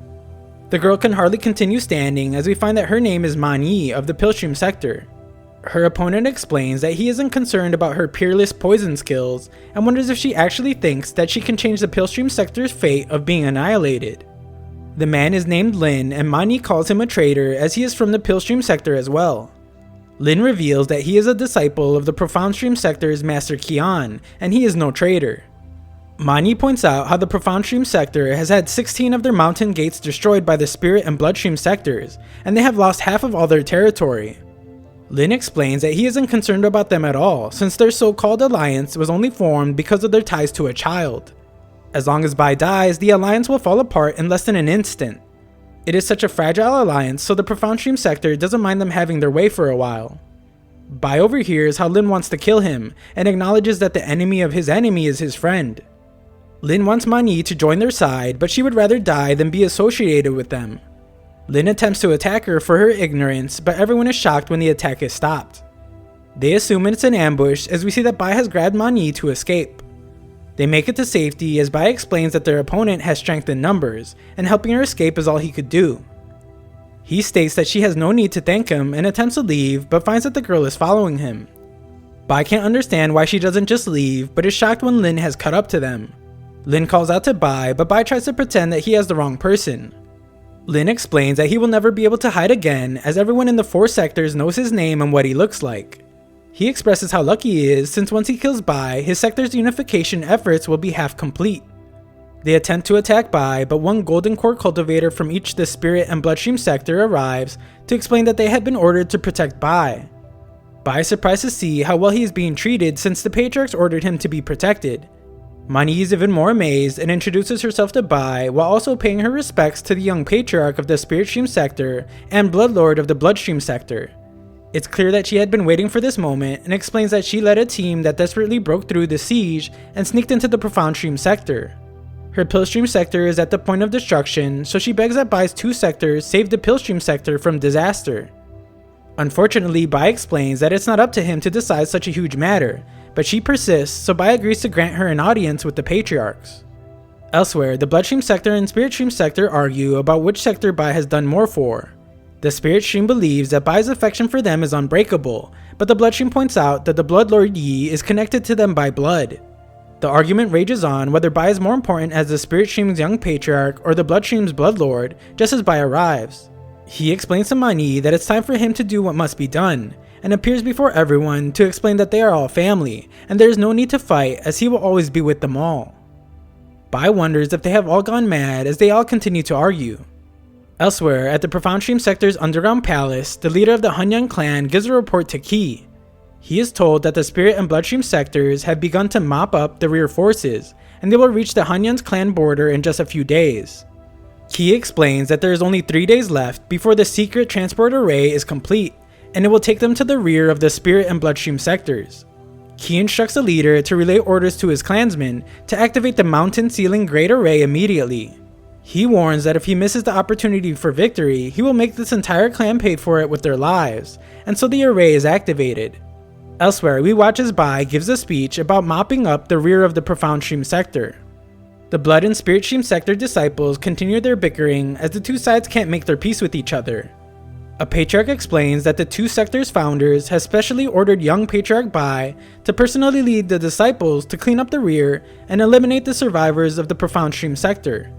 The girl can hardly continue standing as we find that her name is Yi of the Pillstream sector. Her opponent explains that he isn't concerned about her peerless poison skills and wonders if she actually thinks that she can change the Pillstream sector's fate of being annihilated. The man is named Lin, and Yi calls him a traitor as he is from the Pillstream sector as well. Lin reveals that he is a disciple of the Profound Stream sector's master Kion, and he is no traitor. Yi points out how the Profound Stream sector has had 16 of their mountain gates destroyed by the Spirit and Bloodstream sectors, and they have lost half of all their territory. Lin explains that he isn't concerned about them at all, since their so-called alliance was only formed because of their ties to a child. As long as Bai dies, the alliance will fall apart in less than an instant. It is such a fragile alliance, so the Profound Stream sector doesn't mind them having their way for a while. Bai overhears how Lin wants to kill him, and acknowledges that the enemy of his enemy is his friend. Lin wants Yi to join their side, but she would rather die than be associated with them. Lin attempts to attack her for her ignorance, but everyone is shocked when the attack is stopped. They assume it's an ambush as we see that Bai has grabbed Yi to escape. They make it to safety as Bai explains that their opponent has strength in numbers, and helping her escape is all he could do. He states that she has no need to thank him and attempts to leave, but finds that the girl is following him. Bai can't understand why she doesn't just leave, but is shocked when Lin has caught up to them. Lin calls out to Bai, but Bai tries to pretend that he has the wrong person. Lin explains that he will never be able to hide again, as everyone in the 4 sectors knows his name and what he looks like. He expresses how lucky he is, since once he kills Bai, his sector's unification efforts will be half complete. They attempt to attack Bai, but one golden core cultivator from each the Spirit and Bloodstream sector arrives to explain that they had been ordered to protect Bai. Bai is surprised to see how well he is being treated since the Patriarchs ordered him to be protected. Yi is even more amazed and introduces herself to Bai while also paying her respects to the young Patriarch of the Spirit Stream sector and Bloodlord of the Bloodstream sector. It's clear that she had been waiting for this moment and explains that she led a team that desperately broke through the siege and sneaked into the Profound Stream sector. Her Pillstream sector is at the point of destruction, so she begs that Bai's 2 sectors save the Pillstream sector from disaster. Unfortunately, Bai explains that it's not up to him to decide such a huge matter, but she persists, so Bai agrees to grant her an audience with the Patriarchs. Elsewhere, the Bloodstream sector and Spirit Stream sector argue about which sector Bai has done more for. The Spirit Stream believes that Bai's affection for them is unbreakable, but the Bloodstream points out that the Bloodlord Yi is connected to them by blood. The argument rages on whether Bai is more important as the Spirit Stream's young Patriarch or the Bloodstream's Bloodlord, just as Bai arrives. He explains to Yi that it's time for him to do what must be done, and appears before everyone to explain that they are all family, and there is no need to fight as he will always be with them all. Bai wonders if they have all gone mad as they all continue to argue. Elsewhere, at the Profound Stream sector's underground palace, the leader of the Hunyang clan gives a report to Qi. He is told that the Spirit and Bloodstream sectors have begun to mop up the rear forces, and they will reach the Hunyang's clan border in just a few days. Qi explains that there is only 3 days left before the secret transport array is complete, and it will take them to the rear of the Spirit and Bloodstream sectors. Qi instructs the leader to relay orders to his clansmen to activate the mountain ceiling Great Array immediately. He warns that if he misses the opportunity for victory, he will make this entire clan pay for it with their lives, and so the array is activated. Elsewhere, we watch as Bai gives a speech about mopping up the rear of the Profound Stream sector. The Blood and Spirit Stream sector disciples continue their bickering as the 2 sides can't make their peace with each other. A Patriarch explains that the 2 sectors' founders have specially ordered young Patriarch Bai to personally lead the disciples to clean up the rear and eliminate the survivors of the Profound Stream sector.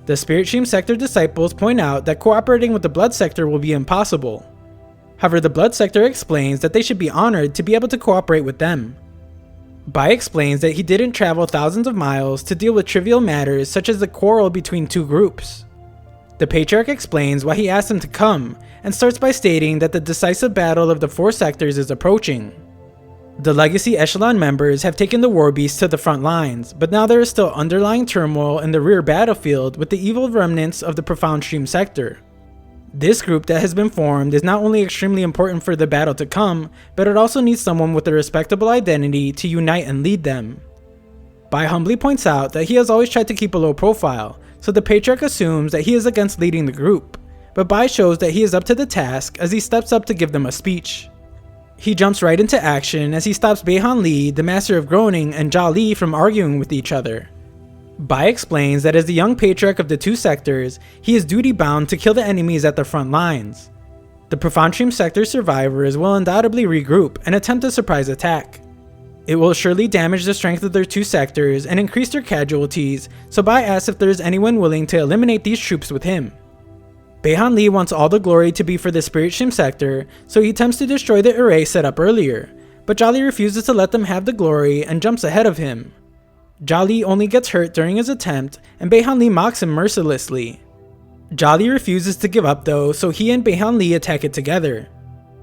The Spirit Stream sector disciples point out that cooperating with the Blood sector will be impossible. However, the Blood sector explains that they should be honored to be able to cooperate with them. Bai explains that he didn't travel thousands of miles to deal with trivial matters such as the quarrel between 2 groups. The Patriarch explains why he asked them to come, and starts by stating that the decisive battle of the 4 sectors is approaching. The Legacy Echelon members have taken the War Beast to the front lines, but now there is still underlying turmoil in the rear battlefield with the evil remnants of the Profound Stream sector. This group that has been formed is not only extremely important for the battle to come, but it also needs someone with a respectable identity to unite and lead them. Bai humbly points out that he has always tried to keep a low profile, so the Patriarch assumes that he is against leading the group, but Bai shows that he is up to the task as he steps up to give them a speech. He jumps right into action as he stops Beihan Li, the Master of Groaning, and Jia Li from arguing with each other. Bai explains that as the young Patriarch of the two sectors, he is duty-bound to kill the enemies at the front lines. The Confrontation sector survivors will undoubtedly regroup and attempt a surprise attack. It will surely damage the strength of their two sectors and increase their casualties, so Bai asks if there is anyone willing to eliminate these troops with him. Beihan Li wants all the glory to be for the Spirit Stream sector, so he attempts to destroy the array set up earlier, but Jia Li refuses to let them have the glory and jumps ahead of him. Jia Li only gets hurt during his attempt, and Beihan Li mocks him mercilessly. Jia Li refuses to give up though, so he and Beihan Li attack it together.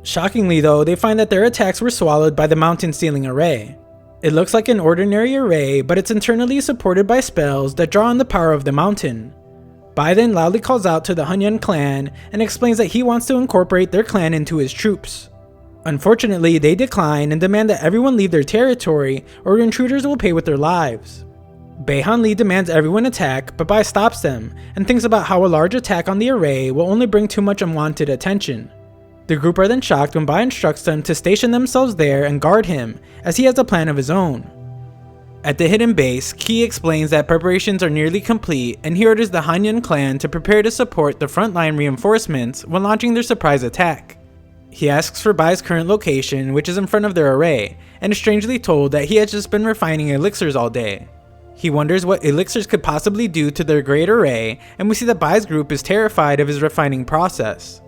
Shockingly though, they find that their attacks were swallowed by the mountain sealing array. It looks like an ordinary array, but it's internally supported by spells that draw on the power of the mountain. Bai then loudly calls out to the Hanyan clan and explains that he wants to incorporate their clan into his troops. Unfortunately, they decline and demand that everyone leave their territory or intruders will pay with their lives. Beihan Li demands everyone attack, but Bai stops them and thinks about how a large attack on the array will only bring too much unwanted attention. The group are then shocked when Bai instructs them to station themselves there and guard him, as he has a plan of his own. At the hidden base, Qi explains that preparations are nearly complete and he orders the Hanyan clan to prepare to support the frontline reinforcements when launching their surprise attack. He asks for Bai's current location, which is in front of their array, and is strangely told that he has just been refining elixirs all day. He wonders what elixirs could possibly do to their great array, and we see that Bai's group is terrified of his refining process.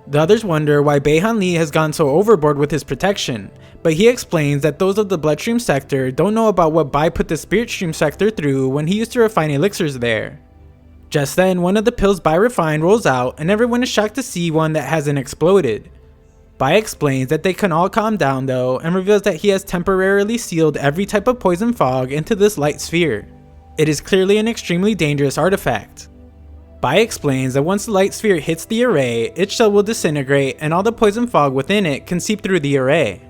The others wonder why Beihan Li has gone so overboard with his protection, but he explains that those of the Bloodstream sector don't know about what Bai put the Spirit Stream sector through when he used to refine elixirs there. Just then, one of the pills Bai refined rolls out and everyone is shocked to see one that hasn't exploded. Bai explains that they can all calm down though and reveals that he has temporarily sealed every type of poison fog into this light sphere. It is clearly an extremely dangerous artifact. Bai explains that once the light sphere hits the array, its shell will disintegrate and all the poison fog within it can seep through the array.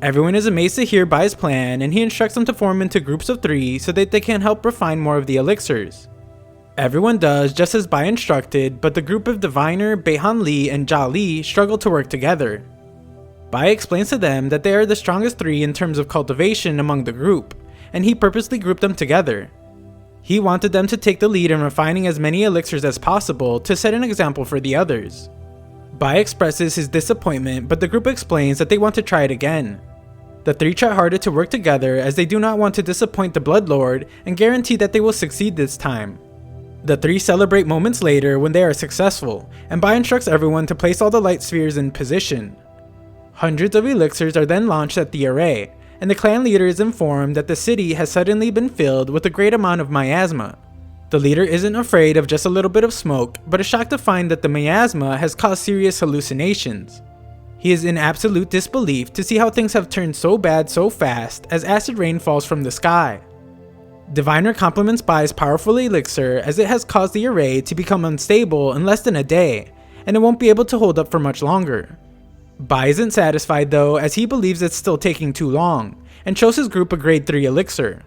Everyone is amazed to hear Bai's plan and he instructs them to form into groups of 3 so that they can help refine more of the elixirs. Everyone does just as Bai instructed, but the group of Diviner, Beihan Li, and Jia Li struggle to work together. Bai explains to them that they are the strongest 3 in terms of cultivation among the group, and he purposely grouped them together. He wanted them to take the lead in refining as many elixirs as possible to set an example for the others. Bai expresses his disappointment, but the group explains that they want to try it again. The 3 try harder to work together as they do not want to disappoint the Bloodlord and guarantee that they will succeed this time. The 3 celebrate moments later when they are successful, and Bai instructs everyone to place all the light spheres in position. Hundreds of elixirs are then launched at the array, and the clan leader is informed that the city has suddenly been filled with a great amount of miasma. The leader isn't afraid of just a little bit of smoke, but is shocked to find that the miasma has caused serious hallucinations. He is in absolute disbelief to see how things have turned so bad so fast as acid rain falls from the sky. Diviner compliments Bai's powerful elixir as it has caused the array to become unstable in less than a day, and it won't be able to hold up for much longer. Bai isn't satisfied though, as he believes it's still taking too long, and shows his group a grade 3 elixir.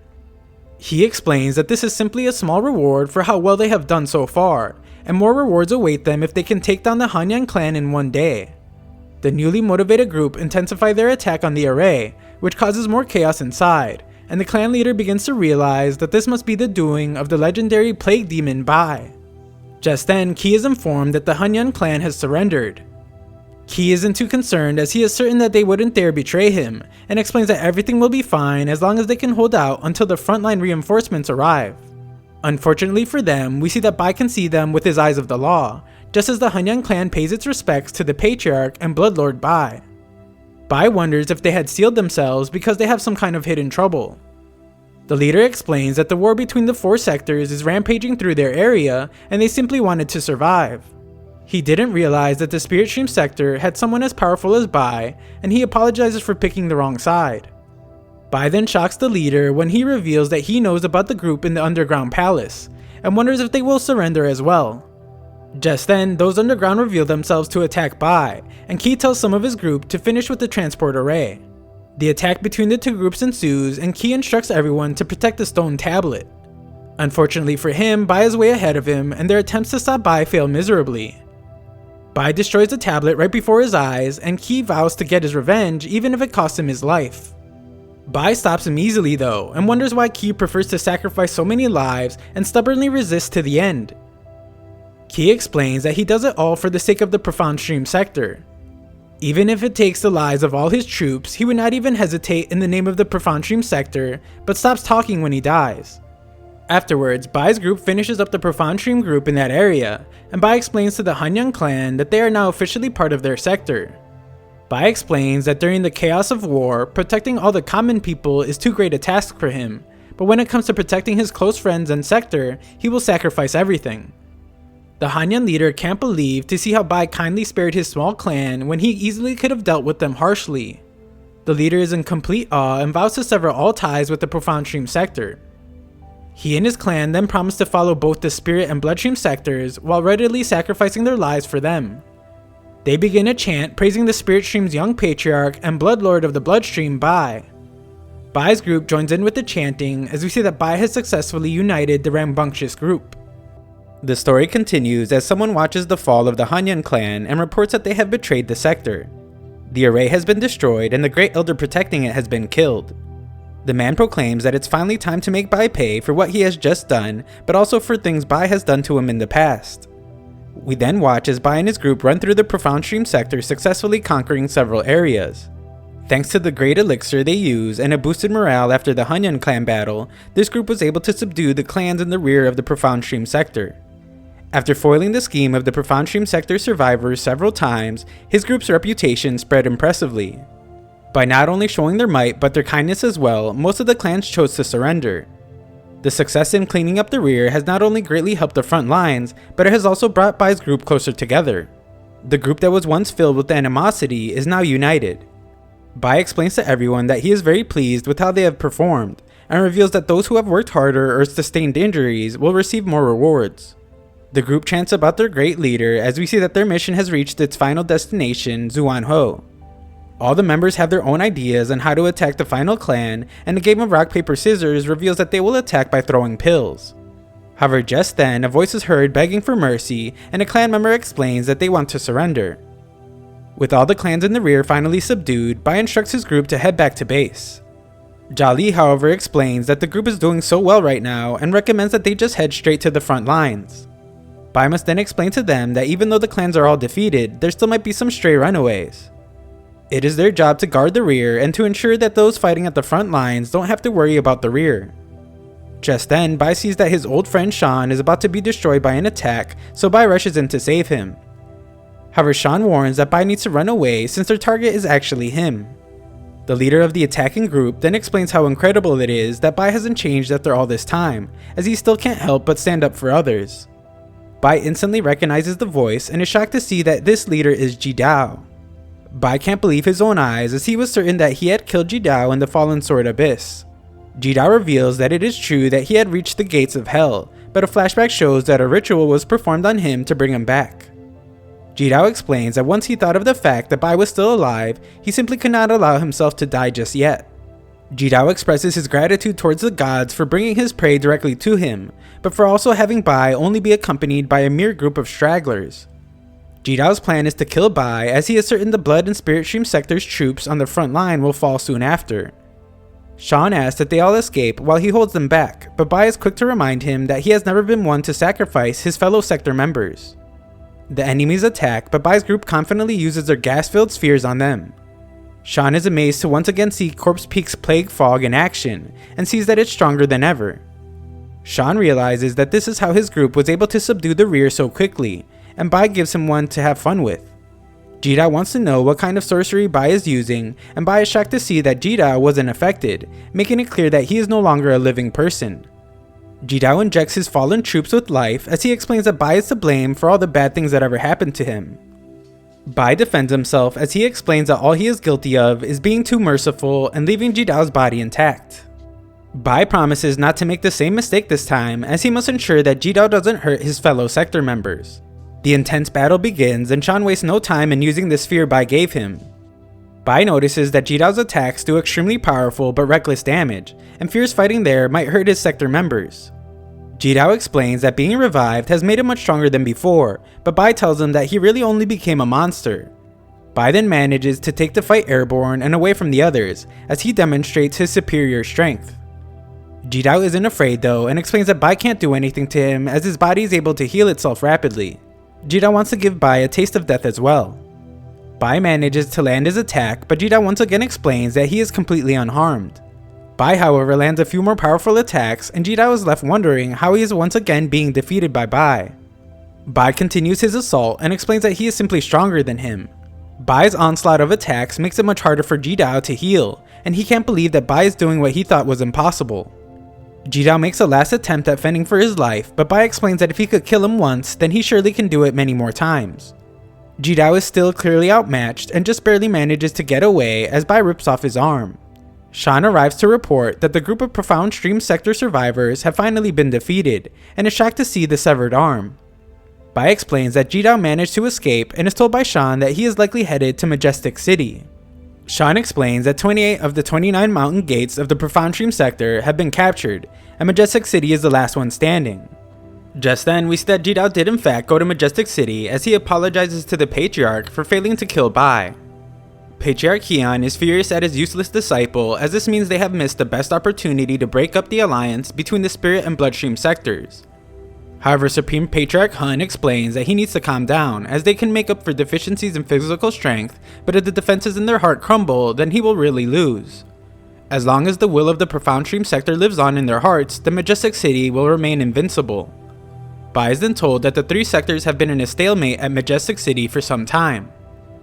He explains that this is simply a small reward for how well they have done so far, and more rewards await them if they can take down the Hanyan clan in one day. The newly motivated group intensify their attack on the array, which causes more chaos inside, and the clan leader begins to realize that this must be the doing of the legendary plague demon Bai. Just then, Qi is informed that the Hanyan clan has surrendered. Qi isn't too concerned as he is certain that they wouldn't dare betray him, and explains that everything will be fine as long as they can hold out until the frontline reinforcements arrive. Unfortunately for them, we see that Bai can see them with his eyes of the law, just as the Hanyan clan pays its respects to the Patriarch and Bloodlord Bai. Bai wonders if they had sealed themselves because they have some kind of hidden trouble. The leader explains that the war between the 4 sectors is rampaging through their area and they simply wanted to survive. He didn't realize that the Spirit Stream sector had someone as powerful as Bai, and he apologizes for picking the wrong side. Bai then shocks the leader when he reveals that he knows about the group in the underground palace, and wonders if they will surrender as well. Just then, those underground reveal themselves to attack Bai, and Ki tells some of his group to finish with the transport array. The attack between the two groups ensues, and Ki instructs everyone to protect the stone tablet. Unfortunately for him, Bai is way ahead of him, and their attempts to stop Bai fail miserably. Bai destroys the tablet right before his eyes, and Ki vows to get his revenge even if it costs him his life. Bai stops him easily though, and wonders why Ki prefers to sacrifice so many lives and stubbornly resists to the end. Ki explains that he does it all for the sake of the profound stream sector. Even if it takes the lives of all his troops, he would not even hesitate in the name of the profound stream sector, but stops talking when he dies. Afterwards, Bai's group finishes up the profound stream group in that area, and Bai explains to the Hanyang clan that they are now officially part of their sector. Bai explains that during the chaos of war, protecting all the common people is too great a task for him, but when it comes to protecting his close friends and sector, he will sacrifice everything. The Hanyang leader can't believe to see how Bai kindly spared his small clan when he easily could have dealt with them harshly. The leader is in complete awe and vows to sever all ties with the profound stream sector. He and his clan then promise to follow both the spirit and bloodstream sectors while readily sacrificing their lives for them. They begin a chant praising the spirit stream's young patriarch and bloodlord of the bloodstream, Bai. Bai's group joins in with the chanting as we see that Bai has successfully united the rambunctious group. The story continues as someone watches the fall of the Hanyang clan and reports that they have betrayed the sector. The array has been destroyed and the great elder protecting it has been killed. The man proclaims that it's finally time to make Bai pay for what he has just done, but also for things Bai has done to him in the past. We then watch as Bai and his group run through the profound stream sector, successfully conquering several areas. Thanks to the great elixir they use and a boosted morale after the Hanyang clan battle, this group was able to subdue the clans in the rear of the profound stream sector. After foiling the scheme of the profound stream sector survivors several times, his group's reputation spread impressively. By not only showing their might but their kindness as well, most of the clans chose to surrender. The success in cleaning up the rear has not only greatly helped the front lines, but it has also brought Bai's group closer together. The group that was once filled with animosity is now united. Bai explains to everyone that he is very pleased with how they have performed, and reveals that those who have worked harder or sustained injuries will receive more rewards. The group chants about their great leader as we see that their mission has reached its final destination, Zuanho. All the members have their own ideas on how to attack the final clan, and a game of rock paper scissors reveals that they will attack by throwing pills. However, just then, a voice is heard begging for mercy, and a clan member explains that they want to surrender. With all the clans in the rear finally subdued, Bai instructs his group to head back to base. Jali, however, explains that the group is doing so well right now and recommends that they just head straight to the front lines. Bai must then explain to them that even though the clans are all defeated, there still might be some stray runaways. It is their job to guard the rear and to ensure that those fighting at the front lines don't have to worry about the rear. Just then, Bai sees that his old friend Sean is about to be destroyed by an attack, so Bai rushes in to save him. However, Sean warns that Bai needs to run away since their target is actually him. The leader of the attacking group then explains how incredible it is that Bai hasn't changed after all this time, as he still can't help but stand up for others. Bai instantly recognizes the voice and is shocked to see that this leader is Jidao. Bai can't believe his own eyes as he was certain that he had killed Jidao in the Fallen Sword Abyss. Jidao reveals that it is true that he had reached the gates of hell, but a flashback shows that a ritual was performed on him to bring him back. Jidao explains that once he thought of the fact that Bai was still alive, he simply could not allow himself to die just yet. Jidao expresses his gratitude towards the gods for bringing his prey directly to him, but for also having Bai only be accompanied by a mere group of stragglers. Jidao's plan is to kill Bai as he is certain the blood and spirit stream sector's troops on the front line will fall soon after. Sean asks that they all escape while he holds them back, but Bai is quick to remind him that he has never been one to sacrifice his fellow sector members. The enemies attack, but Bai's group confidently uses their gas-filled spheres on them. Sean is amazed to once again see Corpse Peak's Plague Fog in action, and sees that it's stronger than ever. Sean realizes that this is how his group was able to subdue the rear so quickly, and Bai gives him one to have fun with. Jidao wants to know what kind of sorcery Bai is using, and Bai is shocked to see that Jidao wasn't affected, making it clear that he is no longer a living person. Jidao injects his fallen troops with life as he explains that Bai is to blame for all the bad things that ever happened to him. Bai defends himself as he explains that all he is guilty of is being too merciful and leaving Jidao's body intact. Bai promises not to make the same mistake this time as he must ensure that Jidao doesn't hurt his fellow sector members. The intense battle begins and Shan wastes no time in using the sphere Bai gave him. Bai notices that Jidao's attacks do extremely powerful but reckless damage, and fears fighting there might hurt his sector members. Jidao explains that being revived has made him much stronger than before, but Bai tells him that he really only became a monster. Bai then manages to take the fight airborne and away from the others, as he demonstrates his superior strength. Jidao isn't afraid though, and explains that Bai can't do anything to him as his body is able to heal itself rapidly. Jidao wants to give Bai a taste of death as well. Bai manages to land his attack, but Jidao once again explains that he is completely unharmed. Bai however lands a few more powerful attacks, and Jidao is left wondering how he is once again being defeated by Bai. Bai continues his assault and explains that he is simply stronger than him. Bai's onslaught of attacks makes it much harder for Jidao to heal, and he can't believe that Bai is doing what he thought was impossible. Jidao makes a last attempt at fending for his life, but Bai explains that if he could kill him once, then he surely can do it many more times. Jidao is still clearly outmatched and just barely manages to get away as Bai rips off his arm. Shan arrives to report that the group of Profound Stream Sector survivors have finally been defeated, and is shocked to see the severed arm. Bai explains that Jidao managed to escape and is told by Shan that he is likely headed to Majestic City. Shan explains that 28 of the 29 mountain gates of the Profound Stream Sector have been captured, and Majestic City is the last one standing. Just then, we see that Jidao did in fact go to Majestic City as he apologizes to the Patriarch for failing to kill Bai. Patriarch Kion is furious at his useless disciple, as this means they have missed the best opportunity to break up the alliance between the Spirit and Bloodstream sectors. However, Supreme Patriarch Hun explains that he needs to calm down, as they can make up for deficiencies in physical strength, but if the defenses in their heart crumble, then he will really lose. As long as the will of the Profound Stream sector lives on in their hearts, the Majestic City will remain invincible. Bai is then told that the three sectors have been in a stalemate at Majestic City for some time.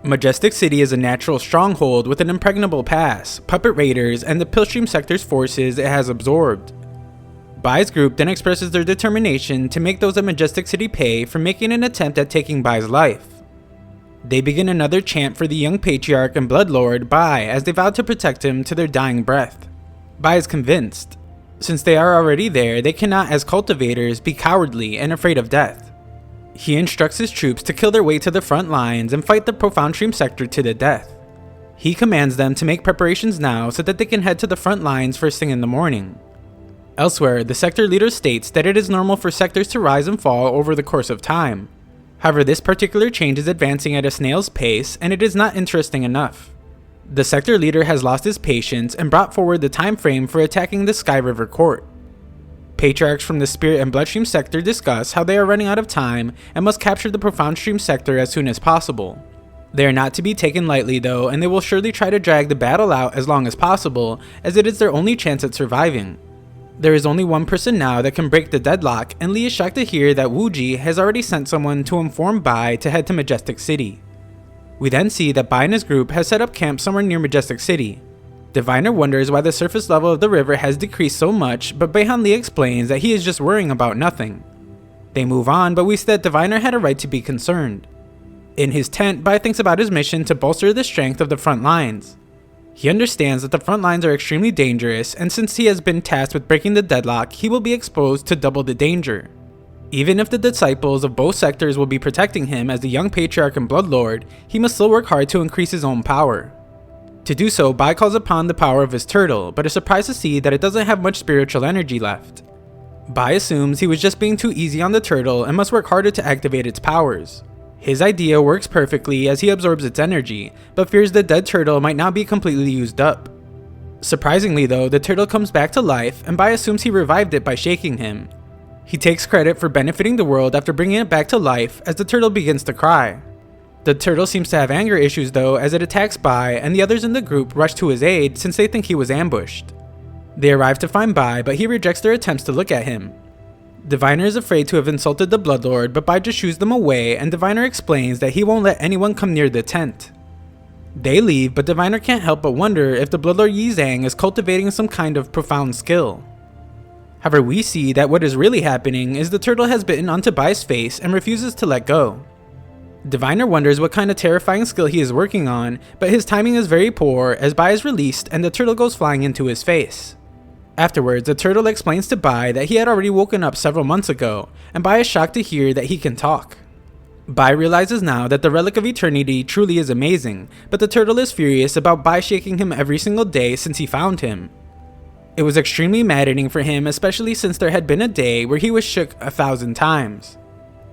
Majestic City is a natural stronghold with an impregnable pass, puppet raiders, and the Pilstream sector's forces it has absorbed. Bai's group then expresses their determination to make those at Majestic City pay for making an attempt at taking Bai's life. They begin another chant for the young Patriarch and Bloodlord Bai as they vow to protect him to their dying breath. Bai is convinced. Since they are already there, they cannot as cultivators be cowardly and afraid of death. He instructs his troops to kill their way to the front lines and fight the Profound Stream sector to the death. He commands them to make preparations now so that they can head to the front lines first thing in the morning. Elsewhere, the sector leader states that it is normal for sectors to rise and fall over the course of time. However, this particular change is advancing at a snail's pace, and it is not interesting enough. The sector leader has lost his patience and brought forward the time frame for attacking the Sky River Court. Patriarchs from the Spirit and Bloodstream sector discuss how they are running out of time and must capture the Profound Stream sector as soon as possible. They are not to be taken lightly though, and they will surely try to drag the battle out as long as possible, as it is their only chance at surviving. There is only one person now that can break the deadlock, and Lee is shocked to hear that Wu Ji has already sent someone to inform Bai to head to Majestic City. We then see that Bai and his group has set up camp somewhere near Majestic City. Diviner wonders why the surface level of the river has decreased so much, but Baihan Li explains that he is just worrying about nothing. They move on, but we see that Diviner had a right to be concerned. In his tent, Bai thinks about his mission to bolster the strength of the front lines. He understands that the front lines are extremely dangerous, and since he has been tasked with breaking the deadlock, he will be exposed to double the danger. Even if the disciples of both sectors will be protecting him as the young Patriarch and Bloodlord, he must still work hard to increase his own power. To do so, Bai calls upon the power of his turtle, but is surprised to see that it doesn't have much spiritual energy left. Bai assumes he was just being too easy on the turtle and must work harder to activate its powers. His idea works perfectly as he absorbs its energy, but fears the dead turtle might not be completely used up. Surprisingly though, the turtle comes back to life, and Bai assumes he revived it by shaking him. He takes credit for benefiting the world after bringing it back to life as the turtle begins to cry. The turtle seems to have anger issues though, as it attacks Bai, and the others in the group rush to his aid since they think he was ambushed. They arrive to find Bai, but he rejects their attempts to look at him. Diviner is afraid to have insulted the Bloodlord, but Bai just shoos them away, and Diviner explains that he won't let anyone come near the tent. They leave, but Diviner can't help but wonder if the Bloodlord Yi Zhang is cultivating some kind of profound skill. However, we see that what is really happening is the turtle has bitten onto Bai's face and refuses to let go. Diviner wonders what kind of terrifying skill he is working on, but his timing is very poor as Bai is released and the turtle goes flying into his face. Afterwards, the turtle explains to Bai that he had already woken up several months ago, and Bai is shocked to hear that he can talk. Bai realizes now that the Relic of Eternity truly is amazing, but the turtle is furious about Bai shaking him every single day since he found him. It was extremely maddening for him, especially since there had been a day where he was shook 1,000 times.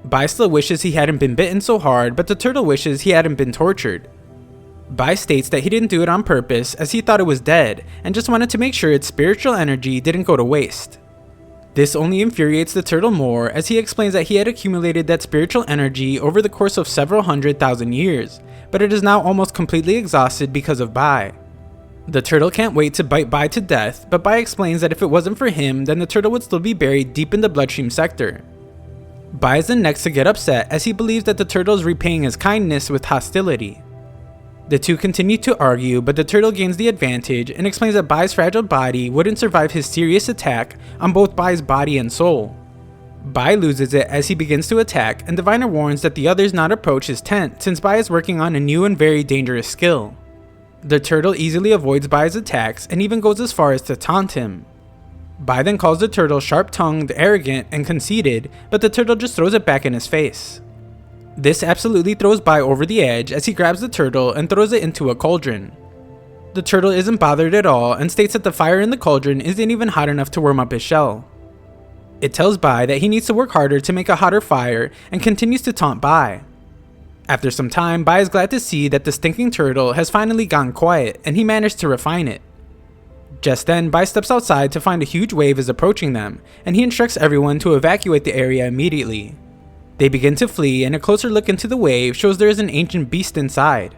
Bai still wishes he hadn't been bitten so hard, but the turtle wishes he hadn't been tortured. Bai states that he didn't do it on purpose as he thought it was dead and just wanted to make sure its spiritual energy didn't go to waste. This only infuriates the turtle more as he explains that he had accumulated that spiritual energy over the course of several 100,000 years, but it is now almost completely exhausted because of Bai. The turtle can't wait to bite Bai to death, but Bai explains that if it wasn't for him, then the turtle would still be buried deep in the bloodstream sector. Bai is the next to get upset as he believes that the turtle is repaying his kindness with hostility. The two continue to argue, but the turtle gains the advantage and explains that Bai's fragile body wouldn't survive his serious attack on both Bai's body and soul. Bai loses it as he begins to attack, and Diviner warns that the others not approach his tent since Bai is working on a new and very dangerous skill. The turtle easily avoids Bai's attacks and even goes as far as to taunt him. Bai then calls the turtle sharp-tongued, arrogant, and conceited, but the turtle just throws it back in his face. This absolutely throws Bai over the edge as he grabs the turtle and throws it into a cauldron. The turtle isn't bothered at all and states that the fire in the cauldron isn't even hot enough to warm up his shell. It tells Bai that he needs to work harder to make a hotter fire and continues to taunt Bai. After some time, Bai is glad to see that the stinking turtle has finally gone quiet and he managed to refine it. Just then, Bai steps outside to find a huge wave is approaching them, and he instructs everyone to evacuate the area immediately. They begin to flee, and a closer look into the wave shows there is an ancient beast inside.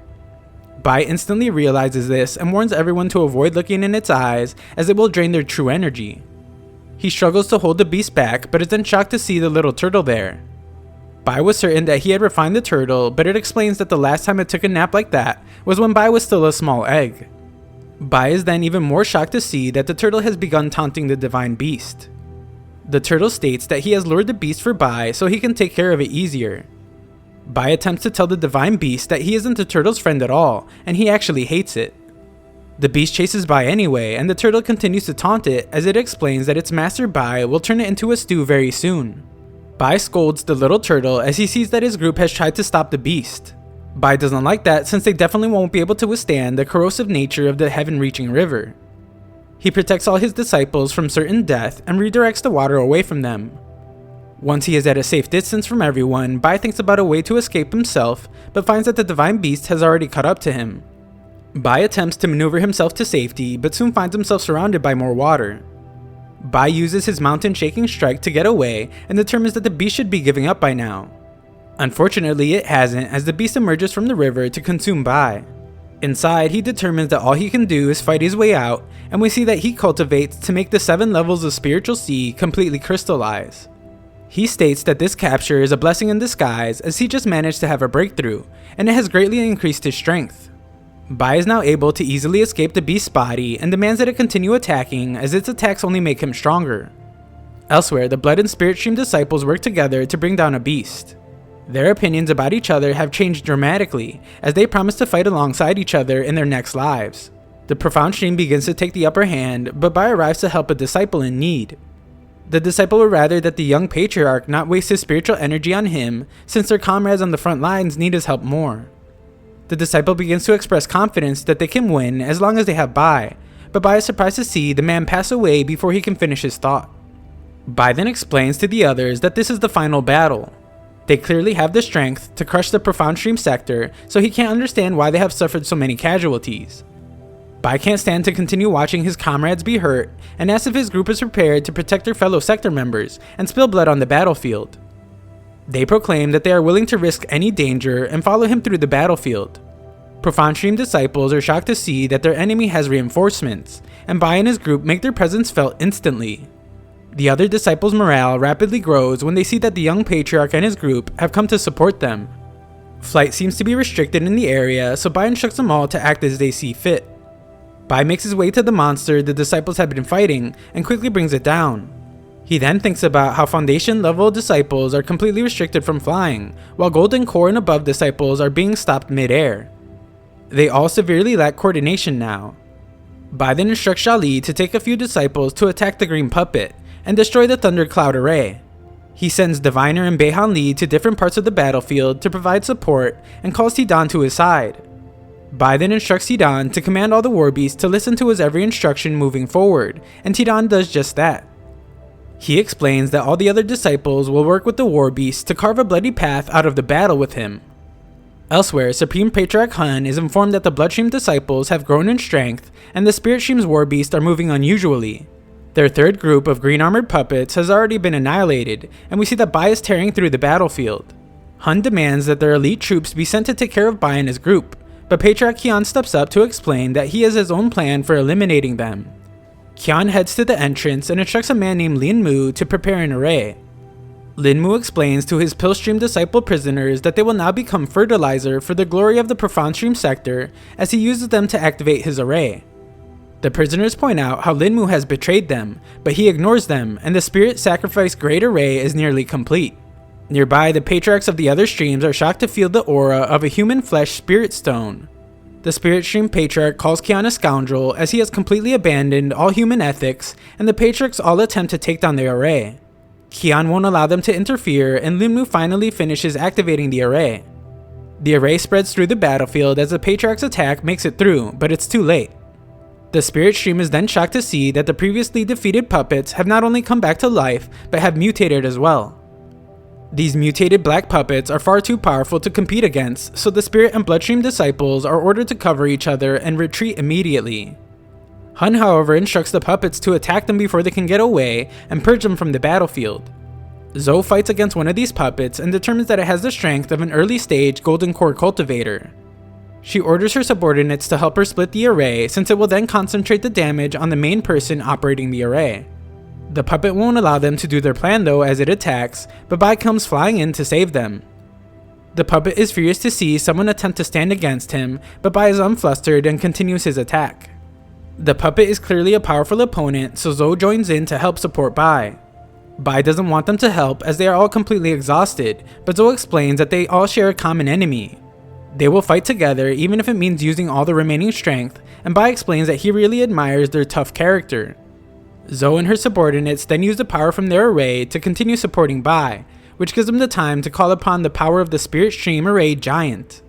Bai instantly realizes this and warns everyone to avoid looking in its eyes as it will drain their true energy. He struggles to hold the beast back, but is then shocked to see the little turtle there. Bai was certain that he had refined the turtle, but it explains that the last time it took a nap like that was when Bai was still a small egg. Bai is then even more shocked to see that the turtle has begun taunting the divine beast. The turtle states that he has lured the beast for Bai so he can take care of it easier. Bai attempts to tell the divine beast that he isn't the turtle's friend at all, and he actually hates it. The beast chases Bai anyway, and the turtle continues to taunt it as it explains that its master Bai will turn it into a stew very soon. Bai scolds the little turtle as he sees that his group has tried to stop the beast. Bai doesn't like that since they definitely won't be able to withstand the corrosive nature of the heaven-reaching river. He protects all his disciples from certain death and redirects the water away from them. Once he is at a safe distance from everyone, Bai thinks about a way to escape himself, but finds that the divine beast has already caught up to him. Bai attempts to maneuver himself to safety, but soon finds himself surrounded by more water. Bai uses his mountain-shaking strike to get away and determines that the beast should be giving up by now. Unfortunately, it hasn't, as the beast emerges from the river to consume Bai. Inside, he determines that all he can do is fight his way out, and we see that he cultivates to make the 7 levels of spiritual sea completely crystallize. He states that this capture is a blessing in disguise as he just managed to have a breakthrough, and it has greatly increased his strength. Bai is now able to easily escape the beast's body and demands that it continue attacking as its attacks only make him stronger. Elsewhere, the blood and spirit stream disciples work together to bring down a beast. Their opinions about each other have changed dramatically, as they promise to fight alongside each other in their next lives. The profound stream begins to take the upper hand, but Bai arrives to help a disciple in need. The disciple would rather that the young patriarch not waste his spiritual energy on him, since their comrades on the front lines need his help more. The disciple begins to express confidence that they can win as long as they have Bai, but Bai is surprised to see the man pass away before he can finish his thought. Bai then explains to the others that this is the final battle. They clearly have the strength to crush the profound stream sector, so he can't understand why they have suffered so many casualties. Bai can't stand to continue watching his comrades be hurt, and asks if his group is prepared to protect their fellow sector members and spill blood on the battlefield. They proclaim that they are willing to risk any danger and follow him through the battlefield. Profound stream disciples are shocked to see that their enemy has reinforcements, and Bai and his group make their presence felt instantly. The other disciples' morale rapidly grows when they see that the young patriarch and his group have come to support them. Flight seems to be restricted in the area, so Bai instructs them all to act as they see fit. Bai makes his way to the monster the disciples have been fighting and quickly brings it down. He then thinks about how Foundation level disciples are completely restricted from flying, while Golden Core and above disciples are being stopped mid-air. They all severely lack coordination now. Bai then instructs Shali to take a few disciples to attack the green puppet and destroy the thundercloud array. He sends Diviner and Bai Li to different parts of the battlefield to provide support and calls Tidan to his side. Bai then instructs Tidan to command all the war beasts to listen to his every instruction moving forward, and Tidan does just that. He explains that all the other disciples will work with the war beasts to carve a bloody path out of the battle with him. Elsewhere, Supreme Patriarch Hun is informed that the Bloodstream disciples have grown in strength and the Spirit Stream's war beasts are moving unusually. Their third group of green armored puppets has already been annihilated, and we see that Bai is tearing through the battlefield. Hun demands that their elite troops be sent to take care of Bai and his group, but Patriarch Kion steps up to explain that he has his own plan for eliminating them. Kion heads to the entrance and instructs a man named Lin Mu to prepare an array. Lin Mu explains to his Pillstream disciple prisoners that they will now become fertilizer for the glory of the Profound Stream sector as he uses them to activate his array. The prisoners point out how Lin Mu has betrayed them, but he ignores them and the Spirit Sacrifice Great Array is nearly complete. Nearby, the patriarchs of the other streams are shocked to feel the aura of a human flesh spirit stone. The Spirit Stream Patriarch calls Kion a scoundrel as he has completely abandoned all human ethics, and the patriarchs all attempt to take down the array. Kion won't allow them to interfere, and Lin Mu finally finishes activating the array. The array spreads through the battlefield as the patriarch's attack makes it through, but it's too late. The Spirit Stream is then shocked to see that the previously defeated puppets have not only come back to life, but have mutated as well. These mutated black puppets are far too powerful to compete against, so the Spirit and Bloodstream disciples are ordered to cover each other and retreat immediately. Hun, however, instructs the puppets to attack them before they can get away and purge them from the battlefield. Zhou fights against one of these puppets and determines that it has the strength of an early stage golden core cultivator. She orders her subordinates to help her split the array since it will then concentrate the damage on the main person operating the array. The puppet won't allow them to do their plan though as it attacks, but Bai comes flying in to save them. The puppet is furious to see someone attempt to stand against him, but Bai is unflustered and continues his attack. The puppet is clearly a powerful opponent, so Zhou joins in to help support Bai. Bai doesn't want them to help as they are all completely exhausted, but Zhou explains that they all share a common enemy. They will fight together even if it means using all the remaining strength, and Bai explains that he really admires their tough character. Zhou and her subordinates then use the power from their array to continue supporting Bai, which gives them the time to call upon the power of the Spirit Stream Array Giant.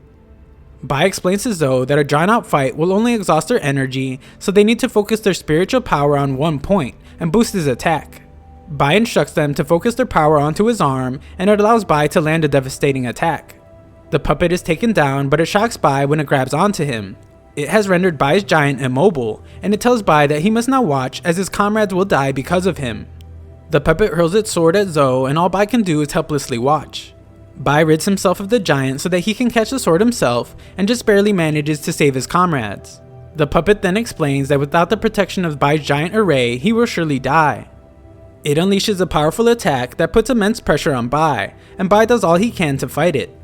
Bai explains to Zhou that a drawn out fight will only exhaust their energy, so they need to focus their spiritual power on one point and boost his attack. Bai instructs them to focus their power onto his arm, and it allows Bai to land a devastating attack. The puppet is taken down, but it shocks Bai when it grabs onto him. It has rendered Bai's giant immobile, and it tells Bai that he must now watch as his comrades will die because of him. The puppet hurls its sword at Zhou, and all Bai can do is helplessly watch. Bai rids himself of the giant so that he can catch the sword himself, and just barely manages to save his comrades. The puppet then explains that without the protection of Bai's giant array, he will surely die. It unleashes a powerful attack that puts immense pressure on Bai, and Bai does all he can to fight it.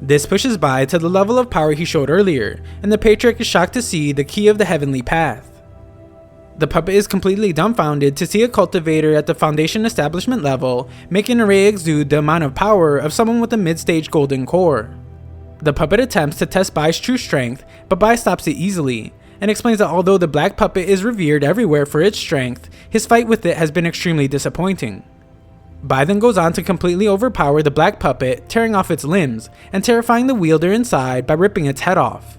This pushes Bai to the level of power he showed earlier, and the Patriarch is shocked to see the key of the heavenly path. The puppet is completely dumbfounded to see a cultivator at the Foundation establishment level make an array exude the amount of power of someone with a mid-stage golden core. The puppet attempts to test Bai's true strength, but Bai stops it easily, and explains that although the black puppet is revered everywhere for its strength, his fight with it has been extremely disappointing. Bai then goes on to completely overpower the black puppet, tearing off its limbs, and terrifying the wielder inside by ripping its head off.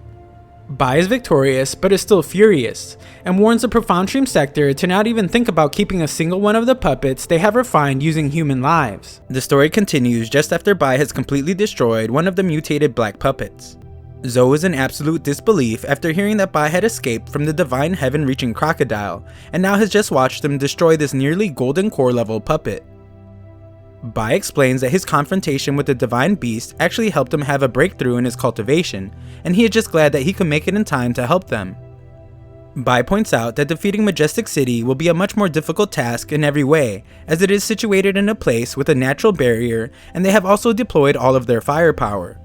Bai is victorious, but is still furious, and warns the Profound Stream sector to not even think about keeping a single one of the puppets they have refined using human lives. The story continues just after Bai has completely destroyed one of the mutated black puppets. Zhou is in absolute disbelief after hearing that Bai had escaped from the divine heaven-reaching crocodile, and now has just watched him destroy this nearly golden core level puppet. Bai explains that his confrontation with the divine beast actually helped him have a breakthrough in his cultivation, and he is just glad that he could make it in time to help them. Bai points out that defeating Majestic City will be a much more difficult task in every way, as it is situated in a place with a natural barrier, and they have also deployed all of their firepower.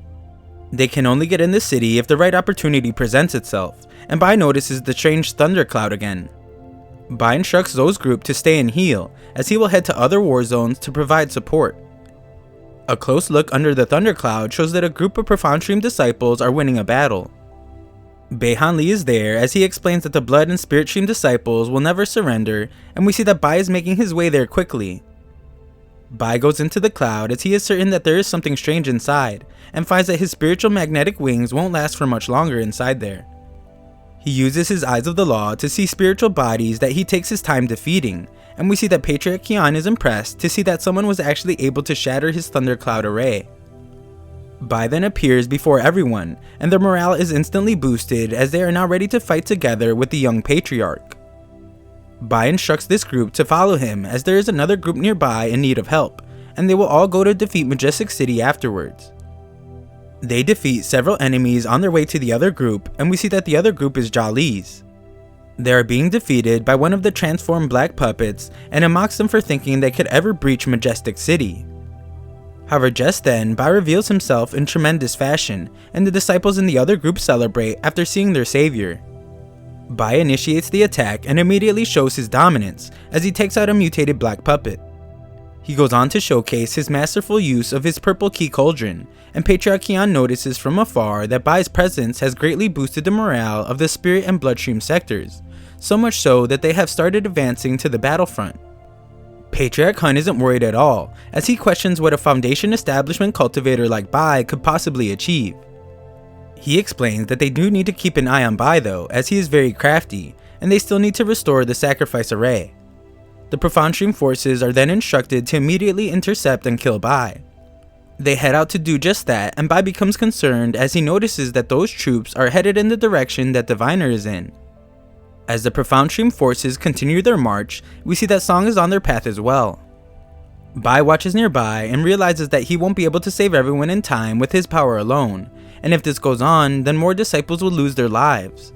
They can only get in the city if the right opportunity presents itself, and Bai notices the strange thundercloud again. Bai instructs Zhou's group to stay and heal, as he will head to other war zones to provide support. A close look under the thundercloud shows that a group of Profound Stream disciples are winning a battle. Bai Li is there as he explains that the Blood and Spirit Stream disciples will never surrender, and we see that Bai is making his way there quickly. Bai goes into the cloud as he is certain that there is something strange inside, and finds that his spiritual magnetic wings won't last for much longer inside there. He uses his eyes of the law to see spiritual bodies that he takes his time defeating, and we see that Patriarch Kion is impressed to see that someone was actually able to shatter his thundercloud array. Bai then appears before everyone, and their morale is instantly boosted as they are now ready to fight together with the young Patriarch. Bai instructs this group to follow him as there is another group nearby in need of help, and they will all go to defeat Majestic City afterwards. They defeat several enemies on their way to the other group, and we see that the other group is Jia Li's. They are being defeated by one of the transformed black puppets, and it mocks them for thinking they could ever breach Majestic City. However, just then, Bai reveals himself in tremendous fashion, and the disciples in the other group celebrate after seeing their savior. Bai initiates the attack and immediately shows his dominance as he takes out a mutated black puppet. He goes on to showcase his masterful use of his purple key cauldron, and Patriarch Kion notices from afar that Bai's presence has greatly boosted the morale of the spirit and bloodstream sectors, so much so that they have started advancing to the battlefront. Patriarch Hun isn't worried at all, as he questions what a foundation establishment cultivator like Bai could possibly achieve. He explains that they do need to keep an eye on Bai though, as he is very crafty, and they still need to restore the sacrifice array. The Profound Stream forces are then instructed to immediately intercept and kill Bai. They head out to do just that, and Bai becomes concerned as he notices that those troops are headed in the direction that Diviner is in. As the Profound Stream forces continue their march, we see that Song is on their path as well. Bai watches nearby and realizes that he won't be able to save everyone in time with his power alone, and if this goes on, then more disciples will lose their lives.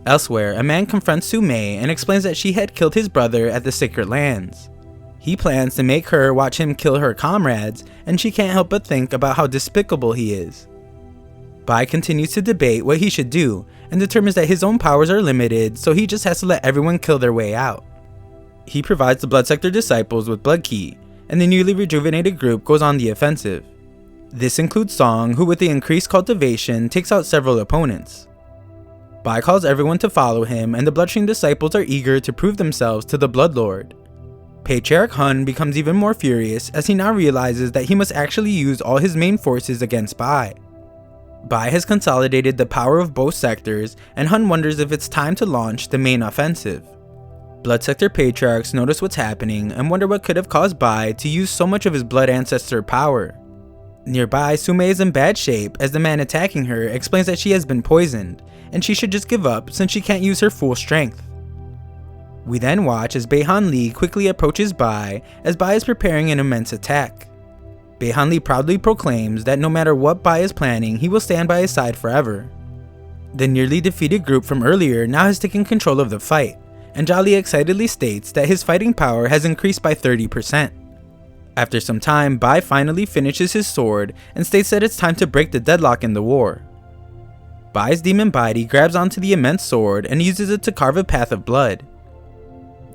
Elsewhere, a man confronts Su Mei and explains that she had killed his brother at the Sacred Lands. He plans to make her watch him kill her comrades, and she can't help but think about how despicable he is. Bai continues to debate what he should do, and determines that his own powers are limited, so he just has to let everyone kill their way out. He provides the Blood Sector disciples with Blood Key, and the newly rejuvenated group goes on the offensive. This includes Song, who with the increased cultivation takes out several opponents. Bai calls everyone to follow him, and the Bloodstream disciples are eager to prove themselves to the Bloodlord. Patriarch Hun becomes even more furious as he now realizes that he must actually use all his main forces against Bai. Bai has consolidated the power of both sectors, and Hun wonders if it's time to launch the main offensive. Blood Sector Patriarchs notice what's happening and wonder what could have caused Bai to use so much of his Blood Ancestor power. Nearby, Su Mei is in bad shape as the man attacking her explains that she has been poisoned, and she should just give up since she can't use her full strength. We then watch as Beihan Li quickly approaches Bai as Bai is preparing an immense attack. Beihan Li proudly proclaims that no matter what Bai is planning, he will stand by his side forever. The nearly defeated group from earlier now has taken control of the fight, and Jia Li excitedly states that his fighting power has increased by 30%. After some time, Bai finally finishes his sword and states that it's time to break the deadlock in the war. Bai's demon body grabs onto the immense sword and uses it to carve a path of blood.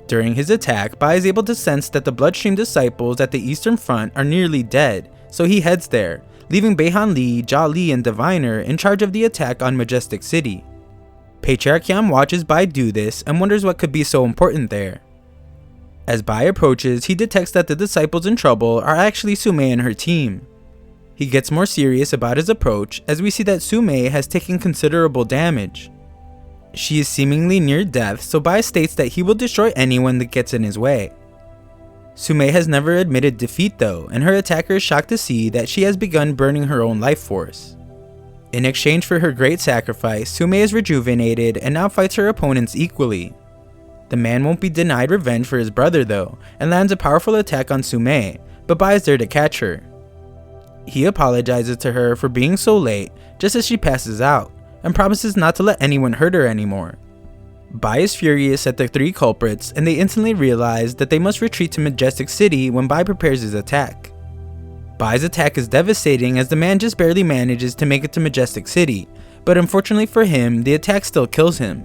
During his attack, Bai is able to sense that the Bloodstream disciples at the Eastern Front are nearly dead, so he heads there, leaving Beihan Li, Jia Li, and Diviner in charge of the attack on Majestic City. Patriarch Kion watches Bai do this and wonders what could be so important there. As Bai approaches, he detects that the disciples in trouble are actually Su Mei and her team. He gets more serious about his approach as we see that Su Mei has taken considerable damage. She is seemingly near death, so Bai states that he will destroy anyone that gets in his way. Su Mei has never admitted defeat though, and her attacker is shocked to see that she has begun burning her own life force. In exchange for her great sacrifice, Su Mei is rejuvenated and now fights her opponents equally. The man won't be denied revenge for his brother though, and lands a powerful attack on Su Mei, but Bai is there to catch her. He apologizes to her for being so late just as she passes out, and promises not to let anyone hurt her anymore. Bai is furious at the three culprits, and they instantly realize that they must retreat to Majestic City when Bai prepares his attack. Bai's attack is devastating as the man just barely manages to make it to Majestic City, but unfortunately for him, the attack still kills him.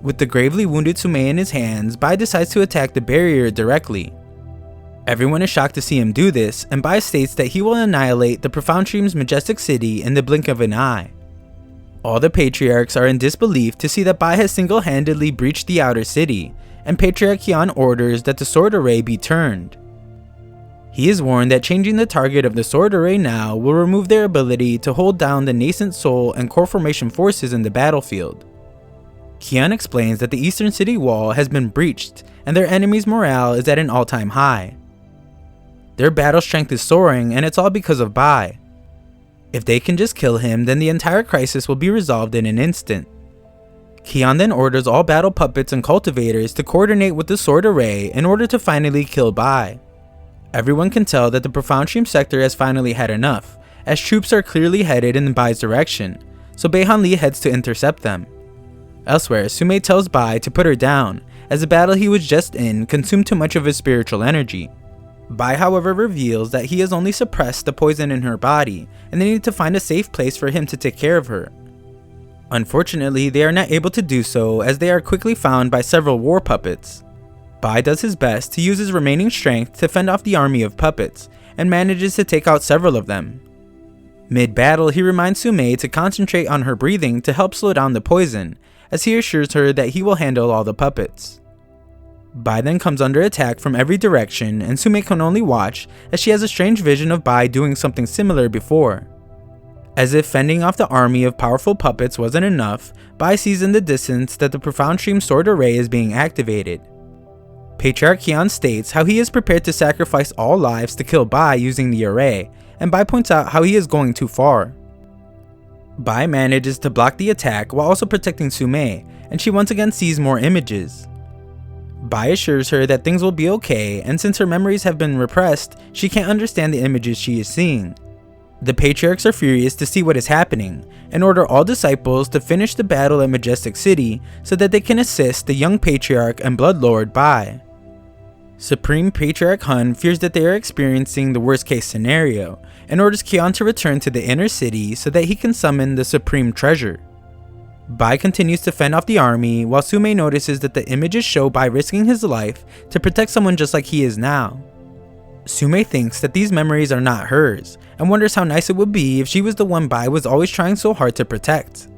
With the gravely wounded Su Mei in his hands, Bai decides to attack the barrier directly. Everyone is shocked to see him do this, and Bai states that he will annihilate the Profound Stream's Majestic City in the blink of an eye. All the Patriarchs are in disbelief to see that Bai has single-handedly breached the outer city, and Patriarch Kion orders that the sword array be turned. He is warned that changing the target of the sword array now will remove their ability to hold down the nascent soul and core formation forces in the battlefield. Kion explains that the eastern city wall has been breached and their enemy's morale is at an all-time high. Their battle strength is soaring and it's all because of Bai. If they can just kill him, then the entire crisis will be resolved in an instant. Kion then orders all battle puppets and cultivators to coordinate with the sword array in order to finally kill Bai. Everyone can tell that the Profound Stream sector has finally had enough, as troops are clearly headed in Bai's direction, so Beihan Li heads to intercept them. Elsewhere, Sume tells Bai to put her down, as the battle he was just in consumed too much of his spiritual energy. Bai, however, reveals that he has only suppressed the poison in her body, and they need to find a safe place for him to take care of her. Unfortunately, they are not able to do so as they are quickly found by several war puppets. Bai does his best to use his remaining strength to fend off the army of puppets, and manages to take out several of them. Mid-battle, he reminds Sume to concentrate on her breathing to help slow down the poison, as he assures her that he will handle all the puppets. Bai then comes under attack from every direction, and Sume can only watch as she has a strange vision of Bai doing something similar before. As if fending off the army of powerful puppets wasn't enough, Bai sees in the distance that the Profound Stream sword array is being activated. Patriarch Kion states how he is prepared to sacrifice all lives to kill Bai using the array, and Bai points out how he is going too far. Bai manages to block the attack while also protecting Sume, and she once again sees more images. Bai assures her that things will be okay, and since her memories have been repressed, she can't understand the images she is seeing. The patriarchs are furious to see what is happening, and order all disciples to finish the battle at Majestic City so that they can assist the young patriarch and bloodlord Bai. Supreme Patriarch Hun fears that they are experiencing the worst case scenario, and orders Kion to return to the inner city so that he can summon the Supreme Treasure. Bai continues to fend off the army, while Sume notices that the images show Bai risking his life to protect someone just like he is now. Sume thinks that these memories are not hers, and wonders how nice it would be if she was the one Bai was always trying so hard to protect.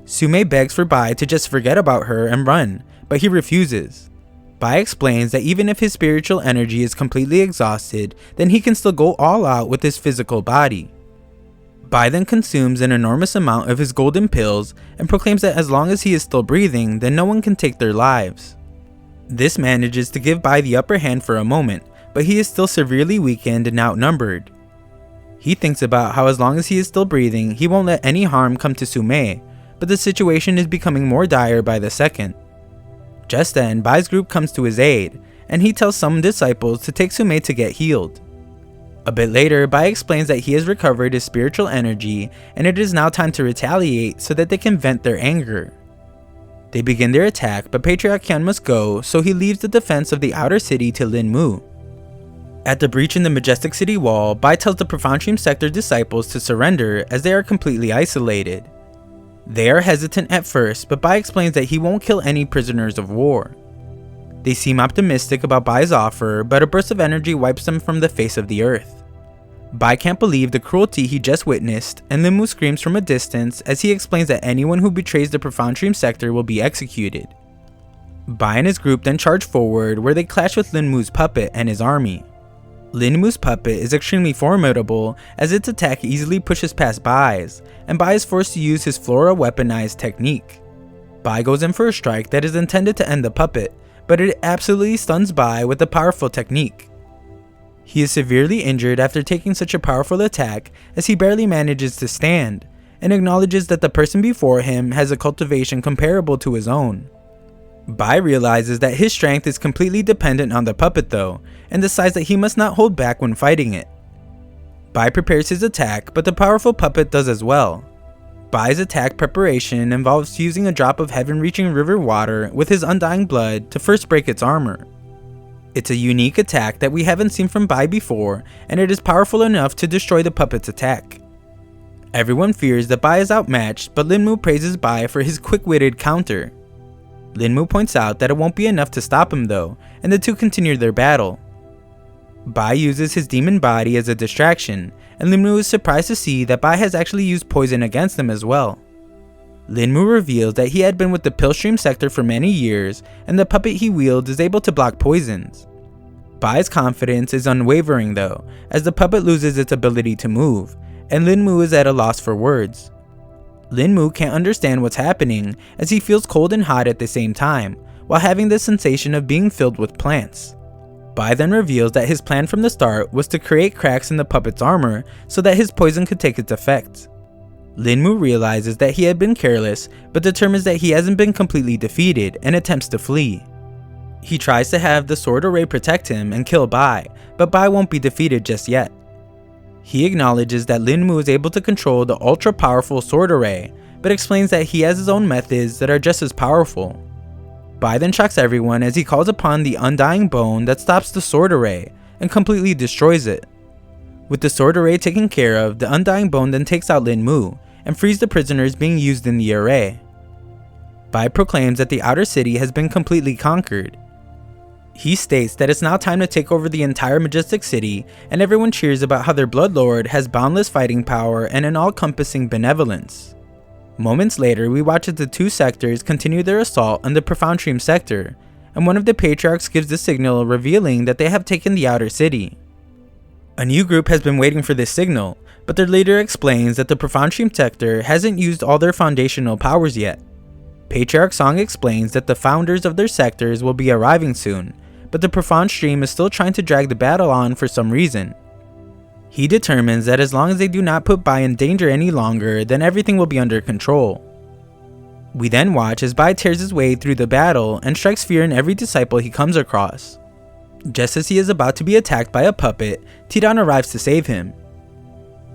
Sume begs for Bai to just forget about her and run, but he refuses. Bai explains that even if his spiritual energy is completely exhausted, then he can still go all out with his physical body. Bai then consumes an enormous amount of his golden pills and proclaims that as long as he is still breathing, then no one can take their lives. This manages to give Bai the upper hand for a moment, but he is still severely weakened and outnumbered. He thinks about how as long as he is still breathing, he won't let any harm come to Sume, but the situation is becoming more dire by the second. Just then, Bai's group comes to his aid, and he tells some disciples to take Sume to get healed. A bit later, Bai explains that he has recovered his spiritual energy, and it is now time to retaliate so that they can vent their anger. They begin their attack, but Patriarch Kion must go, so he leaves the defense of the outer city to Lin Mu. At the breach in the Majestic City wall, Bai tells the Profound Stream sector disciples to surrender as they are completely isolated. They are hesitant at first, but Bai explains that he won't kill any prisoners of war. They seem optimistic about Bai's offer, but a burst of energy wipes them from the face of the earth. Bai can't believe the cruelty he just witnessed, and Lin Mu screams from a distance as he explains that anyone who betrays the Profound Stream sector will be executed. Bai and his group then charge forward, where they clash with Lin Mu's puppet and his army. Lin Mu's puppet is extremely formidable as its attack easily pushes past Bai's, and Bai is forced to use his Flora weaponized technique. Bai goes in for a strike that is intended to end the puppet, but it absolutely stuns Bai with a powerful technique. He is severely injured after taking such a powerful attack as he barely manages to stand, and acknowledges that the person before him has a cultivation comparable to his own. Bai realizes that his strength is completely dependent on the puppet though, and decides that he must not hold back when fighting it. Bai prepares his attack, but the powerful puppet does as well. Bai's attack preparation involves using a drop of heaven-reaching river water with his undying blood to first break its armor. It's a unique attack that we haven't seen from Bai before, and it is powerful enough to destroy the puppet's attack. Everyone fears that Bai is outmatched, but Lin Mu praises Bai for his quick-witted counter. Lin Mu points out that it won't be enough to stop him though, and the two continue their battle. Bai uses his demon body as a distraction, and Lin Mu is surprised to see that Bai has actually used poison against them as well. Lin Mu reveals that he had been with the Pillstream sector for many years, and the puppet he wields is able to block poisons. Bai's confidence is unwavering though, as the puppet loses its ability to move, and Lin Mu is at a loss for words. Lin Mu can't understand what's happening as he feels cold and hot at the same time, while having the sensation of being filled with plants. Bai then reveals that his plan from the start was to create cracks in the puppet's armor so that his poison could take its effect. Lin Mu realizes that he had been careless, but determines that he hasn't been completely defeated and attempts to flee. He tries to have the sword array protect him and kill Bai, but Bai won't be defeated just yet. He acknowledges that Lin Mu is able to control the ultra powerful sword array, but explains that he has his own methods that are just as powerful. Bai then shocks everyone as he calls upon the undying bone that stops the sword array and completely destroys it. With the sword array taken care of, the undying bone then takes out Lin Mu and frees the prisoners being used in the array. Bai proclaims that the outer city has been completely conquered. He states that it's now time to take over the entire majestic city, and everyone cheers about how their bloodlord has boundless fighting power and an all-encompassing benevolence. Moments later, we watch as the two sectors continue their assault on the Profound Stream sector, and one of the patriarchs gives the signal revealing that they have taken the outer city. A new group has been waiting for this signal, but their leader explains that the Profound Stream sector hasn't used all their foundational powers yet. Patriarch Song explains that the founders of their sectors will be arriving soon, but the Profound Stream is still trying to drag the battle on for some reason. He determines that as long as they do not put Bai in danger any longer, then everything will be under control. We then watch as Bai tears his way through the battle and strikes fear in every disciple he comes across. Just as he is about to be attacked by a puppet, Tian arrives to save him.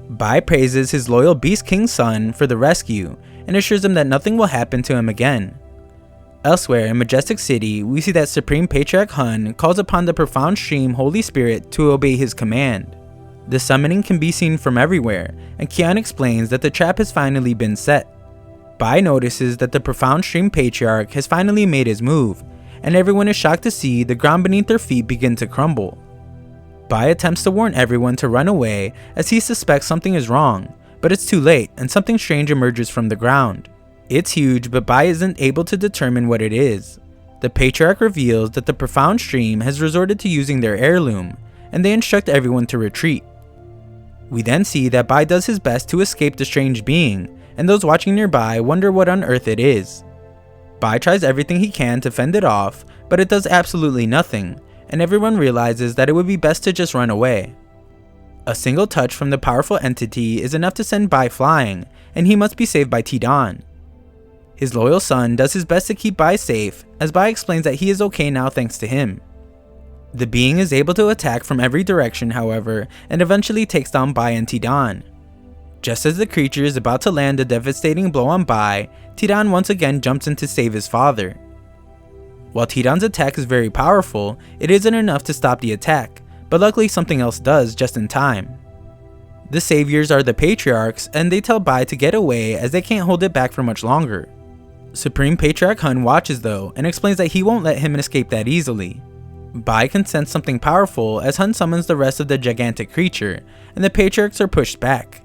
Bai praises his loyal Beast King's son for the rescue and assures him that nothing will happen to him again. Elsewhere in Majestic City, we see that Supreme Patriarch Hun calls upon the Profound Stream Holy Spirit to obey his command. The summoning can be seen from everywhere, and Kion explains that the trap has finally been set. Bai notices that the Profound Stream Patriarch has finally made his move, and everyone is shocked to see the ground beneath their feet begin to crumble. Bai attempts to warn everyone to run away as he suspects something is wrong, but it's too late and something strange emerges from the ground. It's huge, but Bai isn't able to determine what it is. The Patriarch reveals that the Profound Stream has resorted to using their heirloom, and they instruct everyone to retreat. We then see that Bai does his best to escape the strange being, and those watching nearby wonder what on earth it is. Bai tries everything he can to fend it off, but it does absolutely nothing, and everyone realizes that it would be best to just run away. A single touch from the powerful entity is enough to send Bai flying, and he must be saved by Tian. His loyal son does his best to keep Bai safe, as Bai explains that he is okay now thanks to him. The being is able to attack from every direction, however, and eventually takes down Bai and Tian. Just as the creature is about to land a devastating blow on Bai, Tian once again jumps in to save his father. While Tian's attack is very powerful, it isn't enough to stop the attack, but luckily something else does just in time. The saviors are the patriarchs, and they tell Bai to get away as they can't hold it back for much longer. Supreme Patriarch Hun watches though, and explains that he won't let him escape that easily. Bai can sense something powerful as Hun summons the rest of the gigantic creature, and the patriarchs are pushed back.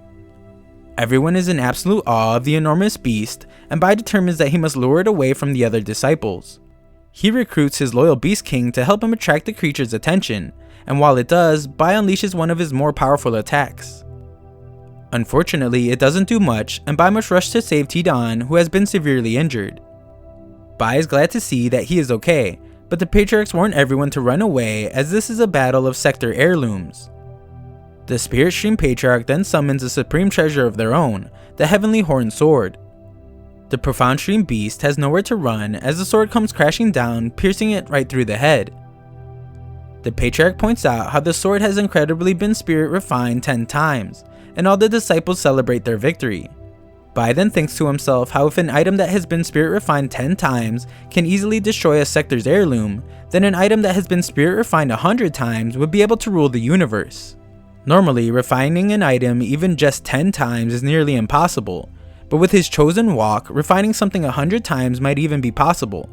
Everyone is in absolute awe of the enormous beast, and Bai determines that he must lure it away from the other disciples. He recruits his loyal Beast King to help him attract the creature's attention, and while it does, Bai unleashes one of his more powerful attacks. Unfortunately, it doesn't do much, and Bai must rush to save Tian, who has been severely injured. Bai is glad to see that he is okay, but the patriarchs warn everyone to run away as this is a battle of sector heirlooms. The Spirit Stream Patriarch then summons a supreme treasure of their own, the Heavenly Horn Sword. The Profound Stream Beast has nowhere to run as the sword comes crashing down, piercing it right through the head. The Patriarch points out how the sword has incredibly been spirit refined 10 times, and all the disciples celebrate their victory. Bai then thinks to himself how if an item that has been spirit refined 10 times can easily destroy a sector's heirloom, then an item that has been spirit refined 100 times would be able to rule the universe. Normally, refining an item even just 10 times is nearly impossible, but with his chosen walk, refining something 100 times might even be possible.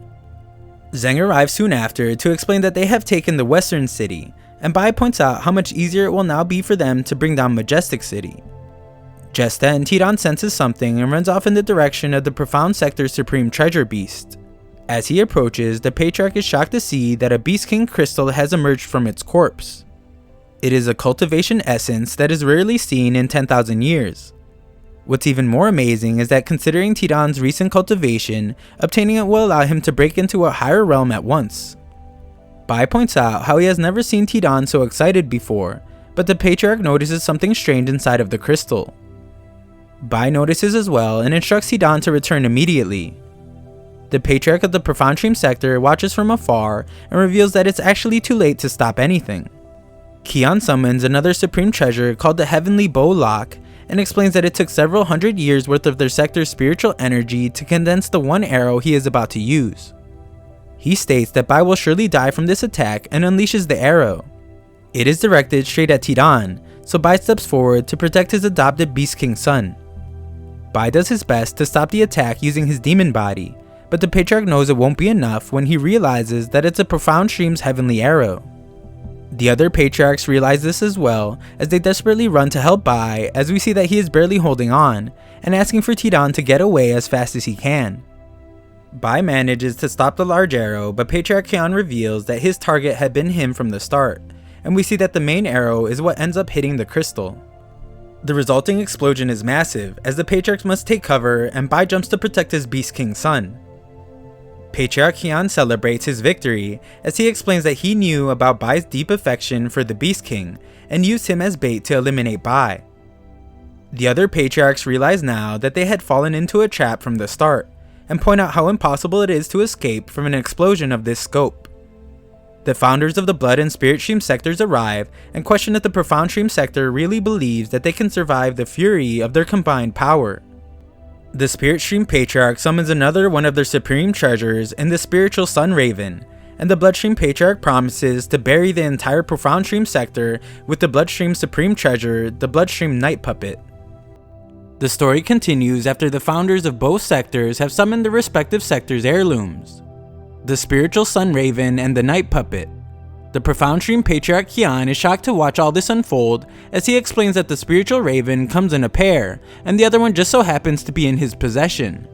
Zheng arrives soon after to explain that they have taken the Western City, and Bai points out how much easier it will now be for them to bring down Majestic City. Just then, Tian senses something and runs off in the direction of the Profound Sector's Supreme Treasure Beast. As he approaches, the Patriarch is shocked to see that a Beast King crystal has emerged from its corpse. It is a cultivation essence that is rarely seen in 10,000 years. What's even more amazing is that considering Tidan's recent cultivation, obtaining it will allow him to break into a higher realm at once. Bai points out how he has never seen Tidan so excited before, but the Patriarch notices something strange inside of the crystal. Bai notices as well and instructs Tidan to return immediately. The Patriarch of the Profound Stream sector watches from afar and reveals that it's actually too late to stop anything. Kion summons another supreme treasure called the Heavenly Bow Lock and explains that it took several hundred years worth of their sector's spiritual energy to condense the one arrow he is about to use. He states that Bai will surely die from this attack and unleashes the arrow. It is directed straight at Tidan, so Bai steps forward to protect his adopted Beast King son. Bai does his best to stop the attack using his demon body, but the Patriarch knows it won't be enough when he realizes that it's a Profound Stream's heavenly arrow. The other Patriarchs realize this as well as they desperately run to help Bai, as we see that he is barely holding on and asking for Tidan to get away as fast as he can. Bai manages to stop the large arrow, but Patriarch Kion reveals that his target had been him from the start, and we see that the main arrow is what ends up hitting the crystal. The resulting explosion is massive as the Patriarchs must take cover and Bai jumps to protect his Beast King son. Patriarch Kion celebrates his victory as he explains that he knew about Bai's deep affection for the Beast King and used him as bait to eliminate Bai. The other Patriarchs realize now that they had fallen into a trap from the start and point out how impossible it is to escape from an explosion of this scope. The founders of the Blood and Spirit Stream sectors arrive and question if the Profound Stream sector really believes that they can survive the fury of their combined power. The Spirit Stream Patriarch summons another one of their supreme treasures in the Spiritual Sun Raven, and the Bloodstream Patriarch promises to bury the entire Profound Stream sector with the Bloodstream Supreme Treasure, the Bloodstream Night Puppet. The story continues after the founders of both sectors have summoned their respective sectors' heirlooms, the Spiritual Sun Raven and the Night Puppet. The Profound Stream Patriarch Kion is shocked to watch all this unfold as he explains that the Spiritual Raven comes in a pair, and the other one just so happens to be in his possession.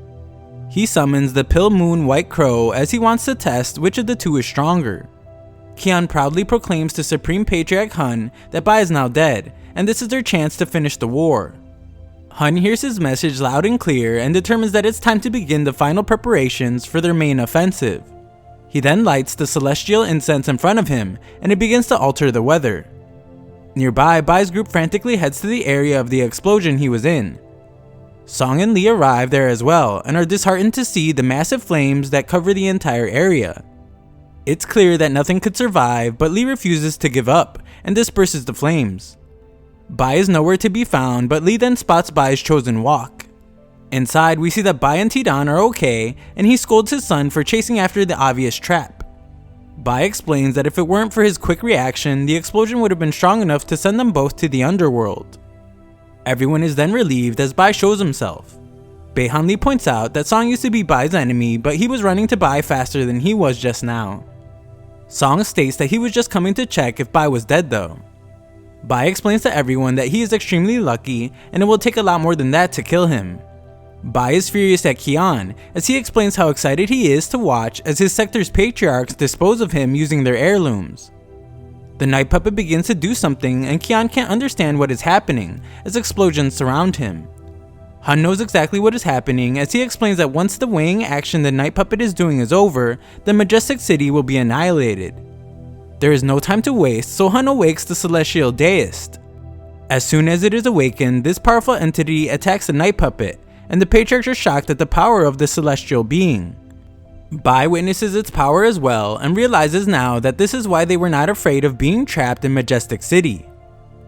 He summons the Pill Moon White Crow as he wants to test which of the two is stronger. Kion proudly proclaims to Supreme Patriarch Hun that Bai is now dead, and this is their chance to finish the war. Hun hears his message loud and clear and determines that it's time to begin the final preparations for their main offensive. He then lights the celestial incense in front of him, and it begins to alter the weather. Nearby, Bai's group frantically heads to the area of the explosion he was in. Song and Lee arrive there as well, and are disheartened to see the massive flames that cover the entire area. It's clear that nothing could survive, but Lee refuses to give up, and disperses the flames. Bai is nowhere to be found, but Lee then spots Bai's chosen walk. Inside, we see that Bai and Tidan are okay, and he scolds his son for chasing after the obvious trap. Bai explains that if it weren't for his quick reaction, the explosion would have been strong enough to send them both to the underworld. Everyone is then relieved as Bai shows himself. Beihan Li points out that Song used to be Bai's enemy, but he was running to Bai faster than he was just now. Song states that he was just coming to check if Bai was dead though. Bai explains to everyone that he is extremely lucky, and it will take a lot more than that to kill him. Bai is furious at Kion, as he explains how excited he is to watch as his sector's patriarchs dispose of him using their heirlooms. The Night Puppet begins to do something, and Kion can't understand what is happening, as explosions surround him. Hun knows exactly what is happening, as he explains that once the weighing action the Night Puppet is doing is over, the Majestic City will be annihilated. There is no time to waste, so Hun awakes the Celestial Deist. As soon as it is awakened, this powerful entity attacks the Night Puppet, and the Patriarchs are shocked at the power of the celestial being. Bai witnesses its power as well, and realizes now that this is why they were not afraid of being trapped in Majestic City.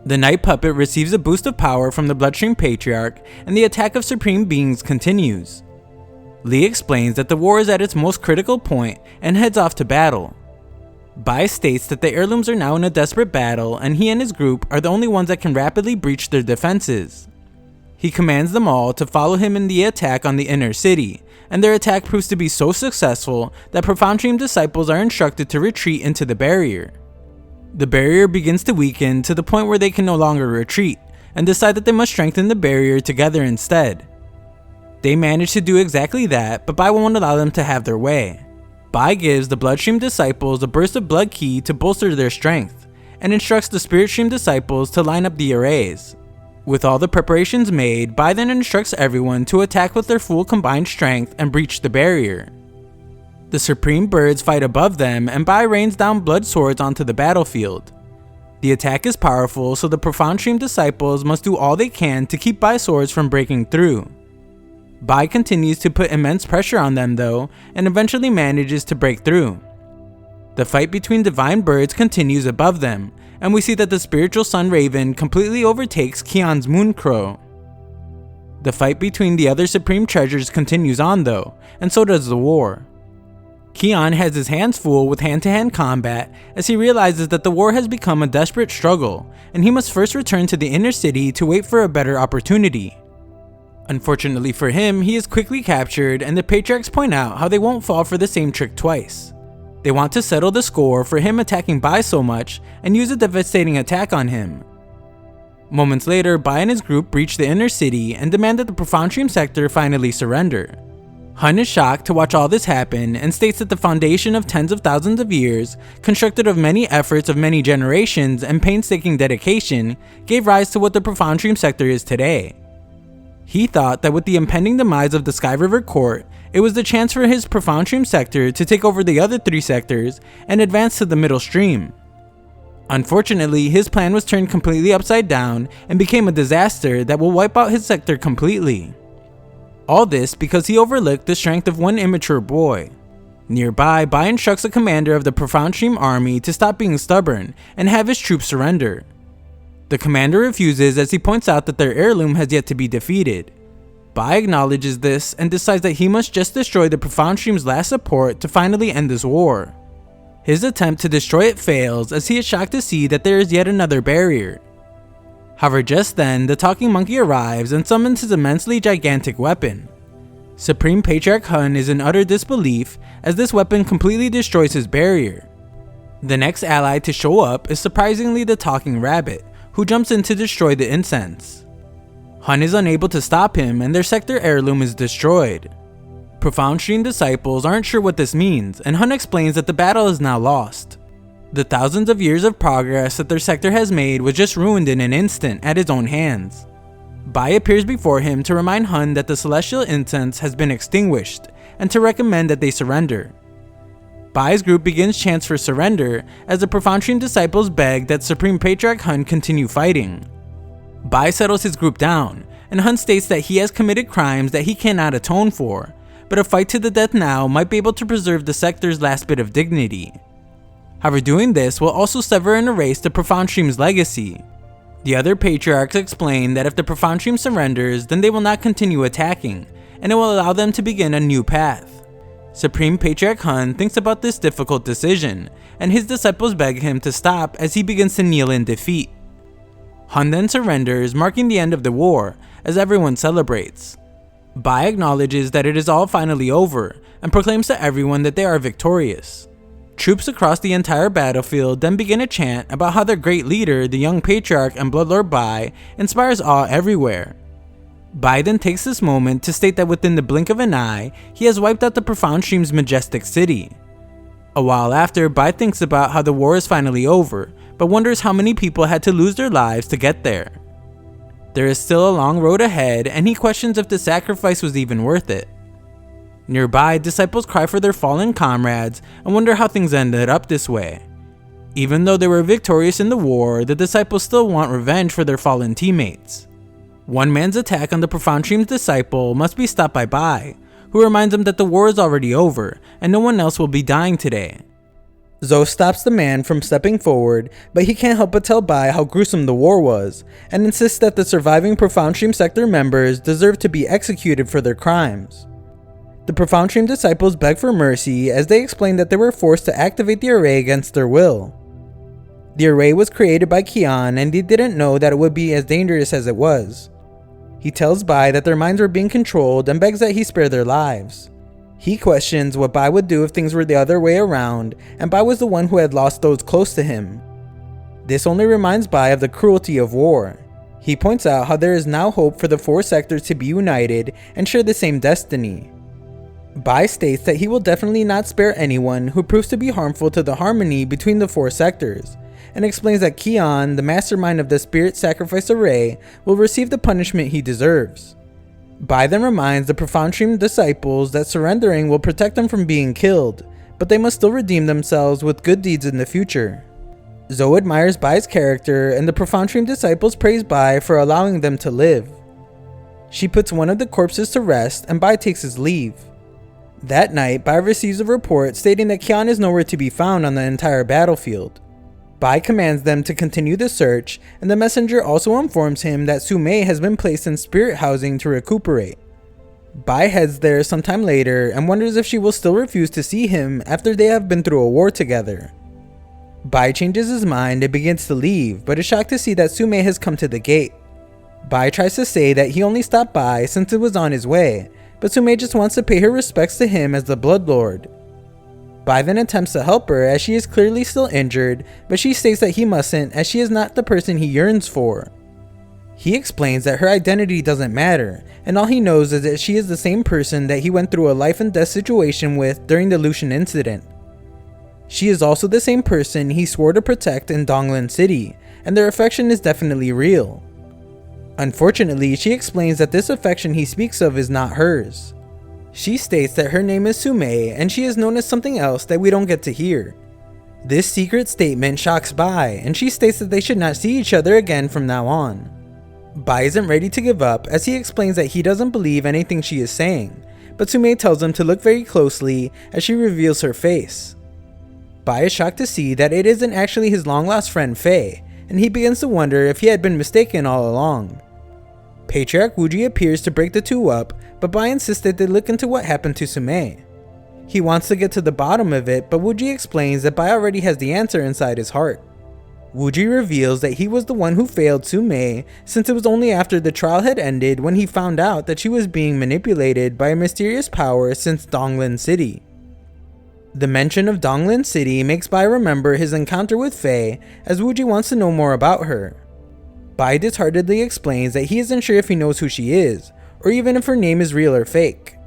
The Night Puppet receives a boost of power from the Bloodstream Patriarch, and the attack of Supreme Beings continues. Lee explains that the war is at its most critical point, and heads off to battle. Bai states that the heirlooms are now in a desperate battle, and he and his group are the only ones that can rapidly breach their defenses. He commands them all to follow him in the attack on the inner city, and their attack proves to be so successful that Profound Stream disciples are instructed to retreat into the barrier. The barrier begins to weaken to the point where they can no longer retreat, and decide that they must strengthen the barrier together instead. They manage to do exactly that, but Bai won't allow them to have their way. Bai gives the Bloodstream disciples a burst of blood ki to bolster their strength, and instructs the Spirit Stream disciples to line up the arrays. With all the preparations made, Bai then instructs everyone to attack with their full combined strength and breach the barrier. The Supreme Birds fight above them, and Bai rains down blood swords onto the battlefield. The attack is powerful, so the Profound Stream disciples must do all they can to keep Bai's swords from breaking through. Bai continues to put immense pressure on them though, and eventually manages to break through. The fight between Divine Birds continues above them, and we see that the Spiritual Sun Raven completely overtakes Kion's Moon Crow. The fight between the other Supreme Treasures continues on though, and so does the war. Kion has his hands full with hand-to-hand combat as he realizes that the war has become a desperate struggle, and he must first return to the inner city to wait for a better opportunity. Unfortunately for him, he is quickly captured, and the Patriarchs point out how they won't fall for the same trick twice. They want to settle the score for him attacking Bai so much and use a devastating attack on him. Moments later, Bai and his group breach the inner city and demand that the Profound Stream sector finally surrender. Hun is shocked to watch all this happen and states that the foundation of tens of thousands of years, constructed of many efforts of many generations and painstaking dedication, gave rise to what the Profound Stream sector is today. He thought that with the impending demise of the Sky River Court, it was the chance for his Profound Stream sector to take over the other three sectors and advance to the middle stream. Unfortunately, his plan was turned completely upside down and became a disaster that will wipe out his sector completely. All this because he overlooked the strength of one immature boy. Nearby, Bai instructs the commander of the Profound Stream army to stop being stubborn and have his troops surrender. The commander refuses as he points out that their heirloom has yet to be defeated. Bai acknowledges this and decides that he must just destroy the Profound Stream's last support to finally end this war. His attempt to destroy it fails as he is shocked to see that there is yet another barrier. However, just then, the talking monkey arrives and summons his immensely gigantic weapon. Supreme Patriarch Hun is in utter disbelief as this weapon completely destroys his barrier. The next ally to show up is surprisingly the talking rabbit, who jumps in to destroy the incense. Hun is unable to stop him and their sector heirloom is destroyed. Profound Stream disciples aren't sure what this means, and Hun explains that the battle is now lost. The thousands of years of progress that their sector has made was just ruined in an instant at his own hands. Bai appears before him to remind Hun that the celestial incense has been extinguished and to recommend that they surrender. Bai's group begins chants for surrender as the Profound Stream disciples beg that Supreme Patriarch Hun continue fighting. Bai settles his group down, and Hun states that he has committed crimes that he cannot atone for, but a fight to the death now might be able to preserve the sector's last bit of dignity. However, doing this will also sever and erase the Profound Stream's legacy. The other Patriarchs explain that if the Profound Stream surrenders, then they will not continue attacking, and it will allow them to begin a new path. Supreme Patriarch Hun thinks about this difficult decision, and his disciples beg him to stop as he begins to kneel in defeat. Hun then surrenders, marking the end of the war, as everyone celebrates. Bai acknowledges that it is all finally over, and proclaims to everyone that they are victorious. Troops across the entire battlefield then begin a chant about how their great leader, the young Patriarch and Bloodlord Bai, inspires awe everywhere. Bai then takes this moment to state that within the blink of an eye, he has wiped out the Profound Stream's majestic city. A while after, Bai thinks about how the war is finally over, but wonders how many people had to lose their lives to get there. There is still a long road ahead, and he questions if the sacrifice was even worth it. Nearby, disciples cry for their fallen comrades and wonder how things ended up this way. Even though they were victorious in the war, the disciples still want revenge for their fallen teammates. One man's attack on the Profound Stream's disciple must be stopped by Bai, who reminds him that the war is already over and no one else will be dying today. Zhou stops the man from stepping forward, but he can't help but tell Bai how gruesome the war was, and insists that the surviving Profound Stream sector members deserve to be executed for their crimes. The Profound Stream disciples beg for mercy as they explain that they were forced to activate the array against their will. The array was created by Kion and they didn't know that it would be as dangerous as it was. He tells Bai that their minds were being controlled and begs that he spare their lives. He questions what Bai would do if things were the other way around, and Bai was the one who had lost those close to him. This only reminds Bai of the cruelty of war. He points out how there is now hope for the four sectors to be united and share the same destiny. Bai states that he will definitely not spare anyone who proves to be harmful to the harmony between the 4 sectors, and explains that Kion, the mastermind of the spirit sacrifice array, will receive the punishment he deserves. Bai then reminds the profound stream disciples that surrendering will protect them from being killed, but they must still redeem themselves with good deeds in the future. Zhou admires Bai's character, and the profound stream disciples praise Bai for allowing them to live. She puts one of the corpses to rest, and Bai takes his leave. That night, Bai receives a report stating that Kion is nowhere to be found on the entire battlefield. Bai commands them to continue the search, and the messenger also informs him that Su Mei has been placed in spirit housing to recuperate. Bai heads there sometime later and wonders if she will still refuse to see him after they have been through a war together. Bai changes his mind and begins to leave, but is shocked to see that Su Mei has come to the gate. Bai tries to say that he only stopped by since it was on his way, but Su Mei just wants to pay her respects to him as the Blood Lord. Bai then attempts to help her as she is clearly still injured, but she states that he mustn't as she is not the person he yearns for. He explains that her identity doesn't matter, and all he knows is that she is the same person that he went through a life and death situation with during the Lucian incident. She is also the same person he swore to protect in Donglan City, and their affection is definitely real. Unfortunately, she explains that this affection he speaks of is not hers. She states that her name is Su Mei and she is known as something else that we don't get to hear. This secret statement shocks Bai, and she states that they should not see each other again from now on. Bai isn't ready to give up as he explains that he doesn't believe anything she is saying, but Su Mei tells him to look very closely as she reveals her face. Bai is shocked to see that it isn't actually his long-lost friend Fei, and he begins to wonder if he had been mistaken all along. Patriarch Wuji appears to break the two up, but Bai insists that they look into what happened to Su Mei. He wants to get to the bottom of it, but Wuji explains that Bai already has the answer inside his heart. Wuji reveals that he was the one who failed Su Mei, since it was only after the trial had ended when he found out that she was being manipulated by a mysterious power since Donglan City. The mention of Donglan City makes Bai remember his encounter with Fei, as Wuji wants to know more about her. Bai disheartedly explains that he isn't sure if he knows who she is, or even if her name is real or fake.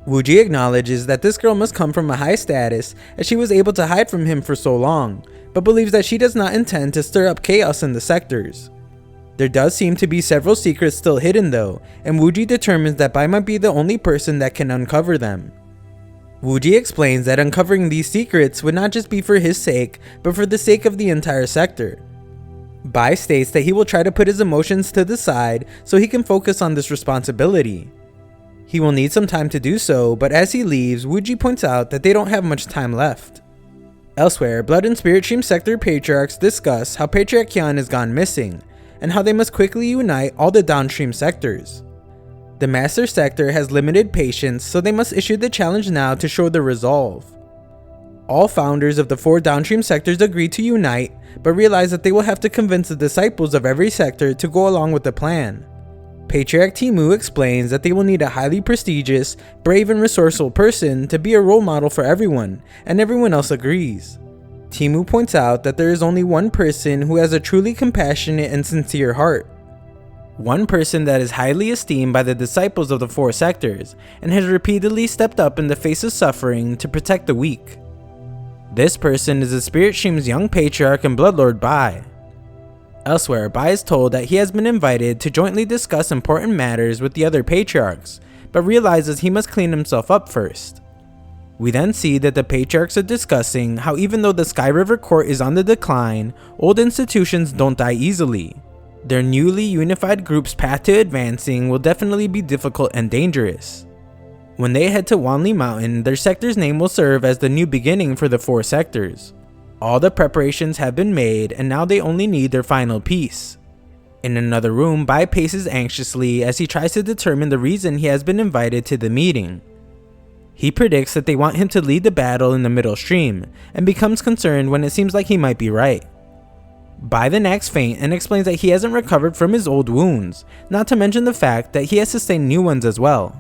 Wuji acknowledges that this girl must come from a high status as she was able to hide from him for so long, but believes that she does not intend to stir up chaos in the sectors. There does seem to be several secrets still hidden though, and Wuji determines that Bai might be the only person that can uncover them. Wuji explains that uncovering these secrets would not just be for his sake, but for the sake of the entire sector. Bai states that he will try to put his emotions to the side so he can focus on this responsibility. He will need some time to do so, but as he leaves, Wuji points out that they don't have much time left. Elsewhere, Blood and Spirit Stream Sector Patriarchs discuss how Patriarch Kion has gone missing, and how they must quickly unite all the downstream sectors. The Master Sector has limited patience, so they must issue the challenge now to show their resolve. All founders of the 4 downstream sectors agree to unite, but realize that they will have to convince the disciples of every sector to go along with the plan. Patriarch Timu explains that they will need a highly prestigious, brave and resourceful person to be a role model for everyone, and everyone else agrees. Timu points out that there is only one person who has a truly compassionate and sincere heart. One person that is highly esteemed by the disciples of the 4 sectors, and has repeatedly stepped up in the face of suffering to protect the weak. This person is the Spirit Stream's young patriarch and Bloodlord Bai. Elsewhere, Bai is told that he has been invited to jointly discuss important matters with the other patriarchs, but realizes he must clean himself up first. We then see that the patriarchs are discussing how even though the Sky River Court is on the decline, old institutions don't die easily. Their newly unified group's path to advancing will definitely be difficult and dangerous. When they head to Wanli Mountain, their sector's name will serve as the new beginning for the 4 sectors. All the preparations have been made, and now they only need their final piece. In another room, Bai paces anxiously as he tries to determine the reason he has been invited to the meeting. He predicts that they want him to lead the battle in the middle stream, and becomes concerned when it seems like he might be right. Bai then acts faint and explains that he hasn't recovered from his old wounds, not to mention the fact that he has sustained new ones as well.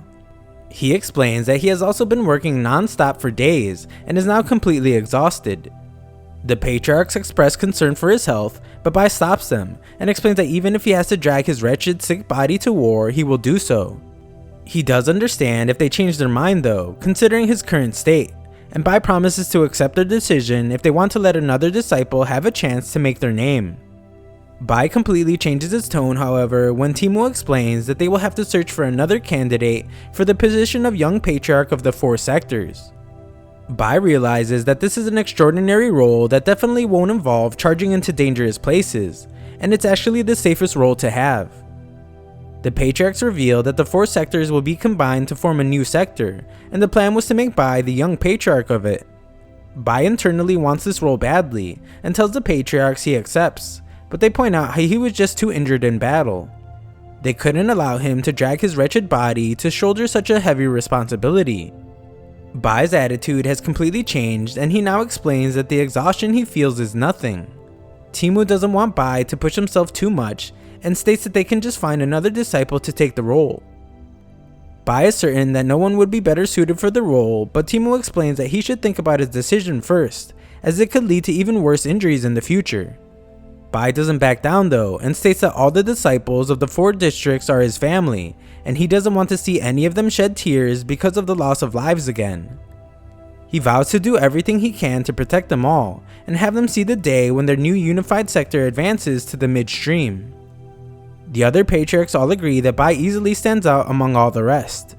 He explains that he has also been working non-stop for days and is now completely exhausted. The patriarchs express concern for his health, but Bai stops them and explains that even if he has to drag his wretched sick body to war, he will do so. He does understand if they change their mind though, considering his current state, and Bai promises to accept their decision if they want to let another disciple have a chance to make their name. Bai completely changes his tone, however, when Timu explains that they will have to search for another candidate for the position of young patriarch of the 4 sectors. Bai realizes that this is an extraordinary role that definitely won't involve charging into dangerous places, and it's actually the safest role to have. The patriarchs reveal that the 4 sectors will be combined to form a new sector, and the plan was to make Bai the young patriarch of it. Bai internally wants this role badly, and tells the patriarchs he accepts, but they point out how he was just too injured in battle. They couldn't allow him to drag his wretched body to shoulder such a heavy responsibility. Bai's attitude has completely changed, and he now explains that the exhaustion he feels is nothing. Timu doesn't want Bai to push himself too much, and states that they can just find another disciple to take the role. Bai is certain that no one would be better suited for the role, but Timu explains that he should think about his decision first, as it could lead to even worse injuries in the future. Bai doesn't back down though, and states that all the disciples of the 4 districts are his family, and he doesn't want to see any of them shed tears because of the loss of lives again. He vows to do everything he can to protect them all, and have them see the day when their new unified sector advances to the midstream. The other patriarchs all agree that Bai easily stands out among all the rest.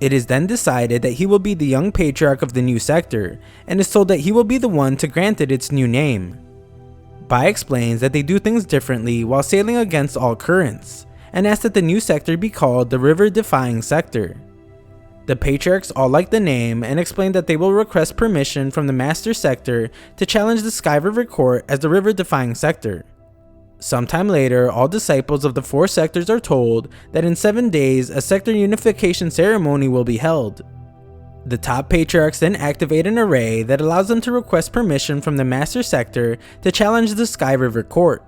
It is then decided that he will be the young patriarch of the new sector, and is told that he will be the one to grant it its new name. Bai explains that they do things differently while sailing against all currents, and asks that the new sector be called the River-Defying Sector. The patriarchs all like the name and explain that they will request permission from the Master Sector to challenge the Sky River Court as the River-Defying Sector. Sometime later, all disciples of the 4 sectors are told that in 7 days a sector unification ceremony will be held. The top patriarchs then activate an array that allows them to request permission from the Master Sector to challenge the Sky River Court.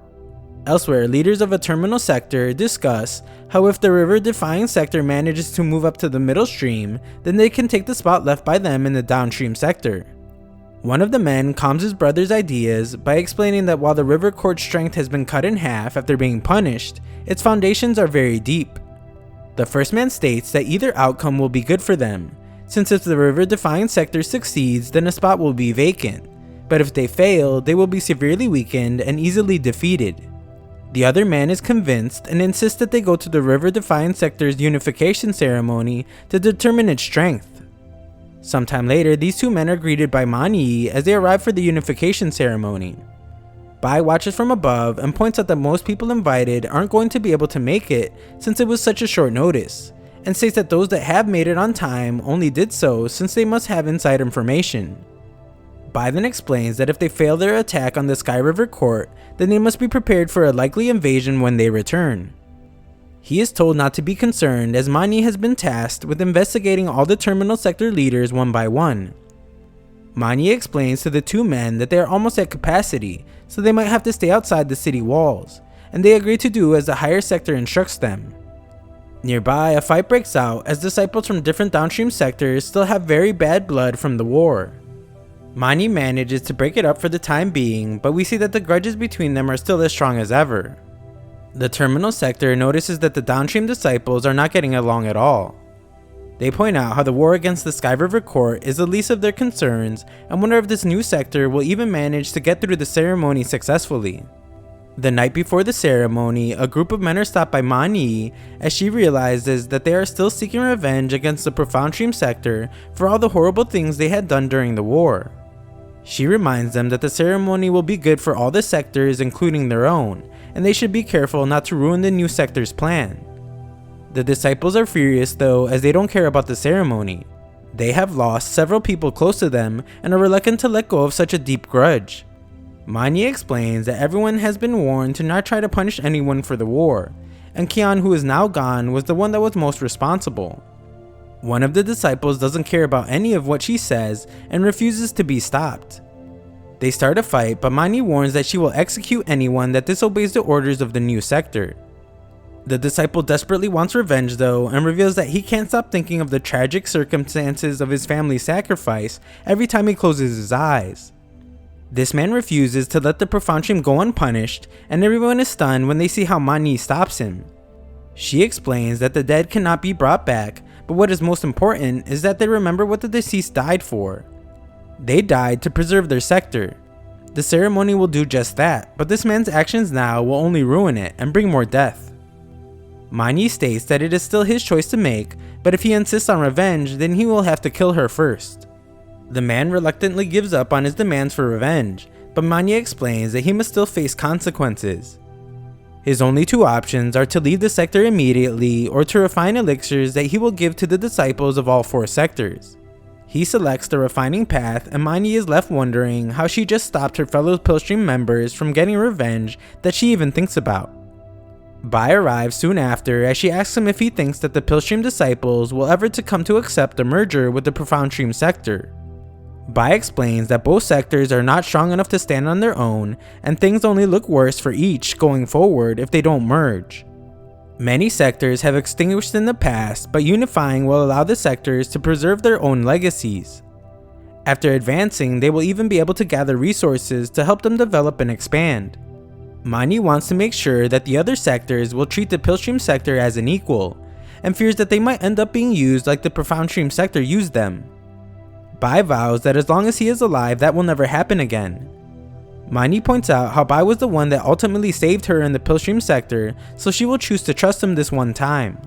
Elsewhere, leaders of a terminal sector discuss how if the River-Defying Sector manages to move up to the middle stream, then they can take the spot left by them in the downstream sector. One of the men calms his brother's ideas by explaining that while the river court's strength has been cut in half after being punished, its foundations are very deep. The first man states that either outcome will be good for them, since if the River-Defying Sector succeeds, then a spot will be vacant, but if they fail, they will be severely weakened and easily defeated. The other man is convinced and insists that they go to the River-Defying Sector's unification ceremony to determine its strength. Sometime later, these 2 men are greeted by Man Yi as they arrive for the unification ceremony. Bai watches from above and points out that most people invited aren't going to be able to make it since it was such a short notice, and states that those that have made it on time only did so since they must have inside information. Bai then explains that if they fail their attack on the Sky River Court, then they must be prepared for a likely invasion when they return. He is told not to be concerned as Man Yi has been tasked with investigating all the terminal sector leaders one by one. Man Yi explains to the 2 men that they are almost at capacity, so they might have to stay outside the city walls, and they agree to do as the higher sector instructs them. Nearby, a fight breaks out as disciples from different downstream sectors still have very bad blood from the war. Man Yi manages to break it up for the time being, but we see that the grudges between them are still as strong as ever. The terminal sector notices that the downstream disciples are not getting along at all. They point out how the war against the Sky River Court is the least of their concerns and wonder if this new sector will even manage to get through the ceremony successfully. The night before the ceremony, a group of men are stopped by Man Yi as she realizes that they are still seeking revenge against the Profound Stream sector for all the horrible things they had done during the war. She reminds them that the ceremony will be good for all the sectors including their own, and they should be careful not to ruin the new sector's plan. The disciples are furious though as they don't care about the ceremony. They have lost several people close to them and are reluctant to let go of such a deep grudge. Man Yi explains that everyone has been warned to not try to punish anyone for the war, and Kion, who is now gone, was the one that was most responsible. One of the disciples doesn't care about any of what she says and refuses to be stopped. They start a fight, but Man Yi warns that she will execute anyone that disobeys the orders of the new sector. The disciple desperately wants revenge though, and reveals that he can't stop thinking of the tragic circumstances of his family's sacrifice every time he closes his eyes. This man refuses to let the Profound Stream go unpunished, and everyone is stunned when they see how Man Yi stops him. She explains that the dead cannot be brought back, but what is most important is that they remember what the deceased died for. They died to preserve their sector. The ceremony will do just that, but this man's actions now will only ruin it and bring more death. Manyi states that it is still his choice to make, but if he insists on revenge, then he will have to kill her first. The man reluctantly gives up on his demands for revenge, but Manyi explains that he must still face consequences. His only two options are to leave the sector immediately or to refine elixirs that he will give to the disciples of all 4 sectors. He selects the refining path, and Manyi is left wondering how she just stopped her fellow Pilstream members from getting revenge that she even thinks about. Bai arrives soon after as she asks him if he thinks that the Pilstream disciples will ever to come to accept the merger with the Profound Stream sector. Bai explains that both sectors are not strong enough to stand on their own, and things only look worse for each going forward if they don't merge. Many sectors have extinguished in the past, but unifying will allow the sectors to preserve their own legacies. After advancing, they will even be able to gather resources to help them develop and expand. Manyi wants to make sure that the other sectors will treat the Pilstream sector as an equal, and fears that they might end up being used like the Profound Stream sector used them. Bai vows that as long as he is alive, that will never happen again. Manyi points out how Bai was the one that ultimately saved her in the Pilstream sector, so she will choose to trust him this one time.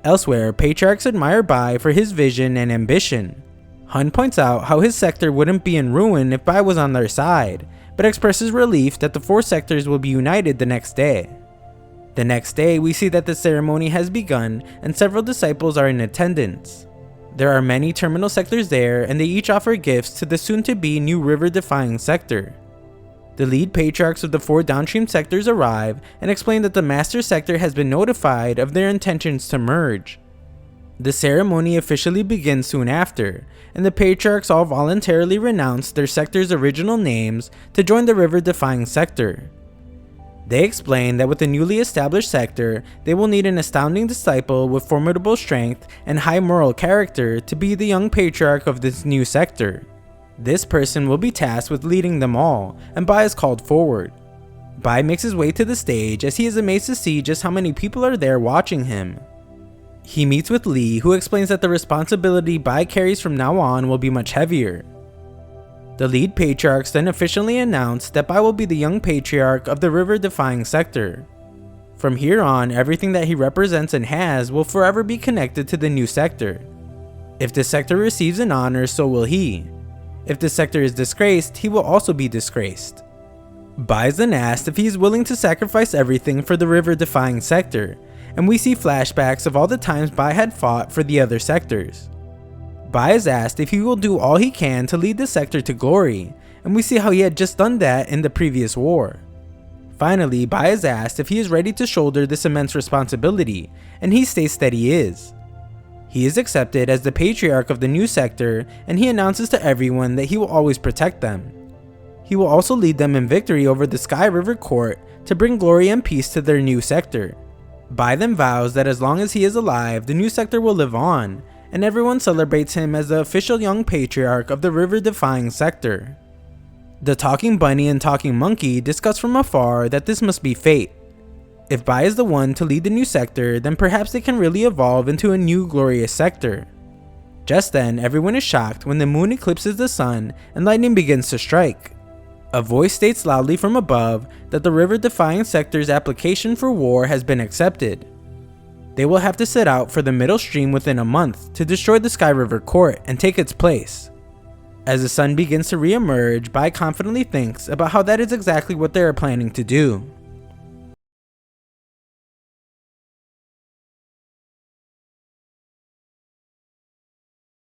Elsewhere, patriarchs admire Bai for his vision and ambition. Hun points out how his sector wouldn't be in ruin if Bai was on their side, but expresses relief that the 4 sectors will be united the next day. The next day, we see that the ceremony has begun and several disciples are in attendance. There are many terminal sectors there, and they each offer gifts to the soon-to-be new river-defying sector. The lead patriarchs of the 4 downstream sectors arrive and explain that the master sector has been notified of their intentions to merge. The ceremony officially begins soon after, and the patriarchs all voluntarily renounce their sector's original names to join the river-defying sector. They explain that with the newly established sector, they will need an astounding disciple with formidable strength and high moral character to be the young patriarch of this new sector. This person will be tasked with leading them all, and Bai is called forward. Bai makes his way to the stage as he is amazed to see just how many people are there watching him. He meets with Li, who explains that the responsibility Bai carries from now on will be much heavier. The lead patriarchs then officially announce that Bai will be the young patriarch of the river-defying sector. From here on, everything that he represents and has will forever be connected to the new sector. If the sector receives an honor, so will he. If the sector is disgraced, he will also be disgraced. Bai is then asked if he is willing to sacrifice everything for the river-defying sector, and we see flashbacks of all the times Bai had fought for the other sectors. Bai is asked if he will do all he can to lead the sector to glory, and we see how he had just done that in the previous war. Finally, Bai is asked if he is ready to shoulder this immense responsibility, and he states that he is. He is accepted as the patriarch of the new sector, and he announces to everyone that he will always protect them. He will also lead them in victory over the Sky River Court to bring glory and peace to their new sector. Bai then vows that as long as he is alive, the new sector will live on, and everyone celebrates him as the official young patriarch of the river-defying sector. The talking bunny and talking monkey discuss from afar that this must be fate. If Bai is the one to lead the new sector, then perhaps they can really evolve into a new glorious sector. Just then, everyone is shocked when the moon eclipses the sun and lightning begins to strike. A voice states loudly from above that the river-defying sector's application for war has been accepted. They will have to set out for the middle stream within a month to destroy the Sky River Court and take its place. As the sun begins to re-emerge, Bai confidently thinks about how that is exactly what they are planning to do.